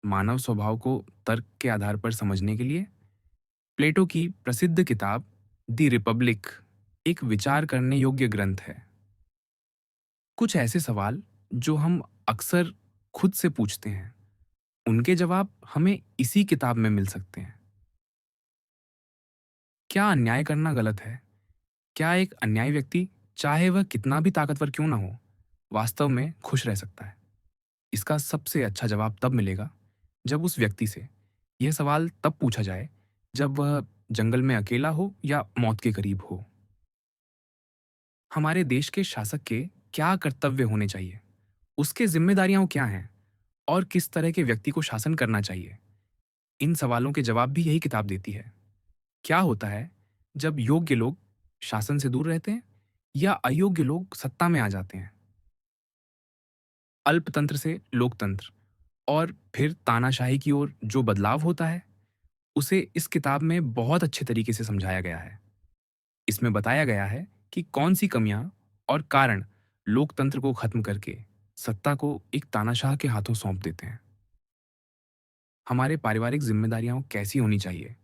मानव स्वभाव को तर्क के आधार पर समझने के लिए प्लेटो की प्रसिद्ध किताब द रिपब्लिक एक विचार करने योग्य ग्रंथ है। कुछ ऐसे सवाल जो हम अक्सर खुद से पूछते हैं, उनके जवाब हमें इसी किताब में मिल सकते हैं। क्या अन्याय करना गलत है? क्या एक अन्यायी व्यक्ति, चाहे वह कितना भी ताकतवर क्यों ना हो, वास्तव में खुश रह सकता है? इसका सबसे अच्छा जवाब तब मिलेगा जब उस व्यक्ति से यह सवाल तब पूछा जाए जब वह जंगल में अकेला हो या मौत के करीब हो। हमारे देश के शासक के क्या कर्तव्य होने चाहिए, उसके जिम्मेदारियां क्या हैं और किस तरह के व्यक्ति को शासन करना चाहिए, इन सवालों के जवाब भी यही किताब देती है। क्या होता है जब योग्य लोग शासन से दूर रहते हैं या अयोग्य लोग सत्ता में आ जाते हैं? अल्पतंत्र से लोकतंत्र और फिर तानाशाही की ओर जो बदलाव होता है, उसे इस किताब में बहुत अच्छे तरीके से समझाया गया है। इसमें बताया गया है कि कौन सी कमियां और कारण लोकतंत्र को खत्म करके सत्ता को एक तानाशाह के हाथों सौंप देते हैं। हमारे पारिवारिक जिम्मेदारियां कैसी होनी चाहिए,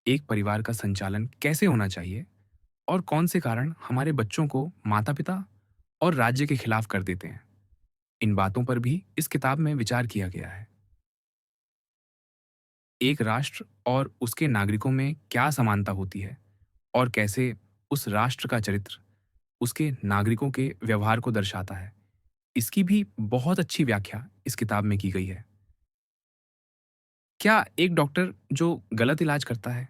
एक परिवार का संचालन कैसे होना चाहिए और कौन से कारण हमारे बच्चों को माता पिता और राज्य के खिलाफ कर देते हैं, इन बातों पर भी इस किताब में विचार किया गया है। एक राष्ट्र और उसके नागरिकों में क्या समानता होती है और कैसे उस राष्ट्र का चरित्र उसके नागरिकों के व्यवहार को दर्शाता है, इसकी भी बहुत अच्छी व्याख्या इस किताब में की गई है। क्या एक डॉक्टर जो गलत इलाज करता है,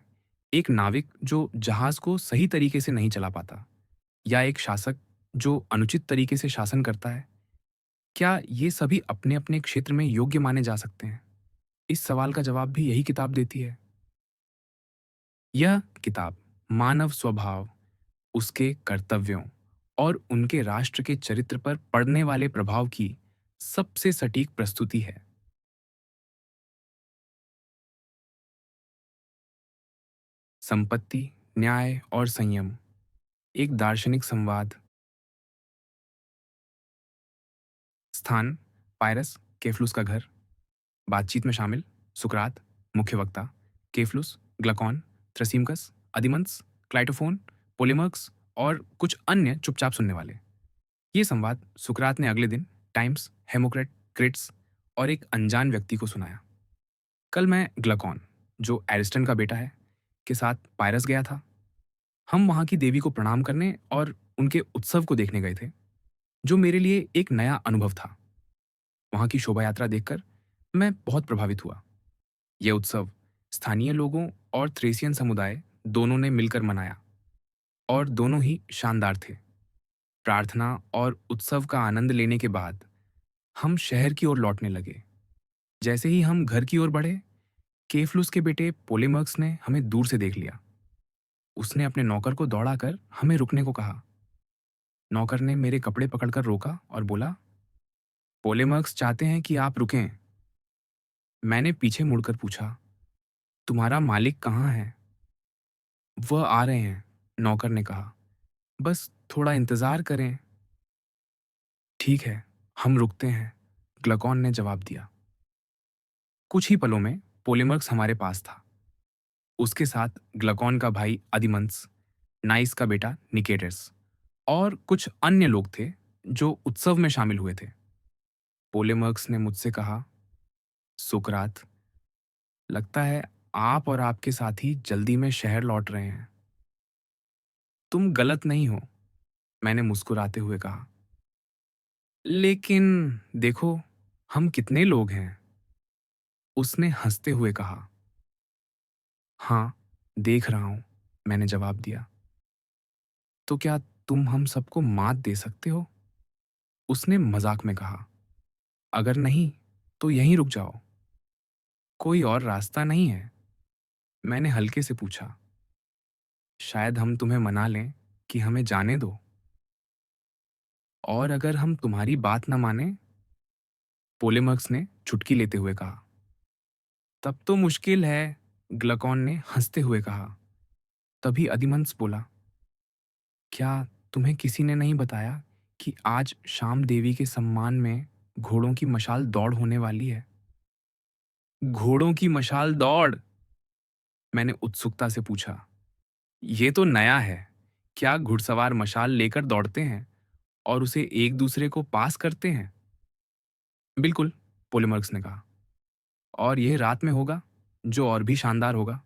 एक नाविक जो जहाज को सही तरीके से नहीं चला पाता, या एक शासक जो अनुचित तरीके से शासन करता है, क्या ये सभी अपने अपने क्षेत्र में योग्य माने जा सकते हैं? इस सवाल का जवाब भी यही किताब देती है। यह किताब मानव स्वभाव, उसके कर्तव्यों और उनके राष्ट्र के चरित्र पर पड़ने वाले प्रभाव की सबसे सटीक प्रस्तुति है। संपत्ति, न्याय और संयम, एक दार्शनिक संवाद। स्थान, पायरस, केफलुस का घर। बातचीत में शामिल, सुकरात, मुख्य वक्ता, केफलुस, ग्लकॉन, थ्रसीमकस, अधिमंस, क्लाइटोफोन, पोलेमर्क्स और कुछ अन्य चुपचाप सुनने वाले। ये संवाद सुकरात ने अगले दिन टाइम्स, हेमोक्रेट, क्रिट्स और एक अनजान व्यक्ति को सुनाया। कल मैं ग्लकॉन, जो एरिस्टन का बेटा है, के साथ पायरस गया था। हम वहां की देवी को प्रणाम करने और उनके उत्सव को देखने गए थे, जो मेरे लिए एक नया अनुभव था। वहां की शोभा यात्रा देखकर मैं बहुत प्रभावित हुआ। यह उत्सव स्थानीय लोगों और थ्रेसियन समुदाय दोनों ने मिलकर मनाया और दोनों ही शानदार थे। प्रार्थना और उत्सव का आनंद लेने के बाद हम शहर की ओर लौटने लगे। जैसे ही हम घर की ओर बढ़े, केफलुस के बेटे पोलेमर्क्स ने हमें दूर से देख लिया। उसने अपने नौकर को दौड़ाकर हमें रुकने को कहा। नौकर ने मेरे कपड़े पकड़कर रोका और बोला, पोलेमर्क्स चाहते हैं कि आप रुकें। मैंने पीछे मुड़कर पूछा, तुम्हारा मालिक कहाँ है? वह आ रहे हैं, नौकर ने कहा। बस थोड़ा इंतजार करें। ठीक है, हम रुकते हैं, ग्लकॉन ने जवाब दिया। कुछ ही पलों में पोलेमर्क्स हमारे पास था। उसके साथ ग्लकॉन का भाई अधिमंस, नाइस का बेटा निकेटर्स और कुछ अन्य लोग थे जो उत्सव में शामिल हुए थे। पोलेमर्क्स ने मुझसे कहा, सुकरात, लगता है आप और आपके साथी जल्दी में शहर लौट रहे हैं। तुम गलत नहीं हो, मैंने मुस्कुराते हुए कहा। लेकिन देखो, हम कितने लोग हैं, उसने हंसते हुए कहा। हाँ, देख रहा हूं, मैंने जवाब दिया। तो क्या तुम हम सबको मात दे सकते हो? उसने मजाक में कहा। अगर नहीं, तो यहीं रुक जाओ। कोई और रास्ता नहीं है? मैंने हल्के से पूछा। शायद हम तुम्हें मना लें कि हमें जाने दो। और अगर हम तुम्हारी बात न माने? पोलेमर्क्स ने चुटकी लेते हुए कहा। तब तो मुश्किल है, ग्लकॉन ने हंसते हुए कहा। तभी अधिमंस बोला, क्या तुम्हें किसी ने नहीं बताया कि आज शाम देवी के सम्मान में घोड़ों की मशाल दौड़ होने वाली है? घोड़ों की मशाल दौड़, मैंने उत्सुकता से पूछा। ये तो नया है। क्या घुड़सवार मशाल लेकर दौड़ते हैं और उसे एक दूसरे को पास करते हैं? बिल्कुल, पोलीमर्क्स ने कहा। और यह रात में होगा, जो और भी शानदार होगा।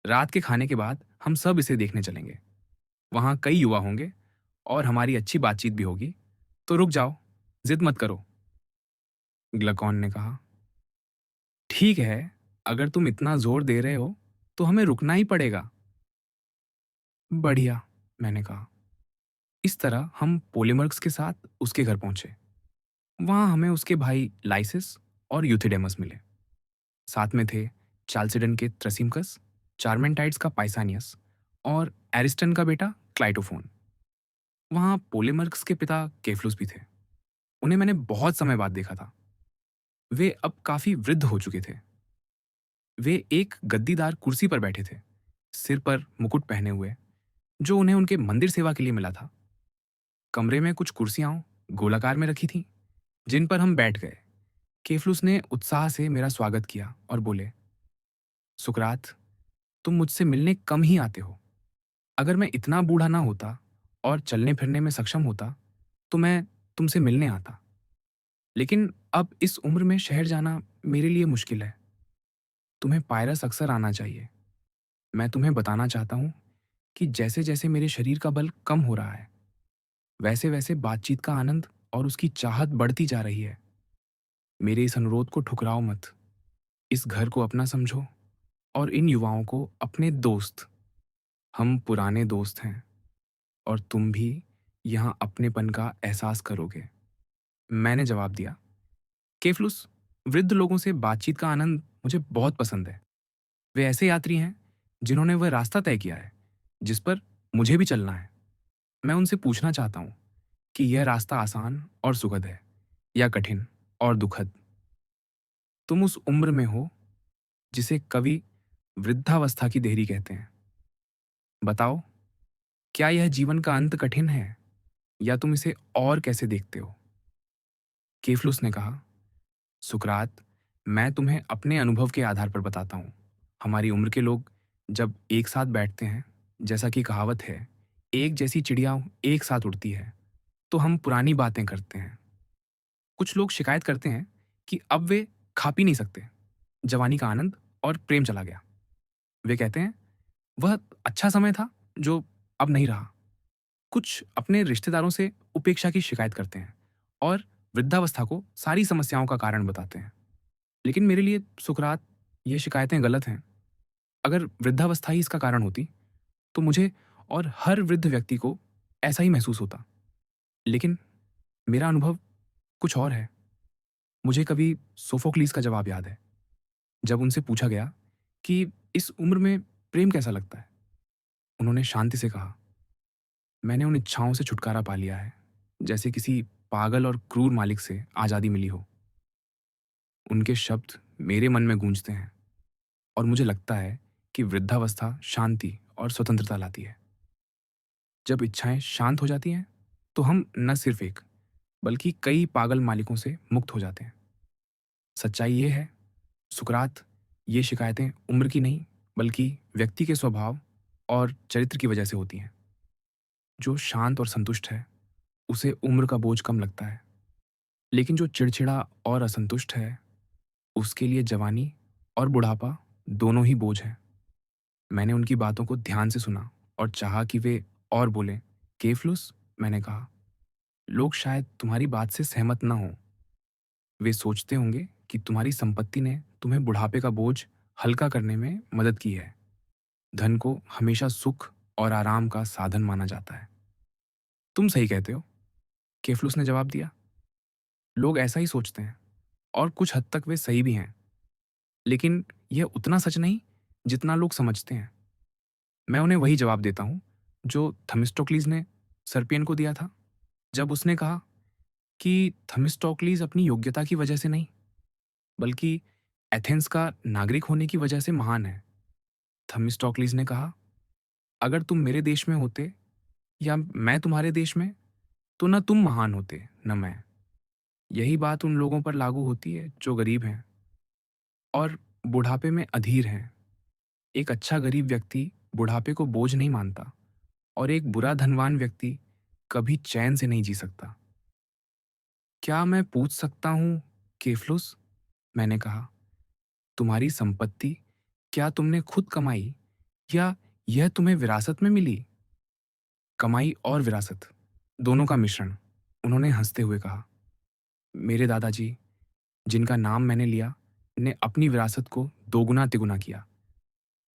रात के खाने के बाद हम सब इसे देखने चलेंगे। वहां कई युवा होंगे और हमारी अच्छी बातचीत भी होगी। तो रुक जाओ, जिद मत करो, ग्लकॉन ने कहा। ठीक है, अगर तुम इतना जोर दे रहे हो तो हमें रुकना ही पड़ेगा। बढ़िया, मैंने कहा। इस तरह हम पोलीमर्क्स के साथ उसके घर पहुंचे। वहां हमें उसके भाई लाइसिस और यूथिडेमस मिले। साथ में थे चाल्सिडन के थ्रसिमकस, चार्मेंटाइड्स का पाइसानियस और एरिस्टन का बेटा क्लाइटोफोन। वहां पोलीमर्क्स के पिता केफलुस भी थे। उन्हें मैंने बहुत समय बाद देखा था। वे अब काफी वृद्ध हो चुके थे। वे एक गद्दीदार कुर्सी पर बैठे थे, सिर पर मुकुट पहने हुए, जो उन्हें उनके मंदिर सेवा के लिए मिला था। कमरे में कुछ कुर्सियां गोलाकार में रखी थीं, जिन पर हम बैठ गए। केफलुस ने उत्साह से मेरा स्वागत किया और बोले, सुकरात, तुम मुझसे मिलने कम ही आते हो। अगर मैं इतना बूढ़ा ना होता और चलने फिरने में सक्षम होता तो मैं तुमसे मिलने आता। लेकिन अब इस उम्र में शहर जाना मेरे लिए मुश्किल है। तुम्हें पायरस अक्सर आना चाहिए। मैं तुम्हें बताना चाहता हूँ कि जैसे जैसे मेरे शरीर का बल कम हो रहा है, वैसे वैसे बातचीत का आनंद और उसकी चाहत बढ़ती जा रही है। मेरे इस अनुरोध को ठुकराओ मत। इस घर को अपना समझो और इन युवाओं को अपने दोस्त। हम पुराने दोस्त हैं और तुम भी यहाँ अपनेपन का एहसास करोगे, मैंने जवाब दिया। केफलुस, वृद्ध लोगों से बातचीत का आनंद मुझे बहुत पसंद है। वे ऐसे यात्री हैं जिन्होंने वह रास्ता तय किया है जिस पर मुझे भी चलना है। मैं उनसे पूछना चाहता हूँ कि यह रास्ता आसान और सुखद है या कठिन और दुखद। तुम उस उम्र में हो जिसे कवि वृद्धावस्था की देरी कहते हैं। बताओ, क्या यह जीवन का अंत कठिन है या तुम इसे और कैसे देखते हो? केफलुस ने कहा, सुकरात, मैं तुम्हें अपने अनुभव के आधार पर बताता हूँ। हमारी उम्र के लोग जब एक साथ बैठते हैं, जैसा कि कहावत है, एक जैसी चिड़िया एक साथ उड़ती है, तो हम पुरानी बातें करते हैं। कुछ लोग शिकायत करते हैं कि अब वे खा पी नहीं सकते। जवानी का आनंद और प्रेम चला गया। वे कहते हैं, वह अच्छा समय था जो अब नहीं रहा। कुछ अपने रिश्तेदारों से उपेक्षा की शिकायत करते हैं और वृद्धावस्था को सारी समस्याओं का कारण बताते हैं। लेकिन मेरे लिए सुकरात, ये शिकायतें गलत हैं। अगर वृद्धावस्था ही इसका कारण होती तो मुझे और हर वृद्ध व्यक्ति को ऐसा ही महसूस होता। लेकिन मेरा अनुभव कुछ और है। मुझे कभी सोफोक्लीस का जवाब याद है, जब उनसे पूछा गया कि इस उम्र में प्रेम कैसा लगता है। उन्होंने शांति से कहा, मैंने उन इच्छाओं से छुटकारा पा लिया है जैसे किसी पागल और क्रूर मालिक से आज़ादी मिली हो। उनके शब्द मेरे मन में गूंजते हैं और मुझे लगता है कि वृद्धावस्था शांति और स्वतंत्रता लाती है। जब इच्छाएं शांत हो जाती हैं तो हम न सिर्फ एक बल्कि कई पागल मालिकों से मुक्त हो जाते हैं। सच्चाई ये है, सुकरात, ये शिकायतें उम्र की नहीं बल्कि व्यक्ति के स्वभाव और चरित्र की वजह से होती हैं। जो शांत और संतुष्ट है उसे उम्र का बोझ कम लगता है, लेकिन जो चिड़चिड़ा और असंतुष्ट है उसके लिए जवानी और बुढ़ापा दोनों ही बोझ हैं। मैंने उनकी बातों को ध्यान से सुना और चाहा कि वे और बोलें। केफलुस, मैंने कहा, लोग शायद तुम्हारी बात से सहमत ना हों। वे सोचते होंगे कि तुम्हारी संपत्ति ने तुम्हें बुढ़ापे का बोझ हल्का करने में मदद की है। धन को हमेशा सुख और आराम का साधन माना जाता है। तुम सही कहते हो, केफलुस ने जवाब दिया। लोग ऐसा ही सोचते हैं और कुछ हद तक वे सही भी हैं। लेकिन यह उतना सच नहीं जितना लोग समझते हैं। मैं उन्हें वही जवाब देता हूँ जो थमिस्टोक्लीज ने सर्पियन को दिया था, जब उसने कहा कि थमिस्टोक्लीज अपनी योग्यता की वजह से नहीं बल्कि एथेंस का नागरिक होने की वजह से महान है। थमिस्टोक्लीज ने कहा, अगर तुम मेरे देश में होते या मैं तुम्हारे देश में तो न तुम महान होते न मैं। यही बात उन लोगों पर लागू होती है जो गरीब हैं। और बुढ़ापे में अधीर हैं। एक अच्छा गरीब व्यक्ति बुढ़ापे को बोझ नहीं मानता और एक बुरा धनवान व्यक्ति कभी चैन से नहीं जी सकता। क्या मैं पूछ सकता हूँ, केफलुस? मैंने कहा, तुम्हारी संपत्ति क्या तुमने खुद कमाई या यह तुम्हें विरासत में मिली? कमाई और विरासत, दोनों का मिश्रण, उन्होंने हंसते हुए कहा। मेरे दादाजी, जिनका नाम मैंने लिया, ने अपनी विरासत को दोगुना तिगुना किया।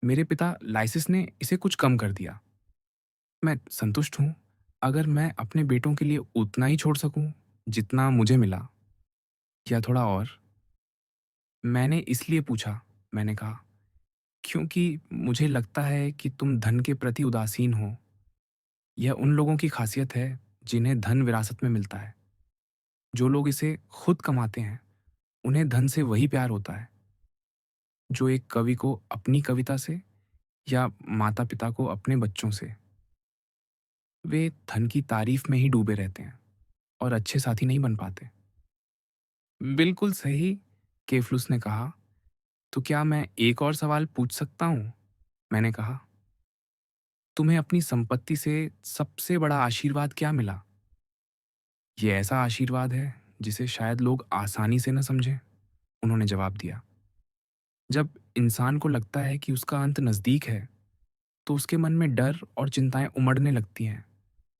मेरे पिता लाइसिस ने इसे कुछ कम कर दिया। मैं संतुष्ट हूँ अगर मैं अपने बेटों के लिए उतना ही छोड़ सकूं जितना मुझे मिला, या थोड़ा और। मैंने इसलिए पूछा, मैंने कहा, क्योंकि मुझे लगता है कि तुम धन के प्रति उदासीन हो। यह उन लोगों की खासियत है जिन्हें धन विरासत में मिलता है। जो लोग इसे खुद कमाते हैं, उन्हें धन से वही प्यार होता है जो एक कवि को अपनी कविता से या माता पिता को अपने बच्चों से। वे धन की तारीफ में ही डूबे रहते हैं और अच्छे साथी नहीं बन पाते। बिल्कुल सही, केफलुस ने कहा। तो क्या मैं एक और सवाल पूछ सकता हूँ? मैंने कहा। तुम्हें अपनी संपत्ति से सबसे बड़ा आशीर्वाद क्या मिला? ये ऐसा आशीर्वाद है जिसे शायद लोग आसानी से न समझें, उन्होंने जवाब दिया। जब इंसान को लगता है कि उसका अंत नज़दीक है, तो उसके मन में डर और चिंताएं उमड़ने लगती हैं,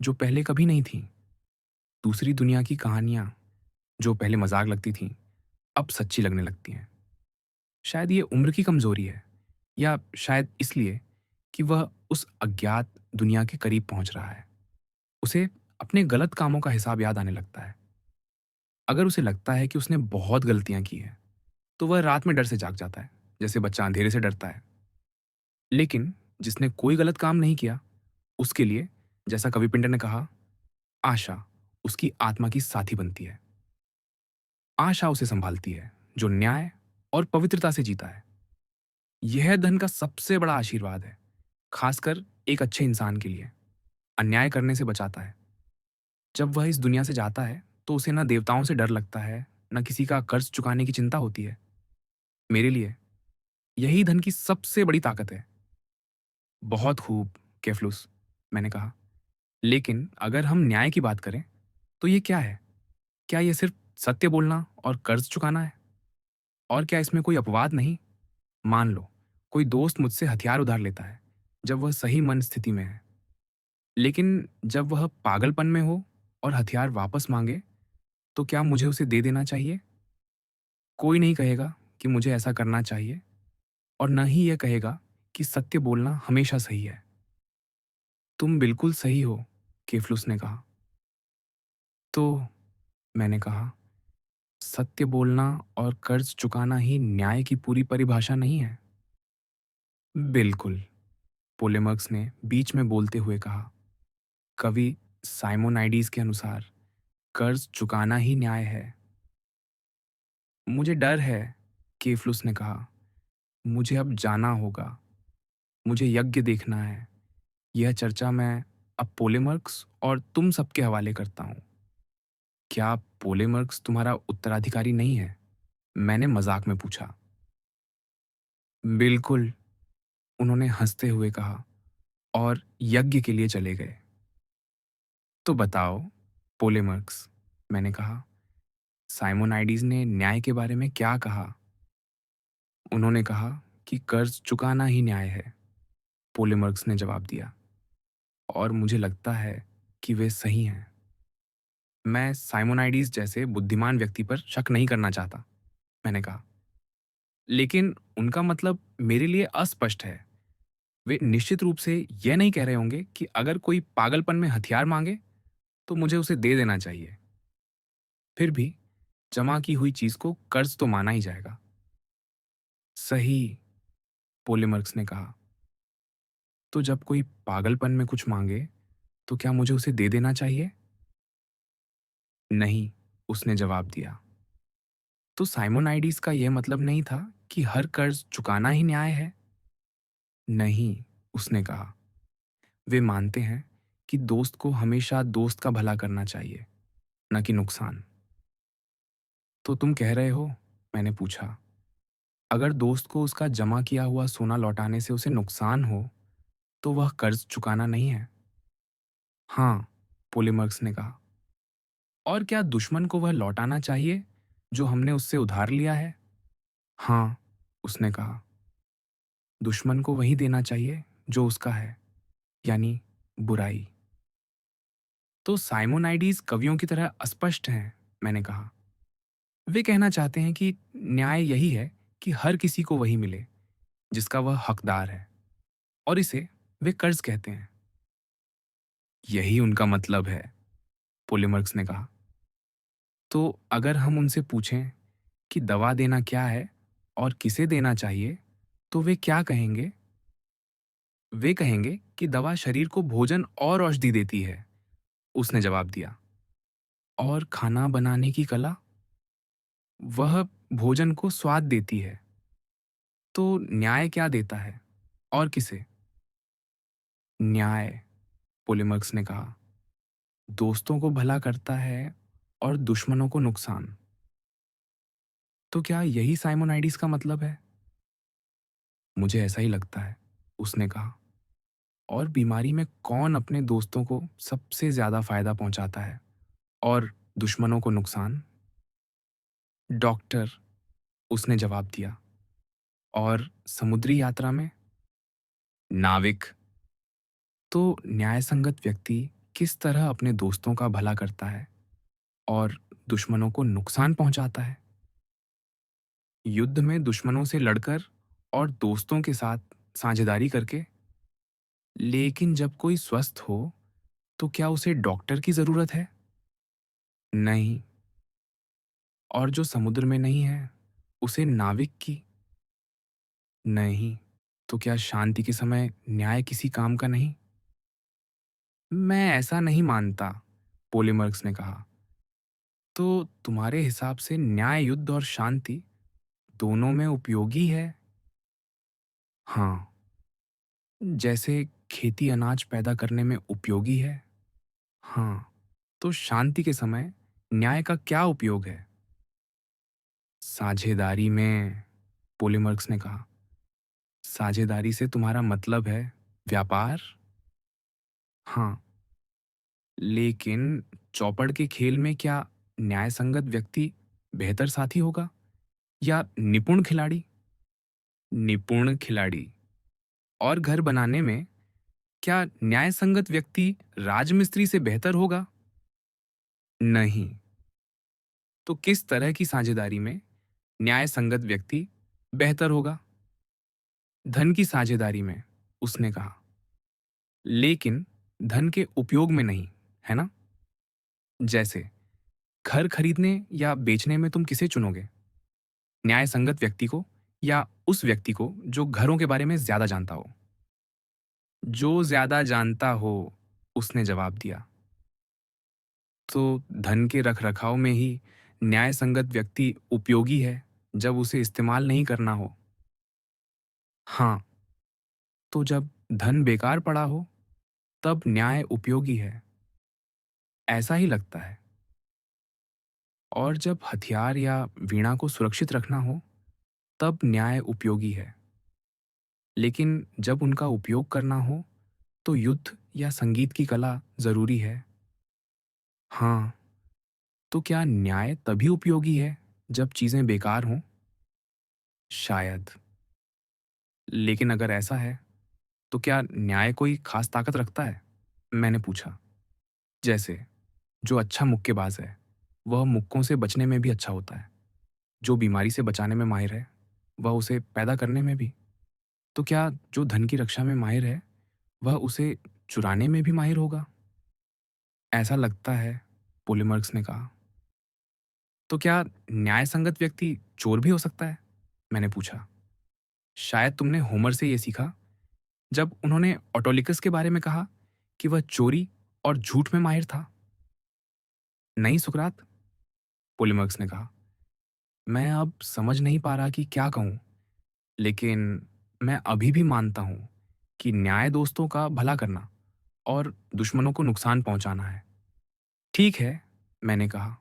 जो पहले कभी नहीं थीं। दूसरी दुनिया की कहानियां, जो पहले मजाक लगती थीं, अब सच्ची लगने लगती हैं। शायद ये उम्र की कमजोरी है, या शायद इसलिए कि वह उस अज्ञात दुनिया के करीब पहुंच रहा है। उसे अपने गलत कामों का हिसाब याद आने लगता है। अगर उसे लगता है कि उसने बहुत गलतियां की हैं, तो वह रात में डर से जाग जाता है, जैसे बच्चा अंधेरे से डरता है। लेकिन जिसने कोई गलत काम नहीं किया, उसके लिए, जैसा कवि पिंटर ने कहा, आशा उसकी आत्मा की साथी बनती है। आशा उसे संभालती है, जो न्याय और पवित्रता से जीता है। यह धन का सबसे बड़ा आशीर्वाद है, खासकर एक अच्छे इंसान के लिए। अन्याय करने से बचाता है। जब वह इस दुनिया से जाता है, तो उसे न देवताओं से डर लगता है, न किसी का कर्ज चुकाने की चिंता होती है। मेरे लिए यही धन की सबसे बड़ी ताकत है। बहुत खूब, केफलुस, मैंने कहा। लेकिन अगर हम न्याय की बात करें, तो ये क्या है? क्या ये सिर्फ सत्य बोलना और कर्ज चुकाना है? और क्या इसमें कोई अपवाद नहीं? मान लो, कोई दोस्त मुझसे हथियार उधार लेता है, जब वह सही मन स्थिति में है। लेकिन जब वह पागलपन में हो और हथियार वापस मांगे, तो क्या मुझे उसे दे देना चाहिए? कोई नहीं कहेगा कि मुझे ऐसा करना चाहिए, और न ही यह कहेगा कि सत्य बोलना हमेशा सही है। तुम बिल्कुल सही हो, केफलुस ने कहा। तो मैंने कहा, सत्य बोलना और कर्ज चुकाना ही न्याय की पूरी परिभाषा नहीं है? बिल्कुल, पोलेमर्क्स ने बीच में बोलते हुए कहा। कवि साइमोनाइडीज के अनुसार कर्ज चुकाना ही न्याय है। मुझे डर है, केफलुस ने कहा। मुझे अब जाना होगा। मुझे यज्ञ देखना है। यह चर्चा मैं अब पोलेमर्क्स और तुम सबके हवाले करता हूँ। क्या पोलेमर्क्स तुम्हारा उत्तराधिकारी नहीं है? मैंने मजाक में पूछा। बिल्कुल, उन्होंने हंसते हुए कहा, और यज्ञ के लिए चले गए। तो बताओ, पोलेमर्क्स, मैंने कहा, साइमोनाइडीज ने न्याय के बारे में क्या कहा? उन्होंने कहा कि कर्ज चुकाना ही न्याय है, पोलेमर्क्स ने जवाब दिया। और मुझे लगता है कि वे सही हैं। मैं साइमोनाइडीज जैसे बुद्धिमान व्यक्ति पर शक नहीं करना चाहता, मैंने कहा। लेकिन उनका मतलब मेरे लिए अस्पष्ट है। वे निश्चित रूप से यह नहीं कह रहे होंगे कि अगर कोई पागलपन में हथियार मांगे, तो मुझे उसे दे देना चाहिए। फिर भी जमा की हुई चीज को कर्ज तो माना ही जाएगा। सही, पोलेमर्क्स ने कहा। तो जब कोई पागलपन में कुछ मांगे, तो क्या मुझे उसे दे देना चाहिए? नहीं, उसने जवाब दिया। तो साइमोनाइडीज का यह मतलब नहीं था कि हर कर्ज चुकाना ही न्याय है? नहीं, उसने कहा। वे मानते हैं कि दोस्त को हमेशा दोस्त का भला करना चाहिए, न कि नुकसान। तो तुम कह रहे हो? मैंने पूछा। अगर दोस्त को उसका जमा किया हुआ सोना लौटाने से उसे नुकसान हो, तो वह कर्ज चुकाना नहीं है। हाँ, पोलीमर्क्स ने कहा। और क्या दुश्मन को वह लौटाना चाहिए जो हमने उससे उधार लिया है? हाँ, उसने कहा। दुश्मन को वही देना चाहिए जो उसका है, यानी बुराई। तो साइमोनाइडीज कवियों की तरह अस्पष्ट हैं, मैंने कहा। वे कहना चाहते हैं कि न्याय यही है कि हर किसी को वही मिले जिसका वह हकदार है, और इसे वे कर्ज कहते हैं। यही उनका मतलब है, पोलीमर्क्स ने कहा। तो अगर हम उनसे पूछें कि दवा देना क्या है और किसे देना चाहिए, तो वे क्या कहेंगे? वे कहेंगे कि दवा शरीर को भोजन और औषधि देती है, उसने जवाब दिया। और खाना बनाने की कला, वह भोजन को स्वाद देती है। तो न्याय क्या देता है और किसे? न्याय, पोलीमर्क्स ने कहा, दोस्तों को भला करता है और दुश्मनों को नुकसान। तो क्या यही साइमोनाइडिस का मतलब है? मुझे ऐसा ही लगता है, उसने कहा। और बीमारी में कौन अपने दोस्तों को सबसे ज्यादा फायदा पहुंचाता है और दुश्मनों को नुकसान? डॉक्टर, उसने जवाब दिया। और समुद्री यात्रा में? नाविक। तो न्यायसंगत व्यक्ति किस तरह अपने दोस्तों का भला करता है और दुश्मनों को नुकसान पहुंचाता है? युद्ध में दुश्मनों से लड़कर और दोस्तों के साथ साझेदारी करके। लेकिन जब कोई स्वस्थ हो, तो क्या उसे डॉक्टर की जरूरत है? नहीं। और जो समुद्र में नहीं है, उसे नाविक की? नहीं। तो क्या शांति के समय न्याय किसी काम का नहीं? मैं ऐसा नहीं मानता, पोलीमर्क्स ने कहा। तो तुम्हारे हिसाब से न्याय युद्ध और शांति दोनों में उपयोगी है? हाँ, जैसे खेती अनाज पैदा करने में उपयोगी है। हाँ, तो शांति के समय न्याय का क्या उपयोग है? साझेदारी में, पोलीमर्क्स ने कहा। साझेदारी से तुम्हारा मतलब है व्यापार? हाँ, लेकिन चौपड़ के खेल में क्या न्यायसंगत व्यक्ति बेहतर साथी होगा या निपुण खिलाड़ी? निपुण खिलाड़ी। और घर बनाने में क्या न्यायसंगत व्यक्ति राजमिस्त्री से बेहतर होगा? नहीं। तो किस तरह की साझेदारी में न्यायसंगत व्यक्ति बेहतर होगा? धन की साझेदारी में, उसने कहा। लेकिन धन के उपयोग में नहीं, है ना? जैसे घर खरीदने या बेचने में तुम किसे चुनोगे? न्यायसंगत व्यक्ति को या उस व्यक्ति को जो घरों के बारे में ज्यादा जानता हो? जो ज्यादा जानता हो, उसने जवाब दिया। तो धन के रखरखाव में ही न्यायसंगत व्यक्ति उपयोगी है जब उसे इस्तेमाल नहीं करना हो। हाँ, तो जब धन बेकार पड़ा हो, तब न्याय उपयोगी है, ऐसा ही लगता है। और जब हथियार या वीणा को सुरक्षित रखना हो, तब न्याय उपयोगी है। लेकिन जब उनका उपयोग करना हो, तो युद्ध या संगीत की कला जरूरी है। हाँ, तो क्या न्याय तभी उपयोगी है जब चीजें बेकार हों? शायद। लेकिन अगर ऐसा है, तो क्या न्याय कोई खास ताकत रखता है? मैंने पूछा। जैसे जो अच्छा मुक्केबाज है, वह मुक्कों से बचने में भी अच्छा होता है। जो बीमारी से बचाने में माहिर है, वह उसे पैदा करने में भी। तो क्या जो धन की रक्षा में माहिर है, वह उसे चुराने में भी माहिर होगा? ऐसा लगता है, पोलीमर्क्स ने कहा। तो क्या न्यायसंगत व्यक्ति चोर भी हो सकता है? मैंने पूछा। शायद तुमने होमर से यह सीखा जब उन्होंने ऑटोलिकस के बारे में कहा कि वह चोरी और झूठ में माहिर था। नहीं सुकरात, पोलीमर्क्स ने कहा। मैं अब समझ नहीं पा रहा कि क्या कहूं, लेकिन मैं अभी भी मानता हूं कि न्याय दोस्तों का भला करना और दुश्मनों को नुकसान पहुंचाना है। ठीक है, मैंने कहा।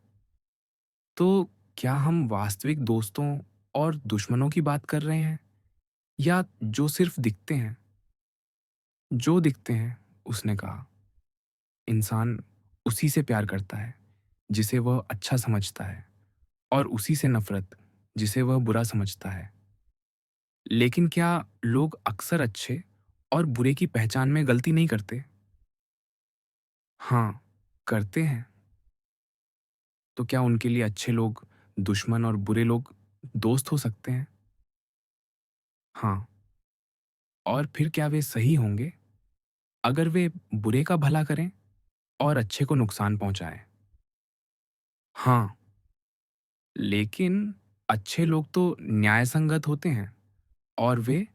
तो क्या हम वास्तविक दोस्तों और दुश्मनों की बात कर रहे हैं, या जो सिर्फ दिखते हैं? जो दिखते हैं, उसने कहा। इंसान उसी से प्यार करता है जिसे वह अच्छा समझता है, और उसी से नफरत जिसे वह बुरा समझता है। लेकिन क्या लोग अक्सर अच्छे और बुरे की पहचान में गलती नहीं करते? हाँ, करते हैं। तो क्या उनके लिए अच्छे लोग दुश्मन और बुरे लोग दोस्त हो सकते हैं? हाँ। और फिर क्या वे सही होंगे अगर वे बुरे का भला करें और अच्छे को नुकसान पहुंचाएं? हाँ, लेकिन अच्छे लोग तो न्यायसंगत होते हैं और वे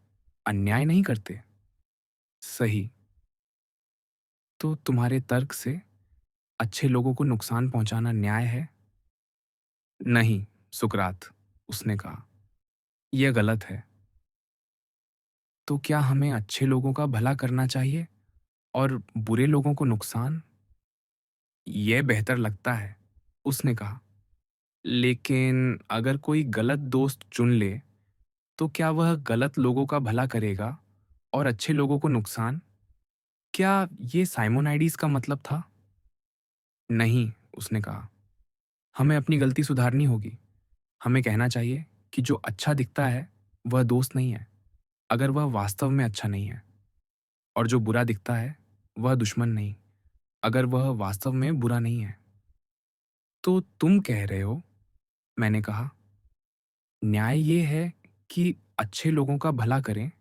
अन्याय नहीं करते। सही। तो तुम्हारे तर्क से अच्छे लोगों को नुकसान पहुंचाना न्याय है? नहीं, सुकरात, उसने कहा। यह गलत है। तो क्या हमें अच्छे लोगों का भला करना चाहिए और बुरे लोगों को नुकसान? यह बेहतर लगता है, उसने कहा। लेकिन अगर कोई गलत दोस्त चुन ले, तो क्या वह गलत लोगों का भला करेगा और अच्छे लोगों को नुकसान? क्या ये साइमोनाइडिस का मतलब था? नहीं, उसने कहा। हमें अपनी गलती सुधारनी होगी। हमें कहना चाहिए कि जो अच्छा दिखता है, वह दोस्त नहीं है, अगर वह वास्तव में अच्छा नहीं है। और जो बुरा दिखता है, वह दुश्मन नहीं, अगर वह वास्तव में बुरा नहीं है। तो तुम कह रहे हो, मैंने कहा, न्याय ये है कि अच्छे लोगों का भला करें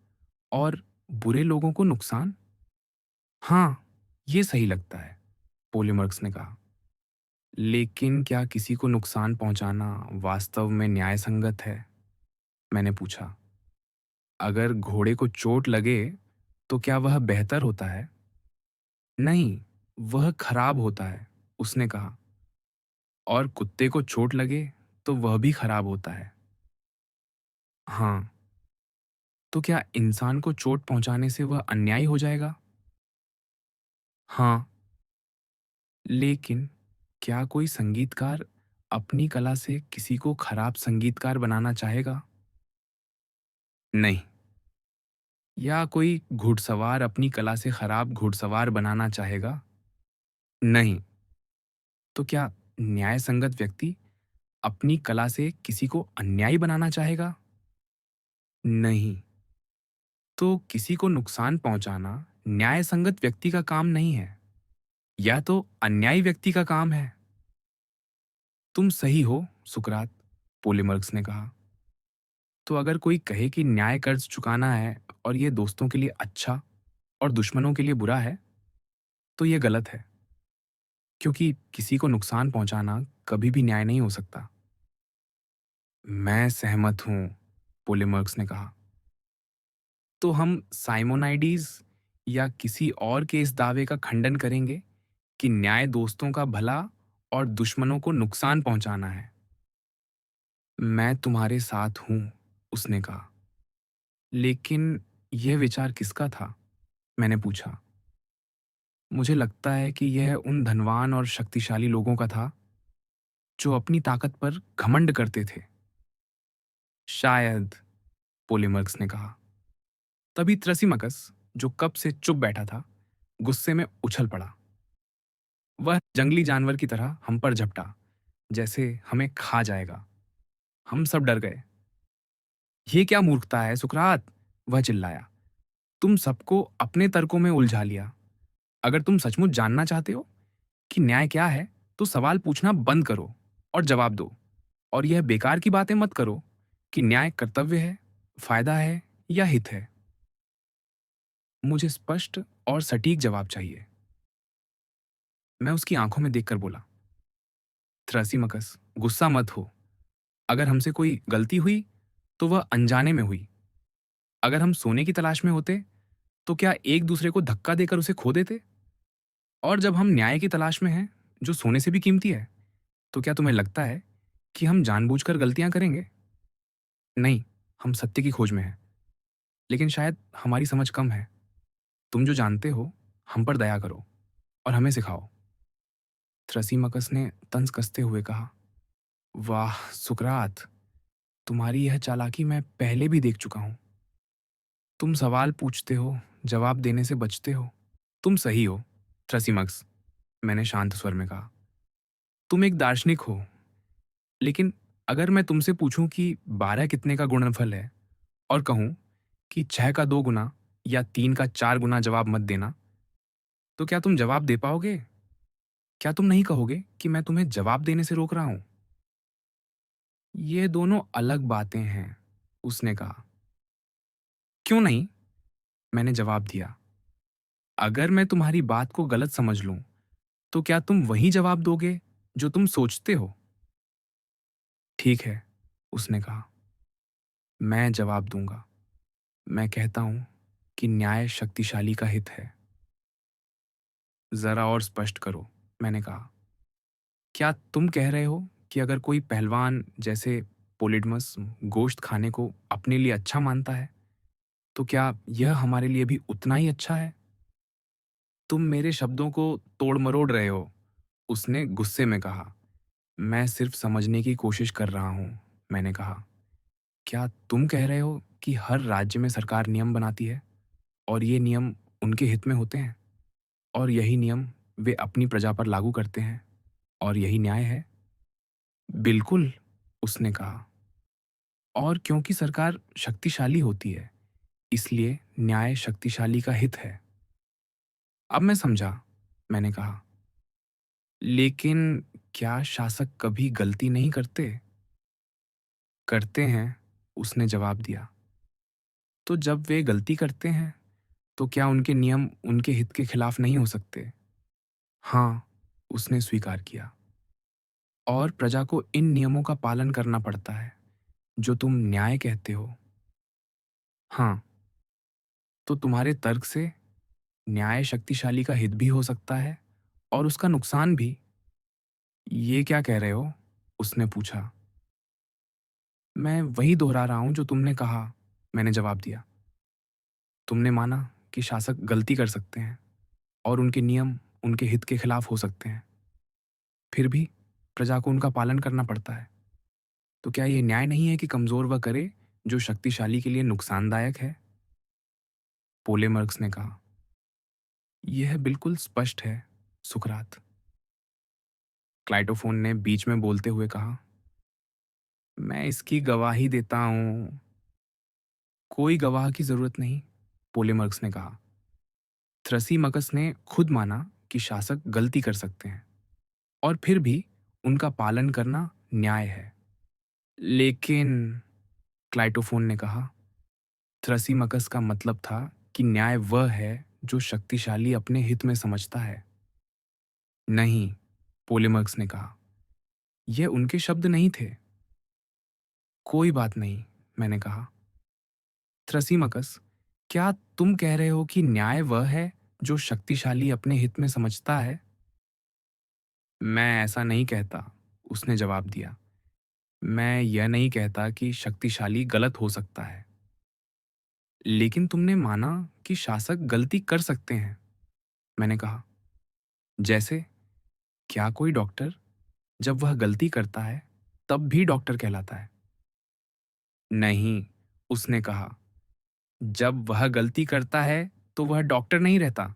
और बुरे लोगों को नुकसान? हाँ, ये सही लगता है, पोलीमर्क्स ने कहा। लेकिन क्या किसी को नुकसान पहुंचाना वास्तव में न्यायसंगत है? मैंने पूछा। अगर घोड़े को चोट लगे, तो क्या वह बेहतर होता है? नहीं, वह खराब होता है, उसने कहा। और कुत्ते को चोट लगे, तो वह भी खराब होता है। हाँ। तो क्या इंसान को चोट पहुंचाने से वह अन्यायी हो जाएगा? हाँ। लेकिन क्या कोई संगीतकार अपनी कला से किसी को खराब संगीतकार बनाना चाहेगा? नहीं। या कोई घुड़सवार अपनी कला से खराब घुड़सवार बनाना चाहेगा? नहीं। तो क्या न्यायसंगत व्यक्ति अपनी कला से किसी को अन्यायी बनाना चाहेगा? नहीं। तो किसी को नुकसान पहुंचाना न्यायसंगत व्यक्ति का काम नहीं है, या तो अन्यायी व्यक्ति का काम है। तुम सही हो, सुकरात, पोलीमर्क्स ने कहा। तो अगर कोई कहे कि न्याय कर्ज चुकाना है और ये दोस्तों के लिए अच्छा और दुश्मनों के लिए बुरा है, तो ये गलत है, क्योंकि किसी को नुकसान पहुंचाना कभी भी न्याय नहीं हो सकता। मैं सहमत हूं, पोलीमर्क्स ने कहा। तो हम साइमोनाइडीज या किसी और के इस दावे का खंडन करेंगे कि न्याय दोस्तों का भला और दुश्मनों को नुकसान पहुंचाना है। मैं तुम्हारे साथ हूं, उसने कहा। लेकिन यह विचार किसका था? मैंने पूछा। मुझे लगता है कि यह उन धनवान और शक्तिशाली लोगों का था जो अपनी ताकत पर घमंड करते थे। शायद, पोलीमर्क्स ने कहा। तभी त्रसिमकस, जो कब से चुप बैठा था, गुस्से में उछल पड़ा। वह जंगली जानवर की तरह हम पर झपटा, जैसे हमें खा जाएगा। हम सब डर गए। ये क्या मूर्खता है, सुकरात, वह चिल्लाया। तुम सबको अपने तर्कों में उलझा लिया। अगर तुम सचमुच जानना चाहते हो कि न्याय क्या है, तो सवाल पूछना बंद करो और जवाब दो। और यह बेकार की बातें मत करो कि न्याय कर्तव्य है, फायदा है या हित है। मुझे स्पष्ट और सटीक जवाब चाहिए। मैं उसकी आंखों में देखकर बोला। थ्रसिमकस, गुस्सा मत हो। अगर हमसे कोई गलती हुई, तो वह अनजाने में हुई। अगर हम सोने की तलाश में होते, तो क्या एक दूसरे को धक्का देकर उसे खो देते? और जब हम न्याय की तलाश में हैं, जो सोने से भी कीमती है, तो क्या तुम्हें लगता है कि हम जानबूझकर गलतियां करेंगे? नहीं, हम सत्य की खोज में हैं। लेकिन शायद हमारी समझ कम है। तुम जो जानते हो, हम पर दया करो और हमें सिखाओ। थ्रसिमकस ने तंज कसते हुए कहा। वाह, सुकरात! तुम्हारी यह चालाकी मैं पहले भी देख चुका हूँ। तुम सवाल पूछते हो, जवाब देने से बचते हो। तुम सही हो, थ्रसिमक्स, मैंने शांत स्वर में कहा। तुम एक दार्शनिक हो, लेकिन अगर मैं तुमसे पूछूं कि 12 कितने का गुणनफल है और कहूं कि 6 का 2 गुना या 3 का 4 गुना जवाब मत देना, तो क्या तुम जवाब दे पाओगे? क्या तुम नहीं कहोगे कि मैं तुम्हें जवाब देने से रोक रहा हूं? ये दोनों अलग बातें हैं, उसने कहा। क्यों नहीं? मैंने जवाब दिया। अगर मैं तुम्हारी बात को गलत समझ लूं, तो क्या तुम वही जवाब दोगे जो तुम सोचते हो? ठीक है, उसने कहा। मैं जवाब दूंगा। मैं कहता हूं कि न्याय शक्तिशाली का हित है। जरा और स्पष्ट करो, मैंने कहा। क्या तुम कह रहे हो कि अगर कोई पहलवान जैसे पोलिडमस गोश्त खाने को अपने लिए अच्छा मानता है, तो क्या यह हमारे लिए भी उतना ही अच्छा है? तुम मेरे शब्दों को तोड़ मरोड़ रहे हो, उसने गुस्से में कहा। मैं सिर्फ समझने की कोशिश कर रहा हूं, मैंने कहा। क्या तुम कह रहे हो कि हर राज्य में सरकार नियम बनाती है और ये नियम उनके हित में होते हैं और यही नियम वे अपनी प्रजा पर लागू करते हैं और यही न्याय है? बिल्कुल, उसने कहा। और क्योंकि सरकार शक्तिशाली होती है, इसलिए न्याय शक्तिशाली का हित है। अब मैं समझा, मैंने कहा। लेकिन क्या शासक कभी गलती नहीं करते? करते हैं, उसने जवाब दिया। तो जब वे गलती करते हैं, तो क्या उनके नियम उनके हित के खिलाफ नहीं हो सकते? हाँ, उसने स्वीकार किया। और प्रजा को इन नियमों का पालन करना पड़ता है, जो तुम न्याय कहते हो। हाँ, तो तुम्हारे तर्क से न्याय शक्तिशाली का हित भी हो सकता है और उसका नुकसान भी। ये क्या कह रहे हो? उसने पूछा। मैं वही दोहरा रहा हूं जो तुमने कहा, मैंने जवाब दिया। तुमने माना कि शासक गलती कर सकते हैं और उनके नियम उनके हित के खिलाफ हो सकते हैं। फिर भी प्रजा को उनका पालन करना पड़ता है। तो क्या यह न्याय नहीं है कि कमजोर वह करे जो शक्तिशाली के लिए नुकसानदायक है? पोलेमर्क्स ने कहा। यह बिल्कुल स्पष्ट है, सुकरात, क्लाइटोफोन ने बीच में बोलते हुए कहा। मैं इसकी गवाही देता हूं। कोई गवाह की जरूरत नहीं, पोलेमर्क्स ने कहा। थ्रसीमकस ने खुद माना कि शासक गलती कर सकते हैं और फिर भी उनका पालन करना न्याय है। लेकिन, क्लाइटोफोन ने कहा, थ्रसीमकस का मतलब था कि न्याय वह है जो शक्तिशाली अपने हित में समझता है। नहीं, पोलेमर्क्स ने कहा। यह उनके शब्द नहीं थे। कोई बात नहीं, मैंने कहा। थ्रसीमकस, क्या तुम कह रहे हो कि न्याय वह है जो शक्तिशाली अपने हित में समझता है? मैं ऐसा नहीं कहता, उसने जवाब दिया। मैं यह नहीं कहता कि शक्तिशाली गलत हो सकता है। लेकिन तुमने माना कि शासक गलती कर सकते हैं, मैंने कहा। जैसे, क्या कोई डॉक्टर जब वह गलती करता है तब भी डॉक्टर कहलाता है? नहीं, उसने कहा। जब वह गलती करता है तो वह डॉक्टर नहीं रहता।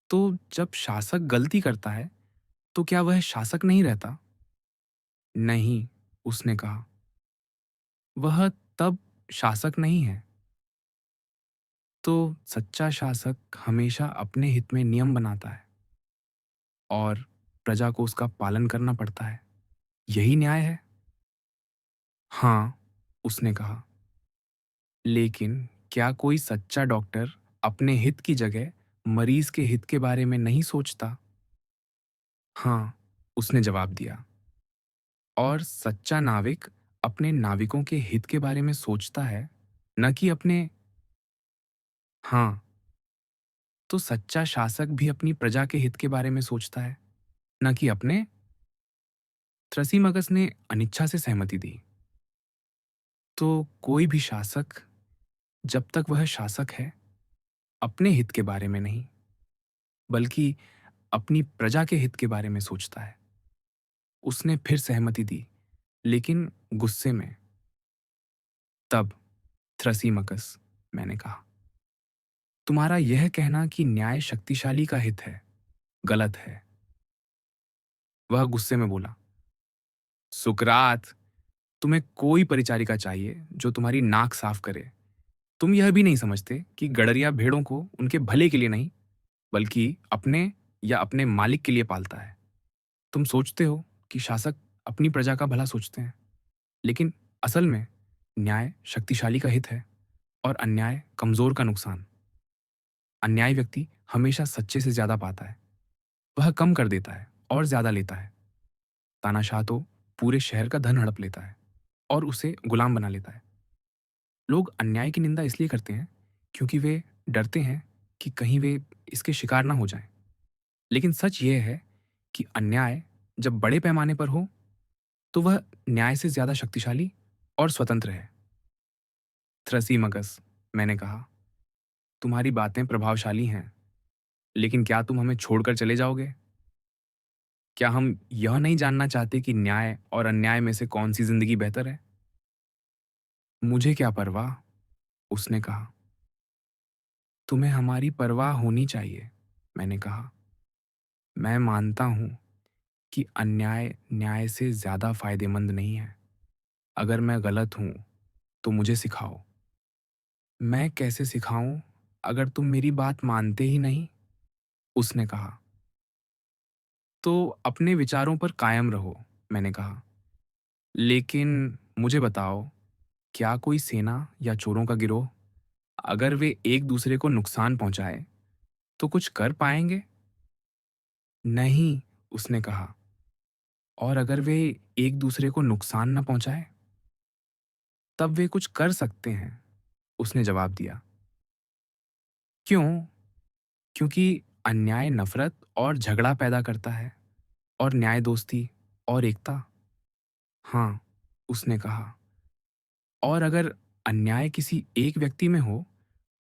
तो जब शासक गलती करता है तो क्या वह शासक नहीं रहता? नहीं, उसने कहा। वह तब शासक नहीं है। तो सच्चा शासक हमेशा अपने हित में नियम बनाता है और प्रजा को उसका पालन करना पड़ता है। यही न्याय है। हाँ, उसने कहा। लेकिन क्या कोई सच्चा डॉक्टर अपने हित की जगह मरीज के हित के बारे में नहीं सोचता? हाँ, उसने जवाब दिया। और सच्चा नाविक अपने नाविकों के हित के बारे में सोचता है, न कि अपने। हाँ, तो सच्चा शासक भी अपनी प्रजा के हित के बारे में सोचता है, न कि अपने। थ्रसीमगस ने अनिच्छा से सहमति दी। तो कोई भी शासक, जब तक वह शासक है, अपने हित के बारे में नहीं, बल्कि अपनी प्रजा के हित के बारे में सोचता है। उसने फिर सहमति दी, लेकिन गुस्से में। तब थ्रसीमकस, मैंने कहा, तुम्हारा यह कहना कि न्याय शक्तिशाली का हित है, गलत है। वह गुस्से में बोला, सुकरात, तुम्हें कोई परिचारिका चाहिए जो तुम्हारी नाक साफ करे। तुम यह भी नहीं समझते कि गडरिया भेड़ों को उनके भले के लिए नहीं, बल्कि अपने या अपने मालिक के लिए पालता है। तुम सोचते हो कि शासक अपनी प्रजा का भला सोचते हैं, लेकिन असल में न्याय शक्तिशाली का हित है और अन्याय कमजोर का नुकसान। अन्याय व्यक्ति हमेशा सच्चे से ज्यादा पाता है, वह कम कर देता है और ज्यादा लेता है। तानाशाह तो पूरे शहर का धन हड़प लेता है और उसे गुलाम बना लेता है। लोग अन्याय की निंदा इसलिए करते हैं क्योंकि वे डरते हैं कि कहीं वे इसके शिकार ना हो जाएं। लेकिन सच यह है कि अन्याय जब बड़े पैमाने पर हो तो वह न्याय से ज्यादा शक्तिशाली और स्वतंत्र है। थ्रसीमगस, मैंने कहा, तुम्हारी बातें प्रभावशाली हैं, लेकिन क्या तुम हमें छोड़कर चले जाओगे? क्या हम यह नहीं जानना चाहते कि न्याय और अन्याय में से कौन सी जिंदगी बेहतर है? मुझे क्या परवाह, उसने कहा। तुम्हें हमारी परवाह होनी चाहिए, मैंने कहा। मैं मानता हूं कि अन्याय न्याय से ज्यादा फायदेमंद नहीं है। अगर मैं गलत हूं तो मुझे सिखाओ। मैं कैसे सिखाऊं अगर तुम मेरी बात मानते ही नहीं? उसने कहा। तो अपने विचारों पर कायम रहो, मैंने कहा। लेकिन मुझे बताओ, क्या कोई सेना या चोरों का गिरोह, अगर वे एक दूसरे को नुकसान पहुंचाए तो कुछ कर पाएंगे? नहीं, उसने कहा। और अगर वे एक दूसरे को नुकसान न पहुंचाए तब वे कुछ कर सकते हैं, उसने जवाब दिया। क्यों? क्योंकि अन्याय नफरत और झगड़ा पैदा करता है और न्याय दोस्ती और एकता। हाँ, उसने कहा। और अगर अन्याय किसी एक व्यक्ति में हो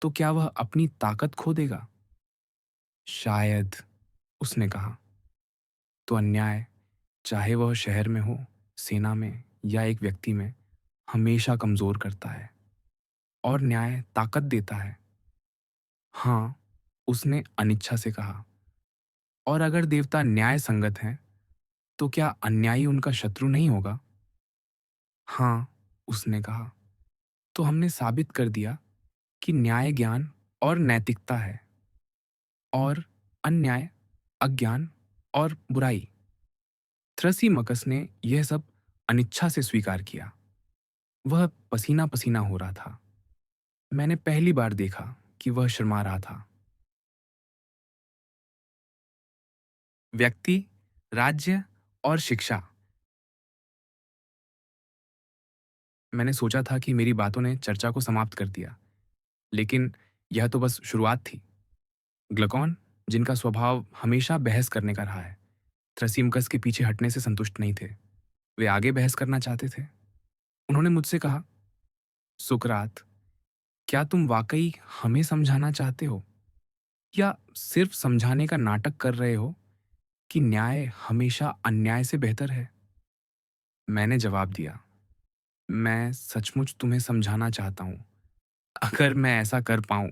तो क्या वह अपनी ताकत खो देगा? शायद, उसने कहा। तो अन्याय, चाहे वह शहर में हो, सेना में या एक व्यक्ति में, हमेशा कमजोर करता है और न्याय ताकत देता है। हाँ, उसने अनिच्छा से कहा। और अगर देवता न्याय संगत हैं तो क्या अन्यायी उनका शत्रु नहीं होगा? हाँ, उसने कहा। तो हमने साबित कर दिया कि न्याय ज्ञान और नैतिकता है और अन्याय अज्ञान और बुराई। थ्रसीमकस ने यह सब अनिच्छा से स्वीकार किया। वह पसीना पसीना हो रहा था। मैंने पहली बार देखा कि वह शर्मा रहा था। व्यक्ति, राज्य और शिक्षा। मैंने सोचा था कि मेरी बातों ने चर्चा को समाप्त कर दिया, लेकिन यह तो बस शुरुआत थी। ग्लकॉन, जिनका स्वभाव हमेशा बहस करने का रहा है, थ्रसीमकस के पीछे हटने से संतुष्ट नहीं थे। वे आगे बहस करना चाहते थे। उन्होंने मुझसे कहा, सुकरात, क्या तुम वाकई हमें समझाना चाहते हो या सिर्फ समझाने का नाटक कर रहे हो कि न्याय हमेशा अन्याय से बेहतर है? मैंने जवाब दिया, मैं सचमुच तुम्हें समझाना चाहता हूं, अगर मैं ऐसा कर पाऊं।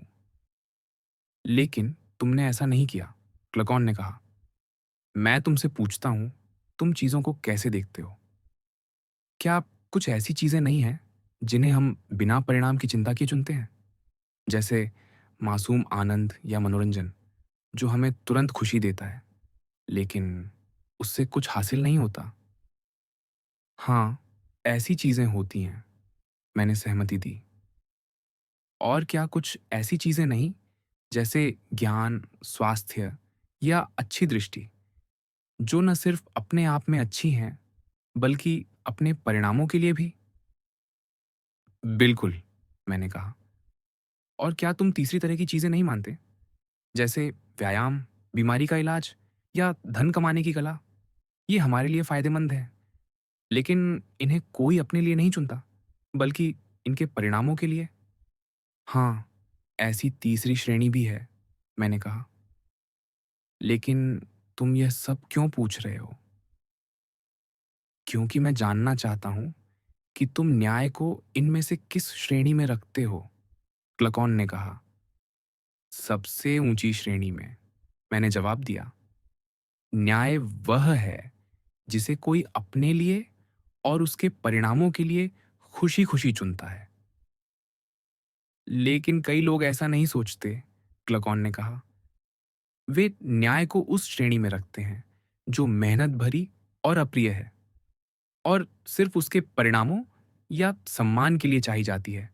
लेकिन तुमने ऐसा नहीं किया, क्लकॉन ने कहा। मैं तुमसे पूछता हूं, तुम चीजों को कैसे देखते हो? क्या कुछ ऐसी चीजें नहीं हैं जिन्हें हम बिना परिणाम की चिंता किए चुनते हैं, जैसे मासूम आनंद या मनोरंजन, जो हमें तुरंत खुशी देता है लेकिन उससे कुछ हासिल नहीं होता? हाँ, ऐसी चीजें होती हैं, मैंने सहमति दी। और क्या कुछ ऐसी चीजें नहीं, जैसे ज्ञान, स्वास्थ्य या अच्छी दृष्टि, जो न सिर्फ अपने आप में अच्छी हैं बल्कि अपने परिणामों के लिए भी? बिल्कुल, मैंने कहा। और क्या तुम तीसरी तरह की चीजें नहीं मानते, जैसे व्यायाम, बीमारी का इलाज या धन कमाने की कला? ये हमारे लिए फायदेमंद है, लेकिन इन्हें कोई अपने लिए नहीं चुनता, बल्कि इनके परिणामों के लिए। हाँ, ऐसी तीसरी श्रेणी भी है, मैंने कहा। लेकिन तुम यह सब क्यों पूछ रहे हो? क्योंकि मैं जानना चाहता हूं कि तुम न्याय को इनमें से किस श्रेणी में रखते हो? ग्लकॉन ने कहा। सबसे ऊंची श्रेणी में, मैंने जवाब दिया। न्याय वह है जिसे कोई अपने लिए और उसके परिणामों के लिए खुशी-खुशी चुनता है। लेकिन कई लोग ऐसा नहीं सोचते, ग्लकॉन ने कहा। वे न्याय को उस श्रेणी में रखते हैं जो मेहनत भरी और अप्रिय है और सिर्फ उसके परिणामों या सम्मान के लिए चाही जाती है।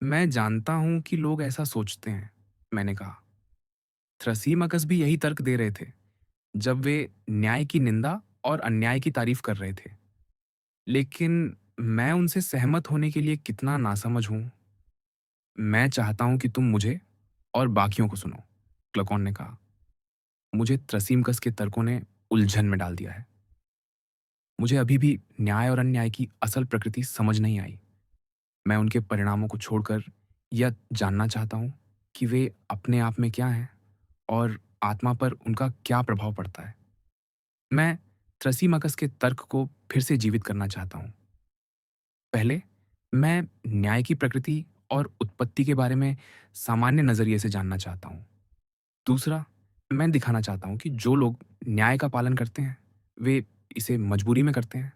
मैं जानता हूं कि लोग ऐसा सोचते हैं, मैंने कहा। थ्रसीमकस भी यही तर्क दे रहे थे जब वे न्याय की निंदा और अन्याय की तारीफ कर रहे थे। लेकिन मैं उनसे सहमत होने के लिए कितना नासमझ हूं। मैं चाहता हूं कि तुम मुझे और बाकियों को सुनो, क्लकॉन ने कहा। मुझे त्रसीमकस के तर्कों ने उलझन में डाल दिया है। मुझे अभी भी न्याय और अन्याय की असल प्रकृति समझ नहीं आई। मैं उनके परिणामों को छोड़कर यह जानना चाहता हूं कि वे अपने आप में क्या हैं और आत्मा पर उनका क्या प्रभाव पड़ता है। मैं त्रसीमकस के तर्क को फिर से जीवित करना चाहता हूं। पहले, मैं न्याय की प्रकृति और उत्पत्ति के बारे में सामान्य नजरिए से जानना चाहता हूं। दूसरा, मैं दिखाना चाहता हूं कि जो लोग न्याय का पालन करते हैं, वे इसे मजबूरी में करते हैं,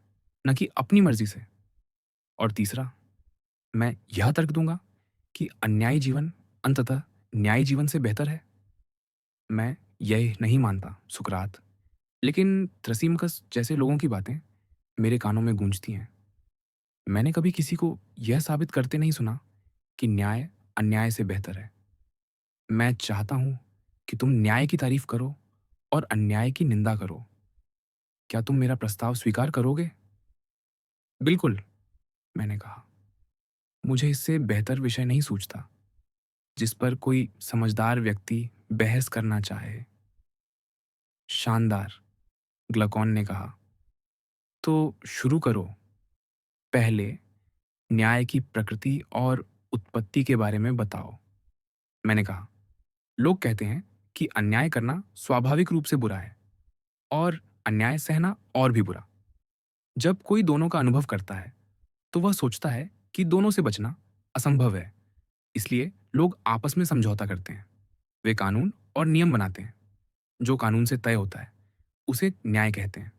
न कि अपनी मर्जी से। और तीसरा, मैं यह तर्क दूंगा कि अन्यायी जीवन अंततः न्यायी जीवन से बेहतर है। मैं यह नहीं मानता, सुकरात, लेकिन थ्रसीमकस जैसे लोगों की बातें मेरे कानों में गूंजती हैं। मैंने कभी किसी को यह साबित करते नहीं सुना कि न्याय अन्याय से बेहतर है। मैं चाहता हूं कि तुम न्याय की तारीफ करो और अन्याय की निंदा करो। क्या तुम मेरा प्रस्ताव स्वीकार करोगे? बिल्कुल, मैंने कहा। मुझे इससे बेहतर विषय नहीं सूझता जिस पर कोई समझदार व्यक्ति बहस करना चाहे। शानदार, ग्लकॉन ने कहा। तो शुरू करो। पहले न्याय की प्रकृति और उत्पत्ति के बारे में बताओ, मैंने कहा। लोग कहते हैं कि अन्याय करना स्वाभाविक रूप से बुरा है और अन्याय सहना और भी बुरा। जब कोई दोनों का अनुभव करता है तो वह सोचता है कि दोनों से बचना असंभव है। इसलिए लोग आपस में समझौता करते हैं। वे कानून और नियम बनाते हैं। जो कानून से तय होता है उसे न्याय कहते हैं।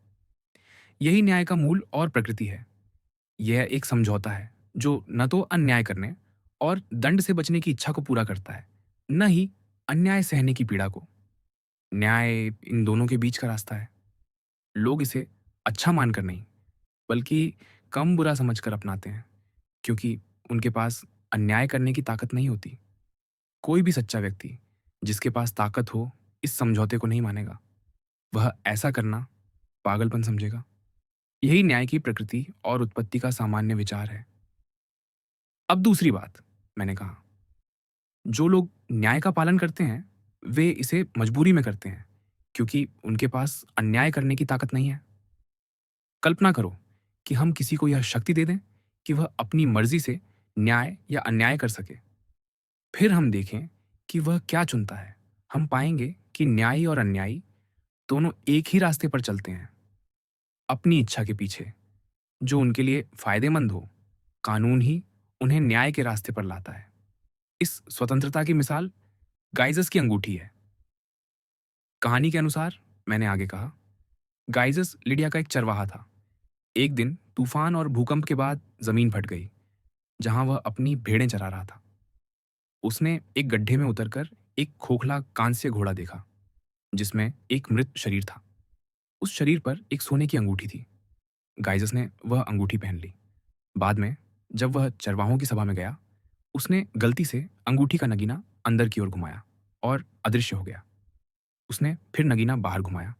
यही न्याय का मूल और प्रकृति है। यह एक समझौता है जो न तो अन्याय करने और दंड से बचने की इच्छा को पूरा करता है, न ही अन्याय सहने की पीड़ा को। न्याय इन दोनों के बीच का रास्ता है। लोग इसे अच्छा मानकर नहीं, बल्कि कम बुरा समझकर अपनाते हैं, क्योंकि उनके पास अन्याय करने की ताकत नहीं होती। कोई भी सच्चा व्यक्ति जिसके पास ताकत हो इस समझौते को नहीं मानेगा। वह ऐसा करना पागलपन समझेगा। यही न्याय की प्रकृति और उत्पत्ति का सामान्य विचार है। अब दूसरी बात, मैंने कहा। जो लोग न्याय का पालन करते हैं वे इसे मजबूरी में करते हैं, क्योंकि उनके पास अन्याय करने की ताकत नहीं है। कल्पना करो कि हम किसी को यह शक्ति दे दें कि वह अपनी मर्जी से न्याय या अन्याय कर सके। फिर हम देखें कि वह क्या चुनता है। हम पाएंगे कि न्यायी और अन्यायी दोनों एक ही रास्ते पर चलते हैं, अपनी इच्छा के पीछे। जो उनके लिए फायदेमंद हो, कानून ही उन्हें न्याय के रास्ते पर लाता है। इस स्वतंत्रता की मिसाल गाइजस की अंगूठी है। कहानी के अनुसार, मैंने आगे कहा, गाइजस लिडिया का एक चरवाहा था। एक दिन तूफान और भूकंप के बाद जमीन फट गई जहां वह अपनी भेड़ें चरा रहा था। उसने एक गड्ढे में उतरकर एक खोखला कांस्य घोड़ा देखा जिसमें एक मृत शरीर था। उस शरीर पर एक सोने की अंगूठी थी। गाइजस ने वह अंगूठी पहन ली। बाद में जब वह चरवाहों की सभा में गया, उसने गलती से अंगूठी का नगीना अंदर की ओर घुमाया और अदृश्य हो गया। उसने फिर नगीना बाहर घुमाया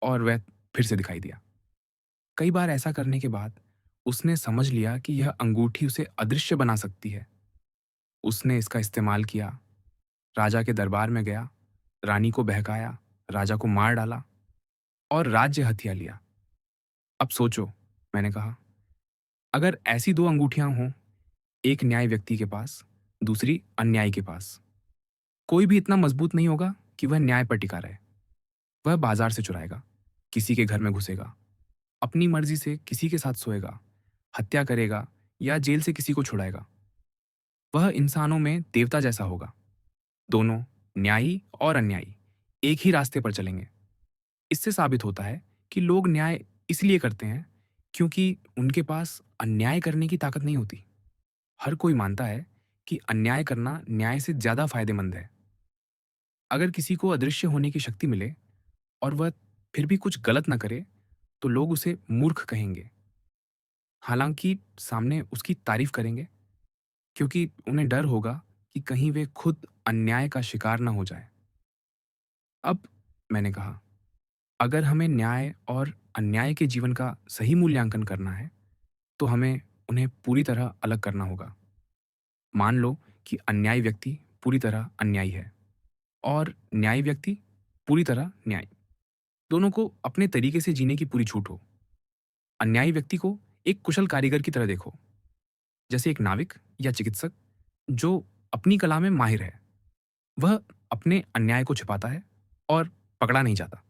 और वह फिर से दिखाई दिया। कई बार ऐसा करने के बाद उसने समझ लिया कि यह अंगूठी उसे अदृश्य बना सकती है। उसने इसका इस्तेमाल किया, राजा के दरबार में गया, रानी को बहकाया, राजा को मार डाला और राज्य हथिया लिया। अब सोचो, मैंने कहा, अगर ऐसी दो अंगूठियां हों, एक न्याय व्यक्ति के पास, दूसरी अन्यायी के पास, कोई भी इतना मजबूत नहीं होगा कि वह न्याय पर टिका रहे। वह बाजार से चुराएगा, किसी के घर में घुसेगा, अपनी मर्जी से किसी के साथ सोएगा हत्या करेगा या जेल से किसी को छुड़ाएगा, वह इंसानों में देवता जैसा होगा। दोनों, न्यायी और अन्यायी, एक ही रास्ते पर चलेंगे। इससे साबित होता है कि लोग न्याय इसलिए करते हैं क्योंकि उनके पास अन्याय करने की ताकत नहीं होती। हर कोई मानता है कि अन्याय करना न्याय से ज्यादा फायदेमंद है। अगर किसी को अदृश्य होने की शक्ति मिले और वह फिर भी कुछ गलत ना करे, तो लोग उसे मूर्ख कहेंगे। हालांकि सामने उसकी तारीफ करेंगे, क्योंकि उन्हें डर होगा कि कहीं वे खुद अन्याय का शिकार ना हो जाए। अब मैंने कहा, अगर हमें न्याय और अन्याय के जीवन का सही मूल्यांकन करना है, तो हमें उन्हें पूरी तरह अलग करना होगा। मान लो कि अन्यायी व्यक्ति पूरी तरह अन्यायी है और न्यायी व्यक्ति पूरी तरह न्यायी। दोनों को अपने तरीके से जीने की पूरी छूट हो। अन्यायी व्यक्ति को एक कुशल कारीगर की तरह देखो, जैसे एक नाविक या चिकित्सक जो अपनी कला में माहिर है। वह अपने अन्याय को छिपाता है और पकड़ा नहीं जाता।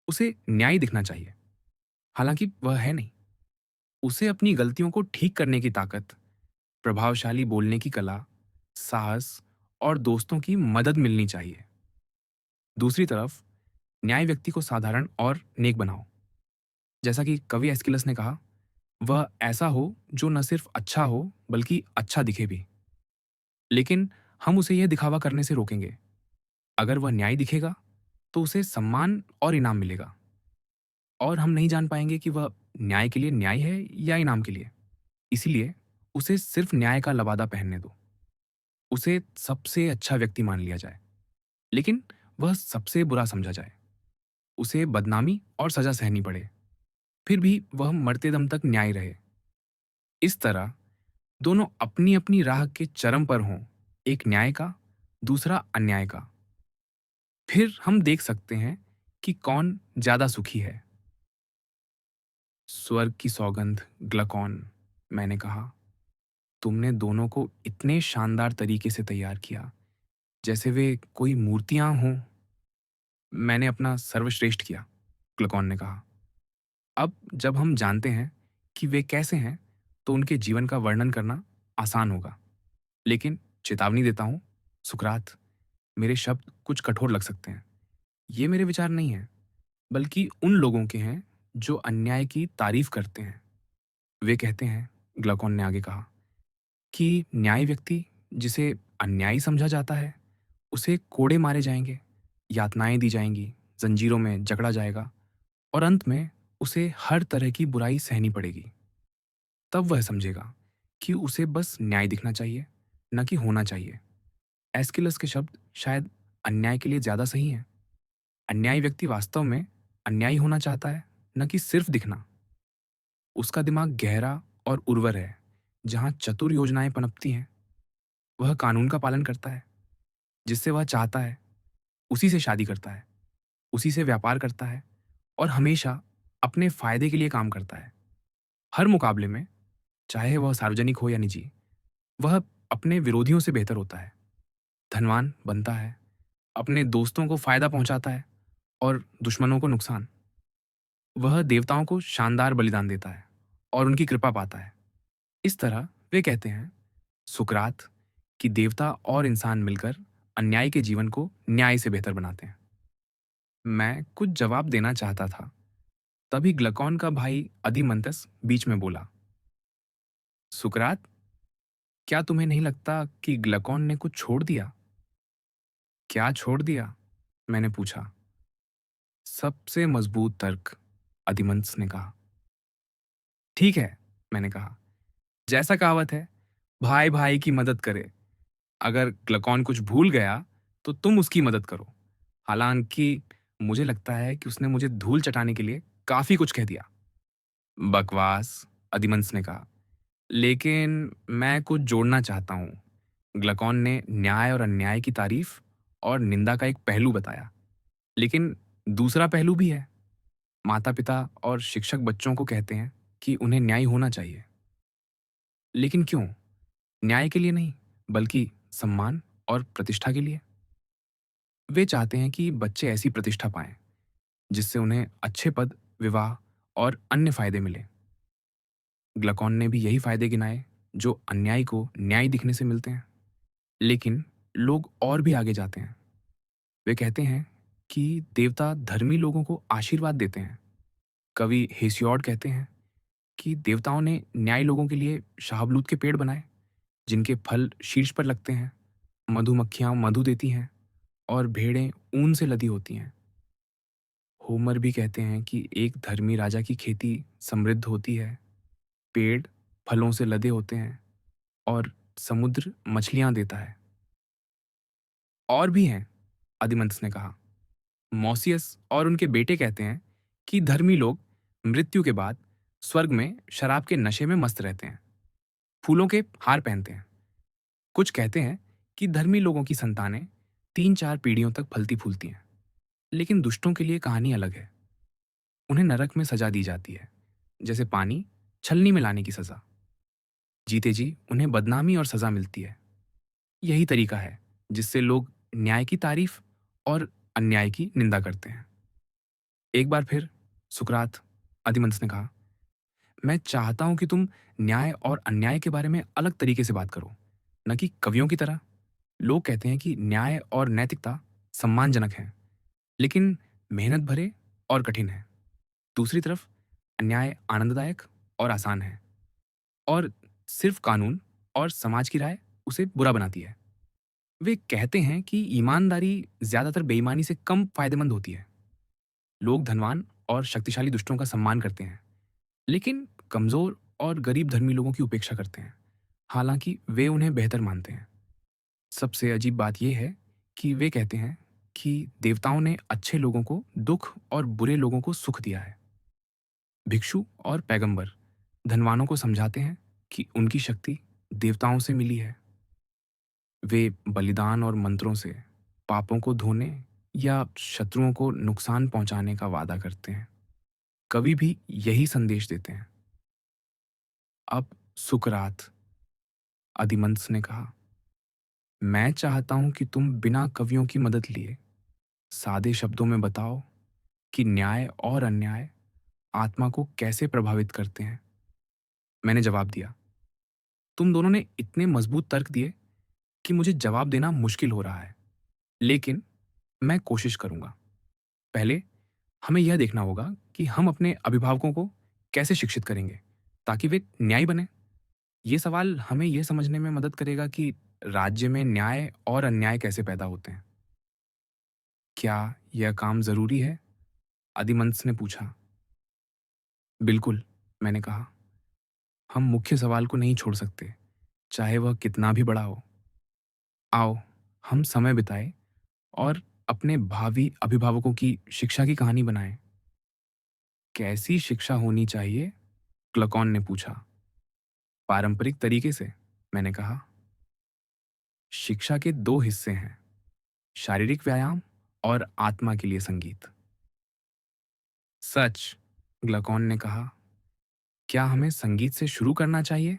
उसे न्याय दिखना चाहिए, हालांकि वह है नहीं। उसे अपनी गलतियों को ठीक करने की ताकत, प्रभावशाली बोलने की कला, साहस और दोस्तों की मदद मिलनी चाहिए। दूसरी तरफ न्याय व्यक्ति को साधारण और नेक बनाओ। जैसा कि कवि एस्किलस ने कहा, वह ऐसा हो जो न सिर्फ अच्छा हो बल्कि अच्छा दिखे भी। लेकिन हम उसे यह दिखावा करने से रोकेंगे। अगर वह न्याय दिखेगा तो उसे सम्मान और इनाम मिलेगा, और हम नहीं जान पाएंगे कि वह न्याय के लिए न्याय है या इनाम के लिए। इसीलिए उसे सिर्फ न्याय का लबादा पहनने दो। उसे सबसे अच्छा व्यक्ति मान लिया जाए, लेकिन वह सबसे बुरा समझा जाए। उसे बदनामी और सजा सहनी पड़े, फिर भी वह मरते दम तक न्याय रहे। इस तरह दोनों अपनी अपनी राह के चरम पर हों, एक न्याय का, दूसरा अन्याय का। फिर हम देख सकते हैं कि कौन ज्यादा सुखी है। स्वर्ग की सौगंध, ग्लकॉन, मैंने कहा, तुमने दोनों को इतने शानदार तरीके से तैयार किया, जैसे वे कोई मूर्तियां हों। मैंने अपना सर्वश्रेष्ठ किया, ग्लकॉन ने कहा। अब जब हम जानते हैं कि वे कैसे हैं, तो उनके जीवन का वर्णन करना आसान होगा। लेकिन चेतावनी देता हूं, सुकरात, मेरे शब्द कुछ कठोर लग सकते हैं। ये मेरे विचार नहीं हैं, बल्कि उन लोगों के हैं जो अन्याय की तारीफ करते हैं। वे कहते हैं, ग्लकॉन ने आगे कहा, कि न्याय व्यक्ति जिसे अन्यायी समझा जाता है, उसे कोड़े मारे जाएंगे, यातनाएं दी जाएंगी, जंजीरों में जकड़ा जाएगा, और अंत में उसे हर तरह की बुराई सहनी पड़ेगी। तब वह समझेगा कि उसे बस न्याय दिखना चाहिए, न कि होना चाहिए। एस्किलस के शब्द शायद अन्याय के लिए ज्यादा सही हैं। अन्यायी व्यक्ति वास्तव में अन्यायी होना चाहता है, न कि सिर्फ दिखना। उसका दिमाग गहरा और उर्वर है, जहां चतुर योजनाएं पनपती हैं। वह कानून का पालन करता है, जिससे वह चाहता है, उसी से शादी करता है, उसी से व्यापार करता है, और हमेशा अपने फायदे के लिए काम करता है। हर मुकाबले में, चाहे वह सार्वजनिक हो या निजी, वह अपने विरोधियों से बेहतर होता है, धनवान बनता है, अपने दोस्तों को फायदा पहुंचाता है और दुश्मनों को नुकसान। वह देवताओं को शानदार बलिदान देता है और उनकी कृपा पाता है। इस तरह वे कहते हैं, सुकरात, कि देवता और इंसान मिलकर अन्याय के जीवन को न्याय से बेहतर बनाते हैं। मैं कुछ जवाब देना चाहता था, तभी ग्लकॉन का भाई अधिमंतस बीच में बोला, सुकरात, क्या तुम्हें नहीं लगता कि ग्लकॉन ने कुछ छोड़ दिया? क्या छोड़ दिया? मैंने पूछा। सबसे मजबूत तर्क, अधिमंतस ने कहा। ठीक है, मैंने कहा, जैसा कहावत है, भाई भाई की मदद करे। अगर ग्लकॉन कुछ भूल गया, तो तुम उसकी मदद करो। हालांकि मुझे लगता है कि उसने मुझे धूल चटाने के लिए काफी कुछ कह दिया। बकवास, अधिमंस ने कहा। लेकिन मैं कुछ जोड़ना चाहता हूँ। ग्लकॉन ने न्याय और अन्याय की तारीफ और निंदा का एक पहलू बताया, लेकिन दूसरा पहलू भी है। माता पिता और शिक्षक बच्चों को कहते हैं कि उन्हें न्याय होना चाहिए। लेकिन क्यों? न्याय के लिए नहीं, बल्कि सम्मान और प्रतिष्ठा के लिए। वे चाहते हैं कि बच्चे ऐसी प्रतिष्ठा पाएं जिससे उन्हें अच्छे पद, विवाह और अन्य फायदे मिले। ग्लकॉन ने भी यही फायदे गिनाए जो अन्याय को न्याय दिखने से मिलते हैं। लेकिन लोग और भी आगे जाते हैं। वे कहते हैं कि देवता धर्मी लोगों को आशीर्वाद देते हैं। कवि हेसियोड कहते हैं कि देवताओं ने न्याय लोगों के लिए शाहबलूत के पेड़ बनाए, जिनके फल शीर्ष पर लगते हैं। मधुमक्खियां मधु देती हैं और भेड़ें ऊन से लदी होती हैं। होमर भी कहते हैं कि एक धर्मी राजा की खेती समृद्ध होती है, पेड़ फलों से लदे होते हैं और समुद्र मछलियां देता है। और भी हैं, अधिमंथस ने कहा। मौसियस और उनके बेटे कहते हैं कि धर्मी लोग मृत्यु के बाद स्वर्ग में शराब के नशे में मस्त रहते हैं, फूलों के हार पहनते हैं। कुछ कहते हैं कि धर्मी लोगों की संतानें 3-4 पीढ़ियों तक फलती फूलती हैं। लेकिन दुष्टों के लिए कहानी अलग है। उन्हें नरक में सजा दी जाती है, जैसे पानी छलनी में लाने की सजा। जीते जी उन्हें बदनामी और सजा मिलती है। यही तरीका है जिससे लोग न्याय की तारीफ और अन्याय की निंदा करते हैं। एक बार फिर सुकरात, अधिमंस ने कहा, मैं चाहता हूं कि तुम न्याय और अन्याय के बारे में अलग तरीके से बात करो, न कि कवियों की तरह। लोग कहते हैं कि न्याय और नैतिकता सम्मानजनक है, लेकिन मेहनत भरे और कठिन है। दूसरी तरफ अन्याय आनंददायक और आसान है, और सिर्फ कानून और समाज की राय उसे बुरा बनाती है। वे कहते हैं कि ईमानदारी ज्यादातर बेईमानी से कम फायदेमंद होती है। लोग धनवान और शक्तिशाली दुष्टों का सम्मान करते हैं, लेकिन कमजोर और गरीब धर्मी लोगों की उपेक्षा करते हैं, हालांकि वे उन्हें बेहतर मानते हैं। सबसे अजीब बात यह है कि वे कहते हैं कि देवताओं ने अच्छे लोगों को दुख और बुरे लोगों को सुख दिया है। भिक्षु और पैगंबर धनवानों को समझाते हैं कि उनकी शक्ति देवताओं से मिली है। वे बलिदान और मंत्रों से पापों को धोने या शत्रुओं को नुकसान पहुंचाने का वादा करते हैं। कवि भी यही संदेश देते हैं। अब सुकरात, अधिमंस ने कहा, मैं चाहता हूं कि तुम बिना कवियों की मदद लिए सादे शब्दों में बताओ कि न्याय और अन्याय आत्मा को कैसे प्रभावित करते हैं। मैंने जवाब दिया, तुम दोनों ने इतने मजबूत तर्क दिए कि मुझे जवाब देना मुश्किल हो रहा है, लेकिन मैं कोशिश करूंगा। पहले हमें यह देखना होगा कि हम अपने अभिभावकों को कैसे शिक्षित करेंगे ताकि वे न्यायी बने। ये सवाल हमें यह समझने में मदद करेगा कि राज्य में न्याय और अन्याय कैसे पैदा होते हैं। क्या यह काम जरूरी है? अधिमंस ने पूछा। बिल्कुल, मैंने कहा। हम मुख्य सवाल को नहीं छोड़ सकते, चाहे वह कितना भी बड़ा हो। आओ, हम समय बिताएं और अपने भावी अभिभावकों की शिक्षा की कहानी बनाएं। कैसी शिक्षा होनी चाहिए? क्लकॉन ने पूछा। पारंपरिक तरीके से, मैंने कहा। शिक्षा के 2 हिस्से हैं, शारीरिक व्यायाम और आत्मा के लिए संगीत। सच, ग्लकॉन ने कहा। क्या हमें संगीत से शुरू करना चाहिए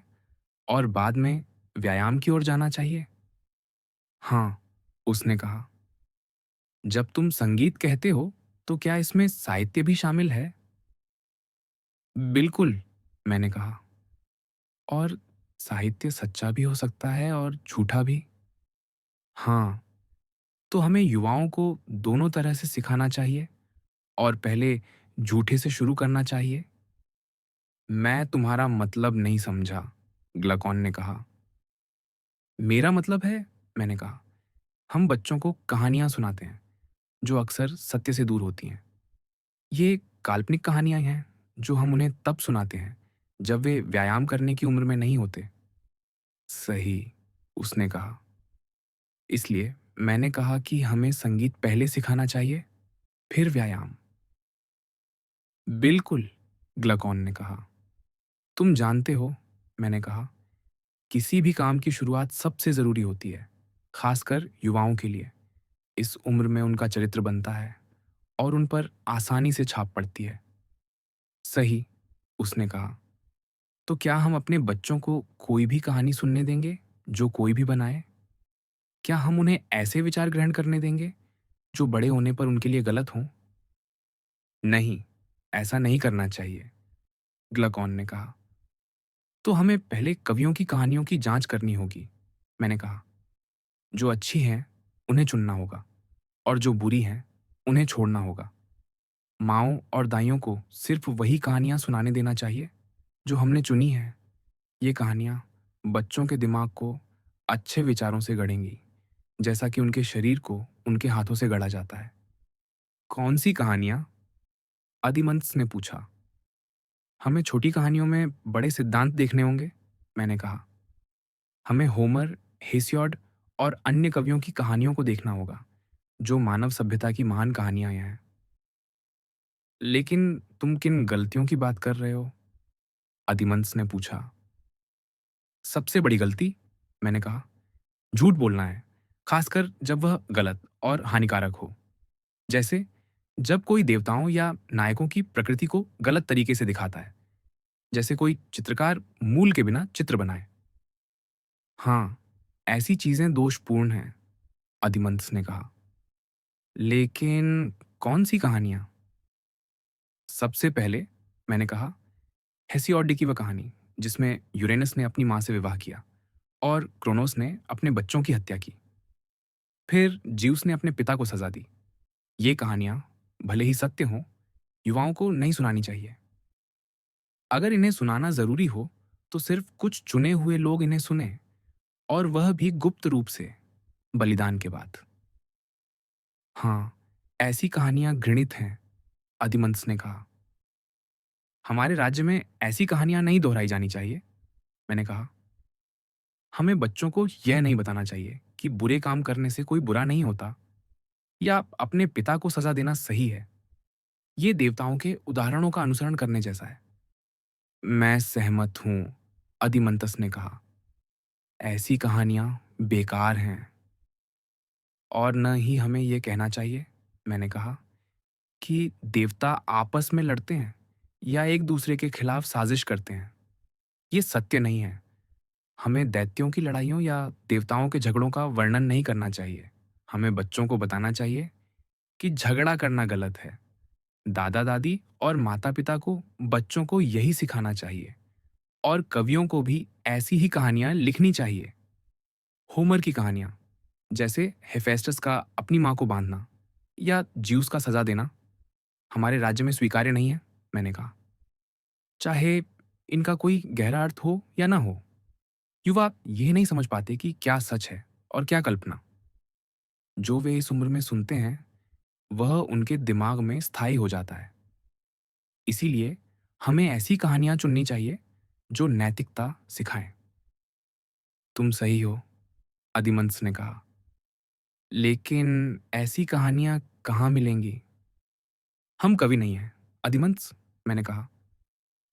और बाद में व्यायाम की ओर जाना चाहिए? हाँ, उसने कहा। जब तुम संगीत कहते हो तो क्या इसमें साहित्य भी शामिल है? बिल्कुल, मैंने कहा। और साहित्य सच्चा भी हो सकता है और झूठा भी। हाँ, तो हमें युवाओं को दोनों तरह से सिखाना चाहिए और पहले झूठे से शुरू करना चाहिए। मैं तुम्हारा मतलब नहीं समझा, ग्लकॉन ने कहा। मेरा मतलब है, मैंने कहा, हम बच्चों को कहानियां सुनाते हैं जो अक्सर सत्य से दूर होती हैं। ये काल्पनिक कहानियां हैं जो हम उन्हें तब सुनाते हैं जब वे व्यायाम करने की उम्र में नहीं होते। सही, उसने कहा। इसलिए मैंने कहा कि हमें संगीत पहले सिखाना चाहिए, फिर व्यायाम। बिल्कुल, ग्लकॉन ने कहा। तुम जानते हो, मैंने कहा, किसी भी काम की शुरुआत सबसे जरूरी होती है, खासकर युवाओं के लिए। इस उम्र में उनका चरित्र बनता है और उन पर आसानी से छाप पड़ती है। सही, उसने कहा। तो क्या हम अपने बच्चों को कोई भी कहानी सुनने देंगे जो कोई भी बनाए? क्या हम उन्हें ऐसे विचार ग्रहण करने देंगे जो बड़े होने पर उनके लिए गलत हों? नहीं, ऐसा नहीं करना चाहिए, ग्लकॉन ने कहा। तो हमें पहले कवियों की कहानियों की जांच करनी होगी, मैंने कहा। जो अच्छी हैं, उन्हें चुनना होगा और जो बुरी हैं, उन्हें छोड़ना होगा। माँओं और दाइयों को सिर्फ वही कहानियाँ सुनाने देना चाहिए, जो हमने चुनी हैं। ये कहानियाँ बच्चों के दिमाग को अच्छे विचारों से गढ़ेंगी, जैसा कि उनके शरीर को उनके हाथों से गढ़ा जाता है। कौन सी कहानियाँ? अधिमंस ने पूछा। हमें छोटी कहानियों में बड़े सिद्धांत देखने होंगे, मैंने कहा। हमें होमर, हेसियोड और अन्य कवियों की कहानियों को देखना होगा, जो मानव सभ्यता की महान कहानियां हैं। लेकिन तुम किन गलतियों की बात कर रहे हो? अधिमंस ने पूछा। सबसे बड़ी गलती, मैंने कहा, झूठ बोलना है, खासकर जब वह गलत और हानिकारक हो। जैसे जब कोई देवताओं या नायकों की प्रकृति को गलत तरीके से दिखाता है, जैसे कोई चित्रकार मूल के बिना चित्र बनाए। हाँ, ऐसी चीजें दोषपूर्ण हैं, अधिमंस ने कहा। लेकिन कौन सी कहानियां? सबसे पहले, मैंने कहा, हेसियोड की वह कहानी जिसमें यूरेनस ने अपनी मां से विवाह किया और क्रोनोस ने अपने बच्चों की हत्या की। फिर ज्यूस ने अपने पिता को सजा दी। ये कहानियां, भले ही सत्य हों, युवाओं को नहीं सुनानी चाहिए। अगर इन्हें सुनाना जरूरी हो, तो सिर्फ कुछ चुने हुए लोग इन्हें सुने, और वह भी गुप्त रूप से, बलिदान के बाद। हाँ, ऐसी कहानियां घृणित हैं, अधिमंस ने कहा। हमारे राज्य में ऐसी कहानियां नहीं दोहराई जानी चाहिए, मैंने कहा। हमें बच्चों को यह नहीं बताना चाहिए कि बुरे काम करने से कोई बुरा नहीं होता, या अपने पिता को सजा देना सही है। ये देवताओं के उदाहरणों का अनुसरण करने जैसा है। मैं सहमत हूं, अधिमंतस ने कहा। ऐसी कहानियां बेकार हैं। और न ही हमें यह कहना चाहिए, मैंने कहा, कि देवता आपस में लड़ते हैं या एक दूसरे के खिलाफ साजिश करते हैं। ये सत्य नहीं है। हमें दैत्यों की लड़ाइयों या देवताओं के झगड़ों का वर्णन नहीं करना चाहिए। हमें बच्चों को बताना चाहिए कि झगड़ा करना गलत है। दादा दादी और माता पिता को बच्चों को यही सिखाना चाहिए, और कवियों को भी ऐसी ही कहानियां लिखनी चाहिए। होमर की कहानियां, जैसे हेफेस्टस का अपनी मां को बांधना या ज्यूस का सजा देना, हमारे राज्य में स्वीकार्य नहीं है, मैंने कहा। चाहे इनका कोई गहरा अर्थ हो या ना हो, युवा यह नहीं समझ पाते कि क्या सच है और क्या कल्पना। जो वे इस उम्र में सुनते हैं, वह उनके दिमाग में स्थायी हो जाता है। इसीलिए हमें ऐसी कहानियां चुननी चाहिए जो नैतिकता सिखाएं। तुम सही हो, अधिमंस ने कहा। लेकिन ऐसी कहानियां कहाँ मिलेंगी? हम कवि नहीं हैं, अधिमंस, मैंने कहा।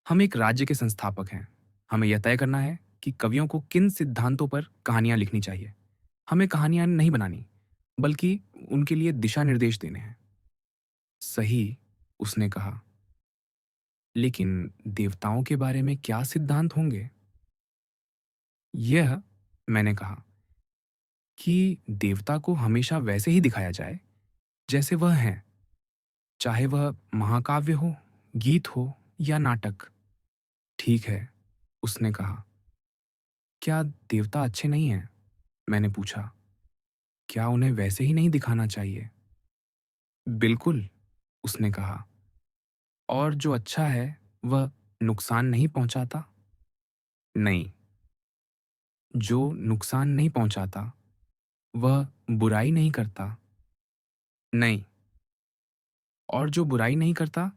हम एक राज्य के संस्थापक हैं। हमें यह तय करना है कि कवियों को किन सिद्धांतों पर कहानियां लिखनी चाहिए। हमें कहानियां नहीं बनानी, बल्कि उनके लिए दिशा निर्देश देने हैं। सही, उसने कहा। लेकिन देवताओं के बारे में क्या सिद्धांत होंगे? यह, मैंने कहा, कि देवता को हमेशा वैसे ही दिखाया जाए जैसे वह हैं, चाहे वह महाकाव्य हो, गीत हो या नाटक। ठीक है, उसने कहा। क्या देवता अच्छे नहीं हैं? मैंने पूछा। क्या उन्हें वैसे ही नहीं दिखाना चाहिए? बिल्कुल, उसने कहा। और जो अच्छा है, वह नुकसान नहीं पहुंचाता? नहीं, जो नुकसान नहीं पहुंचाता, वह बुराई नहीं करता? नहीं, और जो बुराई नहीं करता,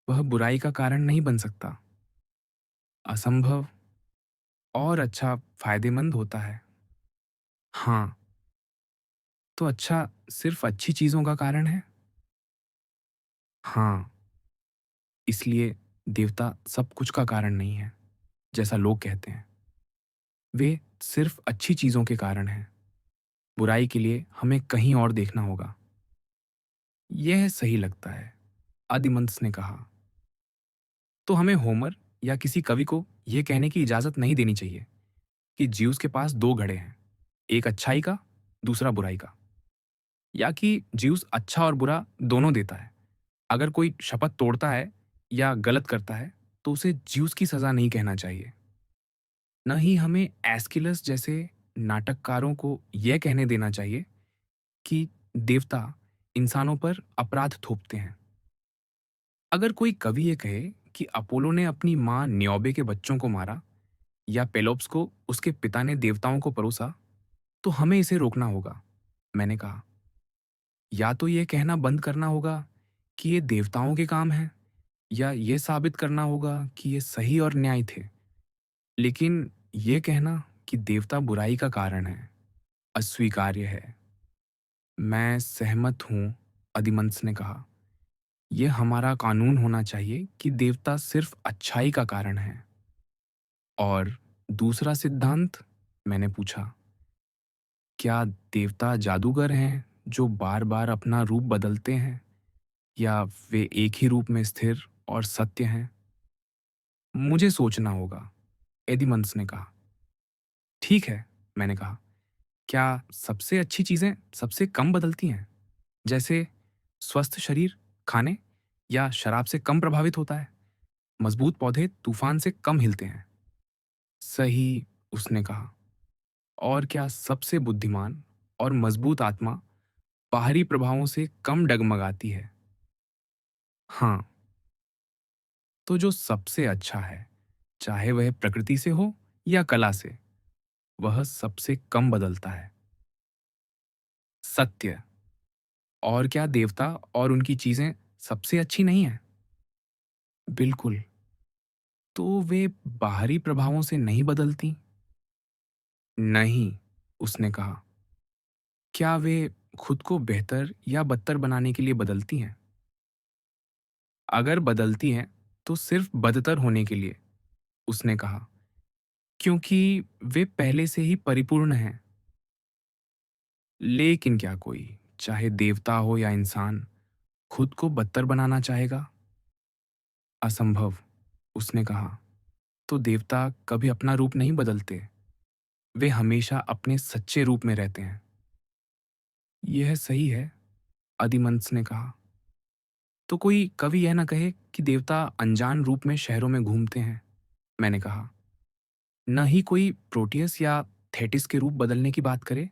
वह बुराई का कारण नहीं बन सकता? असंभव। और अच्छा फायदेमंद होता है? हाँ। तो अच्छा सिर्फ अच्छी चीजों का कारण है? हाँ। इसलिए देवता सब कुछ का कारण नहीं है, जैसा लोग कहते हैं। वे सिर्फ अच्छी चीजों के कारण हैं। बुराई के लिए हमें कहीं और देखना होगा। यह सही लगता है, आदिमंस ने कहा। तो हमें होमर या किसी कवि को यह कहने की इजाजत नहीं देनी चाहिए कि ज्यूस के पास दो घड़े हैं, एक अच्छाई का, दूसरा बुराई का, या कि ज्यूस अच्छा और बुरा दोनों देता है। अगर कोई शपथ तोड़ता है या गलत करता है, तो उसे ज्यूस की सजा नहीं कहना चाहिए। न ही हमें एस्किलस जैसे नाटककारों को यह कहने देना चाहिए कि देवता इंसानों पर अपराध थोपते हैं। अगर कोई कवि ये कहे कि अपोलो ने अपनी माँ न्योबे के बच्चों को मारा या पेलोप्स को उसके पिता ने देवताओं को परोसा, तो हमें इसे रोकना होगा। मैंने कहा, या तो ये कहना बंद करना होगा कि ये देवताओं के काम है, या ये साबित करना होगा कि ये सही और न्याय थे। लेकिन ये कहना कि देवता बुराई का कारण है, अस्वीकार्य है। मैं सहमत हूँ, अधिमंस ने कहा। यह हमारा कानून होना चाहिए कि देवता सिर्फ अच्छाई का कारण है। और दूसरा सिद्धांत? मैंने पूछा। क्या देवता जादूगर हैं जो बार बार अपना रूप बदलते हैं, या वे एक ही रूप में स्थिर और सत्य हैं? मुझे सोचना होगा, एदिमंस ने कहा। ठीक है, मैंने कहा। क्या सबसे अच्छी चीजें सबसे कम बदलती हैं? जैसे स्वस्थ शरीर खाने या शराब से कम प्रभावित होता है? मजबूत पौधे तूफान से कम हिलते हैं? सही, उसने कहा। और क्या सबसे बुद्धिमान और मजबूत आत्मा बाहरी प्रभावों से कम डगमगाती है? हाँ। तो जो सबसे अच्छा है, चाहे वह प्रकृति से हो या कला से, वह सबसे कम बदलता है। सत्य। और क्या देवता और उनकी चीजें सबसे अच्छी नहीं हैं? बिल्कुल। तो वे बाहरी प्रभावों से नहीं बदलती? नहीं, उसने कहा। क्या वे खुद को बेहतर या बदतर बनाने के लिए बदलती हैं? अगर बदलती हैं, तो सिर्फ बदतर होने के लिए, उसने कहा। क्योंकि वे पहले से ही परिपूर्ण हैं। लेकिन क्या कोई, चाहे देवता हो या इंसान, खुद को बदतर बनाना चाहेगा? असंभव, उसने कहा। तो देवता कभी अपना रूप नहीं बदलते, वे हमेशा अपने सच्चे रूप में रहते हैं। यह सही है, अधिमंस ने कहा। तो कोई कवि यह ना कहे कि देवता अनजान रूप में शहरों में घूमते हैं, मैंने कहा। न ही कोई प्रोटियस या थेटिस के रूप बदलने की बात करे।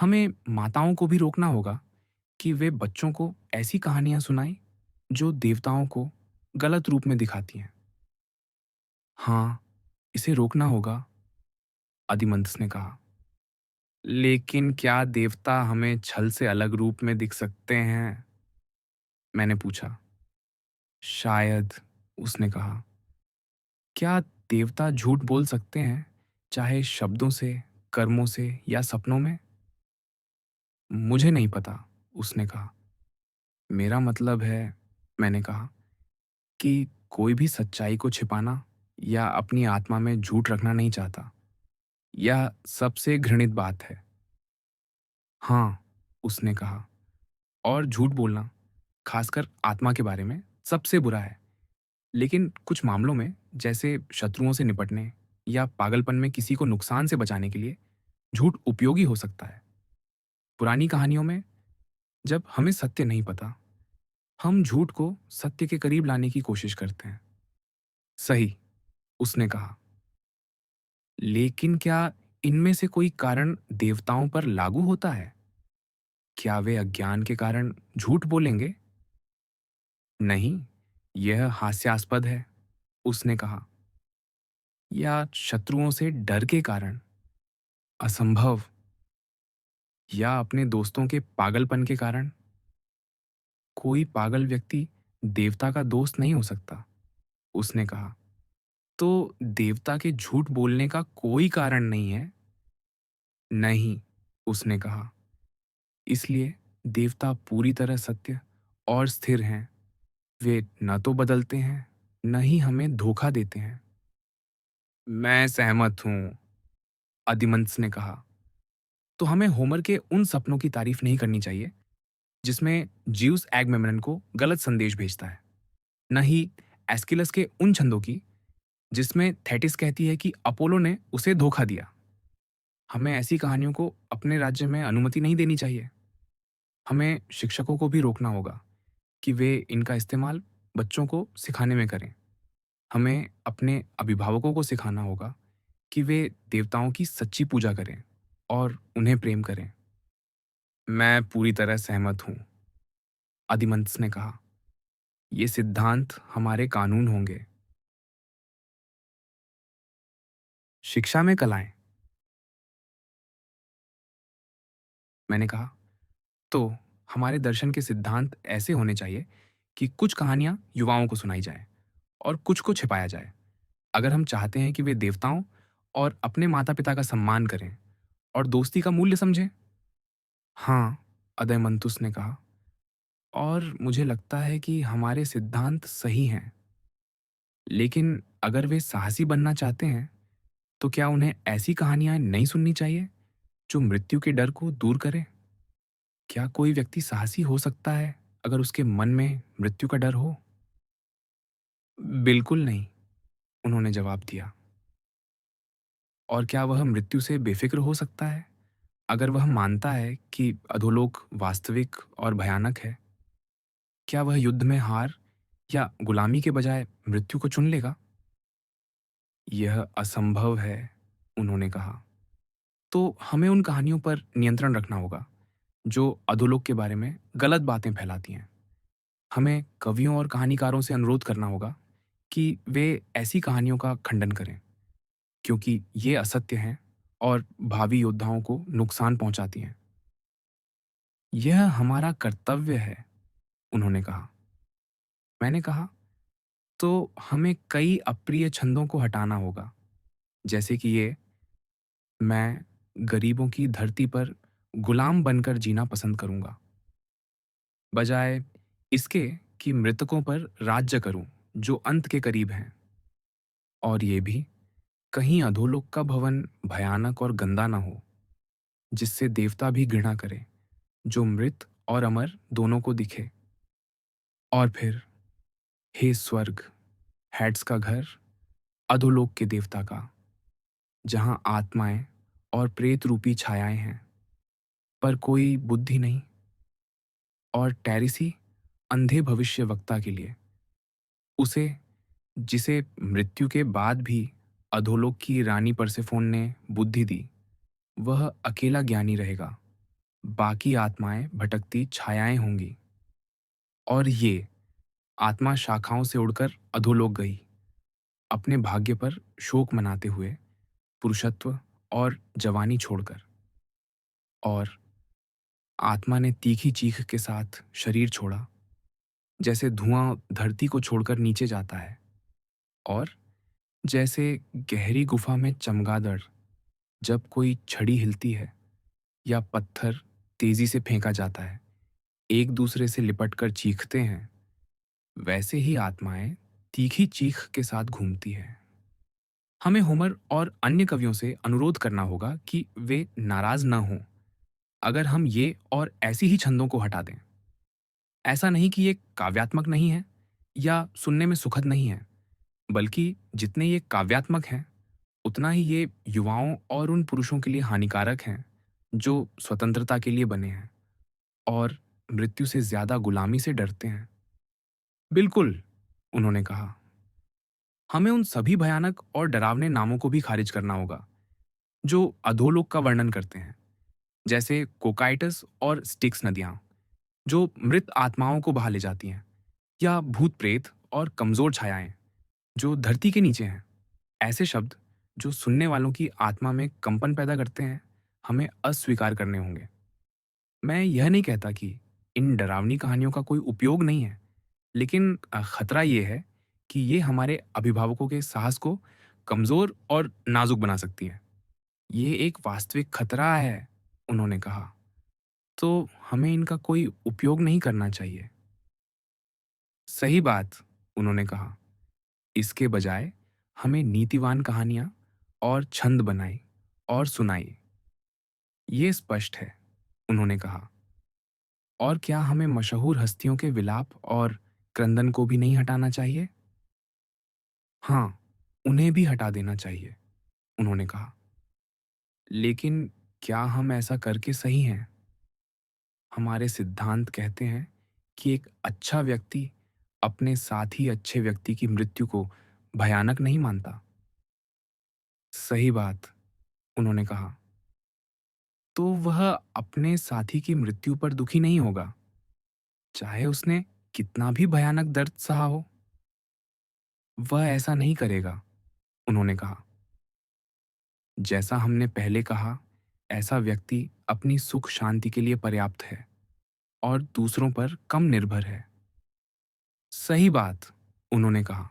हमें माताओं को भी रोकना होगा कि वे बच्चों को ऐसी कहानियां सुनाएं जो देवताओं को गलत रूप में दिखाती हैं। हाँ, इसे रोकना होगा, अधिमंस ने कहा। लेकिन क्या देवता हमें छल से अलग रूप में दिख सकते हैं? मैंने पूछा। शायद, उसने कहा। क्या देवता झूठ बोल सकते हैं, चाहे शब्दों से, कर्मों से या सपनों में? मुझे नहीं पता, उसने कहा। मेरा मतलब है, मैंने कहा, कि कोई भी सच्चाई को छिपाना या अपनी आत्मा में झूठ रखना नहीं चाहता। यह सबसे घृणित बात है। हाँ, उसने कहा। और झूठ बोलना, खासकर आत्मा के बारे में, सबसे बुरा है। लेकिन कुछ मामलों में, जैसे शत्रुओं से निपटने या पागलपन में किसी को नुकसान से बचाने के लिए, झूठ उपयोगी हो सकता है। पुरानी कहानियों में, जब हमें सत्य नहीं पता, हम झूठ को सत्य के करीब लाने की कोशिश करते हैं। सही, उसने कहा। लेकिन क्या इनमें से कोई कारण देवताओं पर लागू होता है? क्या वे अज्ञान के कारण झूठ बोलेंगे? नहीं, यह हास्यास्पद है, उसने कहा। या शत्रुओं से डर के कारण? असंभव। या अपने दोस्तों के पागलपन के कारण? कोई पागल व्यक्ति देवता का दोस्त नहीं हो सकता, उसने कहा। तो देवता के झूठ बोलने का कोई कारण नहीं है? नहीं, उसने कहा। इसलिए देवता पूरी तरह सत्य और स्थिर हैं। वे न तो बदलते हैं, न ही हमें धोखा देते हैं। मैं सहमत हूं, अधिमंस ने कहा। तो हमें होमर के उन सपनों की तारीफ नहीं करनी चाहिए जिसमें ज्यूस एगमेम्नन को गलत संदेश भेजता है, न ही एस्किलस के उन छंदों की जिसमें थेटिस कहती है कि अपोलो ने उसे धोखा दिया। हमें ऐसी कहानियों को अपने राज्य में अनुमति नहीं देनी चाहिए। हमें शिक्षकों को भी रोकना होगा कि वे इनका इस्तेमाल बच्चों को सिखाने में करें। हमें अपने अभिभावकों को सिखाना होगा कि वे देवताओं की सच्ची पूजा करें और उन्हें प्रेम करें। मैं पूरी तरह सहमत हूँ, अधिमंस ने कहा। ये सिद्धांत हमारे कानून होंगे। शिक्षा में कलाएं, मैंने कहा। तो हमारे दर्शन के सिद्धांत ऐसे होने चाहिए कि कुछ कहानियां युवाओं को सुनाई जाए और कुछ को छिपाया जाए। अगर हम चाहते हैं कि वे देवताओं और अपने माता पिता का सम्मान करें और दोस्ती का मूल्य समझें। हाँ, अदयमंतुस ने कहा। और मुझे लगता है कि हमारे सिद्धांत सही हैं। लेकिन अगर वे साहसी बनना चाहते हैं तो क्या उन्हें ऐसी कहानियां नहीं सुननी चाहिए जो मृत्यु के डर को दूर करें? क्या कोई व्यक्ति साहसी हो सकता है अगर उसके मन में मृत्यु का डर हो? बिल्कुल नहीं, उन्होंने जवाब दिया। और क्या वह मृत्यु से बेफिक्र हो सकता है अगर वह मानता है कि अधोलोक वास्तविक और भयानक है? क्या वह युद्ध में हार या गुलामी के बजाय मृत्यु को चुन लेगा? यह असंभव है, उन्होंने कहा। तो हमें उन कहानियों पर नियंत्रण रखना होगा जो अधोलोक के बारे में गलत बातें फैलाती हैं। हमें कवियों और कहानीकारों से अनुरोध करना होगा कि वे ऐसी कहानियों का खंडन करें, क्योंकि ये असत्य हैं और भावी योद्धाओं को नुकसान पहुंचाती हैं। यह हमारा कर्तव्य है, उन्होंने कहा। मैंने कहा, तो हमें कई अप्रिय छंदों को हटाना होगा, जैसे कि ये, मैं गरीबों की धरती पर गुलाम बनकर जीना पसंद करूंगा, बजाय इसके कि मृतकों पर राज्य करूं जो अंत के करीब हैं। और ये भी, कहीं अधोलोक का भवन भयानक और गंदा ना हो, जिससे देवता भी घृणा करे, जो मृत और अमर दोनों को दिखे। और फिर, हे स्वर्ग, हैड्स का घर, अधोलोक के देवता का, जहां आत्माएं और प्रेत रूपी छायाएं हैं, पर कोई बुद्धि नहीं। और टैरिसी, अंधे भविष्य वक्ता के लिए, उसे, जिसे मृत्यु के बाद भी अधोलोक की रानी परसेफोन ने बुद्धि दी, वह अकेला ज्ञानी रहेगा। बाकी आत्माएं भटकती छायाएं होंगी। और ये आत्मा शाखाओं से उड़कर अधोलोक गई, अपने भाग्य पर शोक मनाते हुए, पुरुषत्व और जवानी छोड़कर। और आत्मा ने तीखी चीख के साथ शरीर छोड़ा, जैसे धुआं धरती को छोड़कर नीचे जाता है, और जैसे गहरी गुफा में चमगादड़ जब कोई छड़ी हिलती है या पत्थर तेजी से फेंका जाता है, एक दूसरे से लिपटकर चीखते हैं, वैसे ही आत्माएं तीखी चीख के साथ घूमती है। हमें होमर और अन्य कवियों से अनुरोध करना होगा कि वे नाराज न हों अगर हम ये और ऐसी ही छंदों को हटा दें। ऐसा नहीं कि ये काव्यात्मक नहीं है या सुनने में सुखद नहीं है, बल्कि जितने ये काव्यात्मक हैं, उतना ही ये युवाओं और उन पुरुषों के लिए हानिकारक हैं जो स्वतंत्रता के लिए बने हैं और मृत्यु से ज्यादा गुलामी से डरते हैं। बिल्कुल, उन्होंने कहा। हमें उन सभी भयानक और डरावने नामों को भी खारिज करना होगा जो अधोलोक का वर्णन करते हैं, जैसे कोकाइटस और स्टिक्स नदियां, जो मृत आत्माओं को बहा ले जाती हैं, या भूत प्रेत और कमजोर छायाएं जो धरती के नीचे हैं। ऐसे शब्द जो सुनने वालों की आत्मा में कंपन पैदा करते हैं, हमें अस्वीकार करने होंगे। मैं यह नहीं कहता कि इन डरावनी कहानियों का कोई उपयोग नहीं है, लेकिन खतरा ये है कि ये हमारे अभिभावकों के साहस को कमजोर और नाजुक बना सकती है। ये एक वास्तविक खतरा है, उन्होंने कहा। तो हमें इनका कोई उपयोग नहीं करना चाहिए। सही बात, उन्होंने कहा। इसके बजाय हमें नीतिवान कहानियां और छंद बनाई और सुनाई। ये स्पष्ट है, उन्होंने कहा। और क्या हमें मशहूर हस्तियों के विलाप और क्रंदन को भी नहीं हटाना चाहिए? हाँ, उन्हें भी हटा देना चाहिए, उन्होंने कहा। लेकिन क्या हम ऐसा करके सही हैं? हमारे सिद्धांत कहते हैं कि एक अच्छा व्यक्ति अपने साथ ही अच्छे व्यक्ति की मृत्यु को भयानक नहीं मानता। सही बात, उन्होंने कहा। तो वह अपने साथी की मृत्यु पर दुखी नहीं होगा, चाहे उसने कितना भी भयानक दर्द सहा हो। वह ऐसा नहीं करेगा, उन्होंने कहा। जैसा हमने पहले कहा, ऐसा व्यक्ति अपनी सुख शांति के लिए पर्याप्त है और दूसरों पर कम निर्भर है। सही बात, उन्होंने कहा।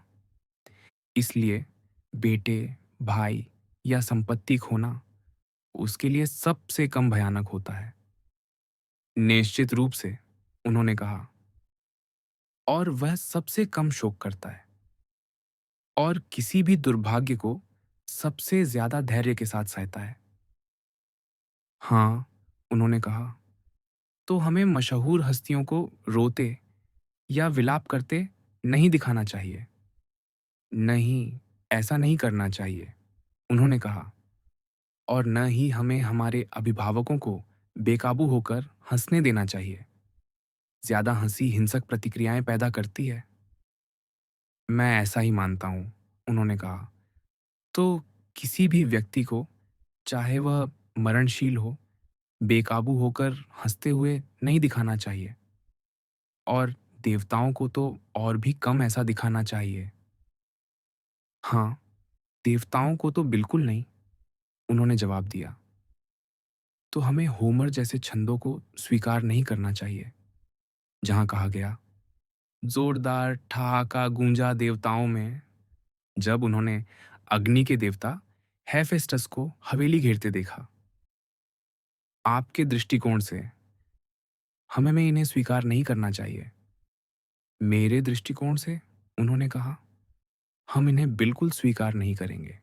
इसलिए बेटे, भाई या संपत्ति खोना उसके लिए सबसे कम भयानक होता है। निश्चित रूप से, उन्होंने कहा। और वह सबसे कम शोक करता है और किसी भी दुर्भाग्य को सबसे ज्यादा धैर्य के साथ सहता है। हाँ, उन्होंने कहा। तो हमें मशहूर हस्तियों को रोते या विलाप करते नहीं दिखाना चाहिए। नहीं, ऐसा नहीं करना चाहिए, उन्होंने कहा। और न ही हमें हमारे अभिभावकों को बेकाबू होकर हंसने देना चाहिए। ज्यादा हंसी हिंसक प्रतिक्रियाएं पैदा करती है। मैं ऐसा ही मानता हूं, उन्होंने कहा। तो किसी भी व्यक्ति को, चाहे वह मरणशील हो, बेकाबू होकर हंसते हुए नहीं दिखाना चाहिए। और देवताओं को तो और भी कम ऐसा दिखाना चाहिए। हाँ, देवताओं को तो बिल्कुल नहीं, उन्होंने जवाब दिया। तो हमें होमर जैसे छंदों को स्वीकार नहीं करना चाहिए, जहां कहा गया, जोरदार ठहाका गूंजा देवताओं में, जब उन्होंने अग्नि के देवता हेफेस्टस को हवेली घेरते देखा। आपके दृष्टिकोण से हमें इन्हें स्वीकार नहीं करना चाहिए। मेरे दृष्टिकोण से, उन्होंने कहा, हम इन्हें बिल्कुल स्वीकार नहीं करेंगे।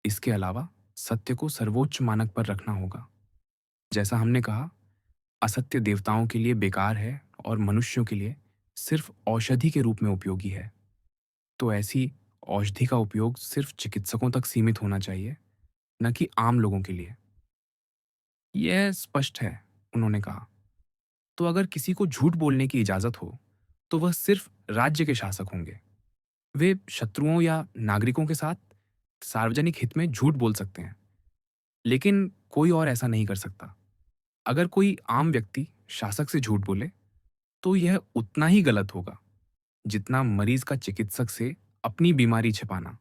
इसके अलावा सत्य को सर्वोच्च मानक पर रखना होगा। जैसा हमने कहा, असत्य देवताओं के लिए बेकार है और मनुष्यों के लिए सिर्फ औषधि के रूप में उपयोगी है। तो ऐसी औषधि का उपयोग सिर्फ चिकित्सकों तक सीमित होना चाहिए, न कि आम लोगों के लिए। यह स्पष्ट है, उन्होंने कहा। तो अगर किसी को झूठ बोलने की इजाजत हो, तो वह सिर्फ राज्य के शासक होंगे। वे शत्रुओं या नागरिकों के साथ सार्वजनिक हित में झूठ बोल सकते हैं, लेकिन कोई और ऐसा नहीं कर सकता। अगर कोई आम व्यक्ति शासक से झूठ बोले, तो यह उतना ही गलत होगा जितना मरीज का चिकित्सक से अपनी बीमारी छिपाना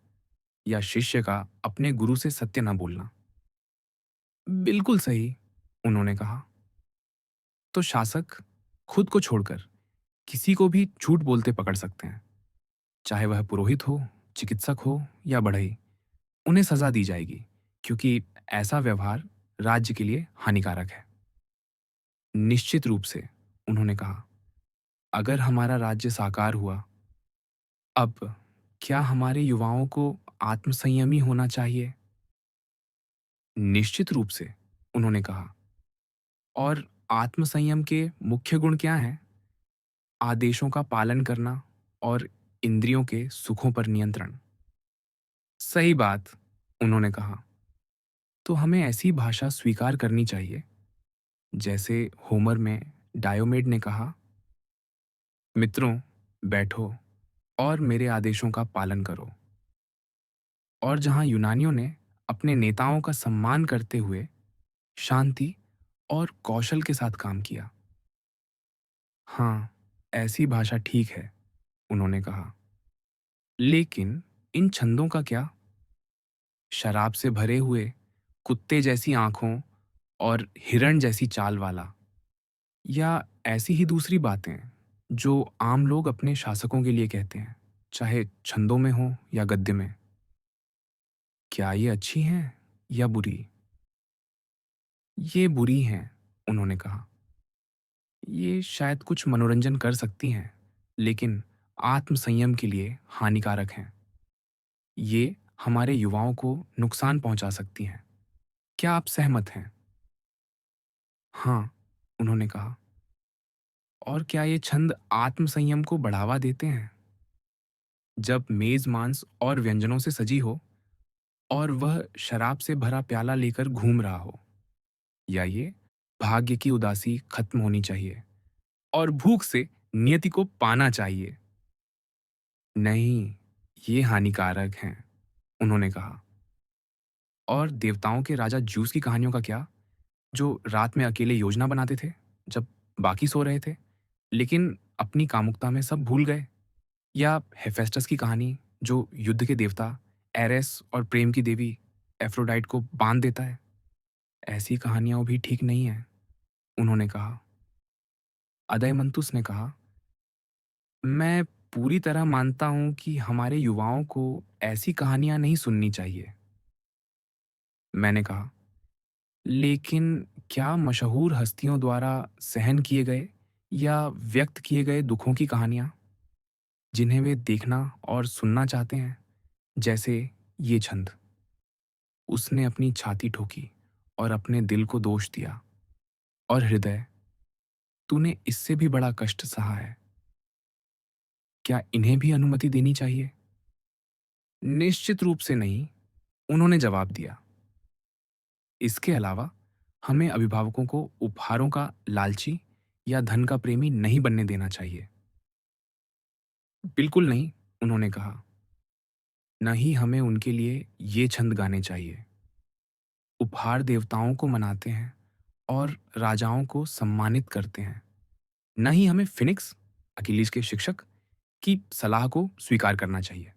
या शिष्य का अपने गुरु से सत्य न बोलना। बिल्कुल सही, उन्होंने कहा। तो शासक खुद को छोड़कर किसी को भी झूठ बोलते पकड़ सकते हैं, चाहे वह पुरोहित हो, चिकित्सक हो या बढ़ई। उन्हें सजा दी जाएगी, क्योंकि ऐसा व्यवहार राज्य के लिए हानिकारक है। निश्चित रूप से, उन्होंने कहा। अगर हमारा राज्य साकार हुआ, अब क्या हमारे युवाओं को आत्मसंयमी होना चाहिए? निश्चित रूप से, उन्होंने कहा। और आत्मसंयम के मुख्य गुण क्या हैं? आदेशों का पालन करना और इंद्रियों के सुखों पर नियंत्रण। सही बात, उन्होंने कहा। तो हमें ऐसी भाषा स्वीकार करनी चाहिए, जैसे होमर में डायोमेड ने कहा, मित्रों, बैठो और मेरे आदेशों का पालन करो। और जहां यूनानियों ने अपने नेताओं का सम्मान करते हुए शांति और कौशल के साथ काम किया। हाँ, ऐसी भाषा ठीक है, उन्होंने कहा। लेकिन इन छंदों का क्या? शराब से भरे हुए, कुत्ते जैसी आंखों और हिरण जैसी चाल वाला, या ऐसी ही दूसरी बातें जो आम लोग अपने शासकों के लिए कहते हैं, चाहे छंदों में हो या गद्य में। क्या ये अच्छी हैं या बुरी? ये बुरी हैं, उन्होंने कहा। ये शायद कुछ मनोरंजन कर सकती हैं, लेकिन आत्मसंयम के लिए हानिकारक हैं। ये हमारे युवाओं को नुकसान पहुंचा सकती हैं। क्या आप सहमत हैं? हाँ, उन्होंने कहा। और क्या ये छंद आत्मसंयम को बढ़ावा देते हैं? जब मेज मांस और व्यंजनों से सजी हो और वह शराब से भरा प्याला लेकर घूम रहा हो, या ये भाग्य की उदासी खत्म होनी चाहिए और भूख से नियति को पाना चाहिए? नहीं, ये हानिकारक हैं, उन्होंने कहा। और देवताओं के राजा ज्यूस की कहानियों का क्या, जो रात में अकेले योजना बनाते थे, जब बाकी सो रहे थे, लेकिन अपनी कामुकता में सब भूल गए? या हेफेस्टस की कहानी, जो युद्ध के देवता एरेस और प्रेम की देवी एफ्रोडाइट को बांध देता है? ऐसी कहानियाँ भी ठीक नहीं हैं, उन्होंने कहा। अदयमंतुस ने कहा, मैं पूरी तरह मानता हूँ कि हमारे युवाओं को ऐसी कहानियाँ नहीं सुननी चाहिए। मैंने कहा, लेकिन क्या मशहूर हस्तियों द्वारा सहन किए गए या व्यक्त किए गए दुखों की कहानियाँ, जिन्हें वे देखना और सुनना चाहते हैं, जैसे ये छंद? उसने अपनी छाती ठोकी और अपने दिल को दोष दिया। और हृदय, तूने इससे भी बड़ा कष्ट सहा है, क्या इन्हें भी अनुमति देनी चाहिए? निश्चित रूप से नहीं, उन्होंने जवाब दिया। इसके अलावा हमें अभिभावकों को उपहारों का लालची या धन का प्रेमी नहीं बनने देना चाहिए। बिल्कुल नहीं, उन्होंने कहा। न ही हमें उनके लिए ये छंद गाने चाहिए। उपहार देवताओं को मनाते हैं और राजाओं को सम्मानित करते हैं। न ही हमें फिनिक्स, अकीलीस के शिक्षक, की सलाह को स्वीकार करना चाहिए।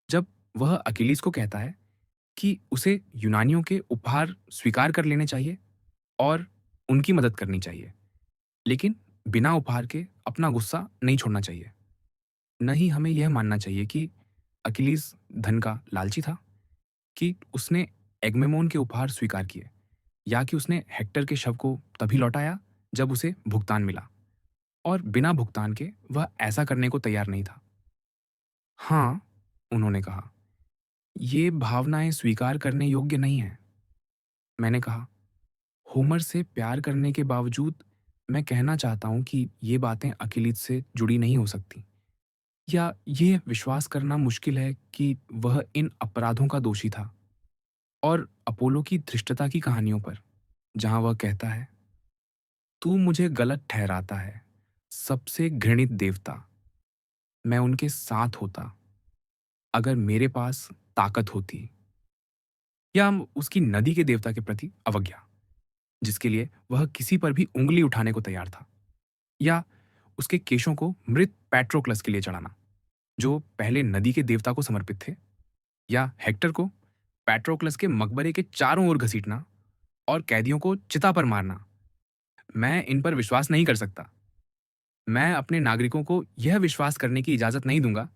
जब वह अकीलीस को कहता है कि उसे यूनानियों के उपहार स्वीकार कर लेने चाहिए और उनकी मदद करनी चाहिए, लेकिन बिना उपहार के अपना गुस्सा नहीं छोड़ना चाहिए। न ही हमें यह मानना चाहिए कि अकीलीस धन का लालची था, कि उसने एग्मेमोन के उपहार स्वीकार किए, या कि उसने हेक्टर के शव को तभी लौटाया जब उसे भुगतान मिला, और बिना भुगतान के वह ऐसा करने को तैयार नहीं था। हाँ, उन्होंने कहा, ये भावनाएं स्वीकार करने योग्य नहीं हैं। मैंने कहा, होमर से प्यार करने के बावजूद मैं कहना चाहता हूं कि ये बातें अकिलीत से जुड़ी नहीं हो सकती, या ये विश्वास करना मुश्किल है कि वह इन अपराधों का दोषी था। और अपोलो की धृष्टता की कहानियों पर, जहां वह कहता है, तू मुझे गलत ठहराता है, सबसे घृणित देवता, मैं उनके साथ होता अगर मेरे पास ताकत होती। या उसकी नदी के देवता के प्रति अवज्ञा, जिसके लिए वह किसी पर भी उंगली उठाने को तैयार था। या उसके केशों को मृत पैट्रोक्लस के लिए चढ़ाना, जो पहले नदी के देवता को समर्पित थे। या हेक्टर को पैट्रोक्लस के मकबरे के चारों ओर घसीटना और कैदियों को चिता पर मारना। मैं इन पर विश्वास नहीं कर सकता। मैं अपने नागरिकों को यह विश्वास करने की इजाजत नहीं दूंगा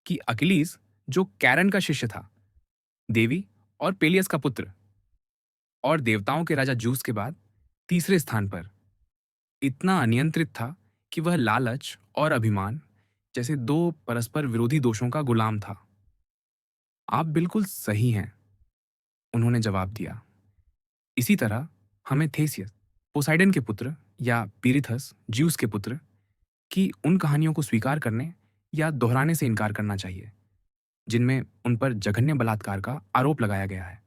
कि अकिलीस, जो कैरन का शिष्य था, देवी और पेलियस का पुत्र, और देवताओं के राजा जूस के बाद तीसरे स्थान पर, इतना अनियंत्रित था कि वह लालच और अभिमान जैसे दो परस्पर विरोधी दोषों का गुलाम था। आप बिल्कुल सही हैं, उन्होंने जवाब दिया। इसी तरह हमें थेसियस, पोसाइडन के पुत्र, या पीरिथस, ज्यूस के पुत्र, की उन कहानियों को स्वीकार करने या दोहराने से इनकार करना चाहिए, जिनमें उन पर जघन्य बलात्कार का आरोप लगाया गया है।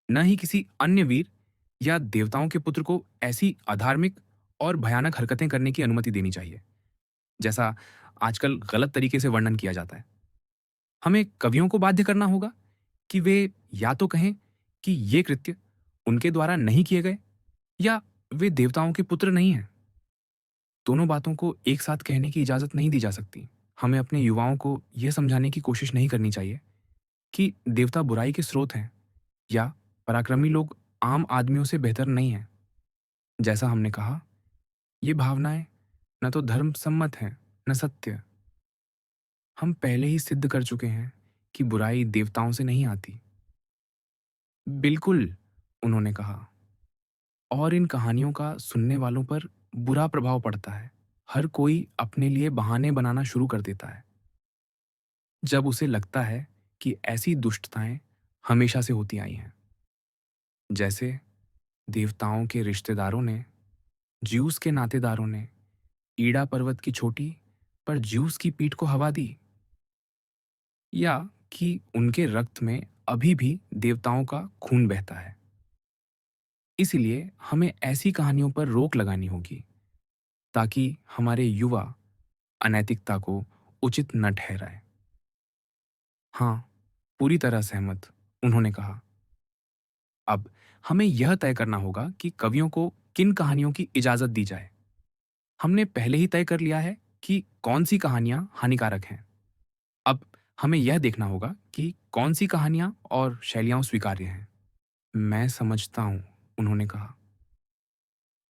न ही किसी अन्य वीर या देवताओं के पुत्र को ऐसी अधार्मिक और भयानक हरकतें करने की अनुमति देनी चाहिए, जैसा आजकल गलत तरीके से वर्णन किया जाता है। हमें कवियों को बाध्य करना होगा कि वे या तो कहें कि ये कृत्य उनके द्वारा नहीं किए गए, या वे देवताओं के पुत्र नहीं हैं। दोनों बातों को एक साथ कहने की इजाजत नहीं दी जा सकती। हमें अपने युवाओं को यह समझाने की कोशिश नहीं करनी चाहिए कि देवता बुराई के स्रोत हैं, या पराक्रमी लोग आम आदमियों से बेहतर नहीं हैं। जैसा हमने कहा, ये भावनाएं न तो धर्म सम्मत हैं, न सत्य। हम पहले ही सिद्ध कर चुके हैं कि बुराई देवताओं से नहीं आती। बिल्कुल, उन्होंने कहा। और इन कहानियों का सुनने वालों पर बुरा प्रभाव पड़ता है। हर कोई अपने लिए बहाने बनाना शुरू कर देता है, जब उसे लगता है कि ऐसी दुष्टताएं हमेशा से होती आई हैं। जैसे देवताओं के रिश्तेदारों ने, ज्यूस के नातेदारों ने ईड़ा पर्वत की चोटी पर ज्यूस की पीठ को हवा दी, या कि उनके रक्त में अभी भी देवताओं का खून बहता है। इसलिए हमें ऐसी कहानियों पर रोक लगानी होगी, ताकि हमारे युवा अनैतिकता को उचित न ठहराए। हाँ, पूरी तरह सहमत, उन्होंने कहा। अब हमें यह तय करना होगा कि कवियों को किन कहानियों की इजाज़त दी जाए। हमने पहले ही तय कर लिया है कि कौन-सी कहानियाँ हानिकारक हैं। अब हमें यह देखना होगा कि कौन-सी कहानियाँ और शैलियाँ स्वीकार्य हैं। मैं समझता हूँ, उन्होंने कहा।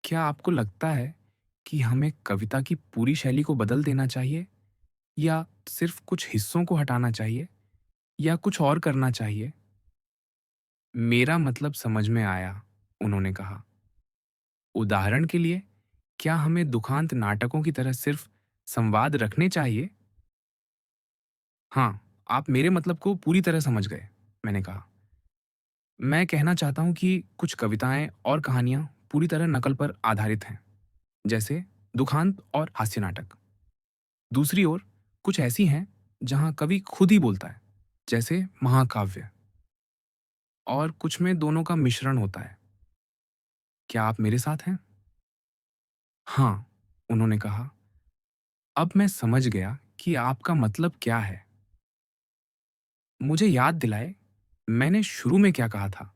क्या आपको लगता है कि हमें कविता की पूरी शैली को बदल देना चाहिए या सिर्फ कुछ हिस्सों को हटाना चाहिए या कुछ और करना चाहिए? मेरा मतलब समझ में आया, उन्होंने कहा। उदाहरण के लिए, क्या हमें दुखांत नाटकों की तरह सिर्फ संवाद रखने चाहिए? हाँ, आप मेरे मतलब को पूरी तरह समझ गए, मैंने कहा। मैं कहना चाहता हूँ कि कुछ कविताएं और कहानियां पूरी तरह नकल पर आधारित हैं, जैसे दुखांत और हास्य नाटक। दूसरी ओर, कुछ ऐसी हैं जहां कवि खुद ही बोलता है, जैसे महाकाव्य। और कुछ में दोनों का मिश्रण होता है। क्या आप मेरे साथ हैं? हाँ, उन्होंने कहा। अब मैं समझ गया कि आपका मतलब क्या है। मुझे याद दिलाए, मैंने शुरू में क्या कहा था,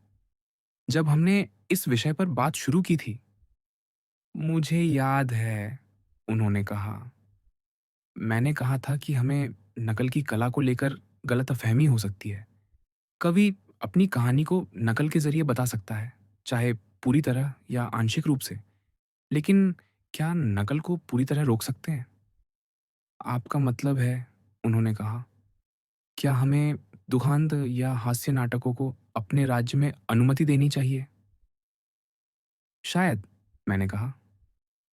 जब हमने इस विषय पर बात शुरू की थी। मुझे याद है, उन्होंने कहा। मैंने कहा था कि हमें नकल की कला को लेकर गलतफहमी हो सकती है। कवि अपनी कहानी को नकल के ज़रिए बता सकता है, चाहे पूरी तरह या आंशिक रूप से। लेकिन क्या नकल को पूरी तरह रोक सकते हैं? आपका मतलब है, उन्होंने कहा, क्या हमें दुखांत या हास्य नाटकों को अपने राज्य में अनुमति देनी चाहिए? शायद, मैंने कहा।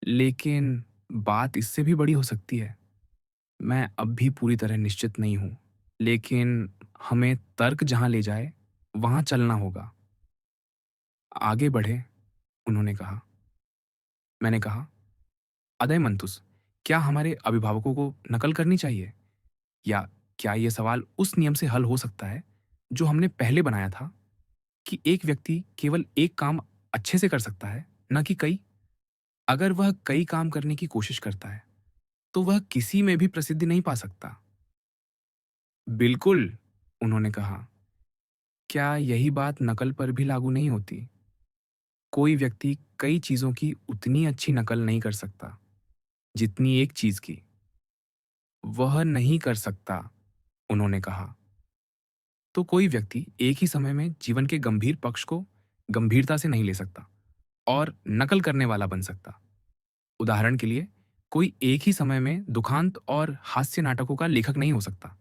लेकिन बात इससे भी बड़ी हो सकती है। मैं अब भी पूरी तरह निश्चित नहीं हूँ। लेकिन हमें तर्क जहाँ ले जाए, वहाँ चलना होगा। आगे बढ़े, उन्होंने कहा। मैंने कहा, अदयमंतुस, क्या हमारे अभिभावकों को नकल करनी चाहिए? या क्या ये सवाल उस नियम से हल हो सकता है, जो हमने पहले बनाया था, कि एक व्यक्ति केवल एक काम अच्छे से कर सकता है, न कि कई? अगर वह कई काम करने की कोशिश करता है, तो वह किसी में भी प्रसिद्धि नहीं पा सकता। बिल्कुल, उन्होंने कहा। क्या यही बात नकल पर भी लागू नहीं होती? कोई व्यक्ति कई चीज़ों की उतनी अच्छी नकल नहीं कर सकता, जितनी एक चीज़ की। वह नहीं कर सकता, उन्होंने कहा। तो कोई व्यक्ति एक ही समय में जीवन के गंभीर पक्ष को गंभीरता से नहीं ले सकता और नकल करने वाला बन सकता। उदाहरण के लिए, कोई एक ही समय में दुखांत और हास्य नाटकों का लेखक नहीं हो सकता।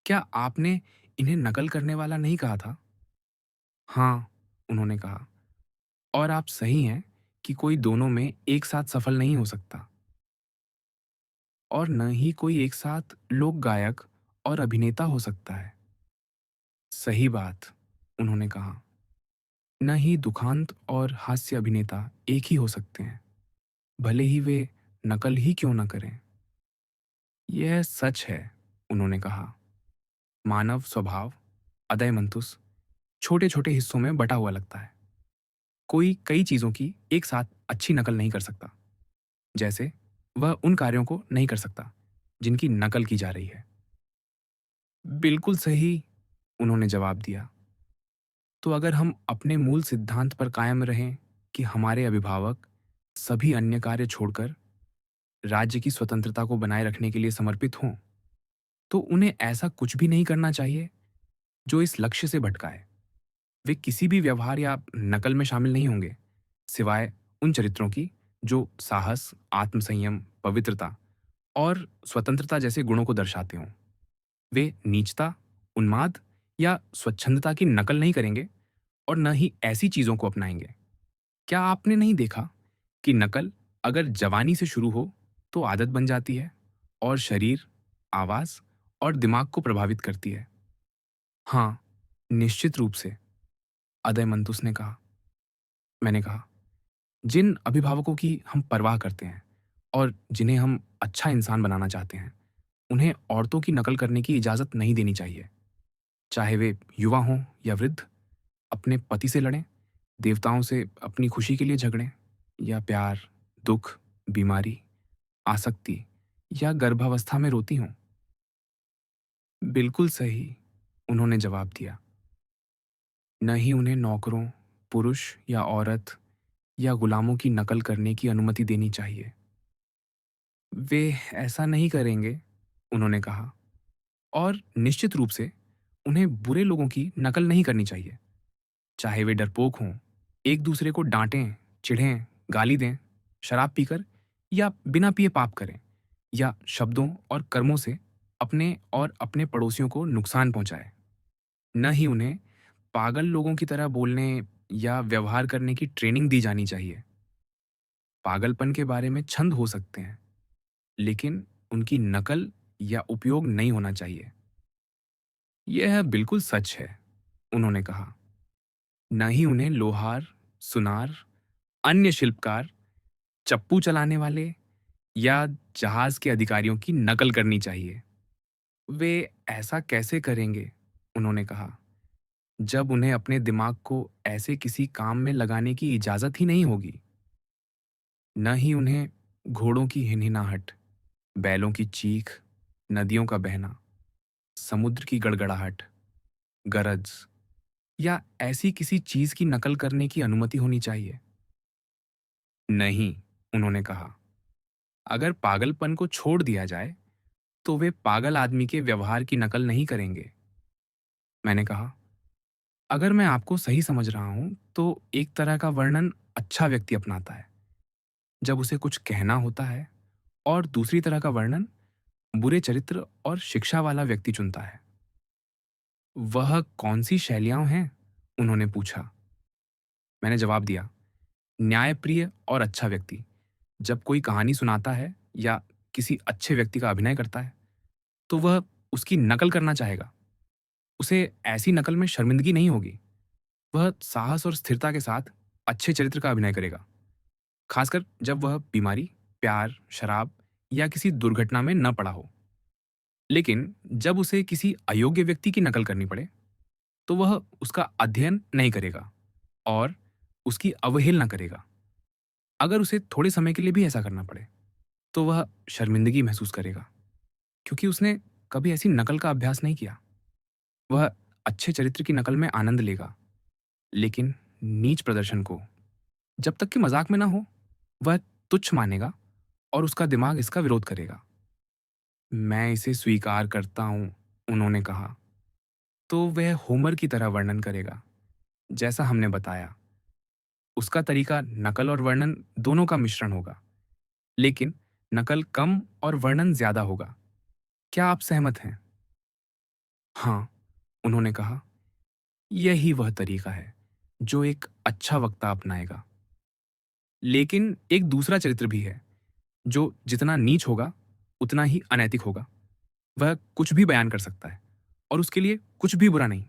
क्या आपने इन्हें नकल करने वाला नहीं कहा था? हाँ, उन्होंने कहा। और आप सही हैं कि कोई दोनों में एक साथ सफल नहीं हो सकता। और न ही कोई एक साथ लोक गायक और अभिनेता हो सकता है। सही बात, उन्होंने कहा। न ही दुखांत और हास्य अभिनेता एक ही हो सकते हैं, भले ही वे नकल ही क्यों न करें। यह सच है, उन्होंने कहा। मानव स्वभाव, अदयमंतुस, छोटे छोटे हिस्सों में बटा हुआ लगता है। कोई कई चीजों की एक साथ अच्छी नकल नहीं कर सकता। जैसे वह उन कार्यों को नहीं कर सकता जिनकी नकल की जा रही है। बिल्कुल सही, उन्होंने जवाब दिया। तो अगर हम अपने मूल सिद्धांत पर कायम रहें कि हमारे अभिभावक सभी अन्य कार्य छोड़कर राज्य की स्वतंत्रता को बनाए रखने के लिए समर्पित हों, तो उन्हें ऐसा कुछ भी नहीं करना चाहिए जो इस लक्ष्य से भटकाए। वे किसी भी व्यवहार या नकल में शामिल नहीं होंगे, सिवाय उन चरित्रों की जो साहस, आत्मसंयम, पवित्रता और स्वतंत्रता जैसे गुणों को दर्शाते हों। वे नीचता, उन्माद या स्वच्छंदता की नकल नहीं करेंगे और न ही ऐसी चीजों को अपनाएंगे। क्या आपने नहीं देखा कि नकल अगर जवानी से शुरू हो तो आदत बन जाती है और शरीर, आवाज और दिमाग को प्रभावित करती है? हाँ, निश्चित रूप से, अदय मंतुस ने कहा। मैंने कहा, जिन अभिभावकों की हम परवाह करते हैं और जिन्हें हम अच्छा इंसान बनाना चाहते हैं, उन्हें औरतों की नकल करने की इजाजत नहीं देनी चाहिए। चाहे वे युवा हों या वृद्ध, अपने पति से लड़ें, देवताओं से अपनी खुशी के लिए झगड़ें, या प्यार, दुख, बीमारी, आसक्ति या गर्भावस्था में रोती हों। बिल्कुल सही, उन्होंने जवाब दिया। न ही उन्हें नौकरों, पुरुष या औरत या गुलामों की नकल करने की अनुमति देनी चाहिए। वे ऐसा नहीं करेंगे, उन्होंने कहा, और निश्चित रूप से उन्हें बुरे लोगों की नकल नहीं करनी चाहिए, चाहे वे डरपोक हों, एक दूसरे को डांटें, चिढ़ें, गाली दें, शराब पीकर या बिना पिए पाप करें, या शब्दों और कर्मों से अपने और अपने पड़ोसियों को नुकसान पहुंचाएं। न ही उन्हें पागल लोगों की तरह बोलने या व्यवहार करने की ट्रेनिंग दी जानी चाहिए। पागलपन के बारे में छंद हो सकते हैं, लेकिन उनकी नकल या उपयोग नहीं होना चाहिए। यह बिल्कुल सच है, उन्होंने कहा। न ही उन्हें लोहार, सुनार, अन्य शिल्पकार, चप्पू चलाने वाले या जहाज के अधिकारियों की नकल करनी चाहिए। वे ऐसा कैसे करेंगे, उन्होंने कहा, जब उन्हें अपने दिमाग को ऐसे किसी काम में लगाने की इजाजत ही नहीं होगी। न ही उन्हें घोड़ों की हिनहिनाहट, बैलों की चीख, नदियों का बहना, समुद्र की गड़गड़ाहट, गरज या ऐसी किसी चीज की नकल करने की अनुमति होनी चाहिए। नहीं, उन्होंने कहा, अगर पागलपन को छोड़ दिया जाए तो वे पागल आदमी के व्यवहार की नकल नहीं करेंगे। मैंने कहा, अगर मैं आपको सही समझ रहा हूं तो एक तरह का वर्णन अच्छा व्यक्ति अपनाता है जब उसे कुछ कहना होता है, और दूसरी तरह का वर्णन बुरे चरित्र और शिक्षा वाला व्यक्ति चुनता है। वह कौन सी शैलियां हैं, उन्होंने पूछा। मैंने जवाब दिया, न्यायप्रिय और अच्छा व्यक्ति। जब कोई कहानी सुनाता है या किसी अच्छे व्यक्ति का अभिनय करता है तो वह उसकी नकल करना चाहेगा। उसे ऐसी नकल में शर्मिंदगी नहीं होगी। वह साहस और स्थिरता के साथ अच्छे चरित्र का अभिनय करेगा, खासकर जब वह बीमारी, प्यार, शराब या किसी दुर्घटना में न पड़ा हो। लेकिन जब उसे किसी अयोग्य व्यक्ति की नकल करनी पड़े तो वह उसका अध्ययन नहीं करेगा और उसकी अवहेलना करेगा। अगर उसे थोड़े समय के लिए भी ऐसा करना पड़े तो वह शर्मिंदगी महसूस करेगा, क्योंकि उसने कभी ऐसी नकल का अभ्यास नहीं किया। वह अच्छे चरित्र की नकल में आनंद लेगा, लेकिन नीच प्रदर्शन को, जब तक कि मजाक में ना हो, वह तुच्छ मानेगा और उसका दिमाग इसका विरोध करेगा। मैं इसे स्वीकार करता हूं, उन्होंने कहा। तो वह होमर की तरह वर्णन करेगा, जैसा हमने बताया। उसका तरीका नकल और वर्णन दोनों का मिश्रण होगा, लेकिन नकल कम और वर्णन ज्यादा होगा। क्या आप सहमत हैं? हाँ, उन्होंने कहा, यही वह तरीका है जो एक अच्छा वक्ता अपनाएगा। लेकिन एक दूसरा चरित्र भी है जो जितना नीच होगा उतना ही अनैतिक होगा। वह कुछ भी बयान कर सकता है और उसके लिए कुछ भी बुरा नहीं।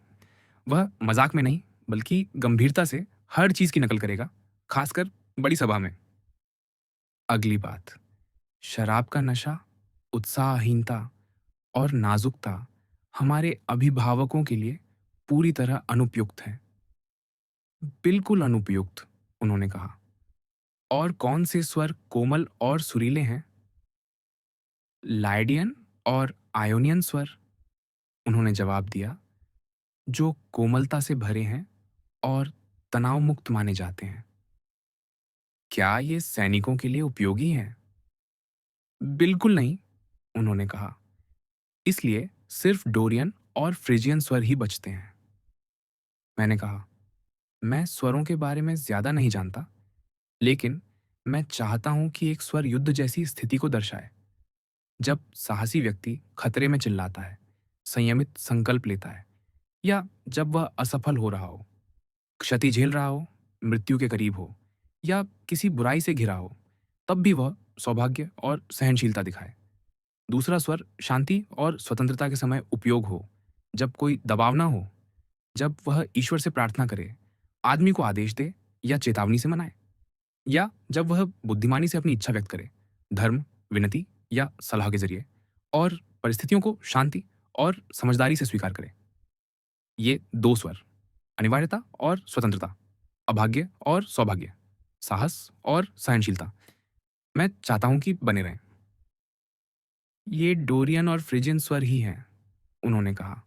वह मजाक में नहीं, बल्कि गंभीरता से हर चीज की नकल करेगा, खासकर बड़ी सभा में। अगली बात, शराब का नशा, उत्साहहीनता और नाजुकता हमारे अभिभावकों के लिए पूरी तरह अनुपयुक्त है। बिल्कुल अनुपयुक्त, उन्होंने कहा। और कौन से स्वर कोमल और सुरीले हैं? लाइडियन और आयोनियन स्वर, उन्होंने जवाब दिया, जो कोमलता से भरे हैं और तनाव मुक्त माने जाते हैं। क्या ये सैनिकों के लिए उपयोगी हैं? बिल्कुल नहीं, उन्होंने कहा। इसलिए सिर्फ डोरियन और फ्रिजियन स्वर ही बचते हैं। मैंने कहा, मैं स्वरों के बारे में ज्यादा नहीं जानता, लेकिन मैं चाहता हूं कि एक स्वर युद्ध जैसी स्थिति को दर्शाए, जब साहसी व्यक्ति खतरे में चिल्लाता है, संयमित संकल्प लेता है, या जब वह असफल हो रहा हो, क्षति झेल रहा हो, मृत्यु के करीब हो, या किसी बुराई से घिरा हो, तब भी वह सौभाग्य और सहनशीलता दिखाए। दूसरा स्वर शांति और स्वतंत्रता के समय उपयोग हो, जब कोई दबाव ना हो, जब वह ईश्वर से प्रार्थना करे, आदमी को आदेश दे या चेतावनी से मनाए, या जब वह बुद्धिमानी से अपनी इच्छा व्यक्त करे, धर्म, विनती या सलाह के जरिए, और परिस्थितियों को शांति और समझदारी से स्वीकार करे। ये दो स्वर, अनिवार्यता और स्वतंत्रता, अभाग्य और सौभाग्य, साहस और सहनशीलता, मैं चाहता हूं कि बने रहें। ये डोरियन और फ्रिजियन स्वर ही हैं, उन्होंने कहा।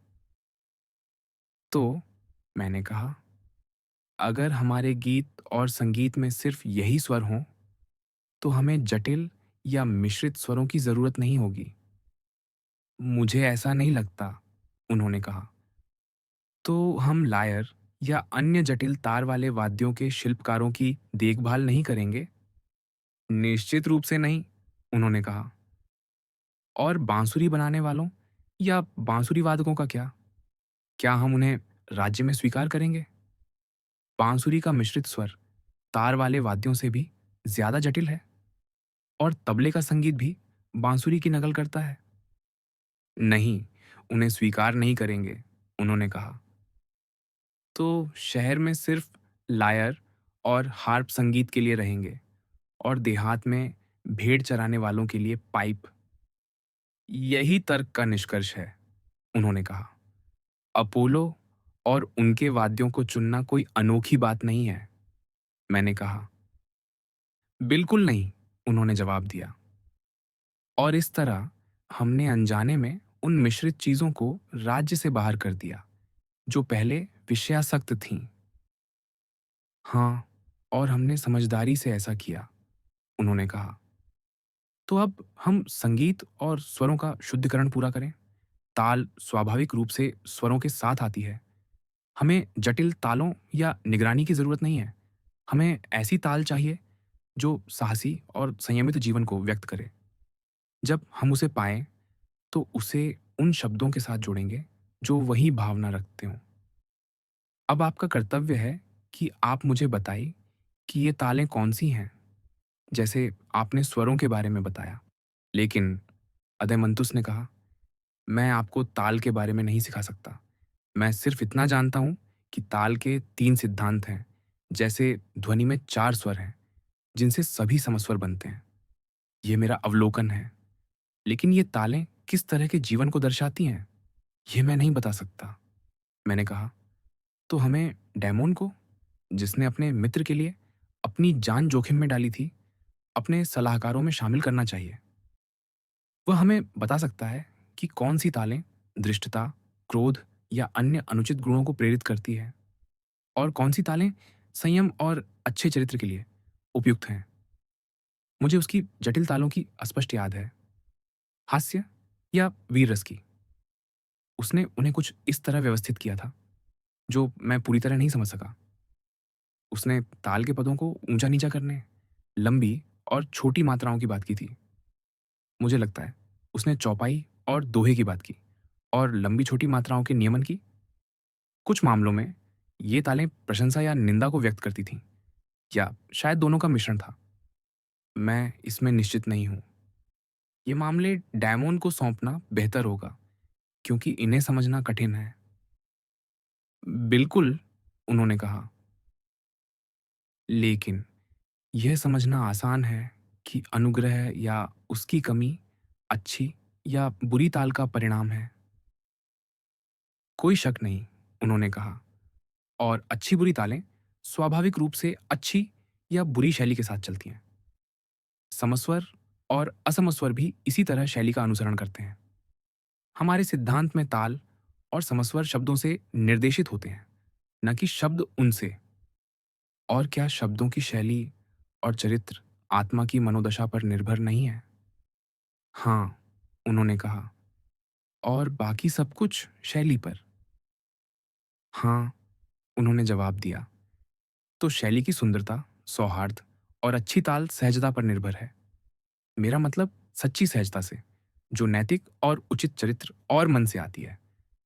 तो मैंने कहा, अगर हमारे गीत और संगीत में सिर्फ यही स्वर हों, तो हमें जटिल या मिश्रित स्वरों की ज़रूरत नहीं होगी। मुझे ऐसा नहीं लगता, उन्होंने कहा। तो हम लायर या अन्य जटिल तार वाले वाद्यों के शिल्पकारों की देखभाल नहीं करेंगे? निश्चित रूप से नहीं, उन्होंने कहा। और बांसुरी बनाने वालों या बांसुरी वादकों का क्या? क्या हम उन्हें राज्य में स्वीकार करेंगे? बांसुरी का मिश्रित स्वर तार वाले वाद्यों से भी ज्यादा जटिल है और तबले का संगीत भी बांसुरी की नकल करता है। नहीं, उन्हें स्वीकार नहीं करेंगे, उन्होंने कहा। तो शहर में सिर्फ लायर और हार्प संगीत के लिए रहेंगे और देहात में भेड़ चराने वालों के लिए पाइप। यही तर्क का निष्कर्ष है, उन्होंने कहा। अपोलो और उनके वाद्यों को चुनना कोई अनोखी बात नहीं है, मैंने कहा। बिल्कुल नहीं, उन्होंने जवाब दिया। और इस तरह हमने अनजाने में उन मिश्रित चीजों को राज्य से बाहर कर दिया जो पहले विषयासक्त थीं। हाँ, और हमने समझदारी से ऐसा किया, उन्होंने कहा। तो अब हम संगीत और स्वरों का शुद्धिकरण पूरा करें। ताल स्वाभाविक रूप से स्वरों के साथ आती है। हमें जटिल तालों या निगरानी की जरूरत नहीं है। हमें ऐसी ताल चाहिए जो साहसी और संयमित जीवन को व्यक्त करे। जब हम उसे पाएं तो उसे उन शब्दों के साथ जोड़ेंगे जो वही भावना रखते हों। अब आपका कर्तव्य है कि आप मुझे बताइए कि ये तालें कौन सी हैं, जैसे आपने स्वरों के बारे में बताया। लेकिन अदयमंतुस ने कहा, मैं आपको ताल के बारे में नहीं सिखा सकता। मैं सिर्फ इतना जानता हूं कि ताल के 3 सिद्धांत हैं। जैसे ध्वनि में 4 स्वर हैं जिनसे सभी समस्वर बनते हैं। ये मेरा अवलोकन है। लेकिन ये तालें किस तरह के जीवन को दर्शाती हैं, ये मैं नहीं बता सकता, मैंने कहा। तो हमें डैमोन को, जिसने अपने मित्र के लिए अपनी जान जोखिम में डाली थी, अपने सलाहकारों में शामिल करना चाहिए। वह हमें बता सकता है कि कौन सी तालें धृष्टता, क्रोध या अन्य अनुचित गुणों को प्रेरित करती है और कौन सी तालें संयम और अच्छे चरित्र के लिए उपयुक्त हैं। मुझे उसकी जटिल तालों की अस्पष्ट याद है, हास्य या वीर रस की। उसने उन्हें कुछ इस तरह व्यवस्थित किया था जो मैं पूरी तरह नहीं समझ सका। उसने ताल के पदों को ऊंचा नीचा करने, लंबी और छोटी मात्राओं की बात की थी। मुझे लगता है उसने चौपाई और दोहे की बात की और लंबी छोटी मात्राओं के नियमन की। कुछ मामलों में ये तालें प्रशंसा या निंदा को व्यक्त करती थीं, या शायद दोनों का मिश्रण था। मैं इसमें निश्चित नहीं हूं। ये मामले डायमोन को सौंपना बेहतर होगा क्योंकि इन्हें समझना कठिन है। बिल्कुल, उन्होंने कहा। लेकिन यह समझना आसान है कि अनुग्रह या उसकी कमी अच्छी या बुरी ताल का परिणाम है। कोई शक नहीं, उन्होंने कहा। और अच्छी बुरी तालें स्वाभाविक रूप से अच्छी या बुरी शैली के साथ चलती हैं। समस्वर और असमस्वर भी इसी तरह शैली का अनुसरण करते हैं। हमारे सिद्धांत में ताल और समस्वर शब्दों से निर्देशित होते हैं, न कि शब्द उनसे। और क्या शब्दों की शैली और चरित्र आत्मा की मनोदशा पर निर्भर नहीं है? हाँ, उन्होंने कहा। और बाकी सब कुछ शैली पर। हाँ, उन्होंने जवाब दिया। तो शैली की सुंदरता, सौहार्द और अच्छी ताल सहजता पर निर्भर है। मेरा मतलब सच्ची सहजता से, जो नैतिक और उचित चरित्र और मन से आती है,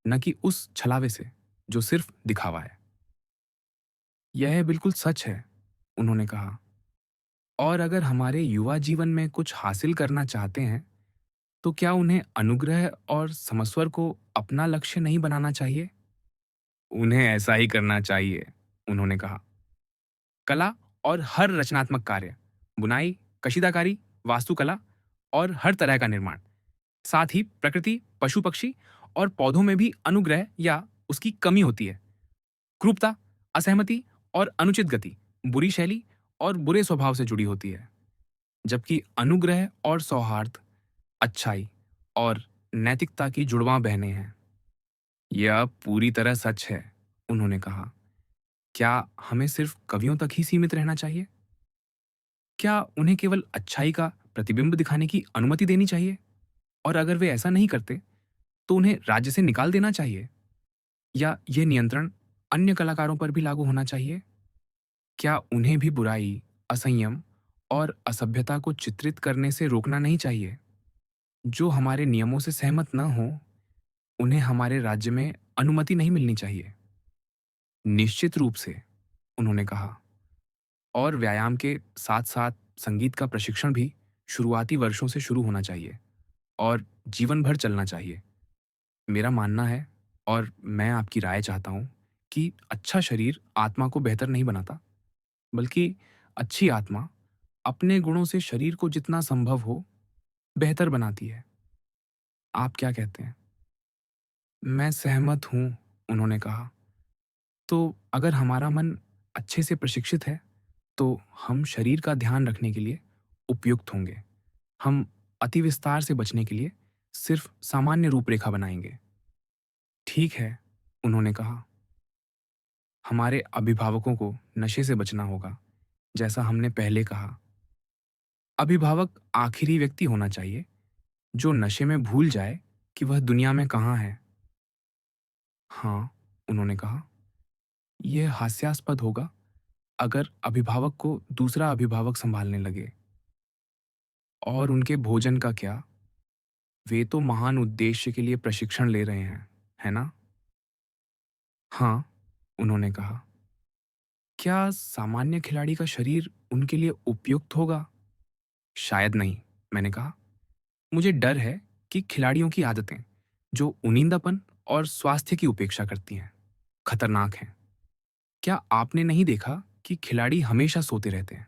न कि उस छलावे से जो सिर्फ दिखावा है। यह बिल्कुल सच है, उन्होंने कहा। और अगर हमारे युवा जीवन में कुछ हासिल करना चाहते हैं, तो क्या उन्हें अनुग्रह और समस्वर को अपना लक्ष्य नहीं बनाना चाहिए? उन्हें ऐसा ही करना चाहिए, उन्होंने कहा। कला और हर रचनात्मक कार्य, बुनाई, कशीदाकारी, वास्तुकला और हर तरह का निर्माण, साथ ही प्रकृति, पशु पक्षी और पौधों में भी अनुग्रह या उसकी कमी होती है। क्रूरता, असहमति और अनुचित गति बुरी शैली और बुरे स्वभाव से जुड़ी होती है, जबकि अनुग्रह और सौहार्द अच्छाई और नैतिकता की जुड़वां बहनें हैं। यह पूरी तरह सच है, उन्होंने कहा। क्या हमें सिर्फ कवियों तक ही सीमित रहना चाहिए? क्या उन्हें केवल अच्छाई का प्रतिबिंब दिखाने की अनुमति देनी चाहिए? और अगर वे ऐसा नहीं करते, तो उन्हें राज्य से निकाल देना चाहिए? या ये नियंत्रण अन्य कलाकारों पर भी लागू होना चाहिए? क्या उन्हें भी बुराई, असंयम और असभ्यता को चित्रित करने से रोकना नहीं चाहिए? जो हमारे नियमों से सहमत न हों, उन्हें हमारे राज्य में अनुमति नहीं मिलनी चाहिए। निश्चित रूप से, उन्होंने कहा। और व्यायाम के साथ-साथ संगीत का प्रशिक्षण भी शुरुआती वर्षों से शुरू होना चाहिए और जीवन भर चलना चाहिए। मेरा मानना है, और मैं आपकी राय चाहता हूँ, कि अच्छा शरीर आत्मा को बेहतर नहीं बनाता, बल्कि अच्छी आत्मा अपने गुणों से शरीर को जितना संभव हो बेहतर बनाती है। आप क्या कहते हैं? मैं सहमत हूँ, उन्होंने कहा। तो अगर हमारा मन अच्छे से प्रशिक्षित है, तो हम शरीर का ध्यान रखने के लिए उपयुक्त होंगे। हम अति विस्तार से बचने के लिए सिर्फ सामान्य रूपरेखा बनाएंगे। ठीक है, उन्होंने कहा। हमारे अभिभावकों को नशे से बचना होगा, जैसा हमने पहले कहा। अभिभावक आखिरी व्यक्ति होना चाहिए जो नशे में भूल जाए कि वह दुनिया में कहाँ है। हाँ, उन्होंने कहा। यह हास्यास्पद होगा अगर अभिभावक को दूसरा अभिभावक संभालने लगे। और उनके भोजन का क्या? वे तो महान उद्देश्य के लिए प्रशिक्षण ले रहे हैं, है ना? हाँ, उन्होंने कहा। क्या सामान्य खिलाड़ी का शरीर उनके लिए उपयुक्त होगा? शायद नहीं, मैंने कहा। मुझे डर है कि खिलाड़ियों की आदतें, जो उनींदापन और स्वास्थ्य की उपेक्षा करती हैं, खतरनाक हैं। क्या आपने नहीं देखा कि खिलाड़ी हमेशा सोते रहते हैं,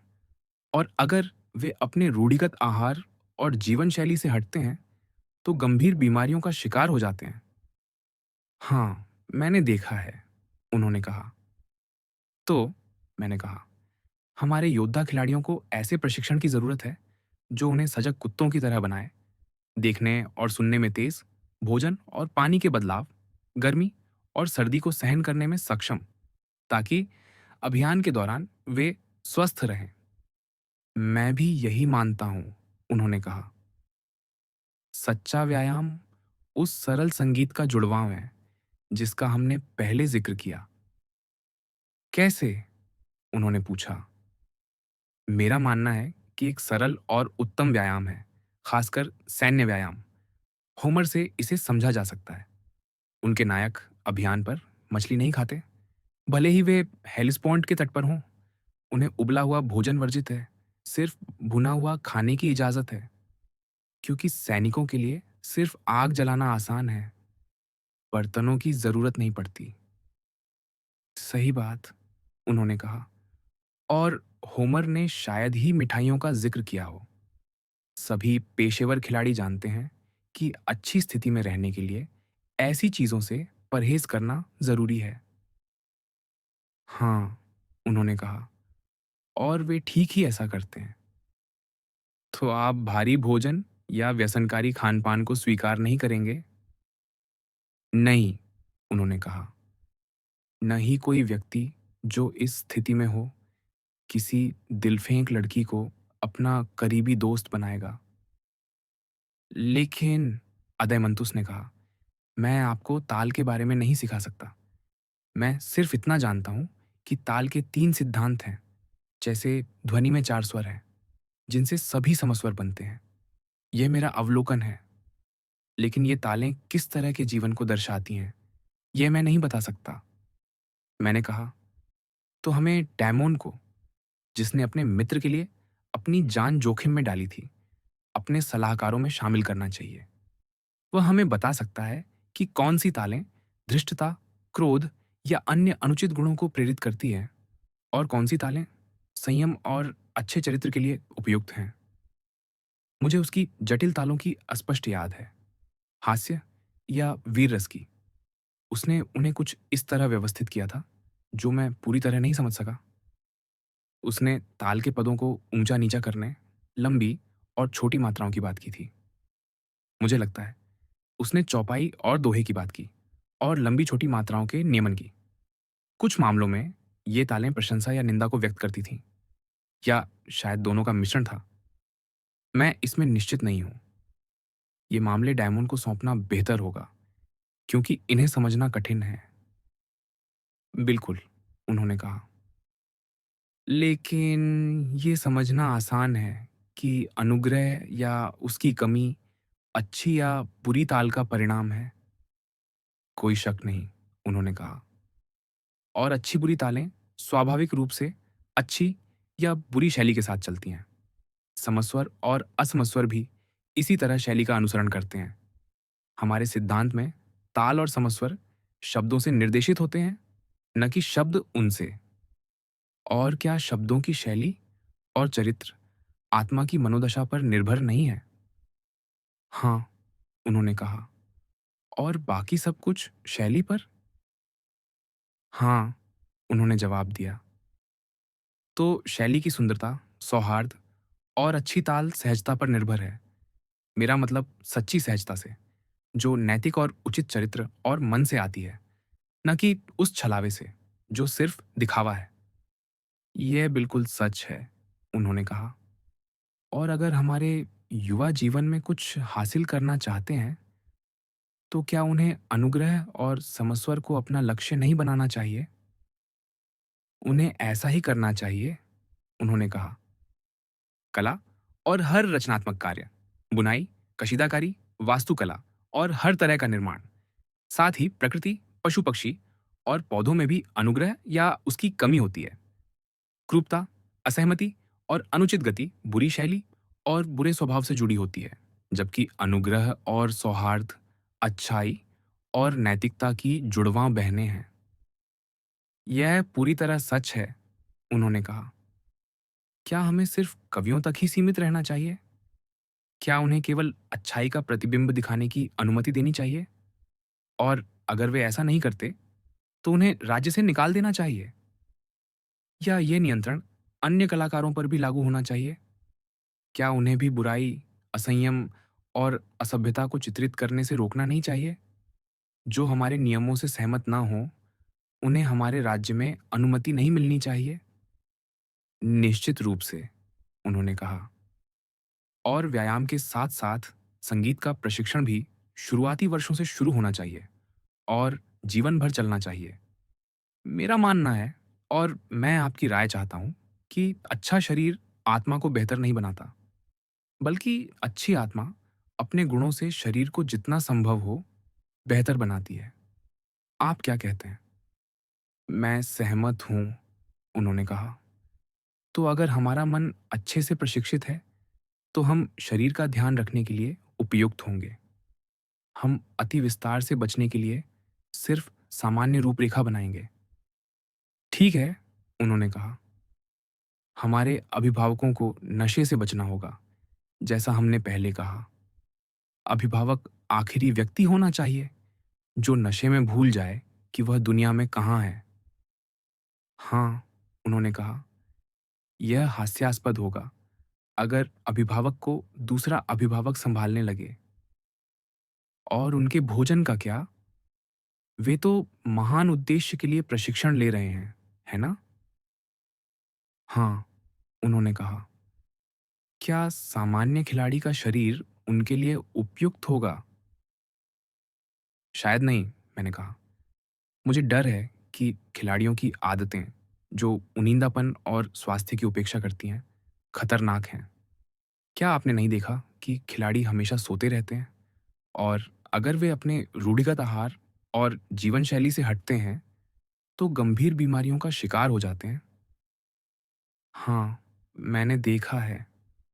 और अगर वे अपने रूढ़िगत आहार और जीवन शैली से हटते हैं, तो गंभीर बीमारियों का शिकार हो जाते हैं? हाँ, मैंने देखा है, उन्होंने कहा। तो मैंने कहा, हमारे योद्धा खिलाड़ियों को ऐसे प्रशिक्षण की जरूरत है जो उन्हें सजग कुत्तों की तरह बनाए, देखने और सुनने में तेज, भोजन और पानी के बदलाव, गर्मी और सर्दी को सहन करने में सक्षम, ताकि अभियान के दौरान वे स्वस्थ रहें। मैं भी यही मानता हूं, उन्होंने कहा। सच्चा व्यायाम उस सरल संगीत का जुड़वांव है जिसका हमने पहले जिक्र किया। कैसे? उन्होंने पूछा। मेरा मानना है कि एक सरल और उत्तम व्यायाम है, खासकर सैन्य व्यायाम। होमर से इसे समझा जा सकता है। उनके नायक अभियान पर मछली नहीं खाते, भले ही वे हेलिस्पोंट के तट पर हों। उन्हें उबला हुआ भोजन वर्जित है, सिर्फ भुना हुआ खाने की इजाजत है, क्योंकि सैनिकों के लिए सिर्फ आग जलाना आसान है, बर्तनों की जरूरत नहीं पड़ती। सही बात, उन्होंने कहा। और होमर ने शायद ही मिठाइयों का जिक्र किया हो। सभी पेशेवर खिलाड़ी जानते हैं कि अच्छी स्थिति में रहने के लिए ऐसी चीजों से परहेज करना जरूरी है। हाँ, उन्होंने कहा। और वे ठीक ही ऐसा करते हैं। तो आप भारी भोजन या व्यसनकारी खान-पान को स्वीकार नहीं करेंगे? नहीं, उन्होंने कहा। न ही कोई व्यक्ति जो इस स्थिति में हो, किसी दिलफेंक लड़की को अपना करीबी दोस्त बनाएगा। लेकिन, अदयमंतुस ने कहा, मैं आपको ताल के बारे में नहीं सिखा सकता। मैं सिर्फ इतना जानता हूं कि ताल के 3 सिद्धांत हैं, जैसे ध्वनि में 4 स्वर हैं, जिनसे सभी समस्वर बनते हैं। यह मेरा अवलोकन है। लेकिन ये तालें किस तरह के जीवन को दर्शाती हैं, यह मैं नहीं बता सकता। मैंने कहा, तो हमें डैमोन को, जिसने अपने मित्र के लिए अपनी जान जोखिम में डाली थी, अपने सलाहकारों में शामिल करना चाहिए। वह हमें बता सकता है कि कौन सी तालें धृष्टता, क्रोध या अन्य अनुचित गुणों को प्रेरित करती हैं, और कौन सी तालें संयम और अच्छे चरित्र के लिए उपयुक्त हैं। मुझे उसकी जटिल तालों की अस्पष्ट याद है, हास्य या वीर रस की। उसने उन्हें कुछ इस तरह व्यवस्थित किया था, जो मैं पूरी तरह नहीं समझ सका। उसने ताल के पदों को ऊंचा-नीचा करने, लंबी और छोटी मात्राओं की बात की थी। मुझे लगता है उसने चौपाई और दोहे की बात की, और लंबी-छोटी मात्राओं के नियमन की। कुछ मामलों में ये तालें प्रशंसा या निंदा को व्यक्त करती थीं, या शायद दोनों का मिश्रण था। मैं इसमें निश्चित नहीं हूँ। ये मामले डायमंड को सौंपना बेहतर होगा, क्योंकि इन्हें समझना कठिन है। बिल्कुल, उन्होंने कहा। लेकिन ये समझना आसान है कि अनुग्रह या उसकी कमी अच्छी या बुरी ताल का परिणाम है। कोई शक नहीं, उन्होंने कहा। और अच्छी बुरी तालें स्वाभाविक रूप से अच्छी या बुरी शैली के साथ चलती हैं। समस्वर और असमस्वर भी इसी तरह शैली का अनुसरण करते हैं। हमारे सिद्धांत में ताल और समस्वर शब्दों से निर्देशित होते हैं, न कि शब्द उनसे। और क्या शब्दों की शैली और चरित्र आत्मा की मनोदशा पर निर्भर नहीं है? हाँ, उन्होंने कहा। और बाकी सब कुछ शैली पर? हाँ, उन्होंने जवाब दिया। तो शैली की सुंदरता, सौहार्द और अच्छी ताल सहजता पर निर्भर है। मेरा मतलब सच्ची सहजता से, जो नैतिक और उचित चरित्र और मन से आती है, न कि उस छलावे से, जो सिर्फ दिखावा है। यह बिल्कुल सच है, उन्होंने कहा। और अगर हमारे युवा जीवन में कुछ हासिल करना चाहते हैं, तो क्या उन्हें अनुग्रह और समस्वर को अपना लक्ष्य नहीं बनाना चाहिए? उन्हें ऐसा ही करना चाहिए, उन्होंने कहा। कला और हर रचनात्मक कार्य, बुनाई, कशीदाकारी, वास्तुकला और हर तरह का निर्माण, साथ ही प्रकृति, पशु पक्षी और पौधों में भी अनुग्रह या उसकी कमी होती है। क्रूरता, असहमति और अनुचित गति बुरी शैली और बुरे स्वभाव से जुड़ी होती है, जबकि अनुग्रह और सौहार्द अच्छाई और नैतिकता की जुड़वां बहनें हैं। यह पूरी तरह सच है, उन्होंने कहा। क्या हमें सिर्फ कवियों तक ही सीमित रहना चाहिए? क्या उन्हें केवल अच्छाई का प्रतिबिंब दिखाने की अनुमति देनी चाहिए? और अगर वे ऐसा नहीं करते, तो उन्हें राज्य से निकाल देना चाहिए? या ये नियंत्रण अन्य कलाकारों पर भी लागू होना चाहिए? क्या उन्हें भी बुराई, असंयम और असभ्यता को चित्रित करने से रोकना नहीं चाहिए? जो हमारे नियमों से सहमत ना हों, उन्हें हमारे राज्य में अनुमति नहीं मिलनी चाहिए? निश्चित रूप से, उन्होंने कहा। और व्यायाम के साथ-साथ संगीत का प्रशिक्षण भी शुरुआती वर्षों से शुरू होना चाहिए और जीवन भर चलना चाहिए। मेरा मानना है, और मैं आपकी राय चाहता हूँ, कि अच्छा शरीर आत्मा को बेहतर नहीं बनाता, बल्कि अच्छी आत्मा अपने गुणों से शरीर को जितना संभव हो बेहतर बनाती है। आप क्या कहते हैं? मैं सहमत हूँ, उन्होंने कहा। तो अगर हमारा मन अच्छे से प्रशिक्षित है, तो हम शरीर का ध्यान रखने के लिए उपयुक्त होंगे। हम अति विस्तार से बचने के लिए सिर्फ सामान्य रूपरेखा बनाएंगे। ठीक है, उन्होंने कहा। हमारे अभिभावकों को नशे से बचना होगा, जैसा हमने पहले कहा। अभिभावक आखिरी व्यक्ति होना चाहिए जो नशे में भूल जाए कि वह दुनिया में कहाँ है। हाँ, उन्होंने कहा। यह हास्यास्पद होगा अगर अभिभावक को दूसरा अभिभावक संभालने लगे। और उनके भोजन का क्या? वे तो महान उद्देश्य के लिए प्रशिक्षण ले रहे हैं, है ना? हाँ, उन्होंने कहा। क्या सामान्य खिलाड़ी का शरीर उनके लिए उपयुक्त होगा? शायद नहीं, मैंने कहा। मुझे डर है कि खिलाड़ियों की आदतें, जो उनींदापन और स्वास्थ्य की उपेक्षा करती हैं, खतरनाक हैं। क्या आपने नहीं देखा कि खिलाड़ी हमेशा सोते रहते हैं? और अगर वे अपने रूढ़िगत आहार और जीवन शैली से हटते हैं, तो गंभीर बीमारियों का शिकार हो जाते हैं। हाँ, मैंने देखा है,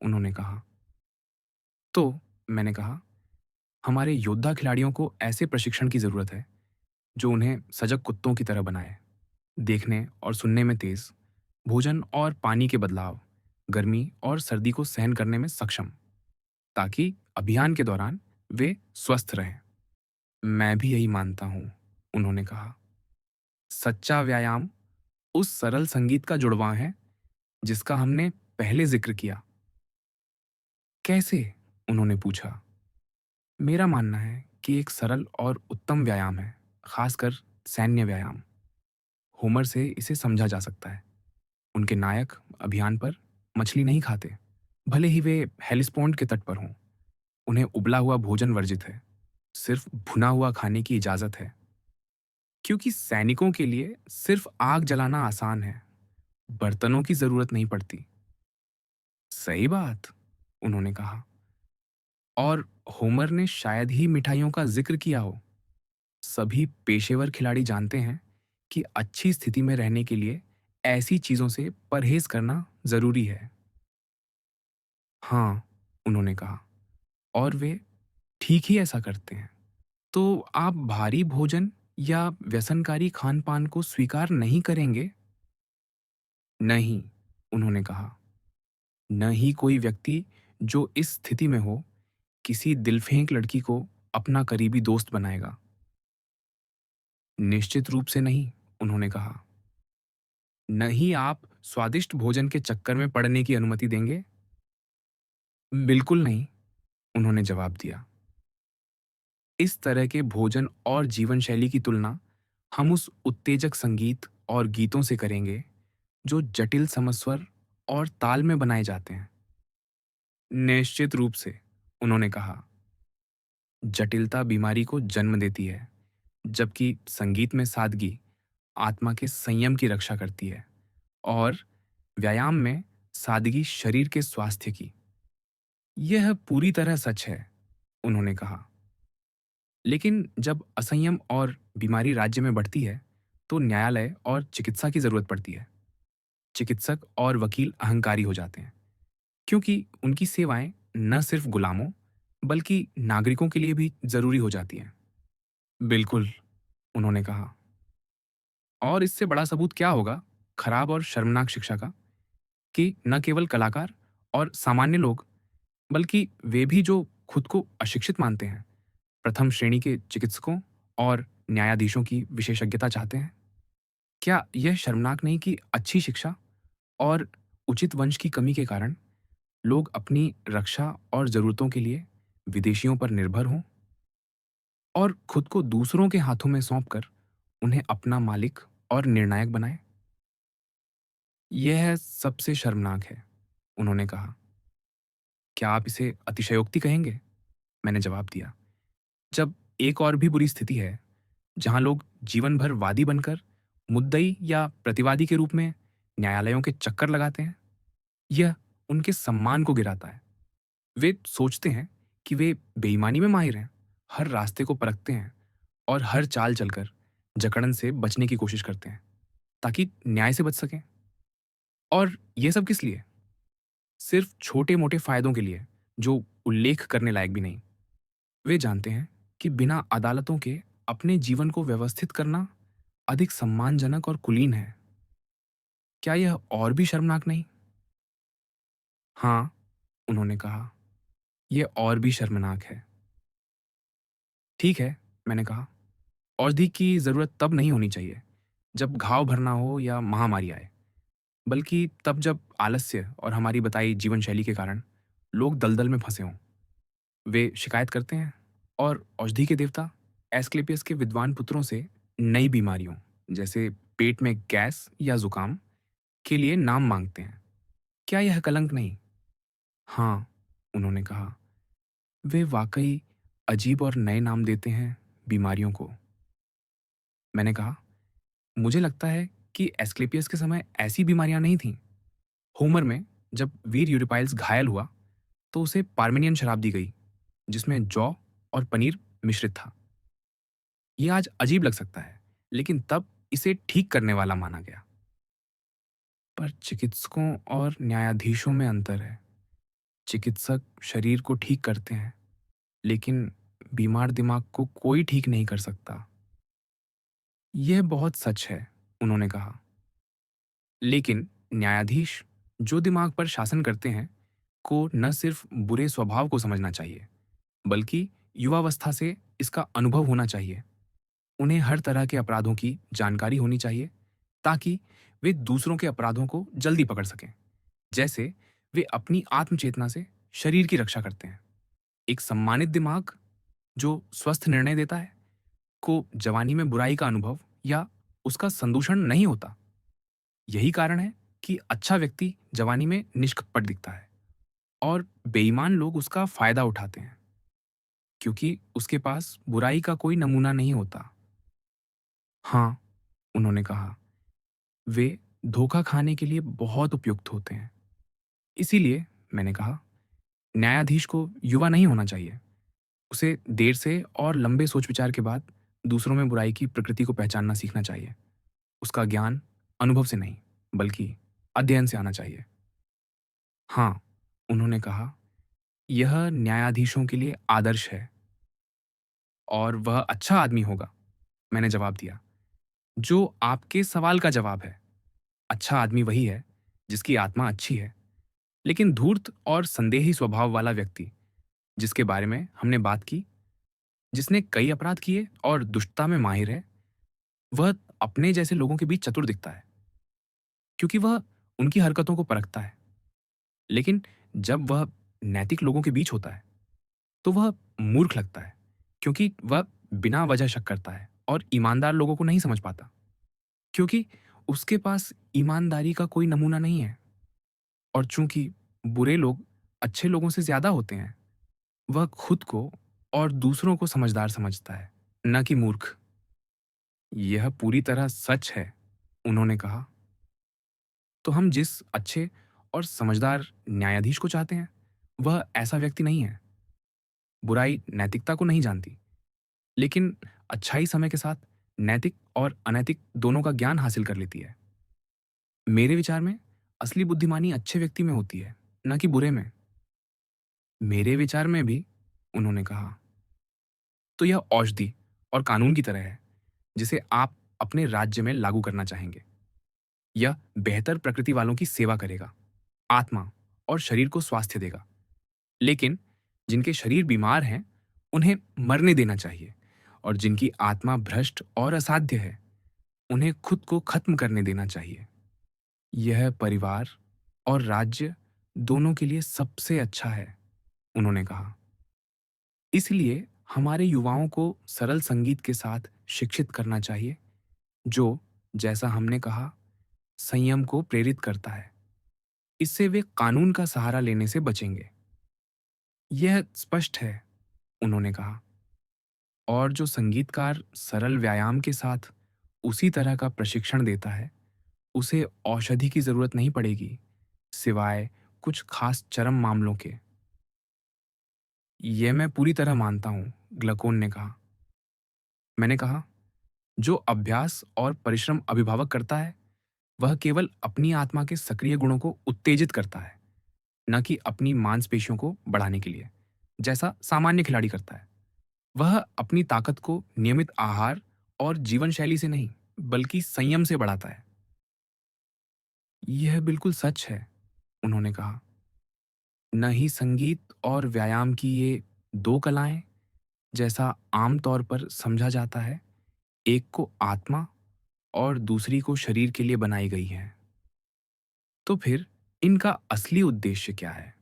उन्होंने कहा। तो मैंने कहा, हमारे योद्धा खिलाड़ियों को ऐसे प्रशिक्षण की जरूरत है जो उन्हें सजग कुत्तों की तरह बनाए, देखने और सुनने में तेज, भोजन और पानी के बदलाव, गर्मी और सर्दी को सहन करने में सक्षम, ताकि अभियान के दौरान वे स्वस्थ रहें। मैं भी यही मानता हूँ, उन्होंने कहा। सच्चा व्यायाम उस सरल संगीत का जुड़वां है जिसका हमने पहले जिक्र किया। कैसे? उन्होंने पूछा। मेरा मानना है कि एक सरल और उत्तम व्यायाम है, खासकर सैन्य व्यायाम। होमर से इसे समझा जा सकता है। उनके नायक अभियान पर मछली नहीं खाते, भले ही वे हेलिस्पोर्ट के तट पर हों। उन्हें उबला हुआ भोजन वर्जित है, सिर्फ भुना हुआ खाने की इजाज़त है। क्योंकि सैनिकों के लिए सिर्फ आग जलाना आसान है, बर्तनों की ज़रूरत नहीं पड़ती। सही बात, उन्होंने कहा। और होमर ने शायद ही मिठाइयों का ज़िक्र किया हो। सभी पेशेवर खिलाड़ी जानते हैं कि अच्छी स्थिति में रहने के लिए ऐसी चीज़ों से परहेज़ करना ज़रूरी है। हाँ, उन्होंने कहा, और वे ठीक ही ऐसा करते हैं। तो आप भारी भोजन या व्यसनकारी खान-पान को स्वीकार नहीं करेंगे? नहीं, उन्होंने कहा। न ही कोई व्यक्ति जो इस स्थिति में हो, किसी दिलफेंक लड़की को अपना करीबी दोस्त बनाएगा। निश्चित रूप से नहीं, उन्होंने कहा। न ही आप स्वादिष्ट भोजन के चक्कर में पड़ने की अनुमति देंगे? बिल्कुल नहीं, उन्होंने जवाब दिया। इस तरह के भोजन और जीवन शैली की तुलना हम उस उत्तेजक संगीत और गीतों से करेंगे जो जटिल समस्वर और ताल में बनाए जाते हैं। निश्चित रूप से, उन्होंने कहा। जटिलता बीमारी को जन्म देती है, जबकि संगीत में सादगी आत्मा के संयम की रक्षा करती है, और व्यायाम में सादगी शरीर के स्वास्थ्य की। यह पूरी तरह सच है, उन्होंने कहा। लेकिन जब असंयम और बीमारी राज्य में बढ़ती है, तो न्यायालय और चिकित्सा की जरूरत पड़ती है। चिकित्सक और वकील अहंकारी हो जाते हैं, क्योंकि उनकी सेवाएं न सिर्फ गुलामों, बल्कि नागरिकों के लिए भी जरूरी हो जाती हैं। बिल्कुल, उन्होंने कहा। और इससे बड़ा सबूत क्या होगा खराब और शर्मनाक शिक्षा का, कि न केवल कलाकार और सामान्य लोग, बल्कि वे भी जो खुद को अशिक्षित मानते हैं, प्रथम श्रेणी के चिकित्सकों और न्यायाधीशों की विशेषज्ञता चाहते हैं। क्या यह शर्मनाक नहीं कि अच्छी शिक्षा और उचित वंश की कमी के कारण लोग अपनी रक्षा और जरूरतों के लिए विदेशियों पर निर्भर हों और खुद को दूसरों के हाथों में सौंपकर उन्हें अपना मालिक और निर्णायक बनाएं? यह सबसे शर्मनाक है, उन्होंने कहा। क्या आप इसे अतिशयोक्ति कहेंगे? मैंने जवाब दिया। जब एक और भी बुरी स्थिति है, जहां लोग जीवन भर वादी बनकर मुद्दई या प्रतिवादी के रूप में न्यायालयों के चक्कर लगाते हैं, यह उनके सम्मान को गिराता है। वे सोचते हैं कि वे बेईमानी में माहिर हैं, हर रास्ते को परखते हैं और हर चाल चलकर जकड़न से बचने की कोशिश करते हैं, ताकि न्याय से बच सकें। और ये सब किस लिए? सिर्फ छोटे-मोटे फायदों के लिए, जो उल्लेख करने लायक भी नहीं। वे जानते हैं कि बिना अदालतों के अपने जीवन को व्यवस्थित करना अधिक सम्मानजनक और कुलीन है। क्या यह और भी शर्मनाक नहीं? हाँ, उन्होंने कहा, यह और भी शर्मनाक है। ठीक है, मैंने कहा, औषधि की जरूरत तब नहीं होनी चाहिए जब घाव भरना हो या महामारी आए, बल्कि तब जब आलस्य और हमारी बताई जीवन शैली के कारण लोग दलदल में फंसे हों। वे शिकायत करते हैं और औषधि के देवता एस्क्लेपियस के विद्वान पुत्रों से नई बीमारियों, जैसे पेट में गैस या जुकाम, के लिए नाम मांगते हैं। क्या यह कलंक नहीं? हाँ, उन्होंने कहा, वे वाकई अजीब और नए नाम देते हैं बीमारियों को। मैंने कहा, मुझे लगता है कि एस्क्लेपियस के समय ऐसी बीमारियां नहीं थीं। होमर में जब वीर यूरिपाइल्स घायल हुआ, तो उसे पार्मेनियन शराब दी गई, जिसमें जौ और पनीर मिश्रित था। ये आज अजीब लग सकता है, लेकिन तब इसे ठीक करने वाला माना गया। पर चिकित्सकों और न्यायाधीशों में अंतर है। चिकित्सक शरीर को ठीक करते हैं, लेकिन बीमार दिमाग को कोई ठीक नहीं कर सकता। यह बहुत सच है, उन्होंने कहा। लेकिन न्यायाधीश जो दिमाग पर शासन करते हैं, को न सिर्फ बुरे स्वभाव को समझना चाहिए, बल्कि युवावस्था से इसका अनुभव होना चाहिए। उन्हें हर तरह के अपराधों की जानकारी होनी चाहिए, ताकि वे दूसरों के अपराधों को जल्दी पकड़ सकें, जैसे वे अपनी आत्मचेतना से शरीर की रक्षा करते हैं। एक सम्मानित दिमाग जो स्वस्थ निर्णय देता है, को जवानी में बुराई का अनुभव या उसका संदूषण नहीं होता। यही कारण है कि अच्छा व्यक्ति जवानी में निष्कपट दिखता है और बेईमान लोग उसका फायदा उठाते हैं, क्योंकि उसके पास बुराई का कोई नमूना नहीं होता। हाँ, उन्होंने कहा, वे धोखा खाने के लिए बहुत उपयुक्त होते हैं। इसीलिए मैंने कहा, न्यायाधीश को युवा नहीं होना चाहिए। उसे देर से और लंबे सोच विचार के बाद दूसरों में बुराई की प्रकृति को पहचानना सीखना चाहिए। उसका ज्ञान अनुभव से नहीं, बल्कि अध्ययन से आना चाहिए। हाँ, उन्होंने कहा, यह न्यायाधीशों के लिए आदर्श है और वह अच्छा आदमी होगा। मैंने जवाब दिया, जो आपके सवाल का जवाब है। अच्छा आदमी वही है जिसकी आत्मा अच्छी है, लेकिन धूर्त और संदेही स्वभाव वाला व्यक्ति, जिसके बारे में हमने बात की, जिसने कई अपराध किए और दुष्टता में माहिर है, वह अपने जैसे लोगों के बीच चतुर दिखता है, क्योंकि वह उनकी हरकतों को परखता है। लेकिन जब वह नैतिक लोगों के बीच होता है, तो वह मूर्ख लगता है, क्योंकि वह बिना वजह शक करता है और ईमानदार लोगों को नहीं समझ पाता, क्योंकि उसके पास ईमानदारी का कोई नमूना नहीं है। और चूंकि बुरे लोग अच्छे लोगों से ज्यादा होते हैं, वह खुद को और दूसरों को समझदार समझता है, न कि मूर्ख। यह पूरी तरह सच है, उन्होंने कहा। तो हम जिस अच्छे और समझदार न्यायाधीश को चाहते हैं, वह ऐसा व्यक्ति नहीं है। बुराई नैतिकता को नहीं जानती, लेकिन अच्छाई समय के साथ नैतिक और अनैतिक दोनों का ज्ञान हासिल कर लेती है। मेरे विचार में असली बुद्धिमानी अच्छे व्यक्ति में होती है, न कि बुरे में। मेरे विचार में भी, उन्होंने कहा। तो यह औषधि और कानून की तरह है, जिसे आप अपने राज्य में लागू करना चाहेंगे। यह बेहतर प्रकृति वालों की सेवा करेगा, आत्मा और शरीर को स्वास्थ्य देगा। लेकिन जिनके शरीर बीमार हैं, उन्हें मरने देना चाहिए, और जिनकी आत्मा भ्रष्ट और असाध्य है, उन्हें खुद को खत्म करने देना चाहिए। यह परिवार और राज्य दोनों के लिए सबसे अच्छा है, उन्होंने कहा। इसलिए हमारे युवाओं को सरल संगीत के साथ शिक्षित करना चाहिए, जो, जैसा हमने कहा, संयम को प्रेरित करता है। इससे वे कानून का सहारा लेने से बचेंगे। यह स्पष्ट है, उन्होंने कहा। और जो संगीतकार सरल व्यायाम के साथ उसी तरह का प्रशिक्षण देता है, उसे औषधि की जरूरत नहीं पड़ेगी, सिवाय कुछ खास चरम मामलों के। यह मैं पूरी तरह मानता हूं, ग्लकोन ने कहा। मैंने कहा, जो अभ्यास और परिश्रम अभिभावक करता है, वह केवल अपनी आत्मा के सक्रिय गुणों को उत्तेजित करता है, न कि अपनी मांसपेशियों को बढ़ाने के लिए, जैसा सामान्य खिलाड़ी करता है। वह अपनी ताकत को नियमित आहार और जीवन शैली से नहीं, बल्कि संयम से बढ़ाता है। यह बिल्कुल सच है, उन्होंने कहा। न ही संगीत और व्यायाम की ये दो कलाएं, जैसा आमतौर पर समझा जाता है, एक को आत्मा और दूसरी को शरीर के लिए बनाई गई हैं। तो फिर इनका असली उद्देश्य क्या है?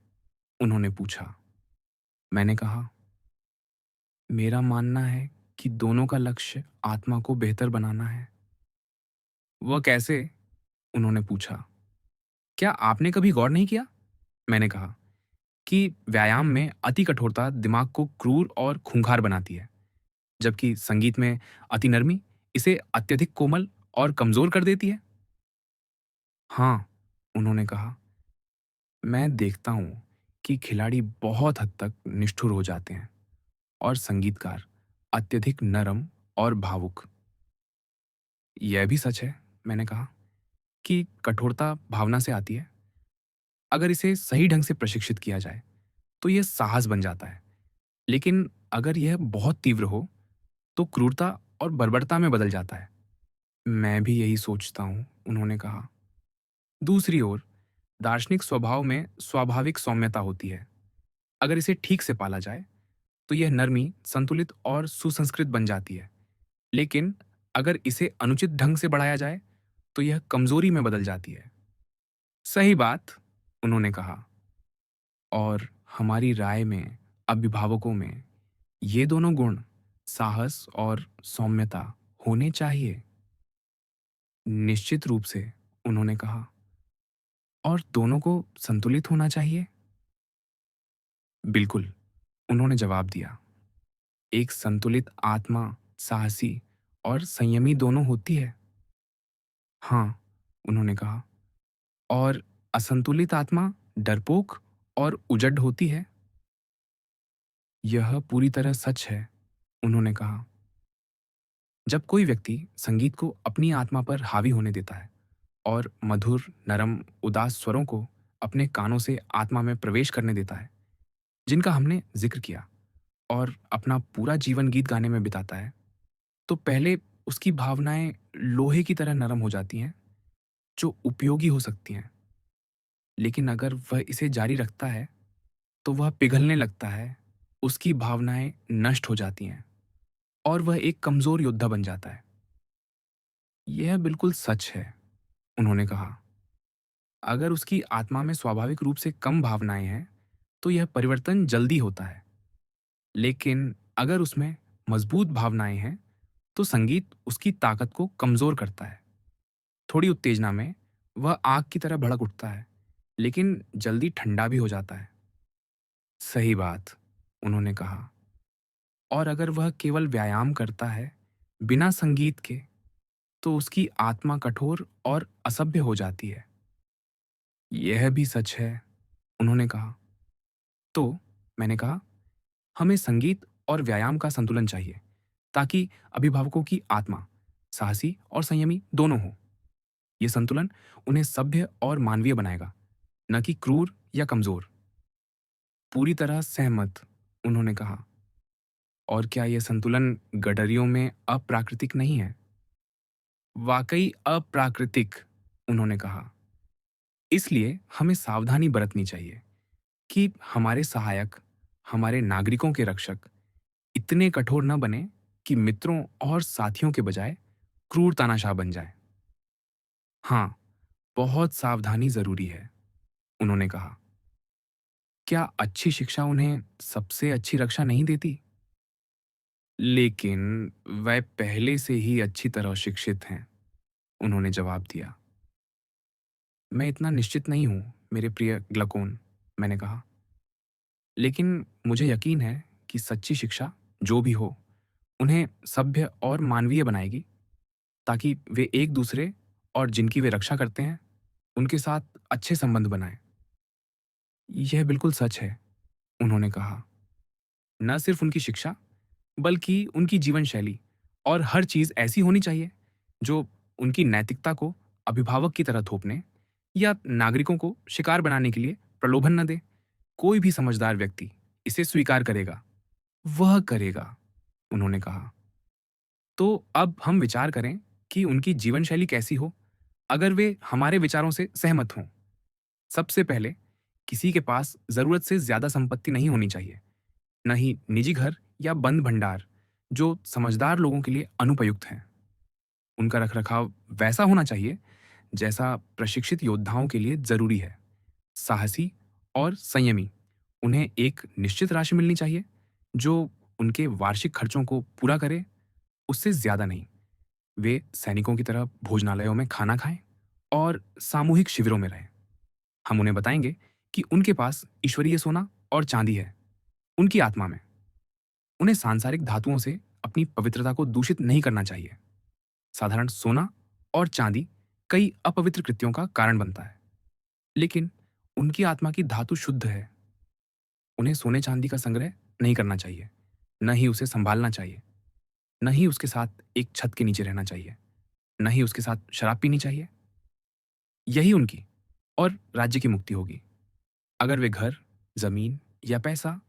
उन्होंने पूछा। मैंने कहा, मेरा मानना है कि दोनों का लक्ष्य आत्मा को बेहतर बनाना है। वह कैसे? उन्होंने पूछा। क्या आपने कभी गौर नहीं किया? मैंने कहा कि व्यायाम में अति कठोरता दिमाग को क्रूर और खूंखार बनाती है, जबकि संगीत में अति नरमी इसे अत्यधिक कोमल और कमजोर कर देती है। हाँ, उन्होंने कहा, मैं देखता हूं कि खिलाड़ी बहुत हद तक निष्ठुर हो जाते हैं और संगीतकार अत्यधिक नरम और भावुक। यह भी सच है, मैंने कहा, कि कठोरता भावना से आती है। अगर इसे सही ढंग से प्रशिक्षित किया जाए, तो यह साहस बन जाता है। लेकिन अगर यह बहुत तीव्र हो, तो क्रूरता और बर्बरता में बदल जाता है। मैं भी यही सोचता हूं, उन्होंने कहा। दूसरी ओर, दार्शनिक स्वभाव में स्वाभाविक सौम्यता होती है। अगर इसे ठीक से पाला जाए, तो यह नरमी, संतुलित और सुसंस्कृत बन जाती है। लेकिन अगर इसे अनुचित ढंग से बढ़ाया जाए, तो यह कमजोरी में बदल जाती है। सही बात, उन्होंने कहा। और हमारी राय में अभिभावकों में ये दोनों गुण, साहस और सौम्यता, होने चाहिए। निश्चित रूप से, उन्होंने कहा। और दोनों को संतुलित होना चाहिए? बिल्कुल, उन्होंने जवाब दिया। एक संतुलित आत्मा साहसी और संयमी दोनों होती है। हाँ, उन्होंने कहा। और असंतुलित आत्मा डरपोक और उजड़ होती है। यह पूरी तरह सच है, उन्होंने कहा। जब कोई व्यक्ति संगीत को अपनी आत्मा पर हावी होने देता है और मधुर, नरम, उदास स्वरों को अपने कानों से आत्मा में प्रवेश करने देता है, जिनका हमने जिक्र किया, और अपना पूरा जीवन गीत गाने में बिताता है, तो पहले उसकी भावनाएं लोहे की तरह नरम हो जाती हैं, जो उपयोगी हो सकती हैं। लेकिन अगर वह इसे जारी रखता है, तो वह पिघलने लगता है, उसकी भावनाएं नष्ट हो जाती हैं और वह एक कमजोर योद्धा बन जाता है। यह बिल्कुल सच है, उन्होंने कहा। अगर उसकी आत्मा में स्वाभाविक रूप से कम भावनाएं हैं, तो यह परिवर्तन जल्दी होता है। लेकिन अगर उसमें मजबूत भावनाएं हैं, तो संगीत उसकी ताकत को कमजोर करता है। थोड़ी उत्तेजना में वह आग की तरह भड़क उठता है, लेकिन जल्दी ठंडा भी हो जाता है। सही बात, उन्होंने कहा। और अगर वह केवल व्यायाम करता है, बिना संगीत के, तो उसकी आत्मा कठोर और असभ्य हो जाती है। यह भी सच है, उन्होंने कहा। तो मैंने कहा, हमें संगीत और व्यायाम का संतुलन चाहिए, ताकि अभिभावकों की आत्मा साहसी और संयमी दोनों हो। यह संतुलन उन्हें सभ्य और मानवीय बनाएगा, न कि क्रूर या कमजोर। पूरी तरह सहमत, उन्होंने कहा। और क्या यह संतुलन गडरियों में अप्राकृतिक नहीं है? वाकई अप्राकृतिक, उन्होंने कहा। इसलिए हमें सावधानी बरतनी चाहिए कि हमारे सहायक, हमारे नागरिकों के रक्षक इतने कठोर न बने कि मित्रों और साथियों के बजाय क्रूर तानाशाह बन जाए। हाँ, बहुत सावधानी जरूरी है, उन्होंने कहा। क्या अच्छी शिक्षा उन्हें सबसे अच्छी रक्षा नहीं देती? लेकिन वह पहले से ही अच्छी तरह शिक्षित हैं, उन्होंने जवाब दिया। मैं इतना निश्चित नहीं हूं, मेरे प्रिय ग्लकोन, मैंने कहा। लेकिन मुझे यकीन है कि सच्ची शिक्षा, जो भी हो, उन्हें सभ्य और मानवीय बनाएगी, ताकि वे एक दूसरे और जिनकी वे रक्षा करते हैं, उनके साथ अच्छे संबंध बनाएं। यह बिल्कुल सच है, उन्होंने कहा। न सिर्फ उनकी शिक्षा, बल्कि उनकी जीवन शैली और हर चीज ऐसी होनी चाहिए जो उनकी नैतिकता को अभिभावक की तरह थोपने या नागरिकों को शिकार बनाने के लिए प्रलोभन न दे। कोई भी समझदार व्यक्ति इसे स्वीकार करेगा, वह करेगा, उन्होंने कहा। तो अब हम विचार करें कि उनकी जीवन शैली कैसी हो, अगर वे हमारे विचारों से सहमत हों। सबसे पहले, किसी के पास जरूरत से ज्यादा संपत्ति नहीं होनी चाहिए, न ही निजी घर या बंद भंडार जो समझदार लोगों के लिए अनुपयुक्त हैं। उनका रखरखाव वैसा होना चाहिए जैसा प्रशिक्षित योद्धाओं के लिए जरूरी है, साहसी और संयमी। उन्हें एक निश्चित राशि मिलनी चाहिए जो उनके वार्षिक खर्चों को पूरा करे, उससे ज्यादा नहीं। वे सैनिकों की तरह भोजनालयों में खाना खाएं और सामूहिक शिविरों में रहें। हम उन्हें बताएंगे कि उनके पास ईश्वरीय सोना और चांदी है, उनकी आत्मा में। उन्हें सांसारिक धातुओं से अपनी पवित्रता को दूषित नहीं करना चाहिए। साधारण सोना और चांदी कई अपवित्र कृत्यों का कारण बनता है, लेकिन उनकी आत्मा की धातु शुद्ध है। उन्हें सोने चांदी का संग्रह नहीं करना चाहिए, न ही उसे संभालना चाहिए, न ही उसके साथ एक छत के नीचे रहना चाहिए, न ही उसके साथ शराब पीनी चाहिए। यही उनकी और राज्य की मुक्ति होगी। अगर वे घर, जमीन या पैसा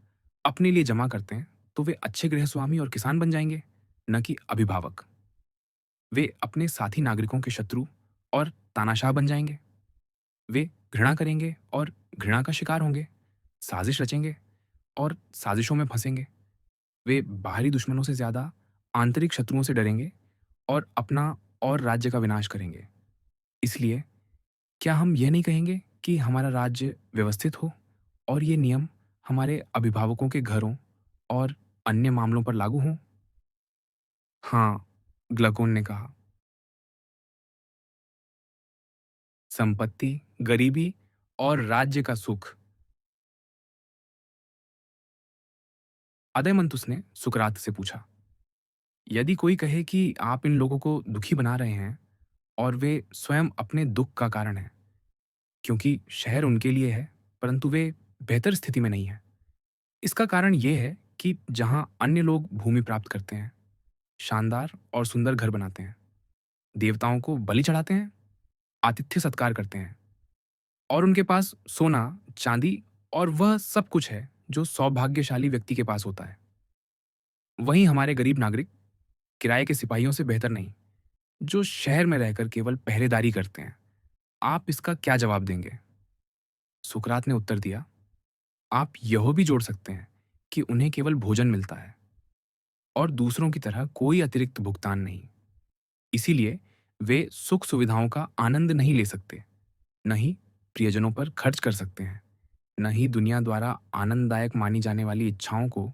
अपने लिए जमा करते हैं, तो वे अच्छे गृहस्वामी और किसान बन जाएंगे, न कि अभिभावक। वे अपने साथी नागरिकों के शत्रु और तानाशाह बन जाएंगे। वे घृणा करेंगे और घृणा का शिकार होंगे, साजिश रचेंगे और साजिशों में फंसेंगे। वे बाहरी दुश्मनों से ज्यादा आंतरिक शत्रुओं से डरेंगे और अपना और राज्य का विनाश करेंगे। इसलिए क्या हम यह नहीं कहेंगे कि हमारा राज्य व्यवस्थित हो और ये नियम हमारे अभिभावकों के घरों और अन्य मामलों पर लागू हों? हाँ, ग्लकोन ने कहा। संपत्ति, गरीबी और राज्य का सुख। अदयमंतुस ने सुकरात से पूछा, यदि कोई कहे कि आप इन लोगों को दुखी बना रहे हैं और वे स्वयं अपने दुख का कारण हैं, क्योंकि शहर उनके लिए है, परंतु वे बेहतर स्थिति में नहीं हैं। इसका कारण ये है कि जहां अन्य लोग भूमि प्राप्त करते हैं, शानदार और सुंदर घर बनाते हैं, देवताओं को बलि चढ़ाते हैं, आतिथ्य सत्कार करते हैं और उनके पास सोना, चांदी और वह सब कुछ है जो सौभाग्यशाली व्यक्ति के पास होता है। वहीं हमारे गरीब नागरिक किराए के सिपाहियों से बेहतर नहीं, जो शहर में रहकर केवल पहरेदारी करते हैं। आप इसका क्या जवाब देंगे? सुकरात ने उत्तर दिया, आप यह भी जोड़ सकते हैं कि उन्हें केवल भोजन मिलता है और दूसरों की तरह कोई अतिरिक्त भुगतान नहीं। इसीलिए वे सुख सुविधाओं का आनंद नहीं ले सकते, न ही प्रियजनों पर खर्च कर सकते हैं, न ही दुनिया द्वारा आनंददायक मानी जाने वाली इच्छाओं को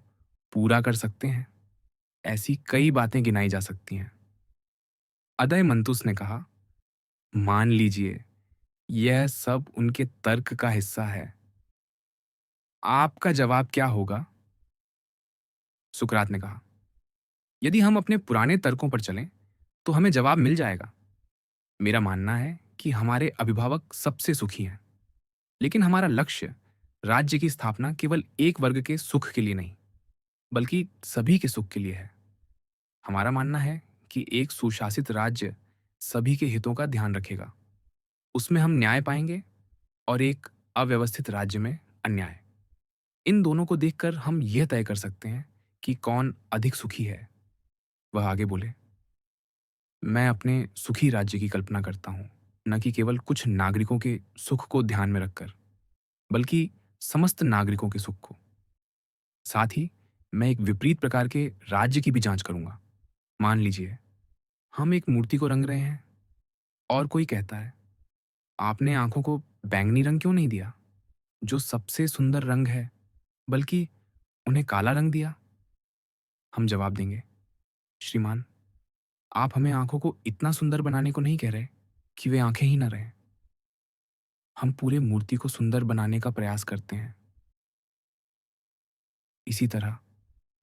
पूरा कर सकते हैं। ऐसी कई बातें गिनाई जा सकती हैं। अदय मंतुस ने कहा, मान लीजिए यह सब उनके तर्क का हिस्सा है। आपका जवाब क्या होगा? सुकरात ने कहा, यदि हम अपने पुराने तर्कों पर चलें तो हमें जवाब मिल जाएगा। मेरा मानना है कि हमारे अभिभावक सबसे सुखी हैं, लेकिन हमारा लक्ष्य राज्य की स्थापना केवल एक वर्ग के सुख के लिए नहीं, बल्कि सभी के सुख के लिए है। हमारा मानना है कि एक सुशासित राज्य सभी के हितों का ध्यान रखेगा। उसमें हम न्याय पाएंगे और एक अव्यवस्थित राज्य में अन्याय। इन दोनों को देखकर हम यह तय कर सकते हैं कि कौन अधिक सुखी है। वह आगे बोले, मैं अपने सुखी राज्य की कल्पना करता हूँ, न कि केवल कुछ नागरिकों के सुख को ध्यान में रखकर, बल्कि समस्त नागरिकों के सुख को। साथ ही मैं एक विपरीत प्रकार के राज्य की भी जांच करूंगा। मान लीजिए हम एक मूर्ति को रंग रहे हैं और कोई कहता है, आपने आंखों को बैंगनी रंग क्यों नहीं दिया, जो सबसे सुंदर रंग है, बल्कि उन्हें काला रंग दिया? हम जवाब देंगे, श्रीमान, आप हमें आंखों को इतना सुंदर बनाने को नहीं कह रहे कि वे आंखें ही ना रहें। हम पूरे मूर्ति को सुंदर बनाने का प्रयास करते हैं। इसी तरह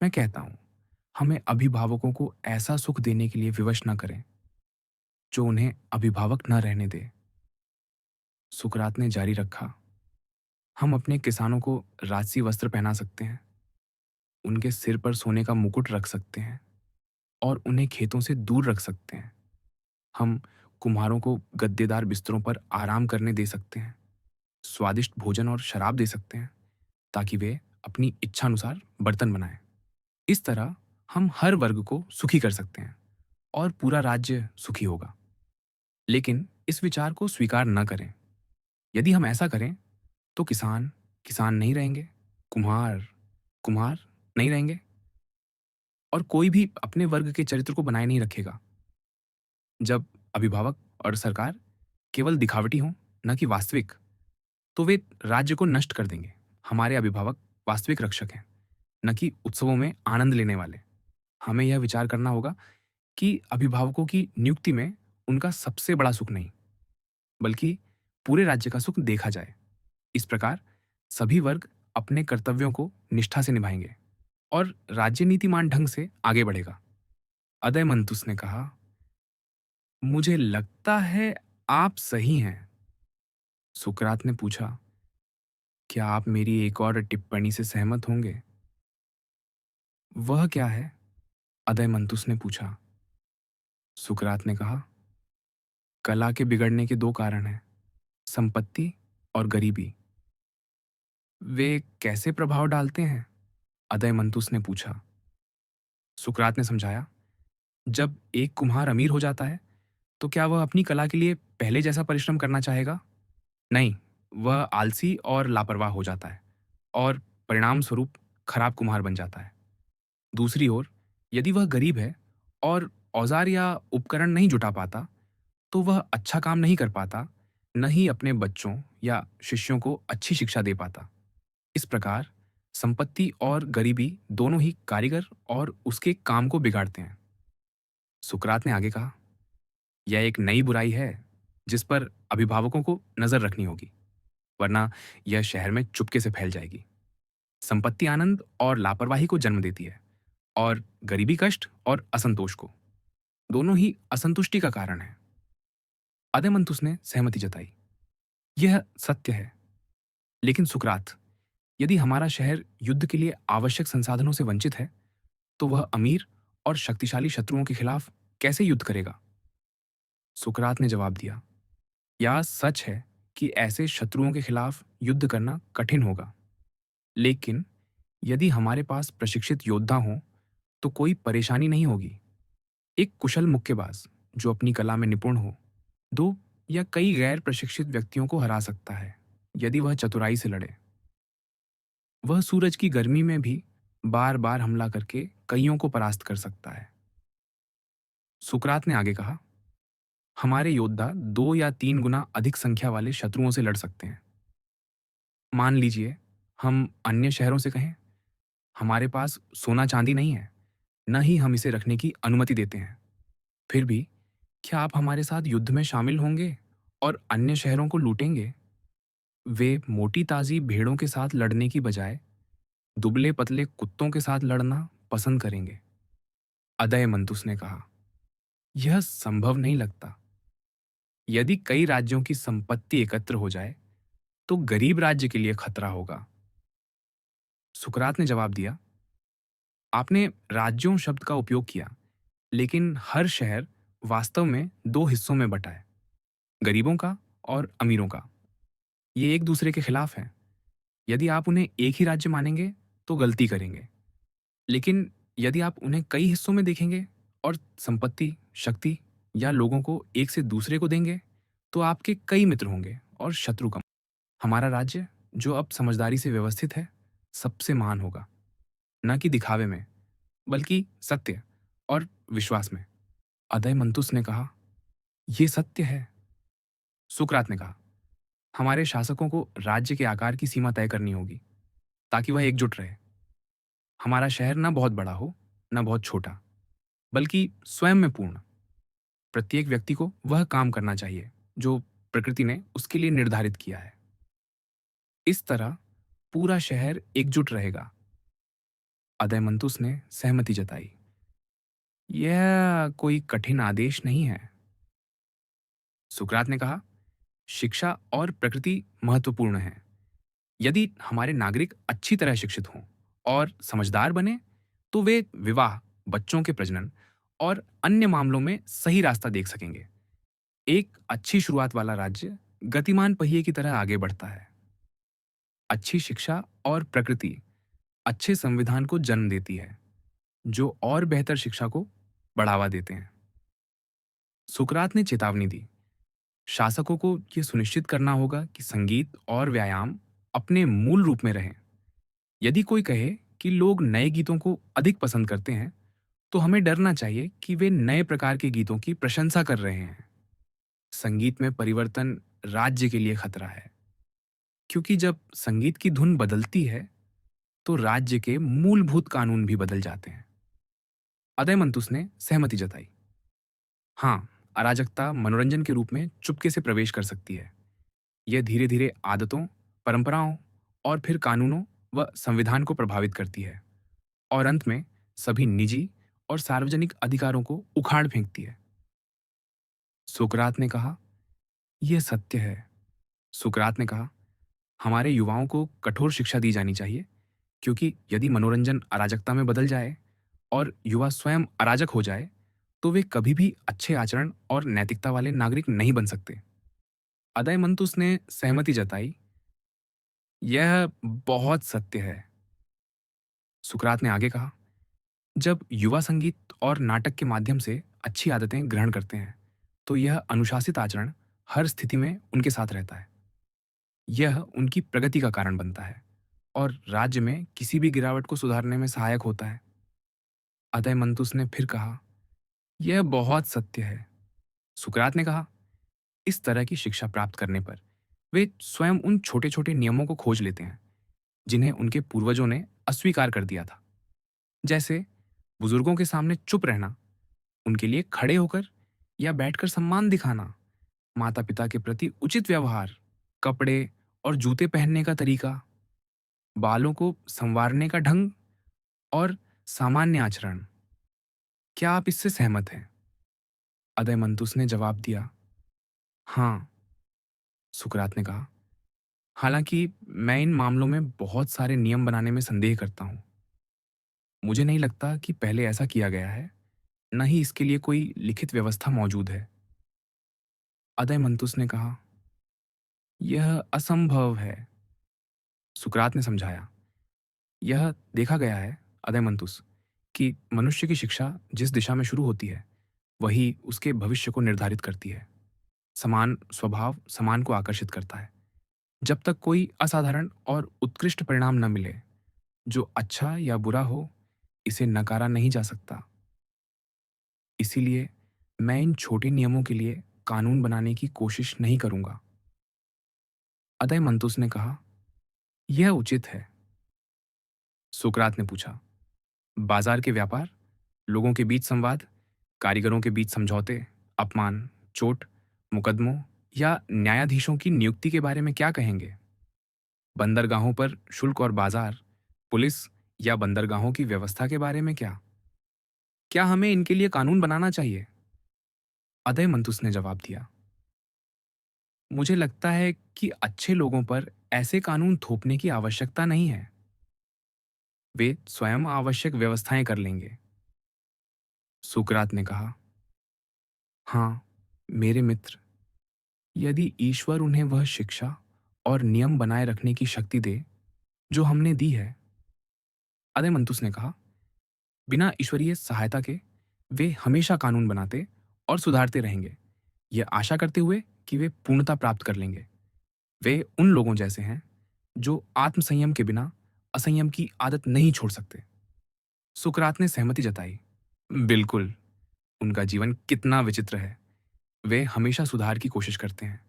मैं कहता हूं, हमें अभिभावकों को ऐसा सुख देने के लिए विवश न करें जो उन्हें अभिभावक न रहने दे। सुकरात ने जारी रखा, हम अपने किसानों को राजसी वस्त्र पहना सकते हैं, उनके सिर पर सोने का मुकुट रख सकते हैं और उन्हें खेतों से दूर रख सकते हैं। हम कुम्हारों को गद्देदार बिस्तरों पर आराम करने दे सकते हैं, स्वादिष्ट भोजन और शराब दे सकते हैं, ताकि वे अपनी इच्छानुसार बर्तन बनाएं। इस तरह हम हर वर्ग को सुखी कर सकते हैं और पूरा राज्य सुखी होगा। लेकिन इस विचार को स्वीकार न करें। यदि हम ऐसा करें तो किसान किसान नहीं रहेंगे, कुम्हार कुम्हार नहीं रहेंगे और कोई भी अपने वर्ग के चरित्र को बनाए नहीं रखेगा। जब अभिभावक और सरकार केवल दिखावटी हों, न कि वास्तविक, तो वे राज्य को नष्ट कर देंगे। हमारे अभिभावक वास्तविक रक्षक हैं, न कि उत्सवों में आनंद लेने वाले। हमें यह विचार करना होगा कि अभिभावकों की नियुक्ति में उनका सबसे बड़ा सुख नहीं, बल्कि पूरे राज्य का सुख देखा जाए। इस प्रकार सभी वर्ग अपने कर्तव्यों को निष्ठा से निभाएंगे और राज्य नीतिमान ढंग से आगे बढ़ेगा। अदय मंतुस ने कहा, मुझे लगता है आप सही हैं। सुकरात ने पूछा, क्या आप मेरी एक और टिप्पणी से सहमत होंगे? वह क्या है? अदय मंतुस ने पूछा। सुकरात ने कहा, कला के बिगड़ने के दो कारण हैं, संपत्ति और गरीबी। वे कैसे प्रभाव डालते हैं? अदय मंतुस ने पूछा। सुकरात ने समझाया, जब एक कुम्हार अमीर हो जाता है तो क्या वह अपनी कला के लिए पहले जैसा परिश्रम करना चाहेगा? नहीं, वह आलसी और लापरवाह हो जाता है और परिणाम स्वरूप खराब कुम्हार बन जाता है। दूसरी ओर, यदि वह गरीब है और औजार या उपकरण नहीं जुटा पाता, तो वह अच्छा काम नहीं कर पाता, न ही अपने बच्चों या शिष्यों को अच्छी शिक्षा दे पाता। इस प्रकार संपत्ति और गरीबी दोनों ही कारीगर और उसके काम को बिगाड़ते हैं। सुकरात ने आगे कहा, यह एक नई बुराई है जिस पर अभिभावकों को नजर रखनी होगी, वरना यह शहर में चुपके से फैल जाएगी। संपत्ति आनंद और लापरवाही को जन्म देती है, और गरीबी कष्ट और असंतोष को। दोनों ही असंतुष्टि का कारण है। अदयमंतुस ने सहमति जताई। यह सत्य है। लेकिन सुकरात, यदि हमारा शहर युद्ध के लिए आवश्यक संसाधनों से वंचित है, तो वह अमीर और शक्तिशाली शत्रुओं के खिलाफ कैसे युद्ध करेगा? सुकरात ने जवाब दिया, यह सच है कि ऐसे शत्रुओं के खिलाफ युद्ध करना कठिन होगा। लेकिन यदि हमारे पास प्रशिक्षित योद्धा हों, तो कोई परेशानी नहीं होगी। एक कुशल मुक्केबाज जो अपनी कला में निपुण हो, दो या कई गैर प्रशिक्षित व्यक्तियों को हरा सकता है, यदि वह चतुराई से लड़े। वह सूरज की गर्मी में भी बार बार हमला करके कईयों को परास्त कर सकता है। सुकरात ने आगे कहा, हमारे योद्धा 2 या 3 गुना अधिक संख्या वाले शत्रुओं से लड़ सकते हैं। मान लीजिए हम अन्य शहरों से कहें, हमारे पास सोना चांदी नहीं है, न ही हम इसे रखने की अनुमति देते हैं। फिर भी क्या आप हमारे साथ युद्ध में शामिल होंगे और अन्य शहरों को लूटेंगे? वे मोटी ताजी भेड़ों के साथ लड़ने की बजाय दुबले पतले कुत्तों के साथ लड़ना पसंद करेंगे। अदय मंतुस ने कहा, यह संभव नहीं लगता। यदि कई राज्यों की संपत्ति एकत्र हो जाए, तो गरीब राज्य के लिए खतरा होगा। सुकरात ने जवाब दिया, आपने राज्यों शब्द का उपयोग किया, लेकिन हर शहर वास्तव में 2 हिस्सों में बटा है, गरीबों का और अमीरों का। ये एक दूसरे के खिलाफ हैं। यदि आप उन्हें एक ही राज्य मानेंगे, तो गलती करेंगे। लेकिन यदि आप उन्हें कई हिस्सों में देखेंगे और संपत्ति, शक्ति या लोगों को एक से दूसरे को देंगे, तो आपके कई मित्र होंगे और शत्रु कम। हमारा राज्य, जो अब समझदारी से व्यवस्थित है, सबसे महान होगा, न कि दिखावे में, बल्कि सत्य और विश्वास में। अदय मंतुस ने कहा, यह सत्य है। सुकरात ने कहा, हमारे शासकों को राज्य के आकार की सीमा तय करनी होगी, ताकि वह एकजुट रहे। हमारा शहर न बहुत बड़ा हो, न बहुत छोटा, बल्कि स्वयं में पूर्ण। प्रत्येक व्यक्ति को वह काम करना चाहिए जो प्रकृति ने उसके लिए निर्धारित किया है। इस तरह पूरा शहर एकजुट रहेगा। अदयमंतुस ने सहमति जताई। यह कोई कठिन आदेश नहीं है। सुकरात ने कहा, शिक्षा और प्रकृति महत्वपूर्ण है। यदि हमारे नागरिक अच्छी तरह शिक्षित हों और समझदार बने, तो वे विवाह, बच्चों के प्रजनन और अन्य मामलों में सही रास्ता देख सकेंगे। एक अच्छी शुरुआत वाला राज्य गतिमान पहिए की तरह आगे बढ़ता है। अच्छी शिक्षा और प्रकृति अच्छे संविधान को जन्म देती है, जो और बेहतर शिक्षा को बढ़ावा देते हैं। सुकरात ने चेतावनी दी, शासकों को यह सुनिश्चित करना होगा कि संगीत और व्यायाम अपने मूल रूप में रहें। यदि कोई कहे कि लोग नए गीतों को अधिक पसंद करते हैं, तो हमें डरना चाहिए कि वे नए प्रकार के गीतों की प्रशंसा कर रहे हैं। संगीत में परिवर्तन राज्य के लिए खतरा है, क्योंकि जब संगीत की धुन बदलती है, तो राज्य के मूलभूत कानून भी बदल जाते हैं। अदयमंतुस ने सहमति जताई। हाँ, अराजकता मनोरंजन के रूप में चुपके से प्रवेश कर सकती है। यह धीरे धीरे आदतों, परंपराओं और फिर कानूनों व संविधान को प्रभावित करती है, और अंत में सभी निजी और सार्वजनिक अधिकारों को उखाड़ फेंकती है। सुकरात ने कहा, यह सत्य है। सुकरात ने कहा, हमारे युवाओं को कठोर शिक्षा दी जानी चाहिए, क्योंकि यदि मनोरंजन अराजकता में बदल जाए और युवा स्वयं अराजक हो जाए, तो वे कभी भी अच्छे आचरण और नैतिकता वाले नागरिक नहीं बन सकते। अदयमंतुस ने सहमति जताई। यह बहुत सत्य है। सुकरात ने आगे कहा, जब युवा संगीत और नाटक के माध्यम से अच्छी आदतें ग्रहण करते हैं, तो यह अनुशासित आचरण हर स्थिति में उनके साथ रहता है। यह उनकी प्रगति का कारण बनता है और राज्य में किसी भी गिरावट को सुधारने में सहायक होता है। अदयमंतुस ने फिर कहा, यह बहुत सत्य है। सुकरात ने कहा, इस तरह की शिक्षा प्राप्त करने पर वे स्वयं उन छोटे छोटे नियमों को खोज लेते हैं, जिन्हें उनके पूर्वजों ने अस्वीकार कर दिया था। जैसे बुजुर्गों के सामने चुप रहना, उनके लिए खड़े होकर या बैठकर सम्मान दिखाना, माता-पिता के प्रति उचित व्यवहार, कपड़े और जूते पहनने का तरीका, बालों को संवारने का ढंग और सामान्य आचरण। क्या आप इससे सहमत हैं? अदयमंतुस ने जवाब दिया, हाँ। सुकरात ने कहा, हालांकि मैं इन मामलों में बहुत सारे नियम बनाने में संदेह करता हूँ। मुझे नहीं लगता कि पहले ऐसा किया गया है, न ही इसके लिए कोई लिखित व्यवस्था मौजूद है। अदयमंतुस ने कहा, यह असंभव है। सुकरात ने समझाया, यह देखा गया है, अदयमंतुस, कि मनुष्य की शिक्षा जिस दिशा में शुरू होती है, वही उसके भविष्य को निर्धारित करती है। समान स्वभाव समान को आकर्षित करता है। जब तक कोई असाधारण और उत्कृष्ट परिणाम न मिले, जो अच्छा या बुरा हो, इसे नकारा नहीं जा सकता। इसीलिए मैं इन छोटे नियमों के लिए कानून बनाने की कोशिश नहीं करूंगा। अदयमंतुस ने कहा, यह उचित है। सुकरात ने पूछा, बाजार के व्यापार, लोगों के बीच संवाद, कारीगरों के बीच समझौते, अपमान, चोट, मुकदमों या न्यायाधीशों की नियुक्ति के बारे में क्या कहेंगे? बंदरगाहों पर शुल्क और बाजार, पुलिस या बंदरगाहों की व्यवस्था के बारे में क्या? क्या हमें इनके लिए कानून बनाना चाहिए? अदयमंतुस ने जवाब दिया, मुझे लगता है कि अच्छे लोगों पर ऐसे कानून थोपने की आवश्यकता नहीं है। वे स्वयं आवश्यक व्यवस्थाएं कर लेंगे। सुकरात ने कहा, हाँ, मेरे मित्र, यदि ईश्वर उन्हें वह शिक्षा और नियम बनाए रखने की शक्ति दे जो हमने दी है। अदयमंतुस ने कहा, बिना ईश्वरीय सहायता के वे हमेशा कानून बनाते और सुधारते रहेंगे, यह आशा करते हुए कि वे पूर्णता प्राप्त कर लेंगे। वे उन लोगों जैसे हैं जो आत्मसंयम के बिना असंयम की आदत नहीं छोड़ सकते। सुकरात ने सहमति जताई, बिल्कुल। उनका जीवन कितना विचित्र है। वे हमेशा सुधार की कोशिश करते हैं,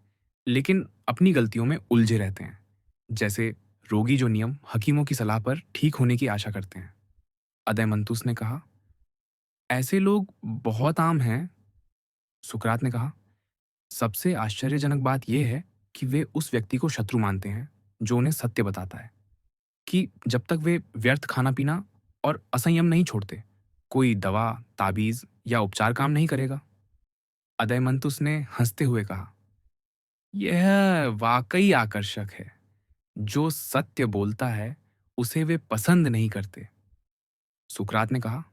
लेकिन अपनी गलतियों में उलझे रहते हैं, जैसे रोगी जो नियम हकीमों की सलाह पर ठीक होने की आशा करते हैं। अदयमंतुस ने कहा, ऐसे लोग बहुत आम हैं। सुकरात ने कहा, सबसे आश्चर्यजनक बात यह है कि वे उस व्यक्ति को शत्रु मानते हैं जो उन्हें सत्य बताता है, कि जब तक वे व्यर्थ खाना पीना और असंयम नहीं छोड़ते, कोई दवा, ताबीज या उपचार काम नहीं करेगा। अदयमंतुस ने हंसते हुए कहा, यह वाकई आकर्षक है। जो सत्य बोलता है उसे वे पसंद नहीं करते। सुकरात ने कहा,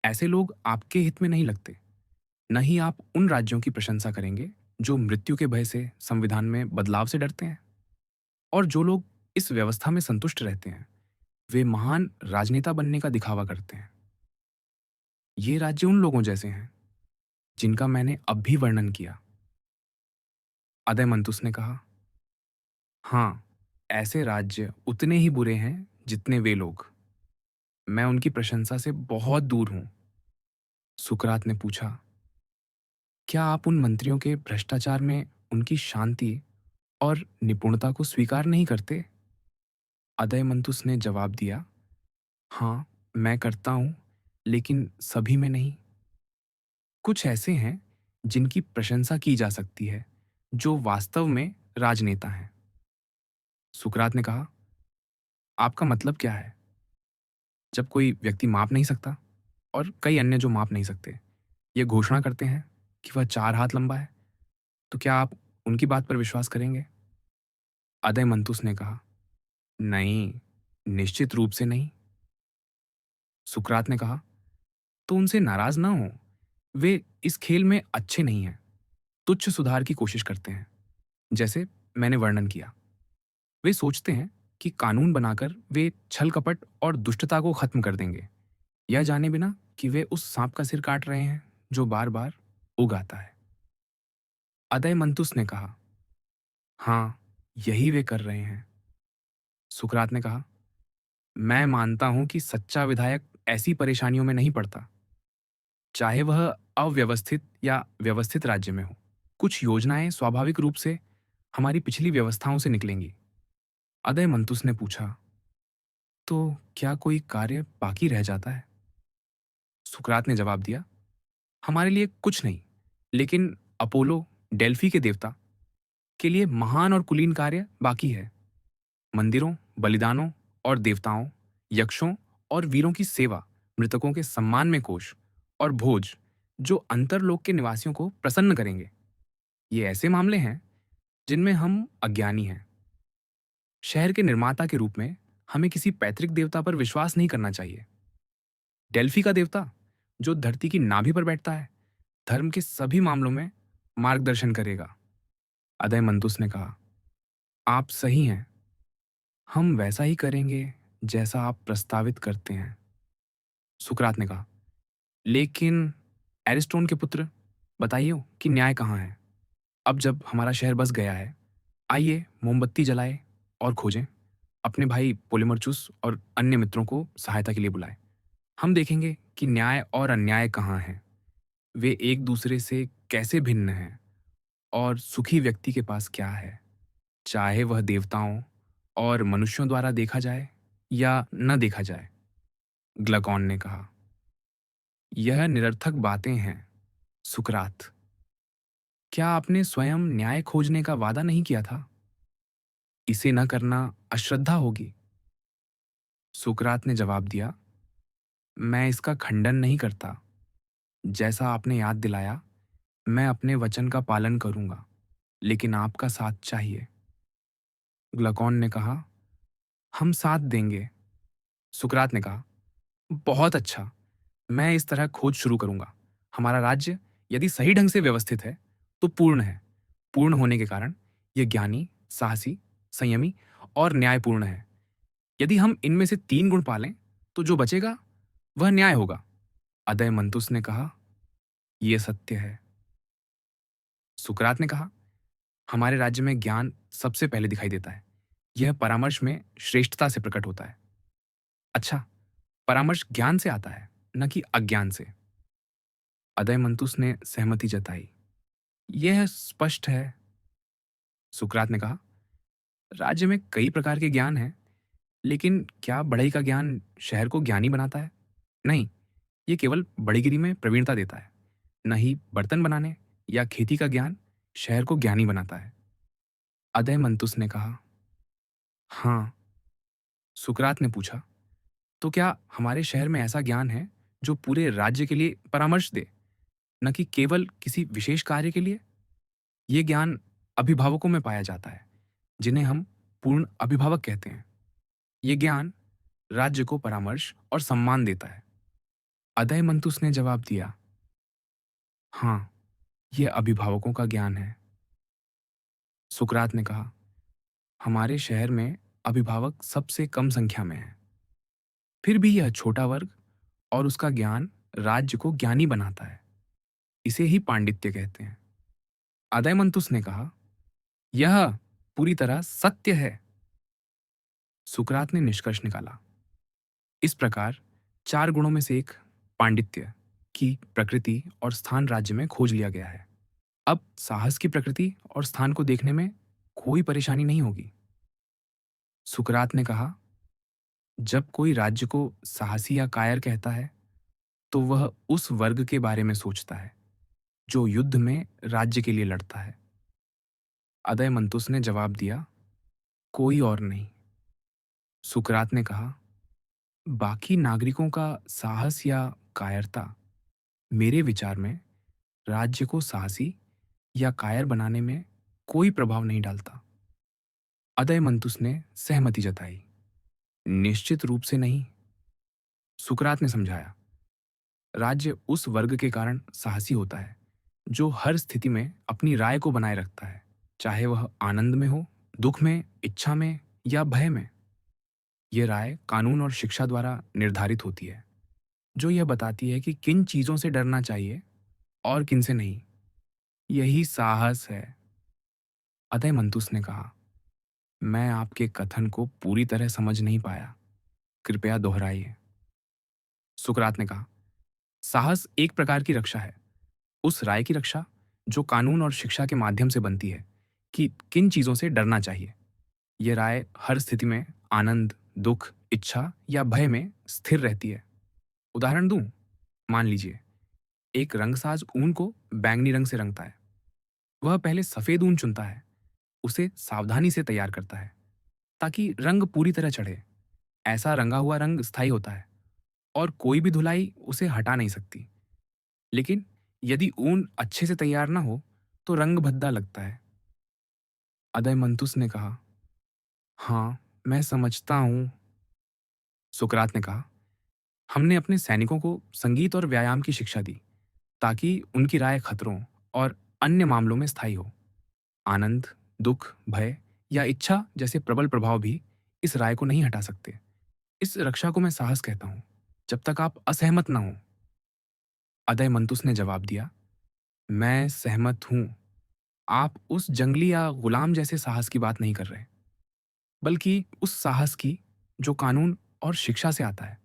ऐसे लोग आपके हित में नहीं लगते। न ही आप उन राज्यों की प्रशंसा करेंगे जो मृत्यु के भय से संविधान में बदलाव से डरते हैं। और जो लोग इस व्यवस्था में संतुष्ट रहते हैं, वे महान राजनेता बनने का दिखावा करते हैं। ये राज्य उन लोगों जैसे हैं जिनका मैंने अब भी वर्णन किया। अदयमंतुस ने कहा, हाँ, ऐसे राज्य उतने ही बुरे हैं जितने वे लोग। मैं उनकी प्रशंसा से बहुत दूर हूं। सुकरात ने पूछा, क्या आप उन मंत्रियों के भ्रष्टाचार में उनकी शांति और निपुणता को स्वीकार नहीं करते? अदयमंतुस ने जवाब दिया, हाँ, मैं करता हूं, लेकिन सभी में नहीं। कुछ ऐसे हैं जिनकी प्रशंसा की जा सकती है, जो वास्तव में राजनेता हैं। सुकरात ने कहा, आपका मतलब क्या है? जब कोई व्यक्ति माप नहीं सकता और कई अन्य जो माप नहीं सकते, ये घोषणा करते हैं कि वह 4 हाथ लंबा है, तो क्या आप उनकी बात पर विश्वास करेंगे? अदयमंतुस ने कहा, नहीं, निश्चित रूप से नहीं। सुकरात ने कहा, तो उनसे नाराज ना हो। वे इस खेल में अच्छे नहीं हैं, तुच्छ सुधार की कोशिश करते हैं, जैसे मैंने वर्णन किया। वे सोचते हैं कि कानून बनाकर वे छल कपट और दुष्टता को खत्म कर देंगे, यह जाने बिना कि वे उस सांप का सिर काट रहे हैं जो बार बार उग आता है। अदयमंतुस ने कहा, हाँ, यही वे कर रहे हैं। सुकरात ने कहा, मैं मानता हूं कि सच्चा विधायक ऐसी परेशानियों में नहीं पड़ता, चाहे वह अव्यवस्थित या व्यवस्थित राज्य में हो। कुछ योजनाएं स्वाभाविक रूप से हमारी पिछली व्यवस्थाओं से निकलेंगी। अदयमंतुस ने पूछा, तो क्या कोई कार्य बाकी रह जाता है? सुकरात ने जवाब दिया, हमारे लिए कुछ नहीं, लेकिन अपोलो, डेल्फी के देवता के लिए महान और कुलीन कार्य बाकी है। मंदिरों, बलिदानों और देवताओं, यक्षों और वीरों की सेवा, मृतकों के सम्मान में कोष और भोज जो अंतरलोक के निवासियों को प्रसन्न करेंगे। ये ऐसे मामले हैं जिनमें हम अज्ञानी हैं। शहर के निर्माता के रूप में हमें किसी पैतृक देवता पर विश्वास नहीं करना चाहिए। डेल्फी का देवता, जो धरती की नाभि पर बैठता है, धर्म के सभी मामलों में मार्गदर्शन करेगा। अदयमंतुस ने कहा, आप सही हैं। हम वैसा ही करेंगे जैसा आप प्रस्तावित करते हैं। सुकरात ने कहा, लेकिन एरिस्टोन के पुत्र, बताइए कि न्याय कहाँ है? अब जब हमारा शहर बस गया है, आइए मोमबत्ती जलाएं और खोजें। अपने भाई पोलिमरचुस और अन्य मित्रों को सहायता के लिए बुलाएं। हम देखेंगे कि न्याय और अन्याय कहाँ हैं, वे एक दूसरे से कैसे भिन्न हैं और सुखी व्यक्ति के पास क्या है, चाहे वह देवताओं और मनुष्यों द्वारा देखा जाए या न देखा जाए। ग्लकॉन ने कहा, यह निरर्थक बातें हैं सुकरात। क्या आपने स्वयं न्याय खोजने का वादा नहीं किया था? इसे न करना अश्रद्धा होगी। सुकरात ने जवाब दिया, मैं इसका खंडन नहीं करता। जैसा आपने याद दिलाया, मैं अपने वचन का पालन करूंगा, लेकिन आपका साथ चाहिए। ग्लकॉन ने कहा, हम साथ देंगे। सुकरात ने कहा, बहुत अच्छा, मैं इस तरह खोज शुरू करूंगा। हमारा राज्य यदि सही ढंग से व्यवस्थित है तो पूर्ण है। पूर्ण होने के कारण यह ज्ञानी, साहसी, संयमी और न्यायपूर्ण है। यदि हम इनमें से 3 गुण पालें तो जो बचेगा वह न्याय होगा। अदयमंतुस ने कहा, यह सत्य है। सुकरात ने कहा, हमारे राज्य में ज्ञान सबसे पहले दिखाई देता है। यह परामर्श में श्रेष्ठता से प्रकट होता है। अच्छा, परामर्श ज्ञान से आता है, न कि अज्ञान से। अदयमंतुस ने सहमति जताई। यह स्पष्ट है। सुकरात ने कहा, राज्य में कई प्रकार के ज्ञान हैं, लेकिन क्या बढ़ई का ज्ञान शहर को ज्ञानी बनाता है? नहीं, ये केवल बड़ीगिरी में प्रवीणता देता है। न ही बर्तन बनाने या खेती का ज्ञान शहर को ज्ञानी बनाता है। अदयमंतुस ने कहा, हाँ। सुकरात ने पूछा, तो क्या हमारे शहर में ऐसा ज्ञान है जो पूरे राज्य के लिए परामर्श दे, न कि केवल किसी विशेष कार्य के लिए? ये ज्ञान अभिभावकों में पाया जाता है, जिन्हें हम पूर्ण अभिभावक कहते हैं। ये ज्ञान राज्य को परामर्श और सम्मान देता है। अदयमंतुस ने जवाब दिया, हाँ, यह अभिभावकों का ज्ञान है। सुकरात ने कहा, हमारे शहर में अभिभावक सबसे कम संख्या में हैं। फिर भी यह छोटा वर्ग और उसका ज्ञान राज्य को ज्ञानी बनाता है। इसे ही पांडित्य कहते हैं। अदयमंतुस ने कहा, यह पूरी तरह सत्य है। सुकरात ने निष्कर्ष निकाला, इस प्रकार 4 गुणों में से एक, पांडित्य की प्रकृति और स्थान राज्य में खोज लिया गया है। अब साहस की प्रकृति और स्थान को देखने में कोई परेशानी नहीं होगी। सुकरात ने कहा, जब कोई राज्य को साहसी या कायर कहता है तो वह उस वर्ग के बारे में सोचता है जो युद्ध में राज्य के लिए लड़ता है। अदयमंतुस ने जवाब दिया, कोई और नहीं। सुकरात ने कहा, बाकी नागरिकों का साहस या कायरता मेरे विचार में राज्य को साहसी या कायर बनाने में कोई प्रभाव नहीं डालता। अदयमंतुस ने सहमति जताई, निश्चित रूप से नहीं। सुकरात ने समझाया, राज्य उस वर्ग के कारण साहसी होता है जो हर स्थिति में अपनी राय को बनाए रखता है, चाहे वह आनंद में हो, दुख में, इच्छा में या भय में। यह राय कानून और शिक्षा द्वारा निर्धारित होती है, जो यह बताती है कि किन चीजों से डरना चाहिए और किन से नहीं। यही साहस है। अदयमंतुस ने कहा, मैं आपके कथन को पूरी तरह समझ नहीं पाया, कृपया दोहराइए। सुकरात ने कहा, साहस एक प्रकार की रक्षा है, उस राय की रक्षा जो कानून और शिक्षा के माध्यम से बनती है कि किन चीजों से डरना चाहिए। यह राय हर स्थिति में आनंद, दुख, इच्छा या भय में स्थिर रहती है। उदाहरण दूं, मान लीजिए एक रंगसाज ऊन को बैंगनी रंग से रंगता है। वह पहले सफ़ेद ऊन चुनता है, उसे सावधानी से तैयार करता है, ताकि रंग पूरी तरह चढ़े। ऐसा रंगा हुआ रंग स्थायी होता है और कोई भी धुलाई उसे हटा नहीं सकती। लेकिन यदि ऊन अच्छे से तैयार ना हो, तो रंग भद्दा लगता है। अदयमंतुस ने कहा, हाँ, मैं समझता हूँ। सुकरात ने कहा, हमने अपने सैनिकों को संगीत और व्यायाम की शिक्षा दी, ताकि उनकी राय खतरों और अन्य मामलों में स्थायी हो। आनंद, दुख, भय या इच्छा जैसे प्रबल प्रभाव भी इस राय को नहीं हटा सकते। इस रक्षा को मैं साहस कहता हूँ, जब तक आप असहमत ना हो। अदयमंतुस ने जवाब दिया, मैं सहमत हूँ। आप उस जंगली या गुलाम जैसे साहस की बात नहीं कर रहे, बल्कि उस साहस की जो कानून और शिक्षा से आता है।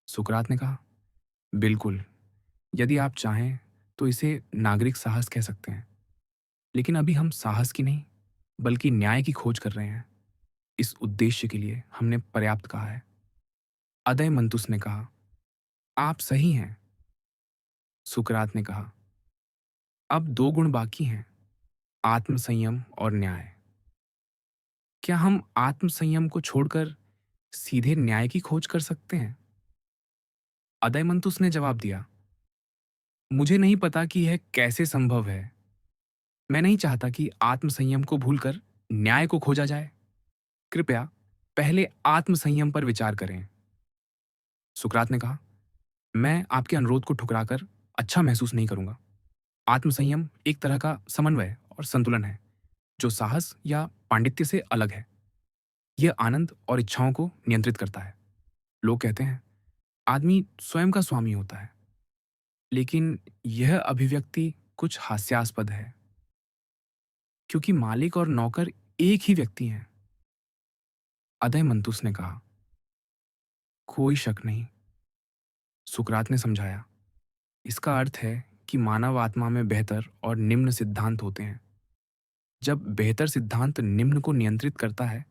सुकरात ने कहा, बिल्कुल, यदि आप चाहें तो इसे नागरिक साहस कह सकते हैं। लेकिन अभी हम साहस की नहीं, बल्कि न्याय की खोज कर रहे हैं। इस उद्देश्य के लिए हमने पर्याप्त कहा है। अदयमंतुस ने कहा, आप सही हैं। सुकरात ने कहा, अब दो गुण बाकी हैं, आत्मसंयम और न्याय। क्या हम आत्मसंयम को छोड़कर सीधे न्याय की खोज कर सकते हैं? अदयमंतुस ने जवाब दिया, मुझे नहीं पता कि यह कैसे संभव है। मैं नहीं चाहता कि आत्मसंयम को भूलकर न्याय को खोजा जाए। कृपया पहले आत्मसंयम पर विचार करें। सुकरात ने कहा, मैं आपके अनुरोध को ठुकराकर अच्छा महसूस नहीं करूंगा। आत्मसंयम एक तरह का समन्वय और संतुलन है, जो साहस या पांडित्य से अलग है। यह आनंद और इच्छाओं को नियंत्रित करता है। लोग कहते हैं, आदमी स्वयं का स्वामी होता है, लेकिन यह अभिव्यक्ति कुछ हास्यास्पद है, क्योंकि मालिक और नौकर एक ही व्यक्ति हैं। अदयमंतुस ने कहा, कोई शक नहीं। सुकरात ने समझाया, इसका अर्थ है कि मानव आत्मा में बेहतर और निम्न सिद्धांत होते हैं। जब बेहतर सिद्धांत निम्न को नियंत्रित करता है,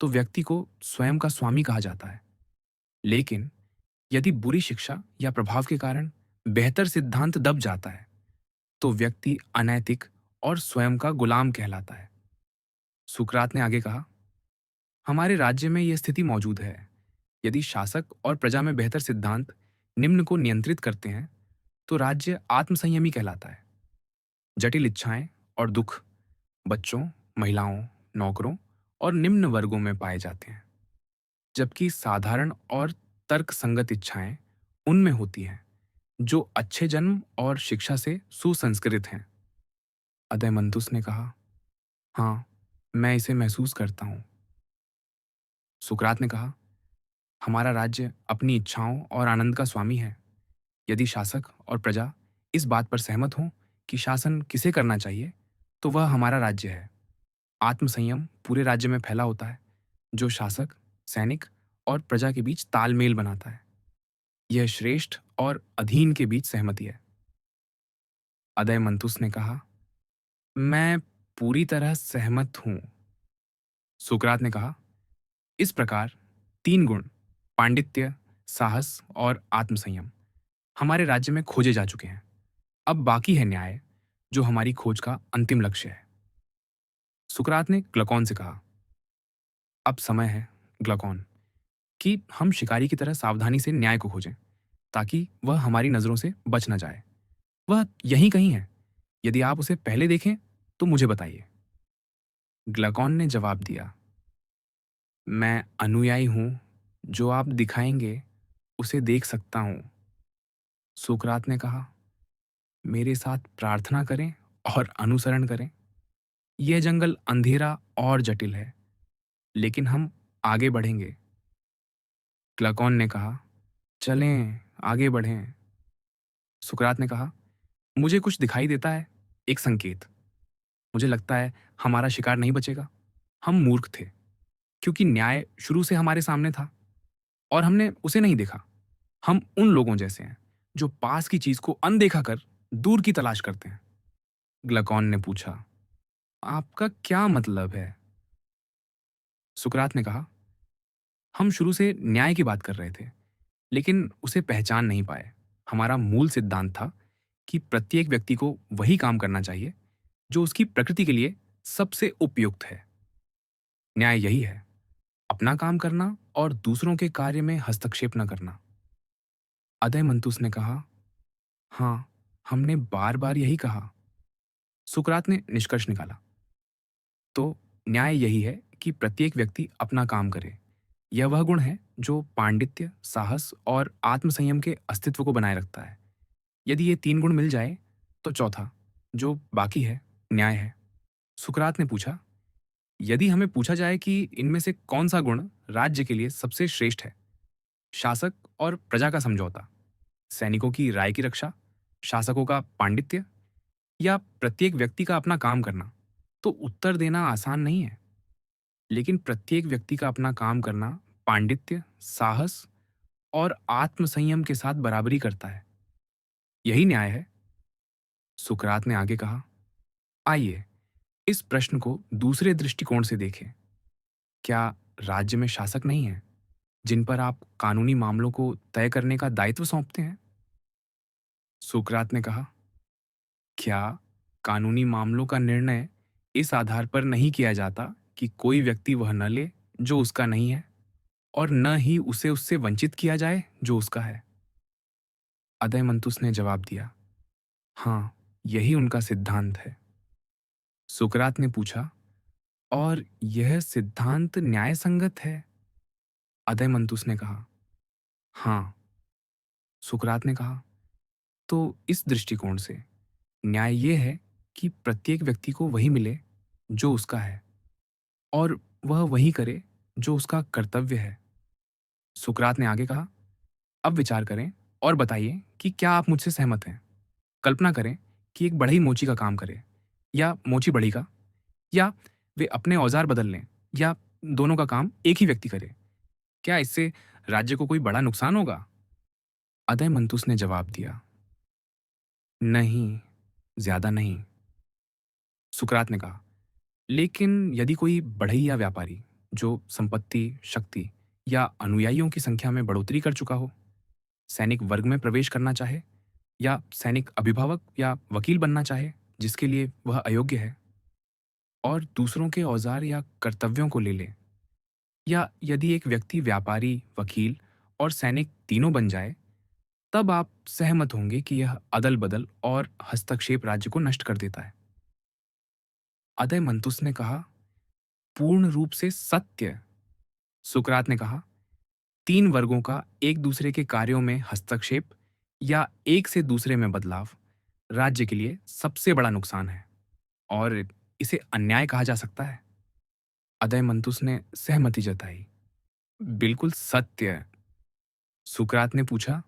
तो व्यक्ति को स्वयं का स्वामी कहा जाता है। लेकिन यदि बुरी शिक्षा या प्रभाव के कारण बेहतर सिद्धांत दब जाता है, तो व्यक्ति अनैतिक और स्वयं का गुलाम कहलाता है। सुकरात ने आगे कहा, हमारे राज्य में यह स्थिति मौजूद है। यदि शासक और प्रजा में बेहतर सिद्धांत निम्न को नियंत्रित करते हैं, तो राज्य आत्मसंयमी कहलाता है। जटिल इच्छाएं और दुख बच्चों, महिलाओं, नौकरों और निम्न वर्गों में पाए जाते हैं, जबकि साधारण और तर्क संगत इच्छाएं उनमें होती हैं, जो अच्छे जन्म और शिक्षा से सुसंस्कृत हैं। अदयमंतुस ने कहा, हाँ, मैं इसे महसूस करता हूँ। सुकरात ने कहा, हमारा राज्य अपनी इच्छाओं और आनंद का स्वामी है। यदि शासक और प्रजा इस बात पर सहमत हों कि शासन किसे करना चाहिए, तो वह हमारा राज्य है। आत्मसंयम पूरे राज्य में फैला होता है, जो शासक, सैनिक और प्रजा के बीच तालमेल बनाता है। यह श्रेष्ठ और अधीन के बीच सहमति है। अदयमंतुस ने कहा, मैं पूरी तरह सहमत हूं। सुकरात ने कहा, इस प्रकार तीन गुण, पांडित्य, साहस और आत्मसंयम, हमारे राज्य में खोजे जा चुके हैं। अब बाकी है न्याय, जो हमारी खोज का अंतिम लक्ष्य है। सुकरात ने ग्लकॉन से कहा, अब समय है, ग्लकॉन, कि हम शिकारी की तरह सावधानी से न्याय को खोजें, ताकि वह हमारी नजरों से बच न जाए। वह यहीं कहीं है। यदि आप उसे पहले देखें, तो मुझे बताइए। ग्लकॉन ने जवाब दिया, मैं अनुयायी हूं। जो आप दिखाएंगे, उसे देख सकता हूं। सुकरात ने कहा, मेरे साथ प्रार्थना करें और अनुसरण करें। यह जंगल अंधेरा और जटिल है, लेकिन हम आगे बढ़ेंगे। ग्लकॉन ने कहा, चलें, आगे बढ़ें। सुकरात ने कहा, मुझे कुछ दिखाई देता है, एक संकेत। मुझे लगता है हमारा शिकार नहीं बचेगा। हम मूर्ख थे, क्योंकि न्याय शुरू से हमारे सामने था और हमने उसे नहीं देखा। हम उन लोगों जैसे हैं, जो पास की चीज को अनदेखा कर दूर की तलाश करते हैं। ग्लकॉन ने पूछा, आपका क्या मतलब है? सुकरात ने कहा, हम शुरू से न्याय की बात कर रहे थे, लेकिन उसे पहचान नहीं पाए। हमारा मूल सिद्धांत था कि प्रत्येक व्यक्ति को वही काम करना चाहिए जो उसकी प्रकृति के लिए सबसे उपयुक्त है। न्याय यही है, अपना काम करना और दूसरों के कार्य में हस्तक्षेप न करना। अदयमंतुस ने कहा, हाँ, हमने बार बार यही कहा। सुकरात ने निष्कर्ष निकाला, तो न्याय यही है कि प्रत्येक व्यक्ति अपना काम करे। यह वह गुण है जो पांडित्य, साहस और आत्मसंयम के अस्तित्व को बनाए रखता है। यदि ये तीन गुण मिल जाए तो चौथा, जो बाकी है, न्याय है। सुकरात ने पूछा, यदि हमें पूछा जाए कि इनमें से कौन सा गुण राज्य के लिए सबसे श्रेष्ठ है, शासक और प्रजा का समझौता, सैनिकों की राय की रक्षा, शासकों का पांडित्य या प्रत्येक व्यक्ति का अपना काम करना, तो उत्तर देना आसान नहीं है। लेकिन प्रत्येक व्यक्ति का अपना काम करना पांडित्य, साहस और आत्मसंयम के साथ बराबरी करता है। यही न्याय है। सुकरात ने आगे कहा, आइए इस प्रश्न को दूसरे दृष्टिकोण से देखें। क्या राज्य में शासक नहीं है जिन पर आप कानूनी मामलों को तय करने का दायित्व सौंपते हैं? सुकरात ने कहा, क्या कानूनी मामलों का निर्णय इस आधार पर नहीं किया जाता कि कोई व्यक्ति वह न ले जो उसका नहीं है, और न ही उसे उससे वंचित किया जाए जो उसका है? अदयमंतुस ने जवाब दिया, हाँ, यही उनका सिद्धांत है। सुकरात ने पूछा, और यह सिद्धांत न्याय संगत है? अदयमंतुस ने कहा, हाँ। सुकरात ने कहा, तो इस दृष्टिकोण से न्याय ये है कि प्रत्येक व्यक्ति को वही मिले जो उसका है, और वह वही करे जो उसका कर्तव्य है। सुकरात ने आगे कहा, अब विचार करें और बताइए कि क्या आप मुझसे सहमत हैं। कल्पना करें कि एक बढ़ई मोची का काम करे, या मोची बढ़ई का, या वे अपने औजार बदल लें, या दोनों का काम एक ही व्यक्ति करे। क्या इससे राज्य को कोई बड़ा नुकसान होगा? अदयमंतुस ने जवाब दिया, नहीं, ज्यादा नहीं। सुकरात ने कहा, लेकिन यदि कोई बढ़ई या व्यापारी जो संपत्ति, शक्ति या अनुयायियों की संख्या में बढ़ोतरी कर चुका हो, सैनिक वर्ग में प्रवेश करना चाहे, या सैनिक अभिभावक या वकील बनना चाहे जिसके लिए वह अयोग्य है, और दूसरों के औजार या कर्तव्यों को ले ले, या यदि एक व्यक्ति व्यापारी, वकील और सैनिक तीनों बन जाए, तब आप सहमत होंगे कि यह अदल बदल और हस्तक्षेप राज्य को नष्ट कर देता है। अदय मंतुस ने कहा, पूर्ण रूप से सत्य। सुकरात ने कहा, तीन वर्गों का एक दूसरे के कार्यों में हस्तक्षेप या एक से दूसरे में बदलाव राज्य के लिए सबसे बड़ा नुकसान है, और इसे अन्याय कहा जा सकता है। अदय मंतुस ने सहमति जताई, बिल्कुल सत्य। सुकरात ने पूछा,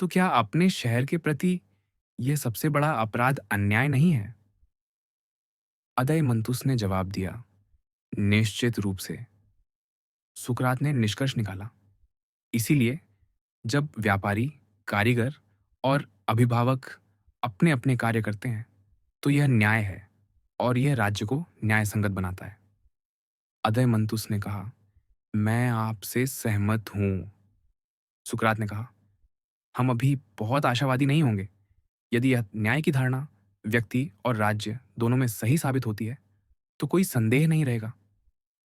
तो क्या अपने शहर के प्रति यह सबसे बड़ा अपराध अन्याय नहीं है? अदय मंतुस ने जवाब दिया, निश्चित रूप से। सुकरात ने निष्कर्ष निकाला, इसीलिए जब व्यापारी, कारीगर और अभिभावक अपने अपने कार्य करते हैं तो यह न्याय है, और यह राज्य को न्याय संगत बनाता है। अदय मंतुस ने कहा, मैं आपसे सहमत हूं। सुकरात ने कहा, हम अभी बहुत आशावादी नहीं होंगे। यदि यह न्याय की धारणा व्यक्ति और राज्य दोनों में सही साबित होती है तो कोई संदेह नहीं रहेगा।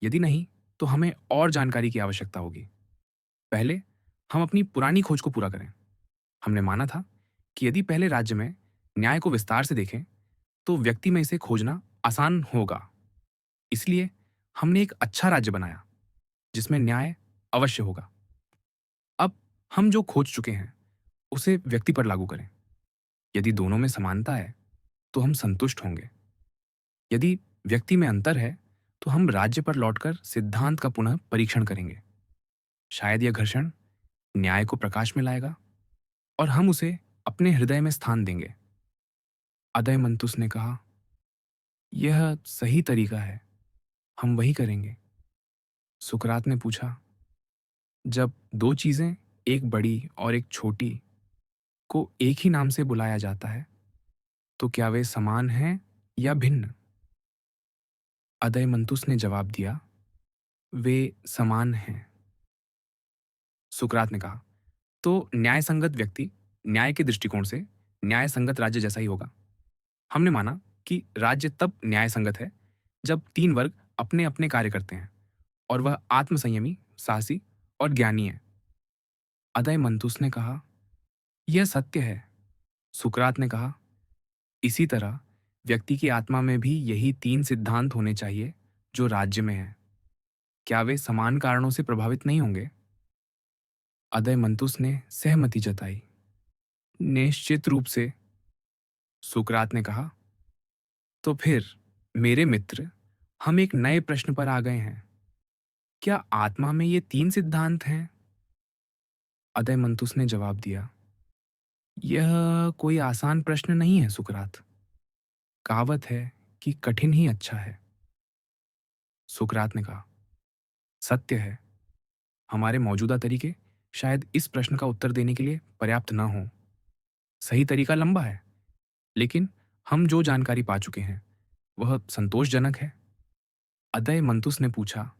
यदि नहीं, तो हमें और जानकारी की आवश्यकता होगी। पहले हम अपनी पुरानी खोज को पूरा करें। हमने माना था कि यदि पहले राज्य में न्याय को विस्तार से देखें तो व्यक्ति में इसे खोजना आसान होगा। इसलिए हमने एक अच्छा राज्य बनाया जिसमें न्याय अवश्य होगा। अब हम जो खोज चुके हैं उसे व्यक्ति पर लागू करें। यदि दोनों में समानता है तो हम संतुष्ट होंगे। यदि व्यक्ति में अंतर है तो हम राज्य पर लौटकर सिद्धांत का पुनः परीक्षण करेंगे। शायद यह घर्षण न्याय को प्रकाश में लाएगा और हम उसे अपने हृदय में स्थान देंगे। अदय मंतुस ने कहा, यह सही तरीका है, हम वही करेंगे। सुकरात ने पूछा, जब दो चीजें, एक बड़ी और एक छोटी, को एक ही नाम से बुलाया जाता है तो क्या वे समान हैं या भिन्न? अदय मंतुस ने जवाब दिया, वे समान हैं। सुकरात ने कहा, तो न्याय संगत व्यक्ति न्याय के दृष्टिकोण से न्याय संगत राज्य जैसा ही होगा। हमने माना कि राज्य तब न्याय संगत है जब तीन वर्ग अपने अपने कार्य करते हैं और वह आत्मसंयमी, साहसी और ज्ञानी है। अदय मंतुस ने कहा, यह सत्य है। सुकरात ने कहा, इसी तरह व्यक्ति की आत्मा में भी यही तीन सिद्धांत होने चाहिए जो राज्य में है। क्या वे समान कारणों से प्रभावित नहीं होंगे? अदय मंतुस ने सहमति जताई। निश्चित रूप से। सुकरात ने कहा, तो फिर मेरे मित्र, हम एक नए प्रश्न पर आ गए हैं। क्या आत्मा में ये तीन सिद्धांत हैं? अदय मंतुस ने जवाब दिया, यह कोई आसान प्रश्न नहीं है सुकरात। कहावत है कि कठिन ही अच्छा है। सुकरात ने कहा, सत्य है। हमारे मौजूदा तरीके शायद इस प्रश्न का उत्तर देने के लिए पर्याप्त न हो। सही तरीका लंबा है, लेकिन हम जो जानकारी पा चुके हैं वह संतोषजनक है। अदय मंतुस ने पूछा,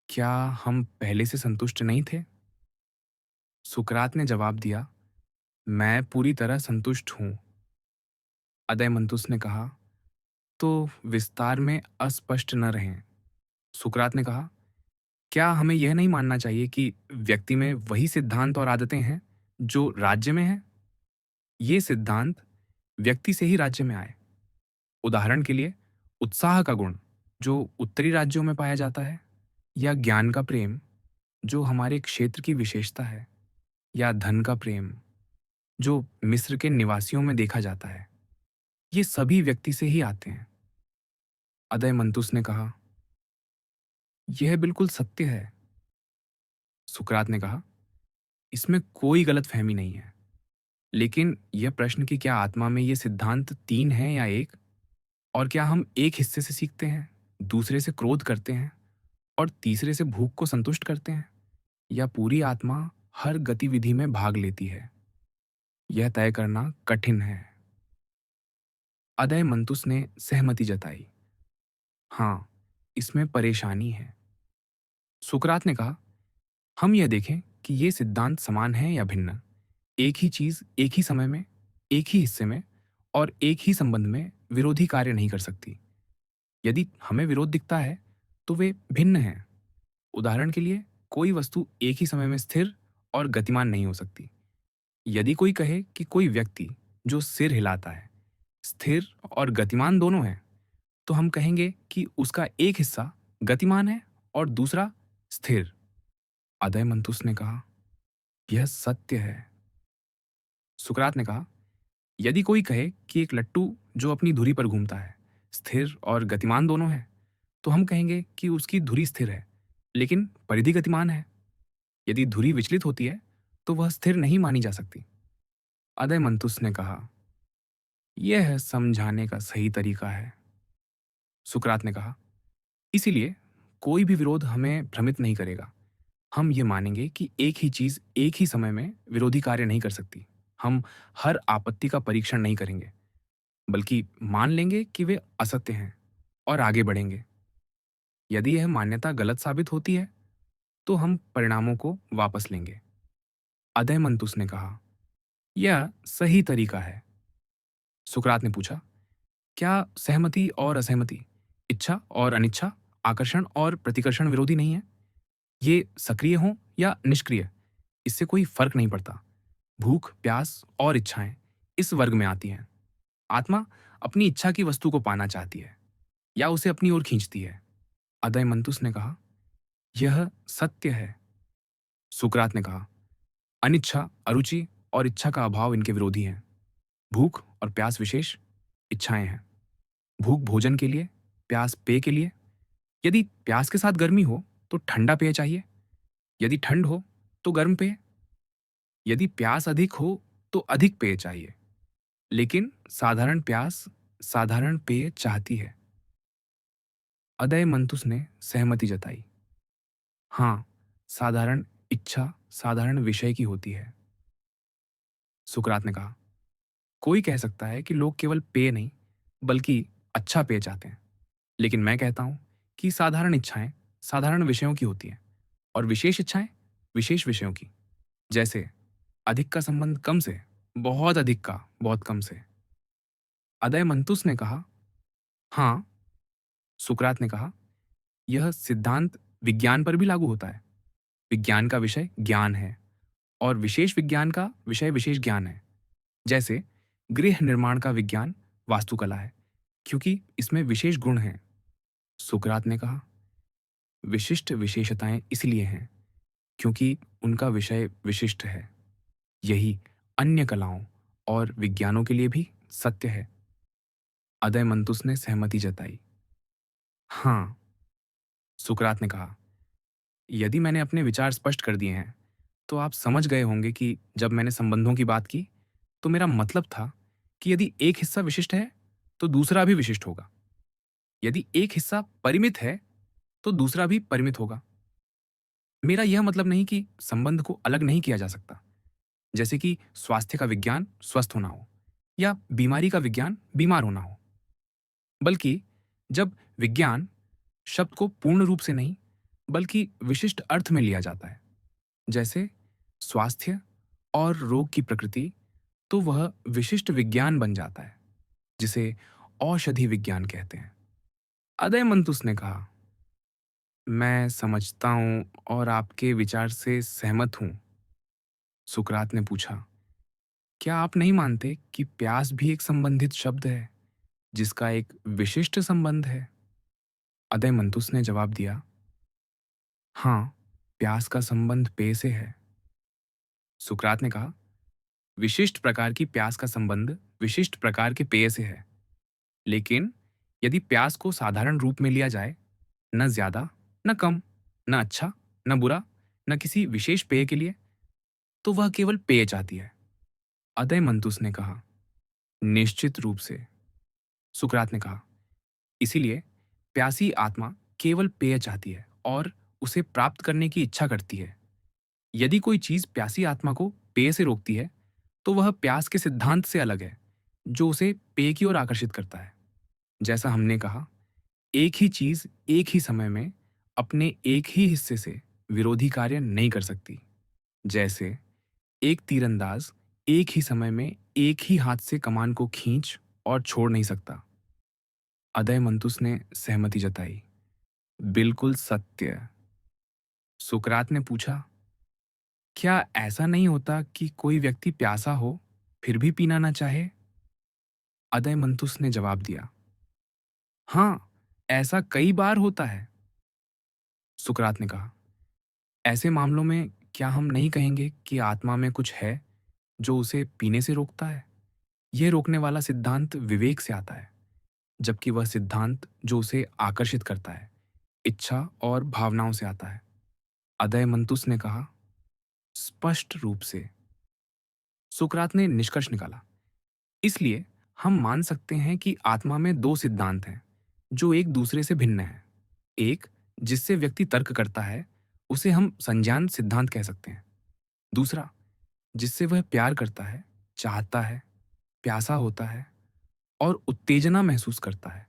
क्या हम पहले से संतुष्ट नहीं थे? सुकरात ने जवाब दिया, मैं पूरी तरह संतुष्ट हूं। अदय मंतुस ने कहा, तो विस्तार में अस्पष्ट न रहें। सुकरात ने कहा, क्या हमें यह नहीं मानना चाहिए कि व्यक्ति में वही सिद्धांत और आदतें हैं जो राज्य में हैं? ये सिद्धांत व्यक्ति से ही राज्य में आए। उदाहरण के लिए, उत्साह का गुण जो उत्तरी राज्यों में पाया जाता है, या ज्ञान का प्रेम जो हमारे क्षेत्र की विशेषता है, या धन का प्रेम जो मिस्र के निवासियों में देखा जाता है। ये सभी व्यक्ति से ही आते हैं। अदय मंतुस ने कहा, यह बिल्कुल सत्य है। सुकरात ने कहा, इसमें कोई गलतफहमी नहीं है। लेकिन यह प्रश्न कि क्या आत्मा में ये सिद्धांत तीन हैं या एक, और क्या हम एक हिस्से से सीखते हैं, दूसरे से क्रोध करते हैं और तीसरे से भूख को संतुष्ट करते हैं, या पूरी आत्मा हर गतिविधि में भाग लेती है, यह तय करना कठिन है। अदय मंतुस ने सहमति जताई। हाँ, इसमें परेशानी है। सुकरात ने कहा, हम यह देखें कि ये सिद्धांत समान हैं या भिन्न। एक ही चीज एक ही समय में, एक ही हिस्से में और एक ही संबंध में विरोधी कार्य नहीं कर सकती। यदि हमें विरोध दिखता है तो वे भिन्न हैं। उदाहरण के लिए, कोई वस्तु एक ही समय में स्थिर और गतिमान नहीं हो सकती। यदि कोई कहे कि कोई व्यक्ति जो सिर हिलाता है स्थिर और गतिमान दोनों है, तो हम कहेंगे कि उसका एक हिस्सा गतिमान है और दूसरा स्थिर। अदय मंतुस ने कहा, यह सत्य है। सुकरात ने कहा, यदि कोई कहे कि एक लट्टू जो अपनी धुरी पर घूमता है स्थिर और गतिमान दोनों है, तो हम कहेंगे कि उसकी धुरी स्थिर है, लेकिन परिधि गतिमान है। यदि धुरी विचलित होती है तो वह स्थिर नहीं मानी जा सकती। अदय मंतुस ने कहा, यह समझाने का सही तरीका है। सुकरात ने कहा, इसीलिए कोई भी विरोध हमें भ्रमित नहीं करेगा। हम ये मानेंगे कि एक ही चीज एक ही समय में विरोधी कार्य नहीं कर सकती। हम हर आपत्ति का परीक्षण नहीं करेंगे, बल्कि मान लेंगे कि वे असत्य हैं और आगे बढ़ेंगे। यदि यह मान्यता गलत साबित होती है तो हम परिणामों को वापस लेंगे। अदय मंतुस ने कहा, यह सही तरीका है। सुकरात ने पूछा, क्या सहमति और असहमति, इच्छा और अनिच्छा, आकर्षण और प्रतिकर्षण विरोधी नहीं है? ये सक्रिय हों या निष्क्रिय, इससे कोई फर्क नहीं पड़ता। भूख, प्यास और इच्छाएं इस वर्ग में आती हैं। आत्मा अपनी इच्छा की वस्तु को पाना चाहती है या उसे अपनी ओर खींचती है। अदय मंतुस ने कहा, यह सत्य है। सुकरात ने कहा, अनिच्छा, अरुचि और इच्छा का अभाव इनके विरोधी हैं। भूख और प्यास विशेष इच्छाएं हैं। भूख भोजन के लिए, प्यास पेय के लिए। यदि प्यास के साथ गर्मी हो तो ठंडा पेय चाहिए, यदि ठंड हो तो गर्म पेय। यदि प्यास अधिक हो तो अधिक पेय चाहिए, लेकिन साधारण प्यास साधारण पेय चाहती है। अदय मंतुस ने सहमति जताई। हाँ, साधारण इच्छा साधारण विषय की होती है। सुकरात ने कहा, कोई कह सकता है कि लोग केवल पेय नहीं बल्कि अच्छा पेय चाहते हैं, लेकिन मैं कहता हूं कि साधारण इच्छाएं साधारण विषयों की होती हैं और विशेष इच्छाएं विशेष विषयों की। जैसे अधिक का संबंध कम से, बहुत अधिक का बहुत कम से। अदयमंतुस ने कहा, हाँ। सुकरात ने कहा, यह सिद्धांत विज्ञान पर भी लागू होता है। विज्ञान का विषय ज्ञान है और विशेष विज्ञान का विषय विशेष ज्ञान है। जैसे गृह निर्माण का विज्ञान वास्तुकला है, क्योंकि इसमें विशेष गुण हैं। सुकरात ने कहा, विशिष्ट विशेषताएं इसलिए हैं क्योंकि उनका विषय विशिष्ट है। यही अन्य कलाओं और विज्ञानों के लिए भी सत्य है। अदयमंतुस ने सहमति जताई। हाँ। सुकरात ने कहा, यदि मैंने अपने विचार स्पष्ट कर दिए हैं, तो आप समझ गए होंगे कि जब मैंने संबंधों की बात की, तो मेरा मतलब था कि यदि एक हिस्सा विशिष्ट है, तो दूसरा भी विशिष्ट होगा। यदि एक हिस्सा परिमित है, तो दूसरा भी परिमित होगा। मेरा यह मतलब नहीं कि संबंध को अलग नहीं किया जा सकता, जैसे कि स्वास्थ्य का विज्ञान स्वस्थ होना हो या बीमारी का विज्ञान बीमार होना हो। बल्कि जब विज्ञान शब्द को पूर्ण रूप से नहीं, बल्कि विशिष्ट अर्थ में लिया जाता है, जैसे स्वास्थ्य और रोग की प्रकृति, तो वह विशिष्ट विज्ञान बन जाता है, जिसे औषधि विज्ञान कहते हैं। अदयमंतुस ने कहा, मैं समझता हूं और आपके विचार से सहमत हूं। सुकरात ने पूछा, क्या आप नहीं मानते कि प्यास भी एक संबंधित शब्द है, जिसका एक विशिष्ट संबंध है? अदयमंतुस ने जवाब दिया, हाँ, प्यास का संबंध पेय से है। सुकरात ने कहा, विशिष्ट प्रकार की प्यास का संबंध विशिष्ट प्रकार के पेय से है। लेकिन यदि प्यास को साधारण रूप में लिया जाए, न ज्यादा, न कम, न अच्छा, न बुरा, न किसी विशेष पेय के लिए, तो वह केवल पेय चाहती है। अदयमंतुस ने कहा, निश्चित रूप से। सुकरात ने कहा, इसीलिए प्यासी आत्मा केवल पेय चाहती है और उसे प्राप्त करने की इच्छा करती है। यदि कोई चीज प्यासी आत्मा को पेय से रोकती है, तो वह प्यास के सिद्धांत से अलग है, जो उसे पेय की ओर आकर्षित करता है। जैसा हमने कहा, एक ही चीज एक ही समय में अपने एक ही हिस्से से विरोधी कार्य नहीं कर सकती। जैसे एक तीरंदाज एक ही समय में एक ही हाथ से कमान को खींच और छोड़ नहीं सकता। अदयमंतुस ने सहमति जताई। बिल्कुल सत्य। सुकरात ने पूछा, क्या ऐसा नहीं होता कि कोई व्यक्ति प्यासा हो, फिर भी पीना ना चाहे? अदयमंतुस ने जवाब दिया, हाँ, ऐसा कई बार होता है। सुकरात ने कहा, ऐसे मामलों में क्या हम नहीं कहेंगे कि आत्मा में कुछ है जो उसे पीने से रोकता है? यह रोकने वाला सिद्धांत विवेक से आता है, जबकि वह सिद्धांत जो उसे आकर्षित करता है, इच्छा और भावनाओं से आता है। अदयमंतुस ने कहा, स्पष्ट रूप से। सुकरात ने निष्कर्ष निकाला, इसलिए हम मान सकते हैं कि आत्मा में दो सिद्धांत हैं जो एक दूसरे से भिन्न हैं। एक, जिससे व्यक्ति तर्क करता है, उसे हम संज्ञान सिद्धांत कह सकते हैं। दूसरा, जिससे वह प्यार करता है, चाहता है, प्यासा होता है और उत्तेजना महसूस करता है,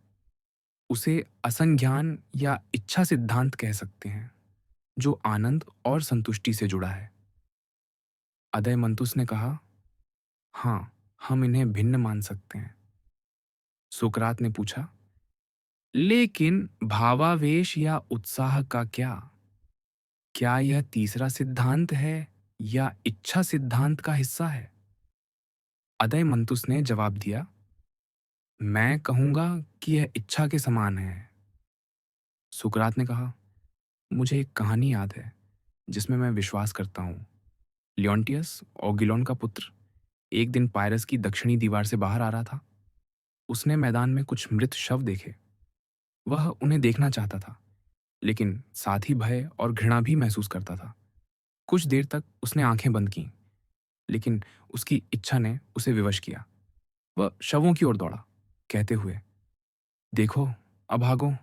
उसे असंज्ञान या इच्छा सिद्धांत कह सकते हैं, जो आनंद और संतुष्टि से जुड़ा है। अदयमंतुस ने कहा, हाँ, हम इन्हें भिन्न मान सकते हैं। सुकरात ने पूछा, लेकिन भावावेश या उत्साह का क्या? क्या यह तीसरा सिद्धांत है या इच्छा सिद्धांत का हिस्सा है? अदयमंतुस ने जवाब दिया, मैं कहूंगा कि यह इच्छा के समान है। सुकरात ने कहा, मुझे एक कहानी याद है जिसमें मैं विश्वास करता हूँ। लियोंटियस ओगिलोन का पुत्र एक दिन पायरस की दक्षिणी दीवार से बाहर आ रहा था। उसने मैदान में कुछ मृत शव देखे। वह उन्हें देखना चाहता था, लेकिन साथ ही भय और घृणा भी महसूस करता था। कुछ देर तक उसने आंखें बंद कीं, लेकिन उसकी इच्छा ने उसे विवश किया। वह शवों की ओर दौड़ा, कहते हुए, देखो, अभागों,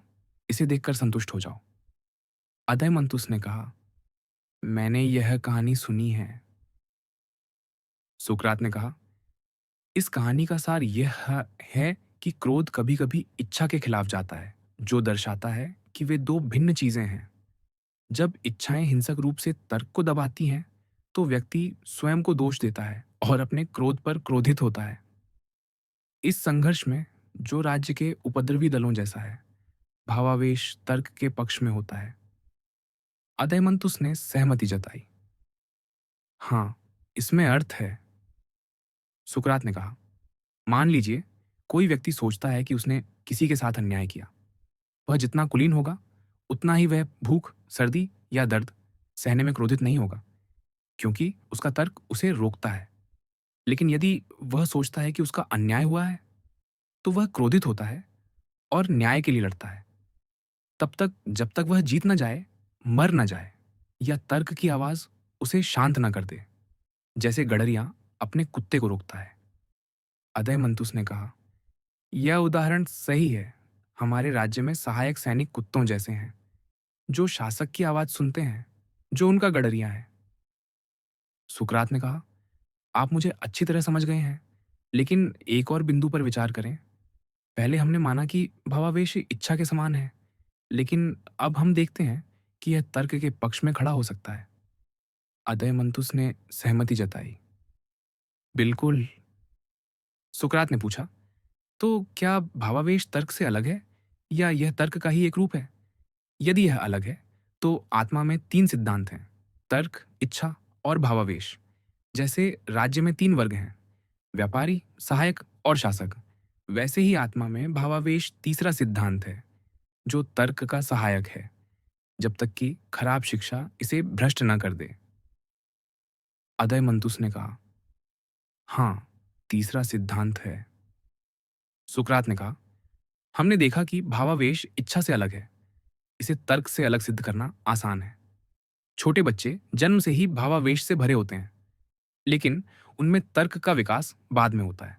इसे देखकर संतुष्ट हो जाओ। अदयमंतुस ने कहा, मैंने यह कहानी सुनी है। सुकरात ने कहा, इस कहानी का सार यह है कि क्रोध कभी-कभी इच्छा के खिलाफ जाता है, जो दर्शाता है कि वे दो भिन्न चीजें हैं। जब इच्छाएं हिंसक रूप से तर्क को दबाती हैं, तो व्यक्ति स्वयं को दोष देता है और अपने क्रोध पर क्रोधित होता है। इस संघर्ष में जो राज्य के उपद्रवी दलों जैसा है, भावावेश तर्क के पक्ष में होता है। अदयमंतुस ने सहमति जताई। हाँ, इसमें अर्थ है। सुकरात ने कहा, मान लीजिए कोई व्यक्ति सोचता है कि उसने किसी के साथ अन्याय किया। वह जितना कुलीन होगा, उतना ही वह भूख, सर्दी या दर्द सहने में क्रोधित नहीं होगा, क्योंकि उसका तर्क उसे रोकता है। लेकिन यदि वह सोचता है कि उसका अन्याय हुआ है, तो वह क्रोधित होता है और न्याय के लिए लड़ता है। तब तक जब तक वह जीत न जाए, मर न जाए, या तर्क की आवाज उसे शांत न कर दे, जैसे गडरिया अपने कुत्ते को रोकता है। अदयमंतुस ने कहा, यह उदाहरण सही है। हमारे राज्य में सहायक सैनिक कुत्तों जैसे हैं, जो शासक की आवाज सुनते हैं, जो उनका गडरिया है। सुकरात ने कहा, आप मुझे अच्छी तरह समझ गए हैं, लेकिन एक और बिंदु पर विचार करें। पहले हमने माना कि भावावेश इच्छा के समान है, लेकिन अब हम देखते हैं कि यह तर्क के पक्ष में खड़ा हो सकता है। अदयमंतुस ने सहमति जताई। बिल्कुल। सुकरात ने पूछा, तो क्या भावावेश तर्क से अलग है, या यह तर्क का ही एक रूप है? यदि यह अलग है, तो आत्मा में तीन सिद्धांत हैं: तर्क, इच्छा और भावावेश। जैसे राज्य में तीन वर्ग हैं: व्यापारी, सहायक और शासक। वैसे ही आत्मा में भावावेश तीसरा सिद्धांत है, जो तर्क का सहायक है, जब तक कि खराब शिक्षा इसे भ्रष्ट न कर दे। अदयमंतुस ने कहा, हाँ, तीसरा सिद्धांत है। सुकरात ने कहा, हमने देखा कि भावावेश इच्छा से अलग है। इसे तर्क से अलग सिद्ध करना आसान है। छोटे बच्चे जन्म से ही भावावेश से भरे होते हैं, लेकिन उनमें तर्क का विकास बाद में होता है।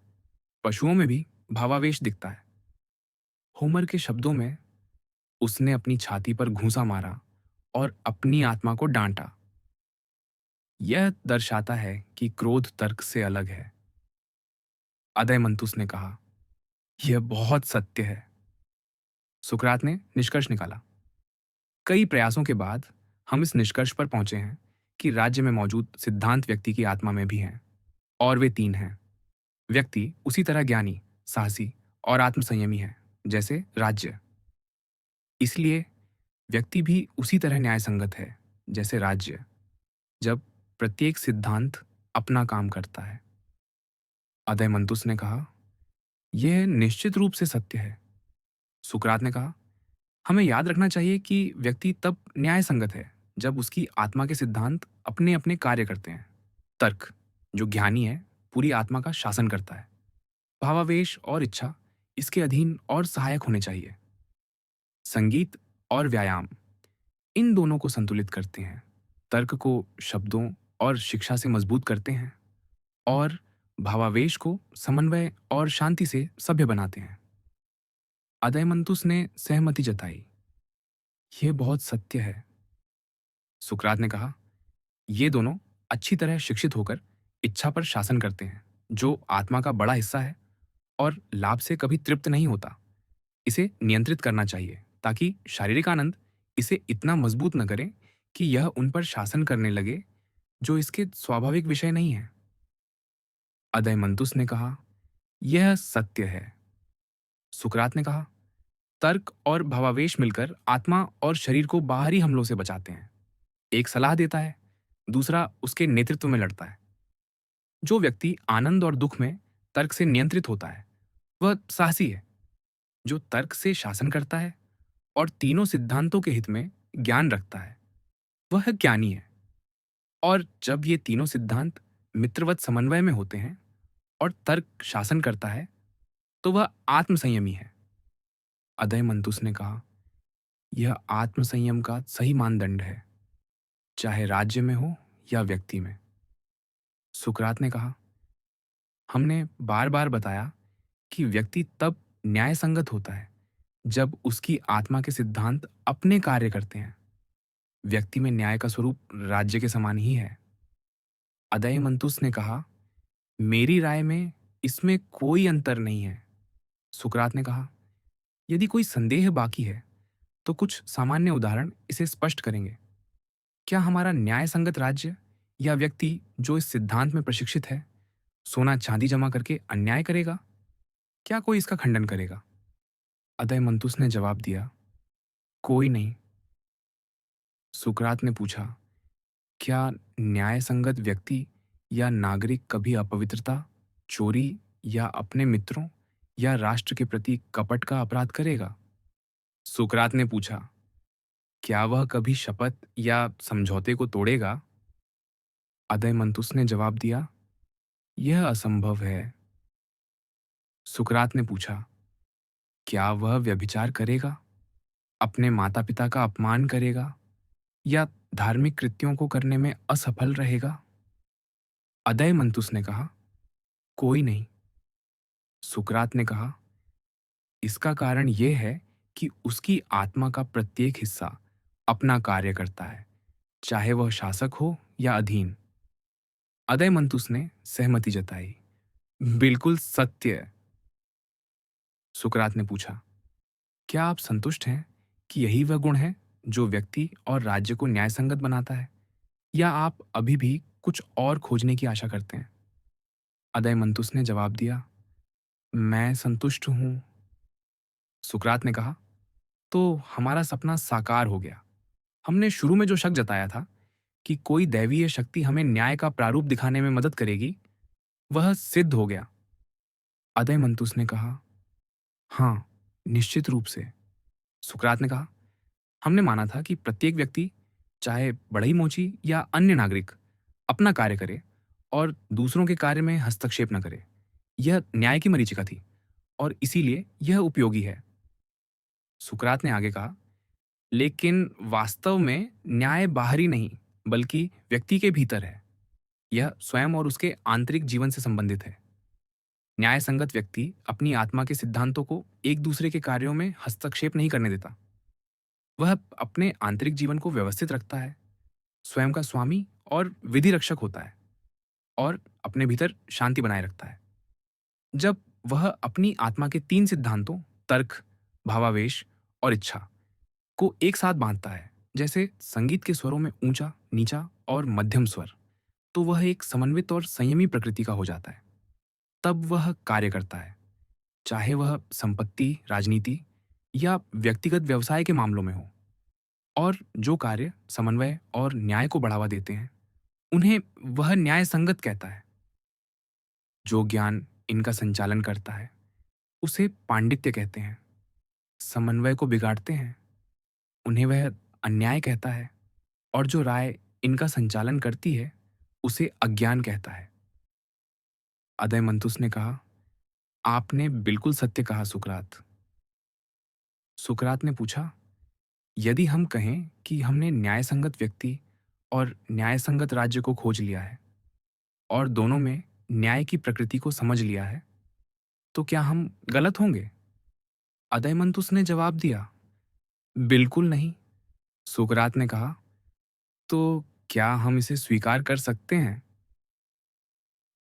पशुओं में भी भावावेश दिखता है। होमर के शब्दों में, उसने अपनी छाती पर घूंसा मारा और अपनी आत्मा को डांटा। यह दर्शाता है कि क्रोध तर्क से अलग है। अदयमंतुस ने कहा, यह बहुत सत्य है। सुकरात ने निष्कर्ष निकाला। कई प्रयासों के बाद हम इस निष्कर्ष पर पहुंचे हैं कि राज्य में मौजूद सिद्धांत व्यक्ति की आत्मा में भी हैं, और वे तीन हैं। व्यक्ति उसी तरह ज्ञानी, साहसी और आत्मसंयमी है जैसे राज्य। इसलिए व्यक्ति भी उसी तरह न्यायसंगत है जैसे राज्य, जब प्रत्येक सिद्धांत अपना काम करता है। अदयमंतुस ने कहा, यह निश्चित रूप से सत्य है। सुकरात ने कहा, हमें याद रखना चाहिए कि व्यक्ति तब न्यायसंगत है जब उसकी आत्मा के सिद्धांत अपने अपने कार्य करते हैं। तर्क, जो ज्ञानी है, पूरी आत्मा का शासन करता है। भावावेश और इच्छा इसके अधीन और सहायक होने चाहिए। संगीत और व्यायाम इन दोनों को संतुलित करते हैं, तर्क को शब्दों और शिक्षा से मजबूत करते हैं, और भावावेश को समन्वय और शांति से सभ्य बनाते हैं। अदयमंतुस ने सहमति जताई। यह बहुत सत्य है। सुकरात ने कहा, ये दोनों अच्छी तरह शिक्षित होकर इच्छा पर शासन करते हैं, जो आत्मा का बड़ा हिस्सा है और लाभ से कभी तृप्त नहीं होता। इसे नियंत्रित करना चाहिए ताकि शारीरिक आनंद इसे इतना मजबूत न करे कि यह उन पर शासन करने लगे जो इसके स्वाभाविक विषय नहीं है। अदयमंतुस ने कहा, यह सत्य है। सुकरात ने कहा, तर्क और भावावेश मिलकर आत्मा और शरीर को बाहरी हमलों से बचाते हैं। एक सलाह देता है, दूसरा उसके नेतृत्व में लड़ता है। जो व्यक्ति आनंद और दुख में तर्क से नियंत्रित होता है, वह साहसी है। जो तर्क से शासन करता है और तीनों सिद्धांतों के हित में ज्ञान रखता है, वह ज्ञानी है। और जब ये तीनों सिद्धांत मित्रवत समन्वय में होते हैं और तर्क शासन करता है, तो वह आत्मसंयमी है। अदयमंतुस ने कहा, यह आत्मसंयम का सही मानदंड है, चाहे राज्य में हो या व्यक्ति में। सुकरात ने कहा, हमने बार बार बताया कि व्यक्ति तब न्यायसंगत होता है जब उसकी आत्मा के सिद्धांत अपने कार्य करते हैं। व्यक्ति में न्याय का स्वरूप राज्य के समान ही है। अदयमंतुस ने कहा, मेरी राय में इसमें कोई अंतर नहीं है। सुकरात ने कहा, यदि कोई संदेह बाकी है तो कुछ सामान्य उदाहरण इसे स्पष्ट करेंगे। क्या हमारा न्याय संगत राज्य या व्यक्ति जो इस सिद्धांत में प्रशिक्षित है, सोना चांदी जमा करके अन्याय करेगा? क्या कोई इसका खंडन करेगा? अदयमंतुस ने जवाब दिया, कोई नहीं। सुकरात ने पूछा, क्या न्यायसंगत व्यक्ति या नागरिक कभी अपवित्रता, चोरी या अपने मित्रों या राष्ट्र के प्रति कपट का अपराध करेगा? सुकरात ने पूछा, क्या वह कभी शपथ या समझौते को तोड़ेगा? अदयमंतुस ने जवाब दिया, यह असंभव है। सुकरात ने पूछा, क्या वह व्यभिचार करेगा, अपने माता पिता का अपमान करेगा या धार्मिक कृत्यों को करने में असफल रहेगा? अदयमंतुस ने कहा, कोई नहीं। सुकरात ने कहा, इसका कारण यह है कि उसकी आत्मा का प्रत्येक हिस्सा अपना कार्य करता है, चाहे वह शासक हो या अधीन। अदयमंतुस ने सहमति जताई, बिल्कुल सत्य। सुकरात ने पूछा, क्या आप संतुष्ट हैं कि यही वह गुण है जो व्यक्ति और राज्य को न्यायसंगत बनाता है, या आप अभी भी कुछ और खोजने की आशा करते हैं? अदयमंतुस ने जवाब दिया, मैं संतुष्ट हूं। सुकरात ने कहा, तो हमारा सपना साकार हो गया। हमने शुरू में जो शक जताया था कि कोई दैवीय शक्ति हमें न्याय का प्रारूप दिखाने में मदद करेगी, वह सिद्ध हो गया। अदयमंतुस ने कहा, हाँ, निश्चित रूप से। सुकरात ने कहा, हमने माना था कि प्रत्येक व्यक्ति, चाहे बढ़ई-मोची या अन्य नागरिक, अपना कार्य करे और दूसरों के कार्य में हस्तक्षेप न करे। यह न्याय की मरीचिका थी और इसीलिए यह उपयोगी है। सुकरात ने आगे कहा, लेकिन वास्तव में न्याय बाहरी नहीं, बल्कि व्यक्ति के भीतर है। यह स्वयं और उसके आंतरिक जीवन से संबंधित है। न्यायसंगत व्यक्ति अपनी आत्मा के सिद्धांतों को एक दूसरे के कार्यों में हस्तक्षेप नहीं करने देता। वह अपने आंतरिक जीवन को व्यवस्थित रखता है, स्वयं का स्वामी और विधि रक्षक होता है, और अपने भीतर शांति बनाए रखता है। जब वह अपनी आत्मा के तीन सिद्धांतों, तर्क, भावावेश और इच्छा, को एक साथ बांधता है, जैसे संगीत के स्वरों में ऊंचा, नीचा और मध्यम स्वर, तो वह एक समन्वित और संयमी प्रकृति का हो जाता है। तब वह कार्य करता है, चाहे वह संपत्ति, राजनीति या व्यक्तिगत व्यवसाय के मामलों में हो। और जो कार्य समन्वय और न्याय को बढ़ावा देते हैं, उन्हें वह न्याय संगत कहता है। जो ज्ञान इनका संचालन करता है, उसे पांडित्य कहते हैं। समन्वय को बिगाड़ते हैं, उन्हें वह अन्याय कहता है। और जो राय इनका संचालन करती है, उसे अज्ञान कहता है। अदयमंतुस ने कहा, आपने बिल्कुल सत्य कहा सुकरात। सुकरात ने पूछा, यदि हम कहें कि हमने न्यायसंगत व्यक्ति और न्यायसंगत राज्य को खोज लिया है और दोनों में न्याय की प्रकृति को समझ लिया है, तो क्या हम गलत होंगे? अदयमंतुस ने जवाब दिया, बिल्कुल नहीं। सुकरात ने कहा, तो क्या हम इसे स्वीकार कर सकते हैं?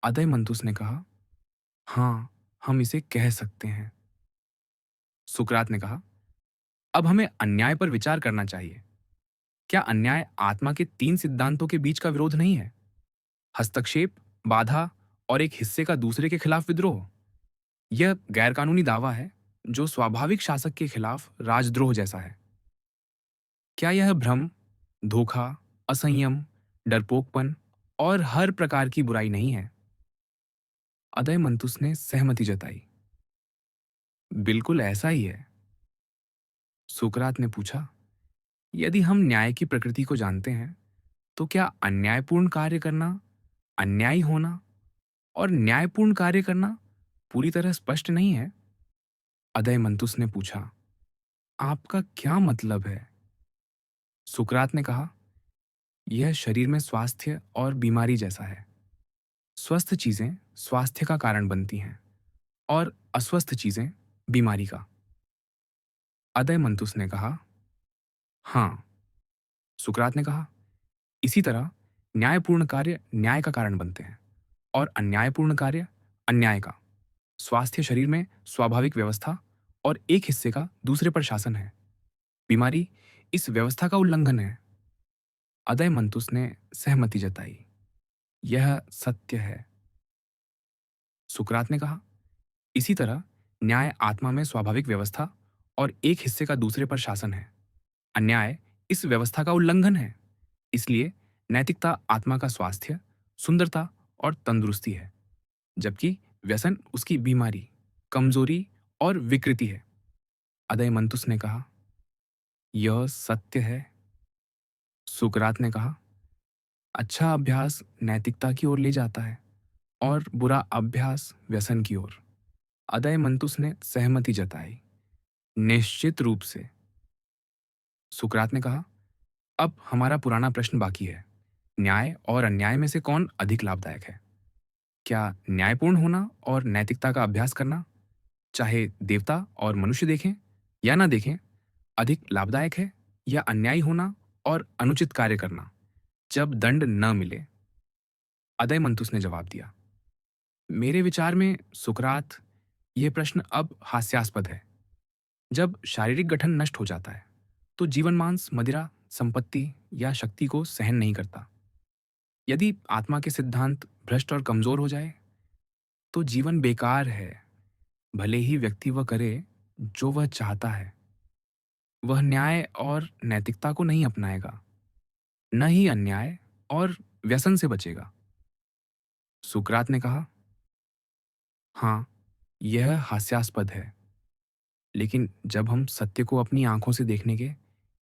अदयमंतुस ने कहा, हाँ, हम इसे कह सकते हैं। सुकरात ने कहा, अब हमें अन्याय पर विचार करना चाहिए। क्या अन्याय आत्मा के तीन सिद्धांतों के बीच का विरोध नहीं है? हस्तक्षेप, बाधा और एक हिस्से का दूसरे के खिलाफ विद्रोह। यह गैरकानूनी दावा है जो स्वाभाविक शासक के खिलाफ राजद्रोह जैसा है। क्या यह भ्रम, धोखा, असंयम, डरपोकपन और हर प्रकार की बुराई नहीं है? अदयमंतुस ने सहमति जताई, बिल्कुल ऐसा ही है। सुकरात ने पूछा, यदि हम न्याय की प्रकृति को जानते हैं, तो क्या अन्यायपूर्ण कार्य करना, अन्यायी होना और न्यायपूर्ण कार्य करना पूरी तरह स्पष्ट नहीं है? अदयमंतुस ने पूछा, आपका क्या मतलब है? सुकरात ने कहा, यह शरीर में स्वास्थ्य और बीमारी जैसा है। स्वस्थ चीजें स्वास्थ्य का कारण बनती हैं और अस्वस्थ चीजें बीमारी का। अदयमंतुस ने कहा, हाँ। सुकरात ने कहा, इसी तरह न्यायपूर्ण कार्य न्याय का कारण बनते हैं और अन्यायपूर्ण कार्य अन्याय का। स्वास्थ्य शरीर में स्वाभाविक व्यवस्था और एक हिस्से का दूसरे पर शासन है। बीमारी इस व्यवस्था का उल्लंघन है। अदयमंतुस ने सहमति जताई, यह सत्य है। सुकरात ने कहा, इसी तरह न्याय आत्मा में स्वाभाविक व्यवस्था और एक हिस्से का दूसरे पर शासन है। अन्याय इस व्यवस्था का उल्लंघन है। इसलिए नैतिकता आत्मा का स्वास्थ्य, सुंदरता और तंदुरुस्ती है, जबकि व्यसन उसकी बीमारी, कमजोरी और विकृति है। अदयमंतुस ने कहा, यह सत्य है। सुकरात ने कहा, अच्छा अभ्यास नैतिकता की ओर ले जाता है और बुरा अभ्यास व्यसन की ओर। अदयमंतुस ने सहमति जताई, निश्चित रूप से। सुकरात ने कहा, अब हमारा पुराना प्रश्न बाकी है। न्याय और अन्याय में से कौन अधिक लाभदायक है? क्या न्यायपूर्ण होना और नैतिकता का अभ्यास करना, चाहे देवता और मनुष्य देखें या ना देखें, अधिक लाभदायक है, या अन्यायी होना और अनुचित कार्य करना जब दंड न मिले? अदयमंतुस ने जवाब दिया, मेरे विचार में सुकरात, यह प्रश्न अब हास्यास्पद है। जब शारीरिक गठन नष्ट हो जाता है तो जीवन मांस, मदिरा, संपत्ति या शक्ति को सहन नहीं करता। यदि आत्मा के सिद्धांत भ्रष्ट और कमजोर हो जाए तो जीवन बेकार है। भले ही व्यक्ति वह करे जो वह चाहता है, वह न्याय और नैतिकता को नहीं अपनाएगा, न ही अन्याय और व्यसन से बचेगा। सुकरात ने कहा, हाँ, यह हास्यास्पद है, लेकिन जब हम सत्य को अपनी आंखों से देखने के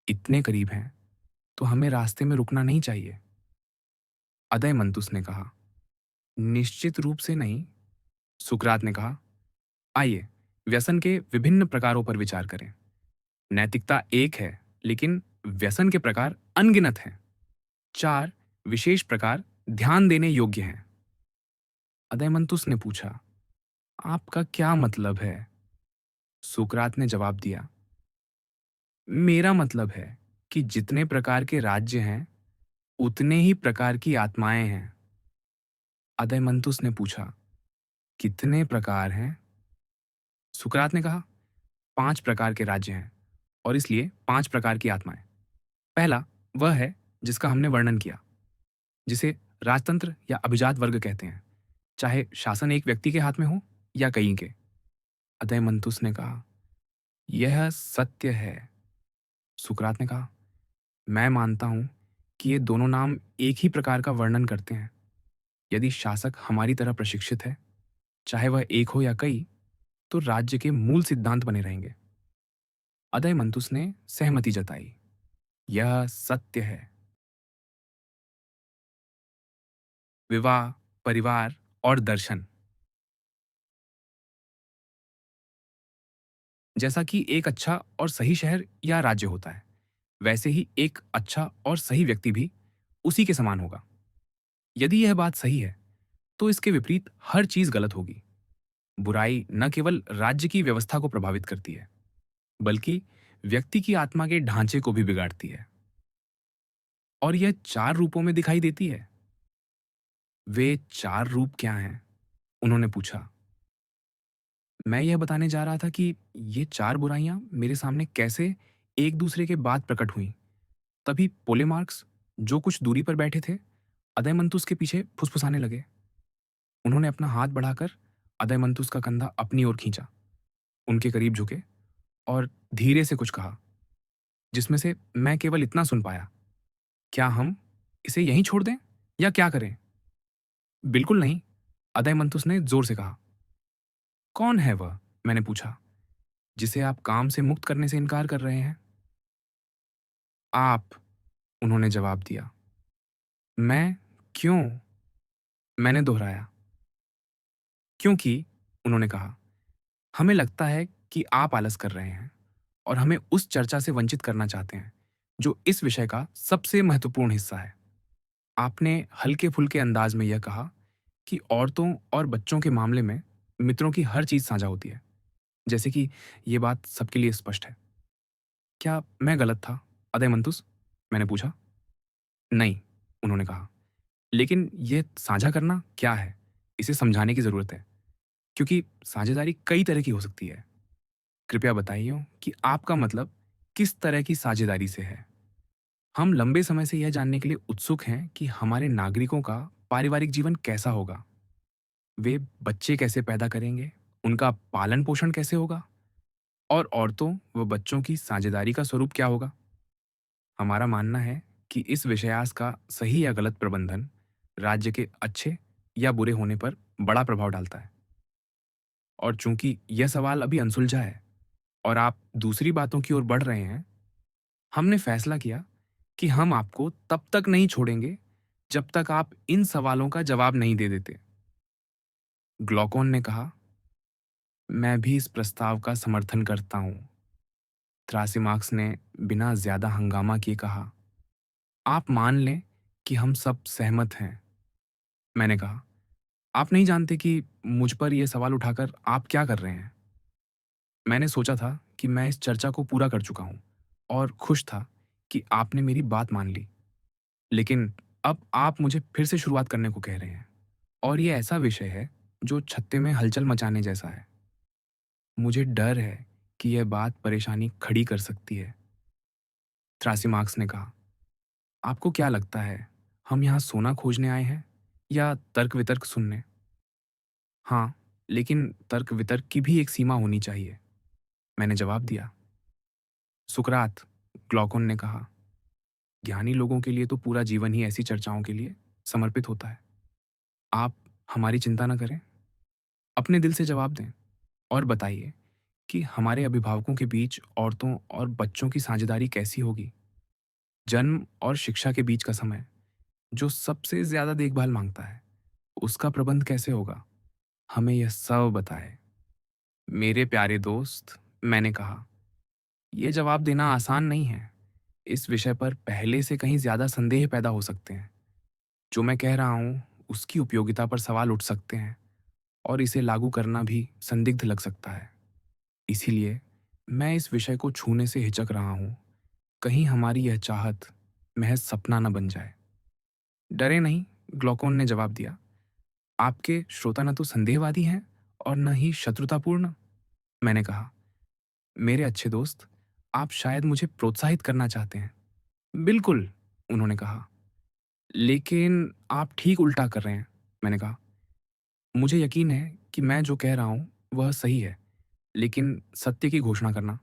इतने करीब हैं तो हमें रास्ते में रुकना नहीं चाहिए। अदयमंतुस ने कहा, निश्चित रूप से नहीं। सुकरात ने कहा, आइए व्यसन के विभिन्न प्रकारों पर विचार करें। नैतिकता एक है, लेकिन व्यसन के प्रकार अनगिनत हैं। 4 विशेष प्रकार ध्यान देने योग्य हैं। अदयमंतुस ने पूछा, आपका क्या मतलब है? सुकरात ने जवाब दिया, मेरा मतलब है कि जितने प्रकार के राज्य हैं उतने ही प्रकार की आत्माएं हैं। अदयमंतुस ने पूछा, कितने प्रकार हैं? सुकरात ने कहा, 5 प्रकार के राज्य हैं और इसलिए 5 प्रकार की आत्माएं। पहला वह है जिसका हमने वर्णन किया, जिसे राजतंत्र या अभिजात वर्ग कहते हैं, चाहे शासन एक व्यक्ति के हाथ में हो या कई के। अदयमंतुस ने कहा, यह सत्य है। सुकरात ने कहा, मैं मानता हूं कि ये दोनों नाम एक ही प्रकार का वर्णन करते हैं। यदि शासक हमारी तरह प्रशिक्षित है, चाहे वह एक हो या कई, तो राज्य के मूल सिद्धांत बने रहेंगे। अदयमंतुस ने सहमति जताई, यह सत्य है। विवाह, परिवार और दर्शन। जैसा कि एक अच्छा और सही शहर या राज्य होता है, वैसे ही एक अच्छा और सही व्यक्ति भी उसी के समान होगा। यदि यह बात सही है तो इसके विपरीत हर चीज गलत होगी। बुराई न केवल राज्य की व्यवस्था को प्रभावित करती है, बल्कि व्यक्ति की आत्मा के ढांचे को भी बिगाड़ती है। और यह 4 रूपों में दिखाई देती है। वे 4 रूप क्या हैं? उन्होंने पूछा। मैं यह बताने जा रहा था कि ये 4 बुराइयां मेरे सामने कैसे एक दूसरे के बाद प्रकट हुईं। तभी पोलेमार्क्स, जो कुछ दूरी पर बैठे थे, अदयमंतुस के पीछे फुसफुसाने लगे। उन्होंने अपना हाथ बढ़ाकर अदयमंतुस का कंधा अपनी ओर खींचा, उनके करीब झुके और धीरे से कुछ कहा, जिसमें से मैं केवल इतना सुन पाया, क्या हम इसे यहीं छोड़ दें या क्या करें? बिल्कुल नहीं, अदयमंतुस ने जोर से कहा। कौन है वह? मैंने पूछा, जिसे आप काम से मुक्त करने से इनकार कर रहे हैं? आप, उन्होंने जवाब दिया। मैं? क्यों? मैंने दोहराया। क्योंकि, उन्होंने कहा, हमें लगता है कि आप आलस कर रहे हैं और हमें उस चर्चा से वंचित करना चाहते हैं जो इस विषय का सबसे महत्वपूर्ण हिस्सा है। आपने हल्के फुल्के अंदाज में यह कहा कि औरतों और बच्चों के मामले में मित्रों की हर चीज साझा होती है, जैसे कि यह बात सबके लिए स्पष्ट है। क्या मैं गलत था, अदयमंतुस? मैंने पूछा। नहीं, उन्होंने कहा, लेकिन यह साझा करना क्या है, इसे समझाने की जरूरत है, क्योंकि साझेदारी कई तरह की हो सकती है। कृपया बताइए कि आपका मतलब किस तरह की साझेदारी से है। हम लंबे समय से यह जानने के लिए उत्सुक हैं कि हमारे नागरिकों का पारिवारिक जीवन कैसा होगा। वे बच्चे कैसे पैदा करेंगे, उनका पालन-पोषण कैसे होगा? और औरतों व बच्चों की साझेदारी का स्वरूप क्या होगा? हमारा मानना है कि इस विषयास का सही या गलत प्रबंधन राज्य के अच्छे या बुरे होने पर बड़ा प्रभाव डालता है। और चूंकि यह सवाल अभी अनसुलझा है और आप दूसरी बातों की ओर बढ़ रहे हैं, हमने फैसला किया कि हम आपको तब तक नहीं छोड़ेंगे जब तक आप इन सवालों का जवाब नहीं दे देते। ग्लॉकॉन ने कहा, मैं भी इस प्रस्ताव का समर्थन करता हूं। थ्रासिमाक्स ने बिना ज्यादा हंगामा किए कहा, आप मान लें कि हम सब सहमत हैं। मैंने कहा, आप नहीं जानते कि मुझ पर यह सवाल उठाकर आप क्या कर रहे हैं। मैंने सोचा था कि मैं इस चर्चा को पूरा कर चुका हूं और खुश था कि आपने मेरी बात मान ली। लेकिन अब आप मुझे फिर से शुरुआत करने को कह रहे हैं और ये ऐसा विषय है जो छत्ते में हलचल मचाने जैसा है। मुझे डर है कि यह बात परेशानी खड़ी कर सकती है। थ्रासिमाक्स ने कहा, आपको क्या लगता है, हम यहाँ सोना खोजने आए हैं या तर्क वितर्क सुनने? हाँ, लेकिन तर्क वितर्क की भी एक सीमा होनी चाहिए, मैंने जवाब दिया। सुकरात, ग्लॉकॉन ने कहा, ज्ञानी लोगों के लिए तो पूरा जीवन ही ऐसी चर्चाओं के लिए समर्पित होता है। आप हमारी चिंता न करें, अपने दिल से जवाब दें और बताइए कि हमारे अभिभावकों के बीच औरतों और बच्चों की साझेदारी कैसी होगी? जन्म और शिक्षा के बीच का समय, जो सबसे ज्यादा देखभाल मांगता है, उसका प्रबंध कैसे होगा? हमें यह सब बताएं। मेरे प्यारे दोस्त, मैंने कहा, यह जवाब देना आसान नहीं है। इस विषय पर पहले से कहीं ज्यादा संदेह पैदा हो सकते हैं। जो मैं कह रहा हूं, उसकी उपयोगिता पर सवाल उठ सकते हैं और इसे लागू करना भी संदिग्ध लग सकता है। इसीलिए मैं इस विषय को छूने से हिचक रहा हूं। कहीं हमारी यह चाहत महज सपना न बन जाए। डरे नहीं, ग्लॉकॉन ने जवाब दिया। आपके श्रोता न तो संदेहवादी हैं और न ही शत्रुतापूर्ण। मैंने कहा, मेरे अच्छे दोस्त, आप शायद मुझे प्रोत्साहित करना चाहते हैं। बिल्कुल, उन्होंने कहा। लेकिन आप ठीक उल्टा कर रहे हैं, मैंने कहा। मुझे यकीन है कि मैं जो कह रहा हूं वह सही है, लेकिन सत्य की घोषणा करना,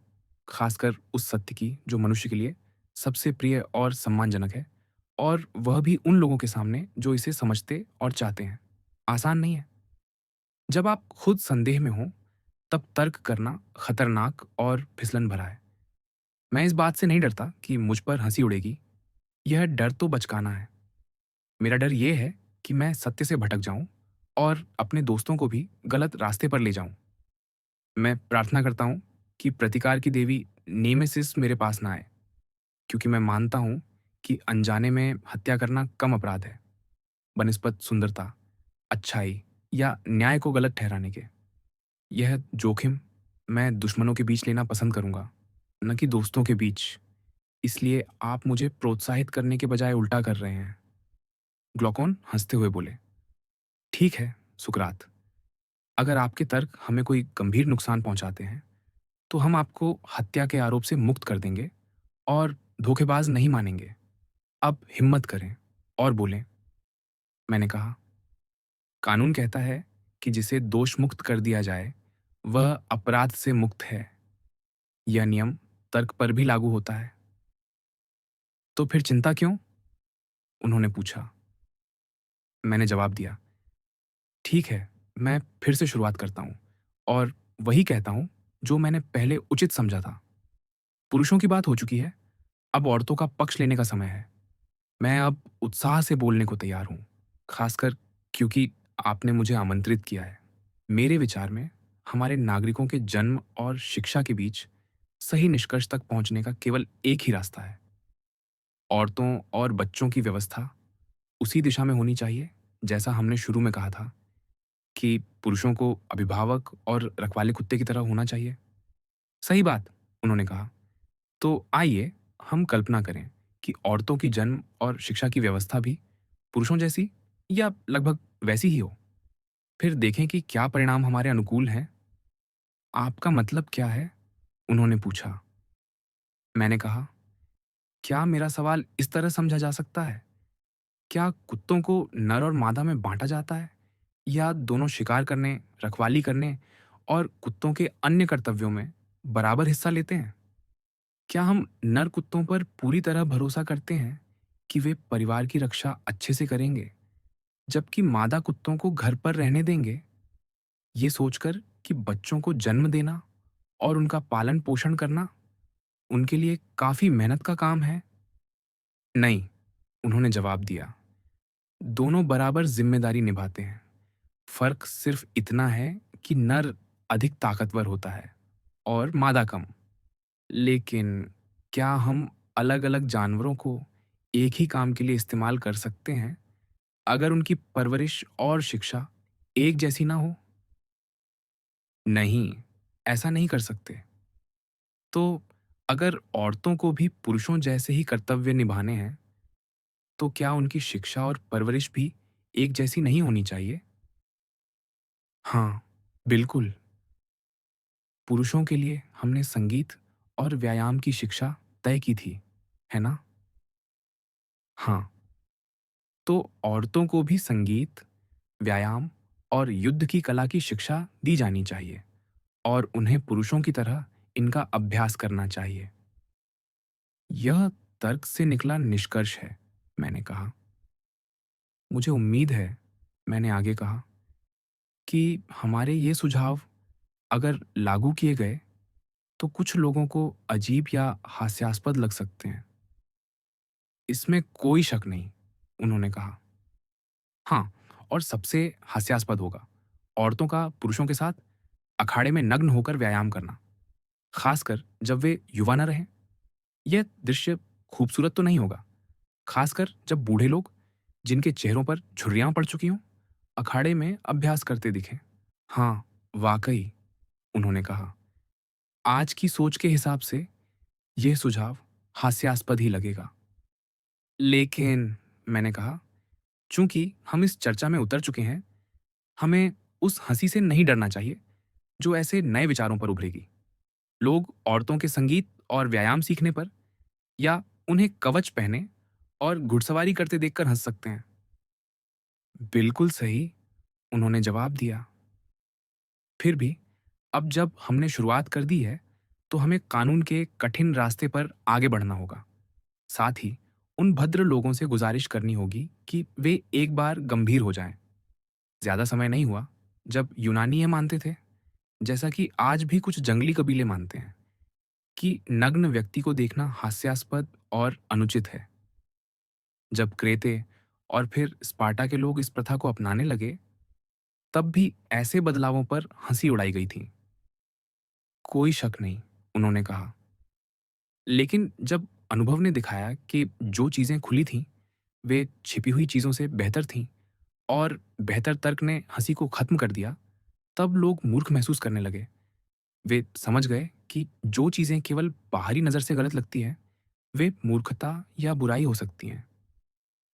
खासकर उस सत्य की जो मनुष्य के लिए सबसे प्रिय और सम्मानजनक है, और वह भी उन लोगों के सामने जो इसे समझते और चाहते हैं, आसान नहीं है। जब आप खुद संदेह में हो, तब तर्क करना खतरनाक और फिसलन भरा है। मैं इस बात से नहीं डरता कि मुझ पर हंसी उड़ेगी। यह डर तो बचकाना है। मेरा डर यह है कि मैं सत्य से भटक जाऊं और अपने दोस्तों को भी गलत रास्ते पर ले जाऊं। मैं प्रार्थना करता हूं कि प्रतिकार की देवी नेमेसिस मेरे पास ना आए, क्योंकि मैं मानता हूं कि अनजाने में हत्या करना कम अपराध है, बनिस्बत सुंदरता, अच्छाई या न्याय को गलत ठहराने के। यह जोखिम मैं दुश्मनों के बीच लेना पसंद करूंगा, न कि दोस्तों के बीच। इसलिए आप मुझे प्रोत्साहित करने के बजाय उल्टा कर रहे हैं। ग्लॉकॉन हंसते हुए बोले, ठीक है सुकरात, अगर आपके तर्क हमें कोई गंभीर नुकसान पहुंचाते हैं, तो हम आपको हत्या के आरोप से मुक्त कर देंगे और धोखेबाज नहीं मानेंगे। अब हिम्मत करें और बोलें। मैंने कहा, कानून कहता है कि जिसे दोष मुक्त कर दिया जाए वह अपराध से मुक्त है। यह नियम तर्क पर भी लागू होता है। तो फिर चिंता क्यों? उन्होंने पूछा। मैंने जवाब दिया, ठीक है, मैं फिर से शुरुआत करता हूं और वही कहता हूं जो मैंने पहले उचित समझा था। पुरुषों की बात हो चुकी है, अब औरतों का पक्ष लेने का समय है। मैं अब उत्साह से बोलने को तैयार हूं, खासकर क्योंकि आपने मुझे आमंत्रित किया है। मेरे विचार में हमारे नागरिकों के जन्म और शिक्षा के बीच सही निष्कर्ष तक पहुंचने का केवल एक ही रास्ता है। औरतों और बच्चों की व्यवस्था उसी दिशा में होनी चाहिए जैसा हमने शुरू में कहा था कि पुरुषों को अभिभावक और रखवाले कुत्ते की तरह होना चाहिए। सही बात, उन्होंने कहा। तो आइए हम कल्पना करें कि औरतों की जन्म और शिक्षा की व्यवस्था भी पुरुषों जैसी या लगभग वैसी ही हो। फिर देखें कि क्या परिणाम हमारे अनुकूल हैं। आपका मतलब क्या है? उन्होंने पूछा। मैंने कहा, क्या मेरा सवाल इस तरह समझा जा सकता है? क्या कुत्तों को नर और मादा में बांटा जाता है, या दोनों शिकार करने, रखवाली करने और कुत्तों के अन्य कर्तव्यों में बराबर हिस्सा लेते हैं? क्या हम नर कुत्तों पर पूरी तरह भरोसा करते हैं कि वे परिवार की रक्षा अच्छे से करेंगे, जबकि मादा कुत्तों को घर पर रहने देंगे, ये सोचकर कि बच्चों को जन्म देना और उनका पालन पोषण करना उनके लिए काफी मेहनत का काम है? नहीं, उन्होंने जवाब दिया। दोनों बराबर जिम्मेदारी निभाते हैं। फर्क सिर्फ इतना है कि नर अधिक ताकतवर होता है और मादा कम। लेकिन क्या हम अलग-अलग जानवरों को एक ही काम के लिए इस्तेमाल कर सकते हैं, अगर उनकी परवरिश और शिक्षा एक जैसी ना हो? नहीं, ऐसा नहीं कर सकते। तो अगर औरतों को भी पुरुषों जैसे ही कर्तव्य निभाने हैं, तो क्या उनकी शिक्षा और परवरिश भी एक जैसी नहीं होनी चाहिए? हाँ, बिल्कुल। पुरुषों के लिए हमने संगीत और व्यायाम की शिक्षा तय की थी, है ना? हाँ, तो औरतों को भी संगीत, व्यायाम और युद्ध की कला की शिक्षा दी जानी चाहिए और उन्हें पुरुषों की तरह इनका अभ्यास करना चाहिए। यह तर्क से निकला निष्कर्ष है, मैंने कहा। मुझे उम्मीद है, मैंने आगे कहा, कि हमारे ये सुझाव अगर लागू किए गए तो कुछ लोगों को अजीब या हास्यास्पद लग सकते हैं। इसमें कोई शक नहीं, उन्होंने कहा। हाँ, और सबसे हास्यास्पद होगा औरतों का पुरुषों के साथ अखाड़े में नग्न होकर व्यायाम करना, खासकर जब वे युवा न रहें। यह दृश्य खूबसूरत तो नहीं होगा, खासकर जब बूढ़े लोग, जिनके चेहरों पर झुर्रियां पड़ चुकी हों, अखाड़े में अभ्यास करते दिखें। हाँ, वाकई, उन्होंने कहा। आज की सोच के हिसाब से यह सुझाव हास्यास्पद ही लगेगा। लेकिन, मैंने कहा, चूंकि हम इस चर्चा में उतर चुके हैं, हमें उस हंसी से नहीं डरना चाहिए जो ऐसे नए विचारों पर उभरेगी। लोग औरतों के संगीत और व्यायाम सीखने पर या उन्हें कवच पहने और घुड़सवारी करते देखकर हंस सकते हैं। बिल्कुल सही, उन्होंने जवाब दिया। फिर भी अब जब हमने शुरुआत कर दी है, तो हमें कानून के कठिन रास्ते पर आगे बढ़ना होगा। साथ ही उन भद्र लोगों से गुजारिश करनी होगी कि वे एक बार गंभीर हो जाएं। ज्यादा समय नहीं हुआ जब यूनानी ये मानते थे, जैसा कि आज भी कुछ जंगली कबीले मानते हैं, कि नग्न व्यक्ति को देखना हास्यास्पद और अनुचित है। जब क्रेते और फिर स्पार्टा के लोग इस प्रथा को अपनाने लगे, तब भी ऐसे बदलावों पर हंसी उड़ाई गई थी। कोई शक नहीं, उन्होंने कहा। लेकिन जब अनुभव ने दिखाया कि जो चीजें खुली थीं, वे छिपी हुई चीजों से बेहतर थीं और बेहतर तर्क ने हंसी को खत्म कर दिया, तब लोग मूर्ख महसूस करने लगे। वे समझ गए कि जो चीजें केवल बाहरी नजर से गलत लगती हैं, वे मूर्खता या बुराई हो सकती हैं।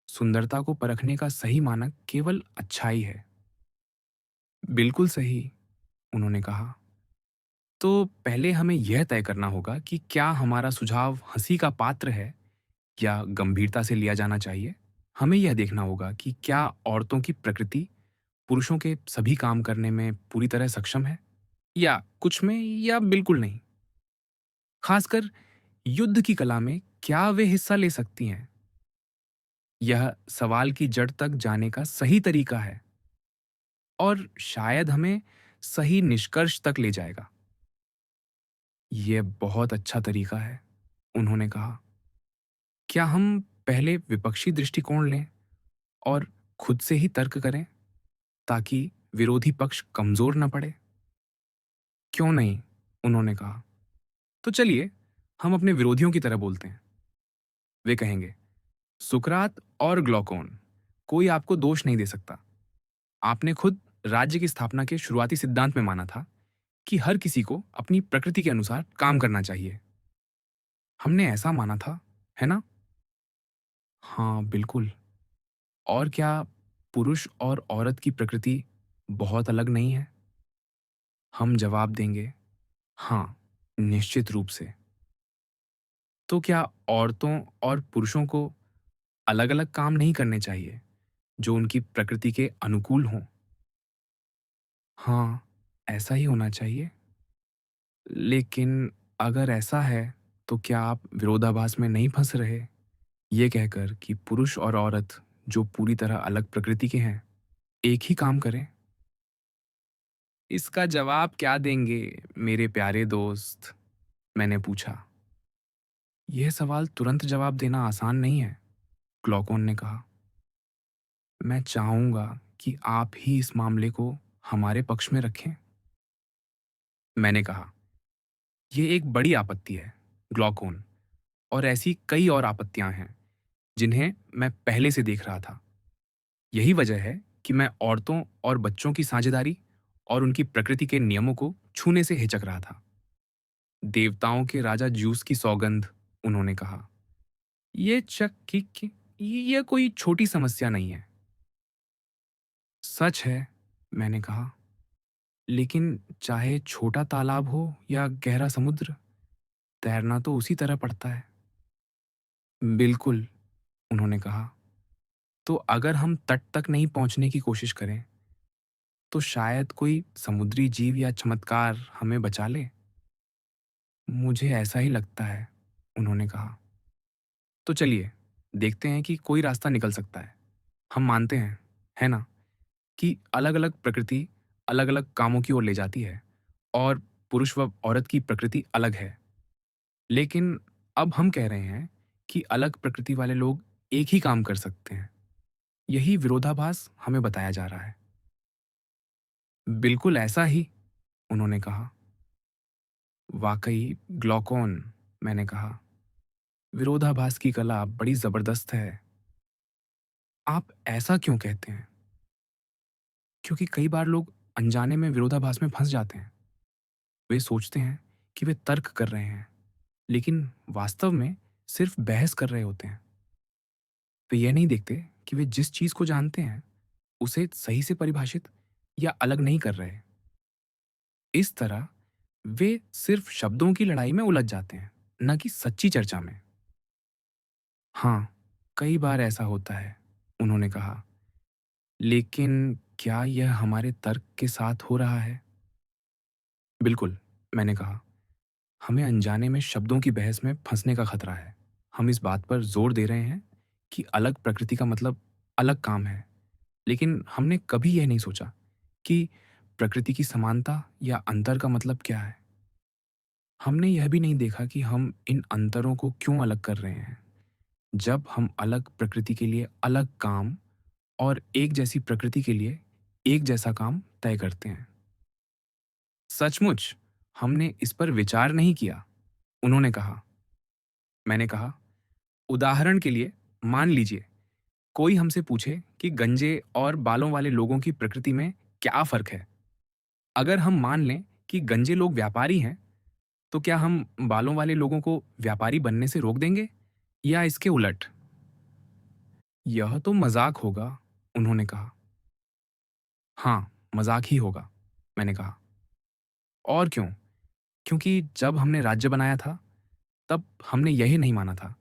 सुंदरता को परखने का सही मानक केवल अच्छाई है। बिल्कुल सही, उन्होंने कहा। तो पहले हमें यह तय करना होगा कि क्या हमारा सुझाव हंसी का पात्र है या गंभीरता से लिया जाना चाहिए। हमें यह देखना होगा कि क्या औरतों की प्रकृति पुरुषों के सभी काम करने में पूरी तरह सक्षम है, या कुछ में, या बिल्कुल नहीं। खासकर युद्ध की कला में क्या वे हिस्सा ले सकती हैं? यह सवाल की जड़ तक जाने का सही तरीका है और शायद हमें सही निष्कर्ष तक ले जाएगा। यह बहुत अच्छा तरीका है, उन्होंने कहा। क्या हम पहले विपक्षी दृष्टिकोण लें और खुद से ही तर्क करें, ताकि विरोधी पक्ष कमजोर न पड़े? क्यों नहीं, उन्होंने कहा। तो चलिए हम अपने विरोधियों की तरह बोलते हैं। वे कहेंगे, सुकरात और ग्लॉकोन, कोई आपको दोष नहीं दे सकता। आपने खुद राज्य की स्थापना के शुरुआती सिद्धांत में माना था कि हर किसी को अपनी प्रकृति के अनुसार काम करना चाहिए। हमने ऐसा माना था, है ना? हाँ, बिल्कुल। और क्या पुरुष और औरत की प्रकृति बहुत अलग नहीं है? हम जवाब देंगे, हाँ, निश्चित रूप से। तो क्या औरतों और पुरुषों को अलग-अलग काम नहीं करने चाहिए, जो उनकी प्रकृति के अनुकूल हों? हाँ, ऐसा ही होना चाहिए। लेकिन अगर ऐसा है, तो क्या आप विरोधाभास में नहीं फँस रहे? ये कहकर कि पुरुष और औरत जो पूरी तरह अलग प्रकृति के हैं, एक ही काम करें? इसका जवाब क्या देंगे, मेरे प्यारे दोस्त? मैंने पूछा। यह सवाल तुरंत जवाब देना आसान नहीं है, ग्लॉकोन ने कहा। मैं चाहूँगा कि आप ही इस मामले को हमारे पक्ष में रखें। मैंने कहा, ये एक बड़ी आपत्ति है, ग्लॉकोन, और ऐसी कई और आपत्तियां हैं जिन्हें मैं पहले से देख रहा था। यही वजह है कि मैं औरतों और बच्चों की साझेदारी और उनकी प्रकृति के नियमों को छूने से हिचक रहा था। देवताओं के राजा ज्यूस की सौगंध, उन्होंने कहा। ये चक कि ये कोई छोटी समस्या नहीं है। सच है, मैंने कहा, लेकिन चाहे छोटा तालाब हो या गहरा समुद्र, तैरना तो उसी तरह पड़ता है। बिल्कुल, उन्होंने कहा। तो अगर हम तट तक नहीं पहुंचने की कोशिश करें, तो शायद कोई समुद्री जीव या चमत्कार हमें बचा ले। मुझे ऐसा ही लगता है, उन्होंने कहा। तो चलिए, देखते हैं कि कोई रास्ता निकल सकता है। हम मानते हैं, है ना, कि अलग-अलग प्रकृति अलग-अलग कामों की ओर ले जाती है और पुरुष व औरत की प्रकृति अलग है। लेकिन अब हम कह रहे हैं कि अलग प्रकृति वाले लोग एक ही काम कर सकते हैं। यही विरोधाभास हमें बताया जा रहा है। बिल्कुल ऐसा ही, उन्होंने कहा। वाकई ग्लॉकोन, मैंने कहा, विरोधाभास की कला बड़ी जबरदस्त है। आप ऐसा क्यों कहते हैं? क्योंकि कई बार लोग अनजाने में विरोधाभास में फंस जाते हैं। वे सोचते हैं कि वे तर्क कर रहे हैं, लेकिन वास्तव में सिर्फ बहस कर रहे होते हैं। वे यह नहीं देखते कि वे जिस चीज को जानते हैं उसे सही से परिभाषित या अलग नहीं कर रहे। इस तरह वे सिर्फ शब्दों की लड़ाई में उलझ जाते हैं, न कि सच्ची चर्चा में। हाँ, कई बार ऐसा होता है, उन्होंने कहा। लेकिन क्या यह हमारे तर्क के साथ हो रहा है? बिल्कुल, मैंने कहा। हमें अनजाने में शब्दों की बहस में फंसने का खतरा है। हम इस बात पर जोर दे रहे हैं कि अलग प्रकृति का मतलब अलग काम है, लेकिन हमने कभी यह नहीं सोचा कि प्रकृति की समानता या अंतर का मतलब क्या है। हमने यह भी नहीं देखा कि हम इन अंतरों को क्यों अलग कर रहे हैं। जब हम अलग प्रकृति के लिए अलग काम और एक जैसी प्रकृति के लिए एक जैसा काम तय करते हैं। सचमुच, हमने इस पर विचार नहीं किया, उन्होंने कहा। मैंने कहा, उदाहरण के लिए, मान लीजिए कोई हमसे पूछे कि गंजे और बालों वाले लोगों की प्रकृति में क्या फर्क है। अगर हम मान लें कि गंजे लोग व्यापारी हैं, तो क्या हम बालों वाले लोगों को व्यापारी बनने से रोक देंगे या इसके उलट? यह तो मजाक होगा, उन्होंने कहा। हाँ, मजाक ही होगा, मैंने कहा। और क्यों? क्योंकि जब हमने राज्य बनाया था, तब हमने यही नहीं माना था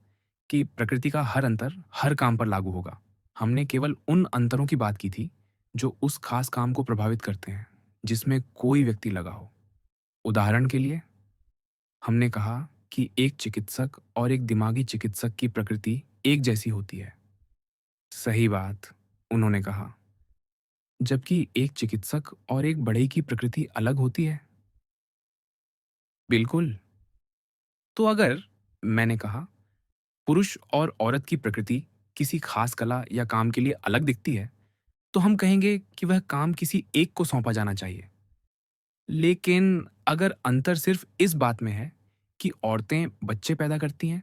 कि प्रकृति का हर अंतर हर काम पर लागू होगा। हमने केवल उन अंतरों की बात की थी जो उस खास काम को प्रभावित करते हैं जिसमें कोई व्यक्ति लगा हो। उदाहरण के लिए, हमने कहा कि एक चिकित्सक और एक दिमागी चिकित्सक की प्रकृति एक जैसी होती है। सही बात, उन्होंने कहा। जबकि एक चिकित्सक और एक बढ़ई की प्रकृति अलग होती है। बिल्कुल। तो अगर, मैंने कहा, पुरुष और औरत की प्रकृति किसी खास कला या काम के लिए अलग दिखती है, तो हम कहेंगे कि वह काम किसी एक को सौंपा जाना चाहिए। लेकिन अगर अंतर सिर्फ इस बात में है कि औरतें बच्चे पैदा करती हैं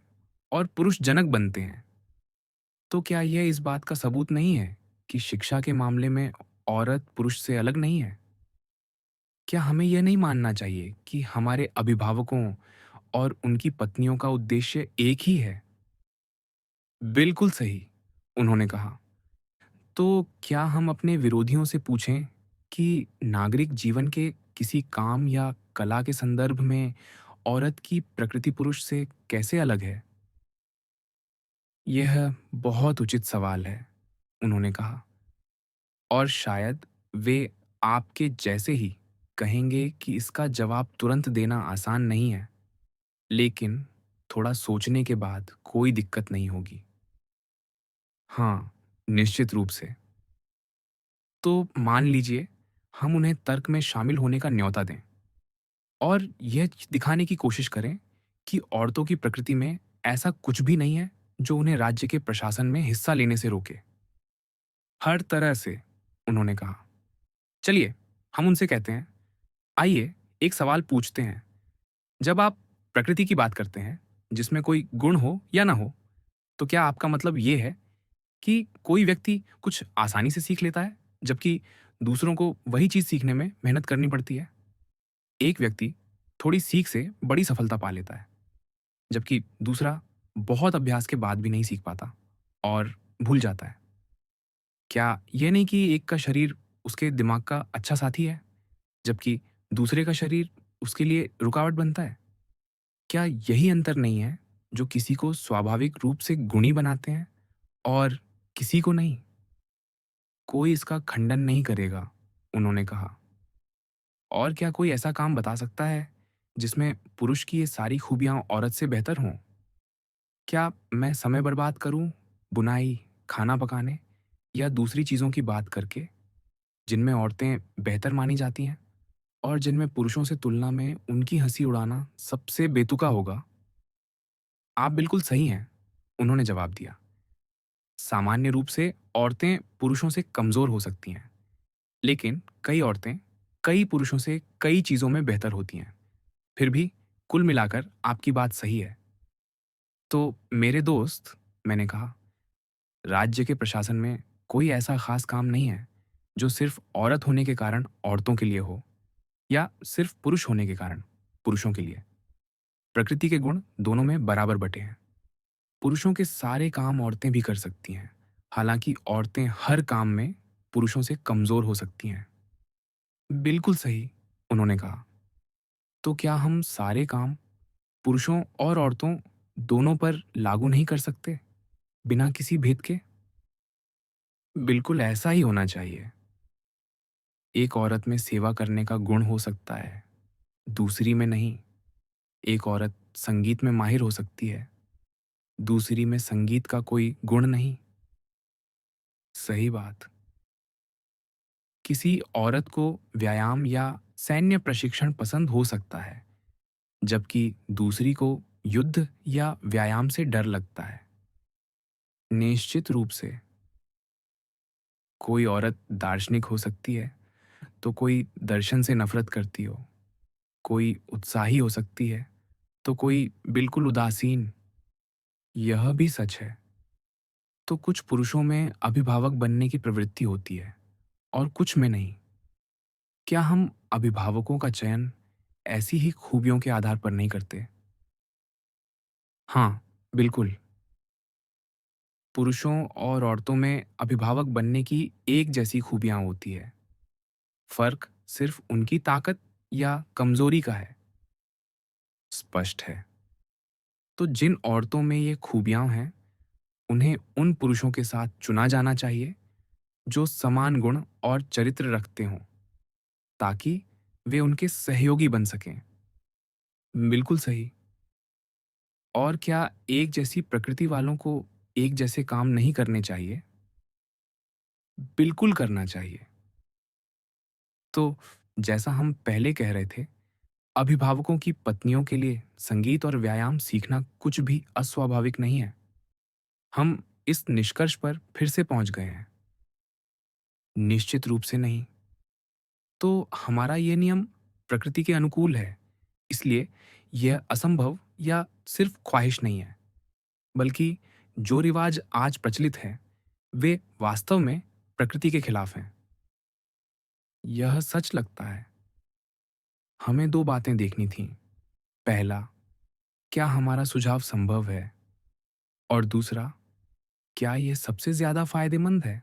और पुरुष जनक बनते हैं, तो क्या यह इस बात का सबूत नहीं है कि शिक्षा के मामले में औरत पुरुष से अलग नहीं है? क्या हमें यह नहीं मानना चाहिए कि हमारे अभिभावकों और उनकी पत्नियों का उद्देश्य एक ही है? बिल्कुल सही, उन्होंने कहा। तो क्या हम अपने विरोधियों से पूछें कि नागरिक जीवन के किसी काम या कला के संदर्भ में औरत की प्रकृति पुरुष से कैसे अलग है? यह बहुत उचित सवाल है, उन्होंने कहा। और शायद वे आपके जैसे ही कहेंगे कि इसका जवाब तुरंत देना आसान नहीं है, लेकिन थोड़ा सोचने के बाद कोई दिक्कत नहीं होगी। हाँ, निश्चित रूप से। तो मान लीजिए हम उन्हें तर्क में शामिल होने का न्योता दें और यह दिखाने की कोशिश करें कि औरतों की प्रकृति में ऐसा कुछ भी नहीं है जो उन्हें राज्य के प्रशासन में हिस्सा लेने से रोके। हर तरह से, उन्होंने कहा। चलिए, हम उनसे कहते हैं, आइए एक सवाल पूछते हैं। जब आप प्रकृति की बात करते हैं, जिसमें कोई गुण हो या ना हो, तो क्या आपका मतलब ये है कि कोई व्यक्ति कुछ आसानी से सीख लेता है, जबकि दूसरों को वही चीज़ सीखने में मेहनत करनी पड़ती है? एक व्यक्ति थोड़ी सीख से बड़ी सफलता पा लेता है, जबकि दूसरा बहुत अभ्यास के बाद भी नहीं सीख पाता और भूल जाता है। क्या यह नहीं कि एक का शरीर उसके दिमाग का अच्छा साथी है, जबकि दूसरे का शरीर उसके लिए रुकावट बनता है? क्या यही अंतर नहीं है जो किसी को स्वाभाविक रूप से गुणी बनाते हैं और किसी को नहीं? कोई इसका खंडन नहीं करेगा, उन्होंने कहा। और क्या कोई ऐसा काम बता सकता है जिसमें पुरुष की ये सारी खूबियां औरत से बेहतर हों? क्या मैं समय बर्बाद करूं बुनाई, खाना पकाने या दूसरी चीज़ों की बात करके, जिनमें औरतें बेहतर मानी जाती हैं और जिनमें पुरुषों से तुलना में उनकी हंसी उड़ाना सबसे बेतुका होगा? आप बिल्कुल सही हैं, उन्होंने जवाब दिया। सामान्य रूप से औरतें पुरुषों से कमज़ोर हो सकती हैं, लेकिन कई औरतें कई पुरुषों से कई चीज़ों में बेहतर होती हैं। फिर भी कुल मिलाकर आपकी बात सही है। तो मेरे दोस्त, मैंने कहा, राज्य के प्रशासन में कोई ऐसा खास काम नहीं है जो सिर्फ औरत होने के कारण औरतों के लिए हो या सिर्फ पुरुष होने के कारण पुरुषों के लिए। प्रकृति के गुण दोनों में बराबर बटे हैं। पुरुषों के सारे काम औरतें भी कर सकती हैं, हालांकि औरतें हर काम में पुरुषों से कमज़ोर हो सकती हैं। बिल्कुल सही, उन्होंने कहा। तो क्या हम सारे काम पुरुषों और औरतों दोनों पर लागू नहीं कर सकते, बिना किसी भेद के? बिल्कुल ऐसा ही होना चाहिए। एक औरत में सेवा करने का गुण हो सकता है, दूसरी में नहीं। एक औरत संगीत में माहिर हो सकती है, दूसरी में संगीत का कोई गुण नहीं। सही बात। किसी औरत को व्यायाम या सैन्य प्रशिक्षण पसंद हो सकता है, जबकि दूसरी को युद्ध या व्यायाम से डर लगता है। निश्चित रूप से। कोई औरत दार्शनिक हो सकती है, तो कोई दर्शन से नफरत करती हो। कोई उत्साही हो सकती है, तो कोई बिल्कुल उदासीन। यह भी सच है। तो कुछ पुरुषों में अभिभावक बनने की प्रवृत्ति होती है और कुछ में नहीं। क्या हम अभिभावकों का चयन ऐसी ही खूबियों के आधार पर नहीं करते? हाँ, बिल्कुल। पुरुषों और औरतों में अभिभावक बनने की एक जैसी खूबियां होती है। फर्क सिर्फ उनकी ताकत या कमजोरी का है। स्पष्ट है। तो जिन औरतों में ये खूबियां हैं, उन्हें उन पुरुषों के साथ चुना जाना चाहिए जो समान गुण और चरित्र रखते हों, ताकि वे उनके सहयोगी बन सकें। बिल्कुल सही। और क्या एक जैसी प्रकृति वालों को एक जैसे काम नहीं करने चाहिए? बिल्कुल करना चाहिए। तो जैसा हम पहले कह रहे थे, अभिभावकों की पत्नियों के लिए संगीत और व्यायाम सीखना कुछ भी अस्वाभाविक नहीं है। हम इस निष्कर्ष पर फिर से पहुंच गए हैं। निश्चित रूप से नहीं। तो हमारा ये नियम प्रकृति के अनुकूल है, इसलिए यह असंभव या सिर्फ ख्वाहिश नहीं है, बल्कि जो रिवाज आज प्रचलित है, वे वास्तव में प्रकृति के खिलाफ हैं। यह सच लगता है। हमें दो बातें देखनी थीं। पहला, क्या हमारा सुझाव संभव है? और दूसरा, क्या यह सबसे ज्यादा फायदेमंद है?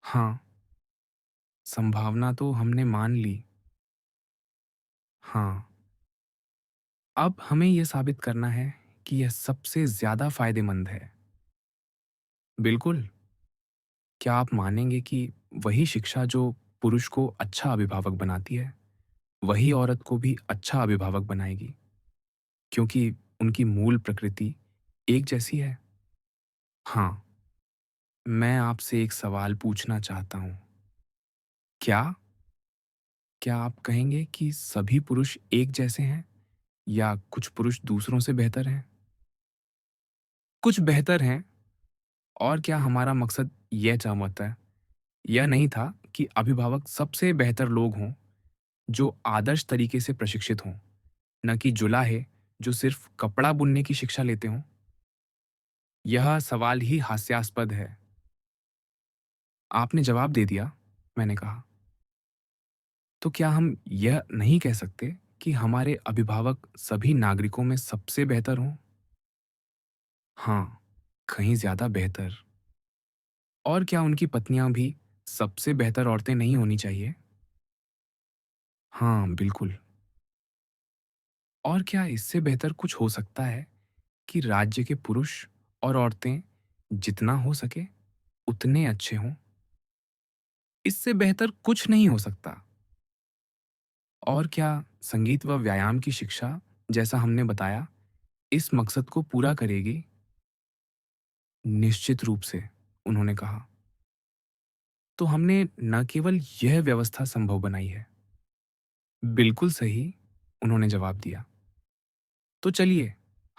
हाँ, संभावना तो हमने मान ली। हाँ, अब हमें यह साबित करना है कि यह सबसे ज्यादा फायदेमंद है। बिल्कुल। क्या आप मानेंगे कि वही शिक्षा जो पुरुष को अच्छा अभिभावक बनाती है, वही औरत को भी अच्छा अभिभावक बनाएगी, क्योंकि उनकी मूल प्रकृति एक जैसी है। हाँ, मैं आपसे एक सवाल पूछना चाहता हूँ। क्या क्या आप कहेंगे कि सभी पुरुष एक जैसे हैं या कुछ पुरुष दूसरों से बेहतर हैं? कुछ बेहतर हैं। और क्या हमारा मकसद यह नहीं था कि अभिभावक सबसे बेहतर लोग हों, जो आदर्श तरीके से प्रशिक्षित हों, न कि जुलाहे जो सिर्फ कपड़ा बुनने की शिक्षा लेते हों? यह सवाल ही हास्यास्पद है। आपने जवाब दे दिया, मैंने कहा। तो क्या हम यह नहीं कह सकते कि हमारे अभिभावक सभी नागरिकों में सबसे बेहतर हों? हाँ, कहीं ज़्यादा बेहतर। और क्या उनकी पत्नियां भी सबसे बेहतर औरतें नहीं होनी चाहिए? हाँ, बिल्कुल। और क्या इससे बेहतर कुछ हो सकता है कि राज्य के पुरुष और औरतें जितना हो सके उतने अच्छे हों? इससे बेहतर कुछ नहीं हो सकता। और क्या संगीत व व्यायाम की शिक्षा, जैसा हमने बताया, इस मकसद को पूरा करेगी? निश्चित रूप से, उन्होंने कहा। तो हमने न केवल यह व्यवस्था संभव बनाई है। बिल्कुल सही, उन्होंने जवाब दिया। तो चलिए,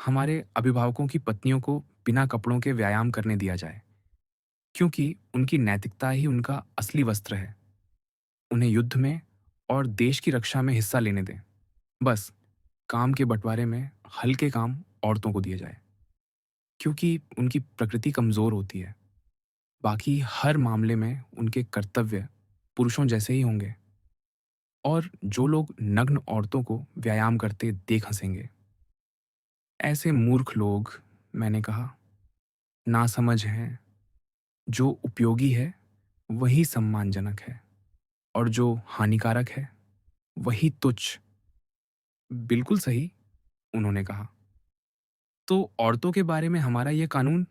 हमारे अभिभावकों की पत्नियों को बिना कपड़ों के व्यायाम करने दिया जाए, क्योंकि उनकी नैतिकता ही उनका असली वस्त्र है। उन्हें युद्ध में और देश की रक्षा में हिस्सा लेने दें। बस काम के बंटवारे में हल्के काम औरतों को दिए जाए, क्योंकि उनकी प्रकृति कमजोर होती है। बाकी हर मामले में उनके कर्तव्य पुरुषों जैसे ही होंगे। और जो लोग नग्न औरतों को व्यायाम करते देख हंसेंगे, ऐसे मूर्ख लोग, मैंने कहा, नासमझ हैं। जो उपयोगी है वही सम्मानजनक है, और जो हानिकारक है वही तुच्छ। बिल्कुल सही, उन्होंने कहा। तो औरतों के बारे में हमारा यह कानून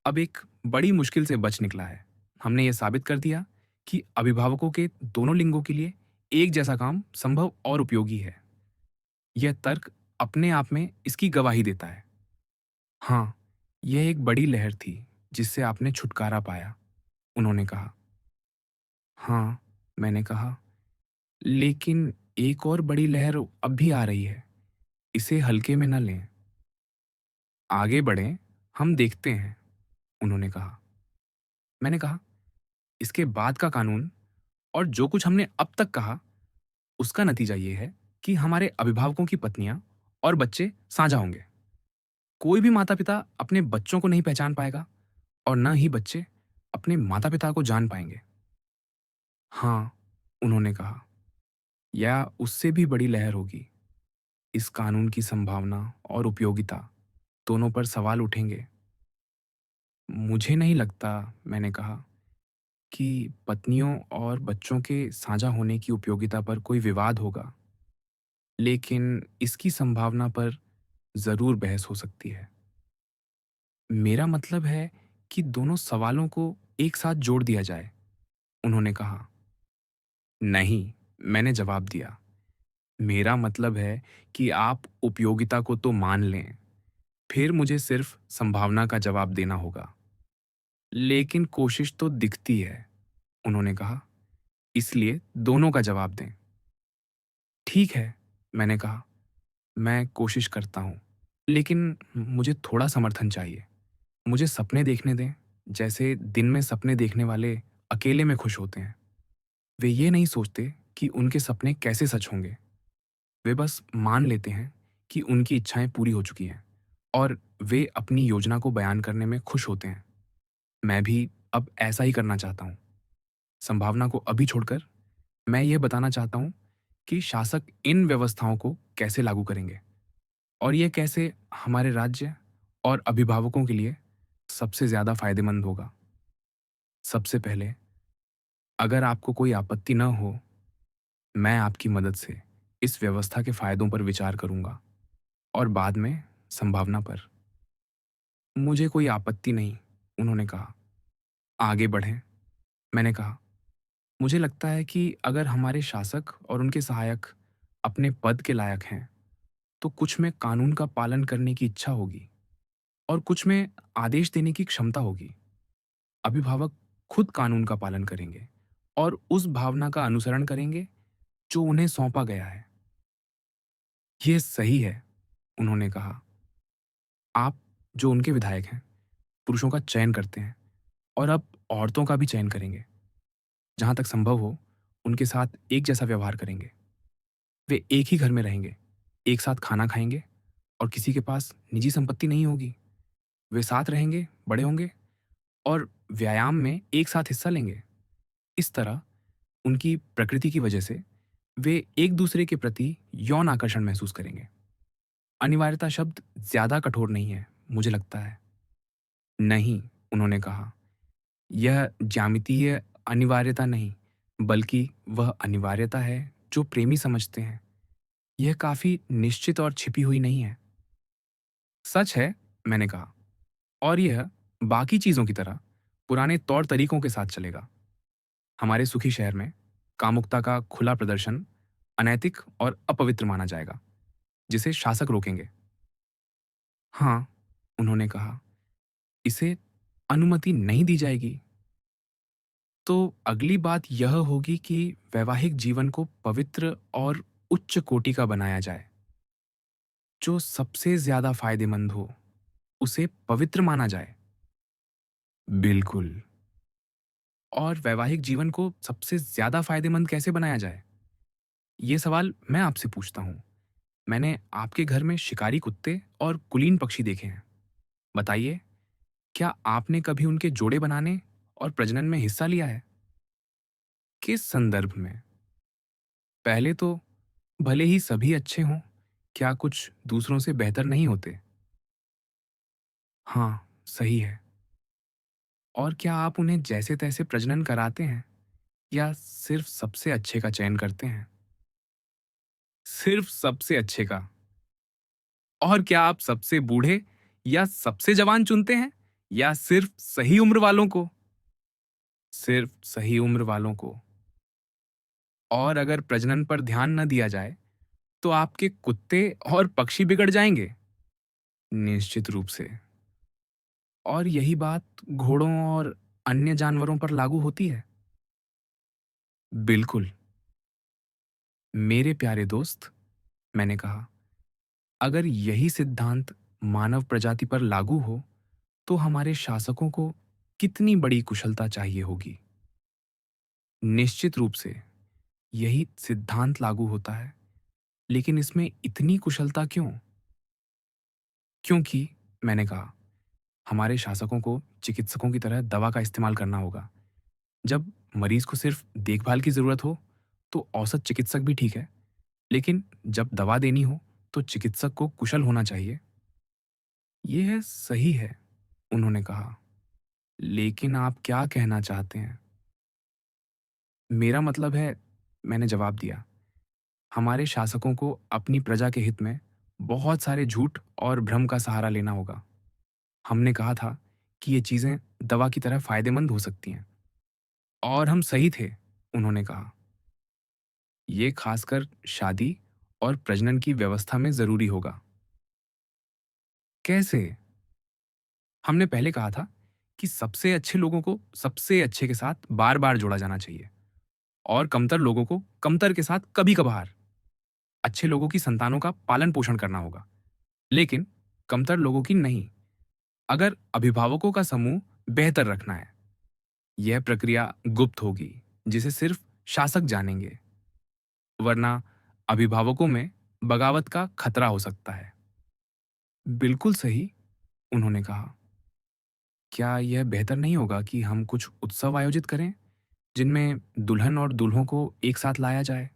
अब एक बड़ी मुश्किल से बच निकला है। हमने ये साबित कर दिया कि अभिभावकों के दोनों लिंगों के लिए एक जैसा काम संभव और उपयोगी है। यह तर्क अपने आप में इसकी गवाही देता है। हाँ, यह एक बड़ी लहर थी जिससे आपने छुटकारा पाया, उन्होंने कहा। हाँ, मैंने कहा, लेकिन एक और बड़ी लहर अब भी आ रही है। इसे हल्के में न लें। आगे बढ़ें, हम देखते हैं, उन्होंने कहा। मैंने कहा, इसके बाद का कानून और जो कुछ हमने अब तक कहा, उसका नतीजा ये है कि हमारे अभिभावकों की पत्नियां और बच्चे साझा होंगे। कोई भी माता-पिता अपने बच्चों को नहीं पहचान पाएगा, और न ही बच्चे अपने माता-पिता को जान पाएंगे। हाँ, उन्होंने कहा, या उससे भी बड़ी लहर होगी। इस कानून की संभावना और उपयोगिता दोनों पर सवाल उठेंगे। मुझे नहीं लगता, मैंने कहा, कि पत्नियों और बच्चों के साझा होने की उपयोगिता पर कोई विवाद होगा, लेकिन इसकी संभावना पर जरूर बहस हो सकती है। मेरा मतलब है कि दोनों सवालों को एक साथ जोड़ दिया जाए, उन्होंने कहा। नहीं, मैंने जवाब दिया। मेरा मतलब है कि आप उपयोगिता को तो मान लें, फिर मुझे सिर्फ संभावना का जवाब देना होगा। लेकिन कोशिश तो दिखती है, उन्होंने कहा, इसलिए दोनों का जवाब दें। ठीक है, मैंने कहा, मैं कोशिश करता हूँ, लेकिन मुझे थोड़ा समर्थन चाहिए। मुझे सपने देखने दें, जैसे दिन में सपने देखने वाले अकेले में खुश होते हैं। वे ये नहीं सोचते कि उनके सपने कैसे सच होंगे। वे बस मान लेते हैं कि उनकी इच्छाएं पूरी हो चुकी हैं, और वे अपनी योजना को बयान करने में खुश होते हैं। मैं भी अब ऐसा ही करना चाहता हूँ। संभावना को अभी छोड़कर मैं यह बताना चाहता हूँ कि शासक इन व्यवस्थाओं को कैसे लागू करेंगे, और यह कैसे हमारे राज्य और अभिभावकों के लिए सबसे ज्यादा फायदेमंद होगा। सबसे पहले, अगर आपको कोई आपत्ति न हो, मैं आपकी मदद से इस व्यवस्था के फायदों पर विचार करूंगा, और बाद में संभावना पर। मुझे कोई आपत्ति नहीं, उन्होंने कहा। आगे बढ़ें, मैंने कहा। मुझे लगता है कि अगर हमारे शासक और उनके सहायक अपने पद के लायक हैं, तो कुछ में कानून का पालन करने की इच्छा होगी और कुछ में आदेश देने की क्षमता होगी। अभिभावक खुद कानून का पालन करेंगे और उस भावना का अनुसरण करेंगे जो उन्हें सौंपा गया है। ये सही है, उन्होंने कहा। आप जो उनके विधायक हैं, पुरुषों का चयन करते हैं और अब औरतों का भी चयन करेंगे। जहाँ तक संभव हो, उनके साथ एक जैसा व्यवहार करेंगे। वे एक ही घर में रहेंगे, एक साथ खाना खाएँगे और किसी के पास निजी संपत्ति नहीं होगी। वे साथ रहेंगे, बड़े होंगे और व्यायाम में एक साथ हिस्सा लेंगे। इस तरह उनकी प्रकृति की वजह से वे एक-दूसरे के प्रति यौन आकर्षण महसूस करेंगे। अनिवार्यता शब्द ज़्यादा कठोर नहीं है, मुझे लगता है। नहीं, उन्होंने कहा, यह ज्यामितीय अनिवार्यता नहीं, बल्कि वह अनिवार्यता है जो प्रेमी समझते हैं। यह काफ़ी निश्चित और छिपी हुई नहीं है। सच है, मैंने कहा, और यह बाकी चीज़ों की तरह पुराने तौर तरीकों के साथ चलेगा। हमारे सुखी शहर में कामुकता का खुला प्रदर्शन अनैतिक और अपवित्र माना जाएगा, जिसे शासक रोकेंगे। हाँ, उन्होंने कहा, इसे अनुमति नहीं दी जाएगी। तो अगली बात यह होगी कि वैवाहिक जीवन को पवित्र और उच्च कोटि का बनाया जाए। जो सबसे ज्यादा फायदेमंद हो, उसे पवित्र माना जाए। बिल्कुल। और वैवाहिक जीवन को सबसे ज्यादा फायदेमंद कैसे बनाया जाए? ये सवाल मैं आपसे पूछता हूँ। मैंने आपके घर में शिकारी कुत्ते और कुलीन पक्षी देखे हैं। बताइए, क्या आपने कभी उनके जोड़े बनाने और प्रजनन में हिस्सा लिया है? किस संदर्भ में? पहले तो भले ही सभी अच्छे हों, क्या कुछ दूसरों से बेहतर नहीं होते? हाँ, सही है। और क्या आप उन्हें जैसे-तैसे प्रजनन कराते हैं या सिर्फ सबसे अच्छे का चयन करते हैं? सिर्फ सबसे अच्छे का। और क्या आप सबसे बूढ़े या सबसे जवान चुनते हैं या सिर्फ सही उम्र वालों को? सिर्फ सही उम्र वालों को। और अगर प्रजनन पर ध्यान न दिया जाए, तो आपके कुत्ते और पक्षी बिगड़ जाएंगे। निश्चित रूप से। और यही बात घोड़ों और अन्य जानवरों पर लागू होती है। बिल्कुल। मेरे प्यारे दोस्त, मैंने कहा, अगर यही सिद्धांत मानव प्रजाति पर लागू हो, तो हमारे शासकों को कितनी बड़ी कुशलता चाहिए होगी। निश्चित रूप से यही सिद्धांत लागू होता है, लेकिन इसमें इतनी कुशलता क्यों? क्योंकि, मैंने कहा, हमारे शासकों को चिकित्सकों की तरह दवा का इस्तेमाल करना होगा। जब मरीज को सिर्फ देखभाल की जरूरत हो, तो औसत चिकित्सक भी ठीक है, लेकिन जब दवा देनी हो, तो चिकित्सक को कुशल होना चाहिए। यह सही है, उन्होंने कहा, लेकिन आप क्या कहना चाहते हैं? मेरा मतलब है, मैंने जवाब दिया, हमारे शासकों को अपनी प्रजा के हित में बहुत सारे झूठ और भ्रम का सहारा लेना होगा। हमने कहा था कि ये चीजें दवा की तरह फायदेमंद हो सकती हैं। और हम सही थे, उन्होंने कहा। ये खासकर शादी और प्रजनन की व्यवस्था में जरूरी होगा। कैसे? हमने पहले कहा था कि सबसे अच्छे लोगों को सबसे अच्छे के साथ बार बार जोड़ा जाना चाहिए और कमतर लोगों को कमतर के साथ कभी कभार। अच्छे लोगों की संतानों का पालन पोषण करना होगा, लेकिन कमतर लोगों की नहीं। अगर अभिभावकों का समूह बेहतर रखना है, यह प्रक्रिया गुप्त होगी, जिसे सिर्फ शासक जानेंगे, वरना अभिभावकों में बगावत का खतरा हो सकता है। बिल्कुल सही, उन्होंने कहा। क्या यह बेहतर नहीं होगा कि हम कुछ उत्सव आयोजित करें, जिनमें दुल्हन और दूल्हों को एक साथ लाया जाए,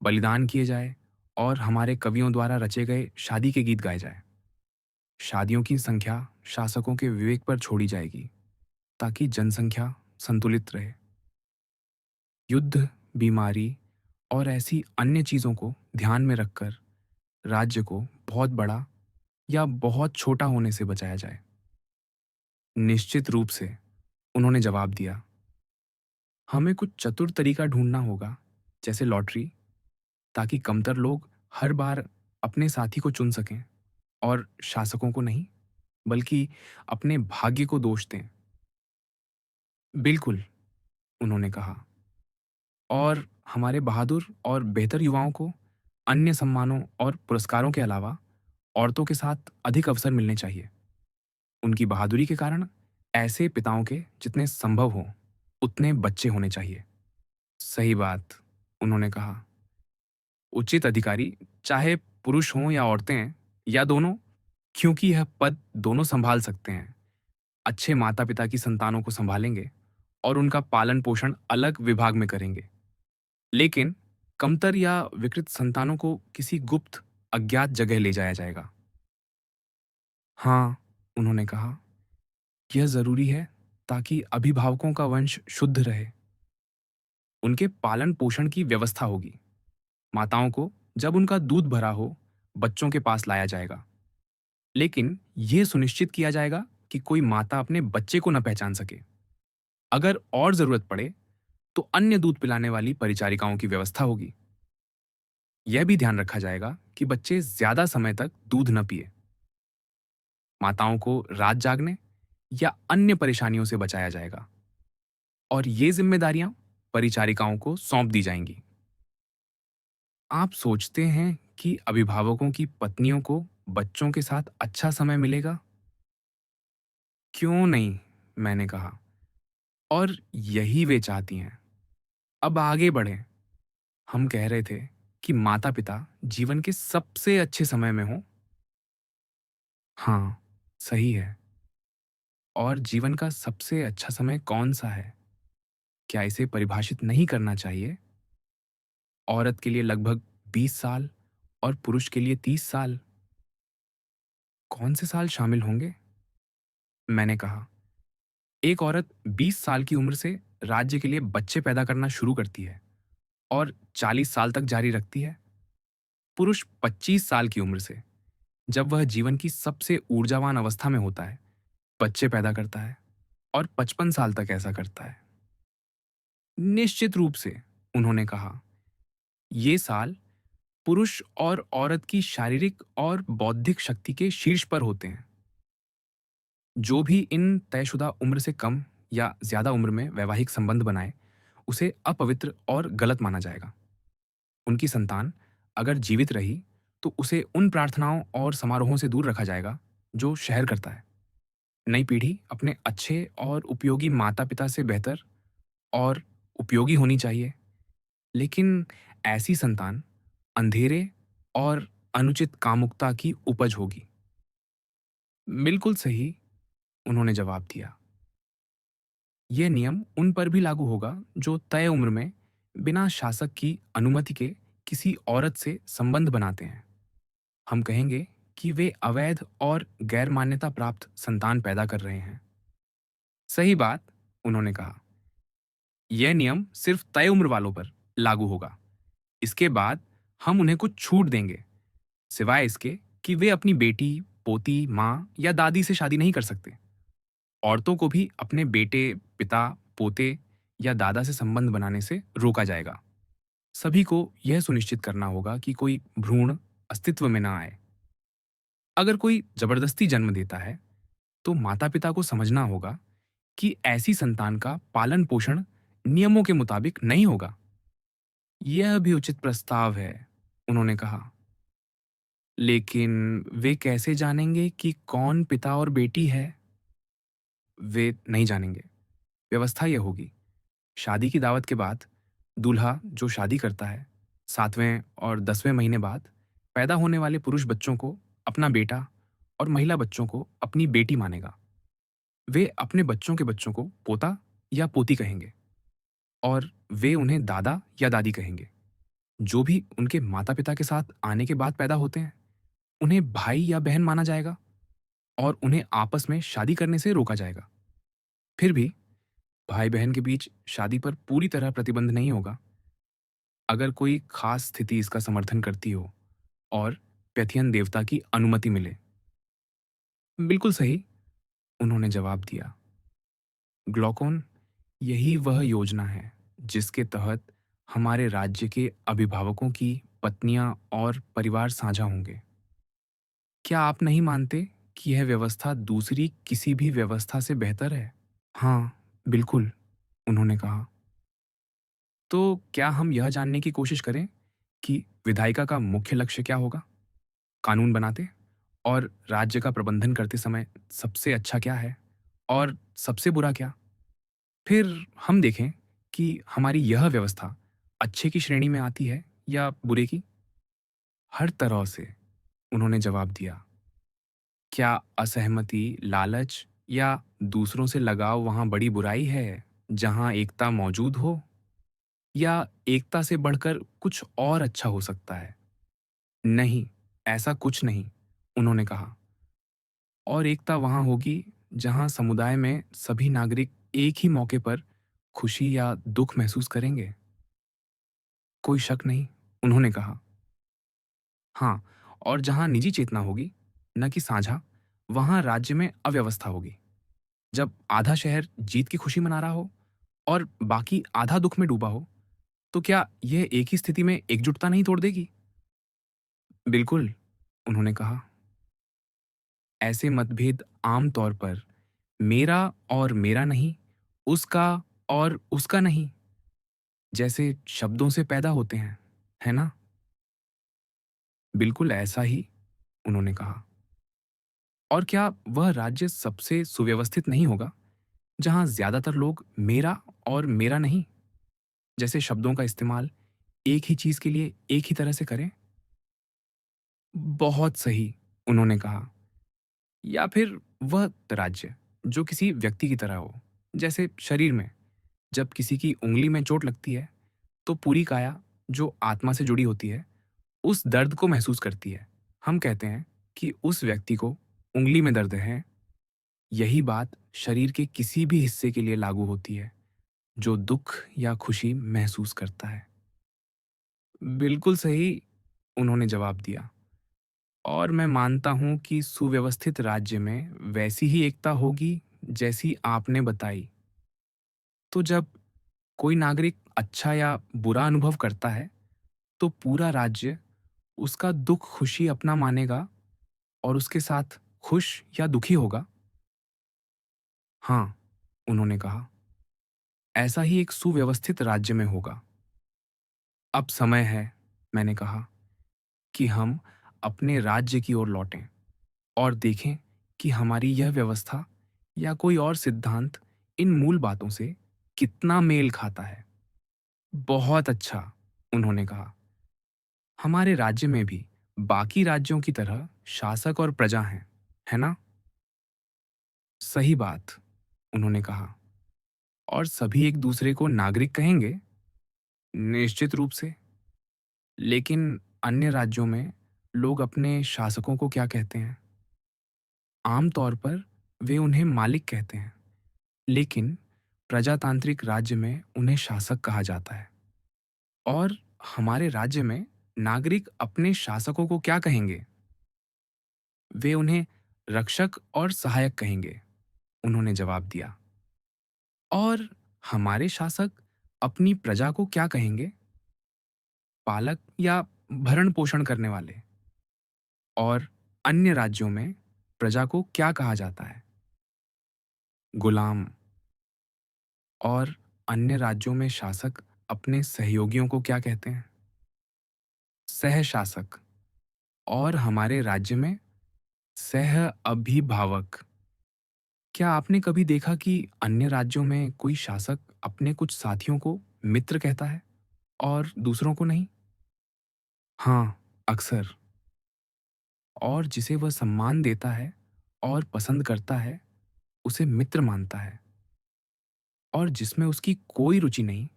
बलिदान किए जाए और हमारे कवियों द्वारा रचे गए शादी के गीत गाए जाए? शादियों की संख्या शासकों के विवेक पर छोड़ी जाएगी, ताकि जनसंख्या संतुलित रहे। युद्ध, बीमारी और ऐसी अन्य चीजों को ध्यान में रखकर राज्य को बहुत बड़ा या बहुत छोटा होने से बचाया जाए। निश्चित रूप से, उन्होंने जवाब दिया। हमें कुछ चतुर तरीका ढूंढना होगा, जैसे लॉटरी, ताकि कमतर लोग हर बार अपने साथी को चुन सकें और शासकों को नहीं, बल्कि अपने भाग्य को दोष दें। बिल्कुल, उन्होंने कहा। और हमारे बहादुर और बेहतर युवाओं को अन्य सम्मानों और पुरस्कारों के अलावा औरतों के साथ अधिक अवसर मिलने चाहिए। उनकी बहादुरी के कारण ऐसे पिताओं के जितने संभव हो, उतने बच्चे होने चाहिए। सही बात, उन्होंने कहा। उचित अधिकारी, चाहे पुरुष हों या औरतें या दोनों, क्योंकि यह पद दोनों संभाल सकते हैं, अच्छे माता-पिता की संतानों को संभालेंगे और उनका पालन-पोषण अलग विभाग में करेंगे। लेकिन कमतर या विकृत संतानों को किसी गुप्त, अज्ञात जगह ले जाया जाएगा। हाँ, उन्होंने कहा, यह ज़रूरी है ताकि अभिभावकों का वंश शुद्ध रहे। उनके पालन-पोषण की व्यवस्था होगी। माताओं को जब उनका दूध भरा हो, बच्चों के पास लाया जाएगा। लेकिन यह सुनिश्चित किया जाएगा कि कोई माता अपने बच्चे को न पहचान सके। अगर और ज़रूरत पड़े, तो अन्य दूध पिलाने वाली परिचारिकाओं की व्यवस्था होगी। यह भी ध्यान रखा जाएगा कि बच्चे ज़्यादा समय तक दूध न पिए। माताओं को रात जागने या अन्य परेशानियों से बचाया जाएगा और ये जिम्मेदारियां परिचारिकाओं को सौंप दी जाएंगी। आप सोचते हैं कि अभिभावकों की पत्नियों को बच्चों के साथ अच्छा समय मिलेगा? क्यों नहीं, मैंने कहा। और यही वे चाहती हैं। अब आगे बढ़ें। हम कह रहे थे कि माता-पिता जीवन के सबसे अच्छे समय में हों। हाँ, सही है। और जीवन का सबसे अच्छा समय कौन-सा है? क्या इसे परिभाषित नहीं करना चाहिए? औरत के लिए लगभग 20 साल और पुरुष के लिए 30 साल। कौन से साल शामिल होंगे? मैंने कहा। एक औरत 20 साल की उम्र से राज्य के लिए बच्चे पैदा करना शुरू करती है और 40 साल तक जारी रखती है। पुरुष 25 साल की उम्र से, जब वह जीवन की सबसे ऊर्जावान अवस्था में होता है, बच्चे पैदा करता है और 55 साल तक ऐसा करता है। निश्चित रूप से, उन्होंने कहा, ये साल पुरुष और औरत की शारीरिक और बौद्धिक शक्ति के शीर्ष पर होते हैं। जो भी इन तयशुदा उम्र से कम या ज्यादा उम्र में वैवाहिक संबंध बनाए, उसे अपवित्र और गलत माना जाएगा। उनकी संतान अगर जीवित रही, तो उसे उन प्रार्थनाओं और समारोहों से दूर रखा जाएगा जो शहर करता है। नई पीढ़ी अपने अच्छे और उपयोगी माता-पिता से बेहतर और उपयोगी होनी चाहिए, लेकिन ऐसी संतान अंधेरे और अनुचित कामुकता की उपज होगी। बिल्कुल सही, उन्होंने जवाब दिया। यह नियम उन पर भी लागू होगा जो तय उम्र में बिना शासक की अनुमति के किसी औरत से संबंध बनाते हैं। हम कहेंगे कि वे अवैध और गैर मान्यता प्राप्त संतान पैदा कर रहे हैं। सही बात, उन्होंने कहा। यह नियम सिर्फ तय उम्र वालों पर लागू होगा। इसके बाद हम उन्हें कुछ छूट देंगे, सिवाय इसके कि वे अपनी बेटी, पोती, माँ या दादी से शादी नहीं कर सकते। औरतों को भी अपने बेटे, पिता, पोते या दादा से संबंध बनाने से रोका जाएगा। सभी को यह सुनिश्चित करना होगा कि कोई भ्रूण अस्तित्व में ना आए। अगर कोई जबरदस्ती जन्म देता है, तो माता-पिता को समझना होगा कि ऐसी संतान का पालन-पोषण नियमों के मुताबिक नहीं होगा। यह भी उचित प्रस्ताव है, उन्होंने कहा। लेकिन वे कैसे जानेंगे कि कौन पिता और बेटी है? वे नहीं जानेंगे। व्यवस्था यह होगी, शादी की दावत के बाद दूल्हा जो शादी करता है, 7वें और 10वें महीने बाद पैदा होने वाले पुरुष बच्चों को अपना बेटा और महिला बच्चों को अपनी बेटी मानेगा। वे अपने बच्चों के बच्चों को पोता या पोती कहेंगे और वे उन्हें दादा या दादी कहेंगे। जो भी उनके माता-पिता के साथ आने के बाद पैदा होते हैं, उन्हें भाई या बहन माना जाएगा और उन्हें आपस में शादी करने से रोका जाएगा। फिर भी भाई-बहन के बीच शादी पर पूरी तरह प्रतिबंध नहीं होगा, अगर कोई खास स्थिति इसका समर्थन करती हो और पैथियन देवता की अनुमति मिले। बिल्कुल सही, उन्होंने जवाब दिया। ग्लॉकॉन, यही वह योजना है जिसके तहत हमारे राज्य के अभिभावकों की पत्नियां और परिवार साझा होंगे। क्या आप नहीं मानते कि यह व्यवस्था दूसरी किसी भी व्यवस्था से बेहतर है? हाँ, बिल्कुल, उन्होंने कहा। तो क्या हम यह जानने की कोशिश करें कि विधायिका का मुख्य लक्ष्य क्या होगा? कानून बनाते और राज्य का प्रबंधन करते समय सबसे अच्छा क्या है और सबसे बुरा क्या? फिर हम देखें कि हमारी यह व्यवस्था अच्छे की श्रेणी में आती है या बुरे की? हर तरह से, उन्होंने जवाब दिया। क्या असहमति, लालच या दूसरों से लगाव वहाँ बड़ी बुराई है, जहाँ एकता मौजूद हो? या एकता से बढ़कर कुछ और अच्छा हो सकता है? नहीं, ऐसा कुछ नहीं, उन्होंने कहा। और एकता वहाँ होगी जहाँ समुदाय में सभी नागरिक एक ही मौके पर खुशी या दुख महसूस करेंगे। कोई शक नहीं, उन्होंने कहा। हाँ, और जहाँ निजी चेतना होगी, न कि साझा, वहाँ राज्य में अव्यवस्था होगी। जब आधा शहर जीत की खुशी मना रहा हो और बाकी आधा दुख में डूबा हो, तो क्या यह एक ही स्थिति में एकजुटता नहीं तोड़ देगी? बिल्कुल, उन्होंने कहा। ऐसे मतभेद आम तौर पर मेरा और मेरा नहीं, उसका और उसका नहीं, जैसे शब्दों से पैदा होते हैं, है ना? बिल्कुल ऐसा ही, उन्होंने कहा। और क्या वह राज्य सबसे सुव्यवस्थित नहीं होगा, जहां ज्यादातर लोग मेरा और मेरा नहीं, जैसे शब्दों का इस्तेमाल एक ही चीज के लिए एक ही तरह से करें? बहुत सही, उन्होंने कहा। या फिर वह राज्य जो किसी व्यक्ति की तरह हो, जैसे शरीर में जब किसी की उंगली में चोट लगती है, तो पूरी काया जो आत्मा से जुड़ी होती है, उस दर्द को महसूस करती है। हम कहते हैं कि उस व्यक्ति को उंगली में दर्द है। यही बात शरीर के किसी भी हिस्से के लिए लागू होती है जो दुख या खुशी महसूस करता है। बिल्कुल सही, उन्होंने जवाब दिया। और मैं मानता हूं कि सुव्यवस्थित राज्य में वैसी ही एकता होगी जैसी आपने बताई। तो जब कोई नागरिक अच्छा या बुरा अनुभव करता है, तो पूरा राज्य उसका दुख खुशी अपना मानेगा और उसके साथ खुश या दुखी होगा? हाँ, उन्होंने कहा। ऐसा ही एक सुव्यवस्थित राज्य में होगा। अब समय है, मैंने कहा, कि हम अपने राज्य की ओर लौटें और देखें कि हमारी यह व्यवस्था या कोई और सिद्धांत इन मूल बातों से कितना मेल खाता है। बहुत अच्छा, उन्होंने कहा। हमारे राज्य में भी बाकी राज्यों की तरह शासक और प्रजा हैं, है ना? सही बात, उन्होंने कहा। और सभी एक दूसरे को नागरिक कहेंगे? निश्चित रूप से। लेकिन अन्य राज्यों में लोग अपने शासकों को क्या कहते हैं? आम तौर पर वे उन्हें मालिक कहते हैं, लेकिन प्रजातांत्रिक राज्य में उन्हें शासक कहा जाता है। और हमारे राज्य में नागरिक अपने शासकों को क्या कहेंगे? वे उन्हें रक्षक और सहायक कहेंगे, उन्होंने जवाब दिया। और हमारे शासक अपनी प्रजा को क्या कहेंगे? पालक या भरण पोषण करने वाले? और अन्य राज्यों में प्रजा को क्या कहा जाता है? गुलाम। और अन्य राज्यों में शासक अपने सहयोगियों को क्या कहते हैं? सहशासक। और हमारे राज्य में सह अभिभावक। क्या आपने कभी देखा कि अन्य राज्यों में कोई शासक अपने कुछ साथियों को मित्र कहता है और दूसरों को नहीं? हाँ, अक्सर। और जिसे वह सम्मान देता है और पसंद करता है, उसे मित्र मानता है। और जिसमें उसकी कोई रुचि नहीं,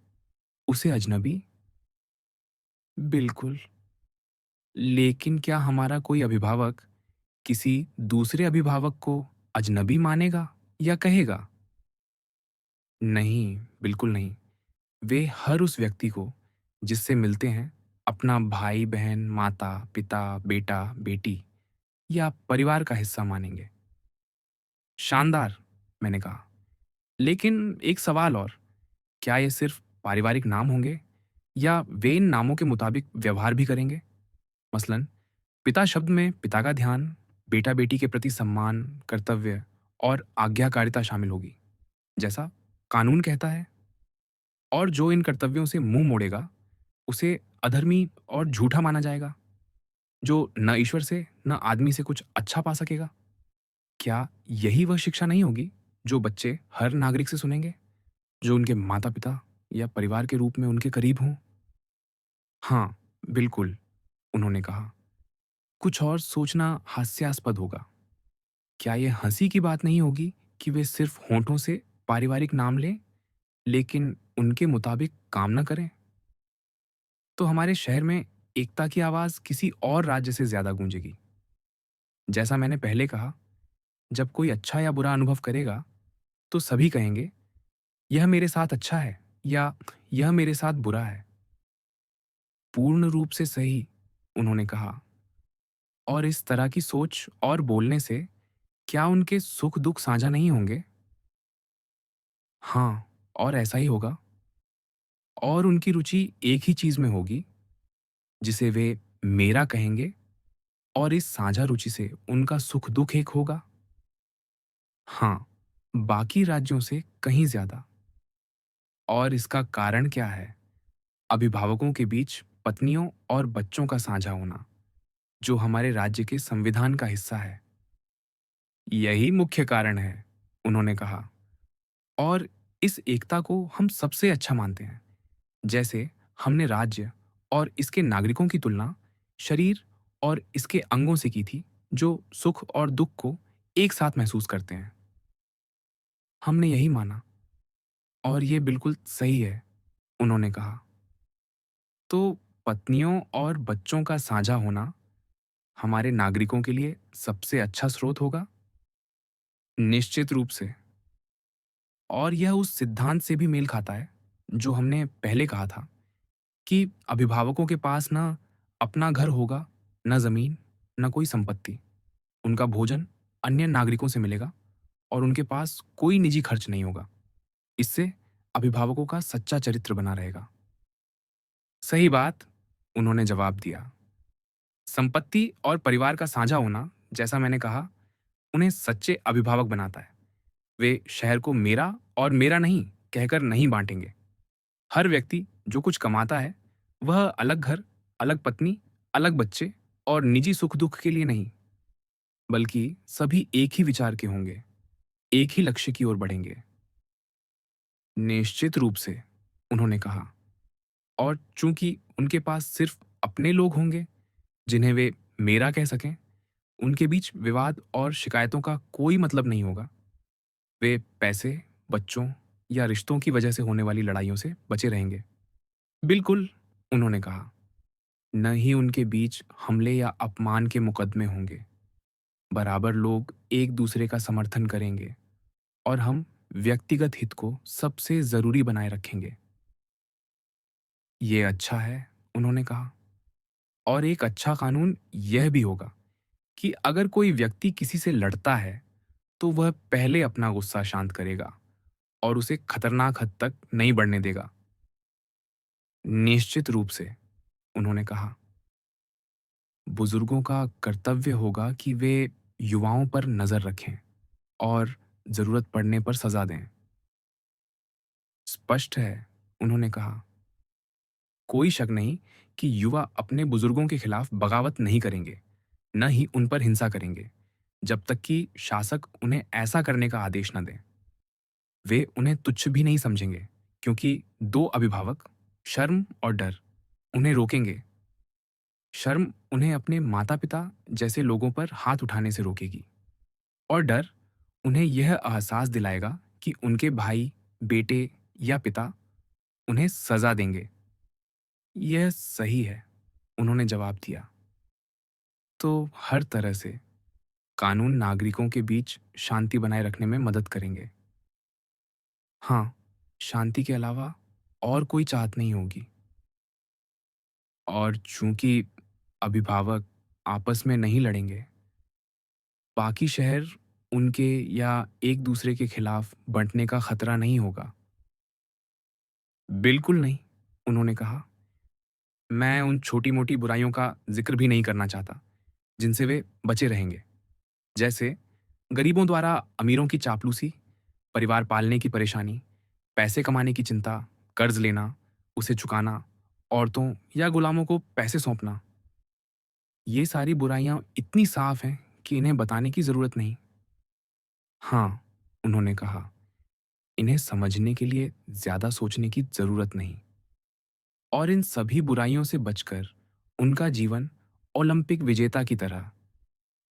उसे अजनबी। बिल्कुल। लेकिन क्या हमारा कोई अभिभावक किसी दूसरे अभिभावक को अजनबी मानेगा या कहेगा? नहीं, बिल्कुल नहीं। वे हर उस व्यक्ति को जिससे मिलते हैं अपना भाई बहन, माता पिता, बेटा बेटी या परिवार का हिस्सा मानेंगे। शानदार, मैंने कहा। लेकिन एक सवाल और, क्या ये सिर्फ पारिवारिक नाम होंगे या वे इन नामों के मुताबिक व्यवहार भी करेंगे? मसलन, पिता शब्द में पिता का ध्यान, बेटा-बेटी के प्रति सम्मान, कर्तव्य और आज्ञाकारिता शामिल होगी, जैसा कानून कहता है। और जो इन कर्तव्यों से मुंह मोड़ेगा, उसे अधर्मी और झूठा माना जाएगा, जो न ईश्वर से न आदमी से कुछ अच्छा पा सकेगा। क्या यही वह शिक्षा नहीं होगी जो बच्चे हर नागरिक से सुनेंगे, जो उनके माता-पिता या परिवार के रूप में उनके करीब हों? हाँ, बिल्कुल, उन्होंने कहा। कुछ और सोचना हास्यास्पद होगा। क्या ये हंसी की बात नहीं होगी कि वे सिर्फ होठों से पारिवारिक नाम लें, लेकिन उनके मुताबिक काम न करें? तो हमारे शहर में एकता की आवाज़ किसी और राज्य से ज़्यादा गूंजेगी। जैसा मैंने पहले कहा, जब कोई अच्छा या बुरा अनुभव करेगा, तो सभी कहेंगे, "यह मेरे साथ अच्छा है" या "यह मेरे साथ बुरा है।" पूर्ण रूप से सही, उन्होंने कहा। और इस तरह की सोच और बोलने से क्या उनके सुख-दुख साझा नहीं होंगे? हाँ, और ऐसा ही होगा। और उनकी रुचि एक ही चीज़ में होगी, जिसे वे मेरा कहेंगे, और इस साझा रुचि से उनका सुख-दुख एक होगा। हाँ, बाकी राज्यों से कहीं ज़्यादा। और इसका कारण क्या है? अभिभावकों के बीच पत्नियों और बच्चों का साझा होना, जो हमारे राज्य के संविधान का हिस्सा है। यही मुख्य कारण है, उन्होंने कहा। और इस एकता को हम सबसे अच्छा मानते हैं। जैसे हमने राज्य और इसके नागरिकों की तुलना शरीर और इसके अंगों से की थी, जो सुख और दुख को एक साथ महसूस करते हैं। हमने यही माना, और ये बिल्कुल सही है, उन्होंने कहा। तो पत्नियों और बच्चों का साझा होना हमारे नागरिकों के लिए सबसे अच्छा स्रोत होगा? निश्चित रूप से। और यह उस सिद्धांत से भी मेल खाता है, जो हमने पहले कहा था, कि अभिभावकों के पास ना अपना घर होगा, न ज़मीन, न कोई संपत्ति। उनका भोजन अन्य नागरिकों से मिलेगा, और उनके पास कोई निजी खर्च नहीं होगा। इससे अभिभावकों का सच्चा चरित्र बना रहेगा। सही बात, उन्होंने जवाब दिया। संपत्ति और परिवार का साझा होना, जैसा मैंने कहा, उन्हें सच्चे अभिभावक बनाता है। वे शहर को मेरा और मेरा नहीं कहकर नहीं बांटेंगे। हर व्यक्ति जो कुछ कमाता है, वह अलग घर, अलग पत्नी, अलग बच्चे और निजी सुख-दुख के लिए नहीं, बल्कि सभी एक ही विचार के होंगे, एक ही लक्ष्य की ओर बढ़ेंगे। निश्चित रूप से, उन्होंने कहा। और चूंकि उनके पास सिर्फ अपने लोग होंगे, जिन्हें वे मेरा कह सकें, उनके बीच विवाद और शिकायतों का कोई मतलब नहीं होगा। वे पैसे, बच्चों या रिश्तों की वजह से होने वाली लड़ाइयों से बचे रहेंगे। बिल्कुल, उन्होंने कहा। न ही उनके बीच हमले या अपमान के मुकदमे होंगे। बराबर लोग एक दूसरे का समर्थन करेंगे, और हम व्यक्तिगत हित को सबसे जरूरी बनाए रखेंगे। ये अच्छा है, उन्होंने कहा। और एक अच्छा कानून यह भी होगा कि अगर कोई व्यक्ति किसी से लड़ता है, तो वह पहले अपना गुस्सा शांत करेगा और उसे खतरनाक हद तक नहीं बढ़ने देगा। निश्चित रूप से, उन्होंने कहा। बुजुर्गों का कर्तव्य होगा कि वे युवाओं पर नजर रखें और जरूरत पड़ने पर सजा दें। स्पष्ट है, उन्होंने कहा। कोई शक नहीं कि युवा अपने बुजुर्गों के खिलाफ बगावत नहीं करेंगे, न ही उन पर हिंसा करेंगे, जब तक कि शासक उन्हें ऐसा करने का आदेश न दें। वे उन्हें तुच्छ भी नहीं समझेंगे, क्योंकि दो अभिभावक, शर्म और डर, उन्हें रोकेंगे। शर्म उन्हें अपने माता-पिता जैसे लोगों पर हाथ उठाने से रोकेगी, और डर उन्हें यह एहसास दिलाएगा कि उनके भाई, बेटे या पिता उन्हें सजा देंगे। यह सही है, उन्होंने जवाब दिया। तो हर तरह से कानून नागरिकों के बीच शांति बनाए रखने में मदद करेंगे। हाँ, शांति के अलावा और कोई चाहत नहीं होगी। और चूंकि अभिभावक आपस में नहीं लड़ेंगे, बाकी शहर उनके या एक दूसरे के खिलाफ बंटने का खतरा नहीं होगा। बिल्कुल नहीं, उन्होंने कहा। मैं उन छोटी-मोटी बुराइयों का ज़िक्र भी नहीं करना चाहता, जिनसे वे बचे रहेंगे। जैसे गरीबों द्वारा अमीरों की चापलूसी, परिवार पालने की परेशानी, पैसे कमाने की चिंता, कर्ज लेना, उसे चुकाना, औरतों या गुलामों को पैसे सौंपना। ये सारी बुराइयां इतनी साफ हैं कि इन्हें बताने की जरूरत नहीं। हाँ, उन्होंने कहा, इन्हें समझने के लिए ज्यादा सोचने की जरूरत नहीं। और इन सभी बुराइयों से बचकर उनका जीवन ओलंपिक विजेता की तरह,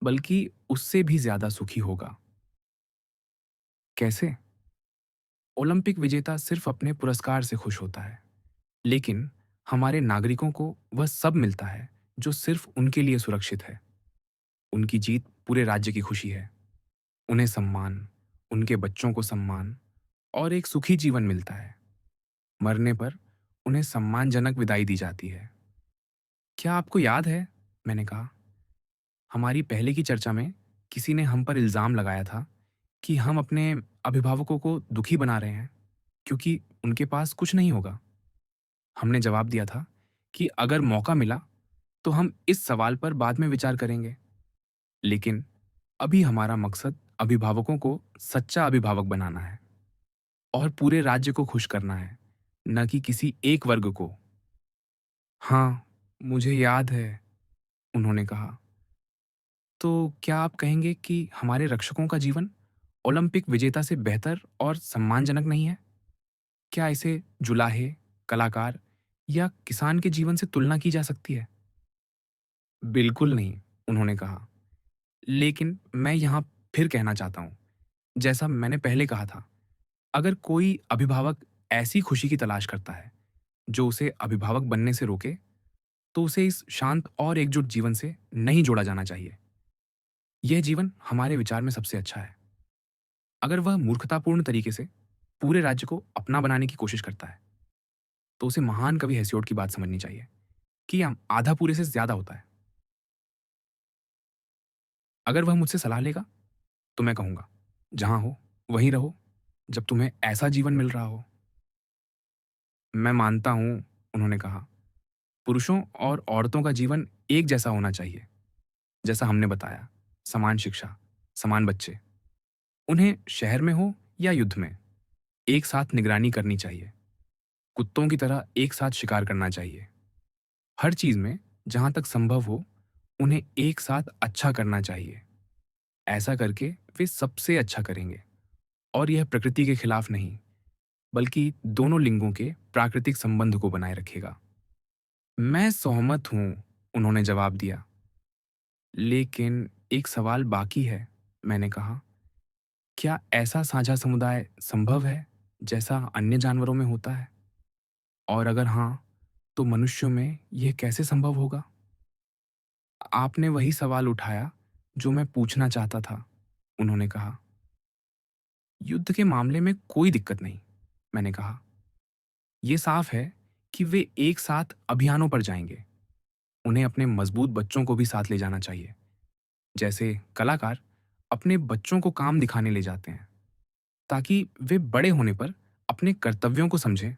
बल्कि उससे भी ज्यादा सुखी होगा। कैसे? ओलंपिक विजेता सिर्फ अपने पुरस्कार से खुश होता है, लेकिन हमारे नागरिकों को वह सब मिलता है जो सिर्फ उनके लिए सुरक्षित है। उनकी जीत पूरे राज्य की खुशी है। उन्हें सम्मान, उनके बच्चों को सम्मान और एक सुखी जीवन मिलता है। मरने पर उन्हें सम्मानजनक विदाई दी जाती है। क्या आपको याद है, मैंने कहा, हमारी पहले की चर्चा में किसी ने हम पर इल्ज़ाम लगाया था कि हम अपने अभिभावकों को दुखी बना रहे हैं क्योंकि उनके पास कुछ नहीं होगा। हमने जवाब दिया था कि अगर मौका मिला तो हम इस सवाल पर बाद में विचार करेंगे, लेकिन अभी हमारा मकसद अभिभावकों को सच्चा अभिभावक बनाना है और पूरे राज्य को खुश करना है, न कि किसी एक वर्ग को। हाँ, मुझे याद है, उन्होंने कहा। तो क्या आप कहेंगे कि हमारे रक्षकों का जीवन ओलंपिक विजेता से बेहतर और सम्मानजनक नहीं है? क्या इसे जुलाहे, कलाकार या किसान के जीवन से तुलना की जा सकती है? बिल्कुल नहीं, उन्होंने कहा। लेकिन मैं यहाँ फिर कहना चाहता हूँ, जैसा मैंने पहले कहा था, अगर कोई अभिभावक ऐसी खुशी की तलाश करता है, जो उसे अभिभावक बनने से रोके, तो उसे इस शांत और एकजुट जीवन से नहीं जोड़ा जाना चाहिए। यह जीवन हमारे विचार में सबसे अच्छा है। अगर वह मूर्खतापूर्ण तरीके से पूरे राज्य को अपना बनाने की कोशिश करता है, तो उसे महान कवि हेसियोड की बात समझनी चाहिए कि आधा पूरे से ज्यादा होता है। अगर वह मुझसे सलाह लेगा, तो मैं कहूंगा, जहां हो, वहीं रहो, जब तुम्हें ऐसा जीवन मिल रहा हो। मैं मानता हूं, उन्होंने कहा, पुरुषों और औरतों का जीवन एक जैसा होना चाहिए, जैसा हमने बताया, समान शिक्षा, समान बच्चे। उन्हें शहर में हो या युद्ध में, एक साथ निगरानी करनी चाहिए, कुत्तों की तरह एक साथ शिकार करना चाहिए। हर चीज में, जहां तक संभव हो, उन्हें एक साथ अच्छा करना चाहिए। ऐसा करके वे सबसे अच्छा करेंगे, और यह प्रकृति के खिलाफ नहीं, बल्कि दोनों लिंगों के प्राकृतिक संबंध को बनाए रखेगा। मैं सहमत हूं, उन्होंने जवाब दिया। लेकिन एक सवाल बाकी है, मैंने कहा। क्या ऐसा साझा समुदाय संभव है, जैसा अन्य जानवरों में होता है? और अगर हाँ, तो मनुष्यों में यह कैसे संभव होगा? आपने वही सवाल उठाया जो मैं पूछना चाहता था, उन्होंने कहा। युद्ध के मामले में कोई दिक्कत नहीं, मैंने कहा। यह साफ है कि वे एक साथ अभियानों पर जाएंगे। उन्हें अपने मजबूत बच्चों को भी साथ ले जाना चाहिए, जैसे कलाकार अपने बच्चों को काम दिखाने ले जाते हैं, ताकि वे बड़े होने पर अपने कर्तव्यों को समझें।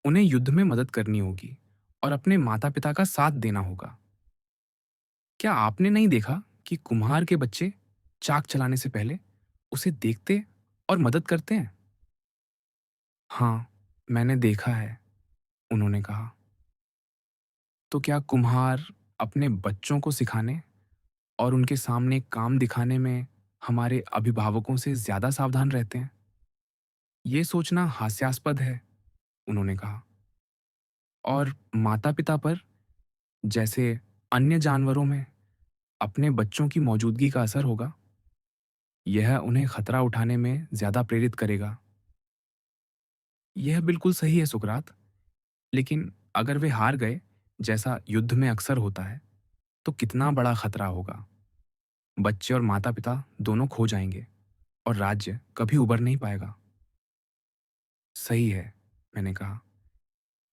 उन्हें युद्ध में मदद करनी होगी और अपने माता-पिता का साथ देना होगा। क्या आपने नहीं देखा कि कुम्हार के बच्चे चाक चलाने से पहले उसे देखते और मदद करते हैं? हाँ, मैंने देखा है, उन्होंने कहा। तो क्या कुम्हार अपने बच्चों को सिखाने और उनके सामने काम दिखाने में हमारे अभिभावकों से ज्यादा सावधान रहते हैं? ये सोचना हास्यास्पद है, उन्होंने कहा। और माता-पिता पर, जैसे अन्य जानवरों में, अपने बच्चों की मौजूदगी का असर होगा। यह उन्हें खतरा उठाने में ज्यादा प्रेरित करेगा। यह बिल्कुल सही है, सुकरात। लेकिन अगर वे हार गए, जैसा युद्ध में अक्सर होता है, तो कितना बड़ा खतरा होगा। बच्चे और माता-पिता दोनों खो जाएंगे और राज्य कभी उबर नहीं पाएगा। सही है, मैंने कहा।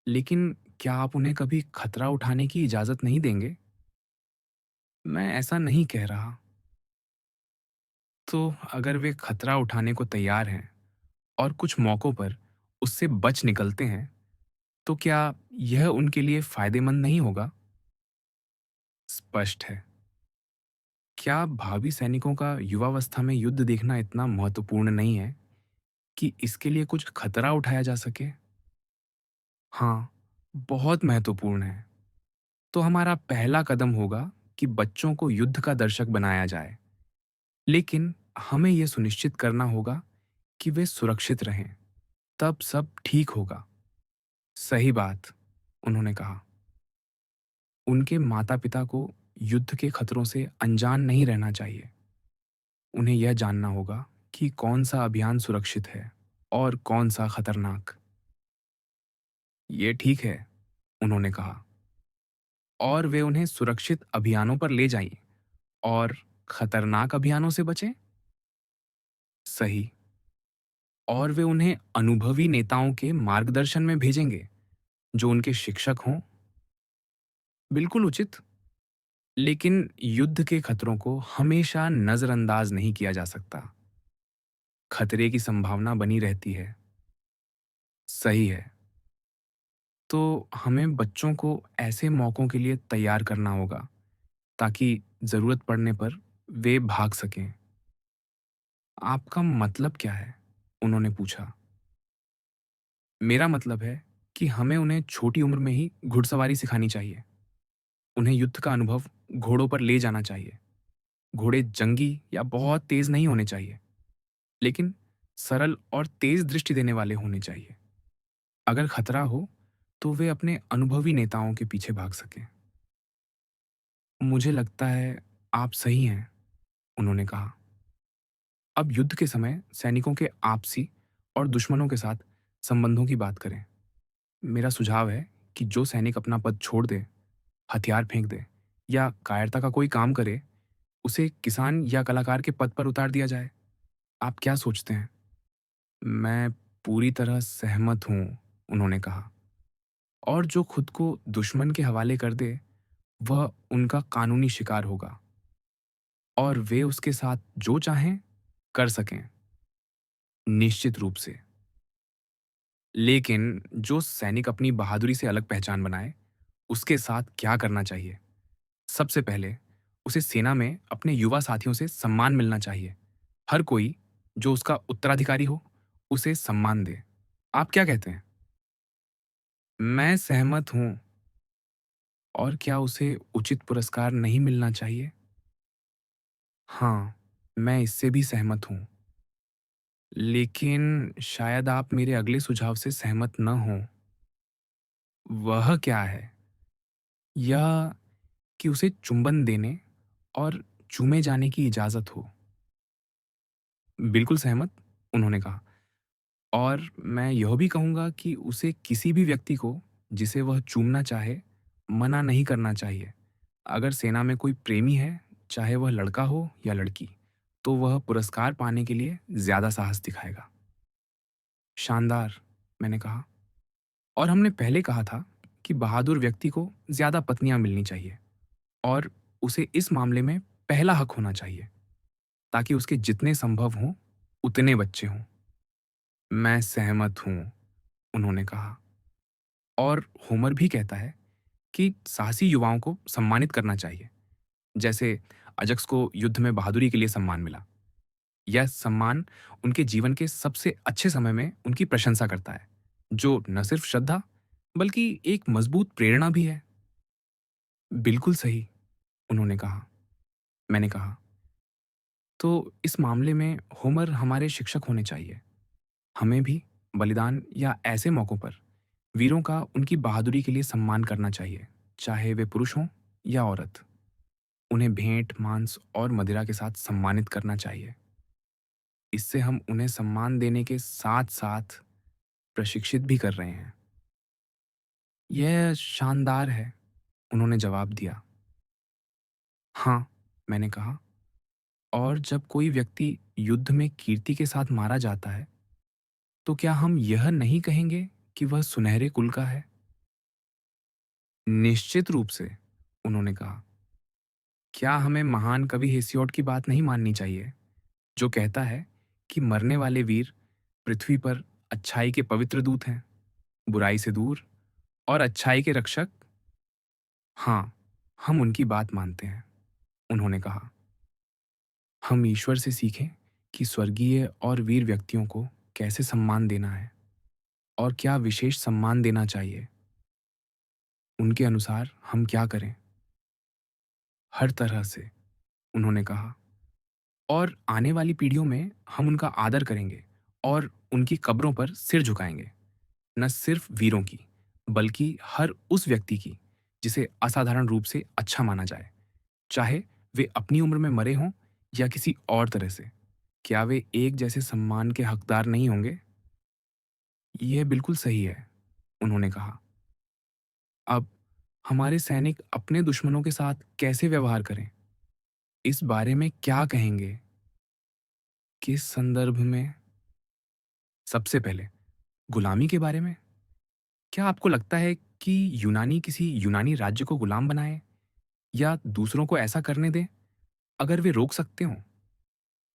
लेकिन क्या आप उन्हें कभी खतरा उठाने की इजाजत नहीं देंगे? मैं ऐसा नहीं कह रहा। तो अगर वे खतरा उठाने को तैयार हैं और कुछ मौकों पर उससे बच निकलते हैं, तो क्या यह उनके लिए फायदेमंद नहीं होगा? स्पष्ट है। क्या भावी सैनिकों का युवावस्था में युद्ध देखना इतना महत्वपूर्ण नहीं है कि इसके लिए कुछ खतरा उठाया जा सके? हाँ, बहुत महत्वपूर्ण है। तो हमारा पहला कदम होगा कि बच्चों को युद्ध का दर्शक बनाया जाए, लेकिन हमें यह सुनिश्चित करना होगा कि वे सुरक्षित रहें। तब सब ठीक होगा। सही बात, उन्होंने कहा। उनके माता-पिता को युद्ध के खतरों से अनजान नहीं रहना चाहिए। उन्हें यह जानना होगा कि कौन सा अभियान सुरक्षित है और कौन सा खतरनाक। ये ठीक है, उन्होंने कहा। और वे उन्हें सुरक्षित अभियानों पर ले जाएं और खतरनाक अभियानों से बचें। सही। और वे उन्हें अनुभवी नेताओं के मार्गदर्शन में भेजेंगे जो उनके शिक्षक हों। बिल्कुल उचित। लेकिन युद्ध के खतरों को हमेशा नजरअंदाज नहीं किया जा सकता। खतरे की संभावना बनी रहती है। सही है। तो हमें बच्चों को ऐसे मौकों के लिए तैयार करना होगा ताकि जरूरत पड़ने पर वे भाग सकें। आपका मतलब क्या है? उन्होंने पूछा। मेरा मतलब है कि हमें उन्हें छोटी उम्र में ही घुड़सवारी सिखानी चाहिए। उन्हें युद्ध का अनुभव घोड़ों पर ले जाना चाहिए। घोड़े जंगी या बहुत तेज नहीं होने चाहिए, लेकिन सरल और तेज दृष्टि देने वाले होने चाहिए। अगर खतरा हो तो वे अपने अनुभवी नेताओं के पीछे भाग सकें। मुझे लगता है आप सही हैं, उन्होंने कहा। अब युद्ध के समय सैनिकों के आपसी और दुश्मनों के साथ संबंधों की बात करें। मेरा सुझाव है कि जो सैनिक अपना पद छोड़ दे, हथियार फेंक दे या कायरता का कोई काम करे, उसे किसान या कलाकार के पद पर उतार दिया जाए। आप क्या सोचते हैं? मैं पूरी तरह सहमत हूं, उन्होंने कहा। और जो खुद को दुश्मन के हवाले कर दे, वह उनका कानूनी शिकार होगा और वे उसके साथ जो चाहें कर सकें। निश्चित रूप से। लेकिन जो सैनिक अपनी बहादुरी से अलग पहचान बनाए, उसके साथ क्या करना चाहिए? सबसे पहले उसे सेना में अपने युवा साथियों से सम्मान मिलना चाहिए। हर कोई जो उसका उत्तराधिकारी हो, उसे सम्मान दे। आप क्या कहते हैं? मैं सहमत हूं। और क्या उसे उचित पुरस्कार नहीं मिलना चाहिए? हाँ, मैं इससे भी सहमत हूं। लेकिन शायद आप मेरे अगले सुझाव से सहमत न हों। वह क्या है? यह कि उसे चुंबन देने और चूमे जाने की इजाज़त हो। बिल्कुल सहमत, उन्होंने कहा। और मैं यह भी कहूँगा कि उसे किसी भी व्यक्ति को जिसे वह चूमना चाहे, मना नहीं करना चाहिए। अगर सेना में कोई प्रेमी है, चाहे वह लड़का हो या लड़की, तो वह पुरस्कार पाने के लिए ज़्यादा साहस दिखाएगा। शानदार, मैंने कहा। और हमने पहले कहा था कि बहादुर व्यक्ति को ज़्यादा पत्नियाँ मिलनी चाहिए और उसे इस मामले में पहला हक होना चाहिए, ताकि उसके जितने संभव हों, उतने बच्चे हों। मैं सहमत हूँ, उन्होंने कहा। और होमर भी कहता है कि साहसी युवाओं को सम्मानित करना चाहिए, जैसे अजक्स को युद्ध में बहादुरी के लिए सम्मान मिला। यह सम्मान उनके जीवन के सबसे अच्छे समय में उनकी प्रशंसा करता है, जो न सिर्फ श्रद्धा, बल्कि एक मजबूत प्रेरणा भी है। बिल्कुल सही, उन्होंने कहा। मैंने कहा, तो इस मामले में होमर हमारे शिक्षक होने चाहिए। हमें भी बलिदान या ऐसे मौकों पर वीरों का उनकी बहादुरी के लिए सम्मान करना चाहिए, चाहे वे पुरुष हों या औरत। उन्हें भेंट, मांस और मदिरा के साथ सम्मानित करना चाहिए। इससे हम उन्हें सम्मान देने के साथ-साथ प्रशिक्षित भी कर रहे हैं। यह शानदार है, उन्होंने जवाब दिया। हाँ, मैंने कहा। और जब कोई व्यक्ति युद्ध में कीर्ति के साथ मारा जाता है, तो क्या हम यह नहीं कहेंगे कि वह सुनहरे कुल का है? निश्चित रूप से, उन्होंने कहा। क्या हमें महान कवि हेसियोड की बात नहीं माननी चाहिए, जो कहता है कि मरने वाले वीर पृथ्वी पर अच्छाई के पवित्र दूत हैं, बुराई से दूर और अच्छाई के रक्षक। हाँ, हम उनकी बात मानते हैं, उन्होंने कहा। हम ईश्वर से सीखें कि स्वर्गीय और वीर व्यक्तियों को कैसे सम्मान देना है और क्या विशेष सम्मान देना चाहिए। उनके अनुसार हम क्या करें? हर तरह से, उन्होंने कहा। और आने वाली पीढ़ियों में हम उनका आदर करेंगे और उनकी कब्रों पर सिर झुकाएंगे। न सिर्फ वीरों की, बल्कि हर उस व्यक्ति की जिसे असाधारण रूप से अच्छा माना जाए, चाहे वे अपनी उम्र में मरे हों या किसी और तरह से। क्या वे एक जैसे सम्मान के हकदार नहीं होंगे? यह बिल्कुल सही है, उन्होंने कहा। अब हमारे सैनिक अपने दुश्मनों के साथ कैसे व्यवहार करें, इस बारे में क्या कहेंगे? किस संदर्भ में? सबसे पहले गुलामी के बारे में। क्या आपको लगता है कि यूनानी किसी यूनानी राज्य को गुलाम बनाए या दूसरों को ऐसा करने दें अगर वे रोक सकते हों?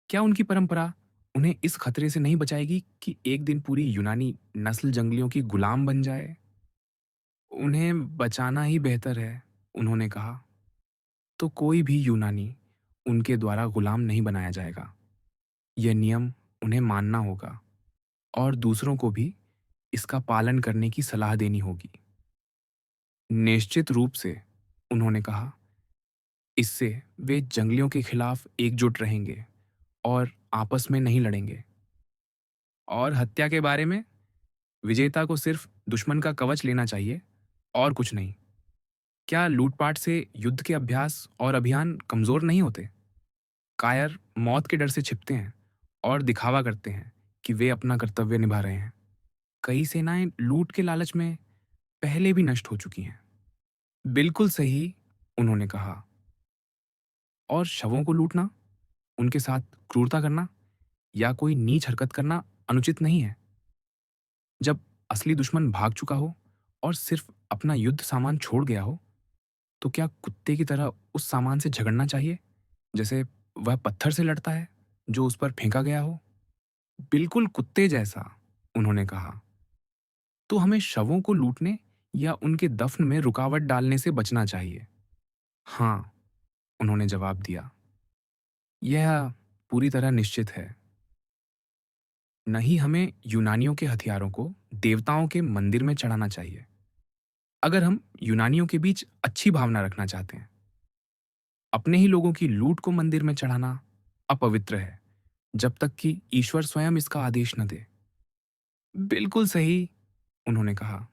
क्या उनकी परंपरा उन्हें इस खतरे से नहीं बचाएगी कि एक दिन पूरी यूनानी नस्ल जंगलियों की गुलाम बन जाए? उन्हें बचाना ही बेहतर है, उन्होंने कहा। तो कोई भी यूनानी उनके द्वारा गुलाम नहीं बनाया जाएगा। यह नियम उन्हें मानना होगा और दूसरों को भी इसका पालन करने की सलाह देनी होगी। निश्चित रूप से, उन्होंने कहा। इससे वे जंगलियों के खिलाफ एकजुट रहेंगे और आपस में नहीं लड़ेंगे। और हत्या के बारे में, विजेता को सिर्फ दुश्मन का कवच लेना चाहिए और कुछ नहीं। क्या लूटपाट से युद्ध के अभ्यास और अभियान कमजोर नहीं होते? कायर मौत के डर से छिपते हैं और दिखावा करते हैं कि वे अपना कर्तव्य निभा रहे हैं। कई सेनाएं लूट के लालच में पहले भी नष्ट हो चुकी हैं। बिल्कुल सही, उन्होंने कहा। और शवों को लूटना, उनके साथ क्रूरता करना या कोई नीच हरकत करना अनुचित नहीं है। जब असली दुश्मन भाग चुका हो और सिर्फ अपना युद्ध सामान छोड़ गया हो, तो क्या कुत्ते की तरह उस सामान से झगड़ना चाहिए, जैसे वह पत्थर से लड़ता है जो उस पर फेंका गया हो? बिल्कुल कुत्ते जैसा, उन्होंने कहा। तो हमें शवों को लूटने या उनके दफन में रुकावट डालने से बचना चाहिए। हाँ, उन्होंने जवाब दिया। यह पूरी तरह निश्चित है। न ही हमें यूनानियों के हथियारों को देवताओं के मंदिर में चढ़ाना चाहिए, अगर हम यूनानियों के बीच अच्छी भावना रखना चाहते हैं। अपने ही लोगों की लूट को मंदिर में चढ़ाना अपवित्र है, जब तक कि ईश्वर स्वयं इसका आदेश न दे। बिल्कुल सही, उन्होंने कहा।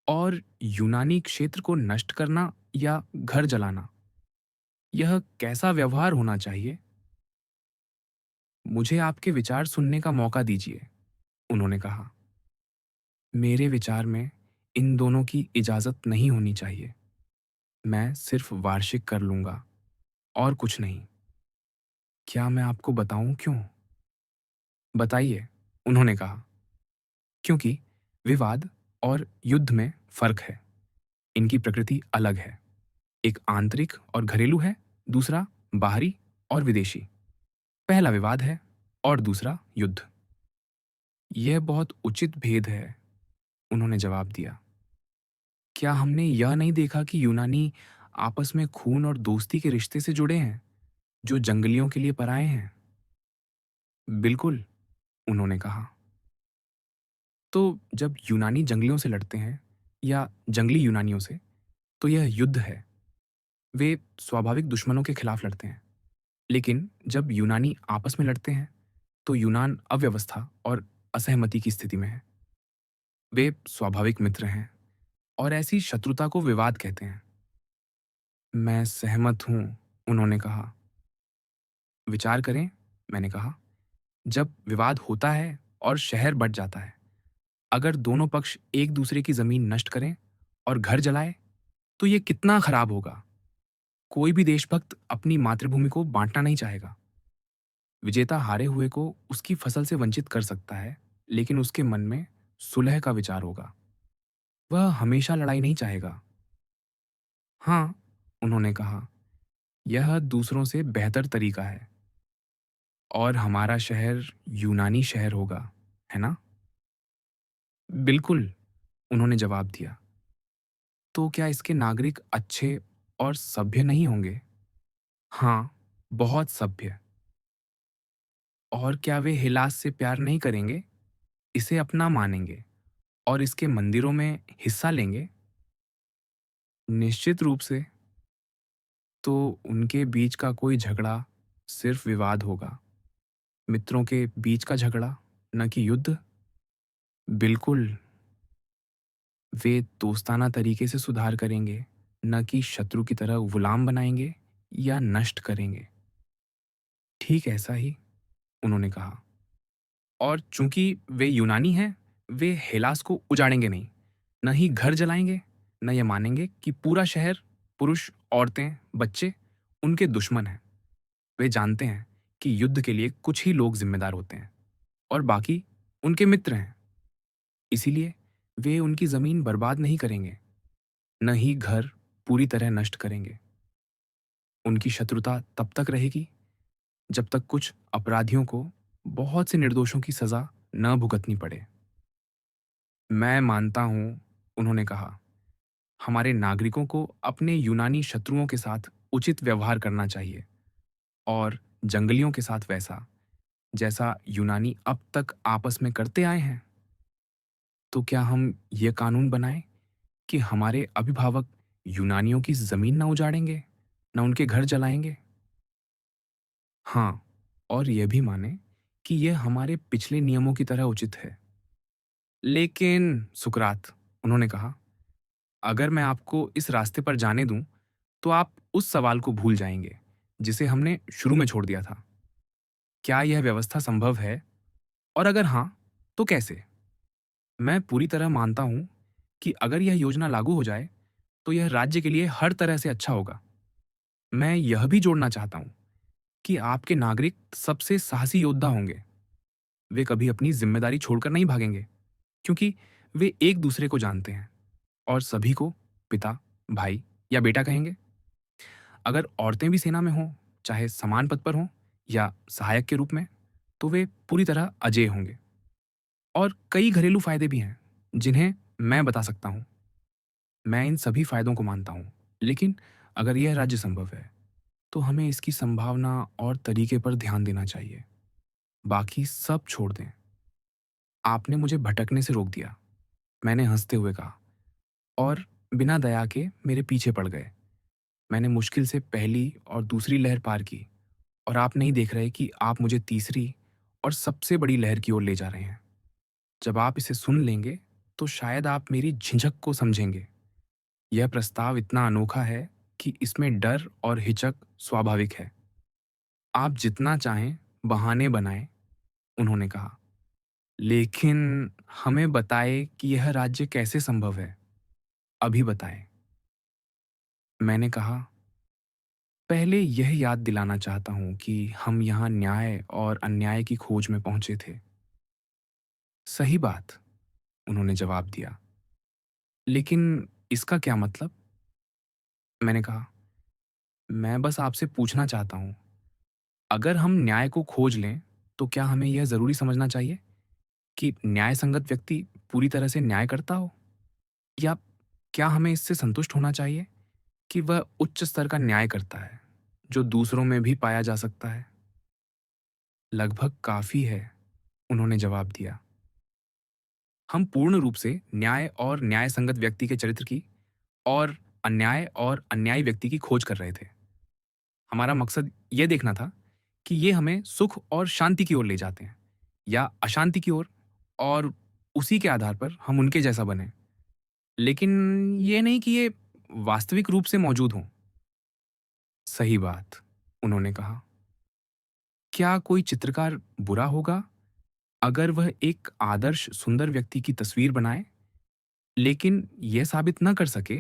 और यूनानी क्षेत्र को नष्ट करना या घर जलाना, यह कैसा व्यवहार होना चाहिए? मुझे आपके विचार सुनने का मौका दीजिए, उन्होंने कहा। मेरे विचार में इन दोनों की इजाजत नहीं होनी चाहिए। मैं सिर्फ वार्षिक कर लूंगा और कुछ नहीं। क्या मैं आपको बताऊं क्यों? बताइए, उन्होंने कहा। क्योंकि विवाद और युद्ध में फर्क है। इनकी प्रकृति अलग है। एक आंतरिक और घरेलू है, दूसरा बाहरी और विदेशी। पहला विवाद है और दूसरा युद्ध। यह बहुत उचित भेद है, उन्होंने जवाब दिया। क्या हमने यह नहीं देखा कि यूनानी आपस में खून और दोस्ती के रिश्ते से जुड़े हैं, जो जंगलियों के लिए पराये हैं? बिल्कुल, उन्होंने कहा। तो जब यूनानी जंगलियों से लड़ते हैं या जंगली यूनानियों से, तो यह युद्ध है। वे स्वाभाविक दुश्मनों के खिलाफ लड़ते हैं। लेकिन जब यूनानी आपस में लड़ते हैं, तो यूनान अव्यवस्था और असहमति की स्थिति में है। वे स्वाभाविक मित्र हैं और ऐसी शत्रुता को विवाद कहते हैं। मैं सहमत हूं, उन्होंने कहा। विचार करें, मैंने कहा। जब विवाद होता है और शहर बढ़ जाता है, अगर दोनों पक्ष एक दूसरे की जमीन नष्ट करें और घर जलाए, तो यह कितना खराब होगा। कोई भी देशभक्त अपनी मातृभूमि को बांटना नहीं चाहेगा। विजेता हारे हुए को उसकी फसल से वंचित कर सकता है, लेकिन उसके मन में सुलह का विचार होगा। वह हमेशा लड़ाई नहीं चाहेगा। हाँ, उन्होंने कहा। यह दूसरों से बेहतर तरीका है। और हमारा शहर यूनानी शहर होगा, है ना? बिल्कुल, उन्होंने जवाब दिया। तो क्या इसके नागरिक अच्छे और सभ्य नहीं होंगे? हाँ, बहुत सभ्य। और क्या वे हिलास से प्यार नहीं करेंगे? इसे अपना मानेंगे और इसके मंदिरों में हिस्सा लेंगे? निश्चित रूप से। तो उनके बीच का कोई झगड़ा सिर्फ विवाद होगा, मित्रों के बीच का झगड़ा, न कि युद्ध। बिल्कुल। वे दोस्ताना तरीके से सुधार करेंगे, न कि शत्रु की तरह गुलाम बनाएंगे या नष्ट करेंगे। ठीक ऐसा ही, उन्होंने कहा। और चूंकि वे यूनानी हैं, वे हेलास को उजाड़ेंगे नहीं, न ही घर जलाएंगे, न ये मानेंगे कि पूरा शहर, पुरुष, औरतें, बच्चे उनके दुश्मन हैं। वे जानते हैं कि युद्ध के लिए कुछ ही लोग जिम्मेदार होते हैं और बाकी उनके मित्र हैं। इसीलिए वे उनकी जमीन बर्बाद नहीं करेंगे, न ही घर पूरी तरह नष्ट करेंगे। उनकी शत्रुता तब तक रहेगी जब तक कुछ अपराधियों को बहुत से निर्दोषों की सजा न भुगतनी पड़े। मैं मानता हूं, उन्होंने कहा, हमारे नागरिकों को अपने यूनानी शत्रुओं के साथ उचित व्यवहार करना चाहिए और जंगलियों के साथ वैसा जैसा यूनानी अब तक आपस में करते आए हैं। तो क्या हम ये कानून बनाएं कि हमारे अभिभावक यूनानियों की जमीन न उजाड़ेंगे, न उनके घर जलाएंगे? हाँ, और यह भी माने कि यह हमारे पिछले नियमों की तरह उचित है। लेकिन सुकरात, उन्होंने कहा, अगर मैं आपको इस रास्ते पर जाने दूं, तो आप उस सवाल को भूल जाएंगे जिसे हमने शुरू में छोड़ दिया था। क्या यह व्यवस्था संभव है? और अगर हाँ, तो कैसे? मैं पूरी तरह मानता हूं कि अगर यह योजना लागू हो जाए, तो यह राज्य के लिए हर तरह से अच्छा होगा। मैं यह भी जोड़ना चाहता हूं कि आपके नागरिक सबसे साहसी योद्धा होंगे। वे कभी अपनी जिम्मेदारी छोड़कर नहीं भागेंगे, क्योंकि वे एक दूसरे को जानते हैं और सभी को पिता, भाई या बेटा कहेंगे। अगर औरतें भी सेना में हों, चाहे समान पद पर हों या सहायक के रूप में, तो वे पूरी तरह अजेय होंगे। और कई घरेलू फायदे भी हैं, जिन्हें मैं बता सकता हूं। मैं इन सभी फायदों को मानता हूं, लेकिन अगर यह राज्य संभव है, तो हमें इसकी संभावना और तरीके पर ध्यान देना चाहिए। बाकी सब छोड़ दें। आपने मुझे भटकने से रोक दिया, मैंने हंसते हुए कहा, और बिना दया के मेरे पीछे पड़ गए। मैंने मुश्किल से पहली और दूसरी लहर पार की, और आप नहीं देख रहे कि आप मुझे तीसरी और सबसे बड़ी लहर की ओर ले जा रहे हैं। जब आप इसे सुन लेंगे, तो शायद आप मेरी झिझक को समझेंगे। यह प्रस्ताव इतना अनोखा है कि इसमें डर और हिचक स्वाभाविक है। आप जितना चाहें बहाने बनाएं, उन्होंने कहा, लेकिन हमें बताएं कि यह राज्य कैसे संभव है। अभी बताएं। मैंने कहा, पहले यह याद दिलाना चाहता हूं कि हम यहाँ न्याय और अन्याय की खोज में पहुंचे थे। सही बात, उन्होंने जवाब दिया। लेकिन इसका क्या मतलब? मैंने कहा, मैं बस आपसे पूछना चाहता हूं, अगर हम न्याय को खोज लें, तो क्या हमें यह जरूरी समझना चाहिए कि न्याय संगत व्यक्ति पूरी तरह से न्याय करता हो? या क्या हमें इससे संतुष्ट होना चाहिए कि वह उच्च स्तर का न्याय करता है, जो दूसरों में भी पाया जा सकता है? लगभग काफी है, उन्होंने जवाब दिया। हम पूर्ण रूप से न्याय और न्याय संगत व्यक्ति के चरित्र की और अन्याय और अन्यायी व्यक्ति की खोज कर रहे थे। हमारा मकसद यह देखना था कि ये हमें सुख और शांति की ओर ले जाते हैं या अशांति की ओर, और उसी के आधार पर हम उनके जैसा बने। लेकिन ये नहीं कि ये वास्तविक रूप से मौजूद हों। सही बात, उन्होंने कहा। क्या कोई चित्रकार बुरा होगा अगर वह एक आदर्श सुंदर व्यक्ति की तस्वीर बनाए, लेकिन यह साबित न कर सके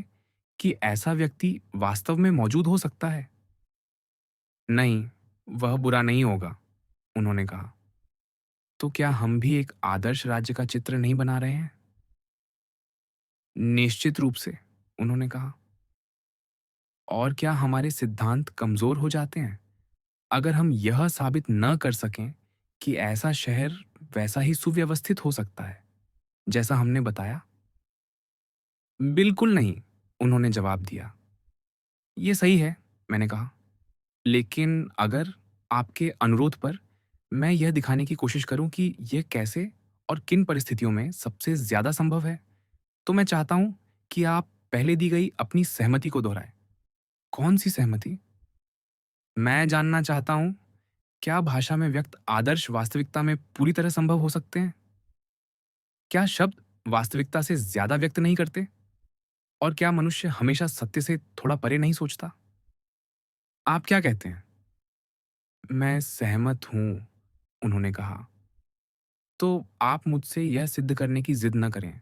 कि ऐसा व्यक्ति वास्तव में मौजूद हो सकता है? नहीं, वह बुरा नहीं होगा, उन्होंने कहा। तो क्या हम भी एक आदर्श राज्य का चित्र नहीं बना रहे हैं? निश्चित रूप से, उन्होंने कहा। और क्या हमारे सिद्धांत कमजोर हो जाते हैं अगर हम यह साबित न कर सकें कि ऐसा शहर वैसा ही सुव्यवस्थित हो सकता है जैसा हमने बताया? बिल्कुल नहीं, उन्होंने जवाब दिया। ये सही है, मैंने कहा। लेकिन अगर आपके अनुरोध पर मैं यह दिखाने की कोशिश करूं कि यह कैसे और किन परिस्थितियों में सबसे ज्यादा संभव है, तो मैं चाहता हूं कि आप पहले दी गई अपनी सहमति को दोहराएं। कौन सी सहमति? मैं जानना चाहता हूं, क्या भाषा में व्यक्त आदर्श वास्तविकता में पूरी तरह संभव हो सकते हैं? क्या शब्द वास्तविकता से ज्यादा व्यक्त नहीं करते? और क्या मनुष्य हमेशा सत्य से थोड़ा परे नहीं सोचता? आप क्या कहते हैं? मैं सहमत हूं, उन्होंने कहा। तो आप मुझसे यह सिद्ध करने की जिद न करें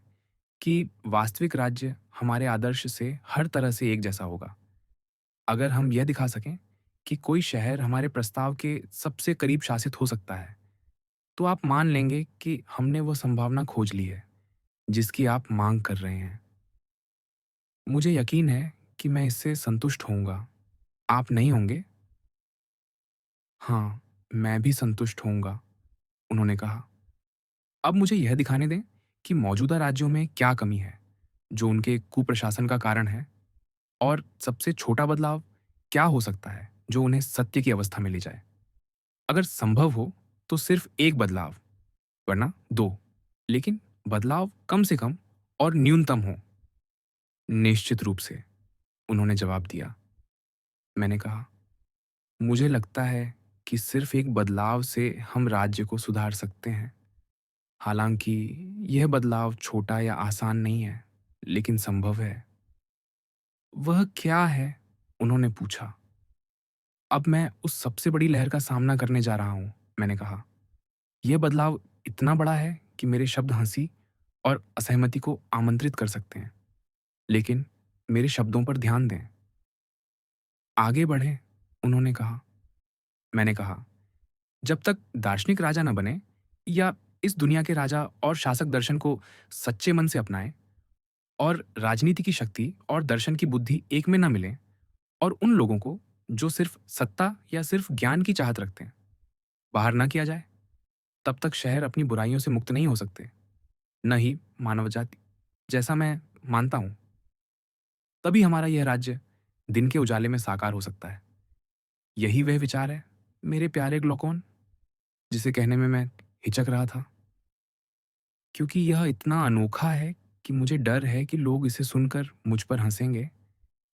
कि वास्तविक राज्य हमारे आदर्श से हर तरह से एक जैसा होगा। अगर हम यह दिखा सकें कि कोई शहर हमारे प्रस्ताव के सबसे करीब शासित हो सकता है, तो आप मान लेंगे कि हमने वह संभावना खोज ली है जिसकी आप मांग कर रहे हैं। मुझे यकीन है कि मैं इससे संतुष्ट होऊंगा। आप नहीं होंगे? हाँ, मैं भी संतुष्ट होऊंगा, उन्होंने कहा। अब मुझे यह दिखाने दें कि मौजूदा राज्यों में क्या कमी है जो उनके कुप्रशासन का कारण है, और सबसे छोटा बदलाव क्या हो सकता है जो उन्हें सत्य की अवस्था में ले जाए। अगर संभव हो तो सिर्फ एक बदलाव, वरना दो, लेकिन बदलाव कम से कम और न्यूनतम हो। निश्चित रूप से, उन्होंने जवाब दिया। मैंने कहा, मुझे लगता है कि सिर्फ एक बदलाव से हम राज्य को सुधार सकते हैं। हालांकि यह बदलाव छोटा या आसान नहीं है, लेकिन संभव है। वह क्या है? उन्होंने पूछा। अब मैं उस सबसे बड़ी लहर का सामना करने जा रहा हूं, मैंने कहा। यह बदलाव इतना बड़ा है कि मेरे शब्द हंसी और असहमति को आमंत्रित कर सकते हैं, लेकिन मेरे शब्दों पर ध्यान दें। आगे बढ़ें, उन्होंने कहा। मैंने कहा, जब तक दार्शनिक राजा न बने या इस दुनिया के राजा और शासक दर्शन को सच्चे मन से अपनाएं और राजनीति की शक्ति और दर्शन की बुद्धि एक में न मिले, और उन लोगों को जो सिर्फ सत्ता या सिर्फ ज्ञान की चाहत रखते हैं बाहर न किया जाए, तब तक शहर अपनी बुराइयों से मुक्त नहीं हो सकते, न ही मानव जाति, जैसा मैं मानता हूं। तभी हमारा यह राज्य दिन के उजाले में साकार हो सकता है। यही वह विचार है, मेरे प्यारे ग्लोकॉन, जिसे कहने में मैं हिचक रहा था, क्योंकि यह इतना अनोखा है कि मुझे डर है कि लोग इसे सुनकर मुझ पर हंसेंगे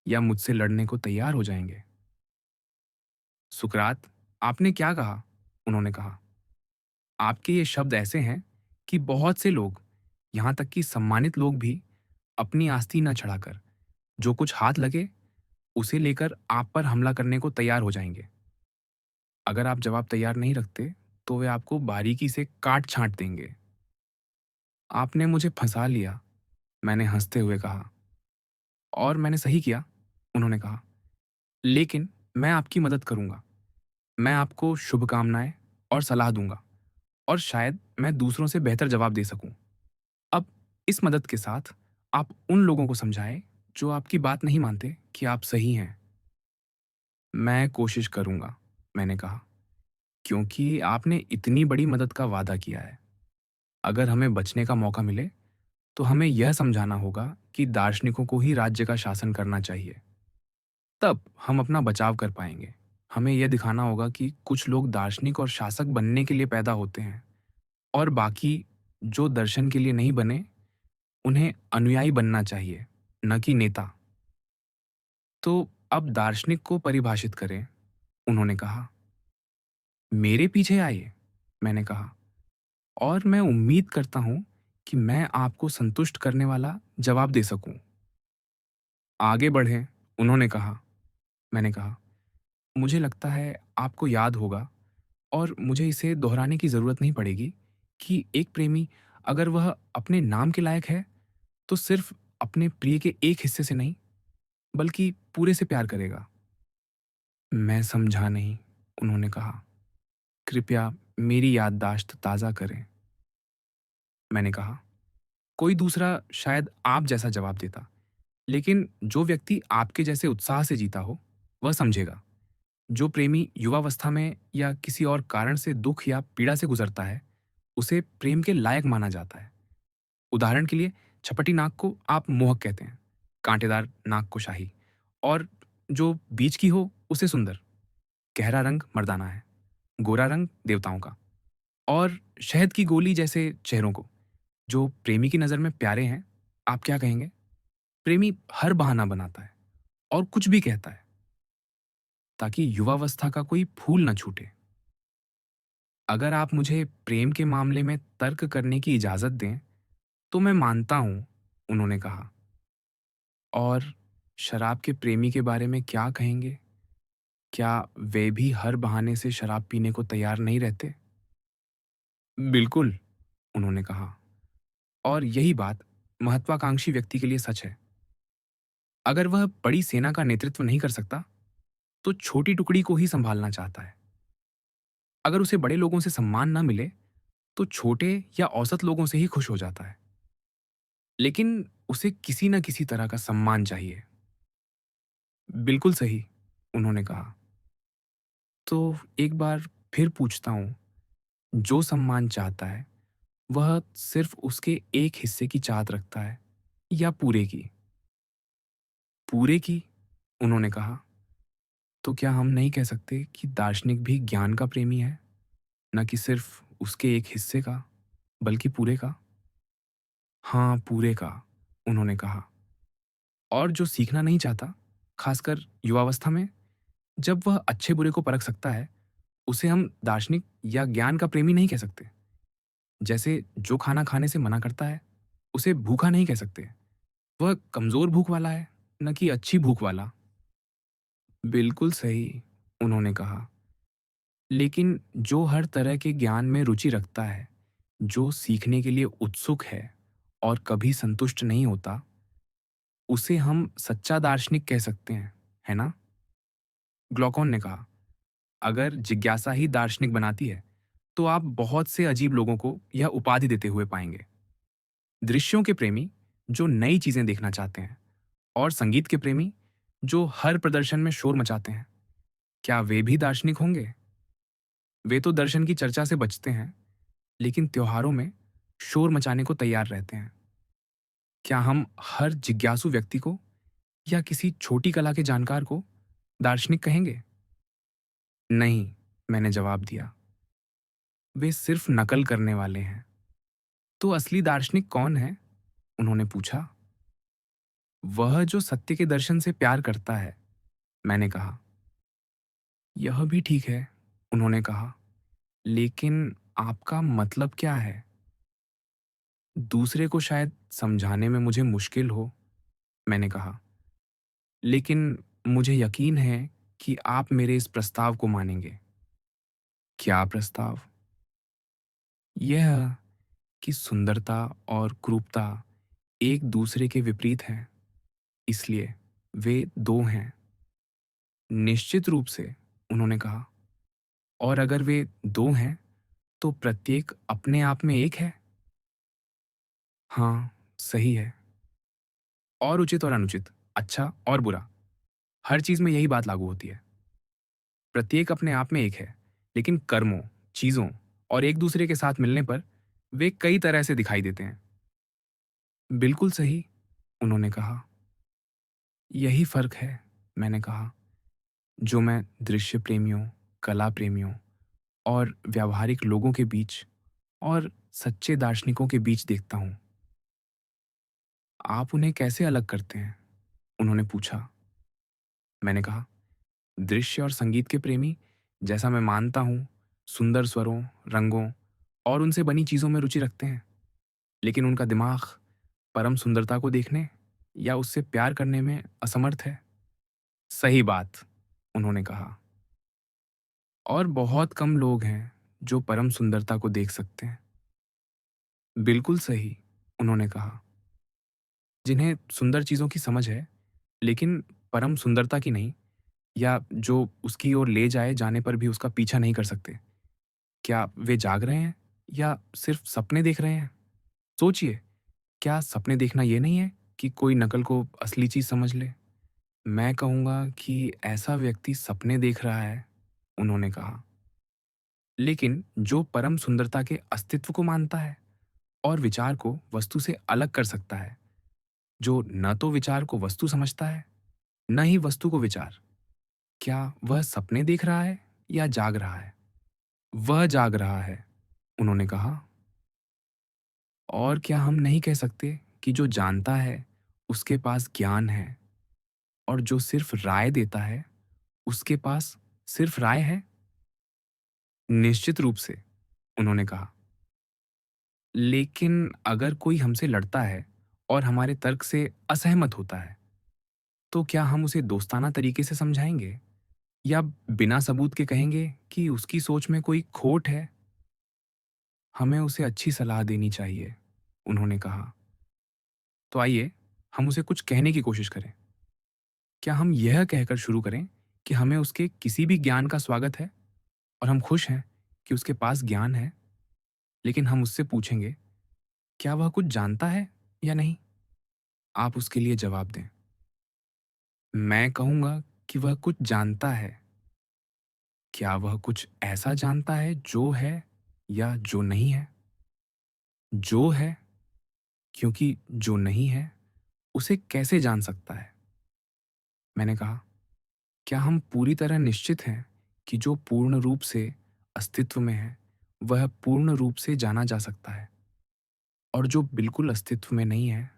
या मुझसे लड़ने को तैयार हो जाएंगे। सुकरात, आपने क्या कहा? उन्होंने कहा। आपके ये शब्द ऐसे हैं कि बहुत से लोग, यहां तक कि सम्मानित लोग भी, अपनी आस्ती न चढ़ाकर जो कुछ हाथ लगे उसे लेकर आप पर हमला करने को तैयार हो जाएंगे। अगर आप जवाब तैयार नहीं रखते तो वे आपको बारीकी से काट छांट देंगे। आपने मुझे फंसा लिया, मैंने हंसते हुए कहा। और मैंने सही किया, उन्होंने कहा। लेकिन मैं आपकी मदद करूंगा। मैं आपको शुभकामनाएं और सलाह दूंगा, और शायद मैं दूसरों से बेहतर जवाब दे सकूं। अब इस मदद के साथ आप उन लोगों को समझाएं जो आपकी बात नहीं मानते कि आप सही हैं। मैं कोशिश करूंगा, मैंने कहा, क्योंकि आपने इतनी बड़ी मदद का वादा किया है। अगर हमें बचने का मौका मिले तो हमें यह समझाना होगा कि दार्शनिकों को ही राज्य का शासन करना चाहिए। तब हम अपना बचाव कर पाएंगे। हमें यह दिखाना होगा कि कुछ लोग दार्शनिक और शासक बनने के लिए पैदा होते हैं, और बाकी जो दर्शन के लिए नहीं बने, उन्हें अनुयायी बनना चाहिए, न कि नेता। तो अब दार्शनिक को परिभाषित करें, उन्होंने कहा। मेरे पीछे आइए, मैंने कहा, और मैं उम्मीद करता हूं कि मैं आपको संतुष्ट करने वाला जवाब दे सकूं। आगे बढ़ें, उन्होंने कहा। मैंने कहा, मुझे लगता है आपको याद होगा, और मुझे इसे दोहराने की जरूरत नहीं पड़ेगी, कि एक प्रेमी, अगर वह अपने नाम के लायक है, तो सिर्फ अपने प्रिय के एक हिस्से से नहीं, बल्कि पूरे से प्यार करेगा। मैं समझा नहीं, उन्होंने कहा। कृपया मेरी याददाश्त ताज़ा करें, मैंने कहा। कोई दूसरा शायद आप जैसा जवाब देता, लेकिन जो व्यक्ति आपके जैसे उत्साह से जीता हो, वह समझेगा। जो प्रेमी युवावस्था में या किसी और कारण से दुख या पीड़ा से गुजरता है, उसे प्रेम के लायक माना जाता है। उदाहरण के लिए, छपटी नाक को आप मोहक कहते हैं, कांटेदार नाक को शाही, और जो बीच की हो उसे सुंदर। गहरा रंग मर्दाना है, गोरा रंग देवताओं का, और शहद की गोली जैसे चेहरों को, जो प्रेमी की नज़र में प्यारे हैं। आप क्या कहेंगे? प्रेमी हर बहाना बनाता है और कुछ भी कहता है ताकि युवावस्था का कोई फूल न छूटे। अगर आप मुझे प्रेम के मामले में तर्क करने की इजाज़त दें, तो मैं मानता हूँ, उन्होंने कहा। और शराब के प्रेमी के बारे में क्या कहेंगे? क्या वे भी हर बहाने से शराब पीने को तैयार नहीं रहते? बिल्कुल, उन्होंने कहा। और यही बात महत्वाकांक्षी व्यक्ति के लिए सच है। अगर वह बड़ी सेना का नेतृत्व नहीं कर सकता, तो छोटी टुकड़ी को ही संभालना चाहता है। अगर उसे बड़े लोगों से सम्मान ना मिले, तो छोटे या औसत लोगों से ही खुश हो जाता है। लेकिन उसे किसी न किसी तरह का सम्मान चाहिए। बिल्कुल सही, उन्होंने कहा। तो एक बार फिर पूछता हूँ, जो सम्मान चाहता है, वह सिर्फ उसके एक हिस्से की चाहत रखता है या पूरे की? पूरे की, उन्होंने कहा। तो क्या हम नहीं कह सकते कि दार्शनिक भी ज्ञान का प्रेमी है, न कि सिर्फ उसके एक हिस्से का, बल्कि पूरे का? हाँ, पूरे का, उन्होंने कहा। और जो सीखना नहीं चाहता, खासकर युवावस्था में, जब वह अच्छे बुरे को परख सकता है, उसे हम दार्शनिक या ज्ञान का प्रेमी नहीं कह सकते। जैसे जो खाना खाने से मना करता है, उसे भूखा नहीं कह सकते। वह कमजोर भूख वाला है, न कि अच्छी भूख वाला। बिल्कुल सही, उन्होंने कहा। लेकिन जो हर तरह के ज्ञान में रुचि रखता है, जो सीखने के लिए उत्सुक है और कभी संतुष्ट नहीं होता, उसे हम सच्चा दार्शनिक कह सकते हैं, है ना? ग्लॉकॉन ने कहा, अगर जिज्ञासा ही दार्शनिक बनाती है, तो आप बहुत से अजीब लोगों को यह उपाधि देते हुए पाएंगे। दृश्यों के प्रेमी, जो नई चीजें देखना चाहते हैं, और संगीत के प्रेमी, जो हर प्रदर्शन में शोर मचाते हैं, क्या वे भी दार्शनिक होंगे? वे तो दर्शन की चर्चा से बचते हैं, लेकिन त्योहारों में शोर मचाने को तैयार रहते हैं। क्या हम हर जिज्ञासु व्यक्ति को या किसी छोटी कला के जानकार को दार्शनिक कहेंगे? नहीं, मैंने जवाब दिया। वे सिर्फ नकल करने वाले हैं। तो असली दार्शनिक कौन है? उन्होंने पूछा। वह जो सत्य के दर्शन से प्यार करता है, मैंने कहा। यह भी ठीक है, उन्होंने कहा। लेकिन आपका मतलब क्या है? दूसरे को शायद समझाने में मुझे मुश्किल हो, मैंने कहा। लेकिन मुझे यकीन है कि आप मेरे इस प्रस्ताव को मानेंगे। क्या प्रस्ताव? यह कि सुंदरता और क्रूरता एक दूसरे के विपरीत हैं, इसलिए वे दो हैं। निश्चित रूप से, उन्होंने कहा। और अगर वे दो हैं, तो प्रत्येक अपने आप में एक है? हाँ, सही है। और उचित और अनुचित, अच्छा और बुरा, हर चीज में यही बात लागू होती है। प्रत्येक अपने आप में एक है, लेकिन कर्मों, चीजों और एक दूसरे के साथ मिलने पर वे कई तरह से दिखाई देते हैं। बिल्कुल सही, उन्होंने कहा। यही फर्क है, मैंने कहा, जो मैं दृश्य प्रेमियों, कला प्रेमियों और व्यावहारिक लोगों के बीच और सच्चे दार्शनिकों के बीच देखता हूं। आप उन्हें कैसे अलग करते हैं? उन्होंने पूछा। मैंने कहा, दृश्य और संगीत के प्रेमी, जैसा मैं मानता हूं, सुंदर स्वरों, रंगों और उनसे बनी चीजों में रुचि रखते हैं, लेकिन उनका दिमाग परम सुंदरता को देखने या उससे प्यार करने में असमर्थ है। सही बात, उन्होंने कहा। और बहुत कम लोग हैं जो परम सुंदरता को देख सकते हैं। बिल्कुल सही, उन्होंने कहा। जिन्हें सुंदर चीजों की समझ है, लेकिन परम सुंदरता की नहीं, या जो उसकी ओर ले जाए जाने पर भी उसका पीछा नहीं कर सकते। क्या वे जाग रहे हैं या सिर्फ सपने देख रहे हैं? सोचिए, क्या सपने देखना ये नहीं है कि कोई नकल को असली चीज समझ ले? मैं कहूंगा कि ऐसा व्यक्ति सपने देख रहा है, उन्होंने कहा। लेकिन जो परम सुंदरता के अस्तित्व को मानता है और विचार को वस्तु से अलग कर सकता है, जो न तो विचार को वस्तु समझता है, न ही वस्तु को विचार। क्या वह सपने देख रहा है या जाग रहा है? वह जाग रहा है, उन्होंने कहा। और क्या हम नहीं कह सकते कि जो जानता है, उसके पास ज्ञान है, और जो सिर्फ राय देता है, उसके पास सिर्फ राय है? निश्चित रूप से, उन्होंने कहा। लेकिन अगर कोई हमसे लड़ता है और हमारे तर्क से असहमत होता है, तो क्या हम उसे दोस्ताना तरीके से समझाएंगे या बिना सबूत के कहेंगे कि उसकी सोच में कोई खोट है? हमें उसे अच्छी सलाह देनी चाहिए, उन्होंने कहा। तो आइए हम उसे कुछ कहने की कोशिश करें। क्या हम यह कहकर शुरू करें कि हमें उसके किसी भी ज्ञान का स्वागत है और हम खुश हैं कि उसके पास ज्ञान है, लेकिन हम उससे पूछेंगे, क्या वह कुछ जानता है या नहीं? आप उसके लिए जवाब दें। मैं कहूँगा कि वह कुछ जानता है। क्या वह कुछ ऐसा जानता है जो है या जो नहीं है? जो है, क्योंकि जो नहीं है, उसे कैसे जान सकता है? मैंने कहा, क्या हम पूरी तरह निश्चित हैं कि जो पूर्ण रूप से अस्तित्व में है, वह पूर्ण रूप से जाना जा सकता है, और जो बिल्कुल अस्तित्व में नहीं है,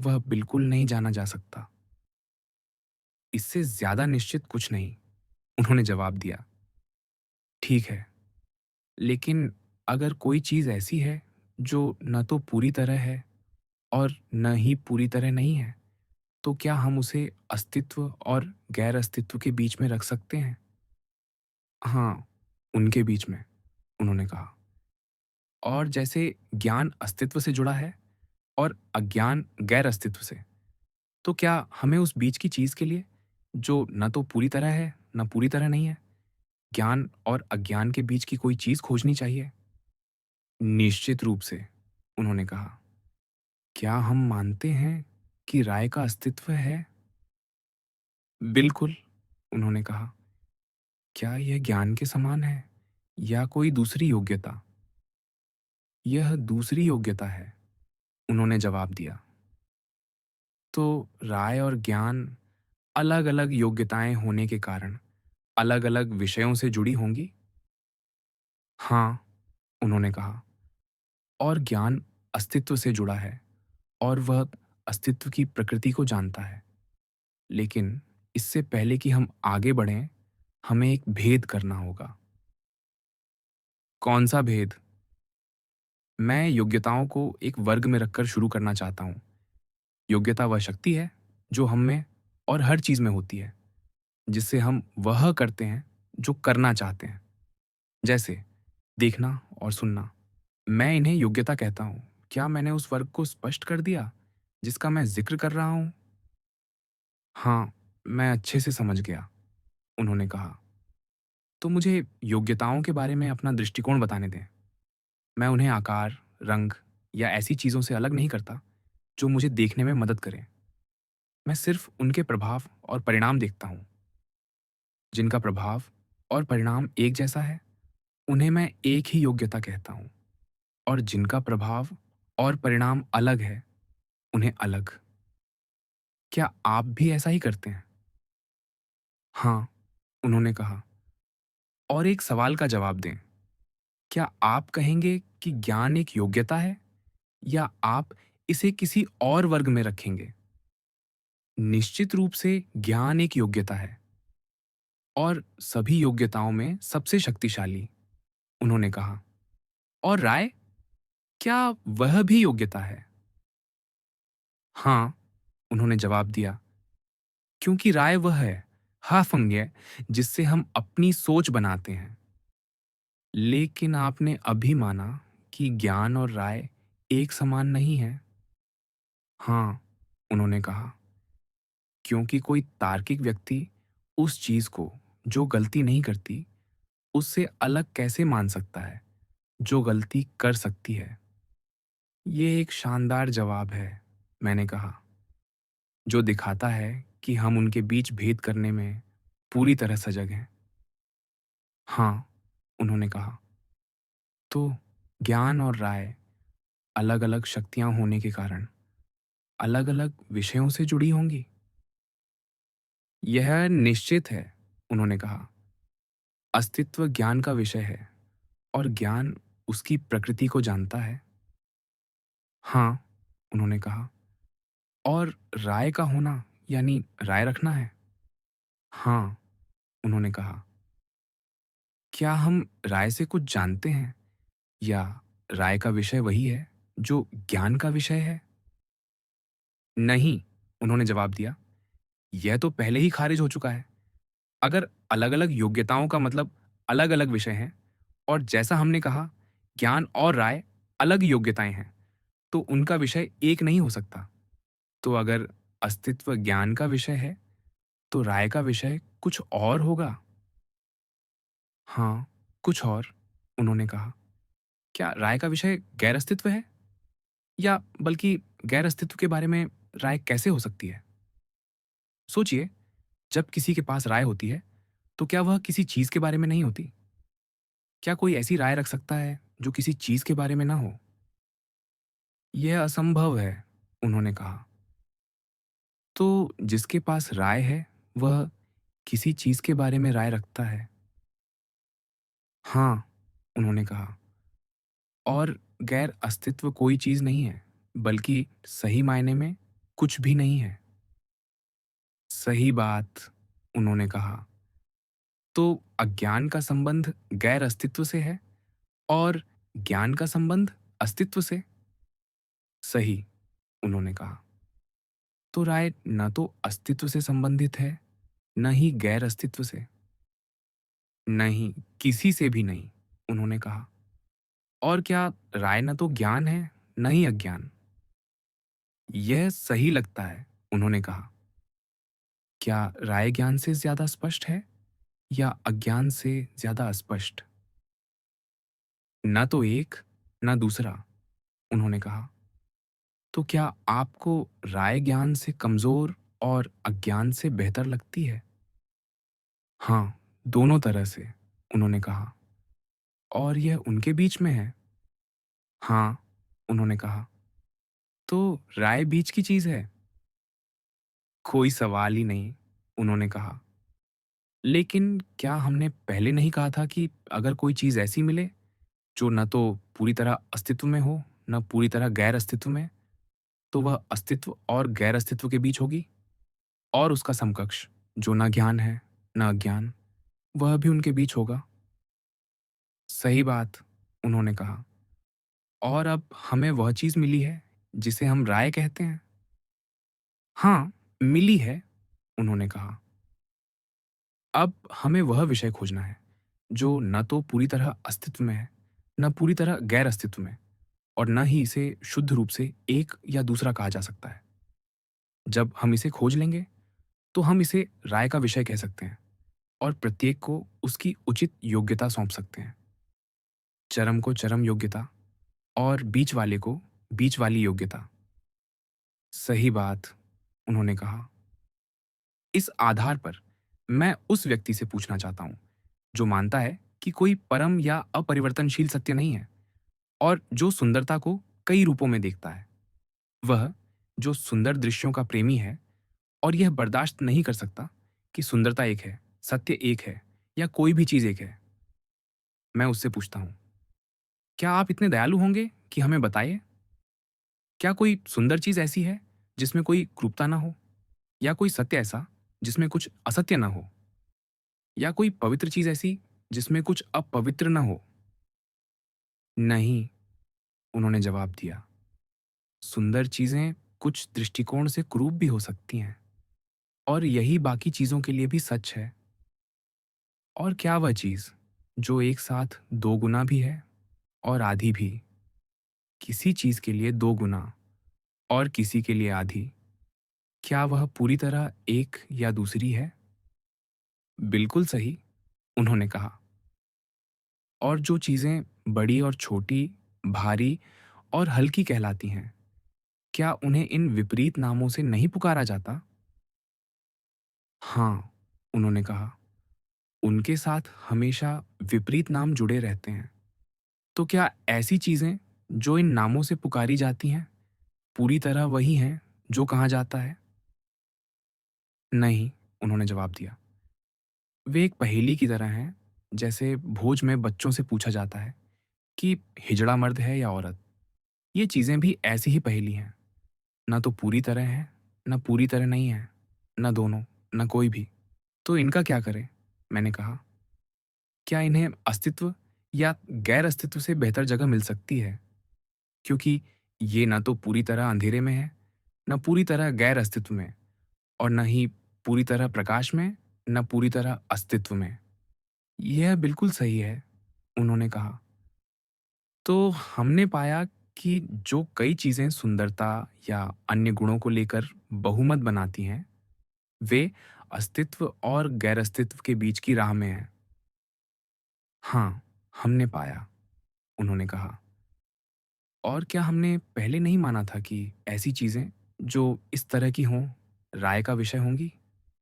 वह बिल्कुल नहीं जाना जा सकता? इससे ज्यादा निश्चित कुछ नहीं, उन्होंने जवाब दिया। ठीक है, लेकिन अगर कोई चीज ऐसी है जो न तो पूरी तरह है और न ही पूरी तरह नहीं है, तो क्या हम उसे अस्तित्व और गैर अस्तित्व के बीच में रख सकते हैं? हाँ, उनके बीच में, उन्होंने कहा। और जैसे ज्ञान अस्तित्व से जुड़ा है और अज्ञान गैर अस्तित्व से, तो क्या हमें उस बीच की चीज के लिए, जो न तो पूरी तरह है न पूरी तरह नहीं है, ज्ञान और अज्ञान के बीच की कोई चीज खोजनी चाहिए? निश्चित रूप से, उन्होंने कहा। क्या हम मानते हैं कि राय का अस्तित्व है? बिल्कुल, उन्होंने कहा। क्या यह ज्ञान के समान है या कोई दूसरी योग्यता? यह दूसरी योग्यता है, उन्होंने जवाब दिया। तो राय और ज्ञान अलग-अलग योग्यताएं होने के कारण अलग-अलग विषयों से जुड़ी होंगी? हाँ, उन्होंने कहा। और ज्ञान अस्तित्व से जुड़ा है और वह अस्तित्व की प्रकृति को जानता है। लेकिन इससे पहले कि हम आगे बढ़ें, हमें एक भेद करना होगा। कौन सा भेद? मैं योग्यताओं को एक वर्ग में रखकर शुरू करना चाहता हूँ। योग्यता वह शक्ति है जो हम में और हर चीज में होती है, जिससे हम वह करते हैं जो करना चाहते हैं। जैसे देखना और सुनना। मैं इन्हें योग्यता कहता हूँ। क्या मैंने उस वर्ग को स्पष्ट कर दिया जिसका मैं जिक्र कर रहा हूँ? हाँ, मैं अच्छे से समझ गया, उन्होंने कहा। तो मुझे योग्यताओं के बारे में अपना दृष्टिकोण बताने दें। मैं उन्हें आकार, रंग या ऐसी चीज़ों से अलग नहीं करता जो मुझे देखने में मदद करें। मैं सिर्फ उनके प्रभाव और परिणाम देखता हूँ। जिनका प्रभाव और परिणाम एक जैसा है, उन्हें मैं एक ही योग्यता कहता हूँ, और जिनका प्रभाव और परिणाम अलग है, उन्हें अलग। क्या आप भी ऐसा ही करते हैं? हाँ, उन्होंने कहा। और एक सवाल का जवाब दें। क्या आप कहेंगे कि ज्ञान एक योग्यता है या आप इसे किसी और वर्ग में रखेंगे? निश्चित रूप से ज्ञान एक योग्यता है, और सभी योग्यताओं में सबसे शक्तिशाली, उन्होंने कहा। और राय, क्या वह भी योग्यता है? हाँ, उन्होंने जवाब दिया। क्योंकि राय वह है, हाफंग्य, जिससे हम अपनी सोच बनाते हैं। लेकिन आपने अभी माना कि ज्ञान और राय एक समान नहीं है। हाँ, उन्होंने कहा। क्योंकि कोई तार्किक व्यक्ति उस चीज को, जो गलती नहीं करती, उससे अलग कैसे मान सकता है जो गलती कर सकती है? ये एक शानदार जवाब है, मैंने कहा, जो दिखाता है कि हम उनके बीच भेद करने में पूरी तरह सजग हैं। हाँ, उन्होंने कहा। तो ज्ञान और राय अलग-अलग शक्तियां होने के कारण अलग-अलग विषयों से जुड़ी होंगी? यह निश्चित है, उन्होंने कहा। अस्तित्व ज्ञान का विषय है और ज्ञान उसकी प्रकृति को जानता है। हाँ, उन्होंने कहा। और राय का होना यानी राय रखना है? हाँ, उन्होंने कहा। क्या हम राय से कुछ जानते हैं या राय का विषय वही है जो ज्ञान का विषय है? नहीं, उन्होंने जवाब दिया। यह तो पहले ही खारिज हो चुका है। अगर अलग-अलग योग्यताओं का मतलब अलग-अलग विषय हैं और जैसा हमने कहा, ज्ञान और राय अलग योग्यताएं हैं, तो उनका विषय एक नहीं हो सकता। तो अगर अस्तित्व ज्ञान का विषय है, तो राय का विषय कुछ और होगा। हाँ, कुछ और, उन्होंने कहा। क्या राय का विषय गैर अस्तित्व है? या बल्कि गैर अस्तित्व के बारे में राय कैसे हो सकती है? सोचिए, जब किसी के पास राय होती है, तो क्या वह किसी चीज़ के बारे में नहीं होती? क्या कोई ऐसी राय रख सकता है जो किसी चीज़ के बारे में ना हो? यह असंभव है, उन्होंने कहा। तो जिसके पास राय है, वह किसी चीज़ के बारे में राय रखता है। हाँ, उन्होंने कहा। और गैर अस्तित्व कोई चीज़ नहीं है, बल्कि सही मायने में कुछ भी नहीं है। सही बात, उन्होंने कहा। तो अज्ञान का संबंध गैर अस्तित्व से है और ज्ञान का संबंध अस्तित्व से? सही, उन्होंने कहा। तो राय न तो अस्तित्व से संबंधित है, न ही गैर अस्तित्व से। नहीं, किसी से भी नहीं, उन्होंने कहा। और क्या राय न तो ज्ञान है, न ही अज्ञान? यह सही लगता है, उन्होंने कहा। क्या राय ज्ञान से ज्यादा स्पष्ट है या अज्ञान से ज्यादा अस्पष्ट? न तो एक, न दूसरा, उन्होंने कहा। तो क्या आपको राय ज्ञान से कमजोर और अज्ञान से बेहतर लगती है? हाँ, दोनों तरह से, उन्होंने कहा। और यह उनके बीच में है? हाँ, उन्होंने कहा। तो राय बीच की चीज है? कोई सवाल ही नहीं, उन्होंने कहा। लेकिन क्या हमने पहले नहीं कहा था कि अगर कोई चीज ऐसी मिले जो न तो पूरी तरह अस्तित्व में हो, न पूरी तरह गैर अस्तित्व में, तो वह अस्तित्व और गैर अस्तित्व के बीच होगी? और उसका समकक्ष, जो न ज्ञान है, न अज्ञान, वह भी उनके बीच होगा? सही बात, उन्होंने कहा। और अब हमें वह चीज मिली है जिसे हम राय कहते हैं? हाँ, मिली है, उन्होंने कहा। अब हमें वह विषय खोजना है जो न तो पूरी तरह अस्तित्व में है, न पूरी तरह गैर अस्तित्व में, और न ही इसे शुद्ध रूप से एक या दूसरा कहा जा सकता है। जब हम इसे खोज लेंगे, तो हम इसे राय का विषय कह सकते हैं और प्रत्येक को उसकी उचित योग्यता सौंप सकते हैं। चरम को चरम योग्यता और बीच वाले को बीच वाली योग्यता। सही बात, उन्होंने कहा। इस आधार पर मैं उस व्यक्ति से पूछना चाहता हूं जो मानता है कि कोई परम या अपरिवर्तनशील सत्य नहीं है और जो सुंदरता को कई रूपों में देखता है। वह जो सुंदर दृश्यों का प्रेमी है और यह बर्दाश्त नहीं कर सकता कि सुंदरता एक है, सत्य एक है या कोई भी चीज एक है। मैं उससे पूछता हूं, क्या आप इतने दयालु होंगे कि हमें बताइए, क्या कोई सुंदर चीज ऐसी है जिसमें कोई क्रूरता ना हो, या कोई सत्य ऐसा जिसमें कुछ असत्य ना हो, या कोई पवित्र चीज ऐसी जिसमें कुछ अपवित्र ना हो? नहीं, उन्होंने जवाब दिया। सुंदर चीजें कुछ दृष्टिकोण से कुरूप भी हो सकती हैं और यही बाकी चीजों के लिए भी सच है। और क्या वह चीज जो एक साथ दो गुना भी है और आधी भी? किसी चीज के लिए दो गुना और किसी के लिए आधी, क्या वह पूरी तरह एक या दूसरी है? बिल्कुल सही, उन्होंने कहा। और जो चीजें बड़ी और छोटी, भारी और हल्की कहलाती हैं, क्या उन्हें इन विपरीत नामों से नहीं पुकारा जाता? हाँ, उन्होंने कहा। उनके साथ हमेशा विपरीत नाम जुड़े रहते हैं। तो क्या ऐसी चीजें जो इन नामों से पुकारी जाती हैं, पूरी तरह वही हैं जो कहाँ जाता है? नहीं, उन्होंने जवाब दिया। वे एक पहेली की तरह हैं, जैसे भोज में बच्चों से पूछा जाता है कि हिजड़ा मर्द है या औरत। ये चीज़ें भी ऐसी ही पहेली हैं। ना तो पूरी तरह है, ना पूरी तरह नहीं है, ना दोनों, ना कोई भी। तो इनका क्या करें? मैंने कहा। क्या इन्हें अस्तित्व या गैर अस्तित्व से बेहतर जगह मिल सकती है? क्योंकि ये ना तो पूरी तरह अंधेरे में है, ना पूरी तरह गैर अस्तित्व में, और ना ही पूरी तरह प्रकाश में, ना पूरी तरह अस्तित्व में। यह बिल्कुल सही है, उन्होंने कहा। तो हमने पाया कि जो कई चीज़ें सुंदरता या अन्य गुणों को लेकर बहुमत बनाती हैं, वे अस्तित्व और गैर अस्तित्व के बीच की राह में हैं। हाँ, हमने पाया, उन्होंने कहा। और क्या हमने पहले नहीं माना था कि ऐसी चीज़ें जो इस तरह की हों, राय का विषय होंगी,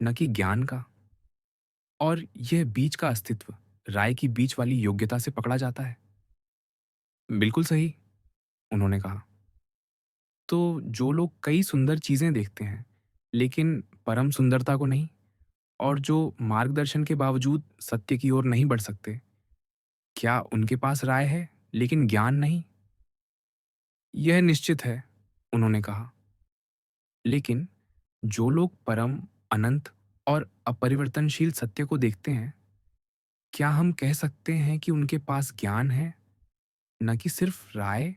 न कि ज्ञान का? और यह बीच का अस्तित्व राय की बीच वाली योग्यता से पकड़ा जाता है? बिल्कुल सही, उन्होंने कहा। तो जो लोग कई सुंदर चीज़ें देखते हैं, लेकिन परम सुंदरता को नहीं, और जो मार्गदर्शन के बावजूद सत्य की ओर नहीं बढ़ सकते, क्या उनके पास राय है, लेकिन ज्ञान नहीं? यह निश्चित है, उन्होंने कहा। लेकिन जो लोग परम, अनंत और अपरिवर्तनशील सत्य को देखते हैं, क्या हम कह सकते हैं कि उनके पास ज्ञान है, न कि सिर्फ राय?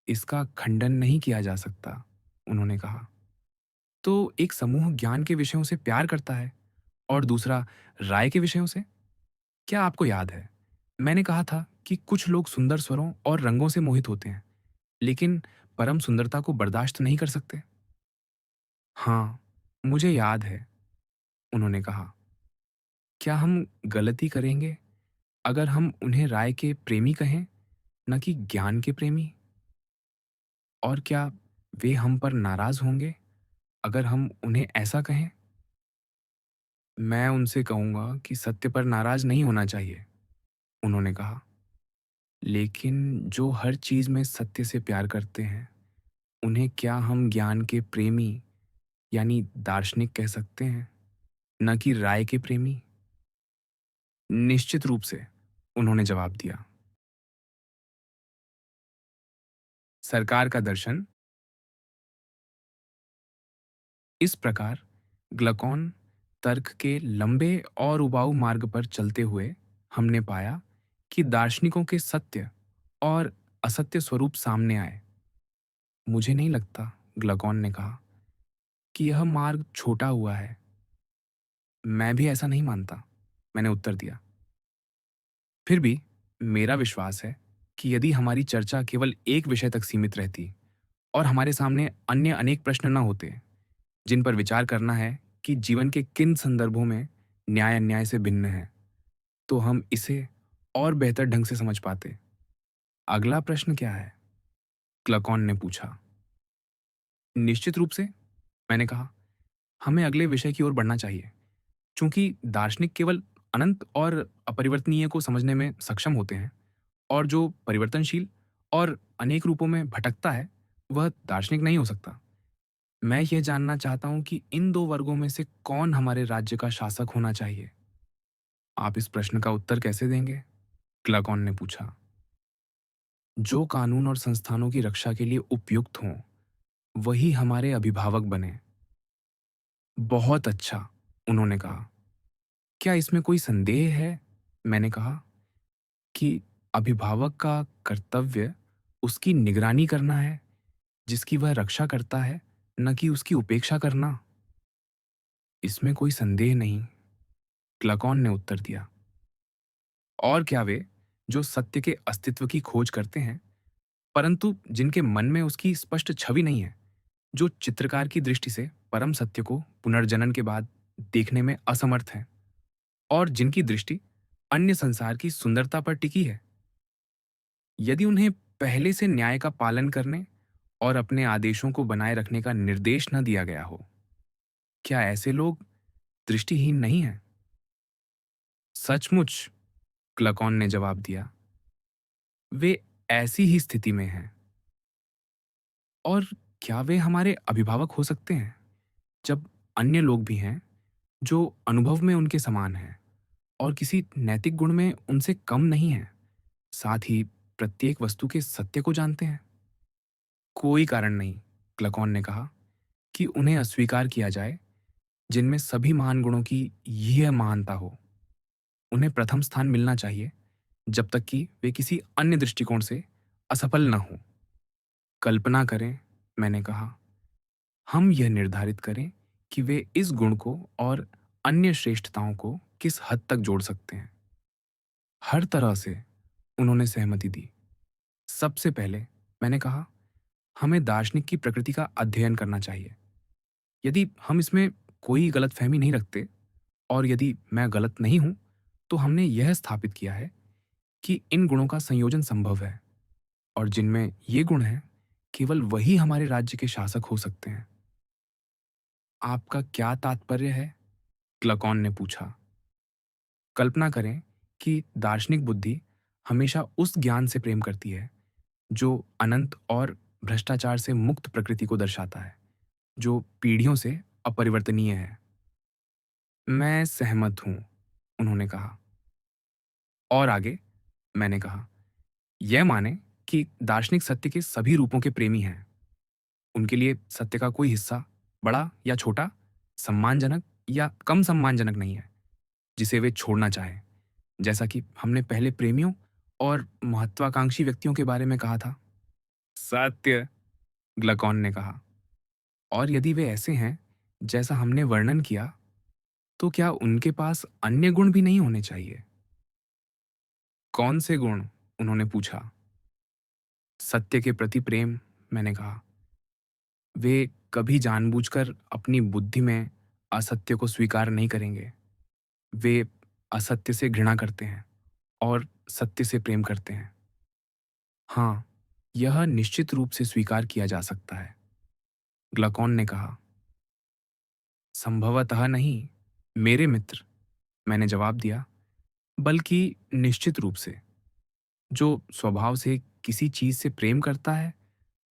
इसका खंडन नहीं किया जा सकता, उन्होंने कहा। तो एक समूह ज्ञान के विषयों से प्यार करता है और दूसरा राय के विषयों से? क्या आपको याद है? मैंने कहा था कि कुछ लोग सुंदर स्वरों और रंगों से मोहित होते हैं, लेकिन परम सुंदरता को बर्दाश्त नहीं कर सकते। हाँ, मुझे याद है, उन्होंने कहा। क्या हम गलती करेंगे अगर हम उन्हें राय के प्रेमी कहें, न कि ज्ञान के प्रेमी? और क्या वे हम पर नाराज होंगे अगर हम उन्हें ऐसा कहें? मैं उनसे कहूंगा कि सत्य पर नाराज नहीं होना चाहिए, उन्होंने कहा। लेकिन जो हर चीज में सत्य से प्यार करते हैं, उन्हें क्या हम ज्ञान के प्रेमी यानी दार्शनिक कह सकते हैं, न कि राय के प्रेमी? निश्चित रूप से, उन्होंने जवाब दिया। सरकार का दर्शन इस प्रकार, ग्लकॉन तर्क के लंबे और उबाऊ मार्ग पर चलते हुए हमने पाया कि दार्शनिकों के सत्य और असत्य स्वरूप सामने आए। मुझे नहीं लगता, ग्लकॉन ने कहा, कि यह मार्ग छोटा हुआ है। मैं भी ऐसा नहीं मानता, मैंने उत्तर दिया। फिर भी मेरा विश्वास है कि यदि हमारी चर्चा केवल एक विषय तक सीमित रहती और हमारे सामने अन्य अनेक प्रश्न न होते जिन पर विचार करना है कि जीवन के किन संदर्भों में न्याय अन्याय से भिन्न है, तो हम इसे और बेहतर ढंग से समझ पाते। अगला प्रश्न क्या है? क्लकॉन ने पूछा। निश्चित रूप से, मैंने कहा, हमें अगले विषय की ओर बढ़ना चाहिए। चूंकि दार्शनिक केवल अनंत और अपरिवर्तनीय को समझने में सक्षम होते हैं, और जो परिवर्तनशील और अनेक रूपों में भटकता है, वह दार्शनिक नहीं हो सकता। मैं यह जानना चाहता हूं कि इन दो वर्गों में से कौन हमारे राज्य का शासक होना चाहिए। आप इस प्रश्न का उत्तर कैसे देंगे? क्लाकॉन ने पूछा। जो कानून और संस्थानों की रक्षा के लिए उपयुक्त हों, वही हमारे अभिभावक बने। बहुत अच्छा, उन्होंने कहा। क्या इसमें कोई संदेह है, मैंने कहा, कि अभिभावक का कर्तव्य उसकी निगरानी करना है, जिसकी वह रक्षा करता है, न कि उसकी उपेक्षा करना? इसमें कोई संदेह नहीं, क्लाकॉन ने उत्तर दिया। और क्या वे, जो सत्य के अस्तित्व की खोज करते हैं, परंतु जिनके मन में उसकी स्पष्ट छवि नहीं है, जो चित्रकार की दृष्टि से परम सत्य को पुनर्जनन के बाद देखने में असमर्थ हैं, और जिनकी दृष्टि अन्य संसार की सुंदरता पर टिकी है, यदि उन्हें पहले से न्याय का पालन करने और अपने आदेशों को बनाए रखने का निर्देश न दिया गया हो, क्या ऐसे लोग दृष्टिहीन नहीं हैं? सचमुच, क्लकॉन ने जवाब दिया, वे ऐसी ही स्थिति में हैं। और क्या वे हमारे अभिभावक हो सकते हैं, जब अन्य लोग भी हैं, जो अनुभव में उनके समान हैं और किसी नैतिक गुण में उनसे कम नहीं हैं, साथ ही प्रत्येक वस्तु के सत्य को जानते हैं? कोई कारण नहीं, ग्लकॉन ने कहा, कि उन्हें अस्वीकार किया जाए, जिनमें सभी महान गुणों की यह महानता हो। उन्हें प्रथम स्थान मिलना चाहिए, जब तक कि वे किसी अन्य दृष्टिकोण से असफल न हों। कल्पना करें, मैंने कहा, हम यह निर्धारित करें कि वे इस गुण को और अन्य श्रेष्ठताओं को किस हद तक जोड़ सकते हैं। हर तरह से, उन्होंने सहमति दी। सबसे पहले, मैंने कहा, हमें दार्शनिक की प्रकृति का अध्ययन करना चाहिए। यदि हम इसमें कोई गलतफहमी नहीं रखते और यदि मैं गलत नहीं हूं, तो हमने यह स्थापित किया है कि इन गुणों का संयोजन संभव है और जिनमें ये गुण हैं, केवल वही हमारे राज्य के शासक हो सकते हैं। आपका क्या तात्पर्य है? ग्लकॉन ने पूछा। कल्पना करें कि दार्शनिक बुद्धि हमेशा उस ज्ञान से प्रेम करती है जो अनंत और भ्रष्टाचार से मुक्त प्रकृति को दर्शाता है, जो पीढ़ियों से अपरिवर्तनीय है। मैं सहमत हूं, उन्होंने कहा। और आगे, मैंने कहा, यह माने कि दार्शनिक सत्य के सभी रूपों के प्रेमी हैं। उनके लिए सत्य का कोई हिस्सा, बड़ा या छोटा, सम्मानजनक या कम सम्मानजनक नहीं है, जिसे वे छोड़ना चाहें, जैसा कि हमने पहले प्रेमियों और महत्वाकांक्षी व्यक्तियों के बारे में कहा था। सत्य, ग्लकॉन ने कहा। और यदि वे ऐसे हैं, जैसा हमने वर्णन किया, तो क्या उनके पास अन्य गुण भी नहीं होने चाहिए? कौन से गुण? उन्होंने पूछा। सत्य के प्रति प्रेम, मैंने कहा। वे कभी जानबूझकर अपनी बुद्धि में असत्य को स्वीकार नहीं करेंगे। वे असत्य से घृणा करते हैं और सत्य से प्रेम करते हैं। हाँ, यह निश्चित रूप से स्वीकार किया जा सकता है, ग्लकॉन ने कहा। संभवतः नहीं, मेरे मित्र, मैंने जवाब दिया, बल्कि निश्चित रूप से। जो स्वभाव से किसी चीज से प्रेम करता है,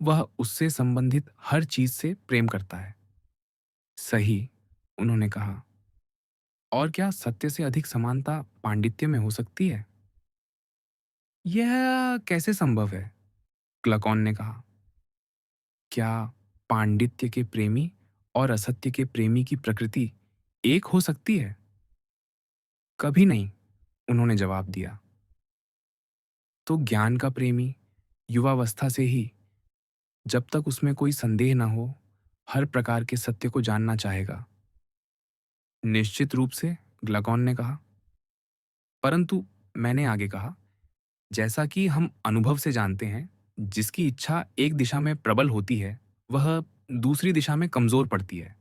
वह उससे संबंधित हर चीज से प्रेम करता है। सही, उन्होंने कहा। और क्या सत्य से अधिक समानता पांडित्य में हो सकती है? यह कैसे संभव है? क्लकॉन ने कहा। क्या पांडित्य के प्रेमी और असत्य के प्रेमी की प्रकृति एक हो सकती है? कभी नहीं, उन्होंने जवाब दिया। तो ज्ञान का प्रेमी युवावस्था से ही, जब तक उसमें कोई संदेह न हो, हर प्रकार के सत्य को जानना चाहेगा। निश्चित रूप से, ग्लकॉन ने कहा। परंतु, मैंने आगे कहा, जैसा कि हम अनुभव से जानते हैं, जिसकी इच्छा एक दिशा में प्रबल होती है, वह दूसरी दिशा में कमजोर पड़ती है,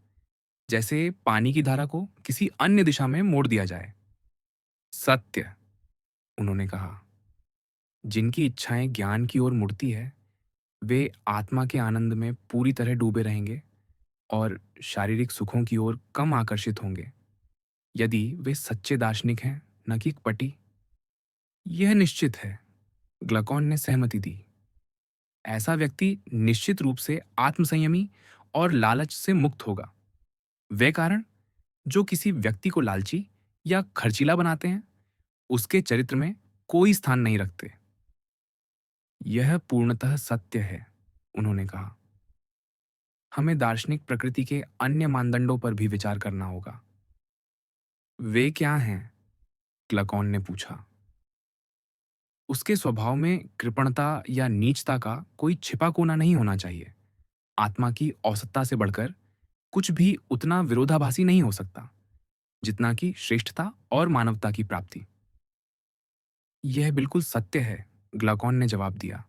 जैसे पानी की धारा को किसी अन्य दिशा में मोड़ दिया जाए। सत्य, उन्होंने कहा। जिनकी इच्छाएं ज्ञान की ओर मुड़ती है, वे आत्मा के आनंद में पूरी तरह डूबे रहेंगे और शारीरिक सुखों की ओर कम आकर्षित होंगे, यदि वे सच्चे दार्शनिक हैं, न कि पटी। यह निश्चित है, ग्लकॉन ने सहमति दी। ऐसा व्यक्ति निश्चित रूप से आत्मसंयमी और लालच से मुक्त होगा। वे कारण जो किसी व्यक्ति को लालची या खर्चीला बनाते हैं, उसके चरित्र में कोई स्थान नहीं रखते। यह पूर्णतः सत्य है, उन्होंने कहा। हमें दार्शनिक प्रकृति के अन्य मानदंडों पर भी विचार करना होगा। वे क्या हैं? क्लकॉन ने पूछा। उसके स्वभाव में कृपणता या नीचता का कोई छिपा कोना नहीं होना चाहिए। आत्मा की औसतता से बढ़कर कुछ भी उतना विरोधाभासी नहीं हो सकता, जितना कि श्रेष्ठता और मानवता की प्राप्ति। यह बिल्कुल सत्य है, ग्लकॉन ने जवाब दिया।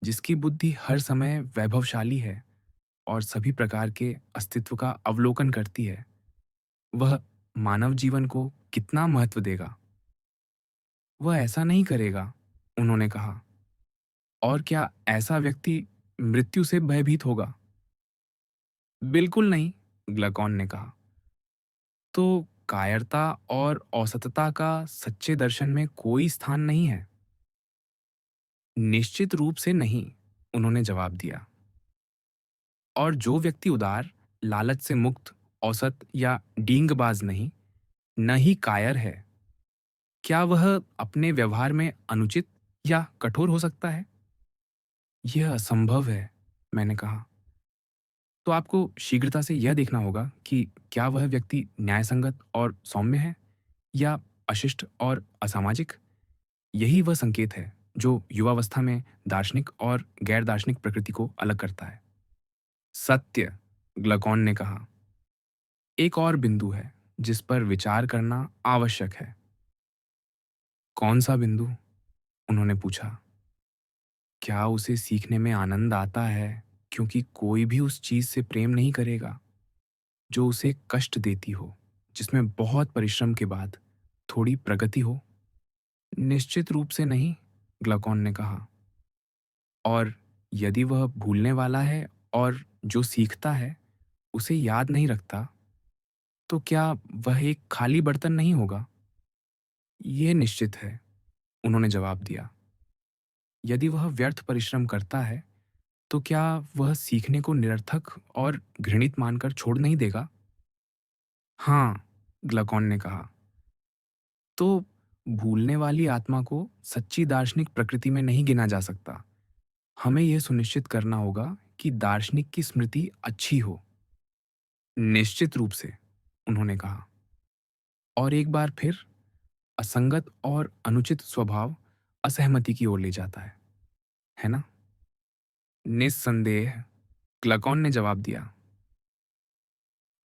जिसकी बुद्धि हर समय वैभवशाली है और सभी प्रकार के अस्तित्व का अवलोकन करती है, वह मानव जीवन को कितना महत्व देगा? वह ऐसा नहीं करेगा, उन्होंने कहा। और क्या ऐसा व्यक्ति मृत्यु से भयभीत होगा? बिल्कुल नहीं, ग्लकॉन ने कहा। तो कायरता और औसतता का सच्चे दर्शन में कोई स्थान नहीं है? निश्चित रूप से नहीं, उन्होंने जवाब दिया। और जो व्यक्ति उदार, लालच से मुक्त, औसत या डींगबाज नहीं, न ही कायर है, क्या वह अपने व्यवहार में अनुचित या कठोर हो सकता है? यह असंभव है, मैंने कहा। तो आपको शीघ्रता से यह देखना होगा कि क्या वह व्यक्ति न्यायसंगत और सौम्य है या अशिष्ट और असामाजिक। यही वह संकेत है जो युवावस्था में दार्शनिक और गैर दार्शनिक प्रकृति को अलग करता है। सत्य, ग्लकॉन ने कहा, एक और बिंदु है जिस पर विचार करना आवश्यक है। कौन सा बिंदु? उन्होंने पूछा। क्या उसे सीखने में आनंद आता है क्योंकि कोई भी उस चीज से प्रेम नहीं करेगा जो उसे कष्ट देती हो, जिसमें बहुत परिश्रम के बाद थोड़ी प्रगति हो? निश्चित रूप से नहीं, ग्लकॉन ने कहा। और यदि वह भूलने वाला है और जो सीखता है उसे याद नहीं रखता, तो क्या वह एक खाली बर्तन नहीं होगा? ये निश्चित है, उन्होंने जवाब दिया। यदि वह व्यर्थ परिश्रम करता है, तो क्या वह सीखने को निरर्थक और घृणित मानकर छोड़ नहीं देगा? हाँ, ग्लकॉन ने कहा। तो भूलने वाली आत्मा को सच्ची दार्शनिक प्रकृति में नहीं गिना जा सकता। हमें यह सुनिश्चित करना होगा कि दार्शनिक की स्मृति अच्छी हो। निश्चित रूप से, उन्होंने कहा। और एक बार फिर असंगत और अनुचित स्वभाव असहमति की ओर ले जाता है ना? निस्संदेह, ग्लकॉन ने जवाब दिया।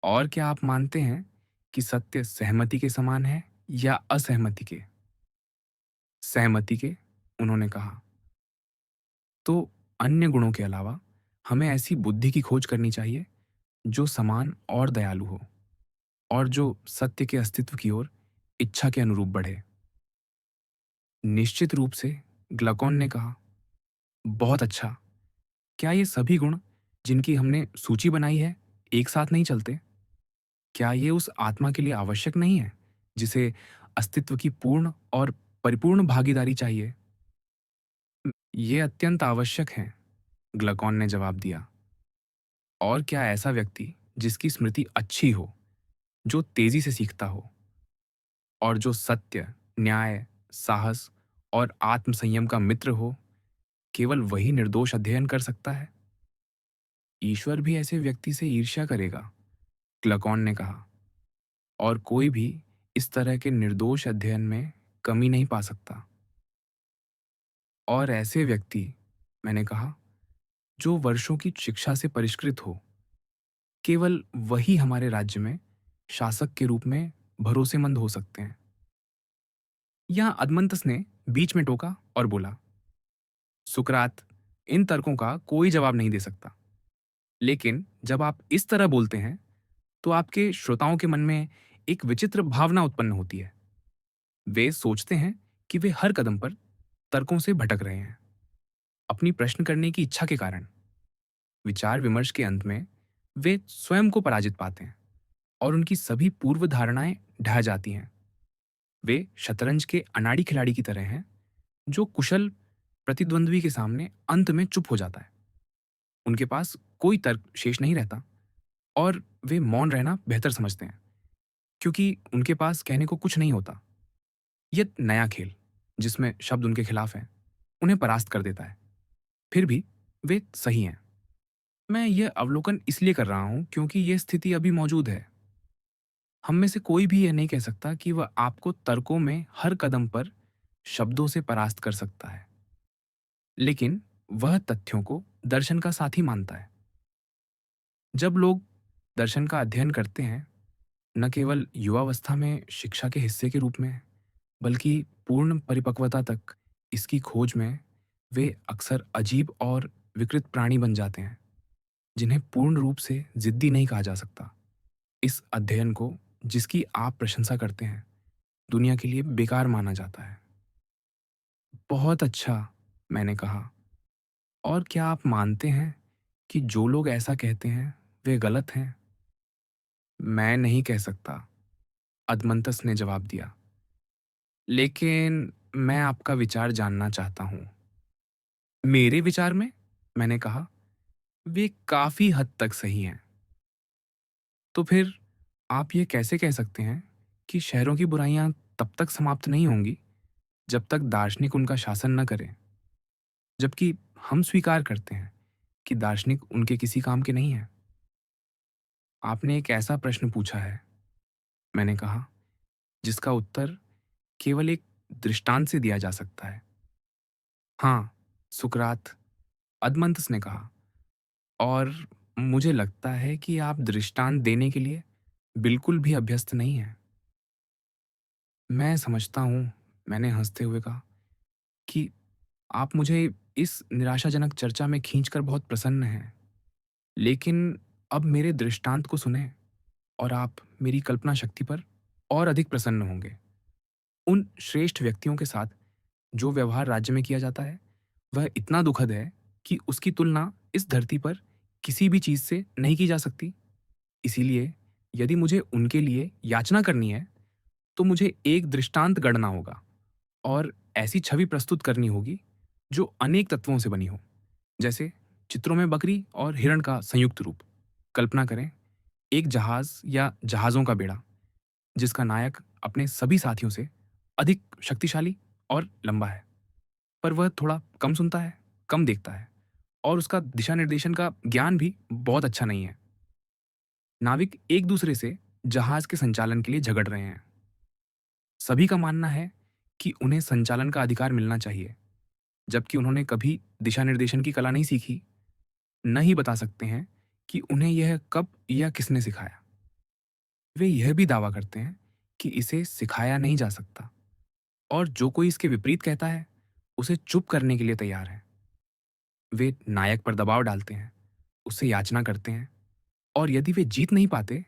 और क्या आप मानते हैं कि सत्य सहमति के समान है या असहमति के? सहमति के, उन्होंने कहा। तो अन्य गुणों के अलावा हमें ऐसी बुद्धि की खोज करनी चाहिए जो समान और दयालु हो और जो सत्य के अस्तित्व की ओर इच्छा के अनुरूप बढ़े। निश्चित रूप से, ग्लकॉन ने कहा। बहुत अच्छा। क्या ये सभी गुण जिनकी हमने सूची बनाई है एक साथ नहीं चलते? क्या ये उस आत्मा के लिए आवश्यक नहीं है जिसे अस्तित्व की पूर्ण और परिपूर्ण भागीदारी चाहिए? ये अत्यंत आवश्यक है, ग्लकॉन ने जवाब दिया। और क्या ऐसा व्यक्ति जिसकी स्मृति अच्छी हो, जो तेजी से सीखता हो और जो सत्य, न्याय, साहस और आत्मसंयम का मित्र हो, केवल वही निर्दोष अध्ययन कर सकता है? ईश्वर भी ऐसे व्यक्ति से ईर्ष्या करेगा, क्लकॉन ने कहा। और कोई भी इस तरह के निर्दोष अध्ययन में कमी नहीं पा सकता। और ऐसे व्यक्ति, मैंने कहा, जो वर्षों की शिक्षा से परिष्कृत हो, केवल वही हमारे राज्य में शासक के रूप में भरोसेमंद हो सकते हैं। यहां अदमंतस ने बीच में टोका और बोला, सुकरात, इन तर्कों का कोई जवाब नहीं दे सकता। लेकिन जब आप इस तरह बोलते हैं तो आपके श्रोताओं के मन में एक विचित्र भावना उत्पन्न होती है। वे सोचते हैं कि वे हर कदम पर तर्कों से भटक रहे हैं, अपनी प्रश्न करने की इच्छा के कारण। विचार विमर्श के अंत में वे स्वयं को पराजित पाते हैं और उनकी सभी पूर्व धारणाएं ढह जाती हैं। वे शतरंज के अनाड़ी खिलाड़ी की तरह हैं जो कुशल प्रतिद्वंद्वी के सामने अंत में चुप हो जाता है। उनके पास कोई तर्क शेष नहीं रहता और वे मौन रहना बेहतर समझते हैं क्योंकि उनके पास कहने को कुछ नहीं होता। यह नया खेल, जिसमें शब्द उनके खिलाफ हैं, उन्हें परास्त कर देता है। फिर भी वे सही हैं। मैं यह अवलोकन इसलिए कर रहा हूं क्योंकि यह स्थिति अभी मौजूद है। हम में से कोई भी यह नहीं कह सकता कि वह आपको तर्कों में हर कदम पर शब्दों से परास्त कर सकता है, लेकिन वह तथ्यों को दर्शन का साथी मानता है। जब लोग दर्शन का अध्ययन करते हैं, न केवल युवावस्था में शिक्षा के हिस्से के रूप में, बल्कि पूर्ण परिपक्वता तक इसकी खोज में, वे अक्सर अजीब और विकृत प्राणी बन जाते हैं जिन्हें पूर्ण रूप से जिद्दी नहीं कहा जा सकता। इस अध्ययन को, जिसकी आप प्रशंसा करते हैं, दुनिया के लिए बेकार माना जाता है। बहुत अच्छा, मैंने कहा। और क्या आप मानते हैं कि जो लोग ऐसा कहते हैं वे गलत हैं? मैं नहीं कह सकता, अदमंतस ने जवाब दिया। लेकिन मैं आपका विचार जानना चाहता हूं। मेरे विचार में, मैंने कहा, वे काफ़ी हद तक सही हैं। तो फिर आप ये कैसे कह सकते हैं कि शहरों की बुराइयाँ तब तक समाप्त नहीं होंगी जब तक दार्शनिक उनका शासन न करें? जबकि हम स्वीकार करते हैं कि दार्शनिक उनके किसी काम के नहीं हैं। आपने एक ऐसा प्रश्न पूछा है, मैंने कहा, जिसका उत्तर केवल एक दृष्टांत से दिया जा सकता है। हाँ, सुकरात, अदमंतस ने कहा, और मुझे लगता है कि आप दृष्टांत देने के लिए बिल्कुल भी अभ्यस्त नहीं हैं। मैं समझता हूँ, मैंने हंसते हुए कहा, कि आप मुझे इस निराशाजनक चर्चा में खींचकर बहुत प्रसन्न हैं। लेकिन अब मेरे दृष्टांत को सुनें और आप मेरी कल्पना शक्ति पर और अधिक प्रसन्न होंगे। उन श्रेष्ठ व्यक्तियों के साथ जो व्यवहार राज्य में किया जाता है, वह इतना दुखद है कि उसकी तुलना इस धरती पर किसी भी चीज़ से नहीं की जा सकती। इसीलिए यदि मुझे उनके लिए याचना करनी है, तो मुझे एक दृष्टांत गढ़ना होगा और ऐसी छवि प्रस्तुत करनी होगी जो अनेक तत्वों से बनी हो, जैसे चित्रों में बकरी और हिरण का संयुक्त रूप। कल्पना करें, एक जहाज या जहाज़ों का बेड़ा, जिसका नायक अपने सभी साथियों से अधिक शक्तिशाली और लंबा है, पर वह थोड़ा कम सुनता है, कम देखता है और उसका दिशा निर्देशन का ज्ञान भी बहुत अच्छा नहीं है। नाविक एक दूसरे से जहाज के संचालन के लिए झगड़ रहे हैं। सभी का मानना है कि उन्हें संचालन का अधिकार मिलना चाहिए, जबकि उन्होंने कभी दिशा निर्देशन की कला नहीं सीखी, न ही बता सकते हैं कि उन्हें यह कब या किसने सिखाया। वे यह भी दावा करते हैं कि इसे सिखाया नहीं जा सकता, और जो कोई इसके विपरीत कहता है, उसे चुप करने के लिए तैयार है। वे नायक पर दबाव डालते हैं, उससे याचना करते हैं, और यदि वे जीत नहीं पाते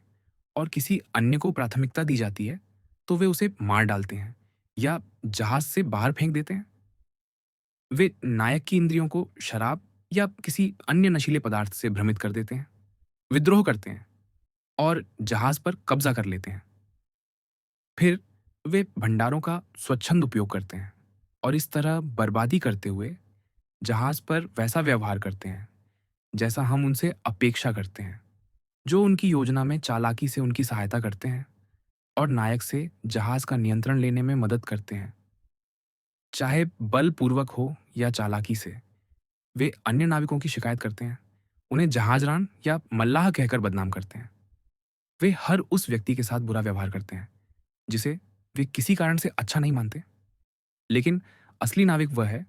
और किसी अन्य को प्राथमिकता दी जाती है, तो वे उसे मार डालते हैं या जहाज से बाहर फेंक देते हैं। वे नायक की इंद्रियों को शराब या किसी अन्य नशीले पदार्थ से भ्रमित कर देते हैं, विद्रोह करते हैं और जहाज पर कब्जा कर लेते हैं। फिर वे भंडारों का स्वच्छंद उपयोग करते हैं और इस तरह बर्बादी करते हुए जहाज पर वैसा व्यवहार करते हैं जैसा हम उनसे अपेक्षा करते हैं, जो उनकी योजना में चालाकी से उनकी सहायता करते हैं और नायक से जहाज का नियंत्रण लेने में मदद करते हैं, चाहे बलपूर्वक हो या चालाकी से। वे अन्य नाविकों की शिकायत करते हैं, उन्हें जहाजरान या मल्लाह कहकर बदनाम करते हैं। वे हर उस व्यक्ति के साथ बुरा व्यवहार करते हैं जिसे वे किसी कारण से अच्छा नहीं मानते। लेकिन असली नाविक वह है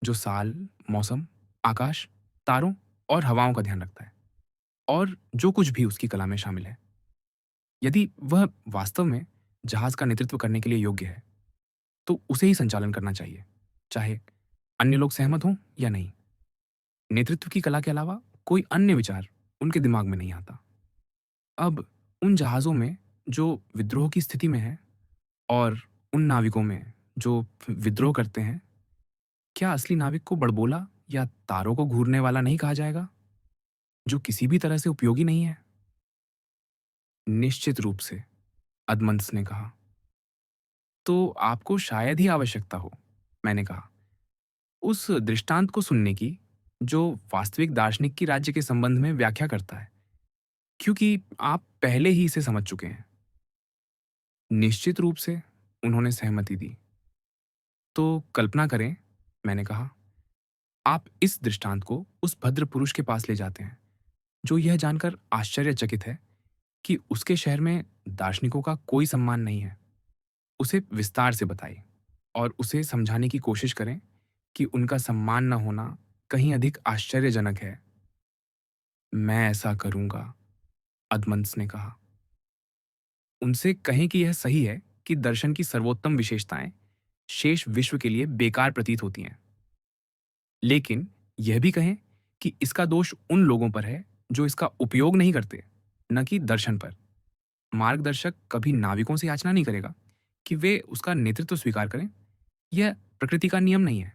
जो साल, मौसम, आकाश, तारों और हवाओं का ध्यान रखता है, और जो कुछ भी उसकी कला में शामिल है। यदि वह वास्तव में जहाज का नेतृत्व करने के लिए योग्य है, तो उसे ही संचालन करना चाहिए, चाहे अन्य लोग सहमत हों या नहीं। नेतृत्व की कला के अलावा कोई अन्य विचार उनके दिमाग में नहीं आता। अब उन जहाज़ों में जो विद्रोह की स्थिति में है और उन नाविकों में जो विद्रोह करते हैं, क्या असली नाविक को बड़बोला या तारों को घूरने वाला नहीं कहा जाएगा, जो किसी भी तरह से उपयोगी नहीं है? निश्चित रूप से, अदमंस ने कहा। तो आपको शायद ही आवश्यकता हो, मैंने कहा, उस दृष्टांत को सुनने की जो वास्तविक दार्शनिक की राज्य के संबंध में व्याख्या करता है, क्योंकि आप पहले ही इसे समझ चुके हैं। निश्चित रूप से, उन्होंने सहमति दी। तो कल्पना करें, मैंने कहा, आप इस दृष्टांत को उस भद्र पुरुष के पास ले जाते हैं जो यह जानकर आश्चर्यचकित है कि उसके शहर में दार्शनिकों का कोई सम्मान नहीं है। उसे विस्तार से बताइए और उसे समझाने की कोशिश करें कि उनका सम्मान न होना कहीं अधिक आश्चर्यजनक है। मैं ऐसा करूंगा, अदमंस ने कहा। उनसे कहें कि यह सही है कि दर्शन की सर्वोत्तम विशेषताएं शेष विश्व के लिए बेकार प्रतीत होती हैं, लेकिन यह भी कहें कि इसका दोष उन लोगों पर है जो इसका उपयोग नहीं करते, न कि दर्शन पर। मार्गदर्शक कभी नाविकों से याचना नहीं करेगा कि वे उसका नेतृत्व स्वीकार करें। यह प्रकृति का नियम नहीं है।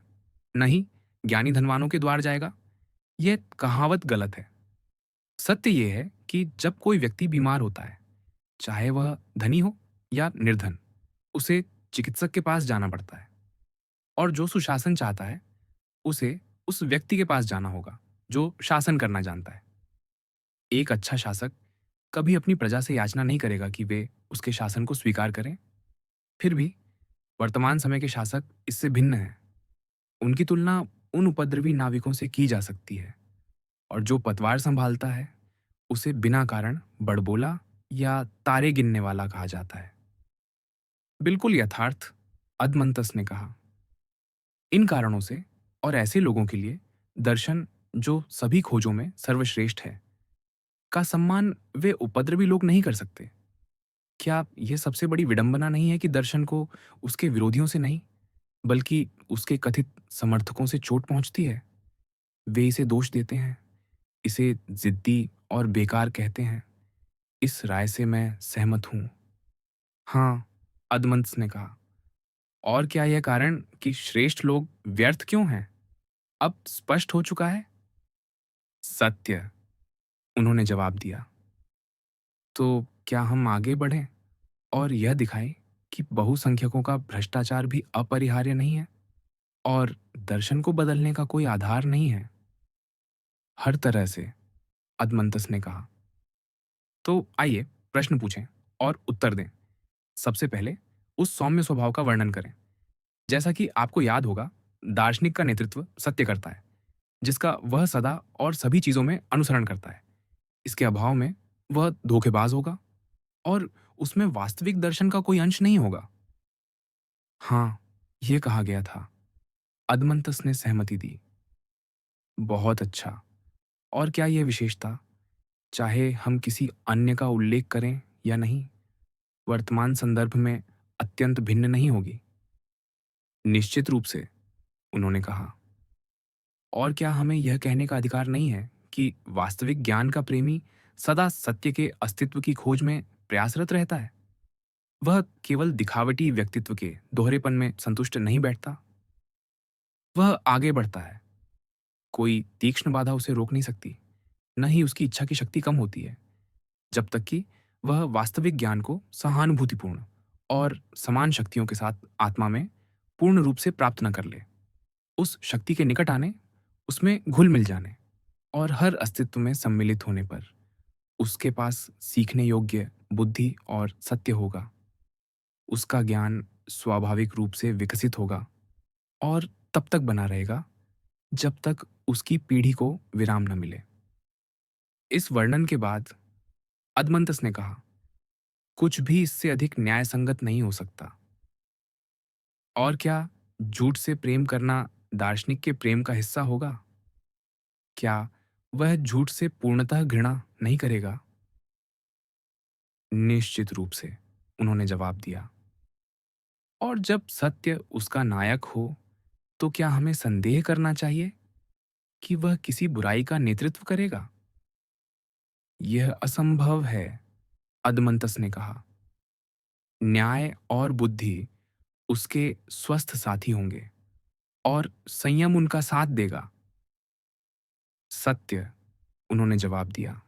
न ही ज्ञानी धनवानों के द्वार जाएगा। यह कहावत गलत है। सत्य यह है कि जब कोई व्यक्ति बीमार होता है, चाहे वह धनी हो या निर्धन, उसे चिकित्सक के पास जाना पड़ता है, और जो सुशासन चाहता है, उसे उस व्यक्ति के पास जाना होगा। जो शासन करना जानता है। एक अच्छा शासक कभी अपनी प्रजा से याचना नहीं करेगा कि वे उसके शासन को स्वीकार करें। फिर भी वर्तमान समय के शासक इससे भिन्न हैं। उनकी तुलना उन उपद्रवी नाविकों से की जा सकती है, और जो पतवार संभालता है उसे बिना कारण बड़बोला या तारे गिनने वाला कहा जाता है। बिल्कुल यथार्थ, अदमंतस ने कहा। इन कारणों से और ऐसे लोगों के लिए दर्शन, जो सभी खोजों में सर्वश्रेष्ठ है, का सम्मान वे उपद्रवी लोग नहीं कर सकते। क्या यह सबसे बड़ी विडंबना नहीं है कि दर्शन को उसके विरोधियों से नहीं, बल्कि उसके कथित समर्थकों से चोट पहुंचती है? वे इसे दोष देते हैं, इसे जिद्दी और बेकार कहते हैं। इस राय से मैं सहमत हूं। हाँ, अदमंत्स ने कहा। और क्या यह कारण कि श्रेष्ठ लोग व्यर्थ क्यों हैं अब स्पष्ट हो चुका है? सत्य, उन्होंने जवाब दिया। तो क्या हम आगे बढ़ें और यह दिखाएं कि बहुसंख्यकों का भ्रष्टाचार भी अपरिहार्य नहीं है और दर्शन को बदलने का कोई आधार नहीं है? हर तरह से, अदमंतस ने कहा। तो आइए प्रश्न पूछें और उत्तर दें। सबसे पहले उस सौम्य स्वभाव का वर्णन करें। जैसा कि आपको याद होगा, दार्शनिक का नेतृत्व सत्य करता है, जिसका वह सदा और सभी चीजों में अनुसरण करता है। इसके अभाव में वह धोखेबाज होगा और उसमें वास्तविक दर्शन का कोई अंश नहीं होगा। हाँ, यह कहा गया था। अदमंतस ने सहमति दी। बहुत अच्छा। और क्या यह विशेषता, चाहे हम किसी अन्य का उल्लेख करें या नहीं, वर्तमान संदर्भ में अत्यंत भिन्न नहीं होगी? निश्चित रूप से, उन्होंने कहा। और क्या हमें यह कहने का अधिकार नहीं है कि वास्तविक ज्ञान का प्रेमी सदा सत्य के अस्तित्व की खोज में प्रयासरत रहता है? वह केवल दिखावटी व्यक्तित्व के दोहरेपन में संतुष्ट नहीं बैठता। वह आगे बढ़ता है। कोई तीक्ष्ण बाधा उसे रोक नहीं सकती, न ही उसकी इच्छा की शक्ति कम होती है, जब तक कि वह वास्तविक ज्ञान को सहानुभूतिपूर्ण और समान शक्तियों के साथ आत्मा में पूर्ण रूप से प्राप्त न कर ले। उस शक्ति के निकट आने, उसमें घुल मिल जाने और हर अस्तित्व में सम्मिलित होने पर उसके पास सीखने योग्य बुद्धि और सत्य होगा। उसका ज्ञान स्वाभाविक रूप से विकसित होगा और तब तक बना रहेगा जब तक उसकी पीढ़ी को विराम न मिले। इस वर्णन के बाद अदमंतस ने कहा, कुछ भी इससे अधिक न्यायसंगत नहीं हो सकता। और क्या झूठ से प्रेम करना दार्शनिक के प्रेम का हिस्सा होगा? क्या वह झूठ से पूर्णतः घृणा नहीं करेगा? निश्चित रूप से, उन्होंने जवाब दिया। और जब सत्य उसका नायक हो, तो क्या हमें संदेह करना चाहिए कि वह किसी बुराई का नेतृत्व करेगा? यह असंभव है, अदमंतस ने कहा। न्याय और बुद्धि उसके स्वस्थ साथी होंगे और संयम उनका साथ देगा। सत्य, उन्होंने जवाब दिया।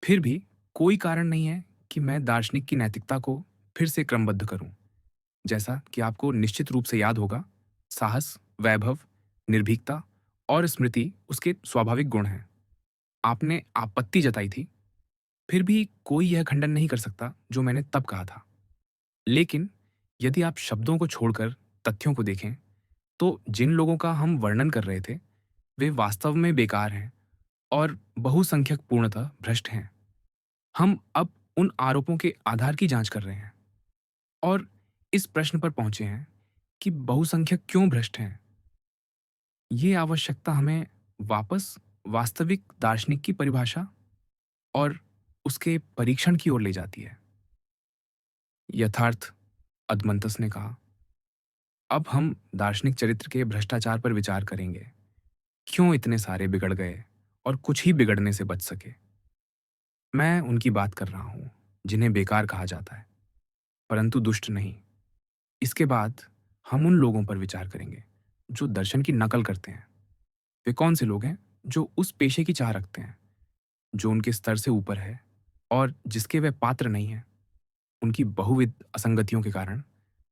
फिर भी कोई कारण नहीं है कि मैं दार्शनिक की नैतिकता को फिर से क्रमबद्ध करूं। जैसा कि आपको निश्चित रूप से याद होगा, साहस, वैभव, निर्भीकता और स्मृति उसके स्वाभाविक गुण हैं। आपने आपत्ति जताई थी, फिर भी कोई यह खंडन नहीं कर सकता जो मैंने तब कहा था। लेकिन यदि आप शब्दों को छोड़कर तथ्यों को देखें, तो जिन लोगों का हम वर्णन कर रहे थे, वे वास्तव में बेकार हैं और बहुसंख्यक पूर्णतः भ्रष्ट हैं। हम अब उन आरोपों के आधार की जांच कर रहे हैं और इस प्रश्न पर पहुंचे हैं कि बहुसंख्यक क्यों भ्रष्ट हैं। ये आवश्यकता हमें वापस वास्तविक दार्शनिक की परिभाषा और उसके परीक्षण की ओर ले जाती है। यथार्थ, अदमंतस ने कहा। अब हम दार्शनिक चरित्र के भ्रष्टाचार पर विचार करेंगे। क्यों इतने सारे बिगड़ गए और कुछ ही बिगड़ने से बच सके? मैं उनकी बात कर रहा हूं जिन्हें बेकार कहा जाता है, परंतु दुष्ट नहीं। इसके बाद हम उन लोगों पर विचार करेंगे जो दर्शन की नकल करते हैं। वे कौन से लोग हैं जो उस पेशे की चाह रखते हैं जो उनके स्तर से ऊपर है और जिसके वे पात्र नहीं हैं। उनकी बहुविध असंगतियों के कारण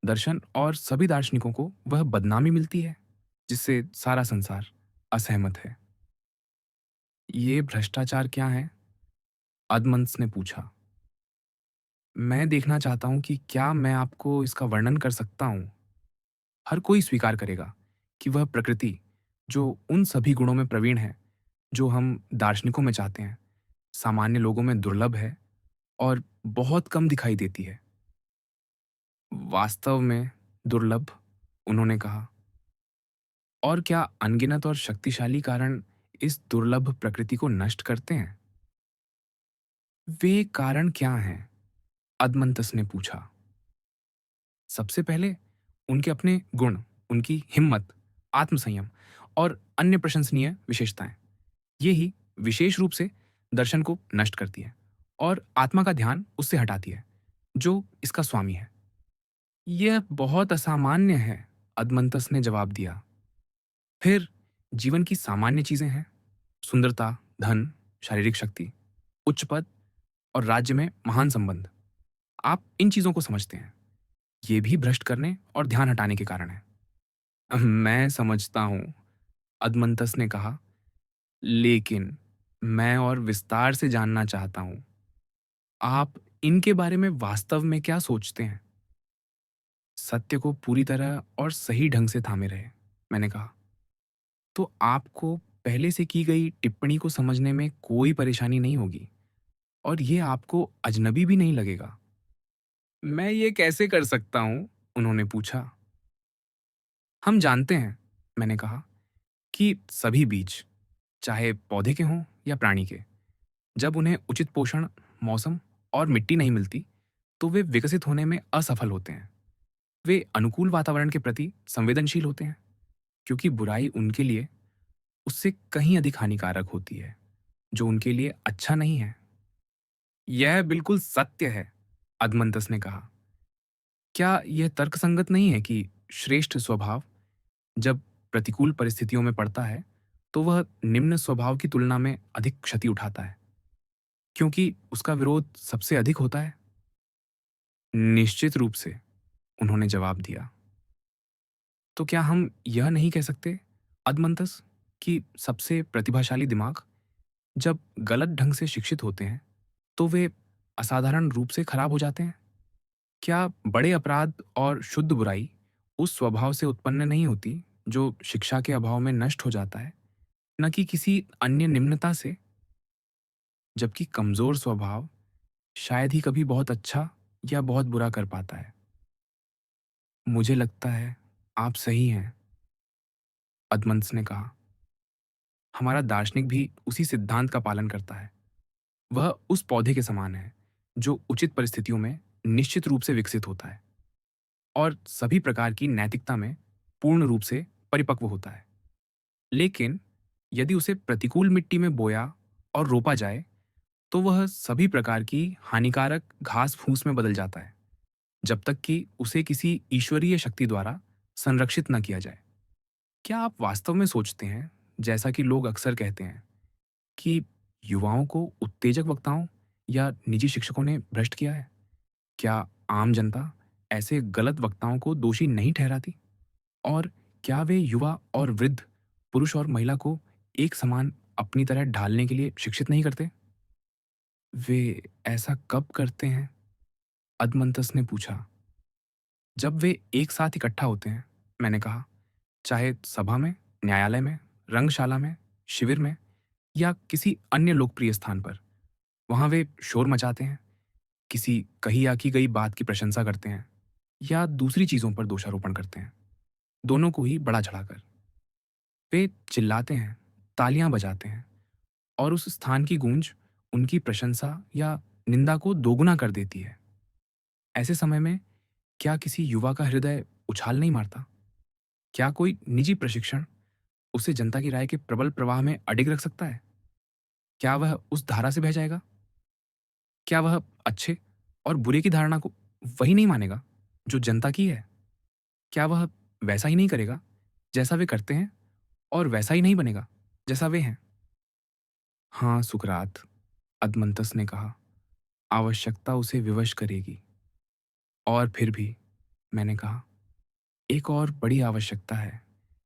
दर्शन और सभी दार्शनिकों को वह बदनामी मिलती है जिससे सारा संसार असहमत है। ये भ्रष्टाचार क्या है? अदमन्स ने पूछा। मैं देखना चाहता हूँ कि क्या मैं आपको इसका वर्णन कर सकता हूँ। हर कोई स्वीकार करेगा कि वह प्रकृति, जो उन सभी गुणों में प्रवीण है, जो हम दार्शनिकों में चाहते हैं, सामान्य लोगों में दुर्लभ है और बहुत कम दिखाई देती है। वास्तव में दुर्लभ, उन्होंने कहा। और क्या अनगिनत और शक्तिशाली कारण इस दुर्लभ प्रकृति को नष्ट करते हैं? वे कारण क्या हैं? अदमंतस ने पूछा। सबसे पहले उनके अपने गुण, उनकी हिम्मत, आत्मसंयम और अन्य प्रशंसनीय विशेषताएं। ये ही विशेष रूप से दर्शन को नष्ट करती है और आत्मा का ध्यान उससे हटाती है, जो इसका स्वामी है। यह बहुत असामान्य है, अदमंतस ने जवाब दिया। फिर जीवन की सामान्य चीजें हैं, सुंदरता, धन, शारीरिक शक्ति, उच्च पद और राज्य में महान संबंध। आप इन चीजों को समझते हैं। ये भी भ्रष्ट करने और ध्यान हटाने के कारण है। मैं समझता हूं, अदमंतस ने कहा, लेकिन मैं और विस्तार से जानना चाहता हूं। आप इनके बारे में वास्तव में क्या सोचते हैं? सत्य को पूरी तरह और सही ढंग से थामे रहे, मैंने कहा। तो आपको पहले से की गई टिप्पणी को समझने में कोई परेशानी नहीं होगी और ये आपको अजनबी भी नहीं लगेगा। मैं ये कैसे कर सकता हूं? उन्होंने पूछा। हम जानते हैं, मैंने कहा, कि सभी बीज, चाहे पौधे के हों या प्राणी के, जब उन्हें उचित पोषण, मौसम और मिट्टी नहीं मिलती, तो वे विकसित होने में असफल होते हैं। वे अनुकूल वातावरण के प्रति संवेदनशील होते हैं, क्योंकि बुराई उनके लिए उससे कहीं अधिक हानिकारक होती है, जो उनके लिए अच्छा नहीं है। यह बिल्कुल सत्य है, अदमंतस ने कहा। क्या यह तर्कसंगत नहीं है कि श्रेष्ठ स्वभाव जब प्रतिकूल परिस्थितियों में पड़ता है, तो वह निम्न स्वभाव की तुलना में अधिक क्षति उठाता है, क्योंकि उसका विरोध सबसे अधिक होता है? निश्चित रूप से, उन्होंने जवाब दिया। तो क्या हम यह नहीं कह सकते, अदमंतस, कि सबसे प्रतिभाशाली दिमाग जब गलत ढंग से शिक्षित होते हैं, तो वे असाधारण रूप से खराब हो जाते हैं? क्या बड़े अपराध और शुद्ध बुराई उस स्वभाव से उत्पन्न नहीं होती जो शिक्षा के अभाव में नष्ट हो जाता है, न कि किसी अन्य निम्नता से? जबकि कमजोर स्वभाव शायद ही कभी बहुत अच्छा या बहुत बुरा कर पाता है। मुझे लगता है आप सही हैं, अदमंस ने कहा। हमारा दार्शनिक भी उसी सिद्धांत का पालन करता है। वह उस पौधे के समान है जो उचित परिस्थितियों में निश्चित रूप से विकसित होता है और सभी प्रकार की नैतिकता में पूर्ण रूप से परिपक्व होता है। लेकिन यदि उसे प्रतिकूल मिट्टी में बोया और रोपा जाए, तो वह सभी प्रकार की हानिकारक घास फूस में बदल जाता है, जब तक कि उसे किसी ईश्वरीय शक्ति द्वारा संरक्षित न किया जाए। क्या आप वास्तव में सोचते हैं, जैसा कि लोग अक्सर कहते हैं, कि युवाओं को उत्तेजक वक्ताओं या निजी शिक्षकों ने भ्रष्ट किया है? क्या आम जनता ऐसे गलत वक्ताओं को दोषी नहीं ठहराती? और क्या वे युवा और वृद्ध, पुरुष और महिला को एक समान अपनी तरह ढालने के लिए शिक्षित नहीं करते? वे ऐसा कब करते हैं? अदमंतस ने पूछा। जब वे एक साथ इकट्ठा होते हैं, मैंने कहा, चाहे सभा में, न्यायालय में, रंगशाला में, शिविर में या किसी अन्य लोकप्रिय स्थान पर। वहां वे शोर मचाते हैं, किसी कही आकी गई बात की प्रशंसा करते हैं या दूसरी चीजों पर दोषारोपण करते हैं, दोनों को ही बढ़ा चढ़ाकर। वे चिल्लाते हैं, तालियां बजाते हैं और उस स्थान की गूंज उनकी प्रशंसा या निंदा को दोगुना कर देती है। ऐसे समय में क्या किसी युवा का हृदय उछाल नहीं मारता? क्या कोई निजी प्रशिक्षण उसे जनता की राय के प्रबल प्रवाह में अडिग रख सकता है? क्या वह उस धारा से बह जाएगा? क्या वह अच्छे और बुरे की धारणा को वही नहीं मानेगा जो जनता की है? क्या वह वैसा ही नहीं करेगा जैसा वे करते हैं और वैसा ही नहीं बनेगा जैसा वे हैं? हाँ, सुकरात, अदमंतस ने कहा, आवश्यकता उसे विवश करेगी। और फिर भी, मैंने कहा, एक और बड़ी आवश्यकता है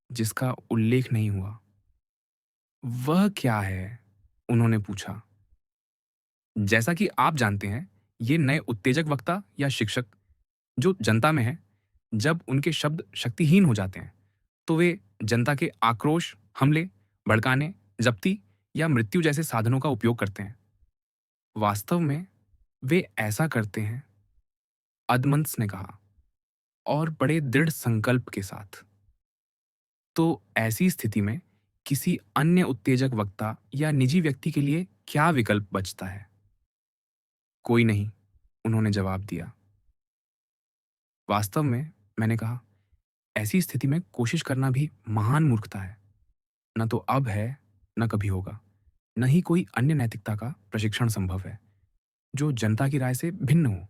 जिसका उल्लेख नहीं हुआ। वह क्या है? उन्होंने पूछा। जैसा कि आप जानते हैं, ये नए उत्तेजक वक्ता या शिक्षक जो जनता में हैं, जब उनके शब्द शक्तिहीन हो जाते हैं, तो वे जनता के आक्रोश, हमले, भड़काने, जब्ती या मृत्यु जैसे साधनों का उपयोग करते हैं। वास्तव में वे ऐसा करते हैं, अदमंस ने कहा, और बड़े दृढ़ संकल्प के साथ। तो ऐसी स्थिति में किसी अन्य उत्तेजक वक्ता या निजी व्यक्ति के लिए क्या विकल्प बचता है? कोई नहीं, उन्होंने जवाब दिया। वास्तव में, मैंने कहा, ऐसी स्थिति में कोशिश करना भी महान मूर्खता है। न तो अब है, न कभी होगा। न ही कोई अन्य नैतिकता का प्रशिक्षण संभव है, जो जनता की राय से भिन्न हो।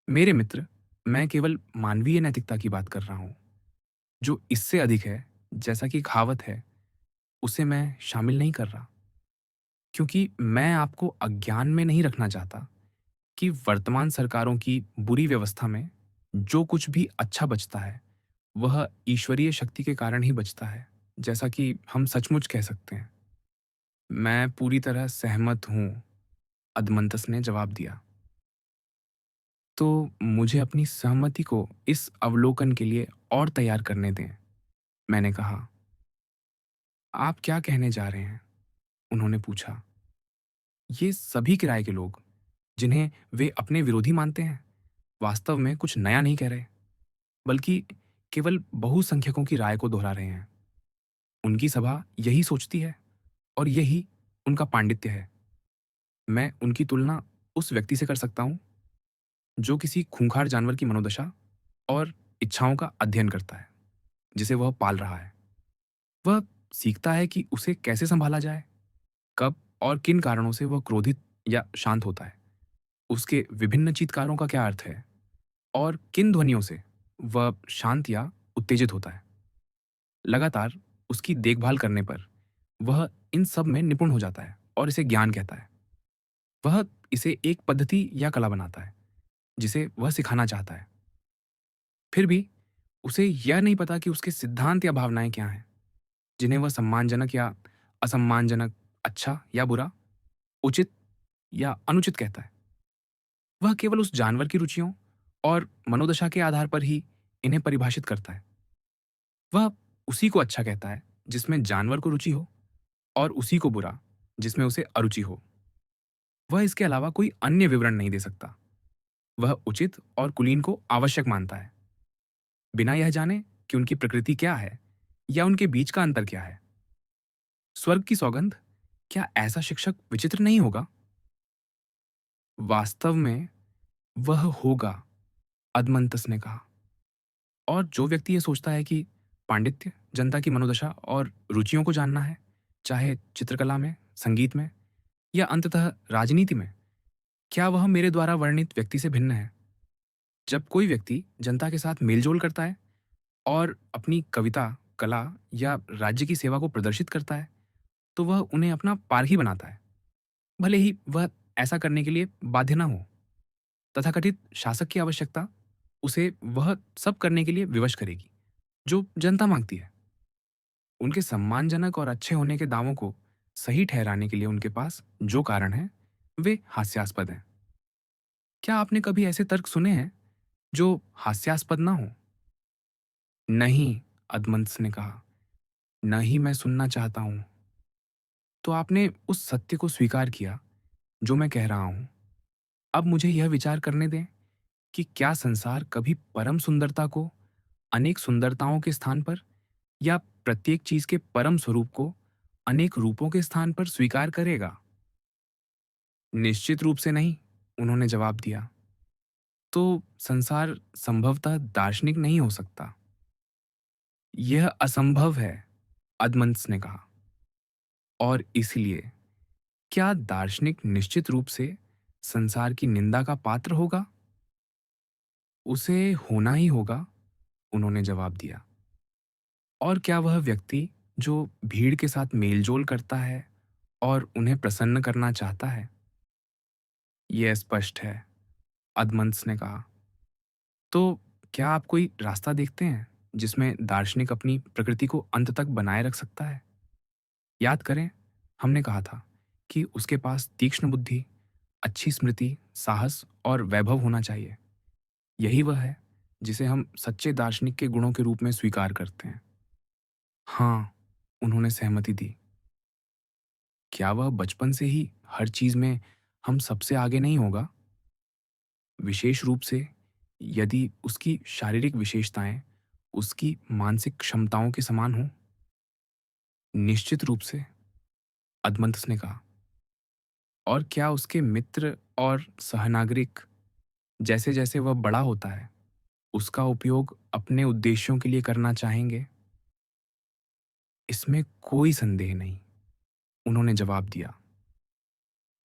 मेरे मित्र, मैं केवल मानवीय नैतिकता की बात कर रहा हूँ। जो इससे अधिक है, जैसा कि कहावत है, उसे मैं शामिल नहीं कर रहा। क्योंकि मैं आपको अज्ञान में नहीं रखना चाहता कि वर्तमान सरकारों की बुरी व्यवस्था में जो कुछ भी अच्छा बचता है, वह ईश्वरीय शक्ति के कारण ही बचता है, जैसा कि हम सचमुच कह सकते हैं। मैं पूरी तरह सहमत हूँ, अदमंतस ने जवाब दिया। तो मुझे अपनी सहमति को इस अवलोकन के लिए और तैयार करने दें, मैंने कहा। आप क्या कहने जा रहे हैं? उन्होंने पूछा। ये सभी किराए के लोग, जिन्हें वे अपने विरोधी मानते हैं, वास्तव में कुछ नया नहीं कह रहे, बल्कि केवल बहुसंख्यकों की राय को दोहरा रहे हैं। उनकी सभा यही सोचती है और यही उनका पांडित्य है। मैं उनकी तुलना उस व्यक्ति से कर सकता हूँ जो किसी खूंखार जानवर की मनोदशा और इच्छाओं का अध्ययन करता है, जिसे वह पाल रहा है। वह सीखता है कि उसे कैसे संभाला जाए, कब और किन कारणों से वह क्रोधित या शांत होता है, उसके विभिन्न चीत्कारों का क्या अर्थ है और किन ध्वनियों से वह शांत या उत्तेजित होता है। लगातार उसकी देखभाल करने पर वह इन सब में निपुण हो जाता है और इसे ज्ञान कहता है। वह इसे एक पद्धति या कला बनाता है, जिसे वह सिखाना चाहता है। फिर भी उसे यह नहीं पता कि उसके सिद्धांत या भावनाएं क्या हैं, जिन्हें वह सम्मानजनक या असम्मानजनक, अच्छा या बुरा, उचित या अनुचित कहता है। वह केवल उस जानवर की रुचियों और मनोदशा के आधार पर ही इन्हें परिभाषित करता है। वह उसी को अच्छा कहता है जिसमें जानवर को रुचि हो, और उसी को बुरा जिसमें उसे अरुचि हो। वह इसके अलावा कोई अन्य विवरण नहीं दे सकता। वह उचित और कुलीन को आवश्यक मानता है, बिना यह जाने कि उनकी प्रकृति क्या है या उनके बीच का अंतर क्या है। स्वर्ग की सौगंध, क्या ऐसा शिक्षक विचित्र नहीं होगा? वास्तव में वह होगा, अदमंतस ने कहा। और जो व्यक्ति ये सोचता है कि पांडित्य जनता की मनोदशा और रुचियों को जानना है, चाहे चित्रकला में, संगीत में या अंततः राजनीति में, क्या वह मेरे द्वारा वर्णित व्यक्ति से भिन्न है? जब कोई व्यक्ति जनता के साथ मेलजोल करता है और अपनी कविता, कला या राज्य की सेवा को प्रदर्शित करता है, तो वह उन्हें अपना पारखी बनाता है, भले ही वह ऐसा करने के लिए बाध्य न हो। तथाकथित शासक की आवश्यकता उसे वह सब करने के लिए विवश करेगी जो जनता मांगती है। उनके सम्मानजनक और अच्छे होने के दावों को सही ठहराने के लिए उनके पास जो कारण है, वे हास्यास्पद हैं। क्या आपने कभी ऐसे तर्क सुने हैं जो हास्यास्पद ना हो? नहीं, अदमंस ने कहा। न ही मैं सुनना चाहता हूं। तो आपने उस सत्य को स्वीकार किया जो मैं कह रहा हूं। अब मुझे यह विचार करने दें कि क्या संसार कभी परम सुंदरता को अनेक सुंदरताओं के स्थान पर, या प्रत्येक चीज के परम स्वरूप को अनेक रूपों के स्थान पर स्वीकार करेगा? निश्चित रूप से नहीं, उन्होंने जवाब दिया। तो संसार संभवतः दार्शनिक नहीं हो सकता। यह असंभव है, अदमंस ने कहा। और इसलिए क्या दार्शनिक निश्चित रूप से संसार की निंदा का पात्र होगा? उसे होना ही होगा, उन्होंने जवाब दिया। और क्या वह व्यक्ति जो भीड़ के साथ मेलजोल करता है और उन्हें प्रसन्न करना चाहता है? यह स्पष्ट है, अदमंस ने कहा। तो क्या आप कोई रास्ता देखते हैं जिसमें दार्शनिक अपनी प्रकृति को अंत तक बनाए रख सकता है? याद करें, हमने कहा था कि उसके पास तीक्ष्ण बुद्धि, अच्छी स्मृति, साहस और वैभव होना चाहिए। यही वह है जिसे हम सच्चे दार्शनिक के गुणों के रूप में स्वीकार करते हैं। हाँ, उन्होंने सहमति दी। क्या वह बचपन से ही हर चीज में हम सबसे आगे नहीं होगा? विशेष रूप से यदि उसकी शारीरिक विशेषताएं उसकी मानसिक क्षमताओं के समान हों? निश्चित रूप से, अदमंतस ने कहा। और क्या उसके मित्र और सहनागरिक जैसे जैसे वह बड़ा होता है उसका उपयोग अपने उद्देश्यों के लिए करना चाहेंगे? इसमें कोई संदेह नहीं, उन्होंने जवाब दिया।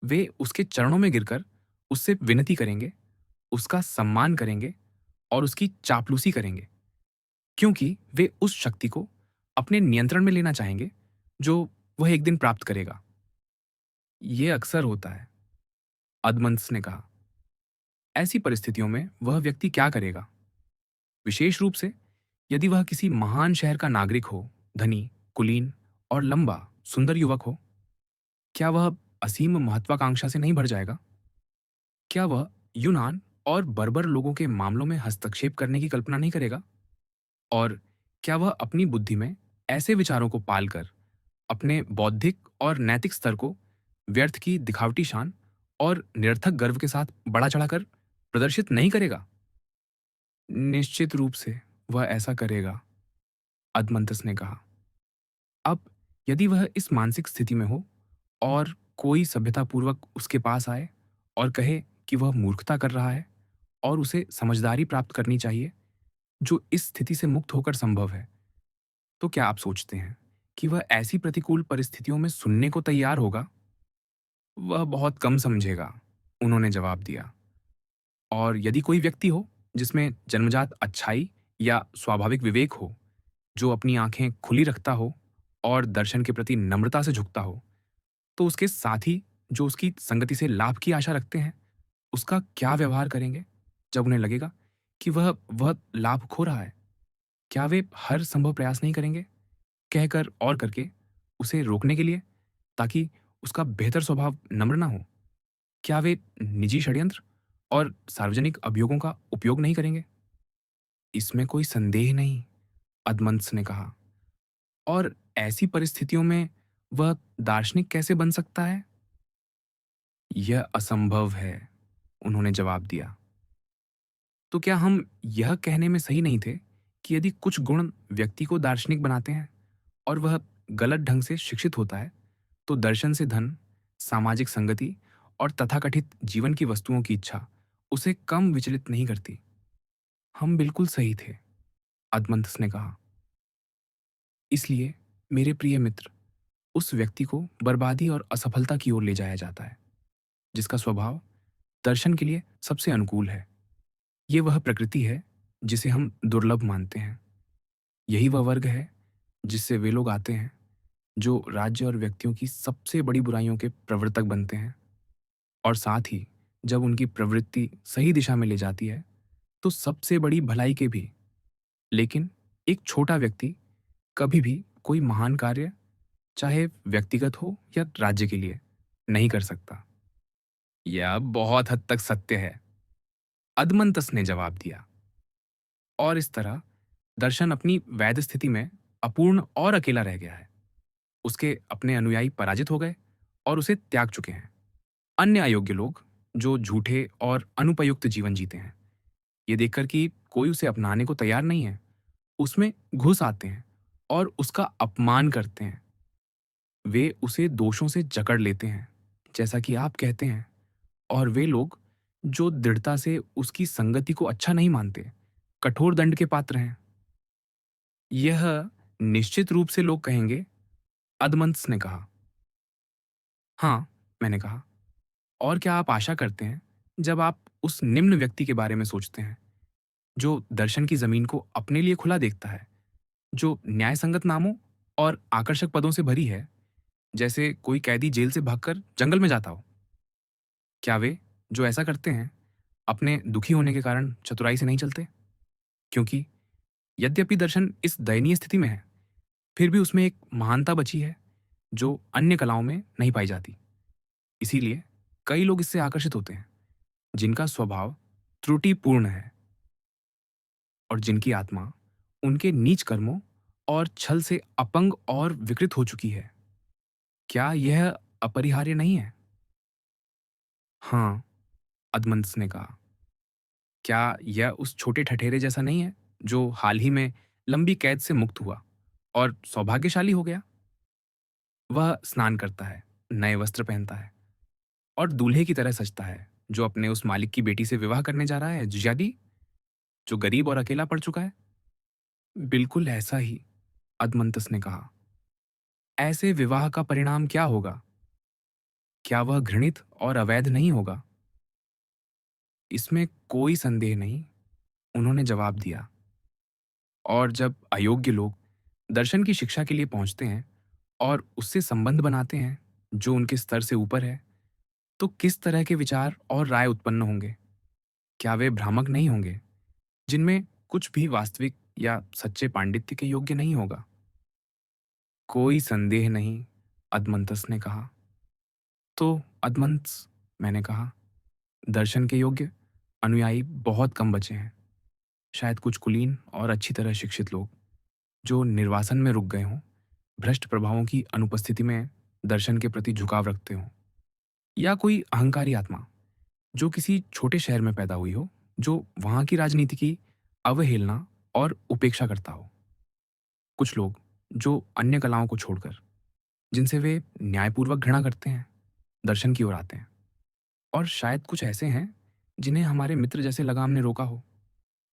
वे उसके चरणों में गिरकर उससे विनती करेंगे, उसका सम्मान करेंगे और उसकी चापलूसी करेंगे, क्योंकि वे उस शक्ति को अपने नियंत्रण में लेना चाहेंगे जो वह एक दिन प्राप्त करेगा। ये अक्सर होता है, अदमंस ने कहा। ऐसी परिस्थितियों में वह व्यक्ति क्या करेगा? विशेष रूप से यदि वह किसी महान शहर का नागरिक हो, धनी, कुलीन और लंबा, सुंदर युवक हो, क्या वह असीम महत्वाकांक्षा से नहीं भर जाएगा? क्या वह यूनान और बर्बर लोगों के मामलों में हस्तक्षेप करने की कल्पना नहीं करेगा? और क्या वह अपनी बुद्धि में ऐसे विचारों को पालकर अपने बौद्धिक और नैतिक स्तर को व्यर्थ की दिखावटी शान और निरर्थक गर्व के साथ बढ़ा चढ़ाकर प्रदर्शित नहीं करेगा? निश्चित रूप से वह ऐसा करेगा, अदमंतस ने कहा। अब यदि वह इस मानसिक स्थिति में हो और कोई सभ्यतापूर्वक उसके पास आए और कहे कि वह मूर्खता कर रहा है और उसे समझदारी प्राप्त करनी चाहिए जो इस स्थिति से मुक्त होकर संभव है, तो क्या आप सोचते हैं कि वह ऐसी प्रतिकूल परिस्थितियों में सुनने को तैयार होगा? वह बहुत कम समझेगा, उन्होंने जवाब दिया। और यदि कोई व्यक्ति हो जिसमें जन्मजात अच्छाई या स्वाभाविक विवेक हो, जो अपनी आंखें खुली रखता हो और दर्शन के प्रति नम्रता से झुकता हो, तो उसके साथी जो उसकी संगति से लाभ की आशा रखते हैं, उसका क्या व्यवहार करेंगे जब उन्हें लगेगा कि वह लाभ खो रहा है? क्या वे हर संभव प्रयास नहीं करेंगे, कहकर और करके, उसे रोकने के लिए, ताकि उसका बेहतर स्वभाव नम्र ना हो? क्या वे निजी षड्यंत्र और सार्वजनिक अभियोगों का उपयोग नहीं करेंगे? इसमें कोई संदेह नहीं, अदमंत्स ने कहा। और ऐसी परिस्थितियों में वह दार्शनिक कैसे बन सकता है? यह असंभव है, उन्होंने जवाब दिया। तो क्या हम यह कहने में सही नहीं थे कि यदि कुछ गुण व्यक्ति को दार्शनिक बनाते हैं और वह गलत ढंग से शिक्षित होता है, तो दर्शन से धन, सामाजिक संगति और तथाकथित जीवन की वस्तुओं की इच्छा उसे कम विचलित नहीं करती? हम बिल्कुल सही थे, अदमंथस ने कहा। इसलिए मेरे प्रिय मित्र, उस व्यक्ति को बर्बादी और असफलता की ओर ले जाया जाता है जिसका स्वभाव दर्शन के लिए सबसे अनुकूल है। ये वह प्रकृति है जिसे हम दुर्लभ मानते हैं। यही वह वर्ग है जिससे वे लोग आते हैं जो राज्य और व्यक्तियों की सबसे बड़ी बुराइयों के प्रवर्तक बनते हैं। और साथ ही जब उनकी प्रवृत्ति सही दिशा में ले जाती है तो सबसे बड़ी भलाई के भी। लेकिन एक छोटा व्यक्ति कभी भी कोई महान कार्य, चाहे व्यक्तिगत हो या राज्य के लिए, नहीं कर सकता। यह बहुत हद तक सत्य है, अदमंतस ने जवाब दिया। और इस तरह दर्शन अपनी वैध स्थिति में अपूर्ण और अकेला रह गया है। उसके अपने अनुयायी पराजित हो गए और उसे त्याग चुके हैं। अन्य अयोग्य लोग जो झूठे और अनुपयुक्त जीवन जीते हैं, ये देखकर कि कोई उसे अपनाने को तैयार नहीं है, उसमें घुस आते हैं और उसका अपमान करते हैं। वे उसे दोषों से जकड़ लेते हैं, जैसा कि आप कहते हैं। और वे लोग जो दृढ़ता से उसकी संगति को अच्छा नहीं मानते, कठोर दंड के पात्र हैं। यह निश्चित रूप से लोग कहेंगे, अदमंत्स ने कहा। हाँ, मैंने कहा। और क्या आप आशा करते हैं जब आप उस निम्न व्यक्ति के बारे में सोचते हैं जो दर्शन की जमीन को अपने लिए खुला देखता है, जो न्यायसंगत नामों और आकर्षक पदों से भरी है, जैसे कोई कैदी जेल से भागकर जंगल में जाता हो? क्या वे जो ऐसा करते हैं अपने दुखी होने के कारण चतुराई से नहीं चलते? क्योंकि यद्यपि दर्शन इस दयनीय स्थिति में है, फिर भी उसमें एक महानता बची है जो अन्य कलाओं में नहीं पाई जाती। इसीलिए कई लोग इससे आकर्षित होते हैं, जिनका स्वभाव त्रुटिपूर्ण है और जिनकी आत्मा उनके नीच कर्मों और छल से अपंग और विकृत हो चुकी है। क्या यह अपरिहार्य नहीं है? हाँ, अदमंस ने कहा। क्या यह उस छोटे ठठेरे जैसा नहीं है, जो हाल ही में लंबी कैद से मुक्त हुआ और सौभाग्यशाली हो गया? वह स्नान करता है, नए वस्त्र पहनता है और दूल्हे की तरह सजता है, जो अपने उस मालिक की बेटी से विवाह करने जा रहा है, जुजादी, जो गरीब और अकेला पड़ चुका है। बिल्कुल ऐसा ही, अदमंतस ने कहा। ऐसे विवाह का परिणाम क्या होगा? क्या वह घृणित और अवैध नहीं होगा? इसमें कोई संदेह नहीं, उन्होंने जवाब दिया। और जब अयोग्य लोग दर्शन की शिक्षा के लिए पहुंचते हैं और उससे संबंध बनाते हैं जो उनके स्तर से ऊपर है, तो किस तरह के विचार और राय उत्पन्न होंगे? क्या वे भ्रामक नहीं होंगे, जिनमें कुछ भी वास्तविक या सच्चे पांडित्य के योग्य नहीं होगा? कोई संदेह नहीं, अदमंतस ने कहा। तो अदमंतस, मैंने कहा, दर्शन के योग्य अनुयायी बहुत कम बचे हैं। शायद कुछ कुलीन और अच्छी तरह शिक्षित लोग, जो निर्वासन में रुक गए हों, भ्रष्ट प्रभावों की अनुपस्थिति में दर्शन के प्रति झुकाव रखते हों, या कोई अहंकारी आत्मा जो किसी छोटे शहर में पैदा हुई हो, जो वहां की राजनीति की अवहेलना और उपेक्षा करता हो। कुछ लोग जो अन्य कलाओं को छोड़कर, जिनसे वे न्यायपूर्वक घृणा करते हैं, दर्शन की ओर आते हैं। और शायद कुछ ऐसे हैं जिन्हें हमारे मित्र जैसे लगाम ने रोका हो।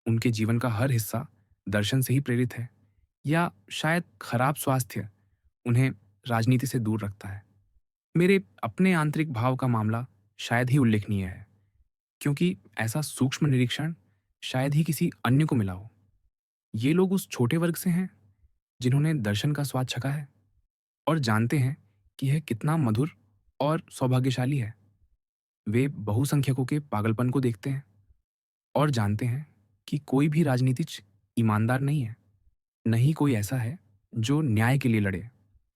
उनके जीवन का हर हिस्सा दर्शन से ही प्रेरित है, या शायद खराब स्वास्थ्य उन्हें राजनीति से दूर रखता है। मेरे अपने आंतरिक भाव का मामला शायद ही उल्लेखनीय है, क्योंकि ऐसा सूक्ष्म निरीक्षण शायद ही किसी अन्य को मिला हो। ये लोग उस छोटे वर्ग से हैं जिन्होंने दर्शन का स्वाद चखा है और जानते हैं कि यह कितना मधुर और सौभाग्यशाली है। वे बहुसंख्यकों के पागलपन को देखते हैं और जानते हैं कि कोई भी राजनीतिज्ञ ईमानदार नहीं है। नहीं कोई ऐसा है जो न्याय के लिए लड़े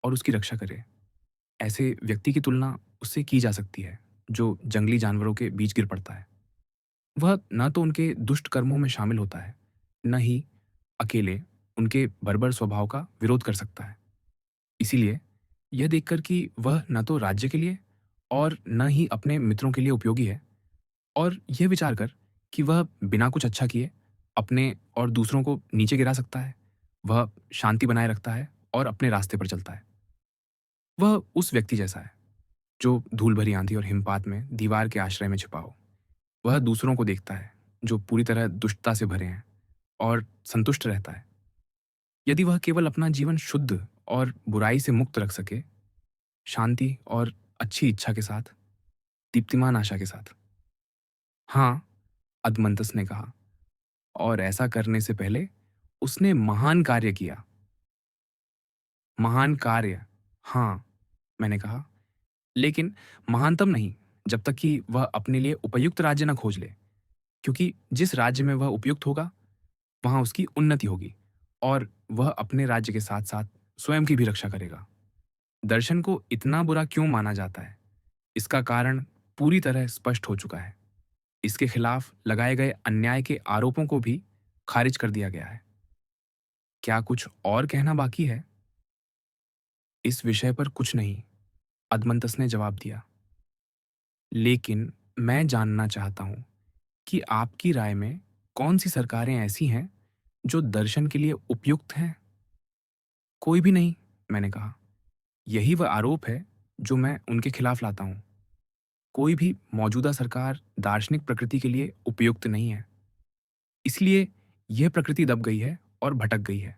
और उसकी रक्षा करे। ऐसे व्यक्ति की तुलना उससे की जा सकती है जो जंगली जानवरों के बीच गिर पड़ता है। वह न तो उनके दुष्ट कर्मों में शामिल होता है, न ही अकेले उनके बर्बर स्वभाव का विरोध कर सकता है। इसीलिए यह देखकर कि वह न तो राज्य के लिए और न ही अपने मित्रों के लिए उपयोगी है, और यह विचार कर कि वह बिना कुछ अच्छा किए अपने और दूसरों को नीचे गिरा सकता है, वह शांति बनाए रखता है और अपने रास्ते पर चलता है। वह उस व्यक्ति जैसा है जो धूल भरी आंधी और हिमपात में दीवार के आश्रय में छिपा हो। वह दूसरों को देखता है जो पूरी तरह दुष्टता से भरे हैं और संतुष्ट रहता है। यदि वह केवल अपना जीवन शुद्ध और बुराई से मुक्त रख सके, शांति और अच्छी इच्छा के साथ, दीप्तिमान आशा के साथ। हाँ, अदमंतस ने कहा, और ऐसा करने से पहले उसने महान कार्य किया। महान कार्य, हाँ, मैंने कहा, लेकिन महानतम नहीं, जब तक कि वह अपने लिए उपयुक्त राज्य न खोज ले, क्योंकि जिस राज्य में वह उपयुक्त होगा, वहां उसकी उन्नति होगी और वह अपने राज्य के साथ साथ स्वयं की भी रक्षा करेगा। दर्शन को इतना बुरा क्यों माना जाता है, इसका कारण पूरी तरह स्पष्ट हो चुका है। इसके खिलाफ लगाए गए अन्याय के आरोपों को भी खारिज कर दिया गया है। क्या कुछ और कहना बाकी है? इस विषय पर कुछ नहीं, अदमंतस ने जवाब दिया। लेकिन मैं जानना चाहता हूं कि आपकी राय में कौन सी सरकारें ऐसी हैं जो दर्शन के लिए उपयुक्त हैं? कोई भी नहीं, मैंने कहा। यही वह आरोप है जो मैं उनके खिलाफ लाता हूं। कोई भी मौजूदा सरकार दार्शनिक प्रकृति के लिए उपयुक्त नहीं है। इसलिए यह प्रकृति दब गई है और भटक गई है।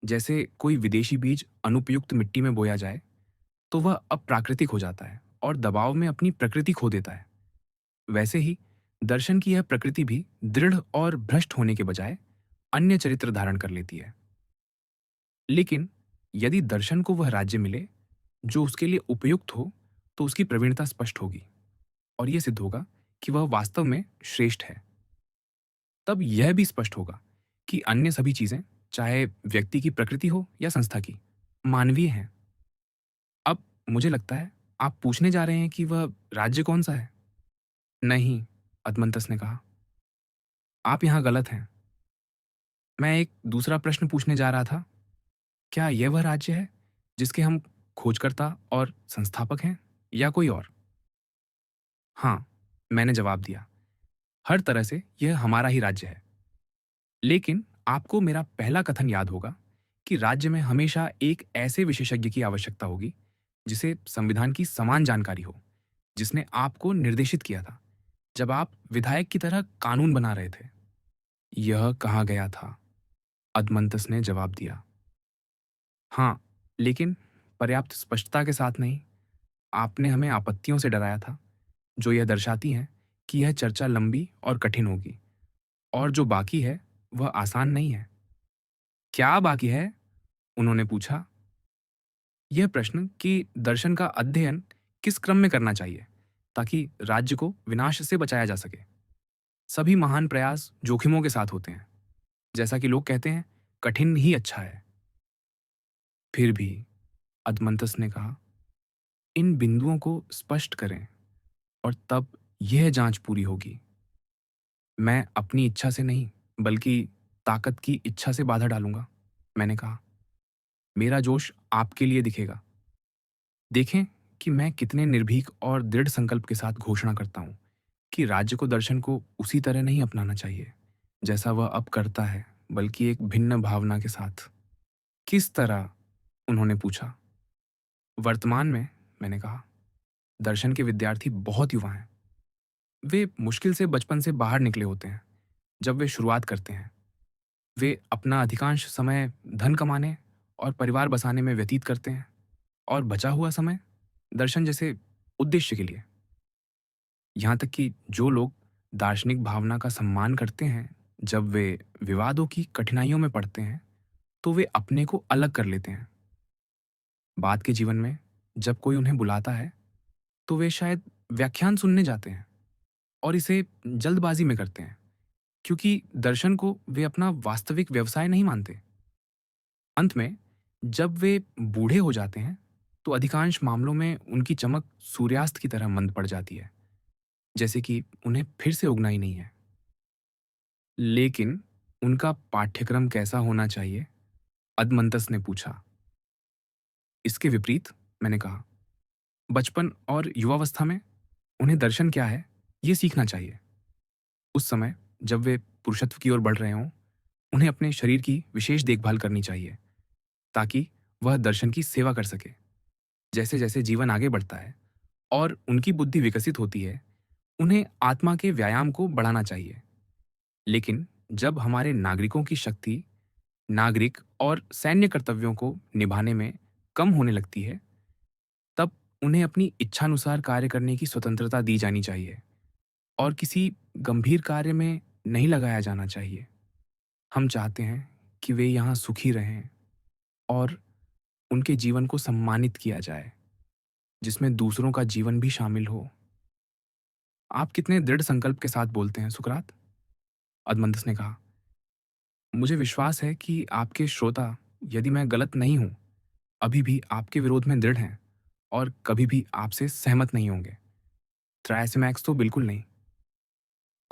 जैसे कोई विदेशी बीज अनुपयुक्त मिट्टी में बोया जाए तो वह अप्राकृतिक हो जाता है और दबाव में अपनी प्रकृति खो देता है, वैसे ही दर्शन की यह प्रकृति भी दृढ़ और भ्रष्ट होने के बजाय अन्य चरित्र धारण कर लेती है। लेकिन यदि दर्शन को वह राज्य मिले जो उसके लिए उपयुक्त हो, तो उसकी प्रवीणता स्पष्ट होगी और यह सिद्ध होगा कि वह वास्तव में श्रेष्ठ है। तब यह भी स्पष्ट होगा कि अन्य सभी चीजें, चाहे व्यक्ति की प्रकृति हो या संस्था की, मानवीय हैं। अब मुझे लगता है आप पूछने जा रहे हैं कि वह राज्य कौन-सा है? नहीं, अदमंतस ने कहा, आप यहाँ गलत हैं। मैं एक दूसरा प्रश्न पूछने जा रहा था। क्या यह वह राज्य है जिसके हम खोजकर्ता और संस्थापक हैं या कोई और? हाँ, मैंने जवाब दिया। हर तरह से यह हमारा ही राज्य है। लेकिन आपको मेरा पहला कथन याद होगा कि राज्य में हमेशा एक ऐसे विशेषज्ञ की आवश्यकता होगी जिसे संविधान की समान जानकारी हो, जिसने आपको निर्देशित किया था जब आप विधायक की तरह कानून बना रहे थे। यह कहा गया था, अदमंतस ने जवाब दिया। हाँ, लेकिन पर्याप्त स्पष्टता के साथ नहीं। आपने हमें आपत्तियों से डराया था, जो यह दर्शाती हैं कि यह चर्चा लंबी और कठिन होगी, और जो बाकी है, वह आसान नहीं है। क्या बाकी है? उन्होंने पूछा। यह प्रश्न कि दर्शन का अध्ययन किस क्रम में करना चाहिए, ताकि राज्य को विनाश से बचाया जा सके। सभी महान प्रयास जोखिमों के साथ होते हैं। जैसा कि लोग कहते हैं, कठिन ही अच्छा है। फिर भी, अदमंतस ने कहा, इन बिंदुओं को स्पष्ट करें और तब यह जांच पूरी होगी। मैं अपनी इच्छा से नहीं, बल्कि ताकत की इच्छा से बाधा डालूंगा, मैंने कहा। मेरा जोश आपके लिए दिखेगा। देखें कि मैं कितने निर्भीक और दृढ़ संकल्प के साथ घोषणा करता हूं कि राज्य को दर्शन को उसी तरह नहीं अपनाना चाहिए जैसा वह अब करता है, बल्कि एक भिन्न भावना के साथ। किस तरह? उन्होंने पूछा। वर्तमान में, मैंने कहा, दर्शन के विद्यार्थी बहुत युवा हैं। वे मुश्किल से बचपन से बाहर निकले होते हैं जब वे शुरुआत करते हैं। वे अपना अधिकांश समय धन कमाने और परिवार बसाने में व्यतीत करते हैं, और बचा हुआ समय दर्शन जैसे उद्देश्य के लिए। यहाँ तक कि जो लोग दार्शनिक भावना का सम्मान करते हैं, जब वे विवादों की कठिनाइयों में पड़ते हैं, तो वे अपने को अलग कर लेते हैं। बाद के जीवन में जब कोई उन्हें बुलाता है, तो वे शायद व्याख्यान सुनने जाते हैं और इसे जल्दबाजी में करते हैं, क्योंकि दर्शन को वे अपना वास्तविक व्यवसाय नहीं मानते। अंत में, जब वे बूढ़े हो जाते हैं, तो अधिकांश मामलों में उनकी चमक सूर्यास्त की तरह मंद पड़ जाती है, जैसे कि उन्हें फिर से उगना ही नहीं है। लेकिन उनका पाठ्यक्रम कैसा होना चाहिए? अदमंतस ने पूछा। इसके विपरीत, मैंने कहा, बचपन और युवावस्था में उन्हें दर्शन क्या है, ये सीखना चाहिए। उस समय जब वे पुरुषत्व की ओर बढ़ रहे हों, उन्हें अपने शरीर की विशेष देखभाल करनी चाहिए, ताकि वह दर्शन की सेवा कर सके। जैसे जैसे जीवन आगे बढ़ता है और उनकी बुद्धि विकसित होती है, उन्हें आत्मा के व्यायाम को बढ़ाना चाहिए। लेकिन जब हमारे नागरिकों की शक्ति नागरिक और सैन्य कर्तव्यों को निभाने में कम होने लगती है, तब उन्हें अपनी इच्छानुसार कार्य करने की स्वतंत्रता दी जानी चाहिए और किसी गंभीर कार्य में नहीं लगाया जाना चाहिए। हम चाहते हैं कि वे यहाँ सुखी रहें और उनके जीवन को सम्मानित किया जाए, जिसमें दूसरों का जीवन भी शामिल हो। आप कितने दृढ़ संकल्प के साथ बोलते हैं, सुकरात, अदमंतस ने कहा। मुझे विश्वास है कि आपके श्रोता, यदि मैं गलत नहीं हूं, अभी भी आपके विरोध में दृढ़ हैं और कभी भी आपसे सहमत नहीं होंगे। थ्रायसिमैक्स तो बिल्कुल नहीं।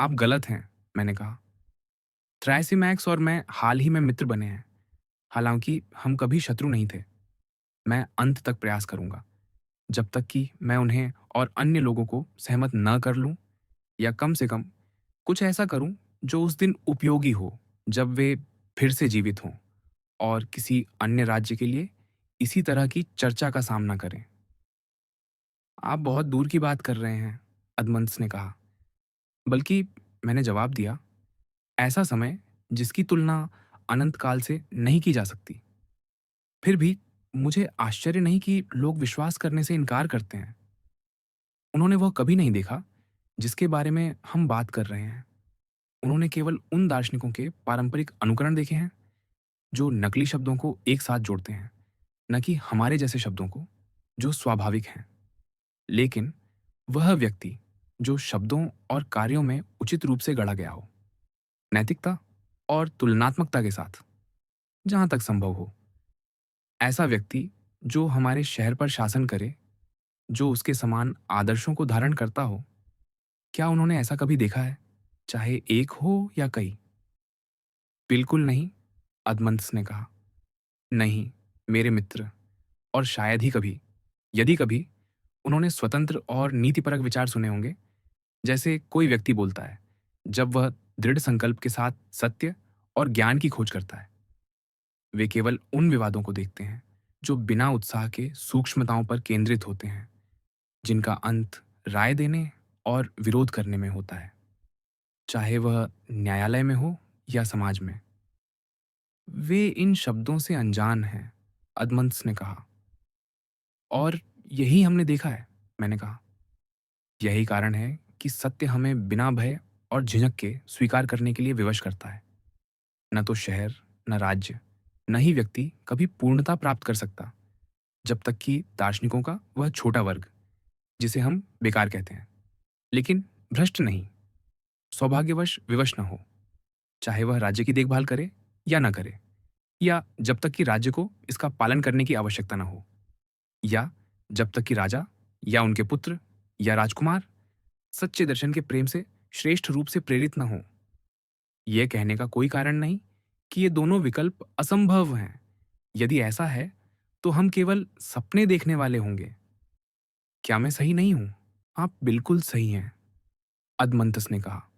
आप गलत हैं, मैंने कहा। थ्रायसिमैक्स और मैं हाल ही में मित्र बने हैं, हालांकि हम कभी शत्रु नहीं थे। मैं अंत तक प्रयास करूंगा, जब तक कि मैं उन्हें और अन्य लोगों को सहमत न कर लूं, या कम से कम कुछ ऐसा करूं जो उस दिन उपयोगी हो, जब वे फिर से जीवित हों और किसी अन्य राज्य के लिए इसी तरह की चर्चा का सामना करें। आप बहुत दूर की बात कर रहे हैं, अदमंस ने कहा। बल्कि, मैंने जवाब दिया, ऐसा समय जिसकी तुलना अनंत काल से नहीं की जा सकती। फिर भी मुझे आश्चर्य नहीं कि लोग विश्वास करने से इनकार करते हैं। उन्होंने वह कभी नहीं देखा जिसके बारे में हम बात कर रहे हैं। उन्होंने केवल उन दार्शनिकों के पारंपरिक अनुकरण देखे हैं जो नकली शब्दों को एक साथ जोड़ते हैं, न कि हमारे जैसे शब्दों को जो स्वाभाविक हैं। लेकिन वह व्यक्ति जो शब्दों और कार्यों में उचित रूप से गढ़ा गया हो, नैतिकता और तुलनात्मकता के साथ, जहां तक संभव हो, ऐसा व्यक्ति जो हमारे शहर पर शासन करे, जो उसके समान आदर्शों को धारण करता हो। क्या उन्होंने ऐसा कभी देखा है, चाहे एक हो या कई? बिल्कुल नहीं, अदमंतस ने कहा। नहीं, मेरे मित्र, और शायद ही कभी, यदि कभी, उन्होंने स्वतंत्र और नीतिपरक विचार सुने होंगे, जैसे कोई व्यक्ति बोलता है, जब वह दृढ़ संकल्प के साथ सत्य और ज्ञान की खोज करता है। वे केवल उन विवादों को देखते हैं, जो बिना उत्साह के सूक्ष्मताओं पर केंद्रित होते हैं, जिनका अंत राय देने और विरोध करने में होता है, चाहे वह न्यायालय में हो या समाज में। वे इन शब्दों से अनजान हैं, अदमंस ने कहा। और यही हमने देखा है, मैंने कहा। यही कारण है कि सत्य हमें बिना भय और झिझक के स्वीकार करने के लिए विवश करता है। न तो शहर, न राज्य, न ही व्यक्ति कभी पूर्णता प्राप्त कर सकता, जब तक कि दार्शनिकों का वह छोटा वर्ग, जिसे हम बेकार कहते हैं, लेकिन भ्रष्ट नहीं, सौभाग्यवश विवश न हो, चाहे वह राज्य की देखभाल करे या न करे, या जब तक कि राज्य को इसका पालन करने की आवश्यकता न हो, या जब तक कि राजा या उनके पुत्र या राजकुमार सच्चे दर्शन के प्रेम से श्रेष्ठ रूप से प्रेरित न हो। यह कहने का कोई कारण नहीं कि ये दोनों विकल्प असंभव हैं। यदि ऐसा है, तो हम केवल सपने देखने वाले होंगे। क्या मैं सही नहीं हूं? आप बिल्कुल सही हैं, अदमंतस ने कहा।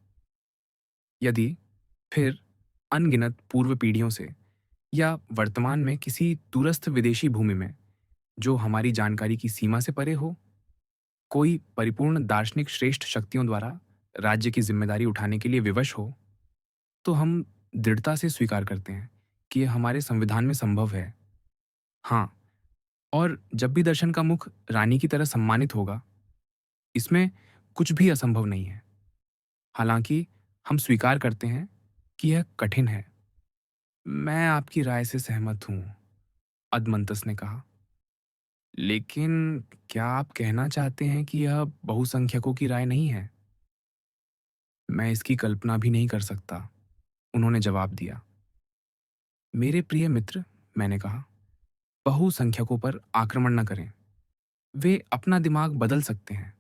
यदि फिर अनगिनत पूर्व पीढ़ियों से या वर्तमान में किसी दूरस्थ विदेशी भूमि में, जो हमारी जानकारी की सीमा से परे हो, कोई परिपूर्ण दार्शनिक श्रेष्ठ शक्तियों द्वारा राज्य की जिम्मेदारी उठाने के लिए विवश हो, तो हम दृढ़ता से स्वीकार करते हैं कि यह हमारे संविधान में संभव है। हाँ, और जब भी दर्शन का मुख रानी की तरह सम्मानित होगा, इसमें कुछ भी असंभव नहीं है। हालांकि हम स्वीकार करते हैं कि यह कठिन है। मैं आपकी राय से सहमत हूं, अदमंतस ने कहा। लेकिन क्या आप कहना चाहते हैं कि यह बहुसंख्यकों की राय नहीं है? मैं इसकी कल्पना भी नहीं कर सकता, उन्होंने जवाब दिया। मेरे प्रिय मित्र, मैंने कहा, बहुसंख्यकों पर आक्रमण न करें। वे अपना दिमाग बदल सकते हैं,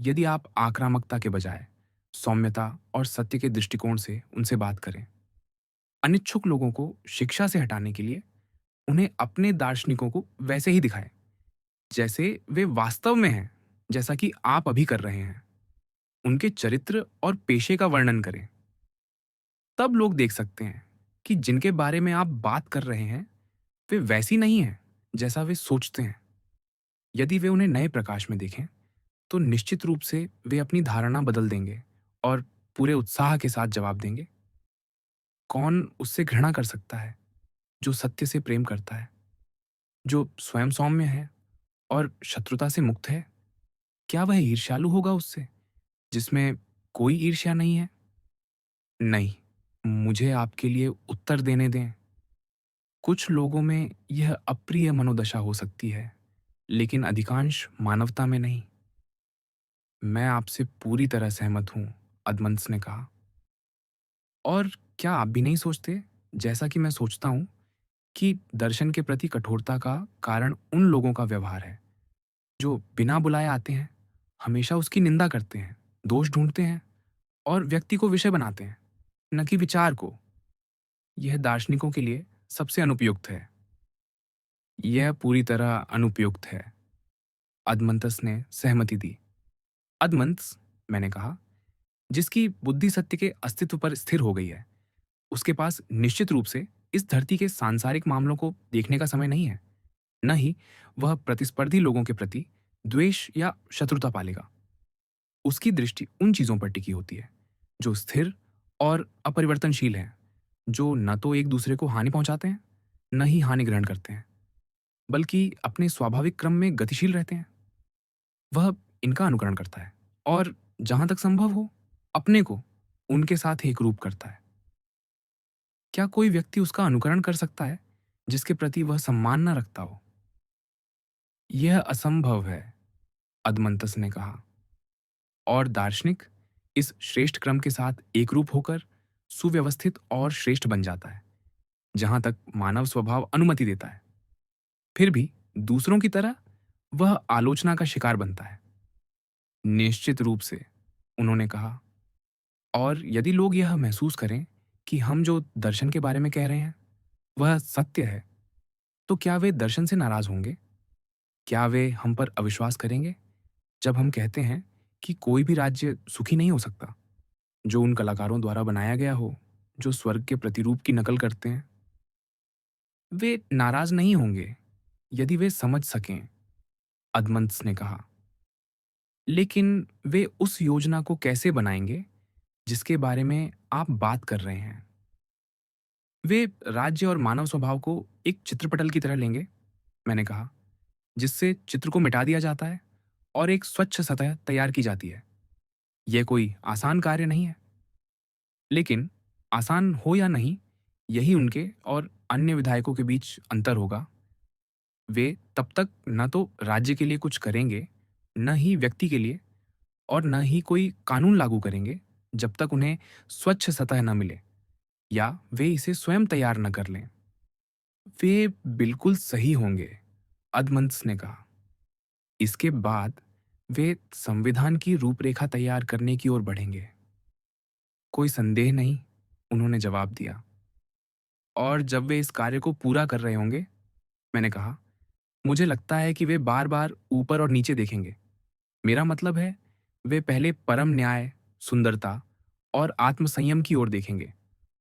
यदि आप आक्रामकता के बजाय सौम्यता और सत्य के दृष्टिकोण से उनसे बात करें। अनिच्छुक लोगों को शिक्षा से हटाने के लिए उन्हें अपने दार्शनिकों को वैसे ही दिखाएं, जैसे वे वास्तव में हैं, जैसा कि आप अभी कर रहे हैं। उनके चरित्र और पेशे का वर्णन करें। तब लोग देख सकते हैं कि जिनके बारे में आप बात कर रहे हैं, वे वैसी नहीं हैं जैसा वे सोचते हैं। यदि वे उन्हें नए प्रकाश में देखें, तो निश्चित रूप से वे अपनी धारणा बदल देंगे और पूरे उत्साह के साथ जवाब देंगे। कौन उससे घृणा कर सकता है, जो सत्य से प्रेम करता है, जो स्वयं सौम्य है और शत्रुता से मुक्त है? क्या वह ईर्ष्यालु होगा उससे, जिसमें कोई ईर्ष्या नहीं है? नहीं, मुझे आपके लिए उत्तर देने दें। कुछ लोगों में यह अप्रिय मनोदशा हो सकती है, लेकिन अधिकांश मानवता में नहीं। मैं आपसे पूरी तरह सहमत हूं, अदमंस ने कहा। और क्या आप भी नहीं सोचते, जैसा कि मैं सोचता हूं, कि दर्शन के प्रति कठोरता का कारण उन लोगों का व्यवहार है, जो बिना बुलाए आते हैं, हमेशा उसकी निंदा करते हैं, दोष ढूंढते हैं और व्यक्ति को विषय बनाते हैं, न कि विचार को। यह दार्शनिकों के लिए सबसे अनुपयुक्त है। यह पूरी तरह अनुपयुक्त है, अदमंतस ने सहमति दी। अदमंतस, मैंने कहा, जिसकी बुद्धि सत्य के अस्तित्व पर स्थिर हो गई है, उसके पास निश्चित रूप से इस धरती के सांसारिक मामलों को देखने का समय नहीं है। न ही वह प्रतिस्पर्धी लोगों के प्रति द्वेष या शत्रुता पालेगा। उसकी दृष्टि उन चीजों पर टिकी होती है जो स्थिर और अपरिवर्तनशील हैं, जो न तो एक दूसरे को हानि पहुंचाते हैं, न ही हानि ग्रहण करते हैं, बल्कि अपने स्वाभाविक क्रम में गतिशील रहते हैं। वह इनका अनुकरण करता है और जहां तक संभव हो, अपने को उनके साथ एकरूप करता है। क्या कोई व्यक्ति उसका अनुकरण कर सकता है जिसके प्रति वह सम्मान न रखता हो? यह असंभव है, अदमंतस ने कहा। और दार्शनिक इस श्रेष्ठ क्रम के साथ एकरूप होकर सुव्यवस्थित और श्रेष्ठ बन जाता है, जहां तक मानव स्वभाव अनुमति देता है। फिर भी दूसरों की तरह वह आलोचना का शिकार बनता है। निश्चित रूप से, उन्होंने कहा। और यदि लोग यह महसूस करें कि हम जो दर्शन के बारे में कह रहे हैं, वह सत्य है, तो क्या वे दर्शन से नाराज़ होंगे? क्या वे हम पर अविश्वास करेंगे जब हम कहते हैं कि कोई भी राज्य सुखी नहीं हो सकता, जो उन कलाकारों द्वारा बनाया गया हो, जो स्वर्ग के प्रतिरूप की नकल करते हैं? वे नाराज़ नहीं होंगे यदि वे समझ सकें, अदमंस ने कहा। लेकिन वे उस योजना को कैसे बनाएंगे जिसके बारे में आप बात कर रहे हैं? वे राज्य और मानव स्वभाव को एक चित्रपटल की तरह लेंगे, मैंने कहा, जिससे चित्र को मिटा दिया जाता है और एक स्वच्छ सतह तैयार की जाती है। यह कोई आसान कार्य नहीं है, लेकिन आसान हो या नहीं, यही उनके और अन्य विधायकों के बीच अंतर होगा। वे तब तक न तो राज्य के लिए कुछ करेंगे, न ही व्यक्ति के लिए, और न ही कोई कानून लागू करेंगे, जब तक उन्हें स्वच्छ सतह न मिले या वे इसे स्वयं तैयार न कर लें। वे बिल्कुल सही होंगे, अदमंस ने कहा। इसके बाद वे संविधान की रूपरेखा तैयार करने की ओर बढ़ेंगे। कोई संदेह नहीं, उन्होंने जवाब दिया। और जब वे इस कार्य को पूरा कर रहे होंगे, मैंने कहा, मुझे लगता है कि वे बार बार ऊपर और नीचे देखेंगे। मेरा मतलब है, वे पहले परम न्याय, सुंदरता और आत्मसंयम की ओर देखेंगे,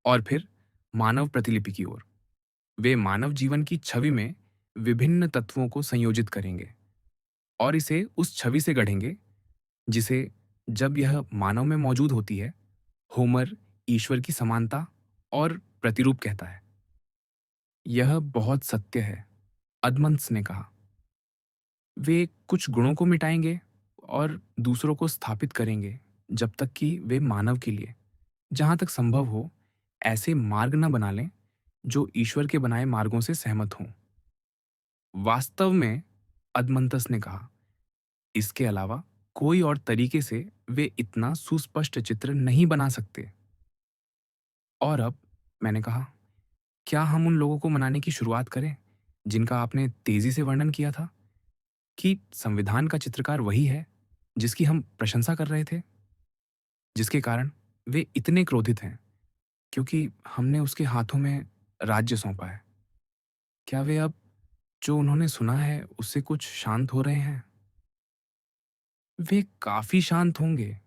और फिर मानव प्रतिलिपि की ओर। वे मानव जीवन की छवि में विभिन्न तत्वों को संयोजित करेंगे और इसे उस छवि से गढ़ेंगे जिसे, जब यह मानव में मौजूद होती है, होमर ईश्वर की समानता और प्रतिरूप कहता है। यह बहुत सत्य है, अदमंस ने कहा। वे कुछ गुणों को मिटाएंगे और दूसरों को स्थापित करेंगे, जब तक कि वे मानव के लिए, जहां तक संभव हो, ऐसे मार्ग न बना लें जो ईश्वर के बनाए मार्गों से सहमत हों। वास्तव में, अदमंतस ने कहा, इसके अलावा कोई और तरीके से वे इतना सुस्पष्ट चित्र नहीं बना सकते। और अब, मैंने कहा, क्या हम उन लोगों को मनाने की शुरुआत करें जिनका आपने तेजी से वर्णन किया था, कि संविधान का चित्रकार वही है जिसकी हम प्रशंसा कर रहे थे, जिसके कारण वे इतने क्रोधित हैं क्योंकि हमने उसके हाथों में राज्य सौंपा है? क्या वे अब जो उन्होंने सुना है उससे कुछ शांत हो रहे हैं? वे काफी शांत होंगे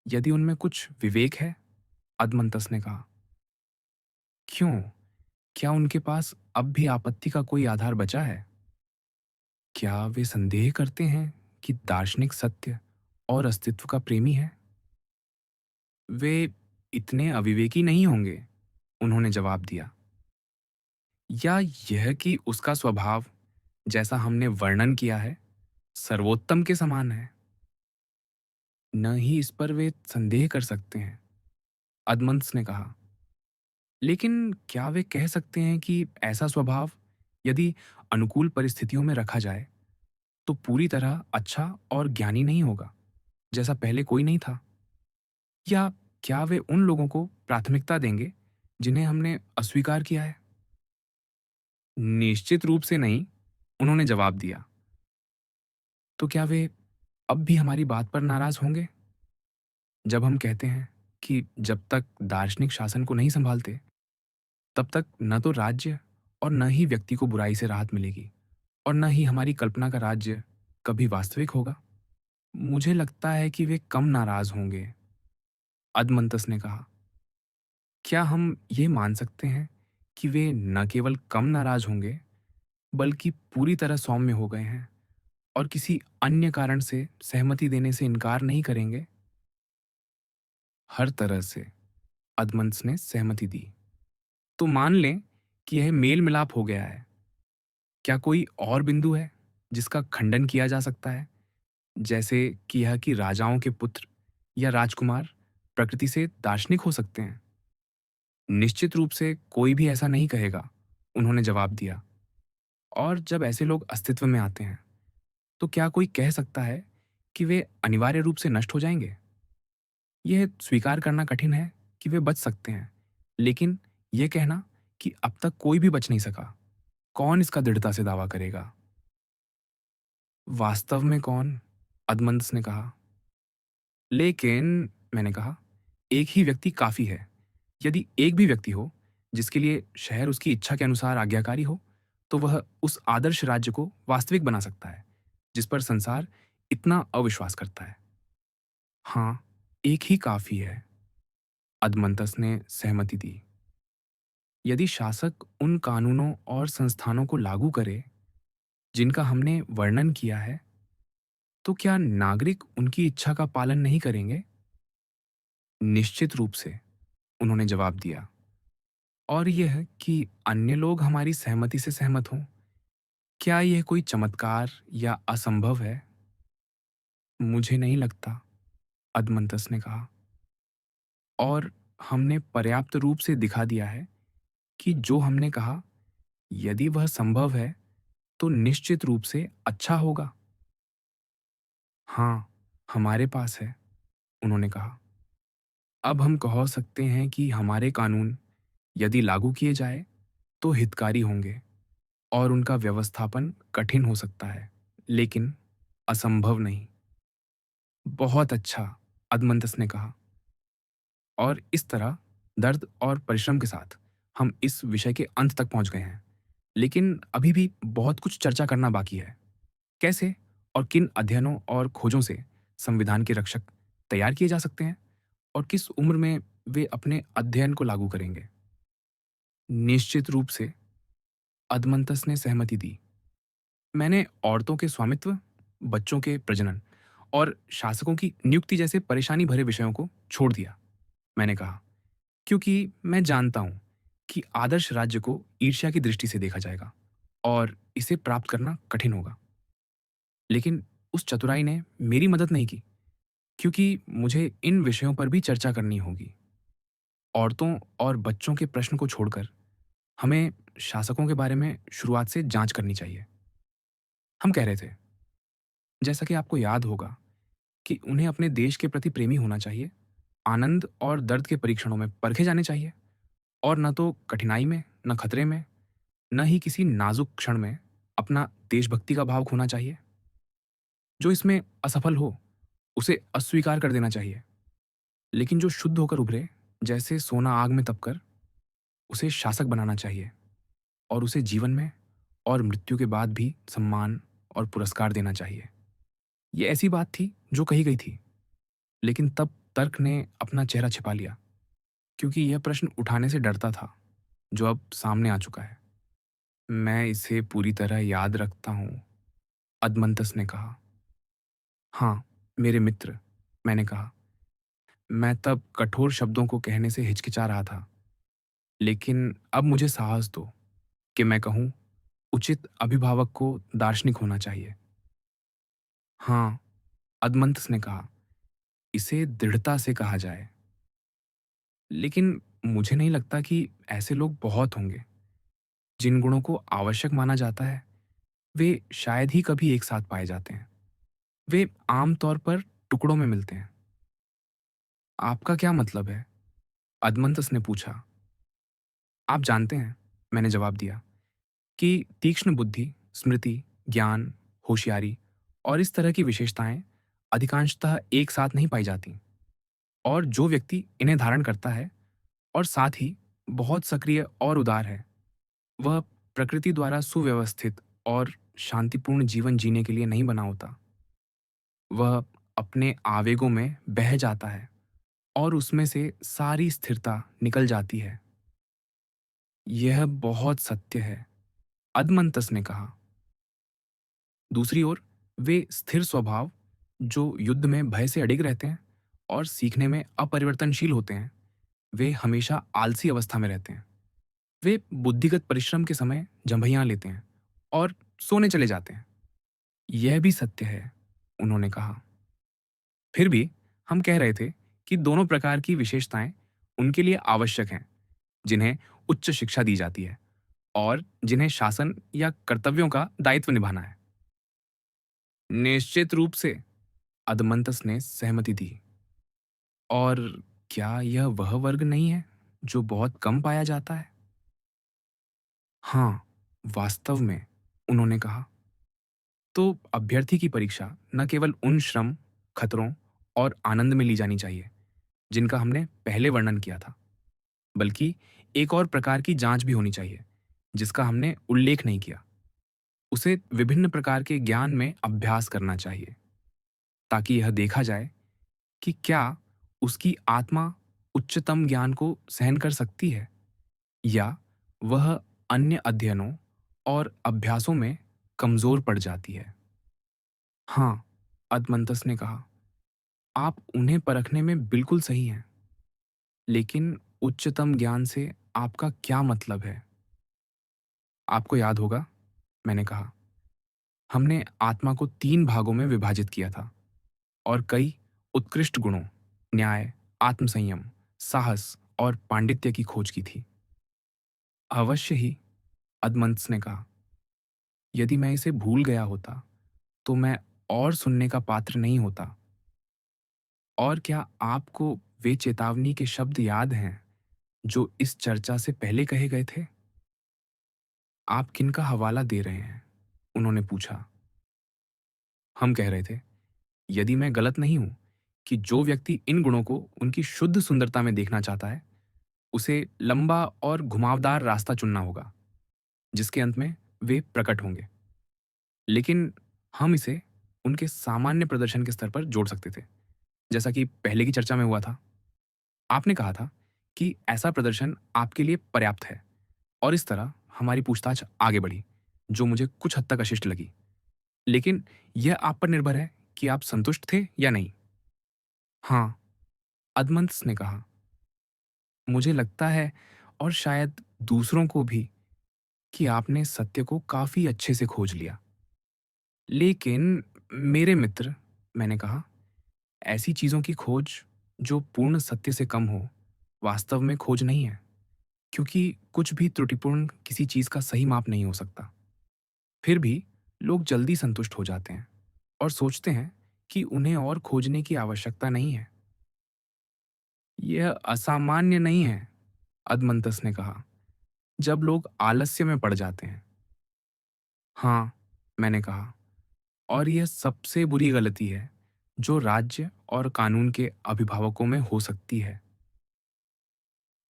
यदि उनमें कुछ विवेक है, अदमंतस ने कहा। क्यों? क्या उनके पास अब भी आपत्ति का कोई आधार बचा है? क्या वे संदेह करते हैं कि दार्शनिक सत्य और अस्तित्व का प्रेमी है? वे इतने अविवेकी नहीं होंगे, उन्होंने जवाब दिया। या यह कि उसका स्वभाव, जैसा हमने वर्णन किया है, सर्वोत्तम के समान है? न ही इस पर वे संदेह कर सकते हैं, अदमंस ने कहा। लेकिन क्या वे कह सकते हैं कि ऐसा स्वभाव, यदि अनुकूल परिस्थितियों में रखा जाए, तो पूरी तरह अच्छा और ज्ञानी नहीं होगा, जैसा पहले कोई नहीं था? या क्या वे उन लोगों को प्राथमिकता देंगे जिन्हें हमने अस्वीकार किया है? निश्चित रूप से नहीं, उन्होंने जवाब दिया। तो क्या वे अब भी हमारी बात पर नाराज होंगे जब हम कहते हैं कि जब तक दार्शनिक शासन को नहीं संभालते, तब तक न तो राज्य और न ही व्यक्ति को बुराई से राहत मिलेगी, और न ही हमारी कल्पना का राज्य कभी वास्तविक होगा? मुझे लगता है कि वे कम नाराज होंगे, अदमंतस ने कहा। क्या हम ये मान सकते हैं कि वे न केवल कम नाराज होंगे, बल्कि पूरी तरह सौम्य हो गए हैं और किसी अन्य कारण से सहमति देने से इनकार नहीं करेंगे? हर तरह से, अदमंस ने सहमति दी। तो मान लें कि यह मेल मिलाप हो गया है। क्या कोई और बिंदु है जिसका खंडन किया जा सकता है, जैसे कि यह कि राजाओं के पुत्र या राजकुमार प्रकृति से दार्शनिक हो सकते हैं? निश्चित रूप से कोई भी ऐसा नहीं कहेगा, उन्होंने जवाब दिया। और जब ऐसे लोग अस्तित्व में आते हैं, तो क्या कोई कह सकता है कि वे अनिवार्य रूप से नष्ट हो जाएंगे? यह स्वीकार करना कठिन है कि वे बच सकते हैं, लेकिन यह कहना कि अब तक कोई भी बच नहीं सका, कौन इसका दृढ़ता से दावा करेगा? वास्तव में कौन? अदमंतस ने कहा। लेकिन मैंने कहा, एक ही व्यक्ति काफ़ी है। यदि एक भी व्यक्ति हो, जिसके लिए शहर उसकी इच्छा के अनुसार आज्ञाकारी हो, तो वह उस आदर्श राज्य को वास्तविक बना सकता है, जिस पर संसार इतना अविश्वास करता है। हाँ, एक ही काफ़ी है, अदमंतस ने सहमति दी। यदि शासक उन कानूनों और संस्थानों को लागू करे, जिनका हमने वर्णन किया है, तो क्या नागरिक उनकी इच्छा का पालन नहीं करेंगे? निश्चित रूप से, उन्होंने जवाब दिया। और यह कि अन्य लोग हमारी सहमति से सहमत हों, क्या यह कोई चमत्कार या असंभव है? मुझे नहीं लगता, अदमंतस ने कहा। और हमने पर्याप्त रूप से दिखा दिया है कि जो हमने कहा, यदि वह संभव है, तो निश्चित रूप से अच्छा होगा। हाँ, हमारे पास है, उन्होंने कहा। अब हम कह सकते हैं कि हमारे कानून, यदि लागू किए जाए, तो हितकारी होंगे और उनका व्यवस्थापन कठिन हो सकता है, लेकिन असंभव नहीं। बहुत अच्छा, अदमंतस ने कहा। और इस तरह दर्द और परिश्रम के साथ हम इस विषय के अंत तक पहुंच गए हैं। लेकिन अभी भी बहुत कुछ चर्चा करना बाकी है। कैसे और किन अध्ययनों और खोजों से संविधान के रक्षक तैयार किए जा सकते हैं और किस उम्र में वे अपने अध्ययन को लागू करेंगे? निश्चित रूप से, अदमंतस ने सहमति दी। मैंने औरतों के स्वामित्व, बच्चों के प्रजनन और शासकों की नियुक्ति जैसे परेशानी भरे विषयों को छोड़ दिया। मैंने कहा, क्योंकि मैं जानता हूं कि आदर्श राज्य को ईर्ष्या की दृष्टि से देखा जाएगा और इसे प्राप्त करना कठिन होगा। लेकिन उस चतुराई ने मेरी मदद नहीं की, क्योंकि मुझे इन विषयों पर भी चर्चा करनी होगी। औरतों और बच्चों के प्रश्न को छोड़कर हमें शासकों के बारे में शुरुआत से जांच करनी चाहिए। हम कह रहे थे, जैसा कि आपको याद होगा, कि उन्हें अपने देश के प्रति प्रेमी होना चाहिए, आनंद और दर्द के परीक्षणों में परखे जाने चाहिए, और न तो कठिनाई में, न खतरे में, न ही किसी नाजुक क्षण में अपना देशभक्ति का भाव खोना चाहिए। जो इसमें असफल हो, उसे अस्वीकार कर देना चाहिए। लेकिन जो शुद्ध होकर उभरे, जैसे सोना आग में तपकर, उसे शासक बनाना चाहिए और उसे जीवन में और मृत्यु के बाद भी सम्मान और पुरस्कार देना चाहिए। ये ऐसी बात थी जो कही गई थी, लेकिन तब तर्क ने अपना चेहरा छिपा लिया, क्योंकि यह प्रश्न उठाने से डरता था, जो अब सामने आ चुका है। मैं इसे पूरी तरह याद रखता हूँ, अदमंतस ने कहा। हाँ, मेरे मित्र, मैंने कहा। मैं तब कठोर शब्दों को कहने से हिचकिचा रहा था, लेकिन अब मुझे साहस दो कि मैं कहूँ, उचित अभिभावक को दार्शनिक होना चाहिए। हाँ, अदमंतस ने कहा, इसे दृढ़ता से कहा जाए। लेकिन मुझे नहीं लगता कि ऐसे लोग बहुत होंगे। जिन गुणों को आवश्यक माना जाता है, वे शायद ही कभी एक साथ पाए जाते हैं। वे आम तौर पर टुकड़ों में मिलते हैं। आपका क्या मतलब है? अदमंतस ने पूछा। आप जानते हैं, मैंने जवाब दिया, कि तीक्ष्ण बुद्धि, स्मृति, ज्ञान, होशियारी और इस तरह की विशेषताएं अधिकांशतः एक साथ नहीं पाई जाती। और जो व्यक्ति इन्हें धारण करता है और साथ ही बहुत सक्रिय और उदार है, वह प्रकृति द्वारा सुव्यवस्थित और शांतिपूर्ण जीवन जीने के लिए नहीं बना होता। वह अपने आवेगों में बह जाता है और उसमें से सारी स्थिरता निकल जाती है। यह बहुत सत्य है, अदमंतस ने कहा। दूसरी ओर, वे स्थिर स्वभाव, जो युद्ध में भय से अडिग रहते हैं और सीखने में अपरिवर्तनशील होते हैं, वे हमेशा आलसी अवस्था में रहते हैं। वे बुद्धिगत परिश्रम के समय जंभैयां लेते हैं और सोने चले जाते हैं। यह भी सत्य है, उन्होंने कहा। फिर भी हम कह रहे थे कि दोनों प्रकार की विशेषताएं उनके लिए आवश्यक हैं, जिन्हें उच्च शिक्षा दी जाती है और जिन्हें शासन या कर्तव्यों का दायित्व निभाना है। निश्चित रूप से, अदमंतस ने सहमति दी। और क्या यह वह वर्ग नहीं है जो बहुत कम पाया जाता है? हाँ, वास्तव में, उन्होंने कहा। तो अभ्यर्थी की परीक्षा न केवल उन श्रम, खतरों और आनंद में ली जानी चाहिए, जिनका हमने पहले वर्णन किया था, बल्कि एक और प्रकार की जांच भी होनी चाहिए, जिसका हमने उल्लेख नहीं किया। उसे विभिन्न प्रकार के ज्ञान में अभ्यास करना चाहिए, ताकि यह देखा जाए कि क्या उसकी आत्मा उच्चतम ज्ञान को सहन कर सकती है, या वह अन्य अध्ययनों और अभ्यासों में कमजोर पड़ जाती है। हाँ, अदमंतस ने कहा, आप उन्हें परखने में बिल्कुल सही हैं, लेकिन उच्चतम ज्ञान से आपका क्या मतलब है? आपको याद होगा, मैंने कहा, हमने आत्मा को 3 भागों में विभाजित किया था और कई उत्कृष्ट गुणों, न्याय, आत्मसंयम, साहस और पांडित्य की खोज की थी। अवश्य ही, अदमंत्स ने कहा, यदि मैं इसे भूल गया होता, तो मैं और सुनने का पात्र नहीं होता। और क्या आपको वे चेतावनी के शब्द याद हैं, जो इस चर्चा से पहले कहे गए थे? आप किनका हवाला दे रहे हैं? उन्होंने पूछा। हम कह रहे थे, यदि मैं गलत नहीं हूं, कि जो व्यक्ति इन गुणों को उनकी शुद्ध सुंदरता में देखना चाहता है, उसे लंबा और घुमावदार रास्ता चुनना होगा, जिसके अंत में वे प्रकट होंगे। लेकिन हम इसे उनके सामान्य प्रदर्शन के स्तर पर जोड़ सकते थे, जैसा कि पहले की चर्चा में हुआ था। आपने कहा था कि ऐसा प्रदर्शन आपके लिए पर्याप्त है, और इस तरह हमारी पूछताछ आगे बढ़ी, जो मुझे कुछ हद तक अशिष्ट लगी। लेकिन यह आप पर निर्भर है कि आप संतुष्ट थे या नहीं। हाँ, अदमंत्स ने कहा, मुझे लगता है, और शायद दूसरों को भी, कि आपने सत्य को काफी अच्छे से खोज लिया। लेकिन मेरे मित्र, मैंने कहा, ऐसी चीजों की खोज जो पूर्ण सत्य से कम हो, वास्तव में खोज नहीं है, क्योंकि कुछ भी त्रुटिपूर्ण किसी चीज का सही माप नहीं हो सकता। फिर भी लोग जल्दी संतुष्ट हो जाते हैं और सोचते हैं कि उन्हें और खोजने की आवश्यकता नहीं है। यह असामान्य नहीं है, अदमंतस ने कहा, जब लोग आलस्य में पड़ जाते हैं। हाँ, मैंने कहा, और यह सबसे बुरी गलती है जो राज्य और कानून के अभिभावकों में हो सकती है।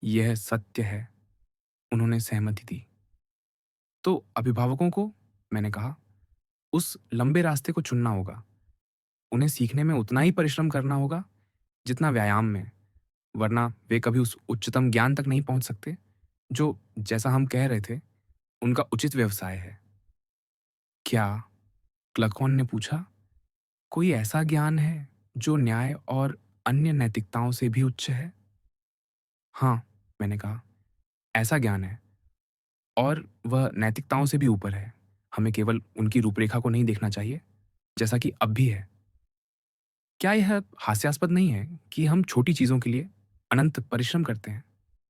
यह सत्य है, उन्होंने सहमति दी। तो अभिभावकों को, मैंने कहा, उस लंबे रास्ते को चुनना होगा। उन्हें सीखने में उतना ही परिश्रम करना होगा जितना व्यायाम में, वरना वे कभी उस उच्चतम ज्ञान तक नहीं पहुंच सकते, जो, जैसा हम कह रहे थे, उनका उचित व्यवसाय है। क्या? क्लकॉन ने पूछा, कोई ऐसा ज्ञान है जो न्याय और अन्य नैतिकताओं से भी उच्च है? हाँ, मैंने कहा, ऐसा ज्ञान है, और वह नैतिकताओं से भी ऊपर है। हमें केवल उनकी रूपरेखा को नहीं देखना चाहिए, जैसा कि अब भी है। क्या यह हास्यास्पद नहीं है कि हम छोटी चीजों के लिए अनंत परिश्रम करते हैं,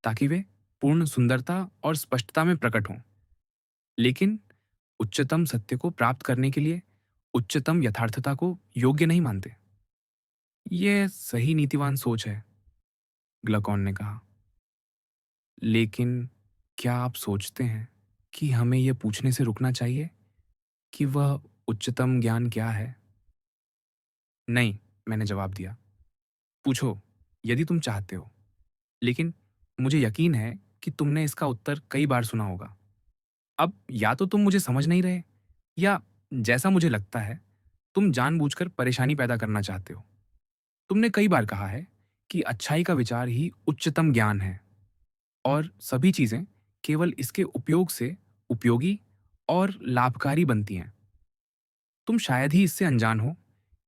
ताकि वे पूर्ण सुंदरता और स्पष्टता में प्रकट हों, लेकिन उच्चतम सत्य को प्राप्त करने के लिए उच्चतम यथार्थता को योग्य नहीं मानते? यह सही नीतिवान सोच है, ग्लकॉन ने कहा। लेकिन क्या आप सोचते हैं कि हमें यह पूछने से रुकना चाहिए कि वह उच्चतम ज्ञान क्या है? नहीं, मैंने जवाब दिया। पूछो, यदि तुम चाहते हो, लेकिन मुझे यकीन है कि तुमने इसका उत्तर कई बार सुना होगा। अब या तो तुम मुझे समझ नहीं रहे, या जैसा मुझे लगता है, तुम जानबूझकर परेशानी पैदा करना चाहते हो। तुमने कई बार कहा है कि अच्छाई का विचार ही उच्चतम ज्ञान है, और सभी चीजें केवल इसके उपयोग से उपयोगी और लाभकारी बनती हैं। तुम शायद ही इससे अनजान हो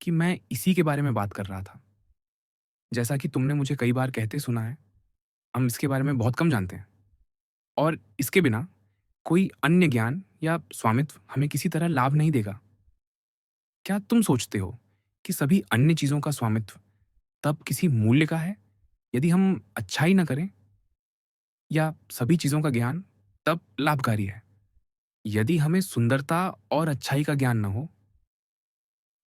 कि मैं इसी के बारे में बात कर रहा था। जैसा कि तुमने मुझे कई बार कहते सुना है, हम इसके बारे में बहुत कम जानते हैं, और इसके बिना कोई अन्य ज्ञान या स्वामित्व हमें किसी तरह लाभ नहीं देगा। क्या तुम सोचते हो कि सभी अन्य चीजों का स्वामित्व तब किसी मूल्य का है, यदि हम अच्छाई न करें, या सभी चीजों का ज्ञान तब लाभकारी है, यदि हमें सुंदरता और अच्छाई का ज्ञान न हो?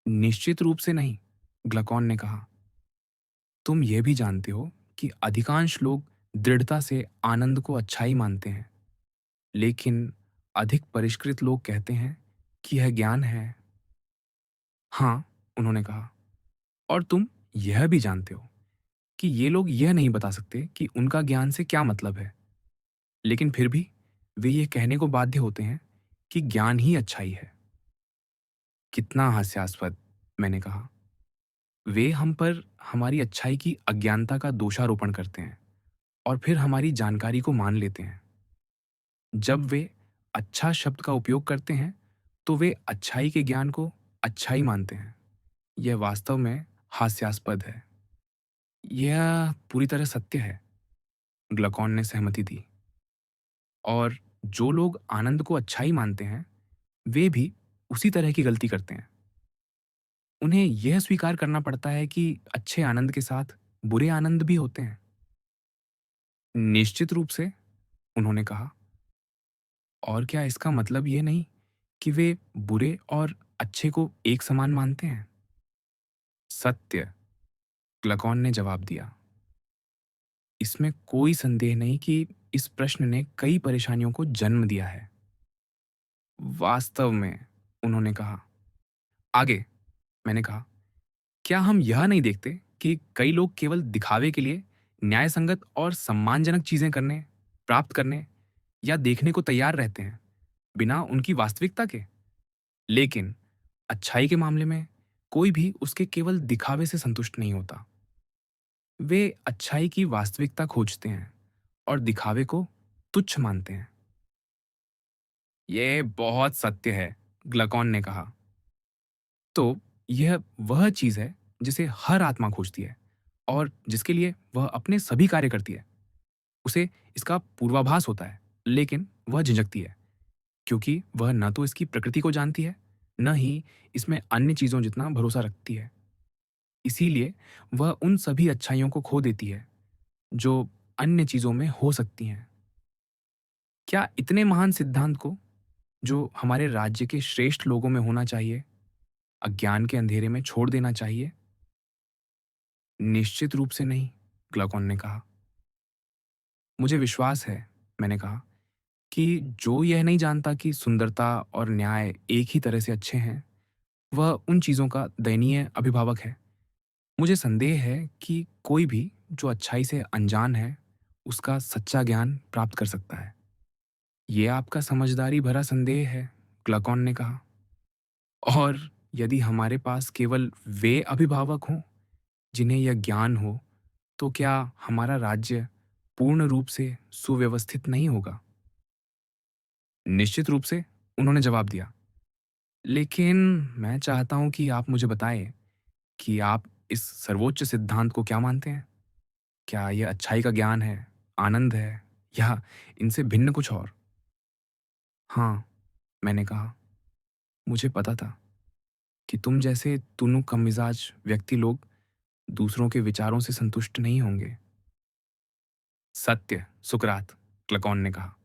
निश्चित रूप से नहीं, ग्लकॉन ने कहा। तुम यह भी जानते हो कि अधिकांश लोग दृढ़ता से आनंद को अच्छाई मानते हैं, लेकिन अधिक परिष्कृत लोग कहते हैं कि यह ज्ञान है। हाँ, उन्होंने कहा, और तुम यह भी जानते हो कि ये लोग यह नहीं बता सकते कि उनका ज्ञान से क्या मतलब है, लेकिन फिर भी वे ये कहने को बाध्य होते हैं कि ज्ञान ही अच्छाई है। कितना हास्यास्पद, मैंने कहा। वे हम पर हमारी अच्छाई की अज्ञानता का दोषारोपण करते हैं और फिर हमारी जानकारी को मान लेते हैं। जब वे अच्छा शब्द का उपयोग करते हैं, तो वे अच्छाई के ज्ञान को अच्छाई मानते हैं। यह वास्तव में हास्यास्पद है। यह पूरी तरह सत्य है, ग्लुकान ने सहमति दी। और जो लोग आनंद को अच्छाई मानते हैं, वे भी उसी तरह की गलती करते हैं। उन्हें यह स्वीकार करना पड़ता है कि अच्छे आनंद के साथ बुरे आनंद भी होते हैं। निश्चित रूप से, उन्होंने कहा। और क्या इसका मतलब ये नहीं कि वे बुरे और अच्छे को एक समान मानते हैं? सत्य, ग्लुकान ने जवाब दिया। इसमें कोई संदेह नहीं कि इस प्रश्न ने कई परेशानियों को जन्म दिया है। वास्तव में, उन्होंने कहा। आगे, मैंने कहा, क्या हम यह नहीं देखते कि कई लोग केवल दिखावे के लिए न्यायसंगत और सम्मानजनक चीजें करने, प्राप्त करने या देखने को तैयार रहते हैं, बिना उनकी वास्तविकता के? लेकिन अच्छाई के मामले में कोई भी उसके केवल दिखावे से संतुष्ट नहीं होता। वे अच्छाई की वास्तविकता खोजते हैं और दिखावे को तुच्छ मानते हैं। यह बहुत सत्य है, ग्लुकान ने कहा। तो यह वह चीज है जिसे हर आत्मा खोजती है और जिसके लिए वह अपने सभी कार्य करती है। उसे इसका पूर्वाभास होता है, लेकिन वह झिझकती है, क्योंकि वह न तो इसकी प्रकृति को जानती है, न ही इसमें अन्य चीजों जितना भरोसा रखती है। इसीलिए वह उन सभी अच्छाइयों को खो देती है जो अन्य चीजों में हो सकती हैं। क्या इतने महान सिद्धांत को, जो हमारे राज्य के श्रेष्ठ लोगों में होना चाहिए, अज्ञान के अंधेरे में छोड़ देना चाहिए? निश्चित रूप से नहीं, ग्लुकान ने कहा। मुझे विश्वास है, मैंने कहा, कि जो यह नहीं जानता कि सुंदरता और न्याय एक ही तरह से अच्छे हैं, वह उन चीजों का दयनीय अभिभावक है। मुझे संदेह है कि कोई भी जो अच्छाई से अनजान है, उसका सच्चा ज्ञान प्राप्त कर सकता है। ये आपका समझदारी भरा संदेह है, ग्लुकान ने कहा। और यदि हमारे पास केवल वे अभिभावक हों जिन्हें यह ज्ञान हो, तो क्या हमारा राज्य पूर्ण रूप से सुव्यवस्थित नहीं होगा? निश्चित रूप से, उन्होंने जवाब दिया। लेकिन मैं चाहता हूं कि आप मुझे बताएं कि आप इस सर्वोच्च सिद्धांत को क्या मानते हैं? क्या यह अच्छाई का ज्ञान है, आनंद है, या इनसे भिन्न कुछ और? हाँ, मैंने कहा, मुझे पता था कि तुम जैसे तुनु कम मिजाज व्यक्ति लोग दूसरों के विचारों से संतुष्ट नहीं होंगे। सत्य, सुकरात, क्लकौन ने कहा।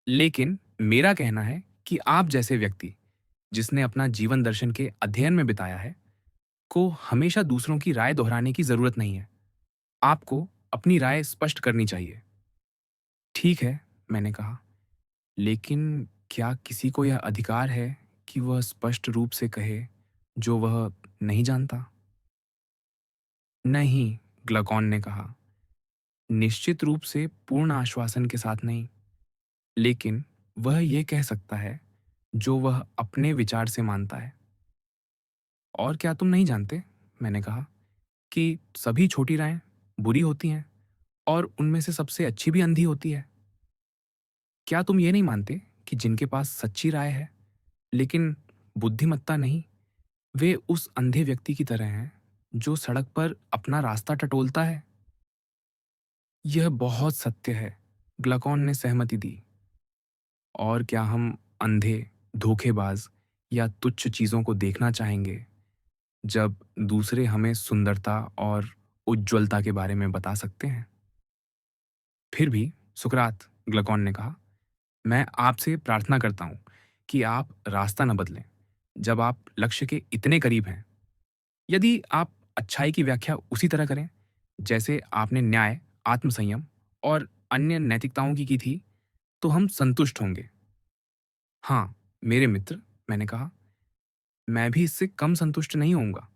लेकिन मेरा कहना है कि आप जैसे व्यक्ति, जिसने अपना जीवन दर्शन के अध्ययन में बिताया है, को हमेशा दूसरों की राय दोहराने की जरूरत नहीं है। आपको अपनी राय स्पष्ट करनी चाहिए। ठीक है, मैंने कहा, लेकिन क्या किसी को यह अधिकार है कि वह स्पष्ट रूप से कहे जो वह नहीं जानता? नहीं, ग्लुकान ने कहा, निश्चित रूप से पूर्ण आश्वासन के साथ नहीं, लेकिन वह यह कह सकता है जो वह अपने विचार से मानता है। और क्या तुम नहीं जानते, मैंने कहा, कि सभी छोटी रायें बुरी होती हैं और उनमें से सबसे अच्छी भी अंधी होती है? क्या तुम ये नहीं मानते कि जिनके पास सच्ची राय है लेकिन बुद्धिमत्ता नहीं, वे उस अंधे व्यक्ति की तरह हैं जो सड़क पर अपना रास्ता टटोलता है? यह बहुत सत्य है, ग्लुकान ने सहमति दी। और क्या हम अंधे, धोखेबाज या तुच्छ चीजों को देखना चाहेंगे जब दूसरे हमें सुंदरता और उज्ज्वलता के बारे में बता सकते हैं? फिर भी, सुकरात, ग्लुकान ने कहा, मैं आपसे प्रार्थना करता हूं कि आप रास्ता न बदलें जब आप लक्ष्य के इतने करीब हैं। यदि आप अच्छाई की व्याख्या उसी तरह करें जैसे आपने न्याय, आत्मसंयम और अन्य नैतिकताओं की थी, तो हम संतुष्ट होंगे। हाँ, मेरे मित्र, मैंने कहा, मैं भी इससे कम संतुष्ट नहीं होऊँगा।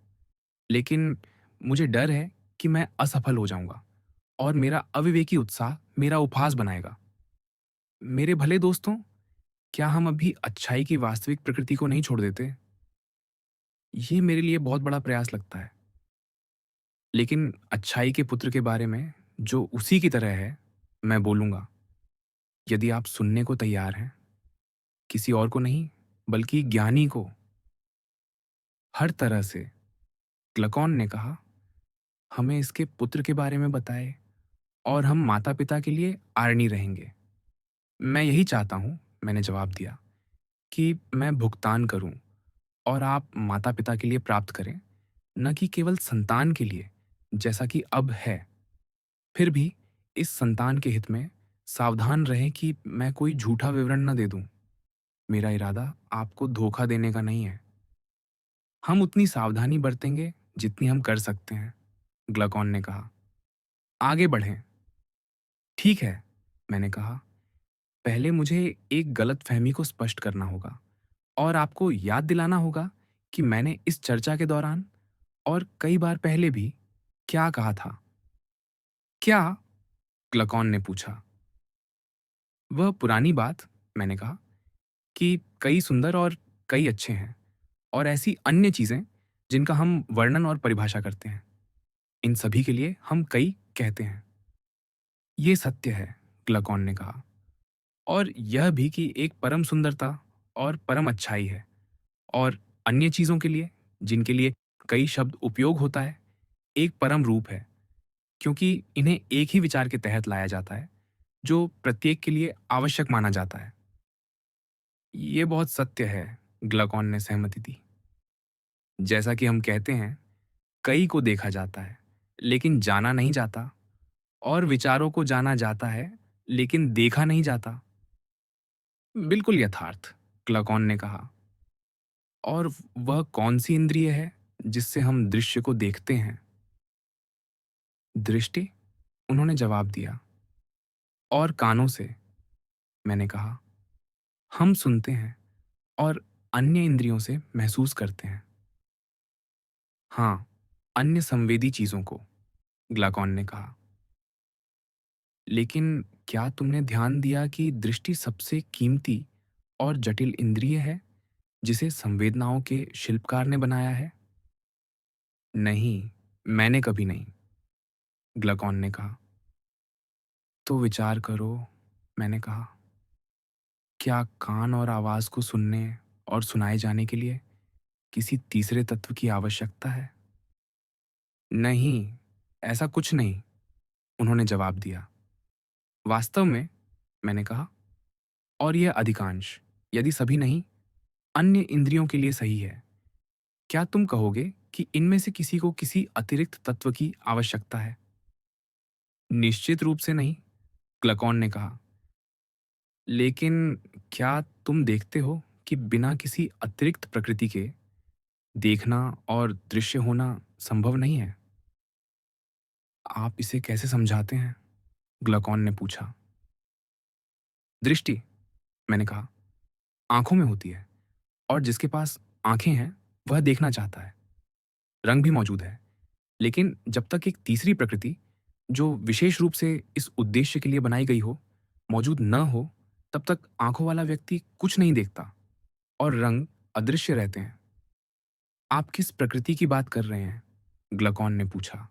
लेकिन मुझे डर है कि मैं असफल हो जाऊँगा और मेरा अविवेकी उत्साह मेरा उपहास बनाएगा। मेरे भले दोस्तों, क्या हम अभी अच्छाई की वास्तविक प्रकृति को नहीं छोड़ देते? ये मेरे लिए बहुत बड़ा प्रयास लगता है। लेकिन अच्छाई के पुत्र के बारे में जो उसी की तरह है, मैं बोलूँगा, यदि आप सुनने को तैयार हैं, किसी और को नहीं, बल्कि ज्ञानी को, हर तरह से, ग्लुकान ने कहा, हमें इसके पुत्र के बारे में बताएँ और हम माता-पिता के लिए आर्णी रहेंगे। मैं यही चाहता हूँ, मैंने जवाब दिया, कि मैं भुगतान करूँ और आप माता-पिता के लिए प्राप्त करें, न कि केवल संतान के लिए, जैसा कि अब है। फिर भी इस संतान के हित में सावधान रहें कि मैं कोई झूठा विवरण न दे दूँ। मेरा इरादा आपको धोखा देने का नहीं है। हम उतनी सावधानी बरतेंगे जितनी हम कर सकते हैं, ग्लुकान ने कहा। आगे बढ़ें। ठीक है, मैंने कहा। पहले मुझे एक गलतफहमी को स्पष्ट करना होगा और आपको याद दिलाना होगा कि मैंने इस चर्चा के दौरान और कई बार पहले भी क्या कहा था। क्या? ग्लुकान ने पूछा। वह पुरानी बात, मैंने कहा, कि कई सुंदर और कई अच्छे हैं और ऐसी अन्य चीजें जिनका हम वर्णन और परिभाषा करते हैं। इन सभी के लिए हम कई कहते हैं। ये सत्य है, ग्लुकान ने कहा, और यह भी कि एक परम सुंदरता और परम अच्छाई है, और अन्य चीजों के लिए, जिनके लिए कई शब्द उपयोग होता है, एक परम रूप है, क्योंकि इन्हें एक ही विचार के तहत लाया जाता है जो प्रत्येक के लिए आवश्यक माना जाता है। ये बहुत सत्य है, ग्लुकान ने सहमति दी। जैसा कि हम कहते हैं, कई को देखा जाता है लेकिन जाना नहीं जाता, और विचारों को जाना जाता है लेकिन देखा नहीं जाता। बिल्कुल यथार्थ, ग्लुकान ने कहा। और वह कौन सी इंद्रिय है जिससे हम दृश्य को देखते हैं? दृष्टि, उन्होंने जवाब दिया। और कानों से, मैंने कहा। हम सुनते हैं और अन्य इंद्रियों से महसूस करते हैं। हाँ, अन्य संवेदी चीजों को, ग्लुकान ने कहा। लेकिन क्या तुमने ध्यान दिया कि दृष्टि सबसे कीमती और जटिल इंद्रिय है जिसे संवेदनाओं के शिल्पकार ने बनाया है? नहीं, मैंने कभी नहीं, ग्लुकान ने कहा। तो विचार करो, मैंने कहा। क्या कान और आवाज को सुनने और सुनाए जाने के लिए किसी तीसरे तत्व की आवश्यकता है? नहीं, ऐसा कुछ नहीं, उन्होंने जवाब दिया। वास्तव में, मैंने कहा, और यह अधिकांश, यदि सभी नहीं, अन्य इंद्रियों के लिए सही है। क्या तुम कहोगे कि इनमें से किसी को किसी अतिरिक्त तत्व की आवश्यकता है? निश्चित रूप से नहीं, ग्लुकान ने कहा। लेकिन क्या तुम देखते हो कि बिना किसी अतिरिक्त प्रकृति के देखना और दृश्य होना संभव नहीं है? आप इसे कैसे समझाते हैं? ग्लुकान ने पूछा। दृष्टि, मैंने कहा, आंखों में होती है, और जिसके पास आंखें हैं वह देखना चाहता है। रंग भी मौजूद है, लेकिन जब तक एक तीसरी प्रकृति, जो विशेष रूप से इस उद्देश्य के लिए बनाई गई हो, मौजूद न हो, तब तक आंखों वाला व्यक्ति कुछ नहीं देखता और रंग अदृश्य रहते हैं। आप किस प्रकृति की बात कर रहे हैं? ग्लुकान ने पूछा।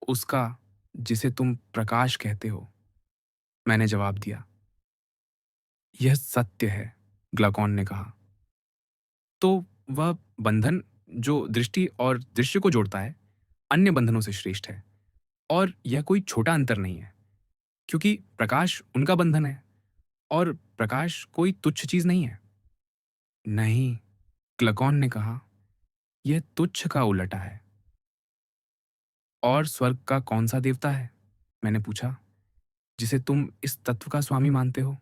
उसका जिसे तुम प्रकाश कहते हो, मैंने जवाब दिया। यह सत्य है, ग्लुकान ने कहा। तो वह बंधन जो दृष्टि और दृश्य को जोड़ता है, अन्य बंधनों से श्रेष्ठ है, और यह कोई छोटा अंतर नहीं है, क्योंकि प्रकाश उनका बंधन है और प्रकाश कोई तुच्छ चीज नहीं है। नहीं, ग्लुकान ने कहा, यह तुच्छ का उलटा है। और स्वर्ग का कौन सा देवता है, मैंने पूछा, जिसे तुम इस तत्व का स्वामी मानते हो?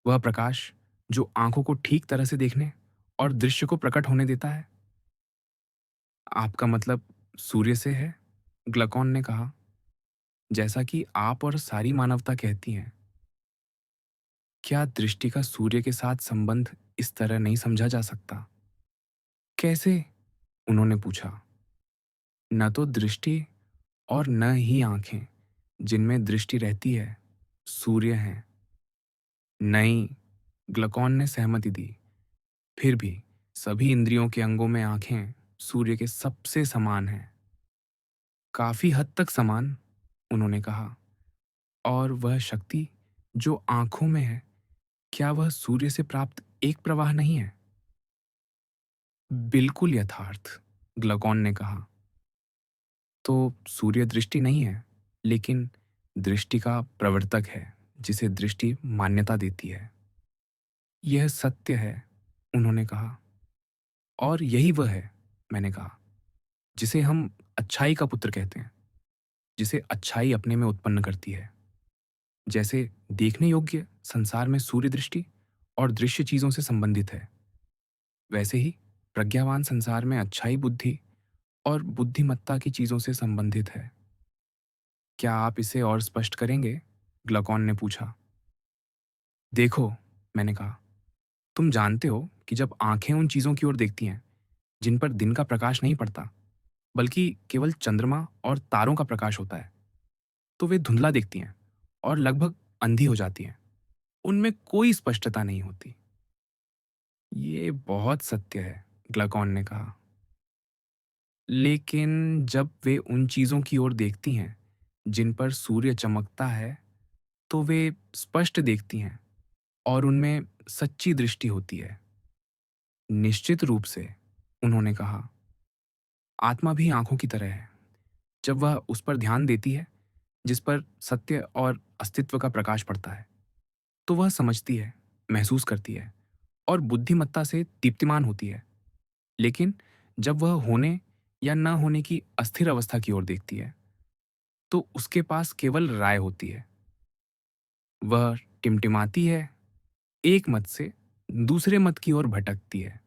वह प्रकाश जो आंखों को ठीक तरह से देखने और दृश्य को प्रकट होने देता है। आपका मतलब सूर्य से है, ग्लुकान ने कहा, जैसा कि आप और सारी मानवता कहती है। क्या दृष्टि का सूर्य के साथ संबंध इस तरह नहीं समझा जा सकता? कैसे? उन्होंने पूछा। न तो दृष्टि और न ही आंखें जिनमें दृष्टि रहती है सूर्य हैं। नहीं, ग्लूकोन ने सहमति दी। फिर भी सभी इंद्रियों के अंगों में आंखें सूर्य के सबसे समान हैं। काफी हद तक समान, उन्होंने कहा। और वह शक्ति जो आंखों में है, क्या वह सूर्य से प्राप्त एक प्रवाह नहीं है? बिल्कुल यथार्थ, ग्लूकोन ने कहा। तो सूर्य दृष्टि नहीं है, लेकिन दृष्टि का प्रवर्तक है, जिसे दृष्टि मान्यता देती है। यह सत्य है, उन्होंने कहा। और यही वह है, मैंने कहा, जिसे हम अच्छाई का पुत्र कहते हैं, जिसे अच्छाई अपने में उत्पन्न करती है। जैसे देखने योग्य संसार में सूर्य दृष्टि और दृश्य चीजों से संबंधित है, वैसे ही प्रज्ञावान संसार में अच्छाई बुद्धि और बुद्धिमत्ता की चीजों से संबंधित है। क्या आप इसे और स्पष्ट करेंगे? ग्लूकोन ने पूछा। देखो, मैंने कहा, तुम जानते हो कि जब आंखें उन चीजों की ओर देखती हैं जिन पर दिन का प्रकाश नहीं पड़ता, बल्कि केवल चंद्रमा और तारों का प्रकाश होता है, तो वे धुंधला दिखती हैं और लगभग अंधी हो जाती हैं। उनमें कोई स्पष्टता नहीं होती। ये बहुत सत्य है, ग्लूकोन ने कहा। लेकिन जब वे उन चीजों की ओर देखती हैं जिन पर सूर्य चमकता है, तो वे स्पष्ट देखती हैं और उनमें सच्ची दृष्टि होती है। निश्चित रूप से, उन्होंने कहा। आत्मा भी आंखों की तरह है। जब वह उस पर ध्यान देती है जिस पर सत्य और अस्तित्व का प्रकाश पड़ता है, तो वह समझती है, महसूस करती है और बुद्धिमत्ता से दीप्तिमान होती है। लेकिन जब वह होने या न होने की अस्थिर अवस्था की ओर देखती है, तो उसके पास केवल राय होती है। वह टिमटिमाती है, एक मत से दूसरे मत की ओर भटकती है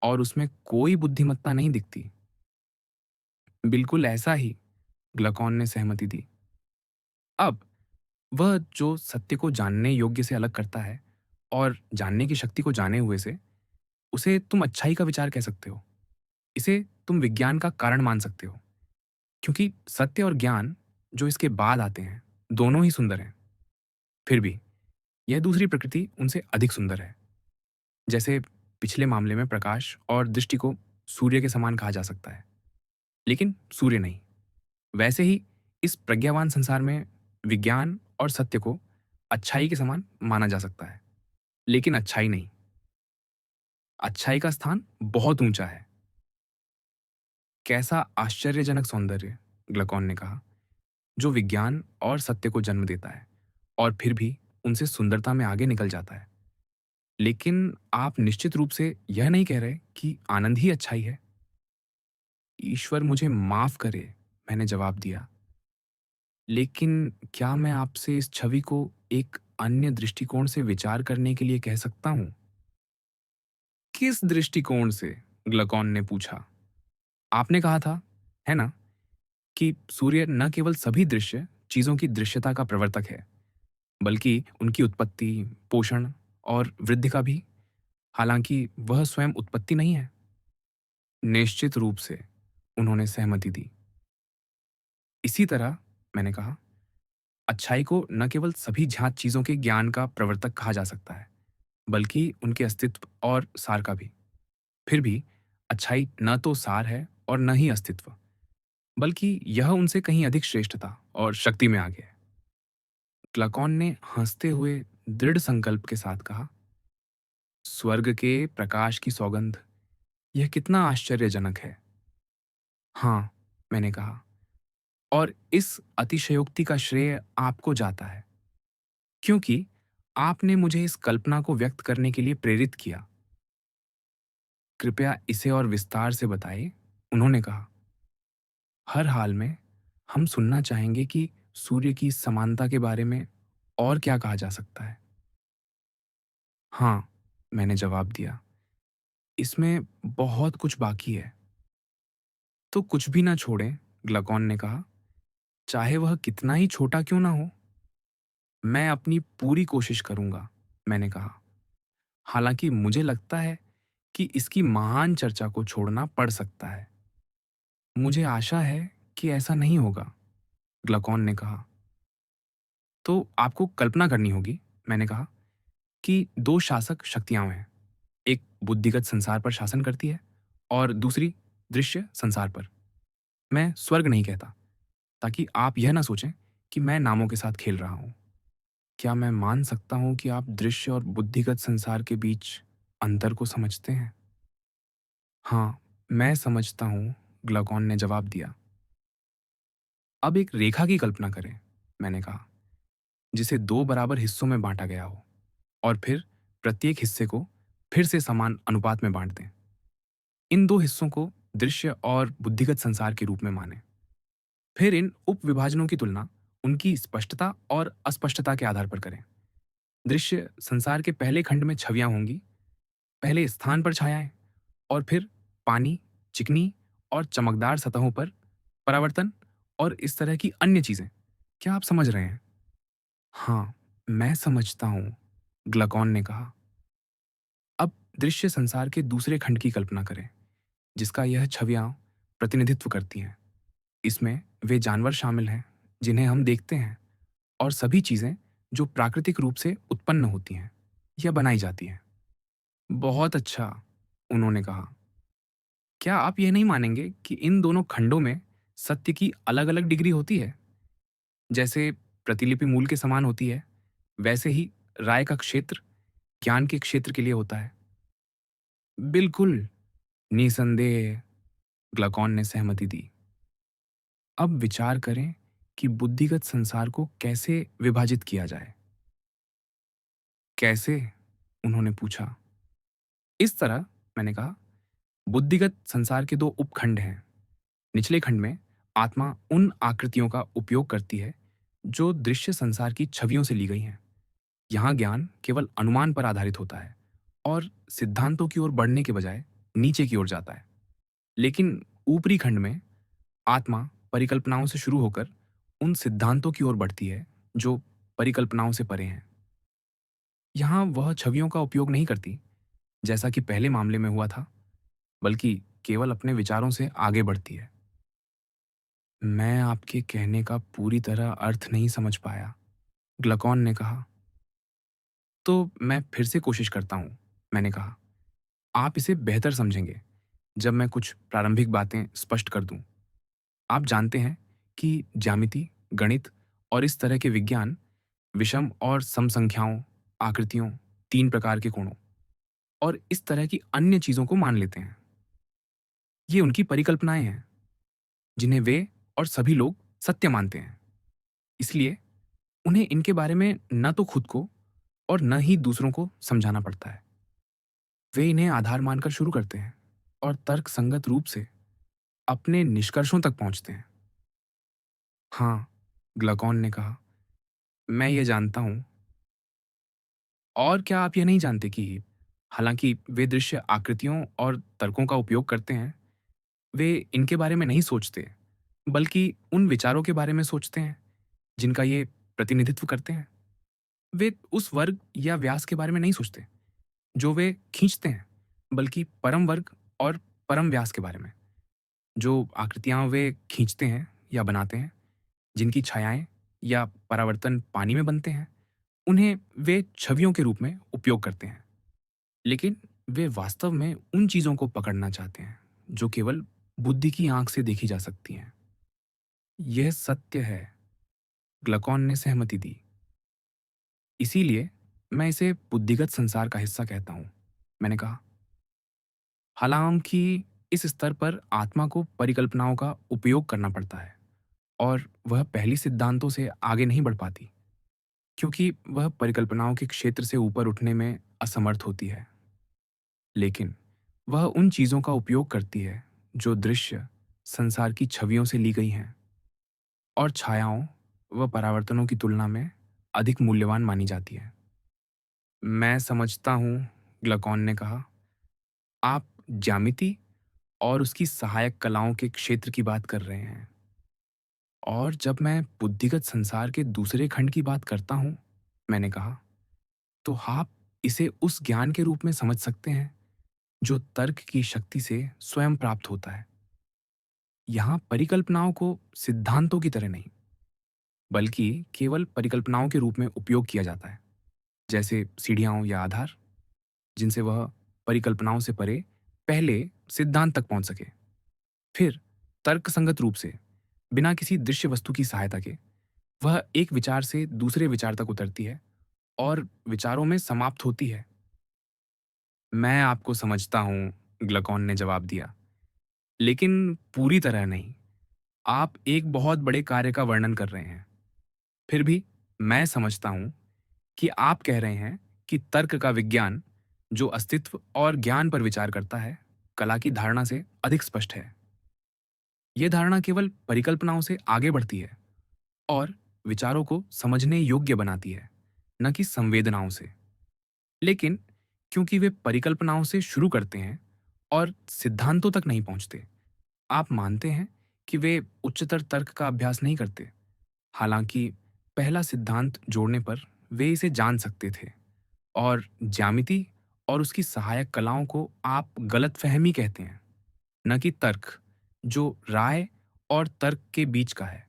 और उसमें कोई बुद्धिमत्ता नहीं दिखती। बिल्कुल ऐसा ही, ग्लूकोन ने सहमति दी। अब वह जो सत्य को जानने योग्य से अलग करता है और जानने की शक्ति को जाने हुए से, उसे तुम अच्छाई का विचार कह सकते हो। इसे तुम विज्ञान का कारण मान सकते हो, क्योंकि सत्य और ज्ञान जो इसके बाद आते हैं, दोनों ही सुंदर हैं। फिर भी यह दूसरी प्रकृति उनसे अधिक सुंदर है। जैसे पिछले मामले में प्रकाश और दृष्टि को सूर्य के समान कहा जा सकता है, लेकिन सूर्य नहीं। वैसे ही इस प्रज्ञावान संसार में विज्ञान और सत्य को अच्छाई के समान माना जा सकता है, लेकिन अच्छाई नहीं। अच्छाई का स्थान बहुत ऊंचा है। कैसा आश्चर्यजनक सौंदर्य, ग्लूकोन ने कहा, जो विज्ञान और सत्य को जन्म देता है और फिर भी उनसे सुंदरता में आगे निकल जाता है। लेकिन आप निश्चित रूप से यह नहीं कह रहे कि आनंद ही अच्छाई है। ईश्वर मुझे माफ करे, मैंने जवाब दिया। लेकिन क्या मैं आपसे इस छवि को एक अन्य दृष्टिकोण से विचार करने के लिए कह सकता हूं? किस दृष्टिकोण से? ग्लूकोन ने पूछा। आपने कहा था, है ना, कि सूर्य न केवल सभी दृश्य चीजों की दृश्यता का प्रवर्तक है, बल्कि उनकी उत्पत्ति, पोषण और वृद्धि का भी। हालांकि वह स्वयं उत्पत्ति नहीं है। निश्चित रूप से, उन्होंने सहमति दी। इसी तरह, मैंने कहा, अच्छाई को न केवल सभी ज्ञात चीजों के ज्ञान का प्रवर्तक कहा जा सकता है, बल्कि उनके अस्तित्व और सार का भी। फिर भी अच्छाई न तो सार है और न ही अस्तित्व, बल्कि यह उनसे कहीं अधिक श्रेष्ठता और शक्ति में आगे है। क्लाकॉन ने हंसते हुए दृढ़ संकल्प के साथ कहा, स्वर्ग के प्रकाश की सौगंध, यह कितना आश्चर्यजनक है। हाँ, मैंने कहा, और इस अतिशयोक्ति का श्रेय आपको जाता है, क्योंकि आपने मुझे इस कल्पना को व्यक्त करने के लिए प्रेरित किया। कृपया इसे और विस्तार से बताइए, उन्होंने कहा। हर हाल में हम सुनना चाहेंगे कि सूर्य की समानता के बारे में और क्या कहा जा सकता है। हाँ, मैंने जवाब दिया, इसमें बहुत कुछ बाकी है। तो कुछ भी ना छोड़ें, ग्लूकोन ने कहा, चाहे वह कितना ही छोटा क्यों ना हो। मैं अपनी पूरी कोशिश करूंगा, मैंने कहा। हालांकि मुझे लगता है कि इसकी महान चर्चा को छोड़ना पड़ सकता है। मुझे आशा है कि ऐसा नहीं होगा, ग्लकॉन ने कहा। तो आपको कल्पना करनी होगी, मैंने कहा, कि दो शासक शक्तियां हैं। एक बुद्धिगत संसार पर शासन करती है और दूसरी दृश्य संसार पर। मैं स्वर्ग नहीं कहता, ताकि आप यह ना सोचें कि मैं नामों के साथ खेल रहा हूं। क्या मैं मान सकता हूं कि आप दृश्य और बुद्धिगत संसार के बीच अंतर को समझते हैं? हाँ, मैं समझता हूं, ग्लूकॉन ने जवाब दिया। अब एक रेखा की कल्पना करें, मैंने कहा, जिसे दो बराबर हिस्सों में बांटा गया हो और फिर प्रत्येक हिस्से को फिर से समान अनुपात में बांट दें। इन दो हिस्सों को दृश्य और बुद्धिगत संसार के रूप में मानें। फिर इन उप विभाजनों की तुलना उनकी स्पष्टता और अस्पष्टता के आधार पर करें। दृश्य संसार के पहले खंड में छवियां होंगी, पहले स्थान पर छायाएं, और फिर पानी, चिकनी और चमकदार सतहों पर परावर्तन और इस तरह की अन्य चीजें। क्या आप समझ रहे हैं? हाँ, मैं समझता हूं, ग्लूकॉन ने कहा। अब दृश्य संसार के दूसरे खंड की कल्पना करें, जिसका यह छवियां प्रतिनिधित्व करती हैं। इसमें वे जानवर शामिल हैं जिन्हें हम देखते हैं, और सभी चीजें जो प्राकृतिक रूप से उत्पन्न होती हैं या बनाई जाती हैं। बहुत अच्छा, उन्होंने कहा। क्या आप यह नहीं मानेंगे कि इन दोनों खंडों में सत्य की अलग अलग डिग्री होती है? जैसे प्रतिलिपि मूल के समान होती है, वैसे ही राय का क्षेत्र ज्ञान के क्षेत्र के लिए होता है। बिल्कुल, निसंदेह, ग्लूकॉन ने सहमति दी। अब विचार करें कि बुद्धिगत संसार को कैसे विभाजित किया जाए। कैसे? उन्होंने पूछा। इस तरह, मैंने कहा, बुद्धिगत संसार के दो उपखंड हैं। निचले खंड में आत्मा उन आकृतियों का उपयोग करती है जो दृश्य संसार की छवियों से ली गई हैं। यहाँ ज्ञान केवल अनुमान पर आधारित होता है और सिद्धांतों की ओर बढ़ने के बजाय नीचे की ओर जाता है। लेकिन ऊपरी खंड में आत्मा परिकल्पनाओं से शुरू होकर उन सिद्धांतों की ओर बढ़ती है जो परिकल्पनाओं से परे हैं। यहाँ वह छवियों का उपयोग नहीं करती, जैसा कि पहले मामले में हुआ था, बल्कि केवल अपने विचारों से आगे बढ़ती है। मैं आपके कहने का पूरी तरह अर्थ नहीं समझ पाया, ग्लूकॉन ने कहा। तो मैं फिर से कोशिश करता हूँ, मैंने कहा। आप इसे बेहतर समझेंगे जब मैं कुछ प्रारंभिक बातें स्पष्ट कर दूं। आप जानते हैं कि ज्यामिति, गणित और इस तरह के विज्ञान विषम और सम संख्याओं, आकृतियों, तीन प्रकार के कोणों और इस तरह की अन्य चीजों को मान लेते हैं। ये उनकी परिकल्पनाएं हैं, जिन्हें वे और सभी लोग सत्य मानते हैं। इसलिए उन्हें इनके बारे में न तो खुद को और न ही दूसरों को समझाना पड़ता है। वे इन्हें आधार मानकर शुरू करते हैं और तर्क संगत रूप से अपने निष्कर्षों तक पहुंचते हैं। हाँ, ग्लूकॉन ने कहा, मैं ये जानता हूं। और क्या आप यह नहीं जानते कि हालांकि वे दृश्य आकृतियों और तर्कों का उपयोग करते हैं, वे इनके बारे में नहीं सोचते, बल्कि उन विचारों के बारे में सोचते हैं जिनका ये प्रतिनिधित्व करते हैं। वे उस वर्ग या व्यास के बारे में नहीं सोचते जो वे खींचते हैं, बल्कि परम वर्ग और परम व्यास के बारे में। जो आकृतियां वे खींचते हैं या बनाते हैं, जिनकी छायाएं या परावर्तन पानी में बनते हैं, उन्हें वे छवियों के रूप में उपयोग करते हैं। लेकिन वे वास्तव में उन चीजों को पकड़ना चाहते हैं जो केवल बुद्धि की आंख से देखी जा सकती हैं। यह सत्य है, ग्लूकॉन ने सहमति दी। इसीलिए मैं इसे बुद्धिगत संसार का हिस्सा कहता हूं, मैंने कहा। हालांकि इस स्तर पर आत्मा को परिकल्पनाओं का उपयोग करना पड़ता है और वह पहली सिद्धांतों से आगे नहीं बढ़ पाती, क्योंकि वह परिकल्पनाओं के क्षेत्र से ऊपर उठने में असमर्थ होती है। लेकिन वह उन चीजों का उपयोग करती है जो दृश्य संसार की छवियों से ली गई हैं और छायाओं व परावर्तनों की तुलना में अधिक मूल्यवान मानी जाती है। मैं समझता हूँ, ग्लूकॉन ने कहा। आप ज्यामिति और उसकी सहायक कलाओं के क्षेत्र की बात कर रहे हैं। और जब मैं बुद्धिगत संसार के दूसरे खंड की बात करता हूँ, मैंने कहा, तो आप इसे उस ज्ञान के रूप में समझ सकते हैं जो तर्क की शक्ति से स्वयं प्राप्त होता है। यहाँ परिकल्पनाओं को सिद्धांतों की तरह नहीं, बल्कि केवल परिकल्पनाओं के रूप में उपयोग किया जाता है, जैसे सीढ़ियाँ या आधार, जिनसे वह परिकल्पनाओं से परे पहले सिद्धांत तक पहुंच सके। फिर तर्कसंगत रूप से, बिना किसी दृश्य वस्तु की सहायता के, वह एक विचार से दूसरे विचार तक उतरती है और विचारों में समाप्त होती है। मैं आपको समझता हूँ, ग्लकॉन ने जवाब दिया, लेकिन पूरी तरह नहीं। आप एक बहुत बड़े कार्य का वर्णन कर रहे हैं। फिर भी मैं समझता हूँ कि आप कह रहे हैं कि तर्क का विज्ञान, जो अस्तित्व और ज्ञान पर विचार करता है, कला की धारणा से अधिक स्पष्ट है। यह धारणा केवल परिकल्पनाओं से आगे बढ़ती है और विचारों को समझने योग्य बनाती है, न कि संवेदनाओं से। लेकिन क्योंकि वे परिकल्पनाओं से शुरू करते हैं और सिद्धांतों तक नहीं पहुंचते, आप मानते हैं कि वे उच्चतर तर्क का अभ्यास नहीं करते। हालांकि पहला सिद्धांत जोड़ने पर वे इसे जान सकते थे, और ज्यामिति और उसकी सहायक कलाओं को आप गलतफहमी कहते हैं, न कि तर्क, जो राय और तर्क के बीच का है।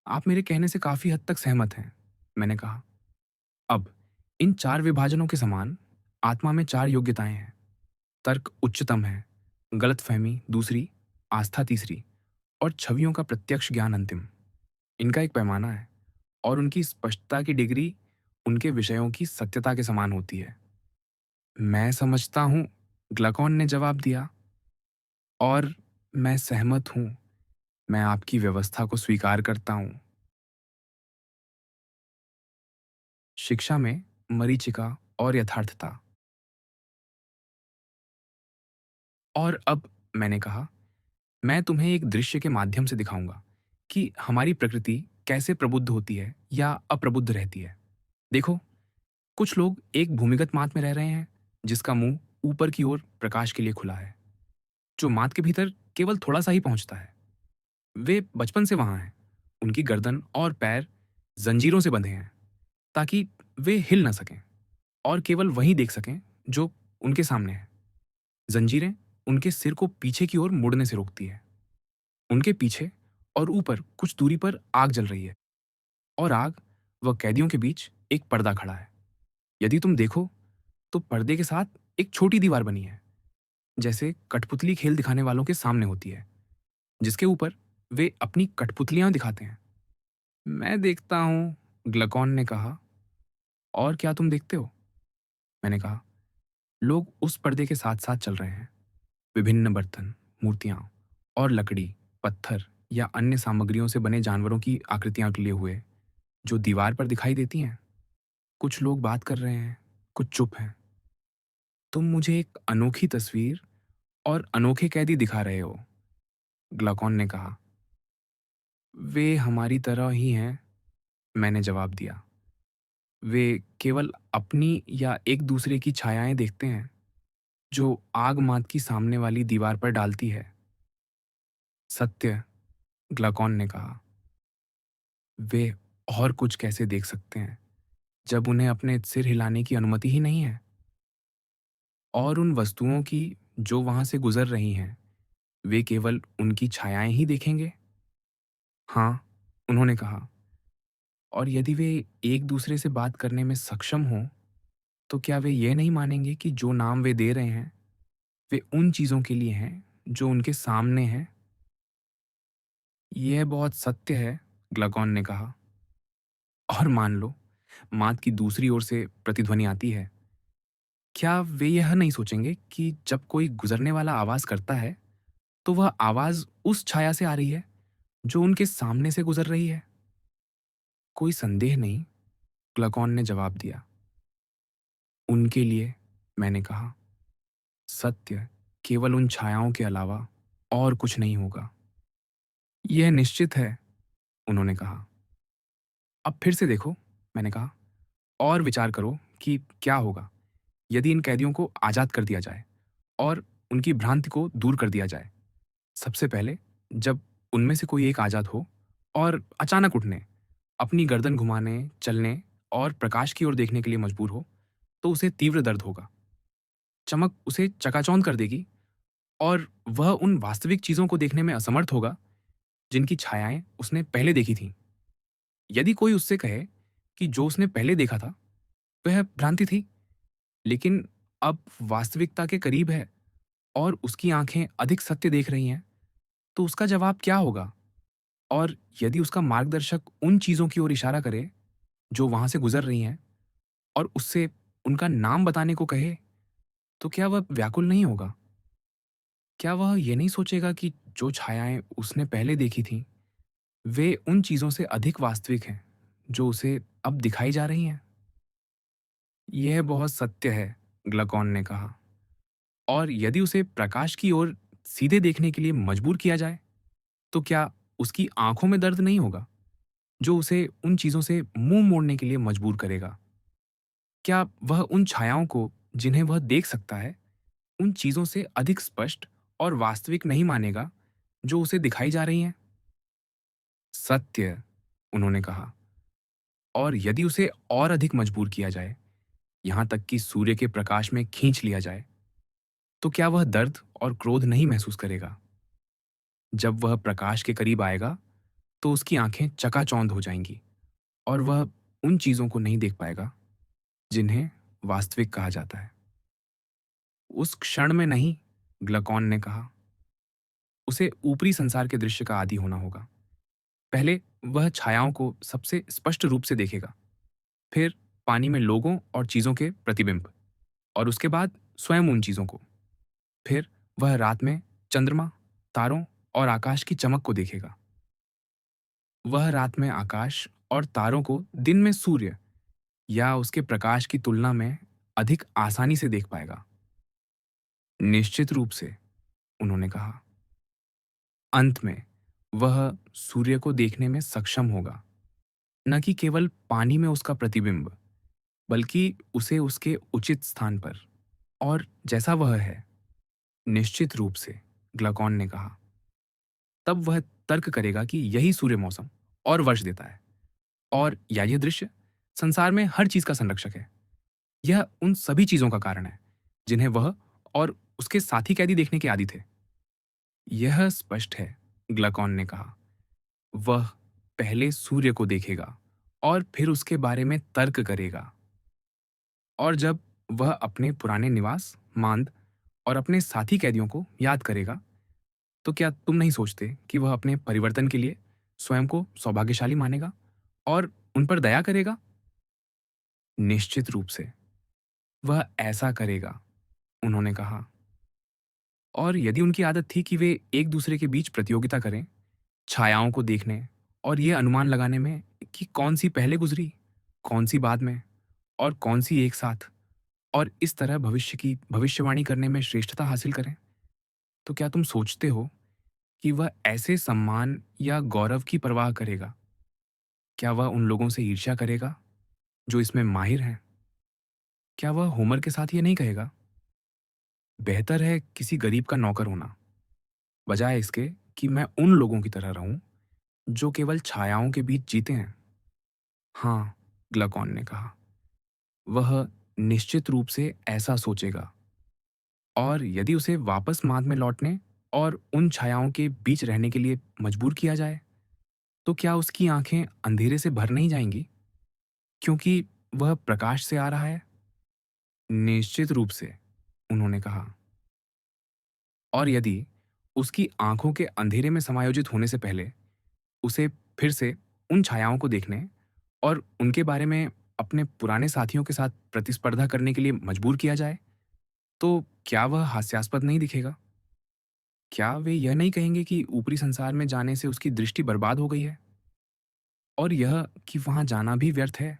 आप मेरे कहने से काफी हद तक सहमत हैं, मैंने कहा। अब इन चार विभाजनों के समान आत्मा में चार योग्यताएं हैं। तर्क उच्चतम है, गलतफहमी दूसरी, आस्था तीसरी, और छवियों का प्रत्यक्ष ज्ञान अंतिम। इनका एक पैमाना है, और उनकी स्पष्टता की डिग्री उनके विषयों की सत्यता के समान होती है। मैं समझता हूँ, ग्लकॉन ने जवाब दिया, और मैं सहमत हूँ। मैं आपकी व्यवस्था को स्वीकार करता हूँ। शिक्षा में मरीचिका और यथार्थता। और अब, मैंने कहा, मैं तुम्हें एक दृश्य के माध्यम से दिखाऊंगा कि हमारी प्रकृति कैसे प्रबुद्ध होती है या अप्रबुद्ध रहती है। देखो, कुछ लोग एक भूमिगत मात में रह रहे हैं, जिसका मुंह ऊपर की ओर प्रकाश के लिए खुला है, जो मात के भीतर केवल थोड़ा सा ही पहुंचता है। वे बचपन से वहां हैं। उनकी गर्दन और पैर जंजीरों से बंधे हैं, ताकि वे हिल न सकें और केवल वही देख सकें जो उनके सामने है। जंजीरें उनके सिर को पीछे की ओर मुड़ने से रोकती है। उनके पीछे और ऊपर कुछ दूरी पर आग जल रही है, और आग व कैदियों के बीच एक पर्दा खड़ा है। यदि तुम देखो, तो पर्दे के साथ एक छोटी दीवार बनी है, जैसे कठपुतली खेल दिखाने वालों के सामने होती है, जिसके ऊपर वे अपनी कठपुतलियां दिखाते हैं। मैं देखता हूँ, ग्लकॉन ने कहा। और क्या तुम देखते हो? मैंने कहा। लोग उस पर्दे के साथ साथ चल रहे हैं। विभिन्न बर्तन, मूर्तियां और लकड़ी, पत्थर या अन्य सामग्रियों से बने जानवरों की आकृतियां लिए हुए, जो दीवार पर दिखाई देती हैं। कुछ लोग बात कर रहे हैं, कुछ चुप हैं। तुम मुझे एक अनोखी तस्वीर और अनोखे कैदी दिखा रहे हो, ग्लाकॉन ने कहा। वे हमारी तरह ही हैं, मैंने जवाब दिया। वे केवल अपनी या एक दूसरे की छायाएं देखते हैं, जो आग मात की सामने वाली दीवार पर डालती है। सत्य, ग्लाकॉन ने कहा। वे और कुछ कैसे देख सकते हैं, जब उन्हें अपने सिर हिलाने की अनुमति ही नहीं है? और उन वस्तुओं की जो वहां से गुजर रही हैं, वे केवल उनकी छायाएं ही देखेंगे? हाँ, उन्होंने कहा। और यदि वे एक दूसरे से बात करने में सक्षम हों, तो क्या वे ये नहीं मानेंगे कि जो नाम वे दे रहे हैं, वे उन चीजों के लिए हैं जो उनके सामने हैं? यह बहुत सत्य है, ग्लाकॉन ने कहा। और मान लो, मात की दूसरी ओर से प्रतिध्वनि आती है। क्या वे यह नहीं सोचेंगे कि जब कोई गुजरने वाला आवाज करता है, तो वह आवाज उस छाया से आ रही है जो उनके सामने से गुजर रही है? कोई संदेह नहीं, ग्लाकॉन ने जवाब दिया। उनके लिए, मैंने कहा, सत्य केवल उन छायाओं के अलावा और कुछ नहीं होगा। यह निश्चित है, उन्होंने कहा। अब फिर से देखो, मैंने कहा, और विचार करो कि क्या होगा यदि इन कैदियों को आजाद कर दिया जाए और उनकी भ्रांति को दूर कर दिया जाए। सबसे पहले, जब उनमें से कोई एक आजाद हो और अचानक उठने, अपनी गर्दन घुमाने, चलने और प्रकाश की ओर देखने के लिए मजबूर हो, तो उसे तीव्र दर्द होगा। चमक उसे चकाचौंध कर देगी और वह उन वास्तविक चीज़ों को देखने में असमर्थ होगा, जिनकी छायाएँ उसने पहले देखी थीं। यदि कोई उससे कहे कि जो उसने पहले देखा था, वह भ्रांति थी, लेकिन अब वास्तविकता के करीब है और उसकी आँखें अधिक सत्य देख रही हैं, तो उसका जवाब क्या होगा? और यदि उसका मार्गदर्शक उन चीज़ों की ओर इशारा करे, जो वहाँ से गुज़र रही हैं और उससे उनका नाम बताने को कहे, तो क्या वह व्याकुल नहीं होगा? क्या वह ये नहीं सोचेगा कि जो छायाएँ उसने पहले देखी थीं, वे उन चीज़ों से अधिक वास्तविक हैं, जो उसे अब दिखाई जा रही हैं? यह बहुत सत्य है, ग्लकॉन ने कहा। और यदि उसे प्रकाश की ओर सीधे देखने के लिए मजबूर किया जाए, तो क्या उसकी आँखों में दर्द नहीं होगा, जो उसे उन चीज़ों से मुँह मोड़ने के लिए मजबूर करेगा? क्या वह उन छायाओं को, जिन्हें वह देख सकता है, उन चीज़ों से अधिक स्पष्ट और वास्तविक नहीं मानेगा, जो उसे दिखाई जा रही हैं? सत्य, उन्होंने कहा। और यदि उसे और अधिक मजबूर किया जाए, यहाँ तक कि सूर्य के प्रकाश में खींच लिया जाए, तो क्या वह दर्द और क्रोध नहीं महसूस करेगा? जब वह प्रकाश के करीब आएगा, तो उसकी आंखें चकाचौंध हो जाएंगी और वह उन चीज़ों को नहीं देख पाएगा, जिन्हें वास्तविक कहा जाता है। उस क्षण में नहीं, ग्लकॉन ने कहा, उसे ऊपरी संसार के दृश्य का आदी होना होगा। पहले वह छायाओं को सबसे स्पष्ट रूप से देखेगा, फिर पानी में लोगों और चीज़ों के प्रतिबिंब, और उसके बाद स्वयं उन चीज़ों को। फिर वह रात में चंद्रमा, तारों और आकाश की चमक को देखेगा। वह रात में आकाश और तारों को दिन में सूर्य या उसके प्रकाश की तुलना में अधिक आसानी से देख पाएगा। निश्चित रूप से, उन्होंने कहा, अंत में वह सूर्य को देखने में सक्षम होगा, न कि केवल पानी में उसका प्रतिबिंब, बल्कि उसे उसके उचित स्थान पर और जैसा वह है। निश्चित रूप से, ग्लकॉन ने कहा। तब वह तर्क करेगा कि यही सूर्य मौसम और वर्ष देता है, और या यह दृश्य संसार में हर चीज का संरक्षक है। यह उन सभी चीजों का कारण है, जिन्हें वह और उसके साथी कैदी देखने के आदी थे। यह स्पष्ट है, ग्लकॉन ने कहा। वह पहले सूर्य को देखेगा और फिर उसके बारे में तर्क करेगा। और जब वह अपने पुराने निवास, मांद और अपने साथी कैदियों को याद करेगा, तो क्या तुम नहीं सोचते कि वह अपने परिवर्तन के लिए स्वयं को सौभाग्यशाली मानेगा और उन पर दया करेगा? निश्चित रूप से, वह ऐसा करेगा, उन्होंने कहा। और यदि उनकी आदत थी कि वे एक दूसरे के बीच प्रतियोगिता करें, छायाओं को देखने और ये अनुमान लगाने में कि कौन सी पहले गुजरी, कौन सी बाद में और कौन सी एक साथ, और इस तरह भविष्य की भविष्यवाणी करने में श्रेष्ठता हासिल करें, तो क्या तुम सोचते हो कि वह ऐसे सम्मान या गौरव की परवाह करेगा? क्या वह उन लोगों से ईर्ष्या करेगा जो इसमें माहिर हैं? क्या वह होमर के साथ ये नहीं कहेगा, बेहतर है किसी गरीब का नौकर होना, बजाय इसके कि मैं उन लोगों की तरह रहूं जो केवल छायाओं के बीच जीते हैं? हाँ, ग्लकॉन ने कहा, वह निश्चित रूप से ऐसा सोचेगा। और यदि उसे वापस माद में लौटने और उन छायाओं के बीच रहने के लिए मजबूर किया जाए, तो क्या उसकी आंखें अंधेरे से भर नहीं जाएंगी, क्योंकि वह प्रकाश से आ रहा है? निश्चित रूप से, उन्होंने कहा। और यदि उसकी आंखों के अंधेरे में समायोजित होने से पहले उसे फिर से उन छायाओं को देखने और उनके बारे में अपने पुराने साथियों के साथ प्रतिस्पर्धा करने के लिए मजबूर किया जाए, तो क्या वह हास्यास्पद नहीं दिखेगा? क्या वे यह नहीं कहेंगे कि ऊपरी संसार में जाने से उसकी दृष्टि बर्बाद हो गई है, और यह कि वहां जाना भी व्यर्थ है?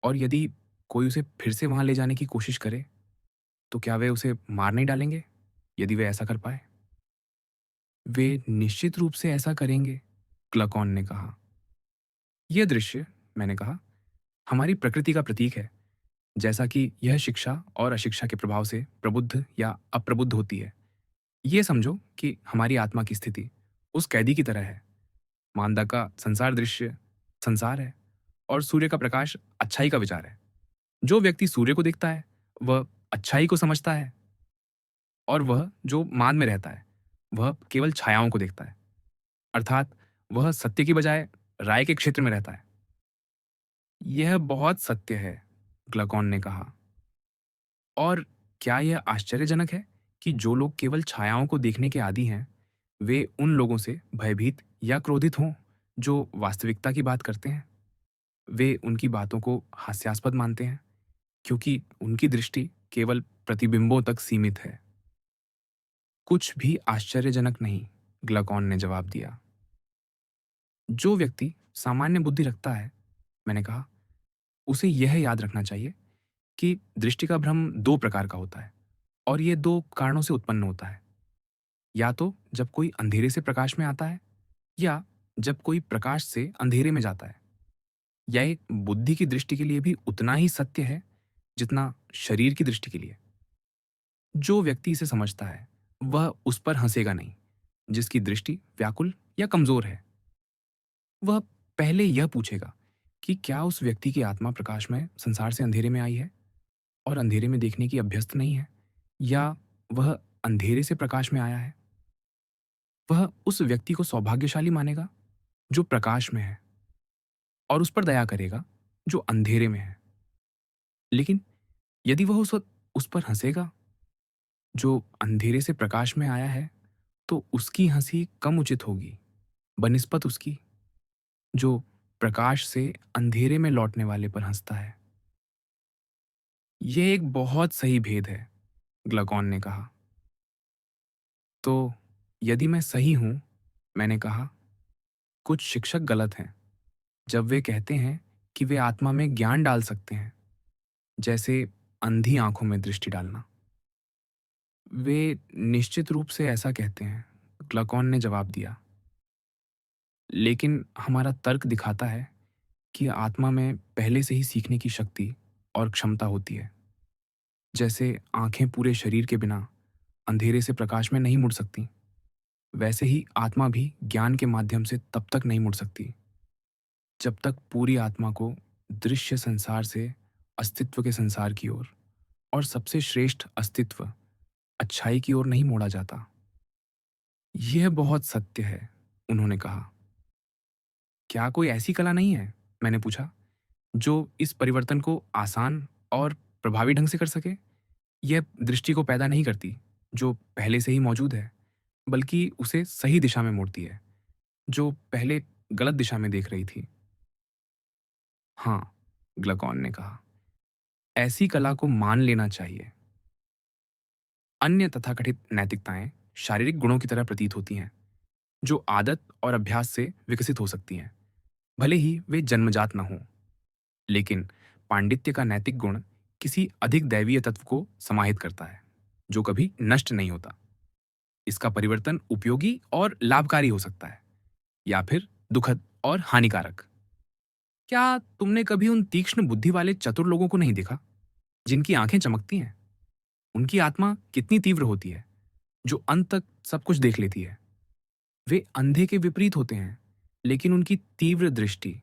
और यदि कोई उसे फिर से वहां ले जाने की कोशिश करे, तो क्या वे उसे मार नहीं डालेंगे, यदि वे ऐसा कर पाए? वे निश्चित रूप से ऐसा करेंगे, क्लकॉन ने कहा। यह दृश्य, मैंने कहा, हमारी प्रकृति का प्रतीक है, जैसा कि यह शिक्षा और अशिक्षा के प्रभाव से प्रबुद्ध या अप्रबुद्ध होती है। ये समझो कि हमारी आत्मा की स्थिति उस कैदी की तरह है। मांदा का संसार दृश्य संसार है, और सूर्य का प्रकाश अच्छाई का विचार है। जो व्यक्ति सूर्य को देखता है, वह अच्छाई को समझता है, और वह जो माद में रहता है, वह केवल छायाओं को देखता है। अर्थात वह सत्य की बजाय राय के क्षेत्र में रहता है। यह बहुत सत्य है, ग्लकॉन ने कहा। और क्या यह आश्चर्यजनक है कि जो लोग केवल छायाओं को देखने के आदी हैं, वे उन लोगों से भयभीत या क्रोधित हों जो वास्तविकता की बात करते हैं? वे उनकी बातों को हास्यास्पद मानते हैं क्योंकि उनकी दृष्टि केवल प्रतिबिंबों तक सीमित है। कुछ भी आश्चर्यजनक नहीं, ग्लकॉन ने जवाब दिया। जो व्यक्ति सामान्य बुद्धि रखता है, मैंने कहा, उसे यह याद रखना चाहिए कि दृष्टि का भ्रम दो प्रकार का होता है, और ये दो कारणों से उत्पन्न होता है। या तो जब कोई अंधेरे से प्रकाश में आता है, या जब कोई प्रकाश से अंधेरे में जाता है। यह एक बुद्धि की दृष्टि के लिए भी उतना ही सत्य है जितना शरीर की दृष्टि के लिए। जो व्यक्ति इसे समझता है, वह उस पर हंसेगा नहीं जिसकी दृष्टि व्याकुल या कमजोर है। वह पहले यह पूछेगा कि क्या उस व्यक्ति की आत्मा प्रकाश में संसार से अंधेरे में आई है और अंधेरे में देखने की अभ्यस्त नहीं है, या वह अंधेरे से प्रकाश में आया है। वह उस व्यक्ति को सौभाग्यशाली मानेगा जो प्रकाश में है, और उस पर दया करेगा जो अंधेरे में है। लेकिन यदि वह उस वक्त उस पर हंसेगा जो अंधेरे से प्रकाश में आया है, तो उसकी हंसी कम उचित होगी बनिस्बत उसकी जो प्रकाश से अंधेरे में लौटने वाले पर हंसता है। यह एक बहुत सही भेद है, ग्लकॉन ने कहा। तो यदि मैं सही हूं, मैंने कहा, कुछ शिक्षक गलत हैं जब वे कहते हैं कि वे आत्मा में ज्ञान डाल सकते हैं, जैसे अंधी आंखों में दृष्टि डालना। वे निश्चित रूप से ऐसा कहते हैं, ग्लकॉन ने जवाब दिया। लेकिन हमारा तर्क दिखाता है कि आत्मा में पहले से ही सीखने की शक्ति और क्षमता होती है। जैसे आंखें पूरे शरीर के बिना अंधेरे से प्रकाश में नहीं मुड़ सकती, वैसे ही आत्मा भी ज्ञान के माध्यम से तब तक नहीं मुड़ सकती जब तक पूरी आत्मा को दृश्य संसार से अस्तित्व के संसार की ओर, और सबसे श्रेष्ठ अस्तित्व अच्छाई की ओर नहीं मोड़ा जाता। यह बहुत सत्य है, उन्होंने कहा। क्या कोई ऐसी कला नहीं है, मैंने पूछा, जो इस परिवर्तन को आसान और प्रभावी ढंग से कर सके? यह दृष्टि को पैदा नहीं करती जो पहले से ही मौजूद है, बल्कि उसे सही दिशा में मोड़ती है जो पहले गलत दिशा में देख रही थी। हाँ, ग्लकॉन ने कहा, ऐसी कला को मान लेना चाहिए। अन्य तथाकथित नैतिकताएं शारीरिक गुणों की तरह प्रतीत होती हैं, जो आदत और अभ्यास से विकसित हो सकती हैं, भले ही वे जन्मजात न हों। लेकिन पांडित्य का नैतिक गुण किसी अधिक दैवीय तत्व को समाहित करता है, जो कभी नष्ट नहीं होता। इसका परिवर्तन उपयोगी और लाभकारी हो सकता है, या फिर दुखद और हानिकारक। क्या तुमने कभी उन तीक्ष्ण बुद्धि वाले चतुर लोगों को नहीं देखा जिनकी आंखें चमकती हैं? उनकी आत्मा कितनी तीव्र होती है, जो अंत तक सब कुछ देख लेती है। वे अंधे के विपरीत होते हैं, लेकिन उनकी तीव्र दृष्टि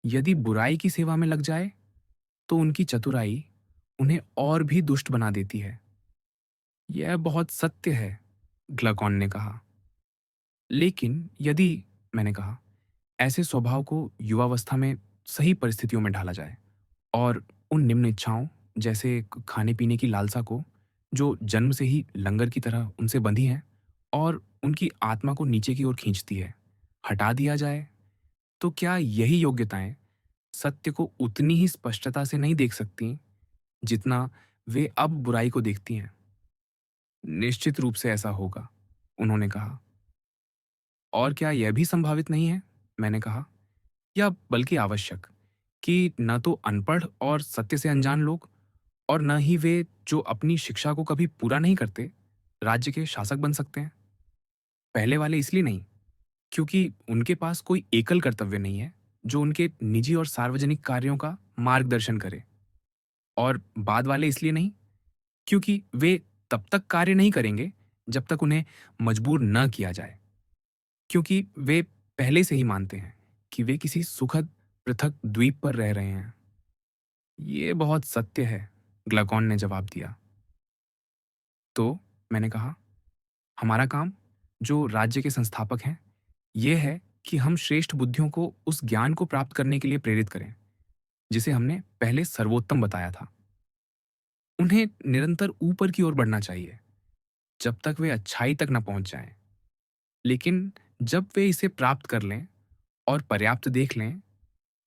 यदि बुराई की सेवा में लग जाए, तो उनकी चतुराई उन्हें और भी दुष्ट बना देती है। यह बहुत सत्य है, ग्लकॉन ने कहा। लेकिन यदि, मैंने कहा, ऐसे स्वभाव को युवावस्था में सही परिस्थितियों में ढाला जाए, और उन निम्न इच्छाओं, जैसे खाने पीने की लालसा को, जो जन्म से ही लंगर की तरह उनसे बंधी हैं और उनकी आत्मा को नीचे की ओर खींचती है, हटा दिया जाए, तो क्या यही योग्यताएं सत्य को उतनी ही स्पष्टता से नहीं देख सकती जितना वे अब बुराई को देखती हैं? निश्चित रूप से ऐसा होगा, उन्होंने कहा। और क्या यह भी संभावित नहीं है, मैंने कहा, या बल्कि आवश्यक, कि न तो अनपढ़ और सत्य से अनजान लोग, और न ही वे जो अपनी शिक्षा को कभी पूरा नहीं करते, राज्य के शासक बन सकते हैं? पहले वाले इसलिए नहीं क्योंकि उनके पास कोई एकल कर्तव्य नहीं है जो उनके निजी और सार्वजनिक कार्यों का मार्गदर्शन करे, और बाद वाले इसलिए नहीं क्योंकि वे तब तक कार्य नहीं करेंगे जब तक उन्हें मजबूर न किया जाए, क्योंकि वे पहले से ही मानते हैं कि वे किसी सुखद पृथक द्वीप पर रह रहे हैं। ये बहुत सत्य है, ग्लकॉन ने जवाब दिया। तो मैंने कहा, हमारा काम, जो राज्य के संस्थापक हैं, ये है कि हम श्रेष्ठ बुद्धियों को उस ज्ञान को प्राप्त करने के लिए प्रेरित करें, जिसे हमने पहले सर्वोत्तम बताया था। उन्हें निरंतर ऊपर की ओर बढ़ना चाहिए, जब तक वे अच्छाई तक न पहुंच जाएं। लेकिन जब वे इसे प्राप्त कर लें और पर्याप्त देख लें,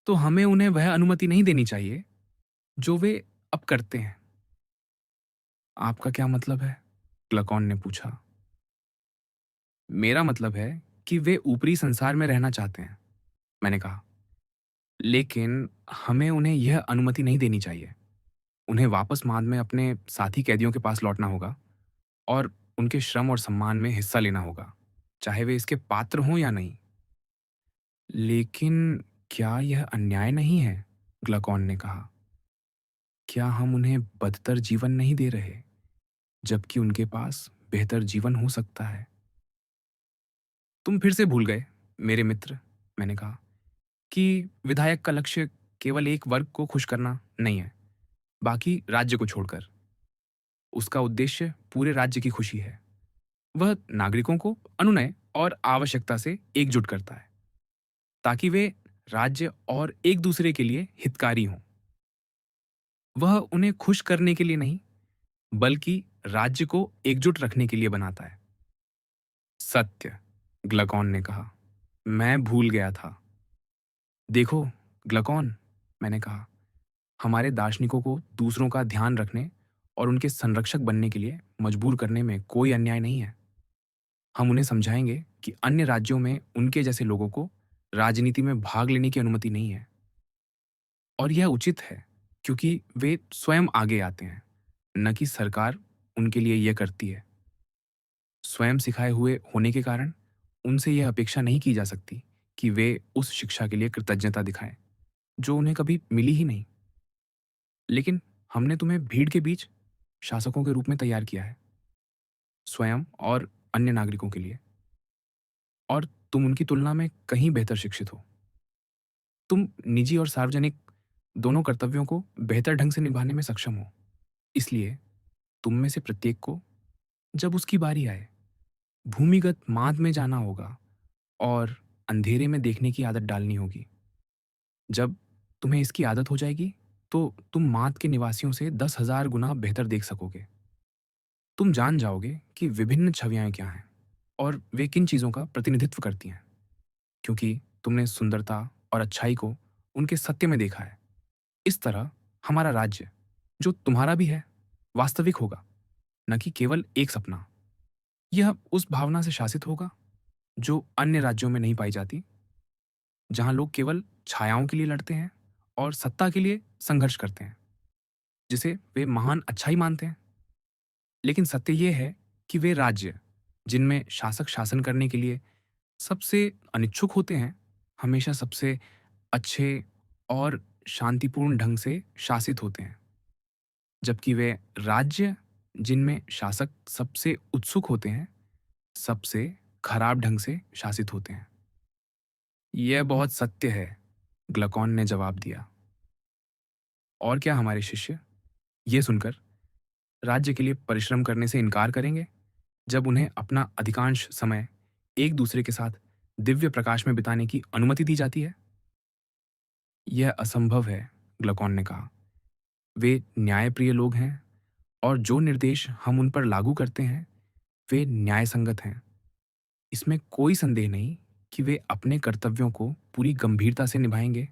तो हमें उन्हें वह अनुमति नहीं देनी चाहिए जो वे अब करते हैं। आपका क्या मतलब है? ग्लकॉन ने पूछा। मेरा मतलब है कि वे ऊपरी संसार में रहना चाहते हैं, मैंने कहा। लेकिन हमें उन्हें यह अनुमति नहीं देनी चाहिए। उन्हें वापस माद में अपने साथी कैदियों के पास लौटना होगा और उनके श्रम और सम्मान में हिस्सा लेना होगा, चाहे वे इसके पात्र हों या नहीं। लेकिन क्या यह अन्याय नहीं है? ग्लकॉन ने कहा। क्या हम उन्हें बदतर जीवन नहीं दे रहे, जबकि उनके पास बेहतर जीवन हो सकता है? तुम फिर से भूल गए, मेरे मित्र, मैंने कहा, कि विधायक का लक्ष्य केवल एक वर्ग को खुश करना नहीं है, बाकी राज्य को छोड़कर। उसका उद्देश्य पूरे राज्य की खुशी है। वह नागरिकों को अनुनय और आवश्यकता से एकजुट करता है, ताकि वे राज्य और एक दूसरे के लिए हितकारी हों। वह उन्हें खुश करने के लिए नहीं, बल्कि राज्य को एकजुट रखने के लिए बनाता है। सत्य, ग्लकॉन ने कहा। मैं भूल गया था। देखो, ग्लकॉन, मैंने कहा, हमारे दार्शनिकों को दूसरों का ध्यान रखने और उनके संरक्षक बनने के लिए मजबूर करने में कोई अन्याय नहीं है। हम उन्हें समझाएंगे कि अन्य राज्यों में उनके जैसे लोगों को राजनीति में भाग लेने की अनुमति नहीं है। और यह उचित है, क्योंकि वे स्वयं आगे आते हैं, न कि सरकार उनके लिए यह करती है। स्वयं सिखाए हुए होने के कारण उनसे यह अपेक्षा नहीं की जा सकती कि वे उस शिक्षा के लिए कृतज्ञता दिखाएं, जो उन्हें कभी मिली ही नहीं। लेकिन हमने तुम्हें भीड़ के बीच शासकों के रूप में तैयार किया है, स्वयं और अन्य नागरिकों के लिए। और तुम उनकी तुलना में कहीं बेहतर शिक्षित हो। तुम निजी और सार्वजनिक दोनों कर्तव्यों को बेहतर ढंग से निभाने में सक्षम हो। इसलिए तुम में से प्रत्येक को, जब उसकी बारी आए, भूमिगत माद में जाना होगा और अंधेरे में देखने की आदत डालनी होगी। जब तुम्हें इसकी आदत हो जाएगी, तो तुम माद के निवासियों से 10,000 गुना बेहतर देख सकोगे। तुम जान जाओगे कि विभिन्न छवियां क्या हैं और वे किन चीज़ों का प्रतिनिधित्व करती हैं, क्योंकि तुमने सुंदरता और अच्छाई को उनके सत्य में देखा है। इस तरह हमारा राज्य, जो तुम्हारा भी है, वास्तविक होगा, न कि केवल एक सपना। यह उस भावना से शासित होगा जो अन्य राज्यों में नहीं पाई जाती, जहां लोग केवल छायाओं के लिए लड़ते हैं और सत्ता के लिए संघर्ष करते हैं, जिसे वे महान अच्छाई मानते हैं। लेकिन सत्य यह है कि वे राज्य, जिनमें शासक शासन करने के लिए सबसे अनिच्छुक होते हैं, हमेशा सबसे अच्छे और शांतिपूर्ण ढंग से शासित होते हैं, जबकि वे राज्य, जिनमें शासक सबसे उत्सुक होते हैं, सबसे खराब ढंग से शासित होते हैं। यह बहुत सत्य है, ग्लकॉन ने जवाब दिया। और क्या हमारे शिष्य ये सुनकर राज्य के लिए परिश्रम करने से इनकार करेंगे, जब उन्हें अपना अधिकांश समय एक दूसरे के साथ दिव्य प्रकाश में बिताने की अनुमति दी जाती है? यह असंभव है, ग्लकॉन ने कहा। वे न्यायप्रिय लोग हैं और जो निर्देश हम उन पर लागू करते हैं, वे न्यायसंगत हैं। इसमें कोई संदेह नहीं कि वे अपने कर्तव्यों को पूरी गंभीरता से निभाएंगे,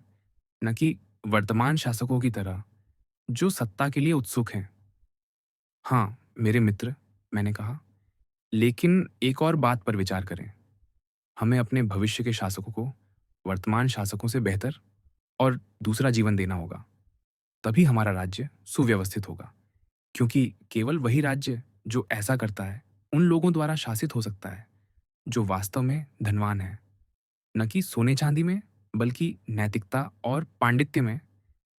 न कि वर्तमान शासकों की तरह, जो सत्ता के लिए उत्सुक हैं। हाँ, मेरे मित्र, मैंने कहा, लेकिन एक और बात पर विचार करें। हमें अपने भविष्य के शासकों को वर्तमान शासकों से बेहतर और दूसरा जीवन देना होगा। तभी हमारा राज्य सुव्यवस्थित होगा, क्योंकि केवल वही राज्य जो ऐसा करता है, उन लोगों द्वारा शासित हो सकता है जो वास्तव में धनवान हैं, न कि सोने चांदी में, बल्कि नैतिकता और पांडित्य में,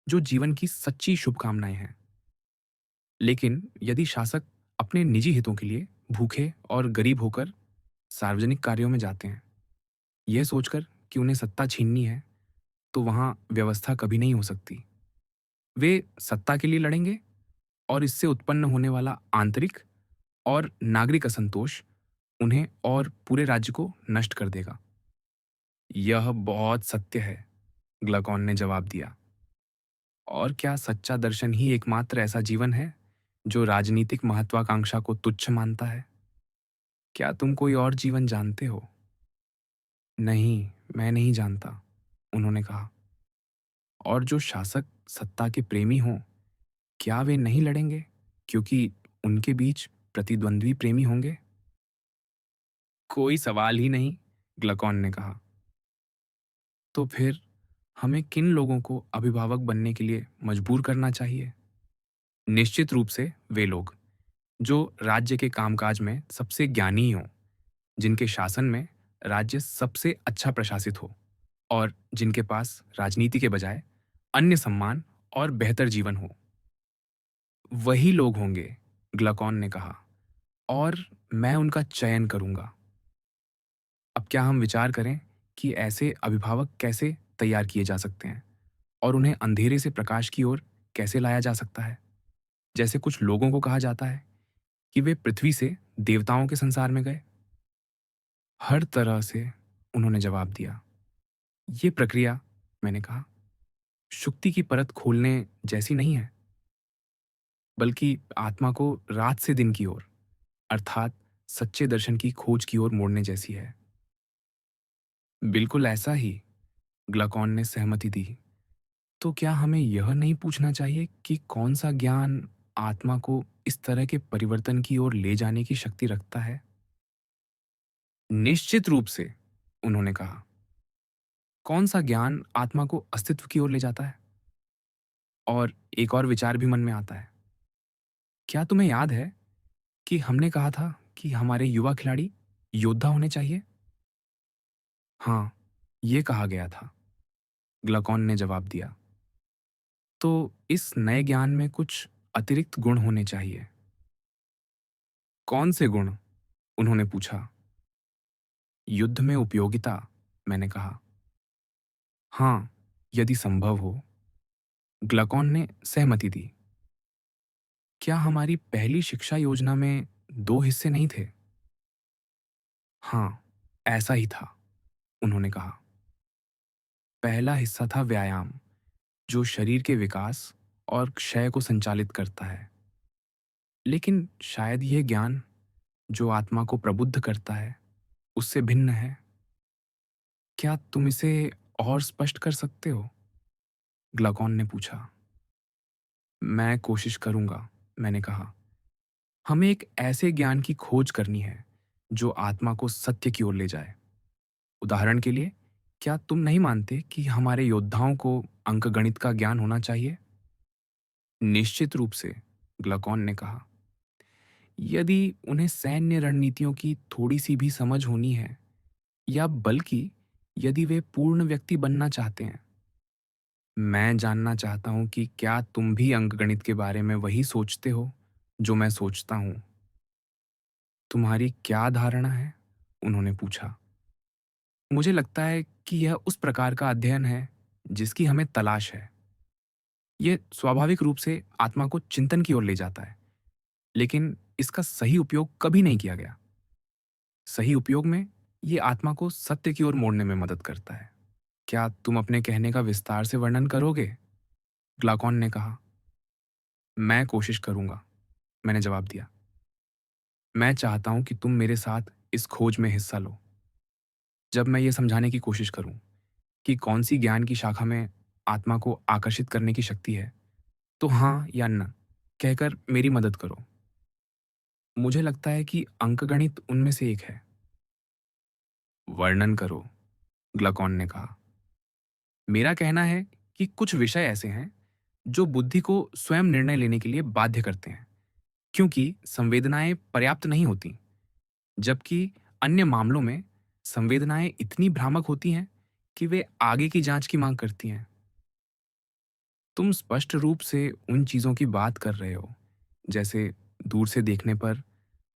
जो जीवन की सच्ची शुभकामनाएं हैं। लेकिन यदि शासक अपने निजी हितों के लिए भूखे और गरीब होकर सार्वजनिक कार्यों में जाते हैं, यह सोचकर कि उन्हें सत्ता छीननी है, तो वहां व्यवस्था कभी नहीं हो सकती। वे सत्ता के लिए लड़ेंगे और इससे उत्पन्न होने वाला आंतरिक और नागरिक असंतोष उन्हें और पूरे राज्य को नष्ट कर देगा। यह बहुत सत्य है, ग्लकॉन ने जवाब दिया। और क्या सच्चा दर्शन ही एकमात्र ऐसा जीवन है जो राजनीतिक महत्वाकांक्षा को तुच्छ मानता है? क्या तुम कोई और जीवन जानते हो? नहीं, मैं नहीं जानता, उन्होंने कहा। और जो शासक सत्ता के प्रेमी हों, क्या वे नहीं लड़ेंगे क्योंकि उनके बीच प्रतिद्वंद्वी प्रेमी होंगे? कोई सवाल ही नहीं, ग्लकॉन ने कहा। तो फिर हमें किन लोगों को अभिभावक बनने के लिए मजबूर करना चाहिए? निश्चित रूप से वे लोग जो राज्य के कामकाज में सबसे ज्ञानी हों, जिनके शासन में राज्य सबसे अच्छा प्रशासित हो और जिनके पास राजनीति के बजाय अन्य सम्मान और बेहतर जीवन हो। वही लोग होंगे, ग्लकॉन ने कहा, और मैं उनका चयन करूंगा। अब क्या हम विचार करें कि ऐसे अभिभावक कैसे तैयार किए जा सकते हैं और उन्हें अंधेरे से प्रकाश की ओर कैसे लाया जा सकता है? जैसे कुछ लोगों को कहा जाता है कि वे पृथ्वी से देवताओं के संसार में गए। हर तरह से, उन्होंने जवाब दिया। ये प्रक्रिया, मैंने कहा, शुक्ति की परत खोलने जैसी नहीं है, बल्कि आत्मा को रात से दिन की ओर, अर्थात सच्चे दर्शन की खोज की ओर मोड़ने जैसी है। बिल्कुल ऐसा ही, ग्लकॉन ने सहमति दी। तो क्या हमें यह नहीं पूछना चाहिए कि कौन सा ज्ञान आत्मा को इस तरह के परिवर्तन की ओर ले जाने की शक्ति रखता है? निश्चित रूप से, उन्होंने कहा। कौन सा ज्ञान आत्मा को अस्तित्व की ओर ले जाता है? और एक और विचार भी मन में आता है। क्या तुम्हें याद है कि हमने कहा था कि हमारे युवा खिलाड़ी योद्धा होने चाहिए? हाँ, ये कहा गया था, ग्लकॉन ने जवाब दिया। तो इस नए ज्ञान में कुछ अतिरिक्त गुण होने चाहिए। कौन से गुण? उन्होंने पूछा। युद्ध में उपयोगिता, मैंने कहा। हाँ, यदि संभव हो, ग्लकॉन ने सहमति दी। क्या हमारी पहली शिक्षा योजना में दो हिस्से नहीं थे? हाँ, ऐसा ही था, उन्होंने कहा। पहला हिस्सा था व्यायाम, जो शरीर के विकास और क्षय को संचालित करता है। लेकिन शायद यह ज्ञान जो आत्मा को प्रबुद्ध करता है, उससे भिन्न है। क्या तुम इसे और स्पष्ट कर सकते हो? ग्लकॉन ने पूछा। मैं कोशिश करूंगा, मैंने कहा। हमें एक ऐसे ज्ञान की खोज करनी है जो आत्मा को सत्य की ओर ले जाए। उदाहरण के लिए, क्या तुम नहीं मानते कि हमारे योद्धाओं को अंकगणित का ज्ञान होना चाहिए? निश्चित रूप से, ग्लकॉन ने कहा। यदि उन्हें सैन्य रणनीतियों की थोड़ी सी भी समझ होनी है, या बल्कि यदि वे पूर्ण व्यक्ति बनना चाहते हैं। मैं जानना चाहता हूं कि क्या तुम भी अंकगणित के बारे में वही सोचते हो जो मैं सोचता हूं? तुम्हारी क्या धारणा है? उन्होंने पूछा। मुझे लगता है कि यह उस प्रकार का अध्ययन है जिसकी हमें तलाश है। यह स्वाभाविक रूप से आत्मा को चिंतन की ओर ले जाता है, लेकिन इसका सही उपयोग कभी नहीं किया गया। सही उपयोग में यह आत्मा को सत्य की ओर मोड़ने में मदद करता है। क्या तुम अपने कहने का विस्तार से वर्णन करोगे? ग्लाकॉन ने कहा। मैं कोशिश करूंगा, मैंने जवाब दिया। मैं चाहता हूं कि तुम मेरे साथ इस खोज में हिस्सा लो। जब मैं ये समझाने की कोशिश करूं कि कौन सी ज्ञान की शाखा में आत्मा को आकर्षित करने की शक्ति है, तो हाँ या न कहकर मेरी मदद करो। मुझे लगता है कि अंकगणित उनमें से एक है। वर्णन करो, ग्लकॉन ने कहा। मेरा कहना है कि कुछ विषय ऐसे हैं जो बुद्धि को स्वयं निर्णय लेने के लिए बाध्य करते हैं, क्योंकि संवेदनाएं पर्याप्त नहीं होती, जबकि अन्य मामलों में संवेदनाएं इतनी भ्रामक होती हैं कि वे आगे की जांच की मांग करती हैं। तुम स्पष्ट रूप से उन चीजों की बात कर रहे हो, जैसे दूर से देखने पर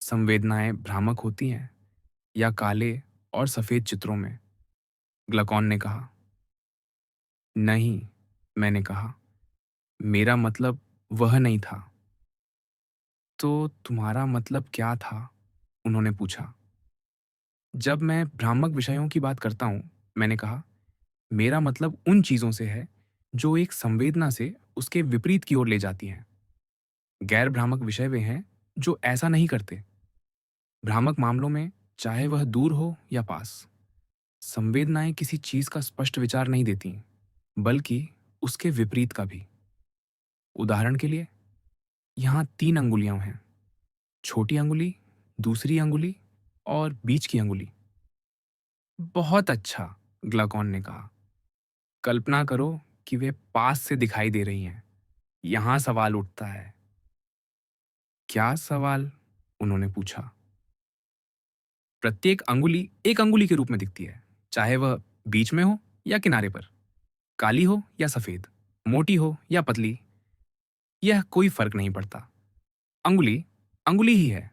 संवेदनाएं भ्रामक होती हैं, या काले और सफेद चित्रों में, ग्लकॉन ने कहा। नहीं, मैंने कहा, मेरा मतलब वह नहीं था। तो तुम्हारा मतलब क्या था? उन्होंने पूछा। जब मैं भ्रामक विषयों की बात करता हूँ, मैंने कहा, मेरा मतलब उन चीज़ों से है, जो एक संवेदना से उसके विपरीत की ओर ले जाती हैं। गैर भ्रामक विषय वे हैं, जो ऐसा नहीं करते। भ्रामक मामलों में, चाहे वह दूर हो या पास, संवेदनाएं किसी चीज़ का स्पष्ट विचार नहीं देती, बल्कि उसके विपरीत का भी। उदाहरण के लिए, यहाँ 3 अंगुलियां हैं, छोटी अंगुली, दूसरी अंगुली और बीच की अंगुली। बहुत अच्छा, ग्लाकॉन ने कहा। कल्पना करो कि वे पास से दिखाई दे रही हैं। यहाँ सवाल उठता है। क्या सवाल? उन्होंने पूछा। प्रत्येक अंगुली एक अंगुली के रूप में दिखती है, चाहे वह बीच में हो या किनारे पर, काली हो या सफेद, मोटी हो या पतली, यह कोई फर्क नहीं पड़ता। अंगुली अंगुली ही है।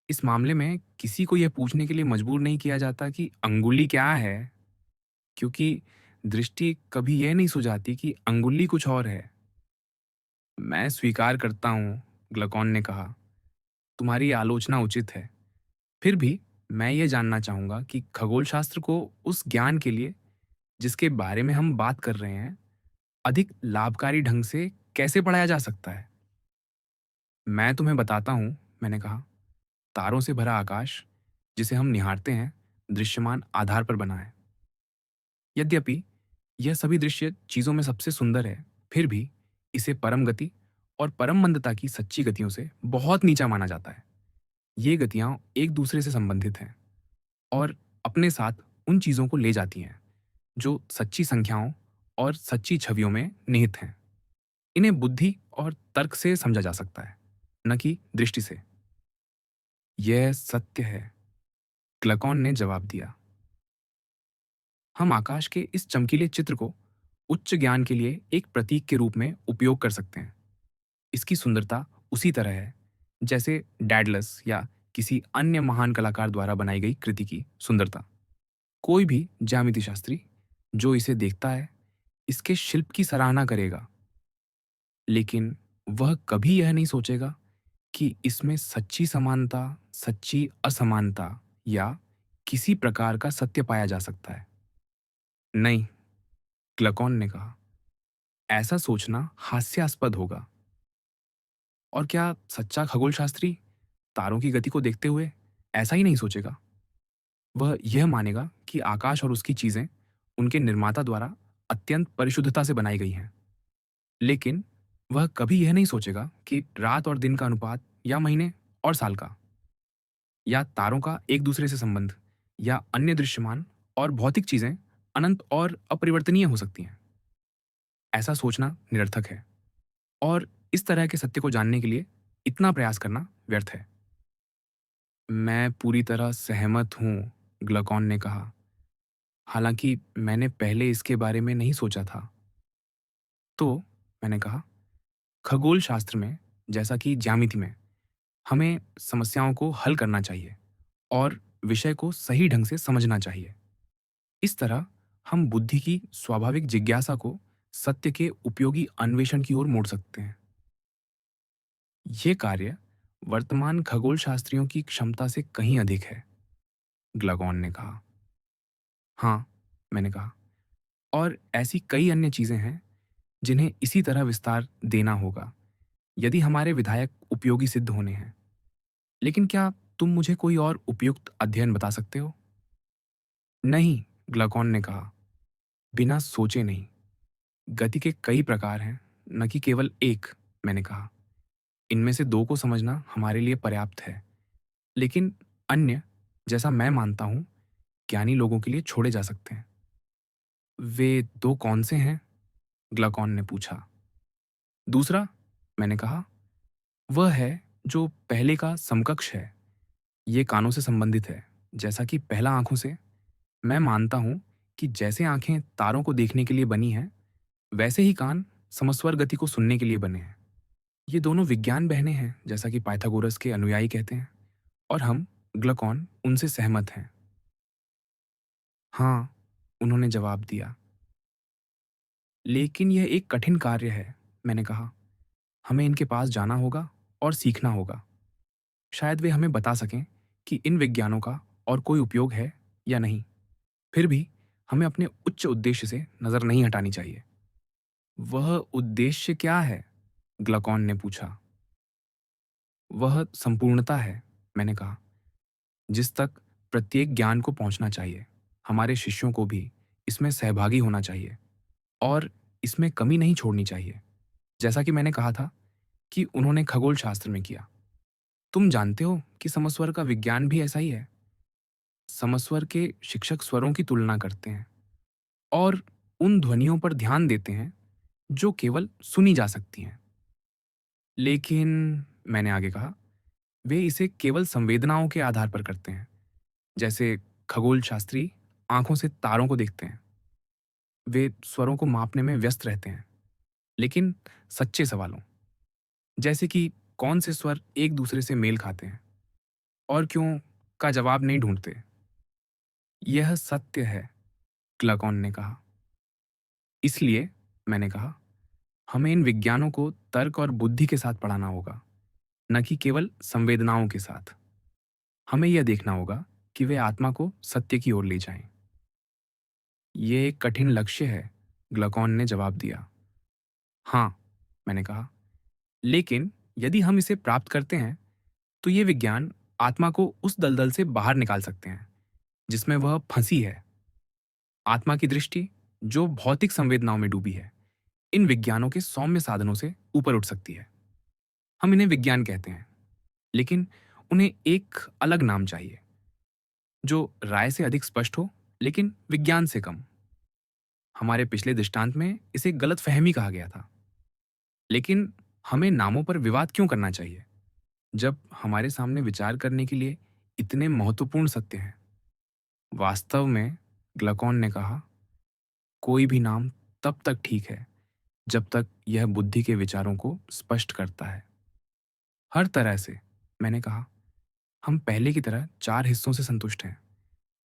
इस मामले में किसी को यह पूछने के लिए मजबूर नहीं किया जाता कि अंगुली क्या है, क्योंकि दृष्टि कभी यह नहीं सुझाती कि अंगुली कुछ और है। मैं स्वीकार करता हूँ, ग्लकॉन ने कहा, तुम्हारी आलोचना उचित है। फिर भी मैं ये जानना चाहूंगा कि खगोलशास्त्र को उस ज्ञान के लिए जिसके बारे में हम बात कर रहे हैं, अधिक लाभकारी ढंग से कैसे पढ़ाया जा सकता है? मैं तुम्हें बताता हूं, मैंने कहा। तारों से भरा आकाश, जिसे हम निहारते हैं, दृश्यमान आधार पर बना है। यद्यपि यह सभी दृश्य चीजों में सबसे सुंदर है, फिर भी इसे परम गति और परम मंदता की सच्ची गतियों से बहुत नीचा माना जाता है। ये गतियां एक दूसरे से संबंधित हैं और अपने साथ उन चीजों को ले जाती हैं जो सच्ची संख्याओं और सच्ची छवियों में निहित हैं। इन्हें बुद्धि और तर्क से समझा जा सकता है, न कि दृष्टि से। यह सत्य है, क्लकॉन ने जवाब दिया। हम आकाश के इस चमकीले चित्र को उच्च ज्ञान के लिए एक प्रतीक के रूप में उपयोग कर सकते हैं। इसकी सुंदरता उसी तरह है जैसे डैडलस या किसी अन्य महान कलाकार द्वारा बनाई गई कृति की सुंदरता। कोई भी ज्यामिति शास्त्री जो इसे देखता है, इसके शिल्प की सराहना करेगा, लेकिन वह कभी यह नहीं सोचेगा कि इसमें सच्ची समानता, सच्ची असमानता या किसी प्रकार का सत्य पाया जा सकता है। नहीं, क्लकॉन ने कहा, ऐसा सोचना हास्यास्पद होगा। और क्या सच्चा खगोलशास्त्री तारों की गति को देखते हुए ऐसा ही नहीं सोचेगा? वह यह मानेगा कि आकाश और उसकी चीजें उनके निर्माता द्वारा अत्यंत परिशुद्धता से बनाई गई हैं। लेकिन वह कभी यह नहीं सोचेगा कि रात और दिन का अनुपात, या महीने और साल का, या तारों का एक दूसरे से संबंध, या अन्य दृश्यमान और भौतिक चीजें अनंत और अपरिवर्तनीय हो सकती हैं। ऐसा सोचना निरर्थक है, और इस तरह के सत्य को जानने के लिए इतना प्रयास करना व्यर्थ है। मैं पूरी तरह सहमत हूँ, ग्लकॉन ने कहा। हालांकि मैंने पहले इसके बारे में नहीं सोचा था। तो मैंने कहा, खगोल शास्त्र में, जैसा कि ज्यामिति में, हमें समस्याओं को हल करना चाहिए और विषय को सही ढंग से समझना चाहिए। इस तरह हम बुद्धि की स्वाभाविक जिज्ञासा को सत्य के उपयोगी अन्वेषण की ओर मोड़ सकते हैं। ये कार्य वर्तमान खगोल शास्त्रियों की क्षमता से कहीं अधिक है, ग्लागोन ने कहा। हाँ, मैंने कहा, और ऐसी कई अन्य चीजें हैं जिन्हें इसी तरह विस्तार देना होगा यदि हमारे विधायक उपयोगी सिद्ध होने हैं। लेकिन क्या तुम मुझे कोई और उपयुक्त अध्ययन बता सकते हो? नहीं, ग्लाकॉन ने कहा, बिना सोचे नहीं। गति के कई प्रकार हैं, न कि केवल एक, मैंने कहा। इनमें से दो को समझना हमारे लिए पर्याप्त है, लेकिन अन्य, जैसा मैं मानता हूं, ज्ञानी लोगों के लिए छोड़े जा सकते हैं। वे दो कौन से हैं? ग्लाकॉन ने पूछा। दूसरा, मैंने कहा, वह है जो पहले का समकक्ष है। ये कानों से संबंधित है, जैसा कि पहला आंखों से। मैं मानता हूं कि जैसे आंखें तारों को देखने के लिए बनी हैं, वैसे ही कान समस्वर गति को सुनने के लिए बने हैं। ये दोनों विज्ञान बहनें हैं, जैसा कि पाइथागोरस के अनुयायी कहते हैं, और हम, ग्लकॉन, उनसे सहमत हैं। हाँ, उन्होंने जवाब दिया। लेकिन यह एक कठिन कार्य है, मैंने कहा। हमें इनके पास जाना होगा और सीखना होगा। शायद वे हमें बता सकें कि इन विज्ञानों का और कोई उपयोग है या नहीं। फिर भी हमें अपने उच्च उद्देश्य से नज़र नहीं हटानी चाहिए। वह उद्देश्य क्या है? ग्लकॉन ने पूछा। वह संपूर्णता है, मैंने कहा, जिस तक प्रत्येक ज्ञान को पहुंचना चाहिए। हमारे शिष्यों को भी इसमें सहभागी होना चाहिए और इसमें कमी नहीं छोड़नी चाहिए। जैसा कि मैंने कहा था कि उन्होंने खगोल शास्त्र में किया। तुम जानते हो कि समस्वर का विज्ञान भी ऐसा ही है। समस्वर के शिक्षक स्वरों की तुलना करते हैं और उन ध्वनियों पर ध्यान देते हैं जो केवल सुनी जा सकती हैं। लेकिन मैंने आगे कहा, वे इसे केवल संवेदनाओं के आधार पर करते हैं। जैसे खगोल शास्त्री आंखों से तारों को देखते हैं। वे स्वरों को मापने में व्यस्त रहते हैं। लेकिन सच्चे सवालों, जैसे कि कौन से स्वर एक दूसरे से मेल खाते हैं और क्यों, का जवाब नहीं ढूंढते। यह सत्य है, क्लाकॉन ने कहा। इसलिए मैंने कहा, हमें इन विज्ञानों को तर्क और बुद्धि के साथ पढ़ाना होगा, न कि केवल संवेदनाओं के साथ। हमें यह देखना होगा कि वे आत्मा को सत्य की ओर ले जाएं। ये एक कठिन लक्ष्य है, ग्लकॉन ने जवाब दिया। हाँ, मैंने कहा, लेकिन यदि हम इसे प्राप्त करते हैं तो ये विज्ञान आत्मा को उस दलदल से बाहर निकाल सकते हैं जिसमें वह फंसी है। आत्मा की दृष्टि, जो भौतिक संवेदनाओं में डूबी है, इन विज्ञानों के सौम्य साधनों से ऊपर उठ सकती है। हम इन्हें विज्ञान कहते हैं, लेकिन उन्हें एक अलग नाम चाहिए जो राय से अधिक स्पष्ट हो, लेकिन विज्ञान से कम। हमारे पिछले दृष्टांत में इसे गलत फहमी कहा गया था। लेकिन हमें नामों पर विवाद क्यों करना चाहिए जब हमारे सामने विचार करने के लिए इतने महत्वपूर्ण सत्य हैं? वास्तव में, ग्लकॉन ने कहा, कोई भी नाम तब तक ठीक है जब तक यह बुद्धि के विचारों को स्पष्ट करता है। हर तरह से, मैंने कहा, हम पहले की तरह चार हिस्सों से संतुष्ट हैं।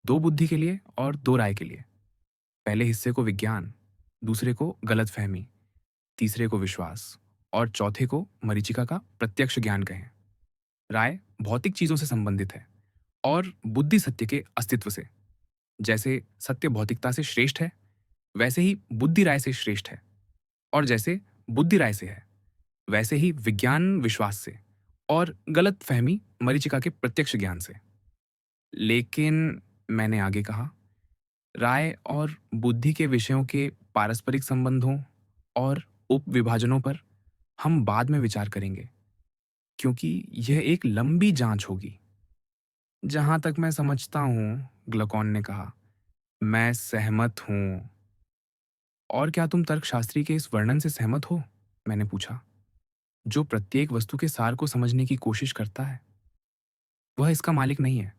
दो बुद्धि के लिए और दो राय के लिए। पहले हिस्से को विज्ञान, दूसरे को गलतफहमी, तीसरे को विश्वास और चौथे को मरीचिका का प्रत्यक्ष ज्ञान कहें। राय भौतिक चीजों से संबंधित है और बुद्धि सत्य के अस्तित्व से। जैसे सत्य भौतिकता से श्रेष्ठ है, वैसे ही बुद्धि राय से श्रेष्ठ है। और जैसे बुद्धि राय से है, वैसे ही विज्ञान विश्वास से और गलत फहमी मरीचिका के प्रत्यक्ष ज्ञान से। लेकिन मैंने आगे कहा, राय और बुद्धि के विषयों के पारस्परिक संबंधों और उपविभाजनों पर हम बाद में विचार करेंगे, क्योंकि यह एक लंबी जांच होगी। जहां तक मैं समझता हूं, ग्लकॉन ने कहा, मैं सहमत हूं। और क्या तुम तर्कशास्त्री के इस वर्णन से सहमत हो? मैंने पूछा। जो प्रत्येक वस्तु के सार को समझने की कोशिश करता है, वह इसका मालिक नहीं है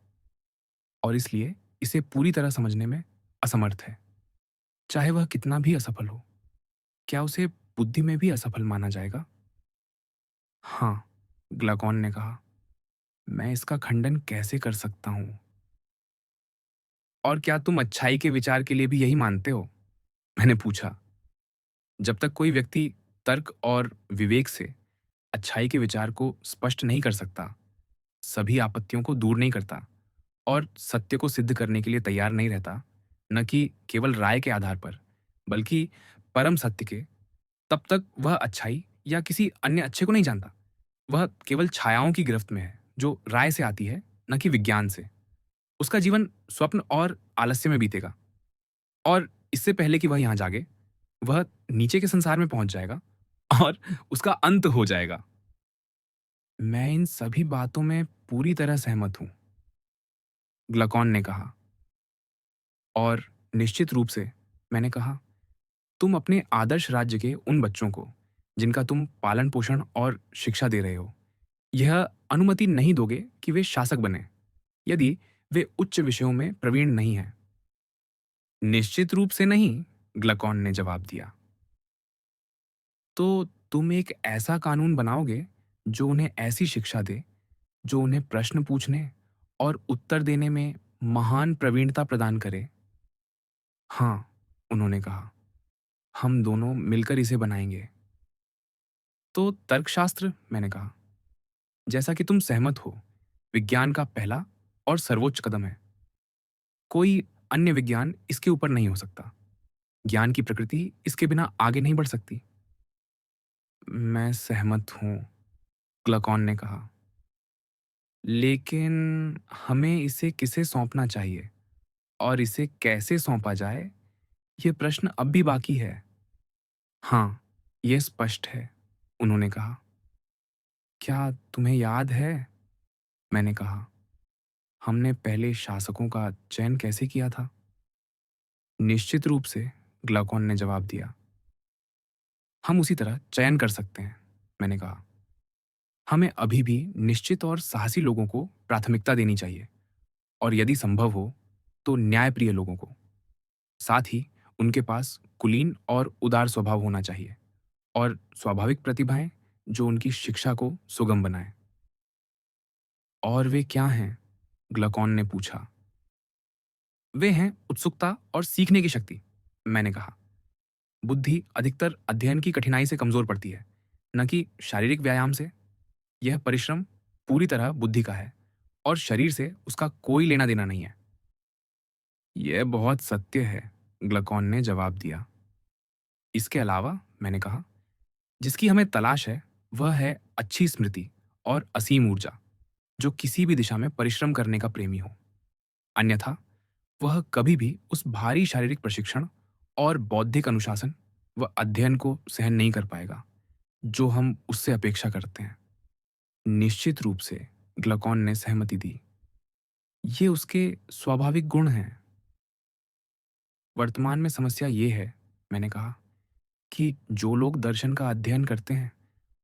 और इसलिए इसे पूरी तरह समझने में असमर्थ है। चाहे वह कितना भी असफल हो, क्या उसे बुद्धि में भी असफल माना जाएगा? हाँ, ग्लाकॉन ने कहा, मैं इसका खंडन कैसे कर सकता हूं? और क्या तुम अच्छाई के विचार के लिए भी यही मानते हो? मैंने पूछा। जब तक कोई व्यक्ति तर्क और विवेक से अच्छाई के विचार को स्पष्ट नहीं कर सकता, सभी आपत्तियों को दूर नहीं करता और सत्य को सिद्ध करने के लिए तैयार नहीं रहता, न कि केवल राय के आधार पर, बल्कि परम सत्य के, तब तक वह अच्छाई या किसी अन्य अच्छे को नहीं जानता। वह केवल छायाओं की गिरफ्त में है, जो राय से आती है, न कि विज्ञान से। उसका जीवन स्वप्न और आलस्य में बीतेगा और इससे पहले कि वह यहाँ जागे, वह नीचे के संसार में पहुंच जाएगा और उसका अंत हो जाएगा। मैं इन सभी बातों में पूरी तरह सहमत हूं, ग्लकॉन ने कहा। और निश्चित रूप से, मैंने कहा, तुम अपने आदर्श राज्य के उन बच्चों को, जिनका तुम पालन पोषण और शिक्षा दे रहे हो, यह अनुमति नहीं दोगे कि वे शासक बने यदि वे उच्च विषयों में प्रवीण नहीं हैं। निश्चित रूप से नहीं, ग्लकॉन ने जवाब दिया। तो तुम एक ऐसा कानून बनाओगे जो उन्हें ऐसी शिक्षा दे जो उन्हें प्रश्न पूछने और उत्तर देने में महान प्रवीणता प्रदान करे। हाँ, उन्होंने कहा, हम दोनों मिलकर इसे बनाएंगे। तो तर्कशास्त्र, मैंने कहा, जैसा कि तुम सहमत हो विज्ञान का पहला और सर्वोच्च कदम है। कोई अन्य विज्ञान इसके ऊपर नहीं हो सकता। ज्ञान की प्रकृति इसके बिना आगे नहीं बढ़ सकती। मैं सहमत हूँ, ग्लकॉन ने कहा। लेकिन हमें इसे किसे सौंपना चाहिए और इसे कैसे सौंपा जाए, ये प्रश्न अब भी बाकी है। हाँ, ये स्पष्ट है, उन्होंने कहा। क्या तुम्हें याद है? मैंने कहा। हमने पहले शासकों का चयन कैसे किया था? निश्चित रूप से, ग्लाकोन ने जवाब दिया। हम उसी तरह चयन कर सकते हैं, मैंने कहा। हमें अभी भी निश्चित और साहसी लोगों को प्राथमिकता देनी चाहिए और यदि संभव हो तो न्यायप्रिय लोगों को। साथ ही उनके पास कुलीन और उदार स्वभाव होना चाहिए और स्वाभाविक प्रतिभाएं जो उनकी शिक्षा को सुगम बनाएं। और वे क्या हैं? ग्लकॉन ने पूछा। वे हैं उत्सुकता और सीखने की शक्ति, मैंने कहा। बुद्धि अधिकतर अध्ययन की कठिनाई से कमजोर पड़ती है, न कि शारीरिक व्यायाम से। यह परिश्रम पूरी तरह बुद्धि का है और शरीर से उसका कोई लेना देना नहीं है। यह बहुत सत्य है, ग्लकॉन ने जवाब दिया। इसके अलावा, मैंने कहा, जिसकी हमें तलाश है वह है अच्छी स्मृति और असीम ऊर्जा, जो किसी भी दिशा में परिश्रम करने का प्रेमी हो। अन्यथा वह कभी भी उस भारी शारीरिक प्रशिक्षण और बौद्धिक अनुशासन व अध्ययन को सहन नहीं कर पाएगा जो हम उससे अपेक्षा करते हैं। निश्चित रूप से, ग्लकॉन ने सहमति दी। ये उसके स्वाभाविक गुण हैं। वर्तमान में समस्या ये है, मैंने कहा, कि जो लोग दर्शन का अध्ययन करते हैं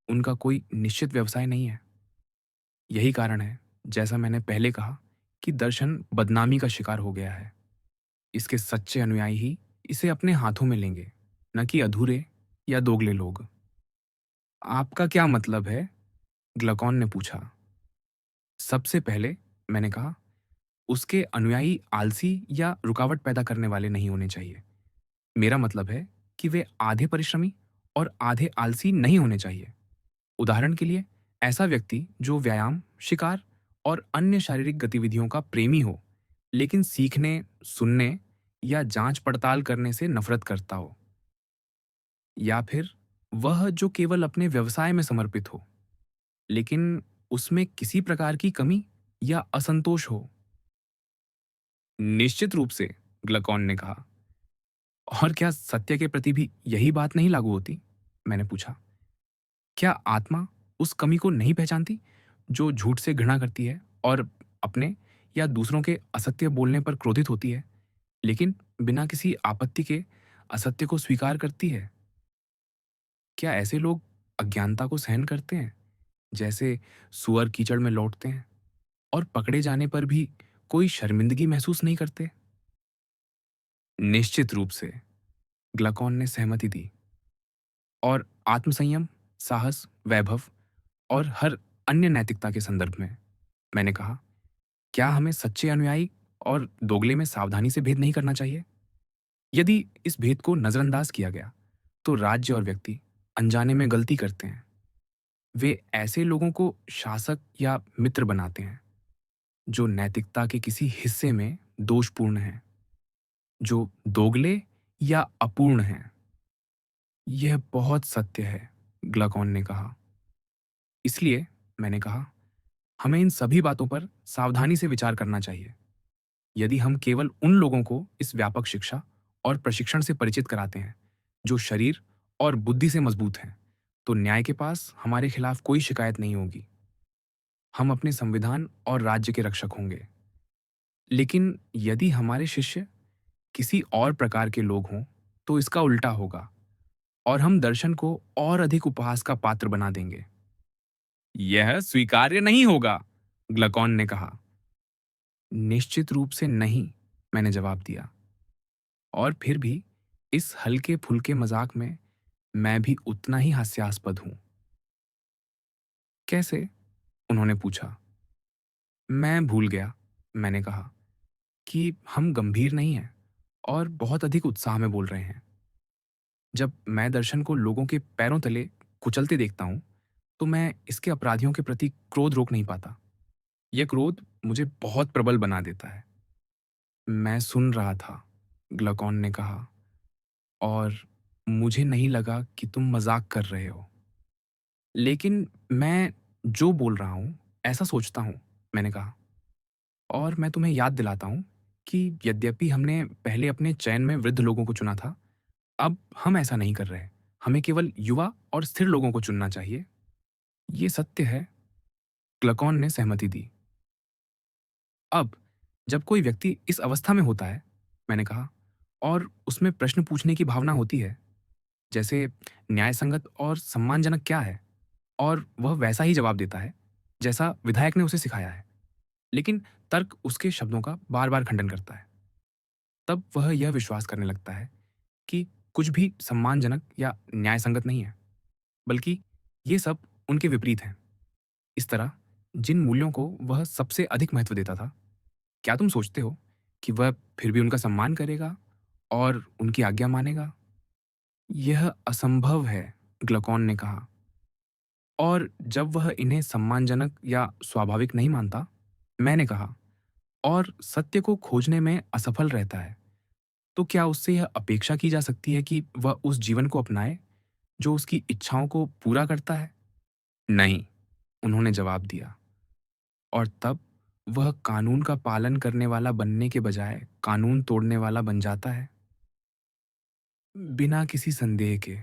उनका कोई निश्चित व्यवसाय नहीं है। यही कारण है, जैसा मैंने पहले कहा, कि दर्शन बदनामी का शिकार हो गया है। इसके सच्चे अनुयायी ही इसे अपने हाथों में लेंगे, न कि अधूरे या दोगले लोग। आपका क्या मतलब है? ग्लकॉन ने पूछा। सबसे पहले, मैंने कहा, उसके अनुयायी आलसी या रुकावट पैदा करने वाले नहीं होने चाहिए। मेरा मतलब है कि वे आधे परिश्रमी और आधे आलसी नहीं होने चाहिए। उदाहरण के लिए, ऐसा व्यक्ति जो व्यायाम, शिकार और अन्य शारीरिक गतिविधियों का प्रेमी हो, लेकिन सीखने, सुनने या जांच पड़ताल करने से नफरत करता हो। या फिर वह जो केवल अपने व्यवसाय में समर्पित हो, लेकिन उसमें किसी प्रकार की कमी या असंतोष हो। निश्चित रूप से, ग्लकॉन ने कहा। और क्या सत्य के प्रति भी यही बात नहीं लागू होती? मैंने पूछा। क्या आत्मा उस कमी को नहीं पहचानती जो झूठ से घृणा करती है और अपने या दूसरों के असत्य बोलने पर क्रोधित होती है, लेकिन बिना किसी आपत्ति के असत्य को स्वीकार करती है? क्या ऐसे लोग अज्ञानता को सहन करते हैं, जैसे सुअर कीचड़ में लौटते हैं, और पकड़े जाने पर भी कोई शर्मिंदगी महसूस नहीं करते? निश्चित रूप से, ग्लकॉन ने सहमति दी। और आत्मसंयम, साहस, वैभव और हर अन्य नैतिकता के संदर्भ में, मैंने कहा, क्या हमें सच्चे अनुयायी और दोगले में सावधानी से भेद नहीं करना चाहिए? यदि इस भेद को नजरअंदाज किया गया तो राज्य और व्यक्ति अनजाने में गलती करते हैं। वे ऐसे लोगों को शासक या मित्र बनाते हैं जो नैतिकता के किसी हिस्से में दोषपूर्ण हैं, जो दोगले या अपूर्ण हैं। यह बहुत सत्य है, ग्लकॉन ने कहा। इसलिए, मैंने कहा, हमें इन सभी बातों पर सावधानी से विचार करना चाहिए। यदि हम केवल उन लोगों को इस व्यापक शिक्षा और प्रशिक्षण से परिचित कराते हैं जो शरीर और बुद्धि से मजबूत हैं, तो न्याय के पास हमारे खिलाफ कोई शिकायत नहीं होगी। हम अपने संविधान और राज्य के रक्षक होंगे। लेकिन यदि हमारे शिष्य किसी और प्रकार के लोग हों, तो इसका उल्टा होगा और हम दर्शन को और अधिक उपहास का पात्र बना देंगे। यह स्वीकार्य नहीं होगा, ग्लकॉन ने कहा। निश्चित रूप से नहीं, मैंने जवाब दिया। और फिर भी इस हल्के फुल्के मजाक में मैं भी उतना ही हास्यास्पद हूं। कैसे? उन्होंने पूछा। मैं भूल गया, मैंने कहा, कि हम गंभीर नहीं हैं और बहुत अधिक उत्साह में बोल रहे हैं। जब मैं दर्शन को लोगों के पैरों तले कुचलते देखता हूं, तो मैं इसके अपराधियों के प्रति क्रोध रोक नहीं पाता। यह क्रोध मुझे बहुत प्रबल बना देता है। मैं सुन रहा था, ग्लकॉन ने कहा, और मुझे नहीं लगा कि तुम मज़ाक कर रहे हो। लेकिन मैं जो बोल रहा हूँ, ऐसा सोचता हूँ, मैंने कहा। और मैं तुम्हें याद दिलाता हूँ कि यद्यपि हमने पहले अपने चयन में वृद्ध लोगों को चुना था, अब हम ऐसा नहीं कर रहे। हमें केवल युवा और स्थिर लोगों को चुनना चाहिए। ये सत्य है, ग्लकॉन ने सहमति दी। अब जब कोई व्यक्ति इस अवस्था में होता है, मैंने कहा, और उसमें प्रश्न पूछने की भावना होती है, जैसे न्यायसंगत और सम्मानजनक क्या है, और वह वैसा ही जवाब देता है जैसा विधायक ने उसे सिखाया है, लेकिन तर्क उसके शब्दों का बार बार खंडन करता है, तब वह यह विश्वास करने लगता है कि कुछ भी सम्मानजनक या न्यायसंगत नहीं है, बल्कि ये सब उनके विपरीत हैं। इस तरह जिन मूल्यों को वह सबसे अधिक महत्व देता था, क्या तुम सोचते हो कि वह फिर भी उनका सम्मान करेगा और उनकी आज्ञा मानेगा? यह असंभव है, ग्लकॉन ने कहा। और जब वह इन्हें सम्मानजनक या स्वाभाविक नहीं मानता, मैंने कहा, और सत्य को खोजने में असफल रहता है, तो क्या उससे यह अपेक्षा की जा सकती है कि वह उस जीवन को अपनाए जो उसकी इच्छाओं को पूरा करता है? नहीं, उन्होंने जवाब दिया। और तब वह कानून का पालन करने वाला बनने के बजाय कानून तोड़ने वाला बन जाता है। बिना किसी संदेह के,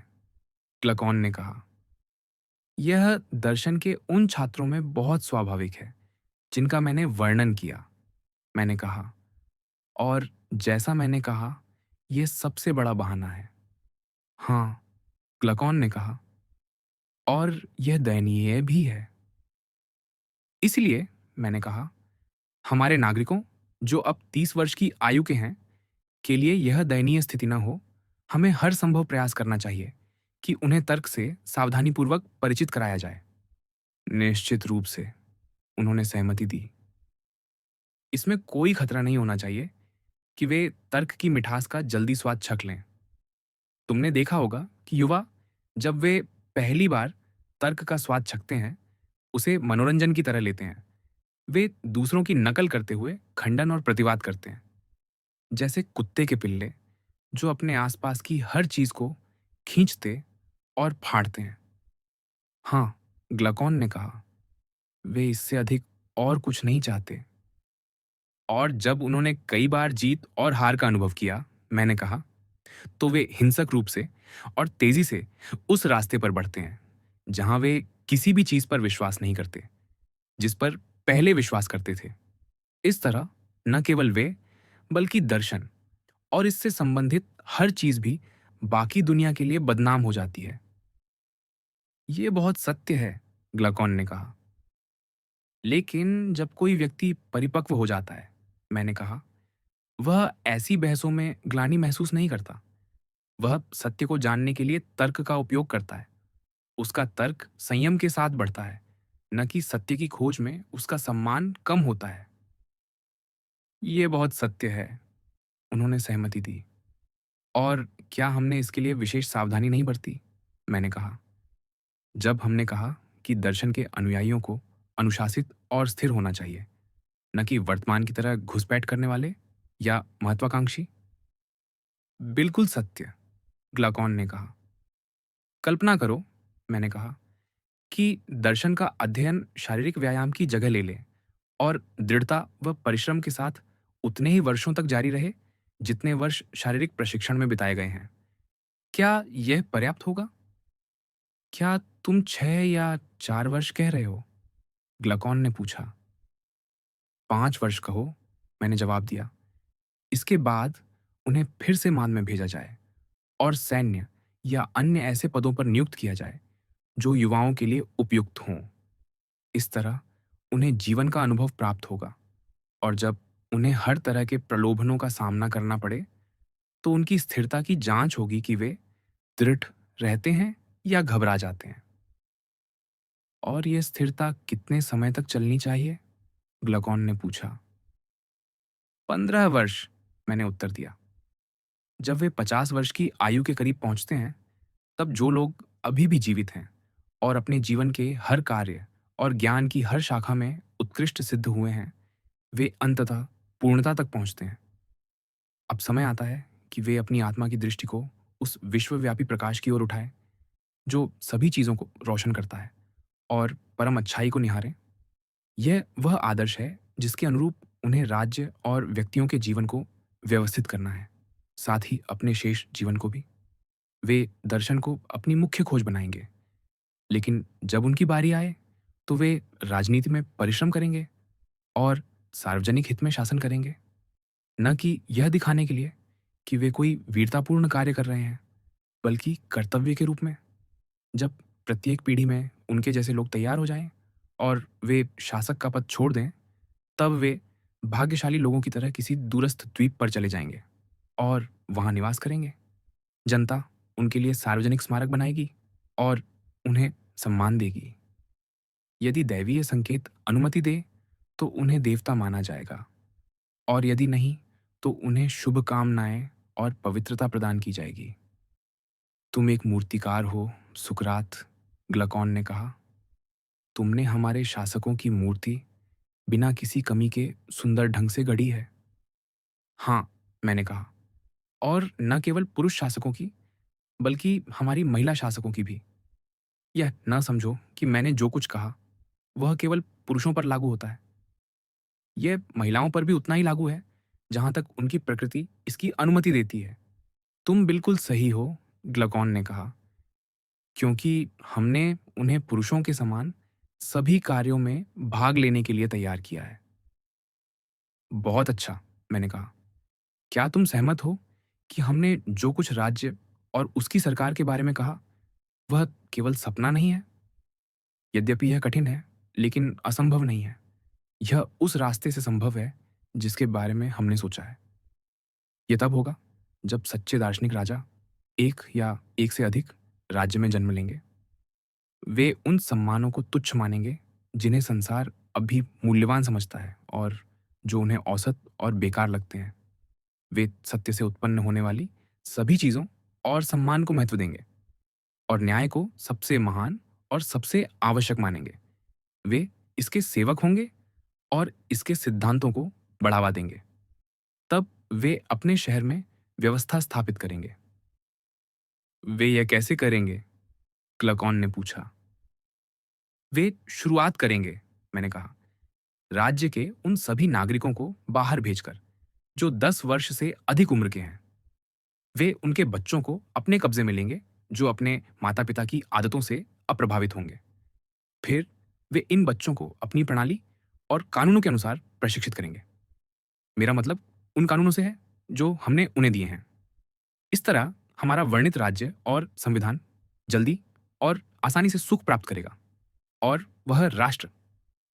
क्लकॉन ने कहा। यह दर्शन के उन छात्रों में बहुत स्वाभाविक है जिनका मैंने वर्णन किया, मैंने कहा। और जैसा मैंने कहा, यह सबसे बड़ा बहाना है। हाँ, क्लकॉन ने कहा, और यह दयनीय भी है। इसलिए, मैंने कहा, हमारे नागरिकों, जो अब 30 वर्ष की आयु के हैं, के लिए यह दयनीय स्थिति न हो, हमें हर संभव प्रयास करना चाहिए कि उन्हें तर्क से सावधानीपूर्वक परिचित कराया जाए। निश्चित रूप से, उन्होंने सहमति दी। इसमें कोई खतरा नहीं होना चाहिए कि वे तर्क की मिठास का जल्दी स्वाद छक लें। तुमने देखा होगा कि युवा, जब वे पहली बार तर्क का स्वाद छकते हैं, उसे मनोरंजन की तरह लेते हैं। वे दूसरों की नकल करते हुए खंडन और प्रतिवाद करते हैं, जैसे कुत्ते के पिल्ले जो अपने आसपास की हर चीज को खींचते और फाड़ते हैं। हाँ, ग्लकॉन ने कहा, वे इससे अधिक और कुछ नहीं चाहते। और जब उन्होंने कई बार जीत और हार का अनुभव किया, मैंने कहा, तो वे हिंसक रूप से और तेजी से उस रास्ते पर बढ़ते हैं जहां वे किसी भी चीज पर विश्वास नहीं करते जिस पर पहले विश्वास करते थे। इस तरह न केवल वे, बल्कि दर्शन और इससे संबंधित हर चीज भी बाकी दुनिया के लिए बदनाम हो जाती है। ये बहुत सत्य है, ग्लकॉन ने कहा। लेकिन जब कोई व्यक्ति परिपक्व हो जाता है, मैंने कहा, वह ऐसी बहसों में ग्लानि महसूस नहीं करता। वह सत्य को जानने के लिए तर्क का उपयोग करता है। उसका तर्क संयम के साथ बढ़ता है, न कि सत्य की खोज में उसका सम्मान कम होता है। ये बहुत सत्य है, उन्होंने सहमति दी। और क्या हमने इसके लिए विशेष सावधानी नहीं बरती? मैंने कहा। जब हमने कहा कि दर्शन के अनुयायियों को अनुशासित और स्थिर होना चाहिए, न कि वर्तमान की तरह घुसपैठ करने वाले या महत्वाकांक्षी। बिल्कुल सत्य, ग्लाकॉन ने कहा। कल्पना करो, मैंने कहा, कि दर्शन का अध्ययन शारीरिक व्यायाम की जगह ले ले और दृढ़ता व परिश्रम के साथ उतने ही वर्षों तक जारी रहे जितने वर्ष शारीरिक प्रशिक्षण में बिताए गए हैं। क्या यह पर्याप्त होगा? क्या तुम 6 या 4 वर्ष कह रहे हो? ग्लकॉन ने पूछा। 5 वर्ष कहो, मैंने जवाब दिया। इसके बाद उन्हें फिर से मान में भेजा जाए और सैन्य या अन्य ऐसे पदों पर नियुक्त किया जाए जो युवाओं के लिए उपयुक्त हों। इस तरह उन्हें जीवन का अनुभव प्राप्त होगा, और जब उन्हें हर तरह के प्रलोभनों का सामना करना पड़े, तो उनकी स्थिरता की जांच होगी कि वे दृढ़ रहते हैं या घबरा जाते हैं। और यह स्थिरता कितने समय तक चलनी चाहिए? ग्लकॉन ने पूछा। 15 वर्ष, मैंने उत्तर दिया। जब वे 50 वर्ष की आयु के करीब पहुंचते हैं, तब जो लोग अभी भी जीवित हैं और अपने जीवन के हर कार्य और ज्ञान की हर शाखा में उत्कृष्ट सिद्ध हुए हैं, वे अंततः पूर्णता तक पहुँचते हैं। अब समय आता है कि वे अपनी आत्मा की दृष्टि को उस विश्वव्यापी प्रकाश की ओर उठाएँ, जो सभी चीज़ों को रोशन करता है और परम अच्छाई को निहारें। यह वह आदर्श है जिसके अनुरूप उन्हें राज्य और व्यक्तियों के जीवन को व्यवस्थित करना है, साथ ही अपने शेष जीवन को भी। वे दर्शन को अपनी मुख्य खोज बनाएँगे, लेकिन जब उनकी बारी आए, तो वे राजनीति में परिश्रम करेंगे और सार्वजनिक हित में शासन करेंगे, न कि यह दिखाने के लिए कि वे कोई वीरतापूर्ण कार्य कर रहे हैं, बल्कि कर्तव्य के रूप में। जब प्रत्येक पीढ़ी में उनके जैसे लोग तैयार हो जाएँ और वे शासक का पद छोड़ दें, तब वे भाग्यशाली लोगों की तरह किसी दूरस्थ द्वीप पर चले जाएँगे और वहाँ निवास करेंगे। जनता उनके लिए सार्वजनिक स्मारक बनाएगी और उन्हें सम्मान देगी। यदि दैवीय संकेत अनुमति दे, तो उन्हें देवता माना जाएगा और यदि नहीं, तो उन्हें शुभकामनाएँ और पवित्रता प्रदान की जाएगी। तुम एक मूर्तिकार हो, सुकरात, ग्लकॉन ने कहा। तुमने हमारे शासकों की मूर्ति बिना किसी कमी के सुंदर ढंग से गढ़ी है। हाँ, मैंने कहा, और न केवल पुरुष शासकों की, बल्कि हमारी महिला शासकों की भी। यह न समझो कि मैंने जो कुछ कहा, वह केवल पुरुषों पर लागू होता है। यह महिलाओं पर भी उतना ही लागू है, जहाँ तक उनकी प्रकृति इसकी अनुमति देती है। तुम बिल्कुल सही हो, ग्लकॉन ने कहा, क्योंकि हमने उन्हें पुरुषों के समान सभी कार्यों में भाग लेने के लिए तैयार किया है। बहुत अच्छा, मैंने कहा। क्या तुम सहमत हो कि हमने जो कुछ राज्य और उसकी सरकार के बारे में कहा, वह केवल सपना नहीं है? यद्यपि यह कठिन है, लेकिन असंभव नहीं है। यह उस रास्ते से संभव है जिसके बारे में हमने सोचा है। यह तब होगा जब सच्चे दार्शनिक राजा एक या एक से अधिक राज्य में जन्म लेंगे। वे उन सम्मानों को तुच्छ मानेंगे जिन्हें संसार अभी मूल्यवान समझता है और जो उन्हें औसत और बेकार लगते हैं। वे सत्य से उत्पन्न होने वाली सभी चीज़ों और सम्मान को महत्व देंगे और न्याय को सबसे महान और सबसे आवश्यक मानेंगे। वे इसके सेवक होंगे और इसके सिद्धांतों को बढ़ावा देंगे। तब वे अपने शहर में व्यवस्था स्थापित करेंगे। वे यह कैसे करेंगे? क्लकॉन ने पूछा। वे शुरुआत करेंगे, मैंने कहा, राज्य के उन सभी नागरिकों को बाहर भेजकर जो 10 वर्ष से अधिक उम्र के हैं। वे उनके बच्चों को अपने कब्जे में लेंगे जो अपने माता पिता की आदतों से अप्रभावित होंगे। फिर वे इन बच्चों को अपनी प्रणाली और कानूनों के अनुसार प्रशिक्षित करेंगे। मेरा मतलब उन कानूनों से है जो हमने उन्हें दिए हैं। इस तरह हमारा वर्णित राज्य और संविधान जल्दी और आसानी से सुख प्राप्त करेगा और वह राष्ट्र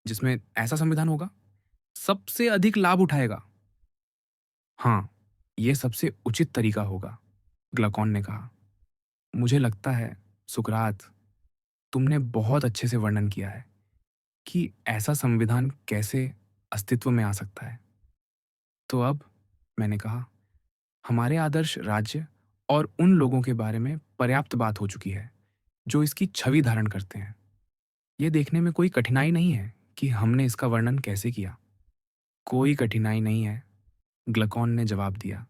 जिसमें ऐसा संविधान होगा सबसे अधिक लाभ उठाएगा। हाँ, ये सबसे उचित तरीका होगा, ग्लकॉन ने कहा। मुझे लगता है, सुकरात, तुमने बहुत अच्छे से वर्णन किया है कि ऐसा संविधान कैसे अस्तित्व में आ सकता है। तो अब, मैंने कहा, हमारे आदर्श राज्य और उन लोगों के बारे में पर्याप्त बात हो चुकी है जो इसकी छवि धारण करते हैं। ये देखने में कोई कठिनाई नहीं है कि हमने इसका वर्णन कैसे किया। कोई कठिनाई नहीं है, ग्लकॉन ने जवाब दिया।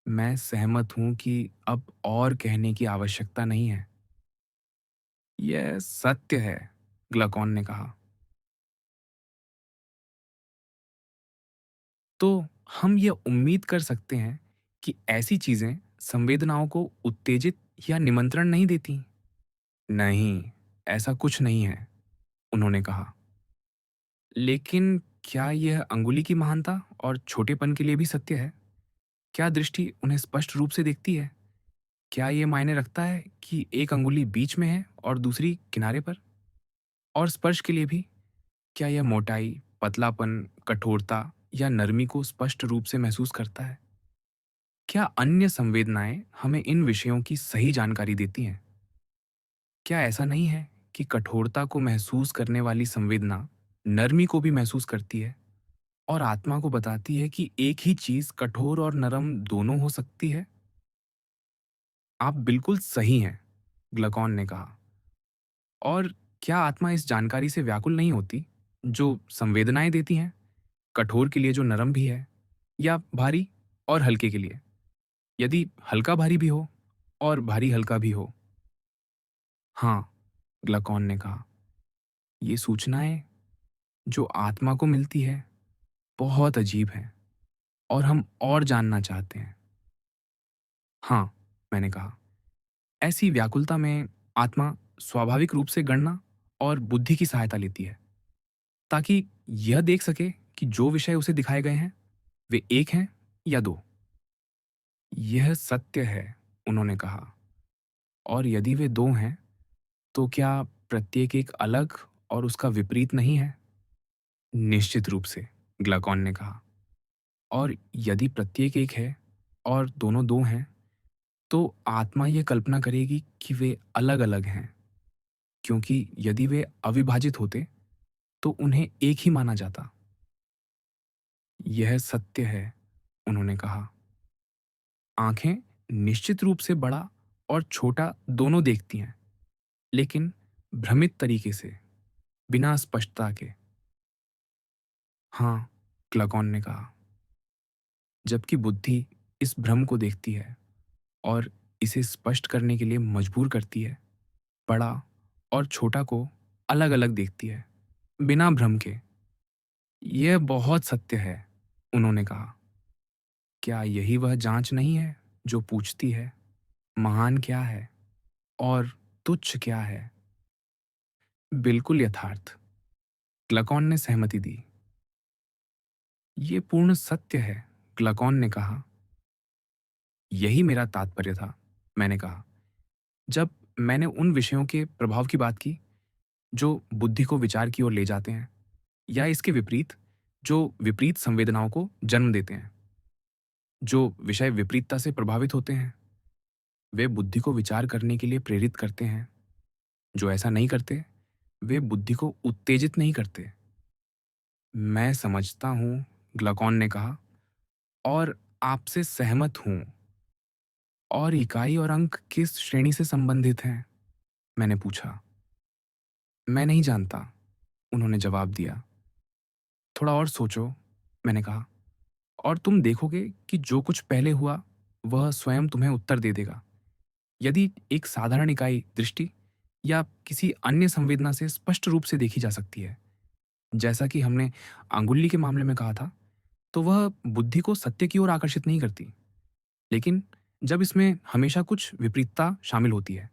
मैं सहमत हूं कि अब और कहने की आवश्यकता नहीं है। यह सत्य है, ग्लकॉन ने कहा। तो हम ये उम्मीद कर सकते हैं कि ऐसी चीजें संवेदनाओं को उत्तेजित या निमंत्रण नहीं देती। नहीं, ऐसा कुछ नहीं है, उन्होंने कहा। लेकिन क्या यह अंगुली की महानता और छोटेपन के लिए भी सत्य है? क्या दृष्टि उन्हें स्पष्ट रूप से देखती है? क्या ये मायने रखता है कि एक अंगुली बीच में है और दूसरी किनारे पर? और स्पर्श के लिए भी, क्या यह मोटाई, पतलापन, कठोरता या नरमी को स्पष्ट रूप से महसूस करता है? क्या अन्य संवेदनाएं हमें इन विषयों की सही जानकारी देती हैं? क्या ऐसा नहीं है कि कठोरता को महसूस करने वाली संवेदना नरमी को भी महसूस करती है और आत्मा को बताती है कि एक ही चीज कठोर और नरम दोनों हो सकती है? आप बिल्कुल सही हैं, ग्लकॉन ने कहा। और क्या आत्मा इस जानकारी से व्याकुल नहीं होती? जो संवेदनाएं देती हैं, कठोर के लिए जो नरम भी है, या भारी और हल्के के लिए, यदि हल्का भारी भी हो और भारी हल्का भी हो। हाँ, ग्लाकॉन ने कहा, ये सूचनाएं जो आत्मा को मिलती है बहुत अजीब हैं और हम और जानना चाहते हैं। हाँ, मैंने कहा, ऐसी व्याकुलता में आत्मा स्वाभाविक रूप से गणना और बुद्धि की सहायता लेती है, ताकि यह देख सके कि जो विषय उसे दिखाए गए हैं वे एक हैं या दो। यह सत्य है, उन्होंने कहा, और यदि वे दो हैं तो क्या प्रत्येक एक अलग और उसका विपरीत नहीं है? निश्चित रूप से, ग्लाकॉन ने कहा, और यदि प्रत्येक एक है और दोनों दो हैं, तो आत्मा ये कल्पना करेगी कि वे अलग अलग हैं, क्योंकि यदि वे अविभाजित होते तो उन्हें एक ही माना जाता। यह सत्य है, उन्होंने कहा, आंखें निश्चित रूप से बड़ा और छोटा दोनों देखती हैं, लेकिन भ्रमित तरीके से, बिना स्पष्टता के। हाँ, ग्लाकॉन ने कहा, जबकि बुद्धि इस भ्रम को देखती है और इसे स्पष्ट करने के लिए मजबूर करती है, बड़ा और छोटा को अलग अलग देखती है, बिना भ्रम के। यह बहुत सत्य है, उन्होंने कहा। क्या यही वह जांच नहीं है जो पूछती है, महान क्या है और तुच्छ क्या है? बिल्कुल यथार्थ, ग्लाकॉन ने सहमति दी। ये पूर्ण सत्य है, ग्लाकॉन ने कहा। यही मेरा तात्पर्य था, मैंने कहा, जब मैंने उन विषयों के प्रभाव की बात की जो बुद्धि को विचार की ओर ले जाते हैं, या इसके विपरीत, जो विपरीत संवेदनाओं को जन्म देते हैं। जो विषय विपरीतता से प्रभावित होते हैं वे बुद्धि को विचार करने के लिए प्रेरित करते हैं, जो ऐसा नहीं करते वे बुद्धि को उत्तेजित नहीं करते। मैं समझता हूँ, ग्लाकॉन ने कहा, और आपसे सहमत हूँ। और इकाई और अंक किस श्रेणी से संबंधित हैं? मैंने पूछा। मैं नहीं जानता, उन्होंने जवाब दिया। थोड़ा और सोचो, मैंने कहा, और तुम देखोगे कि जो कुछ पहले हुआ वह स्वयं तुम्हें उत्तर दे देगा। यदि एक साधारण इकाई दृष्टि या किसी अन्य संवेदना से स्पष्ट रूप से देखी जा सकती है, जैसा कि हमने अंगुली के मामले में कहा था, तो वह बुद्धि को सत्य की ओर आकर्षित नहीं करती। लेकिन जब इसमें हमेशा कुछ विपरीतता शामिल होती है,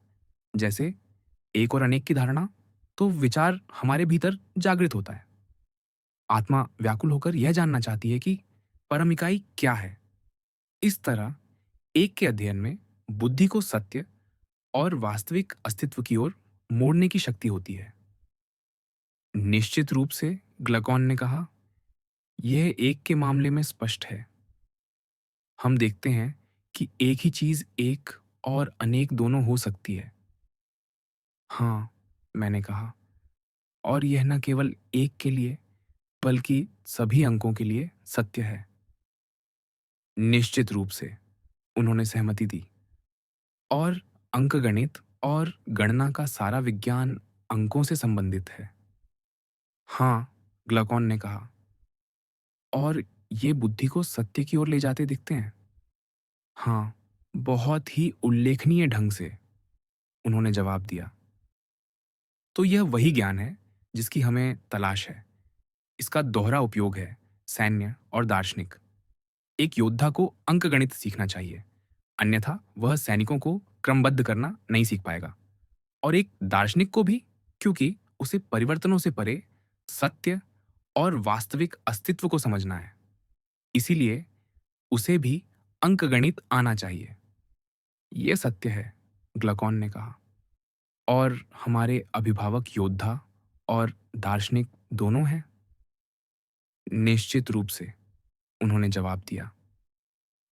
जैसे एक और अनेक की धारणा, तो विचार हमारे भीतर जागृत होता है। आत्मा व्याकुल होकर यह जानना चाहती है कि परम इकाई क्या है। इस तरह एक के अध्ययन में बुद्धि को सत्य और वास्तविक अस्तित्व की ओर मोड़ने की शक्ति होती है। निश्चित रूप से, ग्लाकॉन ने कहा, यह एक के मामले में स्पष्ट है। हम देखते हैं कि एक ही चीज एक और अनेक दोनों हो सकती है। हाँ, मैंने कहा, और यह न केवल एक के लिए बल्कि सभी अंकों के लिए सत्य है। निश्चित रूप से, उन्होंने सहमति दी। और अंकगणित और गणना का सारा विज्ञान अंकों से संबंधित है। हाँ, ग्लाकॉन ने कहा, और ये बुद्धि को सत्य की ओर ले जाते दिखते हैं। हाँ, बहुत ही उल्लेखनीय ढंग से, उन्होंने जवाब दिया। तो यह वही ज्ञान है जिसकी हमें तलाश है। इसका दोहरा उपयोग है, सैन्य और दार्शनिक। एक योद्धा को अंकगणित सीखना चाहिए, अन्यथा वह सैनिकों को क्रमबद्ध करना नहीं सीख पाएगा। और एक दार्शनिक को भी, क्योंकि उसे परिवर्तनों से परे सत्य और वास्तविक अस्तित्व को समझना है। इसीलिए उसे भी अंकगणित आना चाहिए। यह सत्य है, ग्लाकॉन ने कहा, और हमारे अभिभावक योद्धा और दार्शनिक दोनों हैं। निश्चित रूप से, उन्होंने जवाब दिया।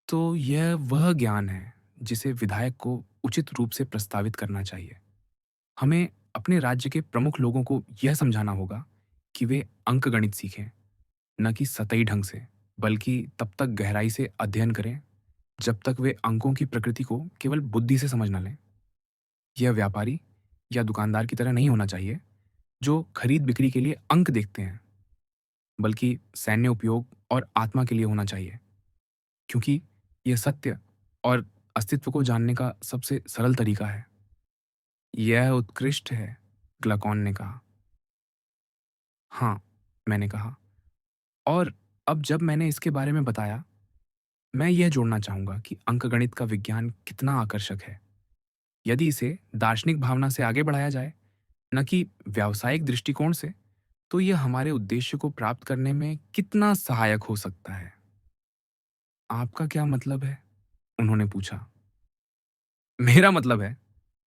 तो यह वह ज्ञान है जिसे विधायक को उचित रूप से प्रस्तावित करना चाहिए। हमें अपने राज्य के प्रमुख लोगों को यह समझाना होगा कि वे अंकगणित सीखें, न कि सतही ढंग से, बल्कि तब तक गहराई से अध्ययन करें जब तक वे अंकों की प्रकृति को केवल बुद्धि से समझ न लें। यह व्यापारी या दुकानदार की तरह नहीं होना चाहिए जो खरीद बिक्री के लिए अंक देखते हैं। बल्कि सैन्य उपयोग और आत्मा के लिए होना चाहिए, क्योंकि यह सत्य और अस्तित्व को जानने का सबसे सरल तरीका है। यह उत्कृष्ट है, ग्लाकॉन ने कहा। हाँ, मैंने कहा। और अब जब मैंने इसके बारे में बताया, मैं यह जोड़ना चाहूंगा कि अंकगणित का विज्ञान कितना आकर्षक है। यदि इसे दार्शनिक भावना से आगे बढ़ाया जाए, न कि व्यावसायिक दृष्टिकोण से, तो यह हमारे उद्देश्य को प्राप्त करने में कितना सहायक हो सकता है। आपका क्या मतलब है? उन्होंने पूछा। मेरा मतलब है,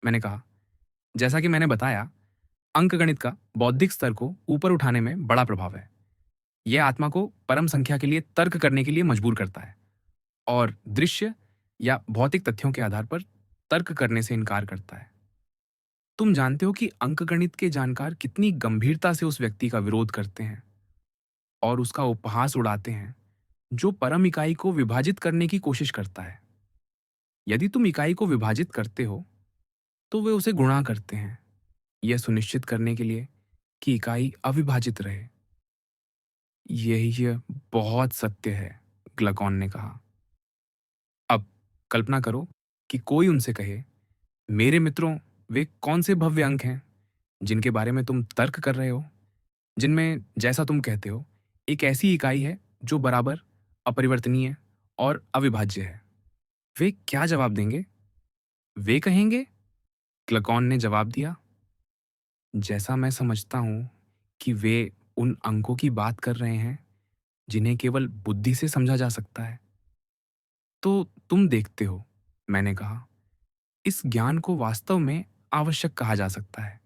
मैंने कहा, जैसा कि मैंने बताया, अंकगणित का बौद्धिक स्तर को ऊपर उठाने में बड़ा प्रभाव है। यह आत्मा को परम संख्या के लिए तर्क करने के लिए मजबूर करता है और दृश्य या भौतिक तथ्यों के आधार पर तर्क करने से इनकार करता है। तुम जानते हो कि अंकगणित के जानकार कितनी गंभीरता से उस व्यक्ति का विरोध करते हैं और उसका उपहास उड़ाते हैं जो परम इकाई को विभाजित करने की कोशिश करता है। यदि तुम इकाई को विभाजित करते हो, तो वे उसे गुणा करते हैं, यह सुनिश्चित करने के लिए कि इकाई अविभाजित रहे। यह बहुत सत्य है, ग्लकॉन ने कहा। अब कल्पना करो कि कोई उनसे कहे, मेरे मित्रों, वे कौन से भव्य अंक हैं जिनके बारे में तुम तर्क कर रहे हो, जिनमें, जैसा तुम कहते हो, एक ऐसी इकाई है जो बराबर, अपरिवर्तनीय और अविभाज्य है। वे क्या जवाब देंगे? वे कहेंगे, क्लकॉन ने जवाब दिया, जैसा मैं समझता हूं कि वे उन अंकों की बात कर रहे हैं जिन्हें केवल बुद्धि से समझा जा सकता है। तो तुम देखते हो, मैंने कहा, इस ज्ञान को वास्तव में आवश्यक कहा जा सकता है।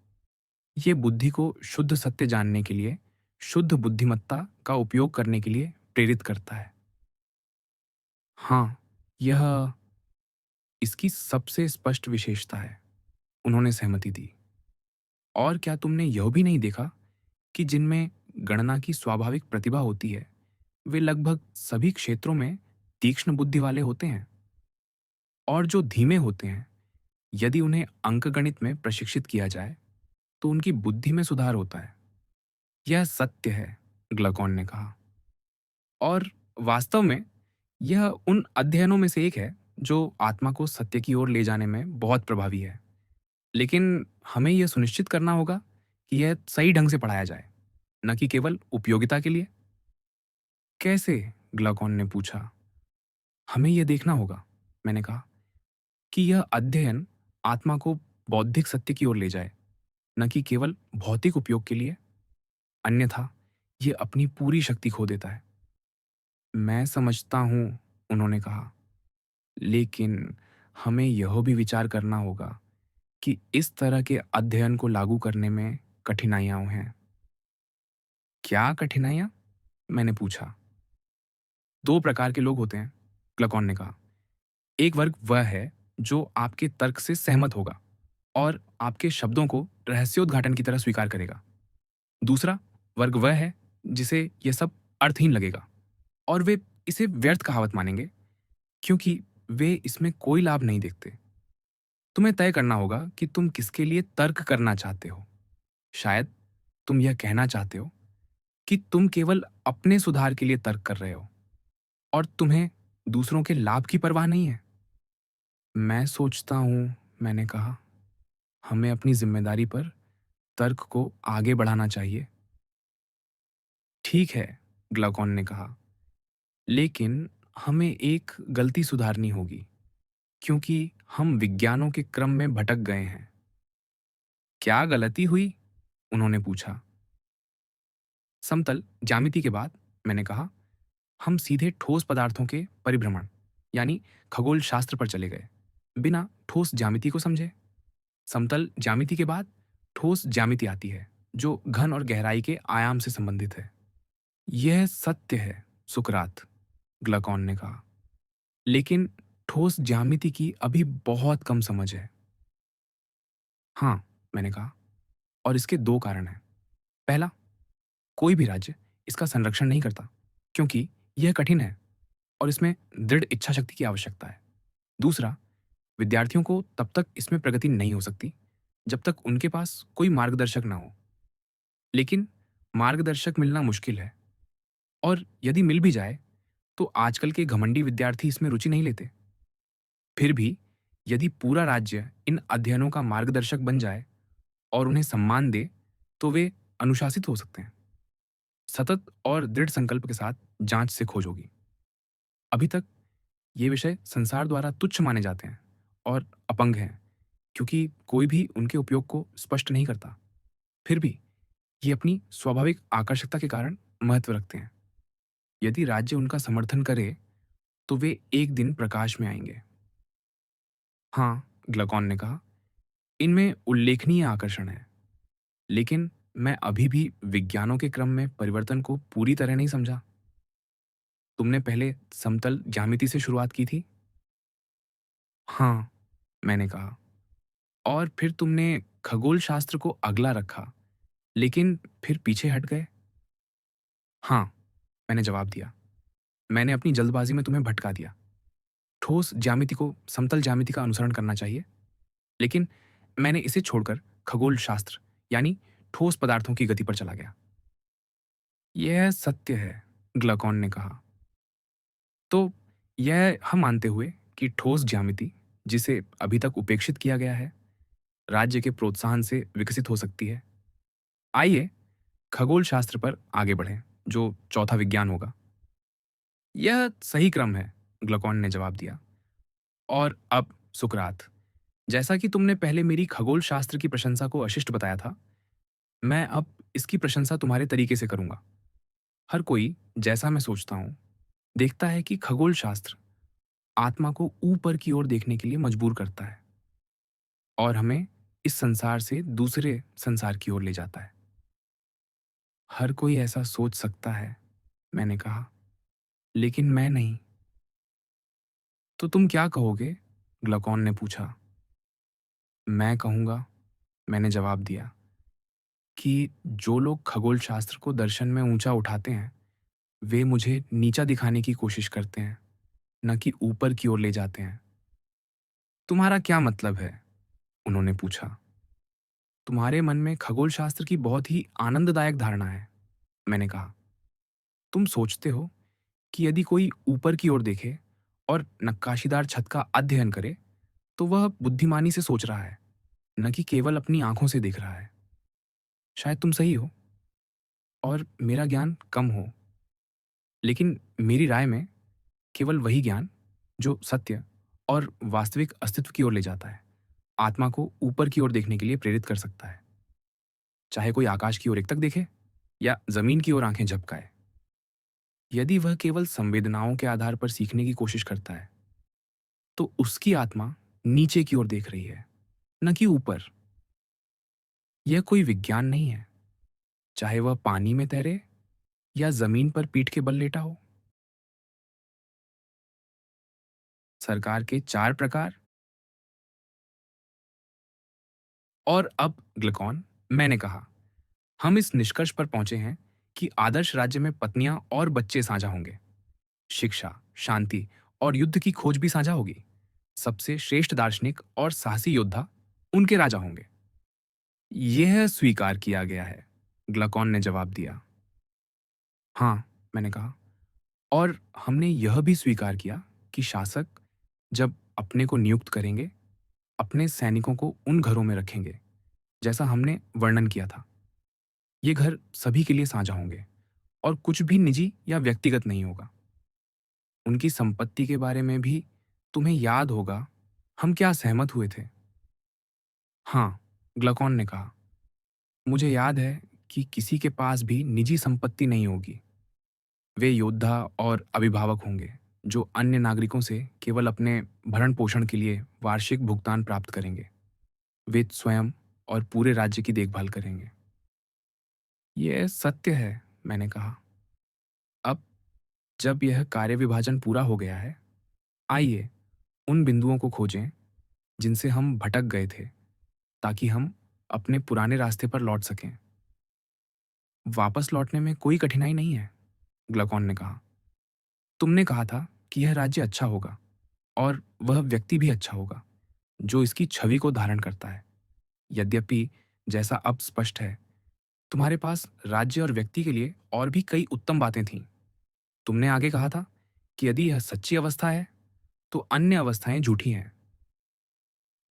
ये बुद्धि को शुद्ध सत्य जानने के लिए, शुद्ध बुद्धिमत्ता का उपयोग करने के लिए प्रेरित करता है। हाँ, यह इसकी सबसे स्पष्ट विशेषता है, उन्होंने सहमति दी। और क्या तुमने यह भी नहीं देखा कि जिनमें गणना की स्वाभाविक प्रतिभा होती है, वे लगभग सभी क्षेत्रों में तीक्ष्ण बुद्धि वाले होते हैं? और जो धीमे होते हैं, यदि उन्हें अंकगणित में प्रशिक्षित किया जाए, तो उनकी बुद्धि में सुधार होता है। यह सत्य है, ग्लकॉन ने कहा। और वास्तव में यह उन अध्ययनों में से एक है जो आत्मा को सत्य की ओर ले जाने में बहुत प्रभावी है। लेकिन हमें यह सुनिश्चित करना होगा कि यह सही ढंग से पढ़ाया जाए, न कि केवल उपयोगिता के लिए। कैसे? ग्लाकॉन ने पूछा। हमें यह देखना होगा, मैंने कहा, कि यह अध्ययन आत्मा को बौद्धिक सत्य की ओर ले जाए, न कि केवल भौतिक उपयोग के लिए। अन्यथा यह अपनी पूरी शक्ति खो देता है। मैं समझता हूं, उन्होंने कहा, लेकिन हमें यह भी विचार करना होगा कि इस तरह के अध्ययन को लागू करने में कठिनाइयां हैं। क्या कठिनाइयां? मैंने पूछा। दो प्रकार के लोग होते हैं, क्लकॉन ने कहा। एक वर्ग वह है जो आपके तर्क से सहमत होगा और आपके शब्दों को रहस्योद्घाटन की तरह स्वीकार करेगा। दूसरा वर्ग वह है जिसे यह सब अर्थहीन लगेगा और वे इसे व्यर्थ कहावत मानेंगे, क्योंकि वे इसमें कोई लाभ नहीं देखते। तुम्हें तय करना होगा कि तुम किसके लिए तर्क करना चाहते हो। शायद तुम यह कहना चाहते हो कि तुम केवल अपने सुधार के लिए तर्क कर रहे हो और तुम्हें दूसरों के लाभ की परवाह नहीं है। मैं सोचता हूं, मैंने कहा, हमें अपनी जिम्मेदारी पर तर्क को आगे बढ़ाना चाहिए। ठीक है, ग्लाकॉन ने कहा, लेकिन हमें एक गलती सुधारनी होगी, क्योंकि हम विज्ञानों के क्रम में भटक गए हैं। क्या गलती हुई? उन्होंने पूछा। समतल ज्यामिति के बाद, मैंने कहा, हम सीधे ठोस पदार्थों के परिभ्रमण, यानी खगोल शास्त्र पर चले गए, बिना ठोस ज्यामिति को समझे। समतल ज्यामिति के बाद ठोस ज्यामिति आती है, जो घन और गहराई के आयाम से संबंधित है। यह सत्य है, सुकरात, ग्लाकॉन ने कहा, लेकिन ठोस ज्यामिति की अभी बहुत कम समझ है। हाँ, मैंने कहा, और इसके दो कारण हैं। पहला, कोई भी राज्य इसका संरक्षण नहीं करता, क्योंकि यह कठिन है और इसमें दृढ़ इच्छा शक्ति की आवश्यकता है। दूसरा, विद्यार्थियों को तब तक इसमें प्रगति नहीं हो सकती जब तक उनके पास कोई मार्गदर्शक ना हो। लेकिन मार्गदर्शक मिलना मुश्किल है, और यदि मिल भी जाए तो आजकल के घमंडी विद्यार्थी इसमें रुचि नहीं लेते। फिर भी यदि पूरा राज्य इन अध्ययनों का मार्गदर्शक बन जाए और उन्हें सम्मान दे, तो वे अनुशासित हो सकते हैं। सतत और दृढ़ संकल्प के साथ जांच से खोज होगी। अभी तक ये विषय संसार द्वारा तुच्छ माने जाते हैं और अपंग हैं, क्योंकि कोई भी उनके उपयोग को स्पष्ट नहीं करता। फिर भी ये अपनी स्वाभाविक आकर्षकता के कारण महत्व रखते हैं। यदि राज्य उनका समर्थन करे तो वे एक दिन प्रकाश में आएंगे। हाँ, ग्लकॉन ने कहा, इनमें उल्लेखनीय आकर्षण है, लेकिन मैं अभी भी विज्ञानों के क्रम में परिवर्तन को पूरी तरह नहीं समझा। तुमने पहले समतल ज्यामिति से शुरुआत की थी। हाँ, मैंने कहा, और फिर तुमने खगोल शास्त्र को अगला रखा, लेकिन फिर पीछे हट गए। हाँ, मैंने जवाब दिया, मैंने अपनी जल्दबाजी में तुम्हें भटका दिया। ठोस ज्यामिति को समतल ज्यामिति का अनुसरण करना चाहिए, लेकिन मैंने इसे छोड़कर खगोल शास्त्र यानी ठोस पदार्थों की गति पर चला गया। यह सत्य है, ग्लकॉन ने कहा। तो यह हम मानते हुए कि ठोस ज्यामिति, जिसे अभी तक उपेक्षित किया गया है, राज्य के प्रोत्साहन से विकसित हो सकती है। आइए खगोल शास्त्र पर आगे बढ़ें, जो चौथा विज्ञान होगा। यह सही क्रम है, ग्लकॉन ने जवाब दिया। और अब सुकरात, जैसा कि तुमने पहले मेरी खगोल शास्त्र की प्रशंसा को अशिष्ट बताया था, मैं अब इसकी प्रशंसा तुम्हारे तरीके से करूंगा। हर कोई, जैसा मैं सोचता हूं, देखता है कि खगोल शास्त्र आत्मा को ऊपर की ओर देखने के लिए मजबूर करता है और हमें इस संसार से दूसरे संसार की ओर ले जाता है। हर कोई ऐसा सोच सकता है, मैंने कहा, लेकिन मैं नहीं। तो तुम क्या कहोगे? ग्लकॉन ने पूछा। मैं कहूंगा, मैंने जवाब दिया, कि जो लोग खगोल शास्त्र को दर्शन में ऊंचा उठाते हैं, वे मुझे नीचा दिखाने की कोशिश करते हैं, न कि ऊपर की ओर ले जाते हैं। तुम्हारा क्या मतलब है? उन्होंने पूछा। तुम्हारे मन में खगोल शास्त्र की बहुत ही आनंददायक धारणा है, मैंने कहा। तुम सोचते हो कि यदि कोई ऊपर की ओर देखे और नक्काशीदार छत का अध्ययन करे, तो वह बुद्धिमानी से सोच रहा है, न कि केवल अपनी आंखों से देख रहा है। शायद तुम सही हो और मेरा ज्ञान कम हो, लेकिन मेरी राय में केवल वही ज्ञान जो सत्य और वास्तविक अस्तित्व की ओर ले जाता है, आत्मा को ऊपर की ओर देखने के लिए प्रेरित कर सकता है। चाहे कोई आकाश की ओर एक तक देखे या जमीन की ओर आंखें झपकाए। यदि वह केवल संवेदनाओं के आधार पर सीखने की कोशिश करता है, तो उसकी आत्मा नीचे की ओर देख रही है, न कि ऊपर। यह कोई विज्ञान नहीं है, चाहे वह पानी में तैरे या जमीन पर पीठ के बल लेटा हो। सरकार के 4 प्रकार। और अब ग्लुकोन, मैंने कहा, हम इस निष्कर्ष पर पहुंचे हैं कि आदर्श राज्य में पत्नियां और बच्चे साझा होंगे। शिक्षा, शांति और युद्ध की खोज भी साझा होगी। सबसे श्रेष्ठ दार्शनिक और साहसी योद्धा उनके राजा होंगे। यह स्वीकार किया गया है, ग्लुकोन ने जवाब दिया। हाँ, मैंने कहा, और हमने यह भी स्वीकार किया कि शासक जब अपने को नियुक्त करेंगे, अपने सैनिकों को उन घरों में रखेंगे जैसा हमने वर्णन किया था। ये घर सभी के लिए साझा होंगे और कुछ भी निजी या व्यक्तिगत नहीं होगा। उनकी संपत्ति के बारे में भी तुम्हें याद होगा हम क्या सहमत हुए थे। हाँ, ग्लुकोन ने कहा, मुझे याद है कि किसी के पास भी निजी संपत्ति नहीं होगी। वे योद्धा और अभिभावक होंगे जो अन्य नागरिकों से केवल अपने भरण पोषण के लिए वार्षिक भुगतान प्राप्त करेंगे। वे स्वयं और पूरे राज्य की देखभाल करेंगे। यह सत्य है, मैंने कहा। अब जब यह कार्य विभाजन पूरा हो गया है, आइए उन बिंदुओं को खोजें जिनसे हम भटक गए थे, ताकि हम अपने पुराने रास्ते पर लौट सकें। वापस लौटने में कोई कठिनाई नहीं है, ग्लुकोन ने कहा। तुमने कहा था कि यह राज्य अच्छा होगा और वह व्यक्ति भी अच्छा होगा जो इसकी छवि को धारण करता है। यद्यपि जैसा अब स्पष्ट है, तुम्हारे पास राज्य और व्यक्ति के लिए और भी कई उत्तम बातें थीं, तुमने आगे कहा था कि यदि यह सच्ची अवस्था है तो अन्य अवस्थाएं झूठी हैं।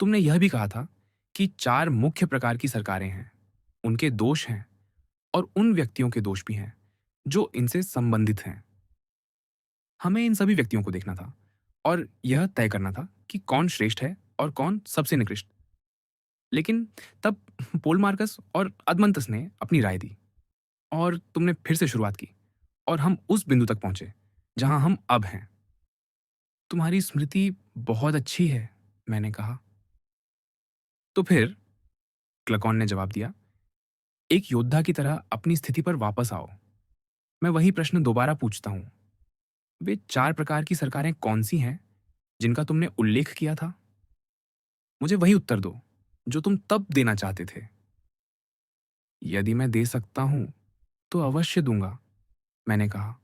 तुमने यह भी कहा था कि 4 मुख्य प्रकार की सरकारें हैं, उनके दोष हैं और उन व्यक्तियों के दोष भी हैं जो इनसे संबंधित हैं। हमें इन सभी व्यक्तियों को देखना था और यह तय करना था कि कौन श्रेष्ठ है और कौन सबसे निकृष्ट। लेकिन तब पोलमार्कस और अदमंतस ने अपनी राय दी और तुमने फिर से शुरुआत की और हम उस बिंदु तक पहुंचे जहां हम अब हैं। तुम्हारी स्मृति बहुत अच्छी है, मैंने कहा। तो फिर, क्लकॉन ने जवाब दिया, एक योद्धा की तरह अपनी स्थिति पर वापस आओ। मैं वही प्रश्न दोबारा पूछता हूं। वे 4 प्रकार की सरकारें कौन सी हैं जिनका तुमने उल्लेख किया था? मुझे वही उत्तर दो जो तुम तब देना चाहते थे। यदि मैं दे सकता हूं तो अवश्य दूंगा, मैंने कहा।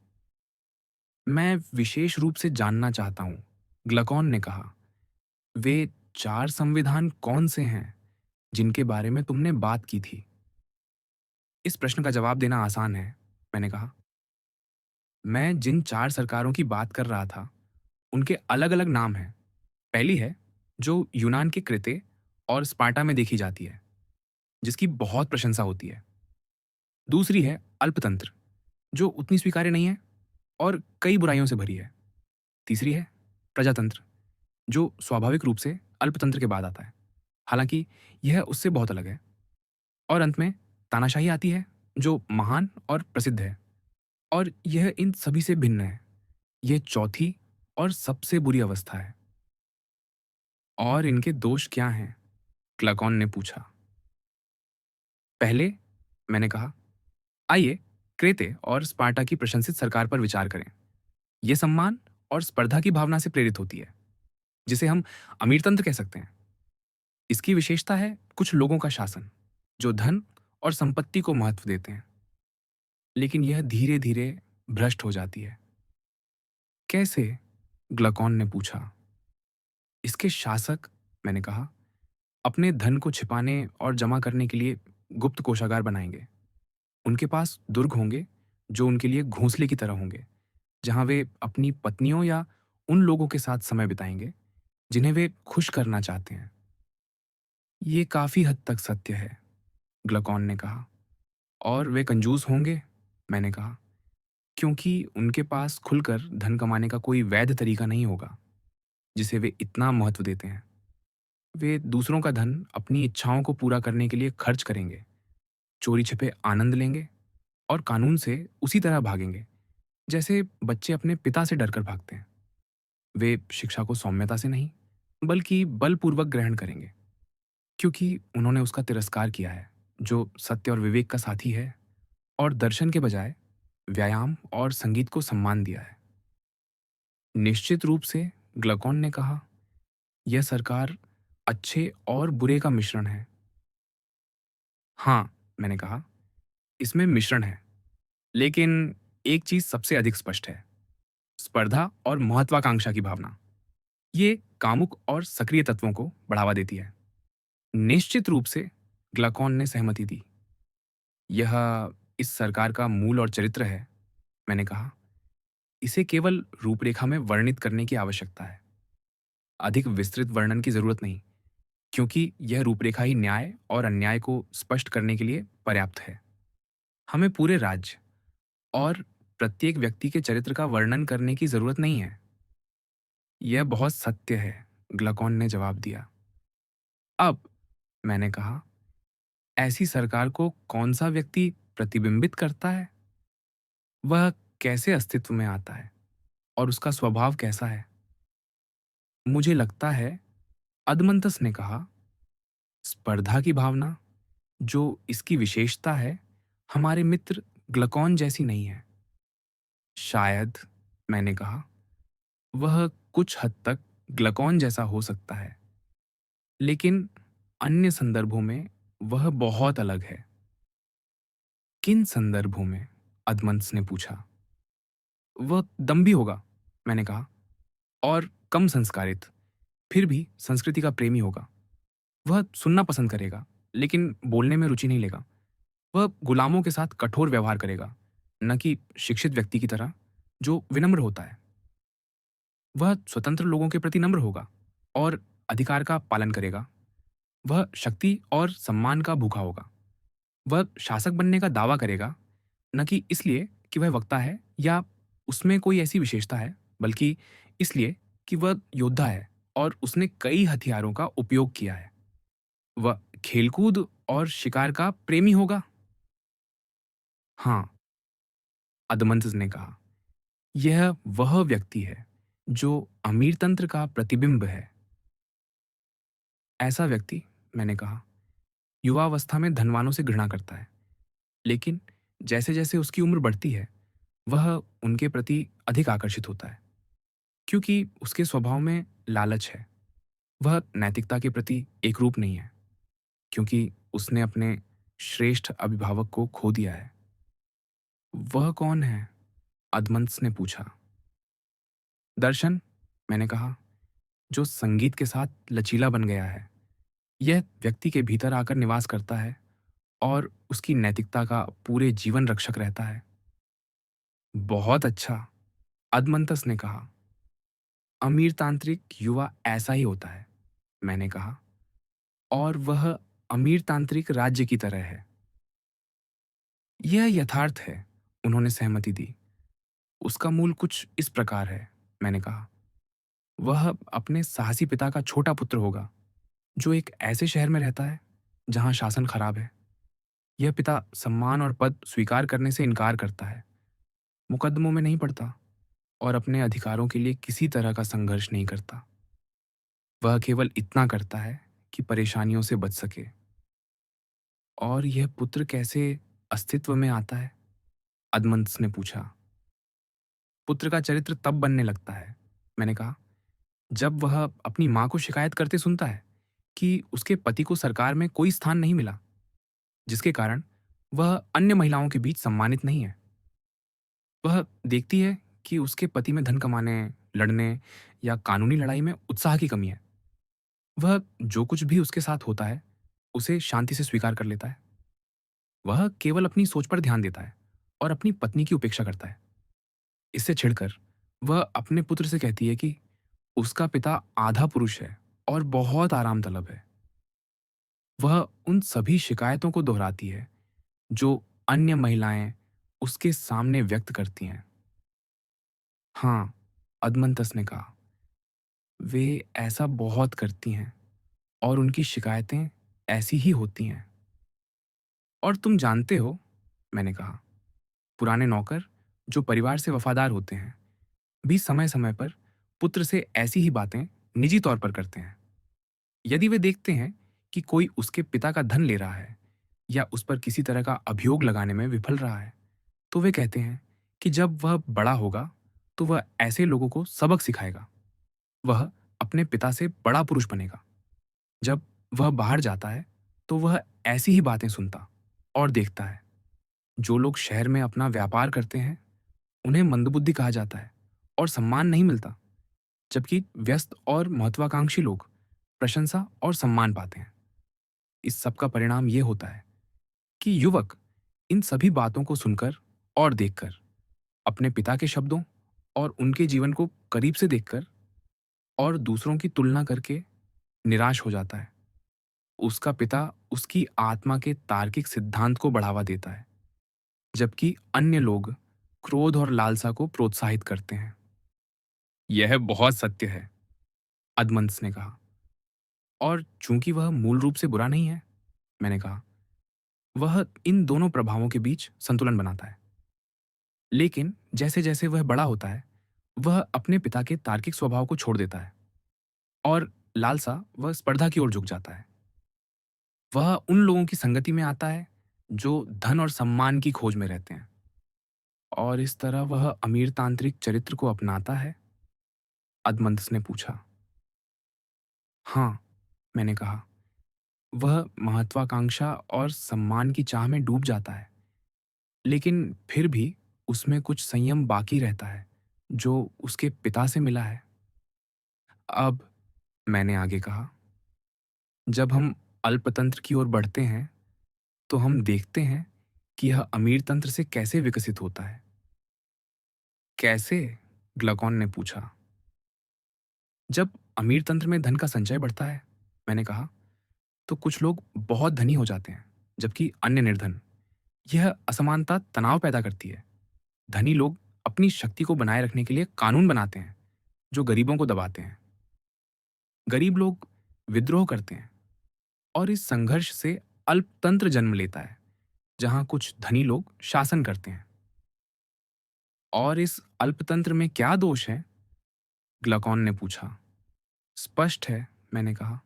मैं विशेष रूप से जानना चाहता हूं, ग्लकॉन ने कहा। वे 4 संविधान कौन से हैं जिनके बारे में तुमने बात की थी? इस प्रश्न का जवाब देना आसान है, मैंने कहा। मैं जिन 4 सरकारों की बात कर रहा था, उनके अलग-अलग नाम हैं। पहली है, जो यूनान के क्रेते और स्पार्टा में देखी जाती है, जिसकी बहुत प्रशंसा होती है। दूसरी है अल्पतंत्र, जो उतनी स्वीकार्य नहीं है और कई बुराइयों से भरी है। तीसरी है प्रजातंत्र, जो स्वाभाविक रूप से अल्पतंत्र के बाद आता है, हालांकि यह उससे बहुत अलग है। और अंत में तानाशाही आती है, जो महान और प्रसिद्ध है, और यह इन सभी से भिन्न है। यह चौथी और सबसे बुरी अवस्था है। और इनके दोष क्या हैं? क्लाकॉन ने पूछा। पहले, मैंने कहा, आइए क्रेते और स्पार्टा की प्रशंसित सरकार पर विचार करें। यह सम्मान और स्पर्धा की भावना से प्रेरित होती है, जिसे हम अमीरतंत्र कह सकते हैं। इसकी विशेषता है कुछ लोगों का शासन, जो धन और संपत्ति को महत्व देते हैं। लेकिन यह धीरे धीरे भ्रष्ट हो जाती है। कैसे? ग्लकॉन ने पूछा। इसके शासक, मैंने कहा, अपने धन को छिपाने और जमा करने के लिए गुप्त कोषागार बनाएंगे। उनके पास दुर्ग होंगे जो उनके लिए घोंसले की तरह होंगे, जहां वे अपनी पत्नियों या उन लोगों के साथ समय बिताएंगे जिन्हें वे खुश करना चाहते हैं। ये काफी हद तक सत्य है, ग्लकॉन ने कहा। और वे कंजूस होंगे, मैंने कहा, क्योंकि उनके पास खुलकर धन कमाने का कोई वैध तरीका नहीं होगा जिसे वे इतना महत्व देते हैं। वे दूसरों का धन अपनी इच्छाओं को पूरा करने के लिए खर्च करेंगे, चोरी छिपे आनंद लेंगे और कानून से उसी तरह भागेंगे जैसे बच्चे अपने पिता से डरकर भागते हैं। वे शिक्षा को सौम्यता से नहीं, बल्कि बलपूर्वक ग्रहण करेंगे, क्योंकि उन्होंने उसका तिरस्कार किया है जो सत्य और विवेक का साथी है, और दर्शन के बजाय व्यायाम और संगीत को सम्मान दिया है। निश्चित रूप से, ग्लकॉन ने कहा, यह सरकार अच्छे और बुरे का मिश्रण है। हाँ, मैंने कहा, इसमें मिश्रण है, लेकिन एक चीज सबसे अधिक स्पष्ट है, स्पर्धा और महत्वाकांक्षा की भावना। ये कामुक और सक्रिय तत्वों को बढ़ावा देती है। निश्चित रूप से, ग्लकॉन ने सहमति दी। यह इस सरकार का मूल और चरित्र है, मैंने कहा। इसे केवल रूपरेखा में वर्णित करने की आवश्यकता है, अधिक विस्तृत वर्णन की जरूरत नहीं, क्योंकि यह रूपरेखा ही न्याय और अन्याय को स्पष्ट करने के लिए पर्याप्त है। हमें पूरे राज्य और प्रत्येक व्यक्ति के चरित्र का वर्णन करने की जरूरत नहीं है। यह बहुत सत्य है, ग्लकॉन ने जवाब दिया। अब, मैंने कहा, ऐसी सरकार को कौन सा व्यक्ति प्रतिबिंबित करता है? वह कैसे अस्तित्व में आता है और उसका स्वभाव कैसा है? मुझे लगता है, अदमंतस ने कहा, स्पर्धा की भावना, जो इसकी विशेषता है, हमारे मित्र ग्लकॉन जैसी नहीं है। शायद, मैंने कहा, वह कुछ हद तक ग्लकॉन जैसा हो सकता है, लेकिन अन्य संदर्भों में वह बहुत अलग है। किन संदर्भों में? अदमंतस ने पूछा। वह दम्भी होगा, मैंने कहा, और कम संस्कारित, फिर भी संस्कृति का प्रेमी होगा। वह सुनना पसंद करेगा, लेकिन बोलने में रुचि नहीं लेगा। वह गुलामों के साथ कठोर व्यवहार करेगा, न कि शिक्षित व्यक्ति की तरह। जो विनम्र होता है, वह स्वतंत्र लोगों के प्रति नम्र होगा और अधिकार का पालन करेगा। वह शक्ति और सम्मान का भूखा होगा। वह शासक बनने का दावा करेगा, न कि इसलिए कि वह वक्ता है या उसमें कोई ऐसी विशेषता है, बल्कि इसलिए कि वह योद्धा है और उसने कई हथियारों का उपयोग किया है। वह खेलकूद और शिकार का प्रेमी होगा। हाँ, अदमंतस ने कहा, यह वह व्यक्ति है जो अमीरतंत्र का प्रतिबिंब है। ऐसा व्यक्ति, मैंने कहा, युवावस्था में धनवानों से घृणा करता है, लेकिन जैसे-जैसे उसकी उम्र बढ़ती है, वह उनके प्रति अधिक आकर्षित होता है, क्योंकि उसके स्वभाव में लालच है। वह नैतिकता के प्रति एकरूप नहीं है, क्योंकि उसने अपने श्रेष्ठ अभिभावक को खो दिया है। वह कौन है? अदमंत्स ने पूछा। दर्शन, मैंने कहा, जो संगीत के साथ लचीला बन गया है। यह व्यक्ति के भीतर आकर निवास करता है और उसकी नैतिकता का पूरे जीवन रक्षक रहता है। बहुत अच्छा, अदमंतस ने कहा। अमीरतांत्रिक युवा ऐसा ही होता है, मैंने कहा, और वह अमीरतांत्रिक राज्य की तरह है। यह यथार्थ है, उन्होंने सहमति दी। उसका मूल कुछ इस प्रकार है, मैंने कहा। वह अपने साहसी पिता का छोटा पुत्र होगा, जो एक ऐसे शहर में रहता है जहां शासन खराब है। यह पिता सम्मान और पद स्वीकार करने से इनकार करता है, मुकदमों में नहीं पड़ता और अपने अधिकारों के लिए किसी तरह का संघर्ष नहीं करता। वह केवल इतना करता है कि परेशानियों से बच सके। और यह पुत्र कैसे अस्तित्व में आता है? अदमंत्स ने पूछा। पुत्र का चरित्र तब बनने लगता है, मैंने कहा, जब वह अपनी मां को शिकायत करते सुनता है कि उसके पति को सरकार में कोई स्थान नहीं मिला, जिसके कारण वह अन्य महिलाओं के बीच सम्मानित नहीं है। वह देखती है कि उसके पति में धन कमाने, लड़ने या कानूनी लड़ाई में उत्साह की कमी है। वह जो कुछ भी उसके साथ होता है, उसे शांति से स्वीकार कर लेता है। वह केवल अपनी सोच पर ध्यान देता है और अपनी पत्नी की उपेक्षा करता है। इससे छिड़कर वह अपने पुत्र से कहती है कि उसका पिता आधा पुरुष है और बहुत आराम तलब है। वह उन सभी शिकायतों को दोहराती है जो अन्य महिलाएं उसके सामने व्यक्त करती हैं। हाँ, अदमंतस ने कहा, वे ऐसा बहुत करती हैं और उनकी शिकायतें ऐसी ही होती हैं। और तुम जानते हो, मैंने कहा, पुराने नौकर जो परिवार से वफादार होते हैं भी समय समय पर पुत्र से ऐसी ही बातें निजी तौर पर करते हैं। यदि वे देखते हैं कि कोई उसके पिता का धन ले रहा है या उस पर किसी तरह का अभियोग लगाने में विफल रहा है, तो वे कहते हैं कि जब वह बड़ा होगा तो वह ऐसे लोगों को सबक सिखाएगा। वह अपने पिता से बड़ा पुरुष बनेगा। जब वह बाहर जाता है तो वह ऐसी ही बातें सुनता और देखता है। जो लोग शहर में अपना व्यापार करते हैं, उन्हें मंदबुद्धि कहा जाता है और सम्मान नहीं मिलता, जबकि व्यस्त और महत्वाकांक्षी लोग प्रशंसा और सम्मान पाते हैं। इस सब का परिणाम ये होता है कि युवक इन सभी बातों को सुनकर और देखकर, अपने पिता के शब्दों और उनके जीवन को करीब से देखकर और दूसरों की तुलना करके निराश हो जाता है। उसका पिता उसकी आत्मा के तार्किक सिद्धांत को बढ़ावा देता है, जबकि अन्य लोग क्रोध और लालसा को प्रोत्साहित करते हैं। यह बहुत सत्य है, अदमंस ने कहा। और चूंकि वह मूल रूप से बुरा नहीं है, मैंने कहा, वह इन दोनों प्रभावों के बीच संतुलन बनाता है। लेकिन जैसे जैसे वह बड़ा होता है, वह अपने पिता के तार्किक स्वभाव को छोड़ देता है और लालसा व स्पर्धा की ओर झुक जाता है। वह उन लोगों की संगति में आता है जो धन और सम्मान की खोज में रहते हैं, और इस तरह वह अमीरतांत्रिक चरित्र को अपनाता है? अदमंतस ने पूछा। हाँ, मैंने कहा, वह महत्वाकांक्षा और सम्मान की चाह में डूब जाता है, लेकिन फिर भी उसमें कुछ संयम बाकी रहता है जो उसके पिता से मिला है। अब, मैंने आगे कहा, जब हम अल्पतंत्र की ओर बढ़ते हैं तो हम देखते हैं कि यह अमीरतंत्र से कैसे विकसित होता है। कैसे? ग्लकॉन ने पूछा। जब अमीर तंत्र में धन का संचय बढ़ता है, मैंने कहा, तो कुछ लोग बहुत धनी हो जाते हैं, जबकि अन्य निर्धन। यह असमानता तनाव पैदा करती है। धनी लोग अपनी शक्ति को बनाए रखने के लिए कानून बनाते हैं, जो गरीबों को दबाते हैं। गरीब लोग विद्रोह करते हैं और इस संघर्ष से अल्पतंत्र जन्म लेता है, जहां कुछ धनी लोग शासन करते हैं। और इस अल्पतंत्र में क्या दोष है? ग्लकॉन ने पूछा। स्पष्ट है, मैंने कहा।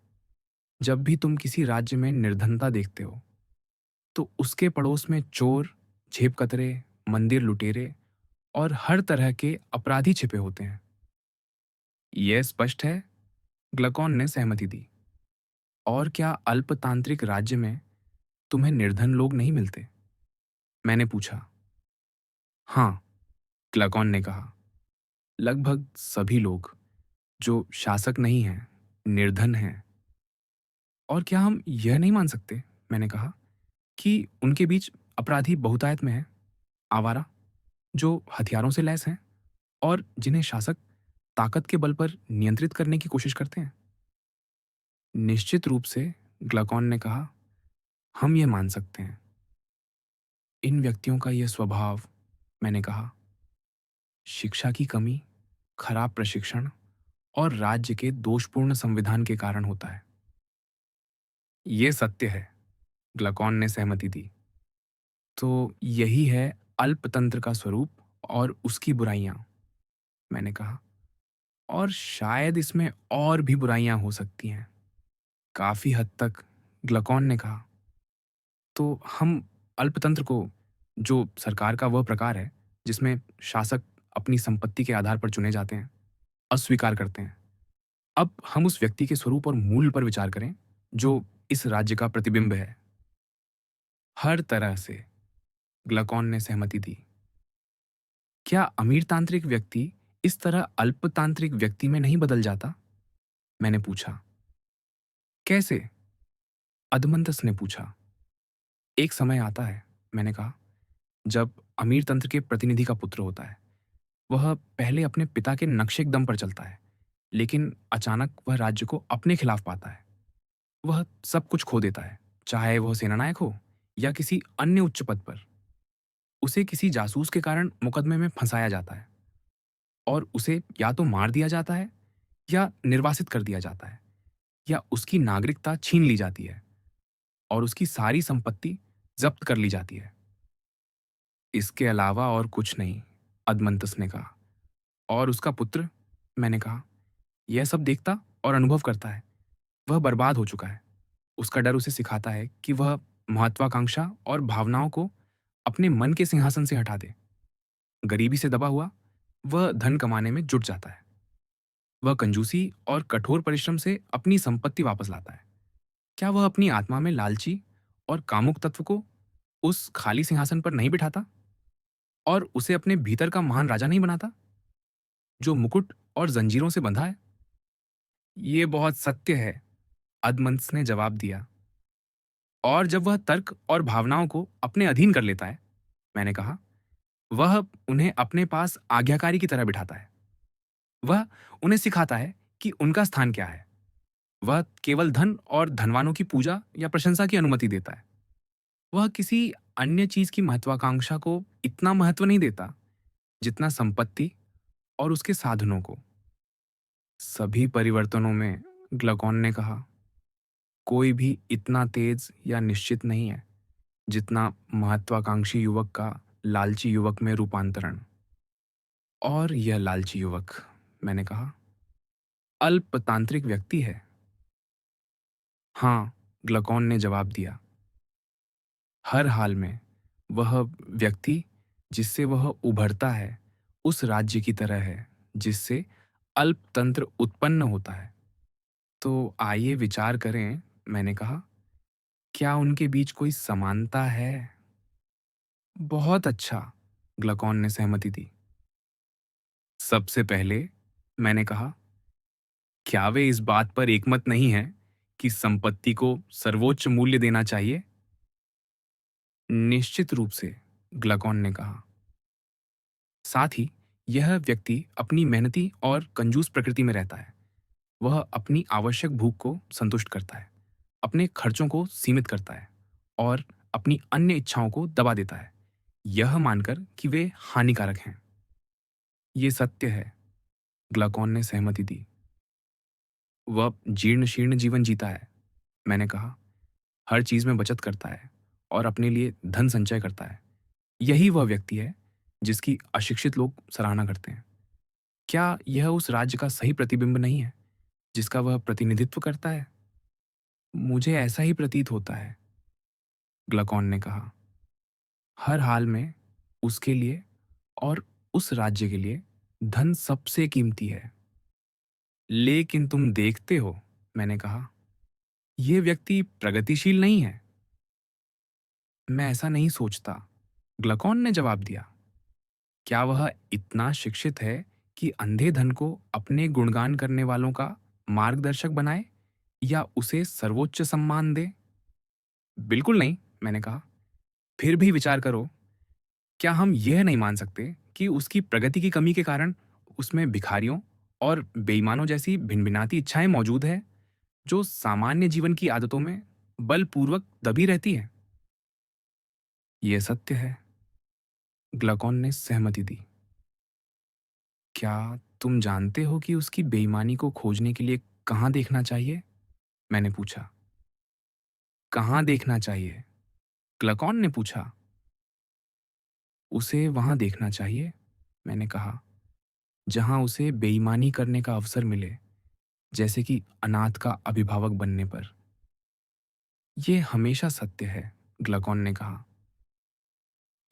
जब भी तुम किसी राज्य में निर्धनता देखते हो, तो उसके पड़ोस में चोर, जेबकतरे, मंदिर लुटेरे और हर तरह के अपराधी छिपे होते हैं। यह स्पष्ट है, ग्लकॉन ने सहमति दी। और क्या अल्पतांत्रिक राज्य में तुम्हें निर्धन लोग नहीं मिलते? मैंने पूछा। हाँ, ग्लकॉन ने कहा। लगभग सभी लोग जो शासक नहीं हैं, निर्धन हैं। और क्या हम यह नहीं मान सकते, मैंने कहा, कि उनके बीच अपराधी बहुतायत में हैं, आवारा, जो हथियारों से लैस हैं और जिन्हें शासक ताकत के बल पर नियंत्रित करने की कोशिश करते हैं? निश्चित रूप से, ग्लकॉन ने कहा, हम ये मान सकते हैं। इन व्यक्तियों का यह स्वभाव, मैंने कहा, शिक्षा की कमी, खराब प्रशिक्षण और राज्य के दोषपूर्ण संविधान के कारण होता है। ये सत्य है, ग्लकॉन ने सहमति दी। तो यही है अल्पतंत्र का स्वरूप और उसकी बुराइयां, मैंने कहा। और शायद इसमें और भी बुराइयां हो सकती हैं, काफी हद तक, ग्लकॉन ने कहा। तो हम अल्पतंत्र को, जो सरकार का वह प्रकार है जिसमें शासक अपनी संपत्ति के आधार पर चुने जाते हैं, अस्वीकार करते हैं। अब हम उस व्यक्ति के स्वरूप और मूल पर विचार करें, जो इस राज्य का प्रतिबिंब है। हर तरह से, ग्लकॉन ने सहमति दी। क्या अमीरतांत्रिक व्यक्ति इस तरह अल्पतांत्रिक व्यक्ति में नहीं बदल जाता? मैंने पूछा। कैसे? अदमंतस ने पूछा। एक समय आता है, मैंने कहा, जब अमीर तंत्र के प्रतिनिधि का पुत्र होता है। वह पहले अपने पिता के नक्शे दम पर चलता है, लेकिन अचानक वह राज्य को अपने खिलाफ पाता है। वह सब कुछ खो देता है, चाहे वह सेनानायक हो या किसी अन्य उच्च पद पर। उसे किसी जासूस के कारण मुकदमे में फंसाया जाता है और उसे या तो मार दिया जाता है या निर्वासित कर दिया जाता है, या उसकी नागरिकता छीन ली जाती है और उसकी सारी संपत्ति जब्त कर ली जाती है। इसके अलावा और कुछ नहीं, अदमंतस ने कहा। और उसका पुत्र, मैंने कहा, यह सब देखता और अनुभव करता है। वह बर्बाद हो चुका है। उसका डर उसे सिखाता है कि वह महत्वाकांक्षा और भावनाओं को अपने मन के सिंहासन से हटा दे। गरीबी से दबा हुआ, वह धन कमाने में जुट जाता है। वह कंजूसी और कठोर परिश्रम से अपनी संपत्ति वापस लाता है। क्या वह अपनी आत्मा में लालची और कामुक तत्व को उस खाली सिंहासन पर नहीं बिठाता और उसे अपने भीतर का महान राजा नहीं बनाता, जो मुकुट और जंजीरों से बंधा है? ये बहुत सत्य है, अदमंस ने जवाब दिया। और जब वह तर्क और भावनाओं को अपने अधीन कर लेता है, मैंने कहा, वह उन्हें अपने पास आज्ञाकारी की तरह बिठाता है। वह उन्हें सिखाता है कि उनका स्थान क्या है। वह केवल धन और धनवानों की पूजा या प्रशंसा की अनुमति देता है। वह किसी अन्य चीज की महत्वाकांक्षा को इतना महत्व नहीं देता जितना संपत्ति और उसके साधनों को। सभी परिवर्तनों में, ग्लकॉन ने कहा, कोई भी इतना तेज या निश्चित नहीं है जितना महत्वाकांक्षी युवक का लालची युवक में रूपांतरण। और यह लालची युवक, मैंने कहा, अल्पतांत्रिक व्यक्ति है। हाँ, ग्लकॉन ने जवाब दिया। हर हाल में वह व्यक्ति जिससे वह उभरता है उस राज्य की तरह है जिससे अल्पतंत्र उत्पन्न होता है। तो आइए विचार करें, मैंने कहा, क्या उनके बीच कोई समानता है? बहुत अच्छा, ग्लकॉन ने सहमति दी। सबसे पहले, मैंने कहा, क्या वे इस बात पर एकमत नहीं हैं कि संपत्ति को सर्वोच्च मूल्य देना चाहिए? निश्चित रूप से, ग्लकॉन ने कहा। साथ ही यह व्यक्ति अपनी मेहनती और कंजूस प्रकृति में रहता है। वह अपनी आवश्यक भूख को संतुष्ट करता है, अपने खर्चों को सीमित करता है और अपनी अन्य इच्छाओं को दबा देता है, यह मानकर कि वे हानिकारक हैं। ये सत्य है, ग्लाकॉन ने सहमति दी। वह जीर्ण-शीर्ण जीवन जीता है, मैंने कहा। हर चीज़ में बचत करता है और अपने लिए धन संचय करता है। यही वह व्यक्ति है जिसकी अशिक्षित लोग सराहना करते हैं। क्या यह उस राज्य का सही प्रतिबिंब नहीं है, जिसका वह प्रतिनिधित्व करता है? मुझे ऐसा ही प्रतीत होता है, ग्लाकॉन ने कहा। हर हाल में उसके लिए और उस राज्य के लिए धन सबसे कीमती है। लेकिन तुम देखते हो, मैंने कहा, यह व्यक्ति प्रगतिशील नहीं है। मैं ऐसा नहीं सोचता, ग्लाकॉन ने जवाब दिया। क्या वह इतना शिक्षित है कि अंधे धन को अपने गुणगान करने वालों का मार्गदर्शक बनाए या उसे सर्वोच्च सम्मान दे? बिल्कुल नहीं, मैंने कहा। फिर भी विचार करो, क्या हम यह नहीं मान सकते कि उसकी प्रगति की कमी के कारण उसमें भिखारियों और बेईमानों जैसी भिनभिनाती इच्छाएं मौजूद है, जो सामान्य जीवन की आदतों में बलपूर्वक दबी रहती है? यह सत्य है, ग्लाकॉन ने सहमति दी। क्या तुम जानते हो कि उसकी बेईमानी को खोजने के लिए कहाँ देखना चाहिए? मैंने पूछा। कहाँ देखना चाहिए? ग्लाकॉन ने पूछा। उसे वहां देखना चाहिए, मैंने कहा, जहां उसे बेईमानी करने का अवसर मिले, जैसे कि अनाथ का अभिभावक बनने पर। यह हमेशा सत्य है, ग्लाकॉन ने कहा।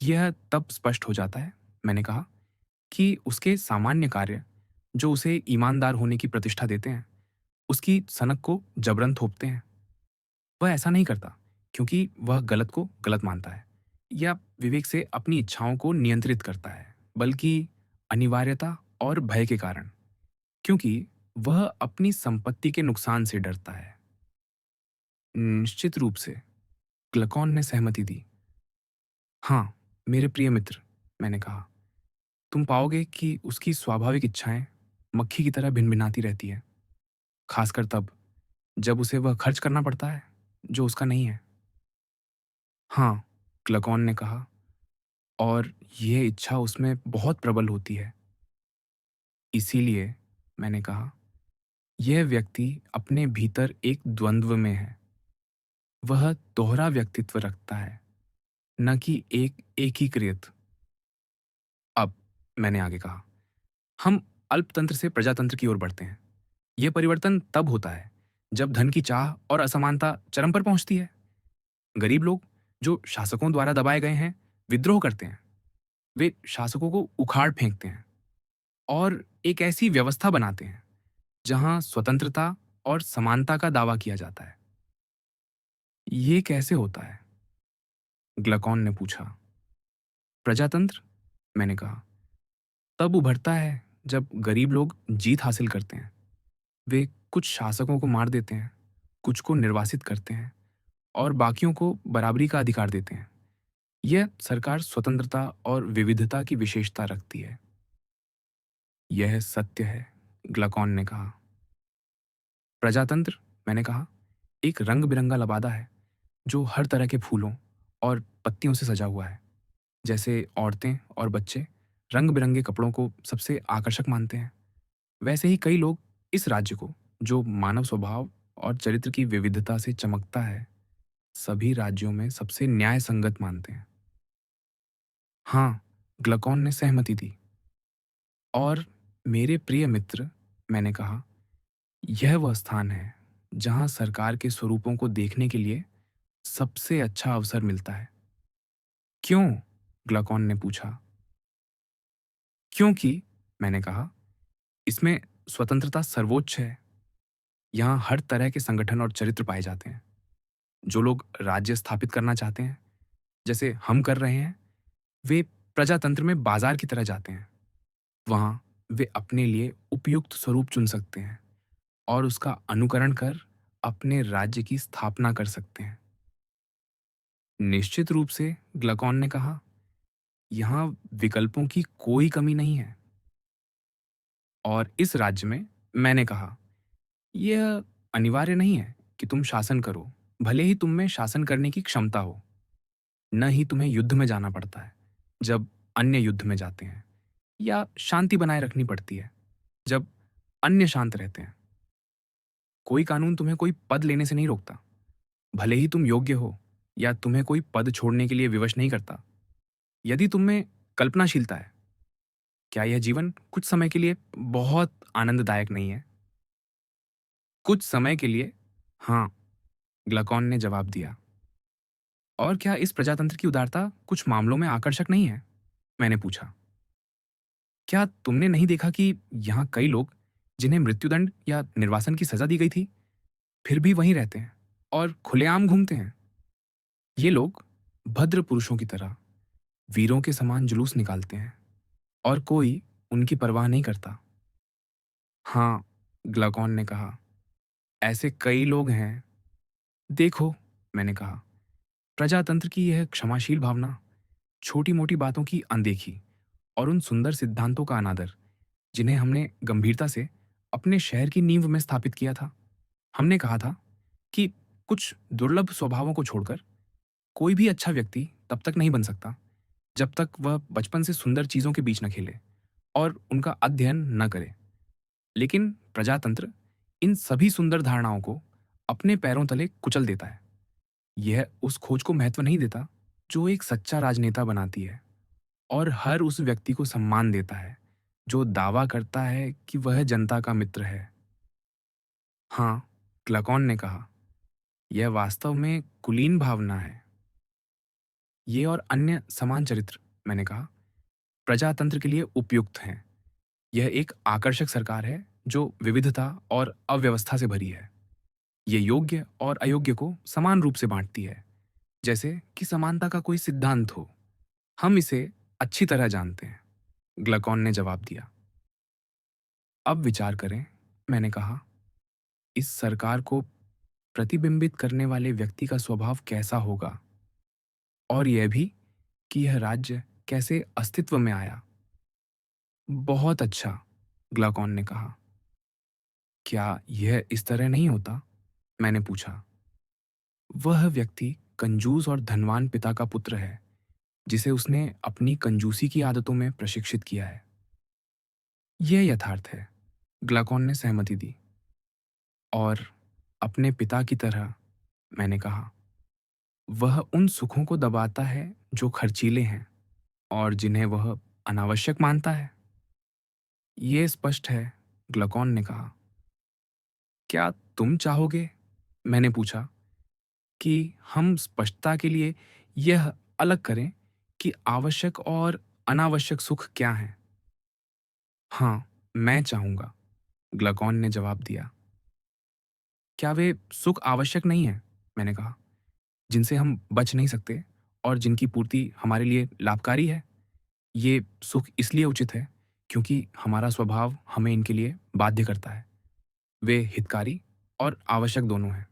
यह तब स्पष्ट हो जाता है, मैंने कहा, कि उसके सामान्य कार्य, जो उसे ईमानदार होने की प्रतिष्ठा देते हैं, उसकी सनक को जबरन थोपते हैं। वह ऐसा नहीं करता क्योंकि वह गलत को गलत मानता है या विवेक से अपनी इच्छाओं को नियंत्रित करता है, बल्कि अनिवार्यता और भय के कारण, क्योंकि वह अपनी संपत्ति के नुकसान से डरता है। निश्चित रूप से, ग्लकॉन ने सहमति दी। हाँ, मेरे प्रिय मित्र, मैंने कहा, तुम पाओगे कि उसकी स्वाभाविक इच्छाएं मक्खी की तरह भिनभिनाती रहती है, खासकर तब जब उसे वह खर्च करना पड़ता है जो उसका नहीं है। हाँ, ग्लकॉन ने कहा, और यह इच्छा उसमें बहुत प्रबल होती है। इसीलिए, मैंने कहा, यह व्यक्ति अपने भीतर एक द्वंद्व में है। वह दोहरा व्यक्तित्व रखता है, न कि एक एकीकृत। अब मैंने आगे कहा, हम अल्पतंत्र से प्रजातंत्र की ओर बढ़ते हैं। यह परिवर्तन तब होता है जब धन की चाह और असमानता चरम पर पहुंचती है। गरीब लोग, जो शासकों द्वारा दबाए गए हैं, विद्रोह करते हैं। वे शासकों को उखाड़ फेंकते हैं और एक ऐसी व्यवस्था बनाते हैं जहां स्वतंत्रता और समानता का दावा किया जाता है। ये कैसे होता है? ग्लकॉन ने पूछा। प्रजातंत्र, मैंने कहा, तब उभरता है जब गरीब लोग जीत हासिल करते हैं। वे कुछ शासकों को मार देते हैं, कुछ को निर्वासित करते हैं और बाकियों को बराबरी का अधिकार देते हैं। यह सरकार स्वतंत्रता और विविधता की विशेषता रखती है। यह सत्य है, ग्लकॉन ने कहा। प्रजातंत्र, मैंने कहा, एक रंग बिरंगा लबादा है जो हर तरह के फूलों और पत्तियों से सजा हुआ है। जैसे औरतें और बच्चे रंग बिरंगे कपड़ों को सबसे आकर्षक मानते हैं, वैसे ही कई लोग इस राज्य को, जो मानव स्वभाव और चरित्र की विविधता से चमकता है, सभी राज्यों में सबसे न्याय संगत मानते हैं। हाँ, ग्लकॉन ने सहमति दी। और मेरे प्रिय मित्र, मैंने कहा, यह वह स्थान है जहां सरकार के स्वरूपों को देखने के लिए सबसे अच्छा अवसर मिलता है। क्यों? ग्लकॉन ने पूछा। क्योंकि, मैंने कहा, इसमें स्वतंत्रता सर्वोच्च है। यहाँ हर तरह के संगठन और चरित्र पाए जाते हैं। जो लोग राज्य स्थापित करना चाहते हैं, जैसे हम कर रहे हैं, वे प्रजातंत्र में बाजार की तरह जाते हैं। वहाँ वे अपने लिए उपयुक्त स्वरूप चुन सकते हैं और उसका अनुकरण कर अपने राज्य की स्थापना कर सकते हैं। निश्चित रूप से, ग्लकॉन ने कहा, यहाँ विकल्पों की कोई कमी नहीं है। और इस राज्य में मैंने कहा, यह अनिवार्य नहीं है कि तुम शासन करो, भले ही तुम में शासन करने की क्षमता हो। न ही तुम्हें युद्ध में जाना पड़ता है, जब अन्य युद्ध में जाते हैं, या शांति बनाए रखनी पड़ती है, जब अन्य शांत रहते हैं। कोई कानून तुम्हें कोई पद लेने से नहीं रोकता, भले ही तुम योग्य हो, या तुम्हें कोई पद छोड़ने के लिए विवश नहीं करता। यदि तुम में कल्पनाशीलता है, क्या यह जीवन कुछ समय के लिए बहुत आनंददायक नहीं है? कुछ समय के लिए, हाँ, ग्लकॉन ने जवाब दिया। और क्या इस प्रजातंत्र की उदारता कुछ मामलों में आकर्षक नहीं है? मैंने पूछा। क्या तुमने नहीं देखा कि यहाँ कई लोग, जिन्हें मृत्युदंड या निर्वासन की सजा दी गई थी, फिर भी वहीं रहते हैं और खुलेआम घूमते हैं? ये लोग भद्र पुरुषों की तरह वीरों के समान जुलूस निकालते हैं, और कोई उनकी परवाह नहीं करता। हाँ, ग्लाकॉन ने कहा, ऐसे कई लोग हैं। देखो, मैंने कहा, प्रजातंत्र की यह क्षमाशील भावना, छोटी मोटी बातों की अनदेखी और उन सुंदर सिद्धांतों का अनादर, जिन्हें हमने गंभीरता से अपने शहर की नींव में स्थापित किया था। हमने कहा था कि कुछ दुर्लभ स्वभावों को छोड़कर कोई भी अच्छा व्यक्ति तब तक नहीं बन सकता, जब तक वह बचपन से सुंदर चीजों के बीच न खेले और उनका अध्ययन न करे। लेकिन प्रजातंत्र इन सभी सुंदर धारणाओं को अपने पैरों तले कुचल देता है। यह उस खोज को महत्व नहीं देता जो एक सच्चा राजनेता बनाती है, और हर उस व्यक्ति को सम्मान देता है जो दावा करता है कि वह जनता का मित्र है। हाँ, क्लकॉन ने कहा, यह वास्तव में कुलीन भावना है। ये और अन्य समान चरित्र, मैंने कहा, प्रजातंत्र के लिए उपयुक्त हैं। यह एक आकर्षक सरकार है जो विविधता और अव्यवस्था से भरी है। ये योग्य और अयोग्य को समान रूप से बांटती है, जैसे कि समानता का कोई सिद्धांत हो। हम इसे अच्छी तरह जानते हैं, ग्लकॉन ने जवाब दिया। अब विचार करें, मैंने कहा, इस सरकार को प्रतिबिंबित करने वाले व्यक्ति का स्वभाव कैसा होगा, और यह भी कि यह राज्य कैसे अस्तित्व में आया। बहुत अच्छा, ग्लाकॉन ने कहा। क्या यह इस तरह नहीं होता? मैंने पूछा। वह व्यक्ति कंजूस और धनवान पिता का पुत्र है, जिसे उसने अपनी कंजूसी की आदतों में प्रशिक्षित किया है। यह यथार्थ है, ग्लाकॉन ने सहमति दी। और अपने पिता की तरह, मैंने कहा, वह उन सुखों को दबाता है जो खर्चीले हैं और जिन्हें वह अनावश्यक मानता है। ये स्पष्ट है, ग्लकॉन ने कहा। क्या तुम चाहोगे, मैंने पूछा, कि हम स्पष्टता के लिए यह अलग करें कि आवश्यक और अनावश्यक सुख क्या हैं? हाँ, मैं चाहूंगा, ग्लकॉन ने जवाब दिया। क्या वे सुख आवश्यक नहीं है, मैंने कहा, जिनसे हम बच नहीं सकते और जिनकी पूर्ति हमारे लिए लाभकारी है? ये सुख इसलिए उचित है क्योंकि हमारा स्वभाव हमें इनके लिए बाध्य करता है। वे हितकारी और आवश्यक दोनों हैं।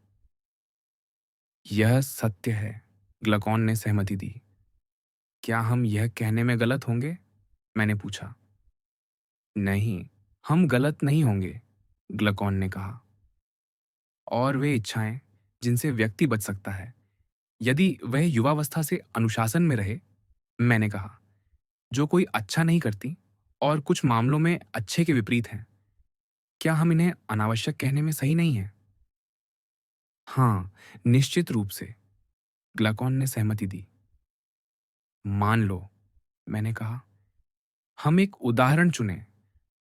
यह सत्य है, ग्लकॉन ने सहमति दी। क्या हम यह कहने में गलत होंगे, मैंने पूछा। नहीं, हम गलत नहीं होंगे, ग्लकॉन ने कहा। और वे इच्छाएं जिनसे व्यक्ति बच सकता है, यदि वह युवावस्था से अनुशासन में रहे, मैंने कहा, जो कोई अच्छा नहीं करती और कुछ मामलों में अच्छे के विपरीत हैं, क्या हम इन्हें अनावश्यक कहने में सही नहीं हैं? हाँ, निश्चित रूप से, ग्लाकॉन ने सहमति दी। मान लो, मैंने कहा, हम एक उदाहरण चुनें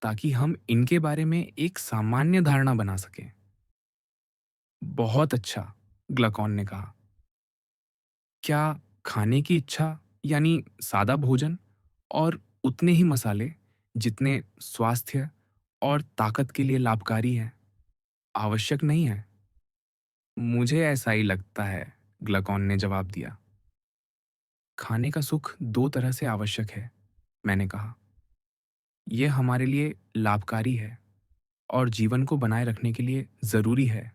ताकि हम इनके बारे में एक सामान्य धारणा बना सकें। बहुत अच्छा, ग्लाकॉन ने कहा। क्या खाने की इच्छा, यानी सादा भोजन और उतने ही मसाले जितने स्वास्थ्य और ताकत के लिए लाभकारी हैं, आवश्यक नहीं है? मुझे ऐसा ही लगता है, ग्लाकॉन ने जवाब दिया। खाने का सुख दो तरह से आवश्यक है, मैंने कहा। यह हमारे लिए लाभकारी है और जीवन को बनाए रखने के लिए जरूरी है।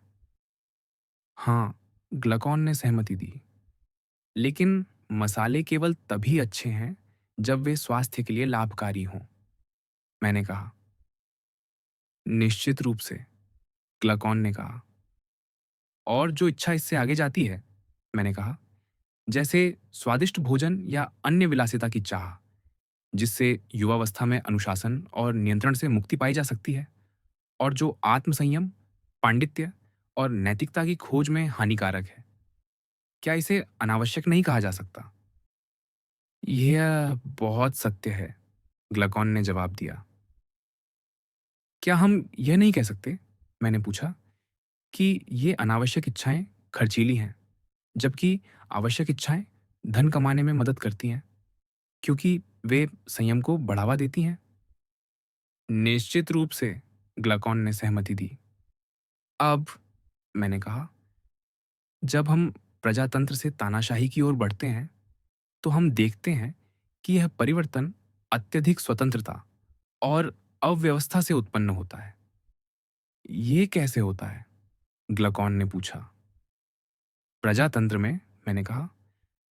हाँ, ग्लाकॉन ने सहमति दी। लेकिन मसाले केवल तभी अच्छे हैं जब वे स्वास्थ्य के लिए लाभकारी हों, मैंने कहा। निश्चित रूप से, ग्लकॉन ने कहा। और जो इच्छा इससे आगे जाती है, मैंने कहा, जैसे स्वादिष्ट भोजन या अन्य विलासिता की चाह, जिससे युवावस्था में अनुशासन और नियंत्रण से मुक्ति पाई जा सकती है, और जो आत्मसंयम, पांडित्य और नैतिकता की खोज में हानिकारक है। क्या इसे अनावश्यक नहीं कहा जा सकता? यह बहुत सत्य है, ग्लकॉन ने जवाब दिया। क्या हम यह नहीं कह सकते, मैंने पूछा, कि ये अनावश्यक इच्छाएं खर्चीली हैं, जबकि आवश्यक इच्छाएं धन कमाने में मदद करती हैं, क्योंकि वे संयम को बढ़ावा देती हैं? निश्चित रूप से, ग्लकॉन ने सहमति दी। अब, मैंने कहा, जब हम प्रजातंत्र से तानाशाही की ओर बढ़ते हैं, तो हम देखते हैं कि यह परिवर्तन अत्यधिक स्वतंत्रता और अव्यवस्था से उत्पन्न होता है। ये कैसे होता है? ग्लकॉन ने पूछा। प्रजातंत्र में, मैंने कहा,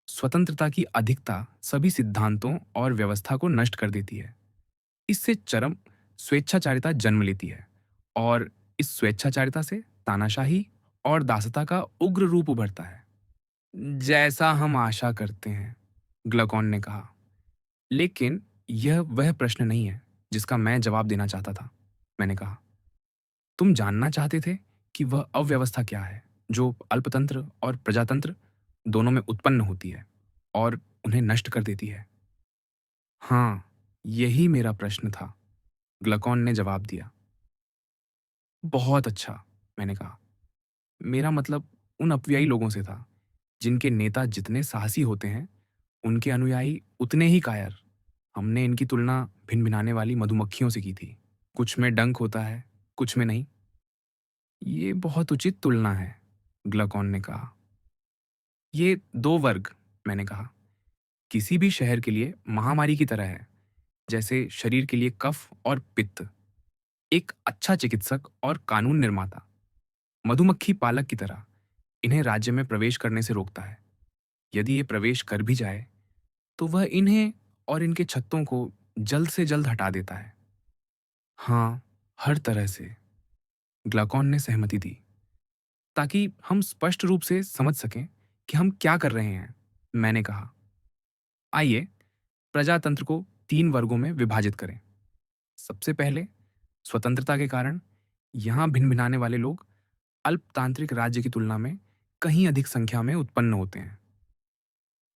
स्वतंत्रता की अधिकता सभी सिद्धांतों और व्यवस्था को नष्ट कर देती है। इससे चरम स्वेच्छाचारिता जन्म लेती है, और इस स्वेच्छाचारिता से तानाशाही और दासता का उग्र रूप उभरता है। जैसा हम आशा करते हैं, ग्लकॉन ने कहा। लेकिन यह वह प्रश्न नहीं है जिसका मैं जवाब देना चाहता था, मैंने कहा। तुम जानना चाहते थे कि वह अव्यवस्था क्या है जो अल्पतंत्र और प्रजातंत्र दोनों में उत्पन्न होती है और उन्हें नष्ट कर देती है। हाँ, यही मेरा प्रश्न था, ग्लकॉन ने जवाब दिया। बहुत अच्छा, मैंने कहा। मेरा मतलब उन अपव्ययी लोगों से था, जिनके नेता जितने साहसी होते हैं, उनके अनुयायी उतने ही कायर। हमने इनकी तुलना भिनभिनाने वाली मधुमक्खियों से की थी। कुछ में डंक होता है, कुछ में नहीं। ये बहुत उचित तुलना है, ग्लकॉन ने कहा। ये दो वर्ग, मैंने कहा, किसी भी शहर के लिए महामारी की तरह है, जैसे शरीर के लिए कफ और पित्त। एक अच्छा चिकित्सक और कानून निर्माता मधुमक्खी पालक की तरह इन्हें राज्य में प्रवेश करने से रोकता है। यदि ये प्रवेश कर भी जाए, तो वह इन्हें और इनके छत्तों को जल्द से जल्द हटा देता है। हाँ, हर तरह से, ग्लकॉन ने सहमति दी। ताकि हम स्पष्ट रूप से समझ सकें कि हम क्या कर रहे हैं, मैंने कहा। आइए प्रजातंत्र को 3 वर्गों में विभाजित करें। सबसे पहले, स्वतंत्रता के कारण यहां भिनभिनाने वाले लोग अल्पतांत्रिक राज्य की तुलना में कहीं अधिक संख्या में उत्पन्न होते हैं।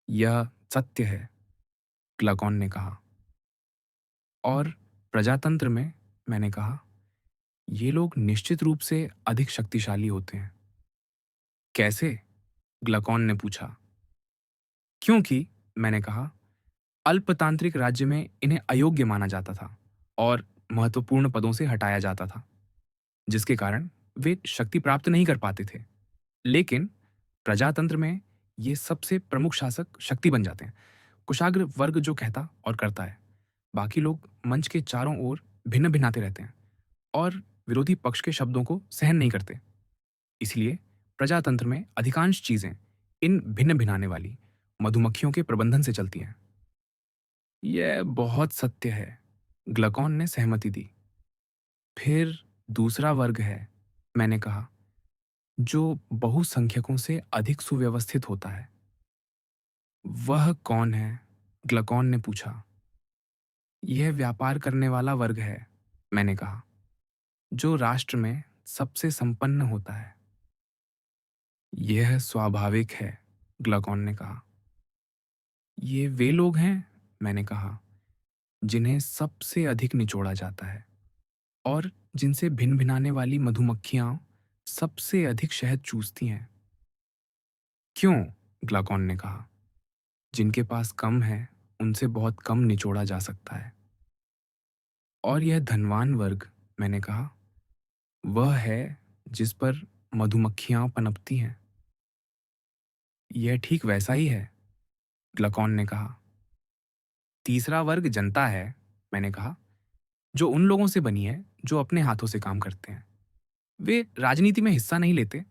यह सत्य है, ग्लकॉन ने कहा। और प्रजातंत्र में, मैंने कहा, ये लोग निश्चित रूप से अधिक शक्तिशाली होते हैं। कैसे? ग्लकॉन ने पूछा। क्योंकि, मैंने कहा, अल्पतांत्रिक राज्य में इन्हें अयोग्य माना जाता था और महत्वपूर्ण पदों से हटाया जाता था, जिसके कारण वे शक्ति प्राप्त नहीं कर पाते थे। लेकिन प्रजातंत्र में ये सबसे प्रमुख शासक शक्ति बन जाते हैं। कुशाग्र वर्ग जो कहता और करता है, बाकी लोग मंच के चारों ओर भिन्न भिन्नाते रहते हैं और विरोधी पक्ष के शब्दों को सहन नहीं करते। इसलिए प्रजातंत्र में अधिकांश चीजें इन भिन्न भिनाने वाली मधुमक्खियों के प्रबंधन से चलती हैं। यह बहुत सत्य है, ग्लकॉन ने सहमति दी। फिर दूसरा वर्ग है, मैंने कहा, जो बहुसंख्यकों से अधिक सुव्यवस्थित होता है। वह कौन है? ग्लकॉन ने पूछा। यह व्यापार करने वाला वर्ग है, मैंने कहा, जो राष्ट्र में सबसे संपन्न होता है। यह स्वाभाविक है, ग्लकॉन ने कहा। ये वे लोग हैं, मैंने कहा, जिन्हें सबसे अधिक निचोड़ा जाता है और जिनसे भिन भिनाने वाली मधुमक्खियां सबसे अधिक शहद चूसती हैं। क्यों? ग्लकॉन ने कहा। जिनके पास कम है, उनसे बहुत कम निचोड़ा जा सकता है। और यह धनवान वर्ग, मैंने कहा, वह है जिस पर मधुमक्खियां पनपती हैं। यह ठीक वैसा ही है, ग्लकॉन ने कहा। तीसरा वर्ग जनता है, मैंने कहा, जो उन लोगों से बनी है जो अपने हाथों से काम करते हैं। वे राजनीति में हिस्सा नहीं लेते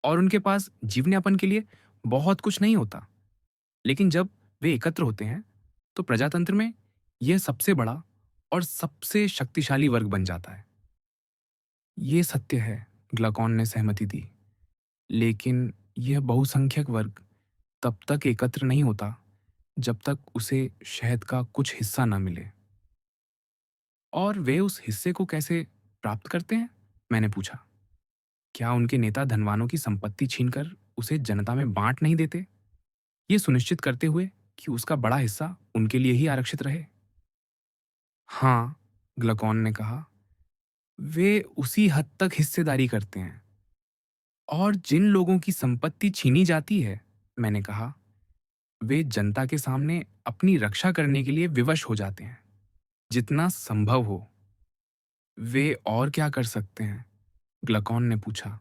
और उनके पास जीवनयापन के लिए बहुत कुछ नहीं होता। लेकिन जब वे एकत्र होते हैं, तो प्रजातंत्र में यह सबसे बड़ा और सबसे शक्तिशाली वर्ग बन जाता है। ये सत्य है, ग्लाकॉन ने सहमति दी। लेकिन यह बहुसंख्यक वर्ग तब तक एकत्र नहीं होता जब तक उसे शहद का कुछ हिस्सा न मिले। और वे उस हिस्से को कैसे प्राप्त करते हैं? मैंने पूछा। क्या उनके नेता धनवानों की संपत्ति छीनकर उसे जनता में बांट नहीं देते, ये सुनिश्चित करते हुए कि उसका बड़ा हिस्सा उनके लिए ही आरक्षित रहे? हाँ, ग्लकॉन ने कहा, वे उसी हद तक हिस्सेदारी करते हैं। और जिन लोगों की संपत्ति छीनी जाती है, मैंने कहा, वे जनता के सामने अपनी रक्षा करने के लिए विवश हो जाते हैं, जितना संभव हो। वे और क्या कर सकते हैं? ग्लकॉन ने पूछा।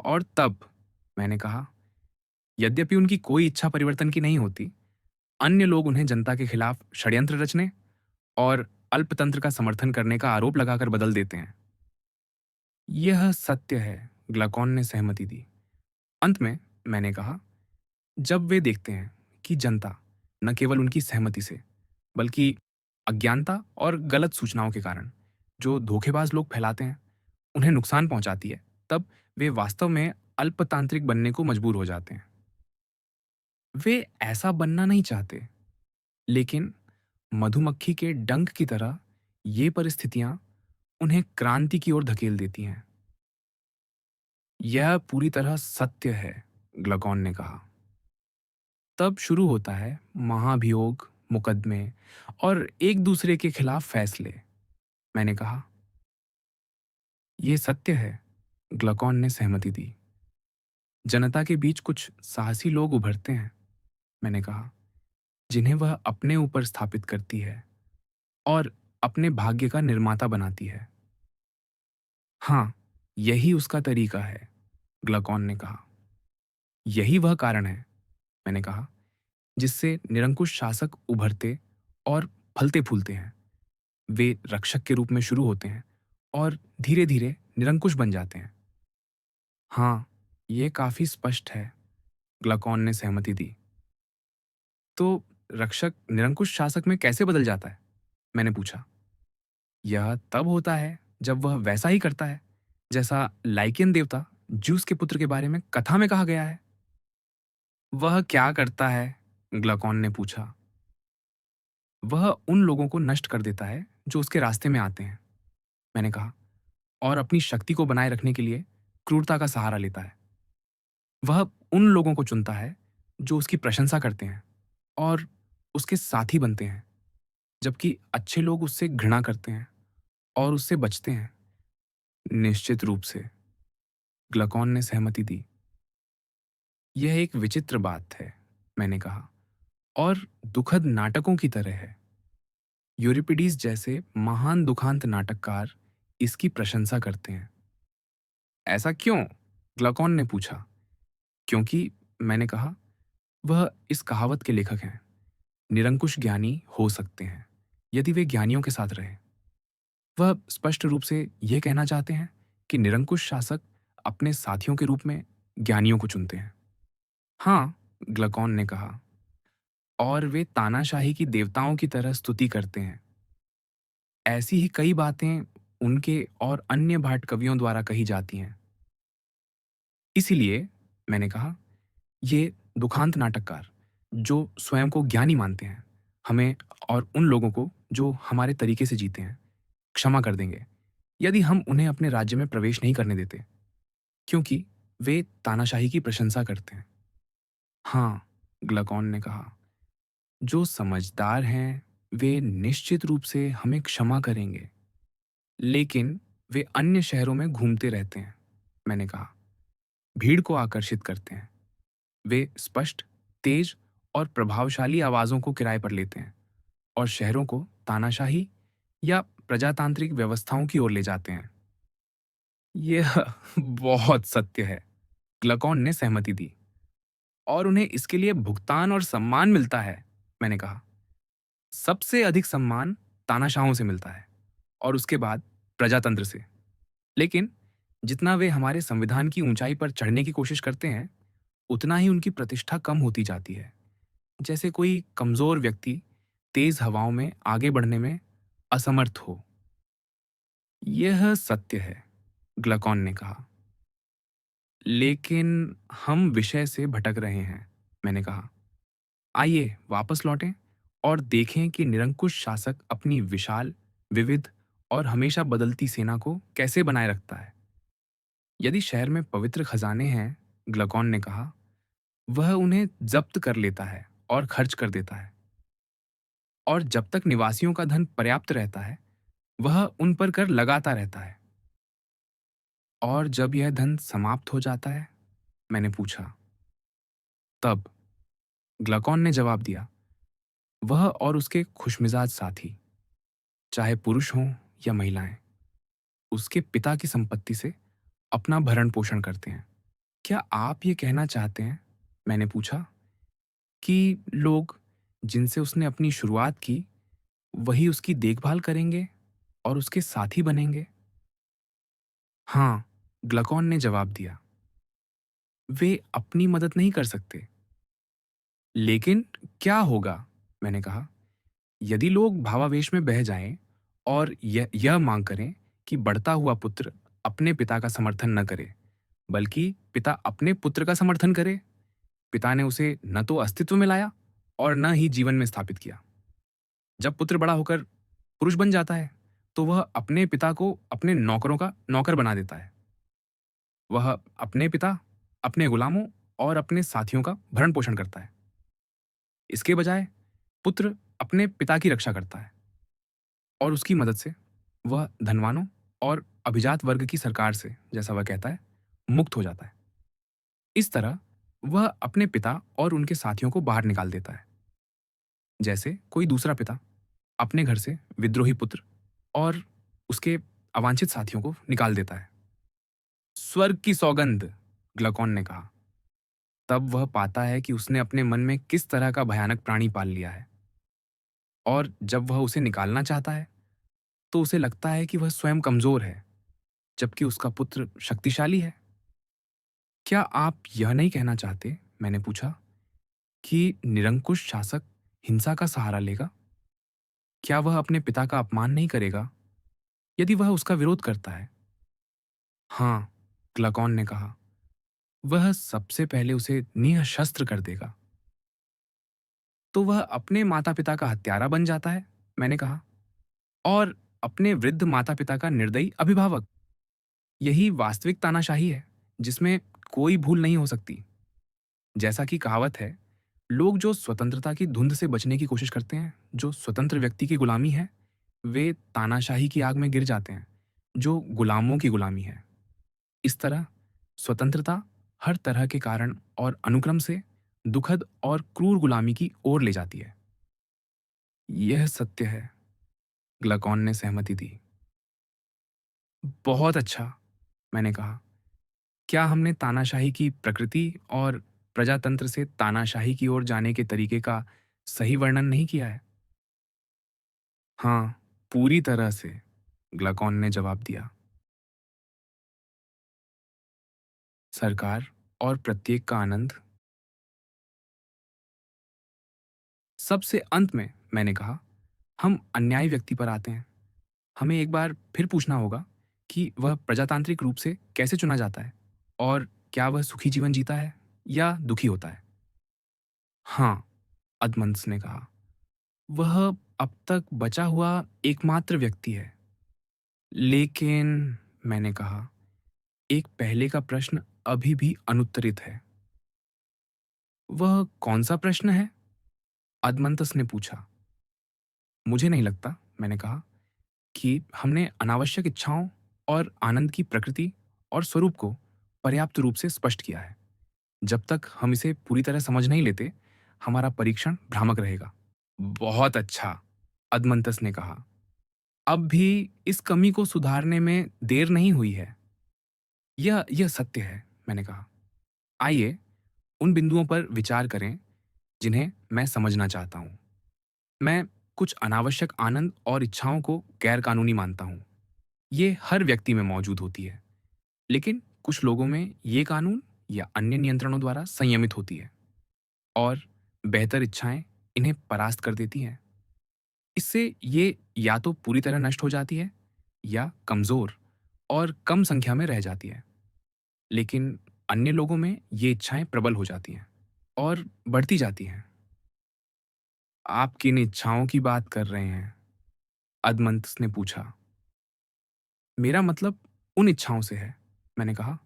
और तब, मैंने कहा, यद्यपि उनकी कोई इच्छा परिवर्तन की नहीं होती, अन्य लोग उन्हें जनता के खिलाफ षड्यंत्र रचने और अल्पतंत्र का समर्थन करने का आरोप लगाकर बदल देते हैं। यह सत्य है, ग्लकॉन ने सहमति दी। अंत में, मैंने कहा, जब वे देखते हैं कि जनता न केवल उनकी सहमति से, बल्कि अज्ञानता और गलत सूचनाओं के कारण जो धोखेबाज लोग फैलाते हैं, उन्हें नुकसान पहुंचाती है, तब वे वास्तव में अल्पतांत्रिक बनने को मजबूर हो जाते हैं। वे ऐसा बनना नहीं चाहते, लेकिन मधुमक्खी के डंक की तरह ये परिस्थितियां उन्हें क्रांति की ओर धकेल देती हैं। यह पूरी तरह सत्य है, ग्लकॉन ने कहा। तब शुरू होता है महाभियोग, मुकदमे और एक दूसरे के खिलाफ फैसले। मैंने कहा, यह सत्य है, ग्लकॉन ने सहमति दी। जनता के बीच कुछ साहसी लोग उभरते हैं, मैंने कहा, जिन्हें वह अपने ऊपर स्थापित करती है और अपने भाग्य का निर्माता बनाती है। हाँ, यही उसका तरीका है, ग्लकॉन ने कहा। यही वह कारण है, मैंने कहा, जिससे निरंकुश शासक उभरते और फलते फूलते हैं। वे रक्षक के रूप में शुरू होते हैं और धीरे धीरे निरंकुश बन जाते हैं। हाँ, ये काफी स्पष्ट है, ग्लकॉन ने सहमति दी। तो रक्षक निरंकुश शासक में कैसे बदल जाता है? मैंने पूछा। यह तब होता है जब वह वैसा ही करता है जैसा लाइकेन देवता ज्यूस के पुत्र के बारे में कथा में कहा गया है। वह क्या करता है? ग्लकॉन ने पूछा। वह उन लोगों को नष्ट कर देता है जो उसके रास्ते में आते हैं, मैंने कहा, और अपनी शक्ति को बनाए रखने के लिए क्रूरता का सहारा लेता है। वह उन लोगों को चुनता है जो उसकी प्रशंसा करते हैं और उसके साथी बनते हैं, जबकि अच्छे लोग उससे घृणा करते हैं और उससे बचते हैं। निश्चित रूप से, ग्लकॉन ने सहमति दी। यह एक विचित्र बात है, मैंने कहा, और दुखद नाटकों की तरह है। यूरिपिडीज जैसे महान दुखांत नाटककार इसकी प्रशंसा करते हैं। ऐसा क्यों? ग्लकॉन ने पूछा। क्योंकि, मैंने कहा, वह इस कहावत के लेखक हैं, निरंकुश ज्ञानी हो सकते हैं यदि वे ज्ञानियों के साथ रहें। वह स्पष्ट रूप से यह कहना चाहते हैं कि निरंकुश शासक अपने साथियों के रूप में ज्ञानियों को चुनते हैं। हाँ, ग्लकॉन ने कहा, और वे तानाशाही की देवताओं की तरह स्तुति करते हैं। ऐसी ही कई बातें उनके और अन्य भाट कवियों द्वारा कही जाती हैं। इसीलिए, मैंने कहा, ये दुखांत नाटककार जो स्वयं को ज्ञानी मानते हैं, हमें और उन लोगों को जो हमारे तरीके से जीते हैं, क्षमा कर देंगे यदि हम उन्हें अपने राज्य में प्रवेश नहीं करने देते, क्योंकि वे तानाशाही की प्रशंसा करते हैं। हाँ, ग्लकॉन ने कहा, जो समझदार हैं वे निश्चित रूप से हमें क्षमा करेंगे, लेकिन वे अन्य शहरों में घूमते रहते हैं, मैंने कहा, भीड़ को आकर्षित करते हैं। वे स्पष्ट, तेज और प्रभावशाली आवाजों को किराए पर लेते हैं और शहरों को तानाशाही या प्रजातांत्रिक व्यवस्थाओं की ओर ले जाते हैं। यह बहुत सत्य है, ग्लकॉन ने सहमति दी। और उन्हें इसके लिए भुगतान और सम्मान मिलता है, मैंने कहा। सबसे अधिक सम्मान तानाशाहों से मिलता है और उसके बाद प्रजातंत्र से। लेकिन जितना वे हमारे संविधान की ऊंचाई पर चढ़ने की कोशिश करते हैं, उतना ही उनकी प्रतिष्ठा कम होती जाती है, जैसे कोई कमजोर व्यक्ति तेज हवाओं में आगे बढ़ने में असमर्थ हो। यह सत्य है, ग्लकॉन ने कहा। लेकिन हम विषय से भटक रहे हैं, मैंने कहा। आइए वापस लौटें और देखें कि निरंकुश शासक अपनी विशाल, विविध और हमेशा बदलती सेना को कैसे बनाए रखता है। यदि शहर में पवित्र खजाने हैं, ग्लकॉन ने कहा, वह उन्हें जब्त कर लेता है और खर्च कर देता है। और जब तक निवासियों का धन पर्याप्त रहता है, वह उन पर कर लगाता रहता है। और जब यह धन समाप्त हो जाता है, मैंने पूछा। तब ग्लकॉन ने जवाब दिया, वह और उसके खुशमिजाज साथी, चाहे पुरुष हों या महिलाएं, उसके पिता की संपत्ति से अपना भरण पोषण करते हैं। क्या आप ये कहना चाहते हैं, मैंने पूछा, कि लोग जिनसे उसने अपनी शुरुआत की वही उसकी देखभाल करेंगे और उसके साथी बनेंगे? हाँ, ग्लकॉन ने जवाब दिया। वे अपनी मदद नहीं कर सकते। लेकिन क्या होगा, मैंने कहा, यदि लोग भावावेश में बह जाएं और यह मांग करें कि बढ़ता हुआ पुत्र अपने पिता का समर्थन न करे, बल्कि पिता अपने पुत्र का समर्थन करे? पिता ने उसे न तो अस्तित्व में लाया और न ही जीवन में स्थापित किया। जब पुत्र बड़ा होकर पुरुष बन जाता है, तो वह अपने पिता को अपने नौकरों का नौकर बना देता है। वह अपने पिता, अपने गुलामों और अपने साथियों का भरण पोषण करता है। इसके बजाय पुत्र अपने पिता की रक्षा करता है और उसकी मदद से वह धनवानों और अभिजात वर्ग की सरकार से, जैसा वह कहता है, मुक्त हो जाता है। इस तरह वह अपने पिता और उनके साथियों को बाहर निकाल देता है, जैसे कोई दूसरा पिता अपने घर से विद्रोही पुत्र और उसके अवांछित साथियों को निकाल देता है। स्वर्ग की सौगंध, ग्लकॉन ने कहा। तब वह पाता है कि उसने अपने मन में किस तरह का भयानक प्राणी पाल लिया है। और जब वह उसे निकालना चाहता है, तो उसे लगता है कि वह स्वयं कमजोर है, जबकि उसका पुत्र शक्तिशाली है। क्या आप यह नहीं कहना चाहते, मैंने पूछा, कि निरंकुश शासक हिंसा का सहारा लेगा? क्या वह अपने पिता का अपमान नहीं करेगा यदि वह उसका विरोध करता है? हाँ, ग्लकॉन ने कहा, वह सबसे पहले उसे निःशस्त्र कर देगा। तो वह अपने माता पिता का हत्यारा बन जाता है, मैंने कहा, और अपने वृद्ध माता पिता का निर्दयी अभिभावक। यही वास्तविक तानाशाही है, जिसमें कोई भूल नहीं हो सकती। जैसा कि कहावत है, लोग जो स्वतंत्रता की धुंध से बचने की कोशिश करते हैं, जो स्वतंत्र व्यक्ति की गुलामी है, वे तानाशाही की आग में गिर जाते हैं, जो गुलामों की गुलामी है। इस तरह स्वतंत्रता हर तरह के कारण और अनुक्रम से दुखद और क्रूर गुलामी की ओर ले जाती है। यह सत्य है, ग्लकॉन ने सहमति दी। बहुत अच्छा, मैंने कहा। क्या हमने तानाशाही की प्रकृति और प्रजातंत्र से तानाशाही की ओर जाने के तरीके का सही वर्णन नहीं किया है? हाँ, पूरी तरह से, ग्लकॉन ने जवाब दिया। सरकार और प्रत्येक का आनंद। सबसे अंत में, मैंने कहा, हम अन्यायी व्यक्ति पर आते हैं। हमें एक बार फिर पूछना होगा कि वह प्रजातांत्रिक रूप से कैसे चुना जाता है और क्या वह सुखी जीवन जीता है या दुखी होता है? हाँ, अदमंस ने कहा, वह अब तक बचा हुआ एकमात्र व्यक्ति है। लेकिन, मैंने कहा, एक पहले का प्रश्न अभी भी अनुत्तरित है। वह कौन सा प्रश्न है? अदमंतस ने पूछा। मुझे नहीं लगता, मैंने कहा, कि हमने अनावश्यक इच्छाओं और आनंद की प्रकृति और स्वरूप को पर्याप्त रूप से स्पष्ट किया है। जब तक हम इसे पूरी तरह समझ नहीं लेते, हमारा परीक्षण भ्रामक रहेगा। बहुत अच्छा, अदमंतस ने कहा। अब भी इस कमी को सुधारने में देर नहीं हुई है। यह सत्य है, मैंने कहा। आइए उन बिंदुओं पर विचार करें जिन्हें मैं समझना चाहता हूं। मैं कुछ अनावश्यक आनंद और इच्छाओं को गैर कानूनी मानता हूं। ये हर व्यक्ति में मौजूद होती है, लेकिन कुछ लोगों में ये कानून या अन्य नियंत्रणों द्वारा संयमित होती है और बेहतर इच्छाएं इन्हें परास्त कर देती हैं। इससे ये या तो पूरी तरह नष्ट हो जाती है या कमज़ोर और कम संख्या में रह जाती है। लेकिन अन्य लोगों में ये इच्छाएँ प्रबल हो जाती हैं और बढ़ती जाती हैं। आप किन इच्छाओं की बात कर रहे हैं? अदमंतस ने पूछा। मेरा मतलब उन इच्छाओं से है, मैंने कहा,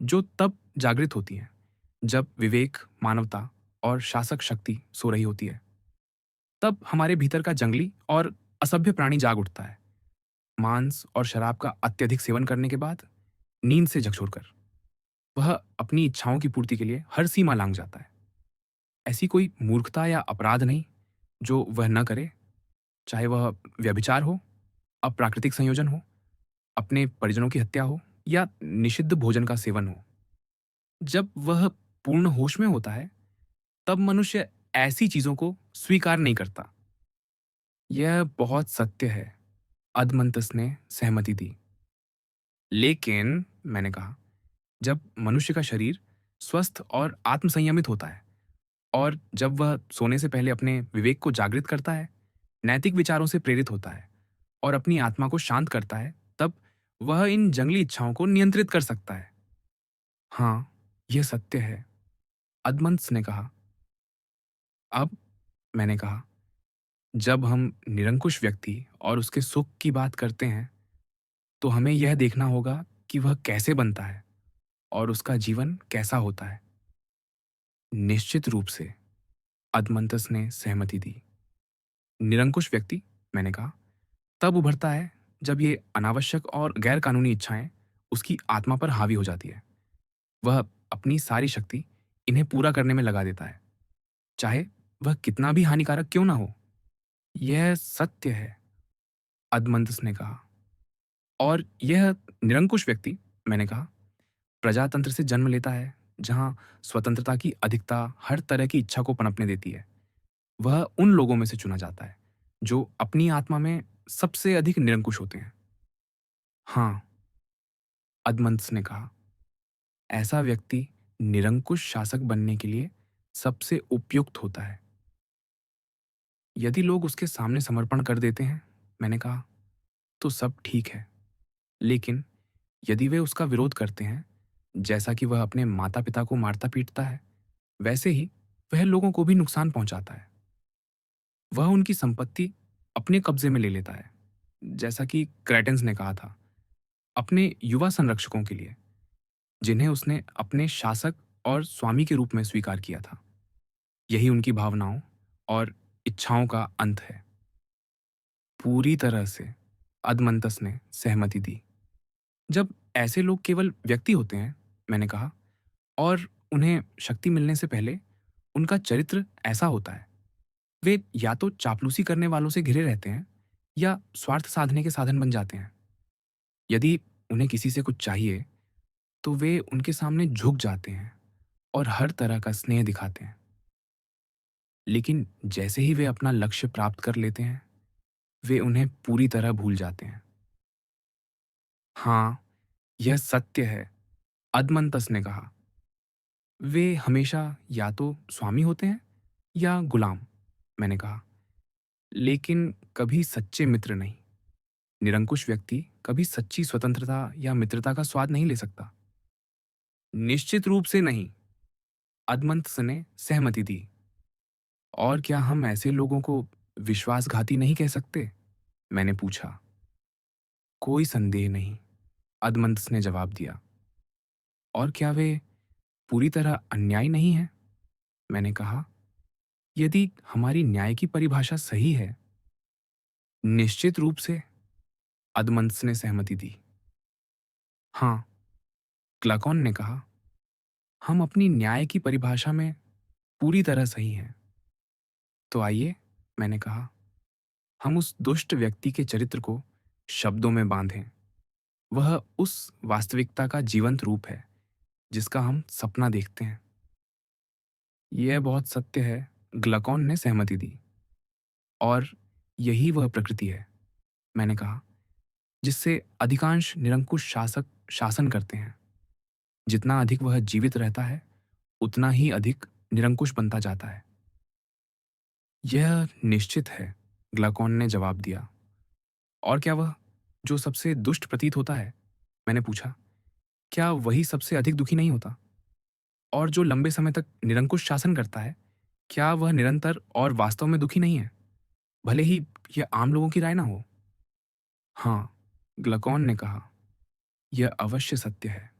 जो तब जागृत होती हैं, जब विवेक, मानवता और शासक शक्ति सो रही होती है। तब हमारे भीतर का जंगली और असभ्य प्राणी जाग उठता है, मांस और शराब का अत्यधिक सेवन करने के बाद, नींद से झकझोरकर। वह अपनी इच्छाओं की पूर्ति के लिए हर सीमा लांघ जाता है। ऐसी कोई मूर्खता या अपराध नहीं, जो वह न करे, चाहे वह व्यभिचार हो, अप्राकृतिक संयोजन हो, अपने परिजनों की हत्या हो या निषिद्ध भोजन का सेवन हो। जब वह पूर्ण होश में होता है, तब मनुष्य ऐसी चीज़ों को स्वीकार नहीं करता। यह बहुत सत्य है, अदमंतस ने सहमति दी। लेकिन, मैंने कहा, जब मनुष्य का शरीर स्वस्थ और आत्मसंयमित होता है और जब वह सोने से पहले अपने विवेक को जागृत करता है, नैतिक विचारों से प्रेरित होता है और अपनी आत्मा को शांत करता है, तब वह इन जंगली इच्छाओं को नियंत्रित कर सकता है। हाँ, यह सत्य है, अदमंत्स ने कहा। अब, मैंने कहा, जब हम निरंकुश व्यक्ति और उसके सुख की बात करते हैं, तो हमें यह देखना होगा कि वह कैसे बनता है और उसका जीवन कैसा होता है। निश्चित रूप से, अदमंतस ने सहमति दी। निरंकुश व्यक्ति, मैंने कहा, तब उभरता है जब ये अनावश्यक और गैर कानूनी इच्छाएं उसकी आत्मा पर हावी हो जाती है। वह अपनी सारी शक्ति इन्हें पूरा करने में लगा देता है, चाहे वह कितना भी हानिकारक क्यों ना हो। यह सत्य है, अदमंतस ने कहा। और यह निरंकुश व्यक्ति, मैंने कहा, प्रजातंत्र से जन्म लेता है, जहां स्वतंत्रता की अधिकता हर तरह की इच्छा को पनपने देती है। वह उन लोगों में से चुना जाता है जो अपनी आत्मा में सबसे अधिक निरंकुश होते हैं। हाँ, अदमंत्स ने कहा, ऐसा व्यक्ति निरंकुश शासक बनने के लिए सबसे उपयुक्त होता है। यदि लोग उसके सामने समर्पण कर देते हैं, मैंने कहा, तो सब ठीक है। लेकिन यदि वे उसका विरोध करते हैं, जैसा कि वह अपने माता पिता को मारता पीटता है, वैसे ही वह लोगों को भी नुकसान पहुंचाता है। वह उनकी संपत्ति अपने कब्जे में ले लेता है, जैसा कि क्रेटेंस ने कहा था, अपने युवा संरक्षकों के लिए, जिन्हें उसने अपने शासक और स्वामी के रूप में स्वीकार किया था। यही उनकी भावनाओं और इच्छाओं का अंत है। पूरी तरह से, अदमंतस ने सहमति दी। जब ऐसे लोग केवल व्यक्ति होते हैं, मैंने कहा, और उन्हें शक्ति मिलने से पहले उनका चरित्र ऐसा होता है, वे या तो चापलूसी करने वालों से घिरे रहते हैं या स्वार्थ साधने के साधन बन जाते हैं। यदि उन्हें किसी से कुछ चाहिए, तो वे उनके सामने झुक जाते हैं और हर तरह का स्नेह दिखाते हैं। लेकिन जैसे ही वे अपना लक्ष्य प्राप्त कर लेते हैं, वे उन्हें पूरी तरह भूल जाते हैं। हाँ, यह सत्य है, अदमंतस ने कहा। वे हमेशा या तो स्वामी होते हैं या गुलाम, मैंने कहा, लेकिन कभी सच्चे मित्र नहीं। निरंकुश व्यक्ति कभी सच्ची स्वतंत्रता या मित्रता का स्वाद नहीं ले सकता। निश्चित रूप से नहीं, अदमंतस ने सहमति दी। और क्या हम ऐसे लोगों को विश्वासघाती नहीं कह सकते? मैंने पूछा। कोई संदेह नहीं, अदमंतस ने जवाब दिया। और क्या वे पूरी तरह अन्यायी नहीं हैं? मैंने कहा, यदि हमारी न्याय की परिभाषा सही है। निश्चित रूप से, अदमंतस ने सहमति दी। हाँ, क्लाकॉन ने कहा, हम अपनी न्याय की परिभाषा में पूरी तरह सही हैं। तो आइए, मैंने कहा, हम उस दुष्ट व्यक्ति के चरित्र को शब्दों में बांधें। वह उस वास्तविकता का जीवंत रूप है जिसका हम सपना देखते हैं। यह बहुत सत्य है, ग्लकॉन ने सहमति दी। और यही वह प्रकृति है, मैंने कहा, जिससे अधिकांश निरंकुश शासक शासन करते हैं। जितना अधिक वह जीवित रहता है, उतना ही अधिक निरंकुश बनता जाता है। यह निश्चित है, ग्लकॉन ने जवाब दिया। और क्या वह जो सबसे दुष्ट प्रतीत होता है? मैंने पूछा। क्या वही सबसे अधिक दुखी नहीं होता? और जो लंबे समय तक निरंकुश शासन करता है, क्या वह निरंतर और वास्तव में दुखी नहीं है? भले ही यह आम लोगों की राय ना हो। हाँ, ग्लकॉन ने कहा, यह अवश्य सत्य है।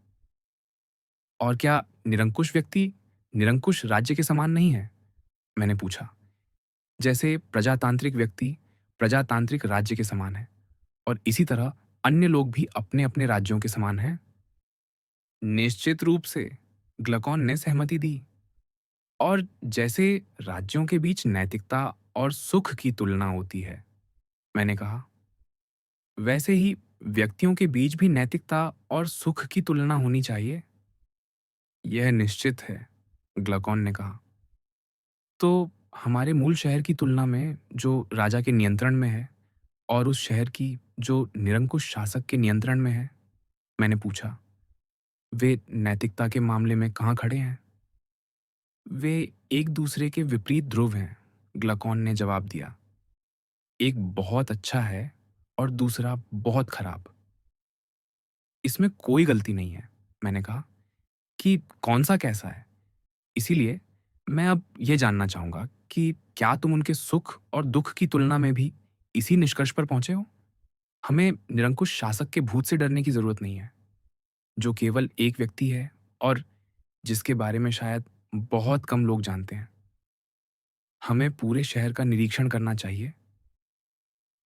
और क्या निरंकुश व्यक्ति निरंकुश राज्य के समान नहीं है? मैंने पूछा। जैसे प्रजातांत्रिक व्यक्ति प्रजातांत्रिक राज्य के समान है, और इसी तरह अन्य लोग भी अपने अपने राज्यों के समान हैं। निश्चित रूप से, ग्लकॉन ने सहमति दी। और जैसे राज्यों के बीच नैतिकता और सुख की तुलना होती है, मैंने कहा, वैसे ही व्यक्तियों के बीच भी नैतिकता और सुख की तुलना होनी चाहिए। यह निश्चित है, ग्लकॉन ने कहा। तो हमारे मूल शहर की तुलना में जो राजा के नियंत्रण में है, और उस शहर की जो निरंकुश शासक के नियंत्रण में है, मैंने पूछा, वे नैतिकता के मामले में कहाँ खड़े हैं? वे एक दूसरे के विपरीत ध्रुव हैं, ग्लकॉन ने जवाब दिया। एक बहुत अच्छा है और दूसरा बहुत खराब। इसमें कोई गलती नहीं है, मैंने कहा, कि कौन सा कैसा है। इसीलिए मैं अब ये जानना चाहूंगा कि क्या तुम उनके सुख और दुख की तुलना में भी इसी निष्कर्ष पर पहुंचे हो? हमें निरंकुश शासक के भूत से डरने की जरूरत नहीं है, जो केवल एक व्यक्ति है और जिसके बारे में शायद बहुत कम लोग जानते हैं। हमें पूरे शहर का निरीक्षण करना चाहिए,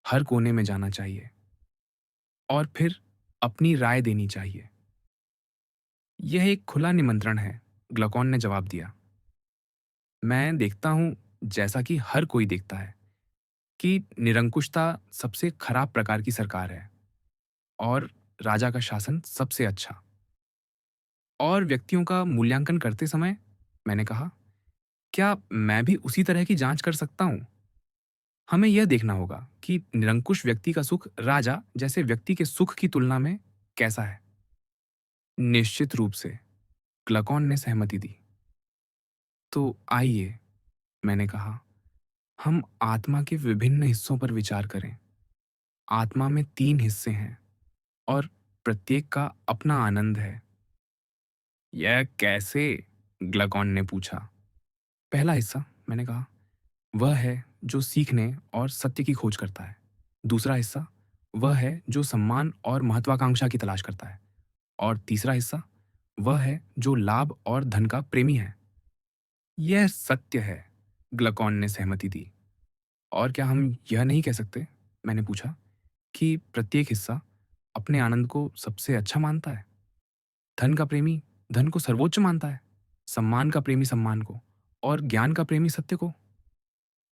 हर कोने में जाना चाहिए, और फिर अपनी राय देनी चाहिए। यह एक खुला निमंत्रण है, ग्लकॉन ने जवाब दिया। मैं देखता हूं, जैसा कि हर कोई देखता है, कि निरंकुशता सबसे खराब प्रकार की सरकार है और राजा का शासन सबसे अच्छा। और व्यक्तियों का मूल्यांकन करते समय, मैंने कहा, क्या मैं भी उसी तरह की जांच कर सकता हूं? हमें यह देखना होगा कि निरंकुश व्यक्ति का सुख राजा जैसे व्यक्ति के सुख की तुलना में कैसा है। निश्चित रूप से, क्लकॉन ने सहमति दी। तो आइए, मैंने कहा, हम आत्मा के विभिन्न हिस्सों पर विचार करें। आत्मा में 3 हिस्से हैं और प्रत्येक का अपना आनंद है। यह कैसे? ग्लकॉन ने पूछा। पहला हिस्सा, मैंने कहा, वह है जो सीखने और सत्य की खोज करता है। दूसरा हिस्सा, वह है जो सम्मान और महत्वाकांक्षा की तलाश करता है। और तीसरा हिस्सा, वह है जो लाभ और धन का प्रेमी है। यह सत्य है, ग्लकॉन ने सहमति दी। और क्या हम यह नहीं कह सकते, मैंने पूछा, कि प्रत्येक हिस्सा अपने आनंद को सबसे अच्छा मानता है? धन का प्रेमी धन को सर्वोच्च मानता है, सम्मान का प्रेमी सम्मान को, और ज्ञान का प्रेमी सत्य को।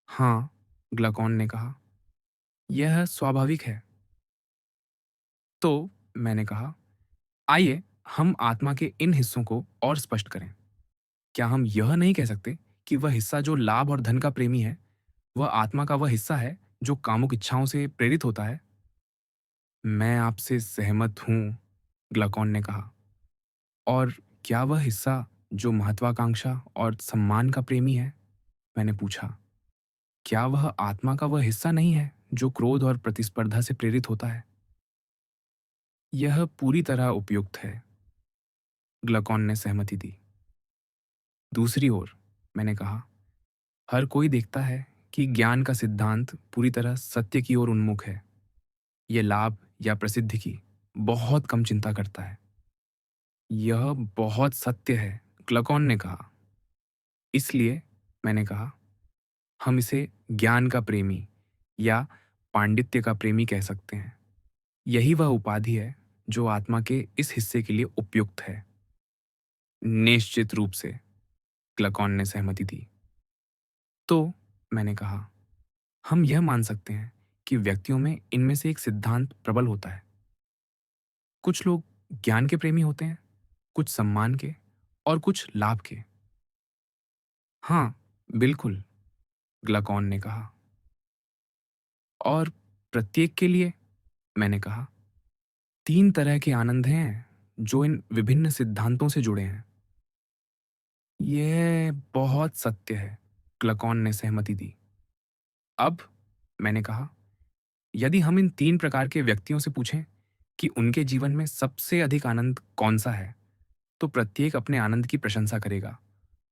हाँ, ग्लकॉन ने कहा, यह स्वाभाविक है। तो मैंने कहा, आइए हम आत्मा के इन हिस्सों को और स्पष्ट करें। क्या हम यह नहीं कह सकते कि वह हिस्सा जो लाभ और धन का प्रेमी है, वह आत्मा का वह हिस्सा है जो कामुक इच्छाओं से प्रेरित होता है? मैं आपसे सहमत हूं, ग्लकॉन ने कहा। और क्या वह हिस्सा जो महत्वाकांक्षा और सम्मान का प्रेमी है? मैंने पूछा। क्या वह आत्मा का वह हिस्सा नहीं है जो क्रोध और प्रतिस्पर्धा से प्रेरित होता है? यह पूरी तरह उपयुक्त है, ग्लकॉन ने सहमति दी। दूसरी ओर, मैंने कहा, हर कोई देखता है कि ज्ञान का सिद्धांत पूरी तरह सत्य की ओर उन्मुख है। यह लाभ या प्रसिद्धि की बहुत कम चिंता करता है। यह बहुत सत्य है, क्लकॉन ने कहा। इसलिए, मैंने कहा, हम इसे ज्ञान का प्रेमी या पांडित्य का प्रेमी कह सकते हैं। यही वह उपाधि है जो आत्मा के इस हिस्से के लिए उपयुक्त है। निश्चित रूप से, क्लकॉन ने सहमति दी। तो मैंने कहा, हम यह मान सकते हैं कि व्यक्तियों में इनमें से एक सिद्धांत प्रबल होता है। कुछ लोग ज्ञान के प्रेमी होते हैं, कुछ सम्मान के, और कुछ लाभ के। हाँ, बिल्कुल, ग्लकॉन ने कहा। और प्रत्येक के लिए, मैंने कहा, 3 तरह के आनंद हैं जो इन विभिन्न सिद्धांतों से जुड़े हैं। यह बहुत सत्य है, क्लकॉन ने सहमति दी। अब, मैंने कहा, यदि हम इन 3 प्रकार के व्यक्तियों से पूछें कि उनके जीवन में सबसे अधिक आनंद कौन-सा है, तो प्रत्येक अपने आनंद की प्रशंसा करेगा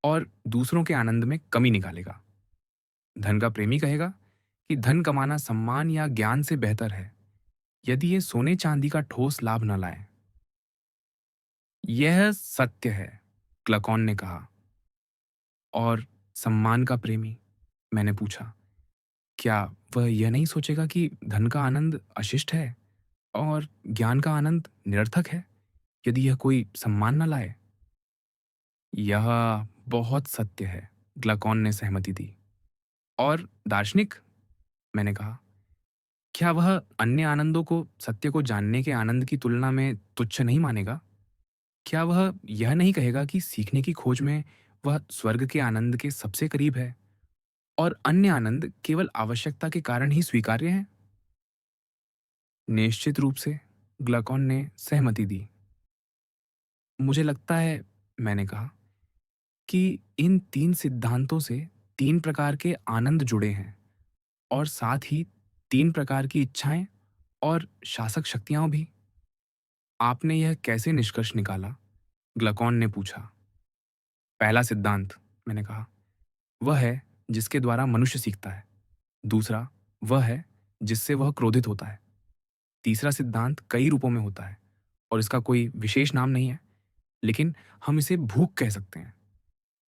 और दूसरों के आनंद में कमी निकालेगा। धन का प्रेमी कहेगा कि धन कमाना सम्मान या ज्ञान से बेहतर है, यदि ये सोने-चांदी का ठोस लाभ न लाए। यह सत्य है, क्लकॉन ने कहा। और सम्मान का प्रेमी? मैंने पूछा। क्या वह यह नहीं सोचेगा कि धन का आनंद अशिष्ट है और ज्ञान का आनंद निरर्थक है, यदि यह कोई सम्मान न लाए? यह बहुत सत्य है, ग्लकॉन ने सहमति दी। और दार्शनिक? मैंने कहा। क्या वह अन्य आनंदों को सत्य को जानने के आनंद की तुलना में तुच्छ नहीं मानेगा? क्या वह यह नहीं कहेगा कि सीखने की खोज में वह स्वर्ग के आनंद के सबसे करीब है और अन्य आनंद केवल आवश्यकता के कारण ही स्वीकार्य हैं? निश्चित रूप से, ग्लकॉन ने सहमति दी। मुझे लगता है, मैंने कहा, कि इन 3 सिद्धांतों से 3 प्रकार के आनंद जुड़े हैं और साथ ही 3 प्रकार की इच्छाएं और शासक शक्तियां भी। आपने यह कैसे निष्कर्ष निकाला? ग्लकॉन ने पूछा। पहला सिद्धांत, मैंने कहा, वह है जिसके द्वारा मनुष्य सीखता है। दूसरा, वह है जिससे वह क्रोधित होता है। तीसरा सिद्धांत कई रूपों में होता है और इसका कोई विशेष नाम नहीं है, लेकिन हम इसे भूख कह सकते हैं।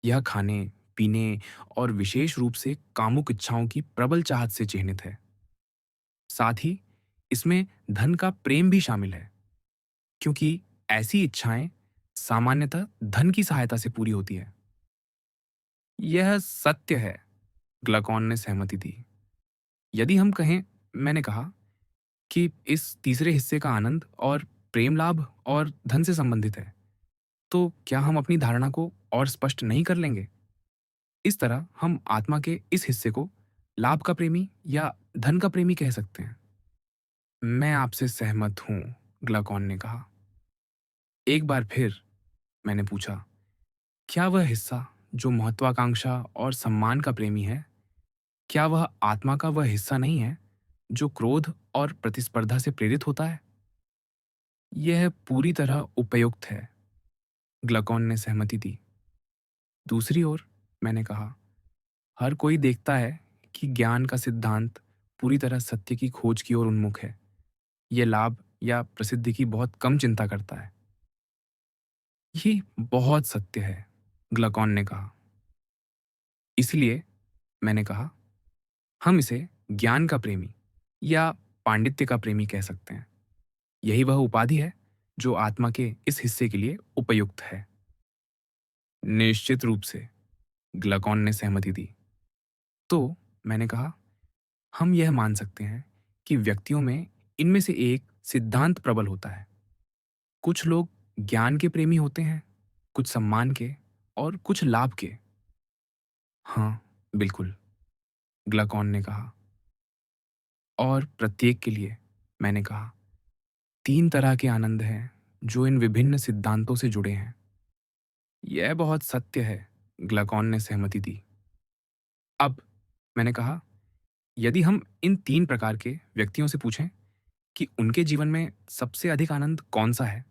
यह खाने, पीने और विशेष रूप से कामुक इच्छाओं की प्रबल चाहत से चिह्नित है। साथ ही इसमें धन का प्रेम भी शामिल है, क्योंकि ऐसी इच्छाएं सामान्यतः धन की सहायता से पूरी होती है। यह सत्य है, ग्लकॉन ने सहमति दी। यदि हम कहें, मैंने कहा, कि इस तीसरे हिस्से का आनंद और प्रेम लाभ और धन से संबंधित है, तो क्या हम अपनी धारणा को और स्पष्ट नहीं कर लेंगे? इस तरह हम आत्मा के इस हिस्से को लाभ का प्रेमी या धन का प्रेमी कह सकते हैं। मैं आपसे सहमत हूं, ग्लाकॉन ने कहा। एक बार फिर, मैंने पूछा, क्या वह हिस्सा जो महत्वाकांक्षा और सम्मान का प्रेमी है, क्या वह आत्मा का वह हिस्सा नहीं है जो क्रोध और प्रतिस्पर्धा से प्रेरित होता है? यह पूरी तरह उपयुक्त है, ग्लाकॉन ने सहमति दी। दूसरी ओर, मैंने कहा, हर कोई देखता है कि ज्ञान का सिद्धांत पूरी तरह सत्य की खोज की ओर उन्मुख है। यह लाभ या प्रसिद्धि की बहुत कम चिंता करता है। ये बहुत सत्य है, ग्लाकॉन ने कहा। इसलिए, मैंने कहा, हम इसे ज्ञान का प्रेमी या पांडित्य का प्रेमी कह सकते हैं। यही वह उपाधि है जो आत्मा के इस हिस्से के लिए उपयुक्त है। निश्चित रूप से, ग्लाकॉन ने सहमति दी। तो, मैंने कहा, हम यह मान सकते हैं कि व्यक्तियों में इनमें से एक सिद्धांत प्रबल होता है। कुछ लोग ज्ञान के प्रेमी होते हैं, कुछ सम्मान के और कुछ लाभ के। हाँ, बिल्कुल, ग्लाकॉन ने कहा। और प्रत्येक के लिए, मैंने कहा, 3 तरह के आनंद हैं जो इन विभिन्न सिद्धांतों से जुड़े हैं। यह बहुत सत्य है, ग्लाकॉन ने सहमति दी। अब, मैंने कहा, यदि हम इन 3 प्रकार के व्यक्तियों से पूछें कि उनके जीवन में सबसे अधिक आनंद कौन-सा है,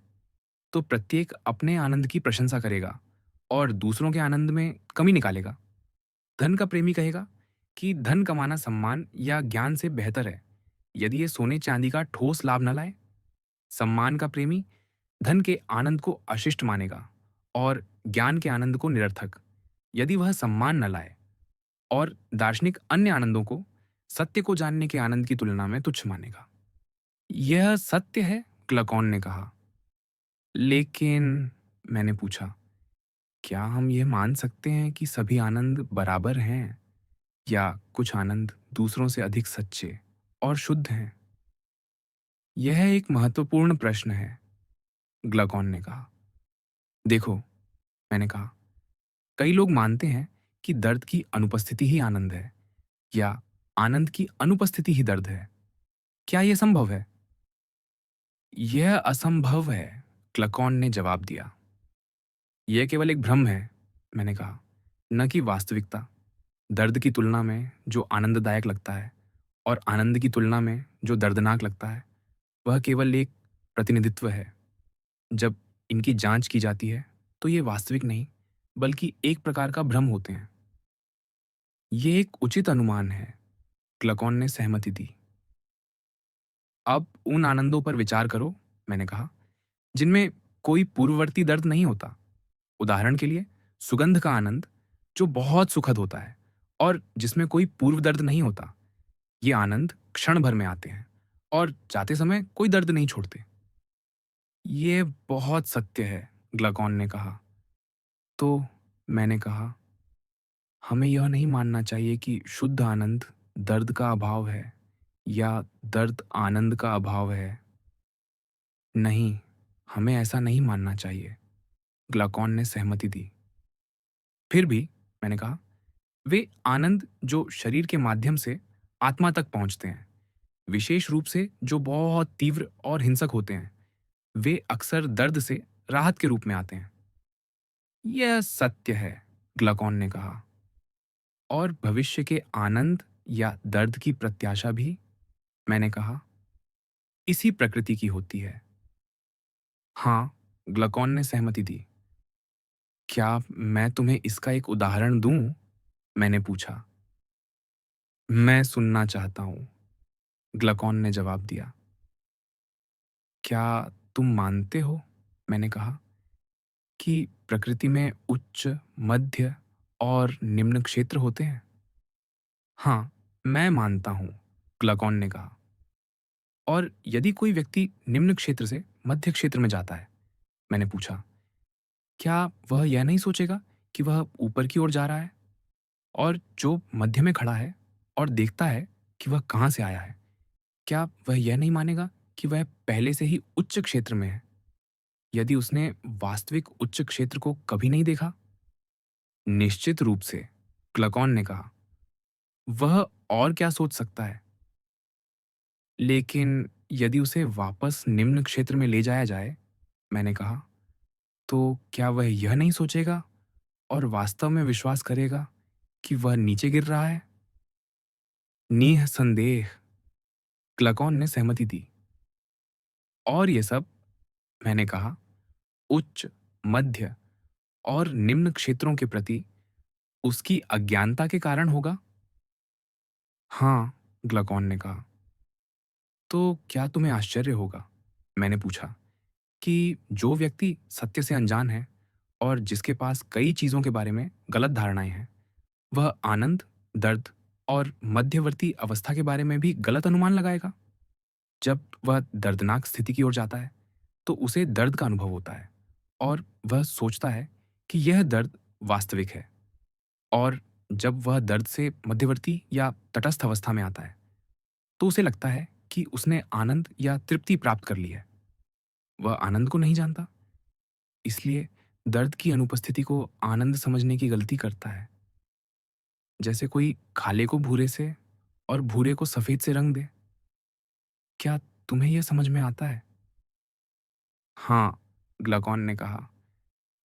तो प्रत्येक अपने आनंद की प्रशंसा करेगा और दूसरों के आनंद में कमी निकालेगा। धन का प्रेमी कहेगा कि धन कमाना सम्मान या ज्ञान से बेहतर है, यदि ये सोने चांदी का ठोस लाभ न लाए। सम्मान का प्रेमी धन के आनंद को अशिष्ट मानेगा और ज्ञान के आनंद को निरर्थक, यदि वह सम्मान न लाए। और दार्शनिक अन्य आनंदों को सत्य को जानने के आनंद की तुलना में तुच्छ मानेगा। यह सत्य है, क्लकॉन ने कहा। लेकिन, मैंने पूछा, क्या हम यह मान सकते हैं कि सभी आनंद बराबर हैं या कुछ आनंद दूसरों से अधिक सच्चे और शुद्ध हैं? यह एक महत्वपूर्ण प्रश्न है, ग्लाकॉन ने कहा। देखो, मैंने कहा, कई लोग मानते हैं कि दर्द की अनुपस्थिति ही आनंद है या आनंद की अनुपस्थिति ही दर्द है। क्या यह संभव है? यह असंभव है, क्लकॉन ने जवाब दिया। यह केवल एक भ्रम है, मैंने कहा, न कि वास्तविकता। दर्द की तुलना में जो आनंददायक लगता है, और आनंद की तुलना में जो दर्दनाक लगता है, वह केवल एक प्रतिनिधित्व है। जब इनकी जांच की जाती है, तो ये वास्तविक नहीं, बल्कि एक प्रकार का भ्रम होते हैं। ये एक उचित अनुमान है, ग्लकॉन ने सहमति दी। अब उन आनंदों पर विचार करो, मैंने कहा, जिनमें कोई पूर्ववर्ती दर्द नहीं होता। उदाहरण के लिए, सुगंध का आनंद, जो बहुत सुखद होता है और जिसमें कोई पूर्व दर्द नहीं होता। ये आनंद क्षण भर में आते हैं और जाते समय कोई दर्द नहीं छोड़ते। ये बहुत सत्य है, ग्लकॉन ने कहा। तो मैंने कहा, हमें यह नहीं मानना चाहिए कि शुद्ध आनंद दर्द का अभाव है या दर्द आनंद का अभाव है। नहीं, हमें ऐसा नहीं मानना चाहिए, ग्लकॉन ने सहमति दी। फिर भी, मैंने कहा, वे आनंद जो शरीर के माध्यम से आत्मा तक पहुंचते हैं, विशेष रूप से जो बहुत तीव्र और हिंसक होते हैं, वे अक्सर दर्द से राहत के रूप में आते हैं। यह सत्य है, ग्लकॉन ने कहा। और भविष्य के आनंद या दर्द की प्रत्याशा भी, मैंने कहा, इसी प्रकृति की होती है। हाँ, ग्लकॉन ने सहमति दी। क्या मैं तुम्हें इसका एक उदाहरण दूं? मैंने पूछा। मैं सुनना चाहता हूं, ग्लकॉन ने जवाब दिया। क्या तुम मानते हो, मैंने कहा, कि प्रकृति में उच्च, मध्य और निम्न क्षेत्र होते हैं? हाँ, मैं मानता हूं, ग्लकॉन ने कहा। और यदि कोई व्यक्ति निम्न क्षेत्र से मध्य क्षेत्र में जाता है, मैंने पूछा, क्या वह यह नहीं सोचेगा कि वह ऊपर की ओर जा रहा है? और जो मध्य में खड़ा है और देखता है कि वह कहाँ से आया है, क्या वह यह नहीं मानेगा कि वह पहले से ही उच्च क्षेत्र में है, यदि उसने वास्तविक उच्च क्षेत्र को कभी नहीं देखा? निश्चित रूप से, क्लकॉन ने कहा। वह और क्या सोच सकता है? लेकिन यदि उसे वापस निम्न क्षेत्र में ले जाया जाए, मैंने कहा, तो क्या वह यह नहीं सोचेगा और वास्तव में विश्वास करेगा कि वह नीचे गिर रहा है? निःसंदेह, क्लकॉन ने सहमति दी। और ये सब, मैंने कहा, उच्च, मध्य और निम्न क्षेत्रों के प्रति उसकी अज्ञानता के कारण होगा? हाँ, ग्लकॉन ने कहा। तो क्या तुम्हें आश्चर्य होगा, मैंने पूछा, कि जो व्यक्ति सत्य से अनजान है और जिसके पास कई चीजों के बारे में गलत धारणाएं हैं, वह आनंद, दर्द और मध्यवर्ती अवस्था के बारे में भी गलत अनुमान लगाएगा? जब वह दर्दनाक स्थिति की ओर जाता है, तो उसे दर्द का अनुभव होता है और वह सोचता है कि यह दर्द वास्तविक है। और जब वह दर्द से मध्यवर्ती या तटस्थ अवस्था में आता है, तो उसे लगता है कि उसने आनंद या तृप्ति प्राप्त कर ली है। वह आनंद को नहीं जानता, इसलिए दर्द की अनुपस्थिति को आनंद समझने की गलती करता है। जैसे कोई काले को भूरे से और भूरे को सफेद से रंग दे। क्या तुम्हें यह समझ में आता है? हाँ, ग्लकॉन ने कहा,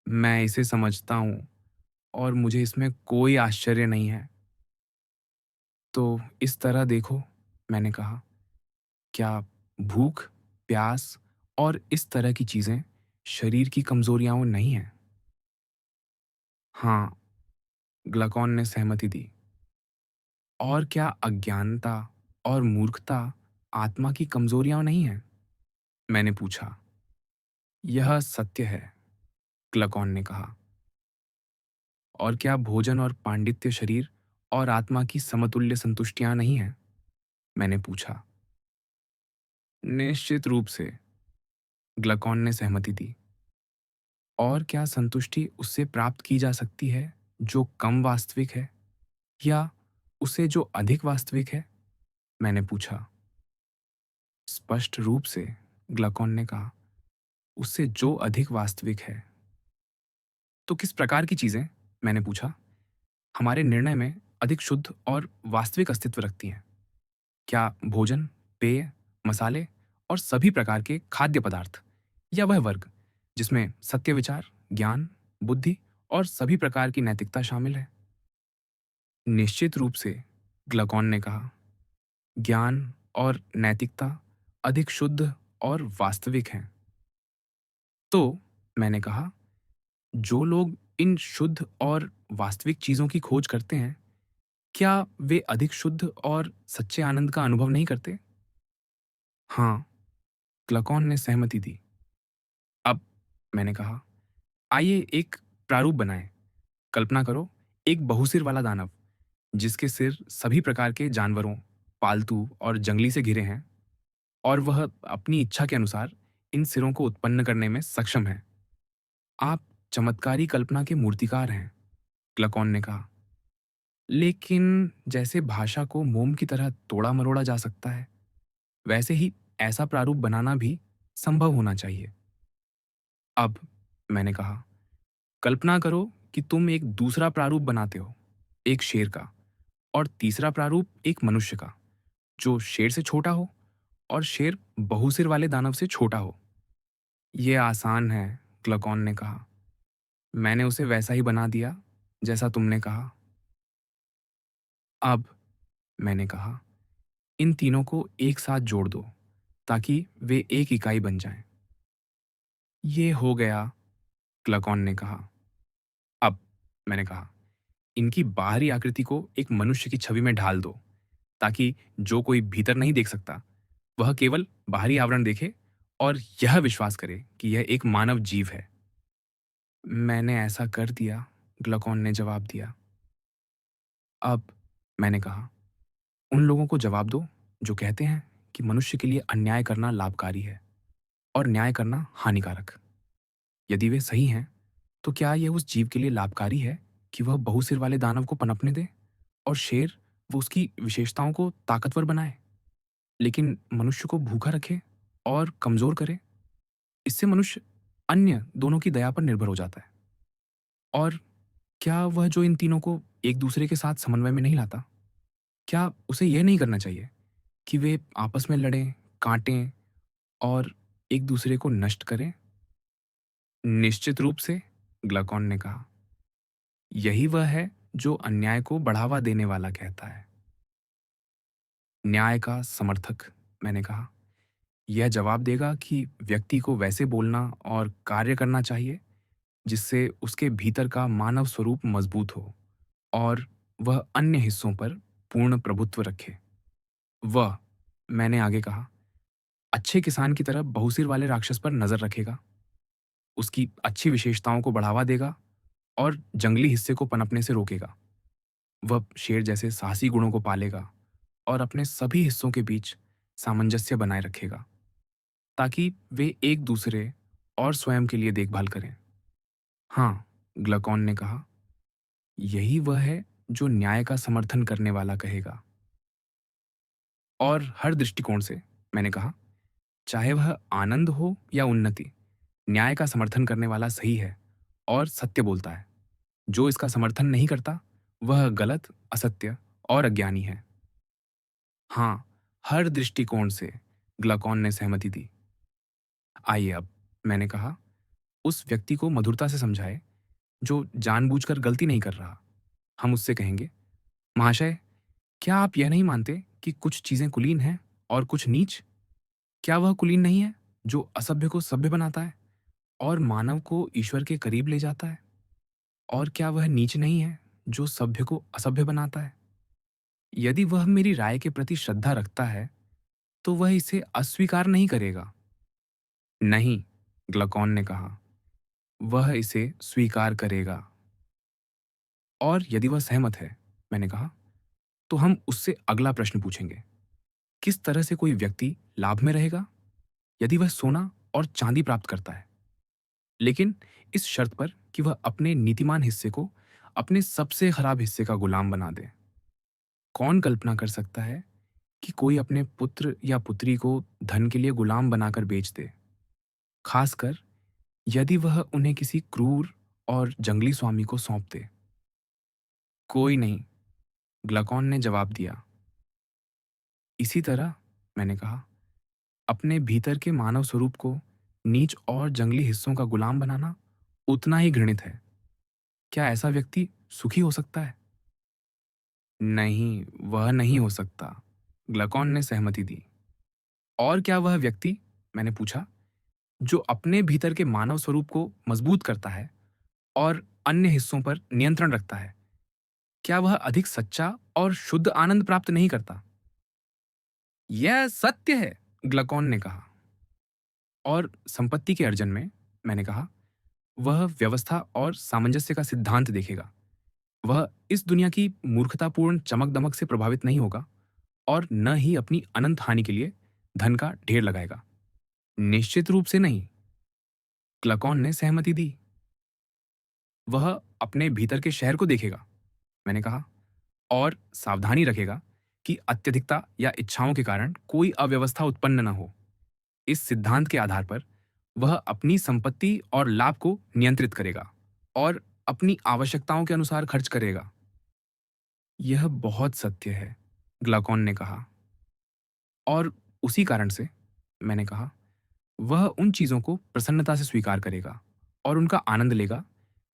मैं इसे समझता हूं और मुझे इसमें कोई आश्चर्य नहीं है। तो इस तरह देखो, मैंने कहा, क्या भूख, प्यास और इस तरह की चीजें शरीर की कमजोरियां नहीं हैं? हाँ, ग्लकॉन ने सहमति दी। और क्या अज्ञानता और मूर्खता आत्मा की कमजोरियां नहीं हैं? मैंने पूछा। यह सत्य है, ग्लकॉन ने कहा। और क्या भोजन और पांडित्य शरीर और आत्मा की समतुल्य संतुष्टियां नहीं हैं? मैंने पूछा। निश्चित रूप से, ग्लकॉन ने सहमति दी। और क्या संतुष्टि उससे प्राप्त की जा सकती है जो कम वास्तविक है, या उसे जो अधिक वास्तविक है? मैंने पूछा। स्पष्ट रूप से, ग्लकॉन ने कहा, उससे जो अधिक वास्तविक है। तो किस प्रकार की चीजें, मैंने पूछा, हमारे निर्णय में अधिक शुद्ध और वास्तविक अस्तित्व रखती हैं? क्या भोजन, पेय, मसाले और सभी प्रकार के खाद्य पदार्थ, या वह वर्ग जिसमें सत्य विचार, ज्ञान, बुद्धि और सभी प्रकार की नैतिकता शामिल है? निश्चित रूप से, ग्लकॉन ने कहा। ज्ञान और नैतिकता अधिक शुद्ध और वास्तविक हैं। तो मैंने कहा, जो लोग इन शुद्ध और वास्तविक चीज़ों की खोज करते हैं, क्या वे अधिक शुद्ध और सच्चे आनंद का अनुभव नहीं करते? हाँ, ग्लकॉन ने सहमति दी। अब मैंने कहा, आइए एक प्रारूप बनाएं। कल्पना करो, एक बहुसिर वाला दानव, जिसके सिर सभी प्रकार के जानवरों, पालतू और जंगली से घिरे हैं, और वह अपनी इच्छा के अनुसार इन सिरों को उत्पन्न करने में सक्षम है। आप चमत्कारी कल्पना के मूर्तिकार हैं, ग्लकॉन ने कहा। लेकिन जैसे भाषा को मोम की तरह तोड़ा मरोड़ा जा सकता है, वैसे ही ऐसा प्रारूप बनाना भी संभव होना चाहिए। अब मैंने कहा, कल्पना करो कि तुम एक दूसरा प्रारूप बनाते हो, एक शेर का, और तीसरा प्रारूप एक मनुष्य का, जो शेर से छोटा हो और शेर बहुसिर वाले दानव से छोटा हो। ये आसान है, ग्लकॉन ने कहा। मैंने उसे वैसा ही बना दिया जैसा तुमने कहा। अब मैंने कहा, इन तीनों को एक साथ जोड़ दो ताकि वे एक इकाई बन जाएं। ये हो गया, ग्लकॉन ने कहा। अब मैंने कहा, इनकी बाहरी आकृति को एक मनुष्य की छवि में ढाल दो ताकि जो कोई भीतर नहीं देख सकता, वह केवल बाहरी आवरण देखे और यह विश्वास करे कि यह एक मानव जीव है। मैंने ऐसा कर दिया, ग्लकॉन ने जवाब दिया। अब मैंने कहा, उन लोगों को जवाब दो जो कहते हैं कि मनुष्य के लिए अन्याय करना लाभकारी है और न्याय करना हानिकारक। यदि वे सही हैं, तो क्या यह उस जीव के लिए लाभकारी है कि वह बहुसिर वाले दानव को पनपने दे और शेर वो उसकी विशेषताओं को ताकतवर बनाए, लेकिन मनुष्य को भूखा रखे और कमजोर करे? इससे मनुष्य अन्य दोनों की दया पर निर्भर हो जाता है। और क्या वह जो इन तीनों को एक दूसरे के साथ समन्वय में नहीं लाता, क्या उसे यह नहीं करना चाहिए कि वे आपस में लड़ें, काटें और एक दूसरे को नष्ट करें? निश्चित रूप से, ग्लकॉन ने कहा। यही वह है जो अन्याय को बढ़ावा देने वाला कहता है। न्याय का समर्थक, मैंने कहा, यह जवाब देगा कि व्यक्ति को वैसे बोलना और कार्य करना चाहिए जिससे उसके भीतर का मानव स्वरूप मजबूत हो और वह अन्य हिस्सों पर पूर्ण प्रभुत्व रखे। वह, मैंने आगे कहा, अच्छे किसान की तरह बहुसिर वाले राक्षस पर नजर रखेगा, उसकी अच्छी विशेषताओं को बढ़ावा देगा और जंगली हिस्से को पनपने से रोकेगा। वह शेर जैसे साहसी गुणों को पालेगा और अपने सभी हिस्सों के बीच सामंजस्य बनाए रखेगा ताकि वे एक दूसरे और स्वयं के लिए देखभाल करें। हाँ, ग्लकॉन ने कहा, यही वह है जो न्याय का समर्थन करने वाला कहेगा। और हर दृष्टिकोण से, मैंने कहा, चाहे वह आनंद हो या उन्नति, न्याय का समर्थन करने वाला सही है और सत्य बोलता है। जो इसका समर्थन नहीं करता, वह गलत, असत्य और अज्ञानी है। हाँ, हर दृष्टिकोण से, ग्लकॉन ने सहमति दी। आइए अब, मैंने कहा, उस व्यक्ति को मधुरता से समझाए जो जानबूझकर गलती नहीं कर रहा। हम उससे कहेंगे, महाशय, क्या आप यह नहीं मानते कि कुछ चीजें कुलीन हैं और कुछ नीच? क्या वह कुलीन नहीं है जो असभ्य को सभ्य बनाता है और मानव को ईश्वर के करीब ले जाता है? और क्या वह नीच नहीं है जो सभ्य को असभ्य बनाता है? यदि वह मेरी राय के प्रति श्रद्धा रखता है, तो वह इसे अस्वीकार नहीं करेगा। नहीं, ग्लकॉन ने कहा, वह इसे स्वीकार करेगा। और यदि वह सहमत है, मैंने कहा, तो हम उससे अगला प्रश्न पूछेंगे। किस तरह से कोई व्यक्ति लाभ में रहेगा? यदि वह सोना और चांदी प्राप्त करता है, लेकिन इस शर्त पर कि वह अपने नीतिमान हिस्से को अपने सबसे खराब हिस्से का गुलाम बना दे। कौन कल्पना कर सकता है कि कोई अपने पुत्र या पुत्री को धन के लिए गुलाम बनाकर बेच दे, खासकर यदि वह उन्हें किसी क्रूर और जंगली स्वामी को सौंप दे? कोई नहीं, ग्लकॉन ने जवाब दिया। इसी तरह, मैंने कहा, अपने भीतर के मानव स्वरूप को नीच और जंगली हिस्सों का गुलाम बनाना उतना ही घृणित है। क्या ऐसा व्यक्ति सुखी हो सकता है? नहीं, वह नहीं हो सकता, ग्लकॉन ने सहमति दी। और क्या वह व्यक्ति, मैंने पूछा, जो अपने भीतर के मानव स्वरूप को मजबूत करता है और अन्य हिस्सों पर नियंत्रण रखता है, क्या वह अधिक सच्चा और शुद्ध आनंद प्राप्त नहीं करता? यह सत्य है, ग्लकॉन ने कहा। और संपत्ति के अर्जन में, मैंने कहा, वह व्यवस्था और सामंजस्य का सिद्धांत देखेगा। वह इस दुनिया की मूर्खतापूर्ण चमक-दमक से प्रभावित नहीं होगा और न ही अपनी अनंत हानि के लिए धन का ढेर लगाएगा। निश्चित रूप से नहीं, क्लकॉन ने सहमति दी। वह अपने भीतर के शहर को देखेगा, मैंने कहा, और सावधानी रखेगा कि अत्यधिकता या इच्छाओं के कारण कोई अव्यवस्था उत्पन्न न हो। इस सिद्धांत के आधार पर वह अपनी संपत्ति और लाभ को नियंत्रित करेगा और अपनी आवश्यकताओं के अनुसार खर्च करेगा। यह बहुत सत्य है, ग्लाकॉन ने कहा। और उसी कारण से, मैंने कहा, वह उन चीजों को प्रसन्नता से स्वीकार करेगा और उनका आनंद लेगा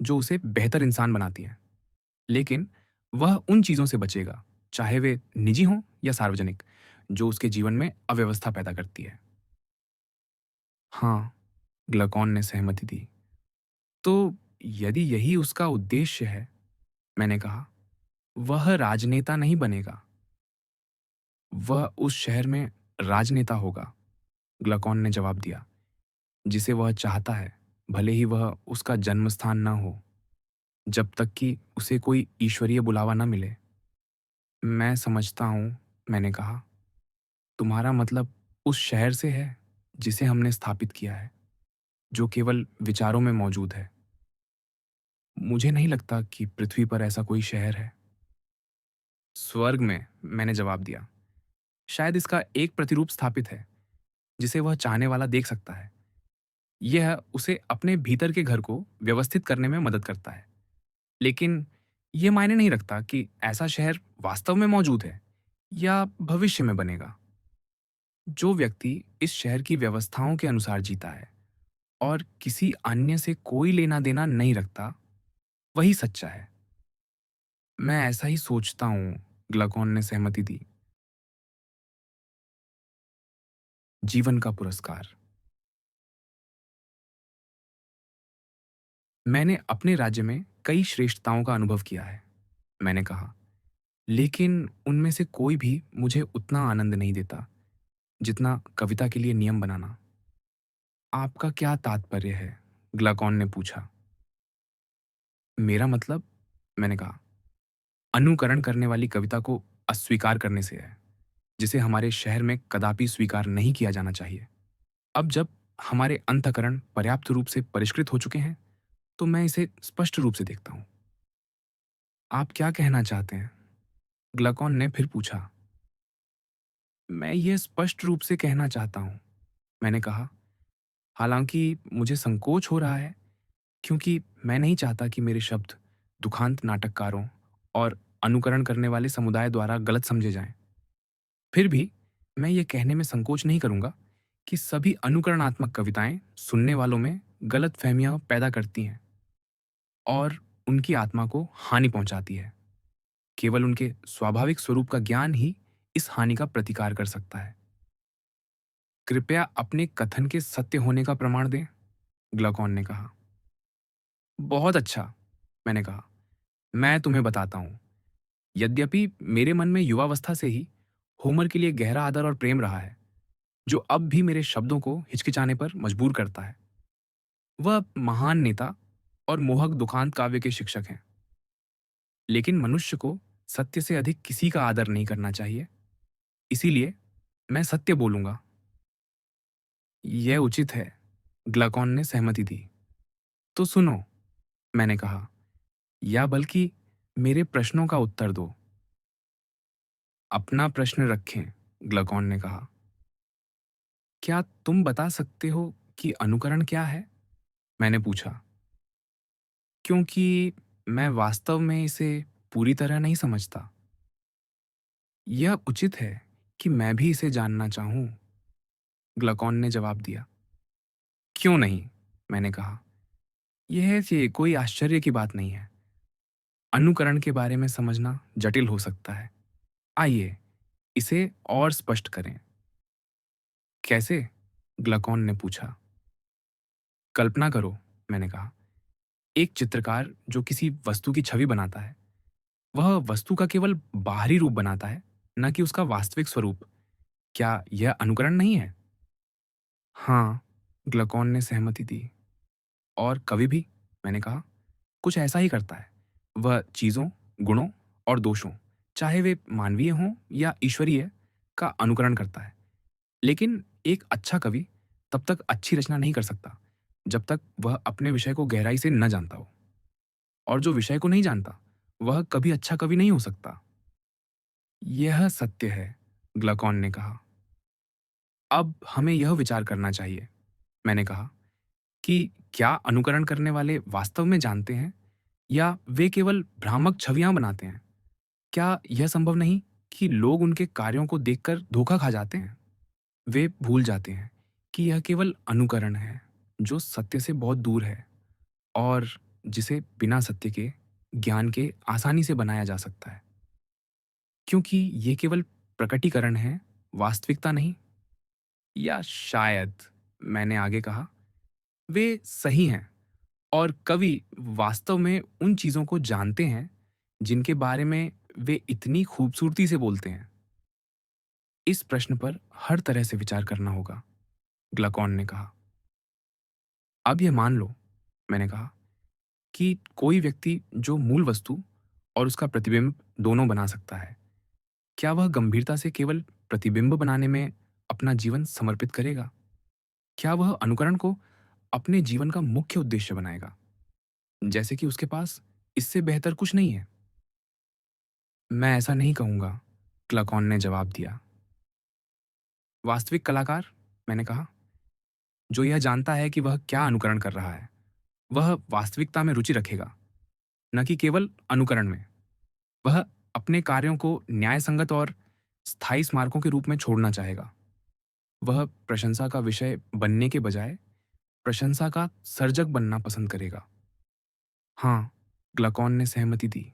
जो उसे बेहतर इंसान बनाती हैं। लेकिन वह उन चीजों से बचेगा, चाहे वे निजी हों या सार्वजनिक, जो उसके जीवन में अव्यवस्था पैदा करती है। हाँ, ग्लकॉन ने सहमति दी। तो यदि यही उसका उद्देश्य है, मैंने कहा, वह राजनेता नहीं बनेगा। वह उस शहर में राजनेता होगा, ग्लकॉन ने जवाब दिया, जिसे वह चाहता है, भले ही वह उसका जन्म स्थान न हो, जब तक कि उसे कोई ईश्वरीय बुलावा न मिले। मैं समझता हूँ, मैंने कहा, तुम्हारा मतलब उस शहर से है जिसे हमने स्थापित किया है, जो केवल विचारों में मौजूद है। मुझे नहीं लगता कि पृथ्वी पर ऐसा कोई शहर है। स्वर्ग में, मैंने जवाब दिया। शायद इसका एक प्रतिरूप स्थापित है, जिसे वह चाहने वाला देख सकता है। यह उसे अपने भीतर के घर को व्यवस्थित करने में मदद करता है। लेकिन यह मायने नहीं रखता कि ऐसा शहर वास्तव में मौजूद है या भविष्य में बनेगा। जो व्यक्ति इस शहर की व्यवस्थाओं के अनुसार जीता है और किसी अन्य से कोई लेना देना नहीं रखता, वही सच्चा है। मैं ऐसा ही सोचता हूँ, ग्लकॉन ने सहमति दी। जीवन का पुरस्कार। मैंने अपने राज्य में कई श्रेष्ठताओं का अनुभव किया है, मैंने कहा, लेकिन उनमें से कोई भी मुझे उतना आनंद नहीं देता जितना कविता के लिए नियम बनाना। आपका क्या तात्पर्य है? ग्लाकॉन ने पूछा। मेरा मतलब, मैंने कहा, अनुकरण करने वाली कविता को अस्वीकार करने से है, जिसे हमारे शहर में कदापि स्वीकार नहीं किया जाना चाहिए। अब जब हमारे अंतःकरण पर्याप्त रूप से परिष्कृत हो चुके हैं, तो मैं इसे स्पष्ट रूप से देखता हूँ। आप क्या कहना चाहते हैं? ग्लाकॉन ने फिर पूछा। मैं ये स्पष्ट रूप से कहना चाहता हूँ, मैंने कहा, हालांकि मुझे संकोच हो रहा है, क्योंकि मैं नहीं चाहता कि मेरे शब्द दुखांत नाटककारों और अनुकरण करने वाले समुदाय द्वारा गलत समझे जाएं। फिर भी मैं ये कहने में संकोच नहीं करूंगा कि सभी अनुकरणात्मक कविताएं सुनने वालों में गलत फहमियां पैदा करती हैं और उनकी आत्मा को हानि पहुंचाती है। केवल उनके स्वाभाविक स्वरूप का ज्ञान ही इस हानि का प्रतिकार कर सकता है। कृपया अपने कथन के सत्य होने का प्रमाण दें, ग्लाकॉन ने कहा। बहुत अच्छा, मैंने कहा, मैं तुम्हें बताता हूं। यद्यपि मेरे मन में युवावस्था से ही होमर के लिए गहरा आदर और प्रेम रहा है, जो अब भी मेरे शब्दों को हिचकिचाने पर मजबूर करता है। वह महान नेता और मोहक दुखांत काव्य के शिक्षक हैं। लेकिन मनुष्य को सत्य से अधिक किसी का आदर नहीं करना चाहिए। इसीलिए मैं सत्य बोलूंगा। यह उचित है, ग्लाकॉन ने सहमति दी। तो सुनो, मैंने कहा, या बल्कि मेरे प्रश्नों का उत्तर दो। अपना प्रश्न रखें, ग्लाकॉन ने कहा। क्या तुम बता सकते हो कि अनुकरण क्या है? मैंने पूछा, क्योंकि मैं वास्तव में इसे पूरी तरह नहीं समझता। यह उचित है कि मैं भी इसे जानना चाहूं, ग्लाकॉन ने जवाब दिया। क्यों नहीं? मैंने कहा, यह कोई आश्चर्य की बात नहीं है। अनुकरण के बारे में समझना जटिल हो सकता है। आइए, इसे और स्पष्ट करें। कैसे? ग्लकॉन ने पूछा। कल्पना करो, मैंने कहा। एक चित्रकार जो किसी वस्तु की छवि बनाता है, वह वस्तु का केवल बाहरी रूप बनाता है, न कि उसका वास्तविक स्वरूप। क्या यह अनुकरण नहीं है? हाँ, ग्लकॉन ने सहमति दी। और कवि भी, मैंने कहा, कुछ ऐसा ही करता है। वह चीज़ों, गुणों और दोषों, चाहे वे मानवीय हों या ईश्वरीय, का अनुकरण करता है। लेकिन एक अच्छा कवि तब तक अच्छी रचना नहीं कर सकता, जब तक वह अपने विषय को गहराई से न जानता हो। और जो विषय को नहीं जानता, वह कभी अच्छा कवि नहीं हो सकता। यह सत्य है, ग्लकॉन ने कहा। अब हमें यह विचार करना चाहिए, मैंने कहा, कि क्या अनुकरण करने वाले वास्तव में जानते हैं या वे केवल भ्रामक छवियां बनाते हैं? क्या यह संभव नहीं कि लोग उनके कार्यों को देखकर धोखा खा जाते हैं? वे भूल जाते हैं कि यह केवल अनुकरण है, जो सत्य से बहुत दूर है और जिसे बिना सत्य के ज्ञान के आसानी से बनाया जा सकता है। क्योंकि ये केवल प्रकटीकरण है, वास्तविकता नहीं। या शायद, मैंने आगे कहा, वे सही हैं और कवि वास्तव में उन चीज़ों को जानते हैं जिनके बारे में वे इतनी खूबसूरती से बोलते हैं। इस प्रश्न पर हर तरह से विचार करना होगा, ग्लकॉन ने कहा। अब यह मान लो, मैंने कहा, कि कोई व्यक्ति जो मूल वस्तु और उसका प्रतिबिंब दोनों बना सकता है, क्या वह गंभीरता से केवल प्रतिबिंब बनाने में अपना जीवन समर्पित करेगा? क्या वह अनुकरण को अपने जीवन का मुख्य उद्देश्य बनाएगा, जैसे कि उसके पास इससे बेहतर कुछ नहीं है? मैं ऐसा नहीं कहूंगा, क्लाकॉन ने जवाब दिया। वास्तविक कलाकार, मैंने कहा, जो यह जानता है कि वह क्या अनुकरण कर रहा है, वह वास्तविकता में रुचि रखेगा, न कि केवल अनुकरण में। वह अपने कार्यों को न्यायसंगत और स्थायी स्मारकों के रूप में छोड़ना चाहेगा। वह प्रशंसा का विषय बनने के बजाय प्रशंसा का सर्जक बनना पसंद करेगा। हाँ, ग्लकॉन ने सहमति दी।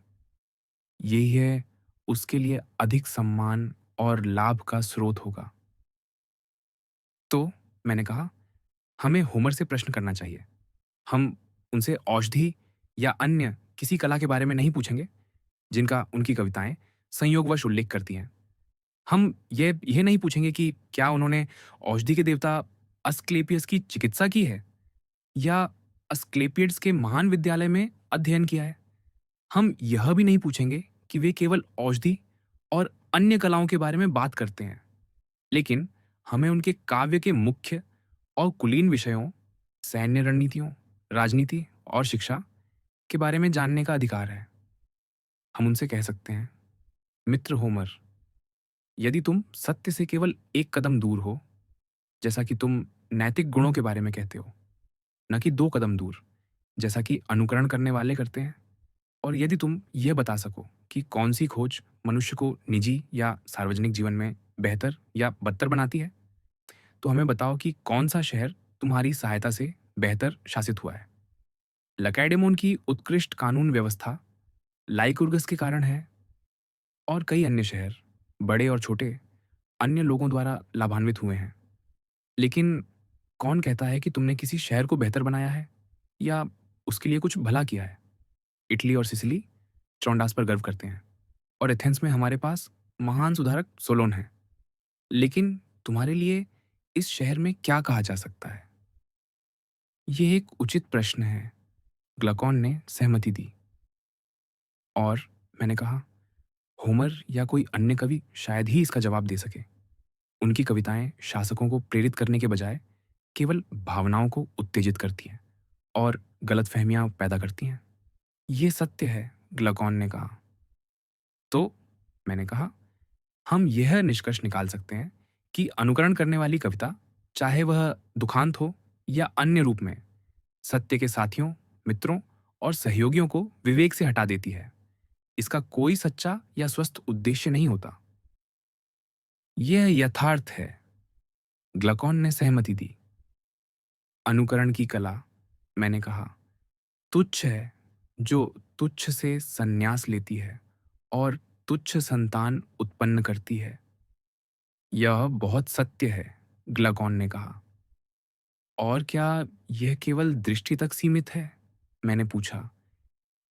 यही है उसके लिए अधिक सम्मान और लाभ का स्रोत होगा। तो मैंने कहा, हमें होमर से प्रश्न करना चाहिए। हम उनसे औषधि या अन्य किसी कला के बारे में नहीं पूछेंगे जिनका उनकी कविताएं संयोगवश उल्लेख करती हैं। हम यह नहीं पूछेंगे कि क्या उन्होंने औषधि के देवता अस्क्लेपियस की चिकित्सा की है या अस्क्लेपियड्स के महान विद्यालय में अध्ययन किया है। हम यह भी नहीं पूछेंगे कि वे केवल औषधि और अन्य कलाओं के बारे में बात करते हैं। लेकिन हमें उनके काव्य के मुख्य और कुलीन विषयों, सैन्य रणनीतियों, राजनीति और शिक्षा के बारे में जानने का अधिकार है। हम उनसे कह सकते हैं, मित्र होमर, यदि तुम सत्य से केवल एक कदम दूर हो, जैसा कि तुम नैतिक गुणों के बारे में कहते हो, न कि दो कदम दूर, जैसा कि अनुकरण करने वाले करते हैं, और यदि तुम यह बता सको कि कौन सी खोज मनुष्य को निजी या सार्वजनिक जीवन में बेहतर या बदतर बनाती है, तो हमें बताओ कि कौन सा शहर तुम्हारी सहायता से बेहतर शासित हुआ है। लकैडेमोन की उत्कृष्ट कानून व्यवस्था लाइकुर्गस के कारण है, और कई अन्य शहर, बड़े और छोटे, अन्य लोगों द्वारा लाभान्वित हुए हैं। लेकिन कौन कहता है कि तुमने किसी शहर को बेहतर बनाया है या उसके लिए कुछ भला किया है? इटली और सिसिली चौंडास पर गर्व करते हैं, और एथेंस में हमारे पास महान सुधारक सोलोन है। लेकिन तुम्हारे लिए इस शहर में क्या कहा जा सकता है? ये एक उचित प्रश्न है, ग्लकॉन ने सहमति दी। और मैंने कहा, होमर या कोई अन्य कवि शायद ही इसका जवाब दे सके। उनकी कविताएं शासकों को प्रेरित करने के बजाय केवल भावनाओं को उत्तेजित करती हैं और गलतफहमियां पैदा करती हैं। ये सत्य है, ग्लकॉन ने कहा। तो मैंने कहा, हम यह निष्कर्ष निकाल सकते हैं कि अनुकरण करने वाली कविता, चाहे वह दुखांत हो या अन्य रूप में, सत्य के साथियों, मित्रों और सहयोगियों को विवेक से हटा देती है। इसका कोई सच्चा या स्वस्थ उद्देश्य नहीं होता। यह यथार्थ है, ग्लकॉन ने सहमति दी। अनुकरण की कला, मैंने कहा, तुच्छ है, जो तुच्छ से संन्यास लेती है और तुच्छ संतान उत्पन्न करती है। यह बहुत सत्य है, ग्लकॉन ने कहा। और क्या यह केवल दृष्टि तक सीमित है? मैंने पूछा।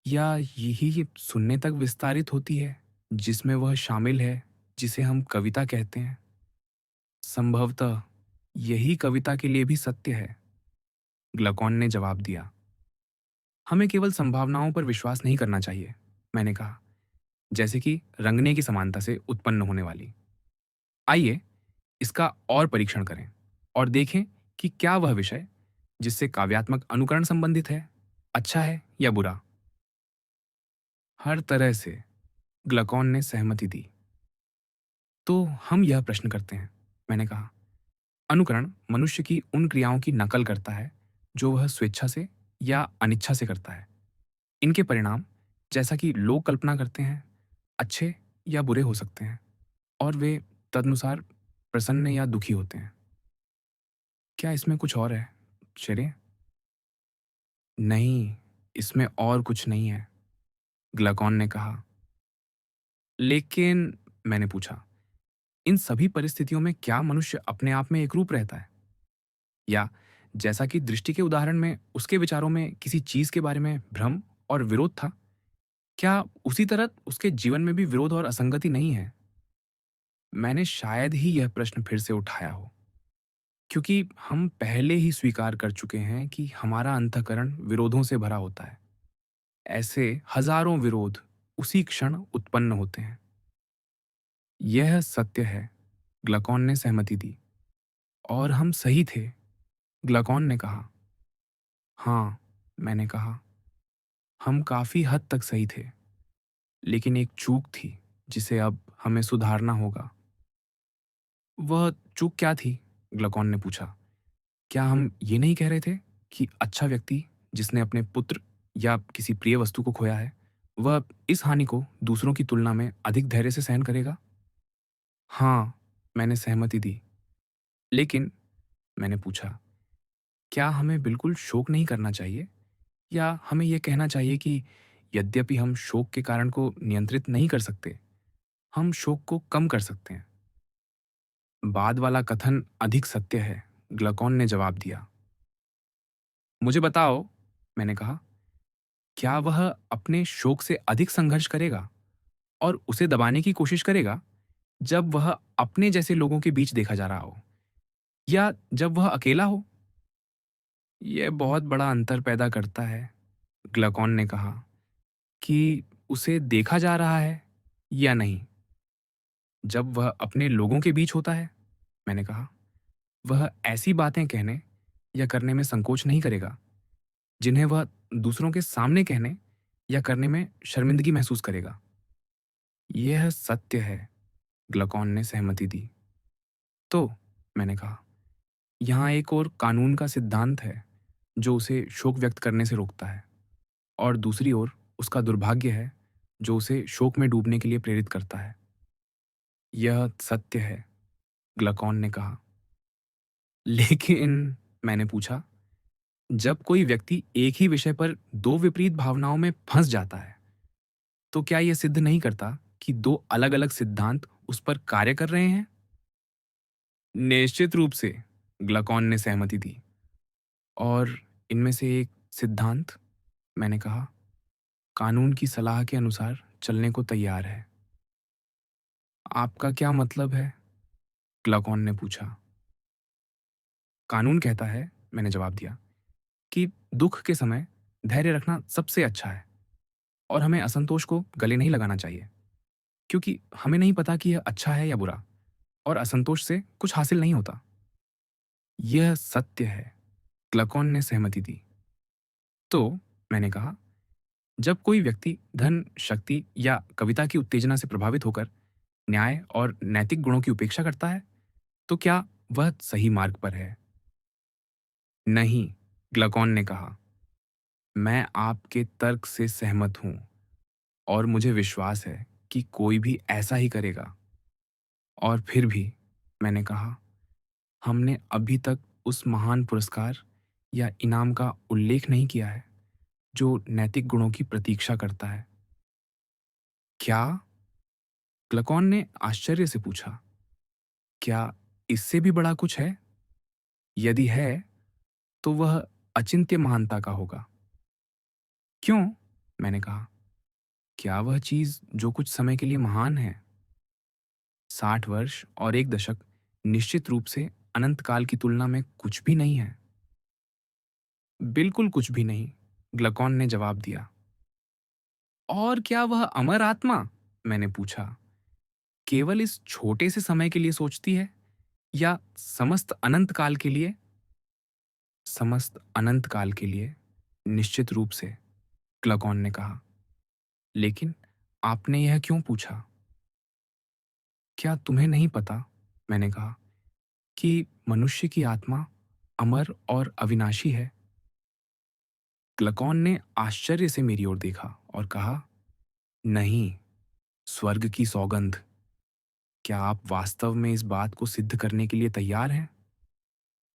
या यही सुनने तक विस्तारित होती है, जिसमें वह शामिल है, जिसे हम कविता कहते हैं? संभवतः यही कविता के लिए भी सत्य है, ग्लकॉन ने जवाब दिया। हमें केवल संभावनाओं पर विश्वास नहीं करना चाहिए, मैंने कहा, जैसे कि रंगने की समानता से उत्पन्न होने वाली। आइए इसका और परीक्षण करें और देखें कि क्या वह विषय जिससे काव्यात्मक अनुकरण संबंधित है, अच्छा है या बुरा। हर तरह से, ग्लकॉन ने सहमति दी। तो हम यह प्रश्न करते हैं, मैंने कहा। अनुकरण मनुष्य की उन क्रियाओं की नकल करता है जो वह स्वेच्छा से या अनिच्छा से करता है। इनके परिणाम, जैसा कि लोग कल्पना करते हैं, अच्छे या बुरे हो सकते हैं, और वे तदनुसार प्रसन्न या दुखी होते हैं। क्या इसमें कुछ और है, शेरे? नहीं, इसमें और कुछ नहीं है, ग्लकॉन ने कहा। लेकिन, मैंने पूछा, इन सभी परिस्थितियों में क्या मनुष्य अपने आप में एकरूप रहता है? या जैसा कि दृष्टि के उदाहरण में उसके विचारों में किसी चीज के बारे में भ्रम और विरोध था, क्या उसी तरह उसके जीवन में भी विरोध और असंगति नहीं है? मैंने शायद ही यह प्रश्न फिर से उठाया हो, क्योंकि हम पहले ही स्वीकार कर चुके हैं कि हमारा अंतःकरण विरोधों से भरा होता है। ऐसे हजारों विरोध उसी क्षण उत्पन्न होते हैं। यह सत्य है, ग्लकॉन ने सहमति दी। और हम सही थे, ग्लकॉन ने कहा। हाँ, मैंने कहा, हम काफी हद तक सही थे, लेकिन एक चूक थी जिसे अब हमें सुधारना होगा। वह चूक क्या थी? ग्लकॉन ने पूछा। क्या हम ये नहीं कह रहे थे कि अच्छा व्यक्ति जिसने अपने पुत्र या किसी प्रिय वस्तु को खोया है, वह इस हानि को दूसरों की तुलना में अधिक धैर्य से सहन करेगा? हाँ, मैंने सहमति दी। लेकिन, मैंने पूछा, क्या हमें बिल्कुल शोक नहीं करना चाहिए, या हमें यह कहना चाहिए कि यद्यपि हम शोक के कारण को नियंत्रित नहीं कर सकते, हम शोक को कम कर सकते हैं? बाद वाला कथन अधिक सत्य है, ग्लकॉन ने जवाब दिया। मुझे बताओ, मैंने कहा, क्या वह अपने शोक से अधिक संघर्ष करेगा और उसे दबाने की कोशिश करेगा जब वह अपने जैसे लोगों के बीच देखा जा रहा हो, या जब वह अकेला हो? यह बहुत बड़ा अंतर पैदा करता है, ग्लकॉन ने कहा, कि उसे देखा जा रहा है या नहीं। जब वह अपने लोगों के बीच होता है, मैंने कहा, वह ऐसी बातें कहने या करने में संकोच नहीं करेगा जिन्हें वह दूसरों के सामने कहने या करने में शर्मिंदगी महसूस करेगा। यह सत्य है, ग्लकॉन ने सहमति दी। तो, मैंने कहा, यहाँ एक और कानून का सिद्धांत है जो उसे शोक व्यक्त करने से रोकता है, और दूसरी ओर उसका दुर्भाग्य है जो उसे शोक में डूबने के लिए प्रेरित करता है। यह सत्य है, ग्लकॉन ने कहा। लेकिन, मैंने पूछा, जब कोई व्यक्ति एक ही विषय पर दो विपरीत भावनाओं में फंस जाता है, तो क्या यह सिद्ध नहीं करता कि दो अलग-अलग सिद्धांत उस पर कार्य कर रहे हैं? निश्चित रूप से, ग्लकॉन ने सहमति दी। और इनमें से एक सिद्धांत, मैंने कहा, कानून की सलाह के अनुसार चलने को तैयार है। आपका क्या मतलब है? ग्लकॉन ने पूछा। कानून कहता है, मैंने जवाब दिया, कि दुख के समय धैर्य रखना सबसे अच्छा है, और हमें असंतोष को गले नहीं लगाना चाहिए, क्योंकि हमें नहीं पता कि यह अच्छा है या बुरा, और असंतोष से कुछ हासिल नहीं होता। यह सत्य है, ग्लकॉन ने सहमति दी। तो, मैंने कहा, जब कोई व्यक्ति धन, शक्ति या कविता की उत्तेजना से प्रभावित होकर न्याय और नैतिक गुणों की उपेक्षा करता है, तो क्या वह सही मार्ग पर है? नहीं, ग्लकॉन ने कहा। मैं आपके तर्क से सहमत हूं, और मुझे विश्वास है कि कोई भी ऐसा ही करेगा। और फिर भी, मैंने कहा, हमने अभी तक उस महान पुरस्कार या इनाम का उल्लेख नहीं किया है जो नैतिक गुणों की प्रतीक्षा करता है। क्या? ग्लकॉन ने आश्चर्य से पूछा। क्या इससे भी बड़ा कुछ है? यदि है, तो वह अचिंत्य महानता का होगा। क्यों? मैंने कहा। क्या वह चीज़ जो कुछ समय के लिए महान है? 60 वर्ष और 1 दशक निश्चित रूप से अनंत काल की तुलना में कुछ भी नहीं है। बिल्कुल कुछ भी नहीं, ग्लुकान ने जवाब दिया। और क्या वह अमर आत्मा? मैंने पूछा। केवल इस छोटे से समय के लिए सोचती है या समस्त अनंत काल के लिए? समस्त अनंत काल के लिए, निश्चित रूप से, ग्लुकान ने कहा। लेकिन आपने यह क्यों पूछा? क्या तुम्हें नहीं पता, मैंने कहा, कि मनुष्य की आत्मा अमर और अविनाशी है? ग्लुकान ने आश्चर्य से मेरी ओर देखा और कहा, नहीं, स्वर्ग की सौगंध। क्या आप वास्तव में इस बात को सिद्ध करने के लिए तैयार हैं?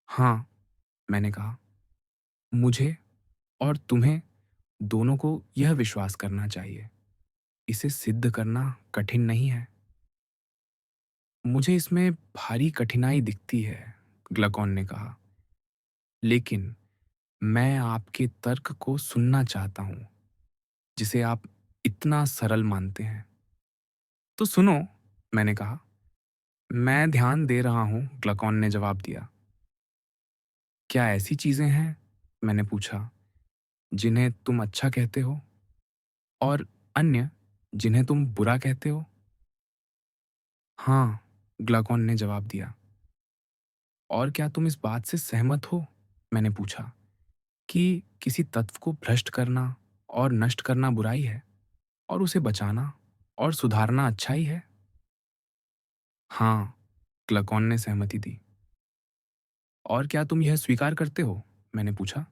हाँ, मैंने कहा। मुझे और तुम्हें दोनों को यह विश्वास करना चाहिए। इसे सिद्ध करना कठिन नहीं है। मुझे इसमें भारी कठिनाई दिखती है, ग्लुकान ने कहा। लेकिन मैं आपके तर्क को सुनना चाहता हूं, जिसे आप इतना सरल मानते हैं। तो सुनो, मैंने कहा। मैं ध्यान दे रहा हूं, ग्लुकान ने जवाब दिया। क्या ऐसी चीजें हैं, मैंने पूछा, जिन्हें तुम अच्छा कहते हो और अन्य जिन्हें तुम बुरा कहते हो? हाँ, ग्लुकान ने जवाब दिया। और क्या तुम इस बात से सहमत हो, मैंने पूछा, कि किसी तत्व को भ्रष्ट करना और नष्ट करना बुराई है और उसे बचाना और सुधारना अच्छाई है? हाँ, ग्लुकान ने सहमति दी। और क्या तुम यह स्वीकार करते हो, मैंने पूछा,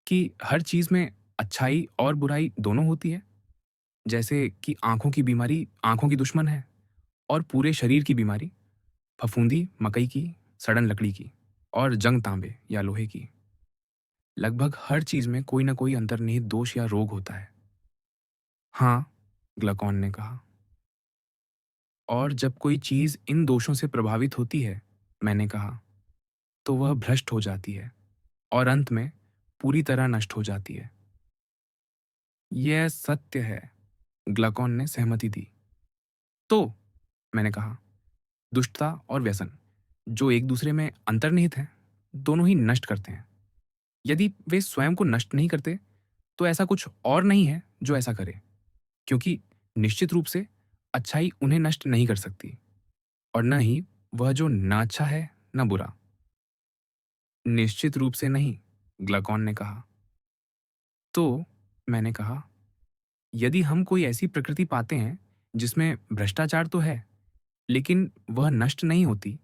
कि हर चीज में अच्छाई और बुराई दोनों होती है? जैसे कि आंखों की बीमारी आंखों की दुश्मन है और पूरे शरीर की बीमारी फफूंदी मकई की, सड़न लकड़ी की और जंग तांबे या लोहे की। लगभग हर चीज में कोई ना कोई अंतर्निहित दोष या रोग होता है। हाँ, ग्लुकान ने कहा। और जब कोई चीज इन दोषों से प्रभावित होती है, मैंने कहा, तो वह भ्रष्ट हो जाती है और अंत में पूरी तरह नष्ट हो जाती है। यह सत्य है, ग्लुकान ने सहमति दी। तो, मैंने कहा, दुष्टता और व्यसन, जो एक दूसरे में अंतर्निहित हैं, दोनों ही नष्ट करते हैं। यदि वे स्वयं को नष्ट नहीं करते, तो ऐसा कुछ और नहीं है जो ऐसा करे, क्योंकि निश्चित रूप से अच्छाई उन्हें नष्ट नहीं कर सकती और न ही वह जो न अच्छा है न बुरा। निश्चित रूप से नहीं, ग्लुकान ने कहा। तो, मैंने कहा, यदि हम कोई ऐसी प्रकृति पाते हैं जिसमें भ्रष्टाचार तो है, लेकिन वह नष्ट नहीं होती,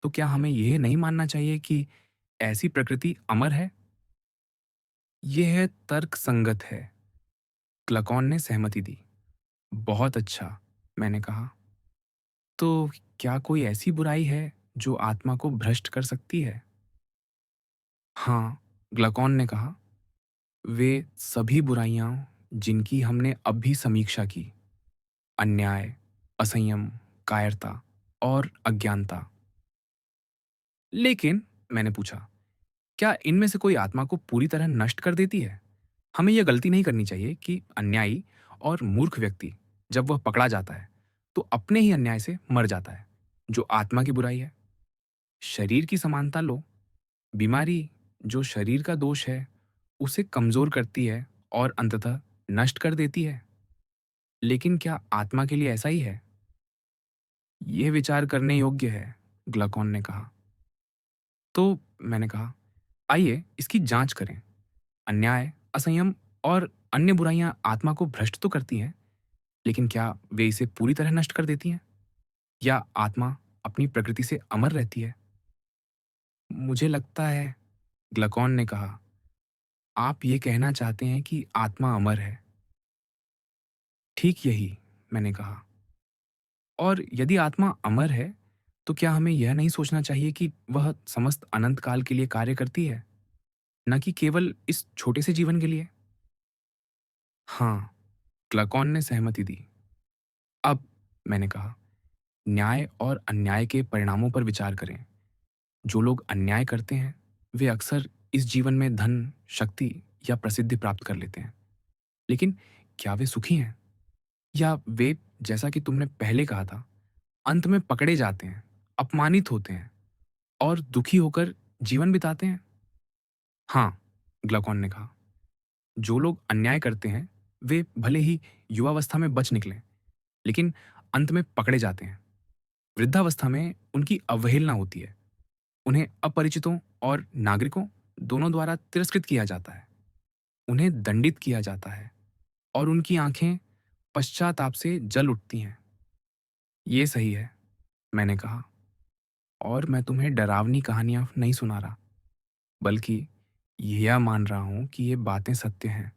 तो क्या हमें यह नहीं मानना चाहिए कि ऐसी प्रकृति अमर है? यह तर्क संगत है, ग्लुकान ने सहमति दी। बहुत अच्छा, मैंने कहा। तो क्या कोई ऐसी बुराई है जो आत्मा को भ्रष्ट कर सकती है? हाँ, ग्लुकान ने कहा। वे सभी बुराइयां जिनकी हमने अब भी समीक्षा की, अन्याय, असंयम, कायरता और अज्ञानता। लेकिन, मैंने पूछा, क्या इनमें से कोई आत्मा को पूरी तरह नष्ट कर देती है? हमें यह गलती नहीं करनी चाहिए कि अन्यायी और मूर्ख व्यक्ति, जब वह पकड़ा जाता है, तो अपने ही अन्याय से मर जाता है, जो आत्मा की बुराई है। शरीर की समानता लो। बीमारी, जो शरीर का दोष है, उसे कमजोर करती है और अंततः नष्ट कर देती है। लेकिन क्या आत्मा के लिए ऐसा ही है? यह विचार करने योग्य है, ग्लुकान ने कहा। तो, मैंने कहा, आइए इसकी जांच करें। अन्याय, असंयम और अन्य बुराइयां आत्मा को भ्रष्ट तो करती हैं, लेकिन क्या वे इसे पूरी तरह नष्ट कर देती हैं? या आत्मा अपनी प्रकृति से अमर रहती है? मुझे लगता है, ग्लुकान ने कहा, आप ये कहना चाहते हैं कि आत्मा अमर है। ठीक यही, मैंने कहा। और यदि आत्मा अमर है, तो क्या हमें यह नहीं सोचना चाहिए कि वह समस्त अनंत काल के लिए कार्य करती है, न कि केवल इस छोटे से जीवन के लिए? हाँ, ग्लुकान ने सहमति दी। अब, मैंने कहा, न्याय और अन्याय के परिणामों पर विचार करें। जो लोग अन्याय करते हैं, वे अक्सर इस जीवन में धन, शक्ति या प्रसिद्धि प्राप्त कर लेते हैं। लेकिन क्या वे सुखी हैं? या वे, जैसा कि तुमने पहले कहा था, अंत में पकड़े जाते हैं, अपमानित होते हैं और दुखी होकर जीवन बिताते हैं? हाँ, ग्लूकोन ने कहा, जो लोग अन्याय करते हैं, वे भले ही युवावस्था में बच निकलें, लेकिन अंत में पकड़े जाते हैं। वृद्धावस्था में उनकी अवहेलना होती है। उन्हें अपरिचितों और नागरिकों दोनों द्वारा तिरस्कृत किया जाता है। उन्हें दंडित किया जाता है और उनकी आंखें पश्चाताप से जल उठती हैं। ये सही है, मैंने कहा, और मैं तुम्हें डरावनी कहानियां नहीं सुना रहा, बल्कि यह मान रहा हूं कि ये बातें सत्य हैं।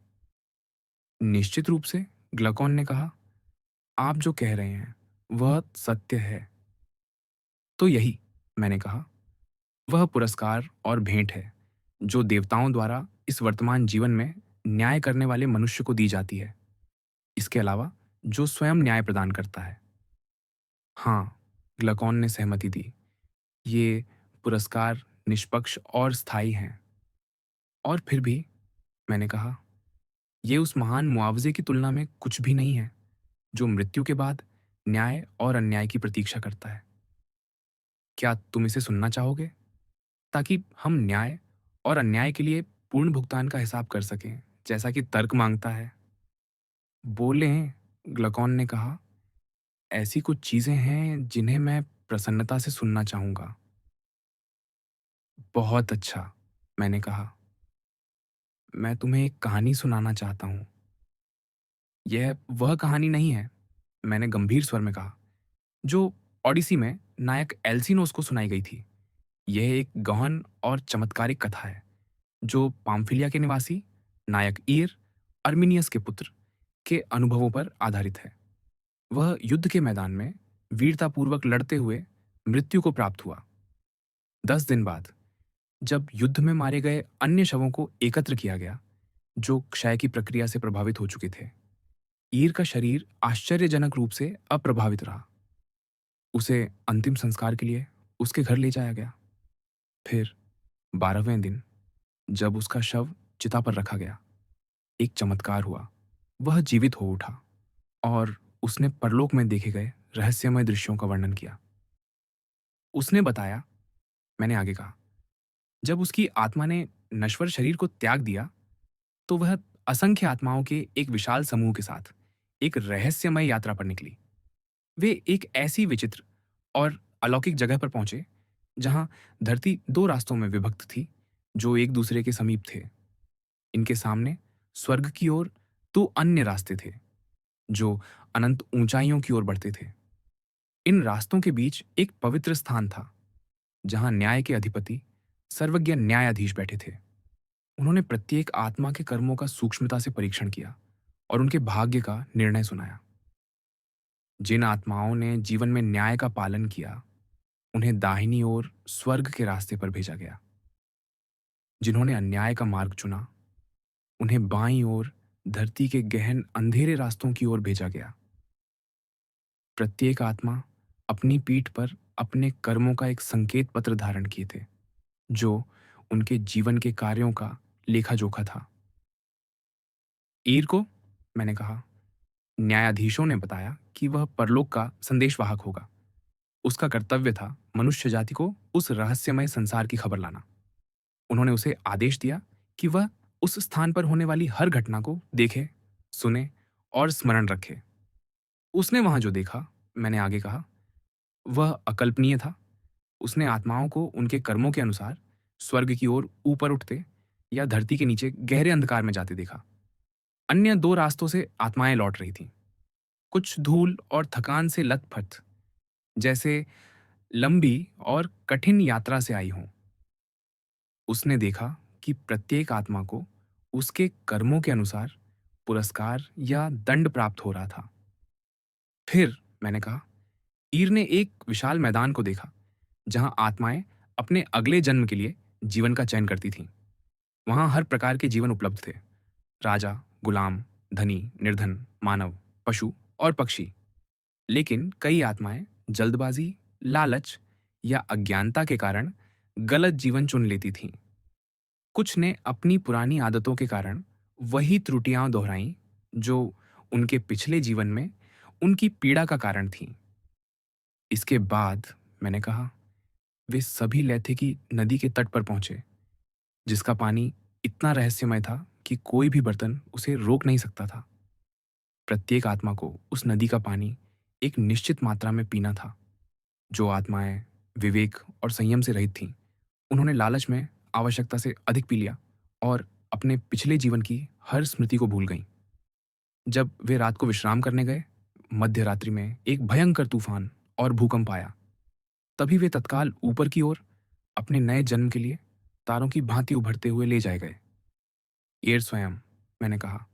निश्चित रूप से, ग्लूकोन ने कहा, आप जो कह रहे हैं वह सत्य है। तो यही, मैंने कहा, वह पुरस्कार और भेंट है जो देवताओं द्वारा इस वर्तमान जीवन में न्याय करने वाले मनुष्य को दी जाती है। इसके अलावा जो स्वयं न्याय प्रदान करता है। हाँ, ग्लूकोन ने सहमति दी। ये पुरस्कार निष्पक्ष और स्थायी हैं। और फिर भी, मैंने कहा, ये उस महान मुआवजे की तुलना में कुछ भी नहीं है जो मृत्यु के बाद न्याय और अन्याय की प्रतीक्षा करता है। क्या तुम इसे सुनना चाहोगे, ताकि हम न्याय और अन्याय के लिए पूर्ण भुगतान का हिसाब कर सकें, जैसा कि तर्क मांगता है? बोलें, ग्लूकोन ने कहा, ऐसी कुछ चीजें हैं जिन्हें मैं प्रसन्नता से सुनना चाहूंगा। बहुत अच्छा, मैंने कहा, मैं तुम्हें एक कहानी सुनाना चाहता हूँ। यह वह कहानी नहीं है, मैंने गंभीर स्वर में कहा, जो ओडिसी में नायक एल्सिनोस को सुनाई गई थी। यह एक गहन और चमत्कारिक कथा है जो पाम्फिलिया के निवासी नायक ईर, अर्मिनियस के पुत्र, के अनुभवों पर आधारित है। वह युद्ध के मैदान में वीरतापूर्वक लड़ते हुए मृत्यु को प्राप्त हुआ। 10 दिन बाद, जब युद्ध में मारे गए अन्य शवों को एकत्र किया गया, जो क्षय की प्रक्रिया से प्रभावित हो चुके थे, ईर का शरीर आश्चर्यजनक रूप से अप्रभावित रहा। उसे अंतिम संस्कार के लिए उसके घर ले जाया गया। फिर 12वें दिन, जब उसका शव चिता पर रखा गया, एक चमत्कार हुआ। वह जीवित हो उठा और उसने परलोक में देखे गए रहस्यमय दृश्यों का वर्णन किया। उसने बताया, मैंने आगे कहा, जब उसकी आत्मा ने नश्वर शरीर को त्याग दिया, तो वह असंख्य आत्माओं के एक विशाल समूह के साथ एक रहस्यमय यात्रा पर निकली। वे एक ऐसी विचित्र और अलौकिक जगह पर पहुंचे जहां धरती दो रास्तों में विभक्त थी, जो एक दूसरे के समीप थे। इनके सामने स्वर्ग की ओर दो अन्य रास्ते थे, जो अनंत ऊंचाइयों की ओर बढ़ते थे। इन रास्तों के बीच एक पवित्र स्थान था, जहां न्याय के अधिपति, सर्वज्ञ न्यायाधीश बैठे थे। उन्होंने प्रत्येक आत्मा के कर्मों का सूक्ष्मता से परीक्षण किया और उनके भाग्य का निर्णय सुनाया। जिन आत्माओं ने जीवन में न्याय का पालन किया, उन्हें दाहिनी ओर स्वर्ग के रास्ते पर भेजा गया। जिन्होंने अन्याय का मार्ग चुना, उन्हें बाईं ओर धरती के गहन अंधेरे रास्तों की ओर भेजा गया। प्रत्येक आत्मा अपनी पीठ पर अपने कर्मों का एक संकेत पत्र धारण किए थे, जो उनके जीवन के कार्यों का लेखा जोखा था। ईर को, मैंने कहा, न्यायाधीशों ने बताया कि वह परलोक का संदेशवाहक होगा। उसका कर्तव्य था मनुष्य जाति को उस रहस्यमय संसार की खबर लाना। उन्होंने उसे आदेश दिया कि वह उस स्थान पर होने वाली हर घटना को देखे, सुने और स्मरण रखे। उसने वहां जो देखा, मैंने आगे कहा, वह अकल्पनीय था। उसने आत्माओं को उनके कर्मों के अनुसार स्वर्ग की ओर ऊपर उठते या धरती के नीचे गहरे अंधकार में जाते देखा। अन्य दो रास्तों से आत्माएं लौट रही थीं, कुछ धूल और थकान से लथपथ, जैसे लंबी और कठिन यात्रा से आई हों। उसने देखा कि प्रत्येक आत्मा को उसके कर्मों के अनुसार पुरस्कार या दंड प्राप्त हो रहा था। फिर, मैंने कहा, ईर ने एक विशाल मैदान को देखा जहां आत्माएं अपने अगले जन्म के लिए जीवन का चयन करती थीं। वहां हर प्रकार के जीवन उपलब्ध थे, राजा, गुलाम, धनी, निर्धन, मानव, पशु और पक्षी। लेकिन कई आत्माएं जल्दबाजी, लालच या अज्ञानता के कारण गलत जीवन चुन लेती थीं। कुछ ने अपनी पुरानी आदतों के कारण वही त्रुटियां दोहराईं जो उनके पिछले जीवन में उनकी पीड़ा का कारण थीं। इसके बाद मैंने कहा, वे सभी लैथेकी नदी के तट पर पहुंचे, जिसका पानी इतना रहस्यमय था कि कोई भी बर्तन उसे रोक नहीं सकता था। प्रत्येक आत्मा को उस नदी का पानी एक निश्चित मात्रा में पीना था। जो आत्माएं विवेक और संयम से रहित थीं, उन्होंने लालच में आवश्यकता से अधिक पी लिया और अपने पिछले जीवन की हर स्मृति को भूल गईं। जब वे रात को विश्राम करने गए, मध्य रात्रि में एक भयंकर तूफान और भूकंप आया। तभी वे तत्काल ऊपर की ओर अपने नए जन्म के लिए तारों की भांति उभरते हुए ले जाए गए। एयर स्वयं, मैंने कहा,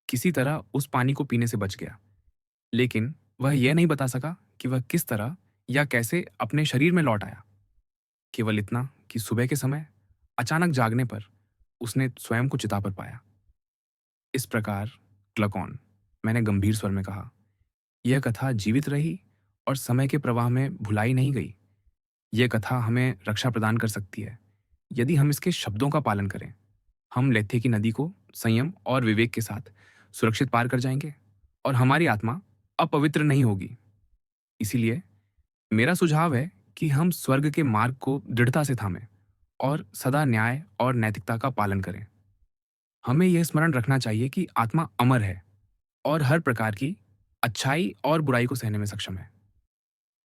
किसी तरह उस पानी को पीने से बच गया, लेकिन वह यह नहीं बता सका कि वह किस तरह या कैसे अपने शरीर में लौट आया। केवल इतना कि सुबह के समय अचानक जागने पर उसने स्वयं को चिता पर पाया। इस प्रकार ग्लकॉन, मैंने गंभीर स्वर में कहा, यह कथा जीवित रही और समय के प्रवाह में भुलाई नहीं गई। यह कथा हमें रक्षा प्रदान कर सकती है यदि हम इसके शब्दों का पालन करें। हम लेथे की नदी को संयम और विवेक के साथ सुरक्षित पार कर जाएंगे और हमारी आत्मा अपवित्र नहीं होगी। इसीलिए मेरा सुझाव है कि हम स्वर्ग के मार्ग को दृढ़ता से थामें और सदा न्याय और नैतिकता का पालन करें। हमें यह स्मरण रखना चाहिए कि आत्मा अमर है और हर प्रकार की अच्छाई और बुराई को सहने में सक्षम है।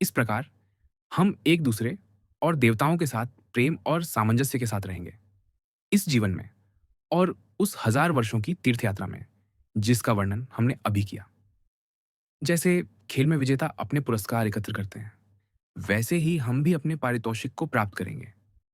इस प्रकार हम एक दूसरे और देवताओं के साथ प्रेम और सामंजस्य के साथ रहेंगे इस जीवन में और उस 1000 वर्षों की तीर्थ यात्रा में जिसका वर्णन हमने अभी किया। जैसे खेल में विजेता अपने पुरस्कार एकत्र करते हैं, वैसे ही हम भी अपने पारितोषिक को प्राप्त करेंगे।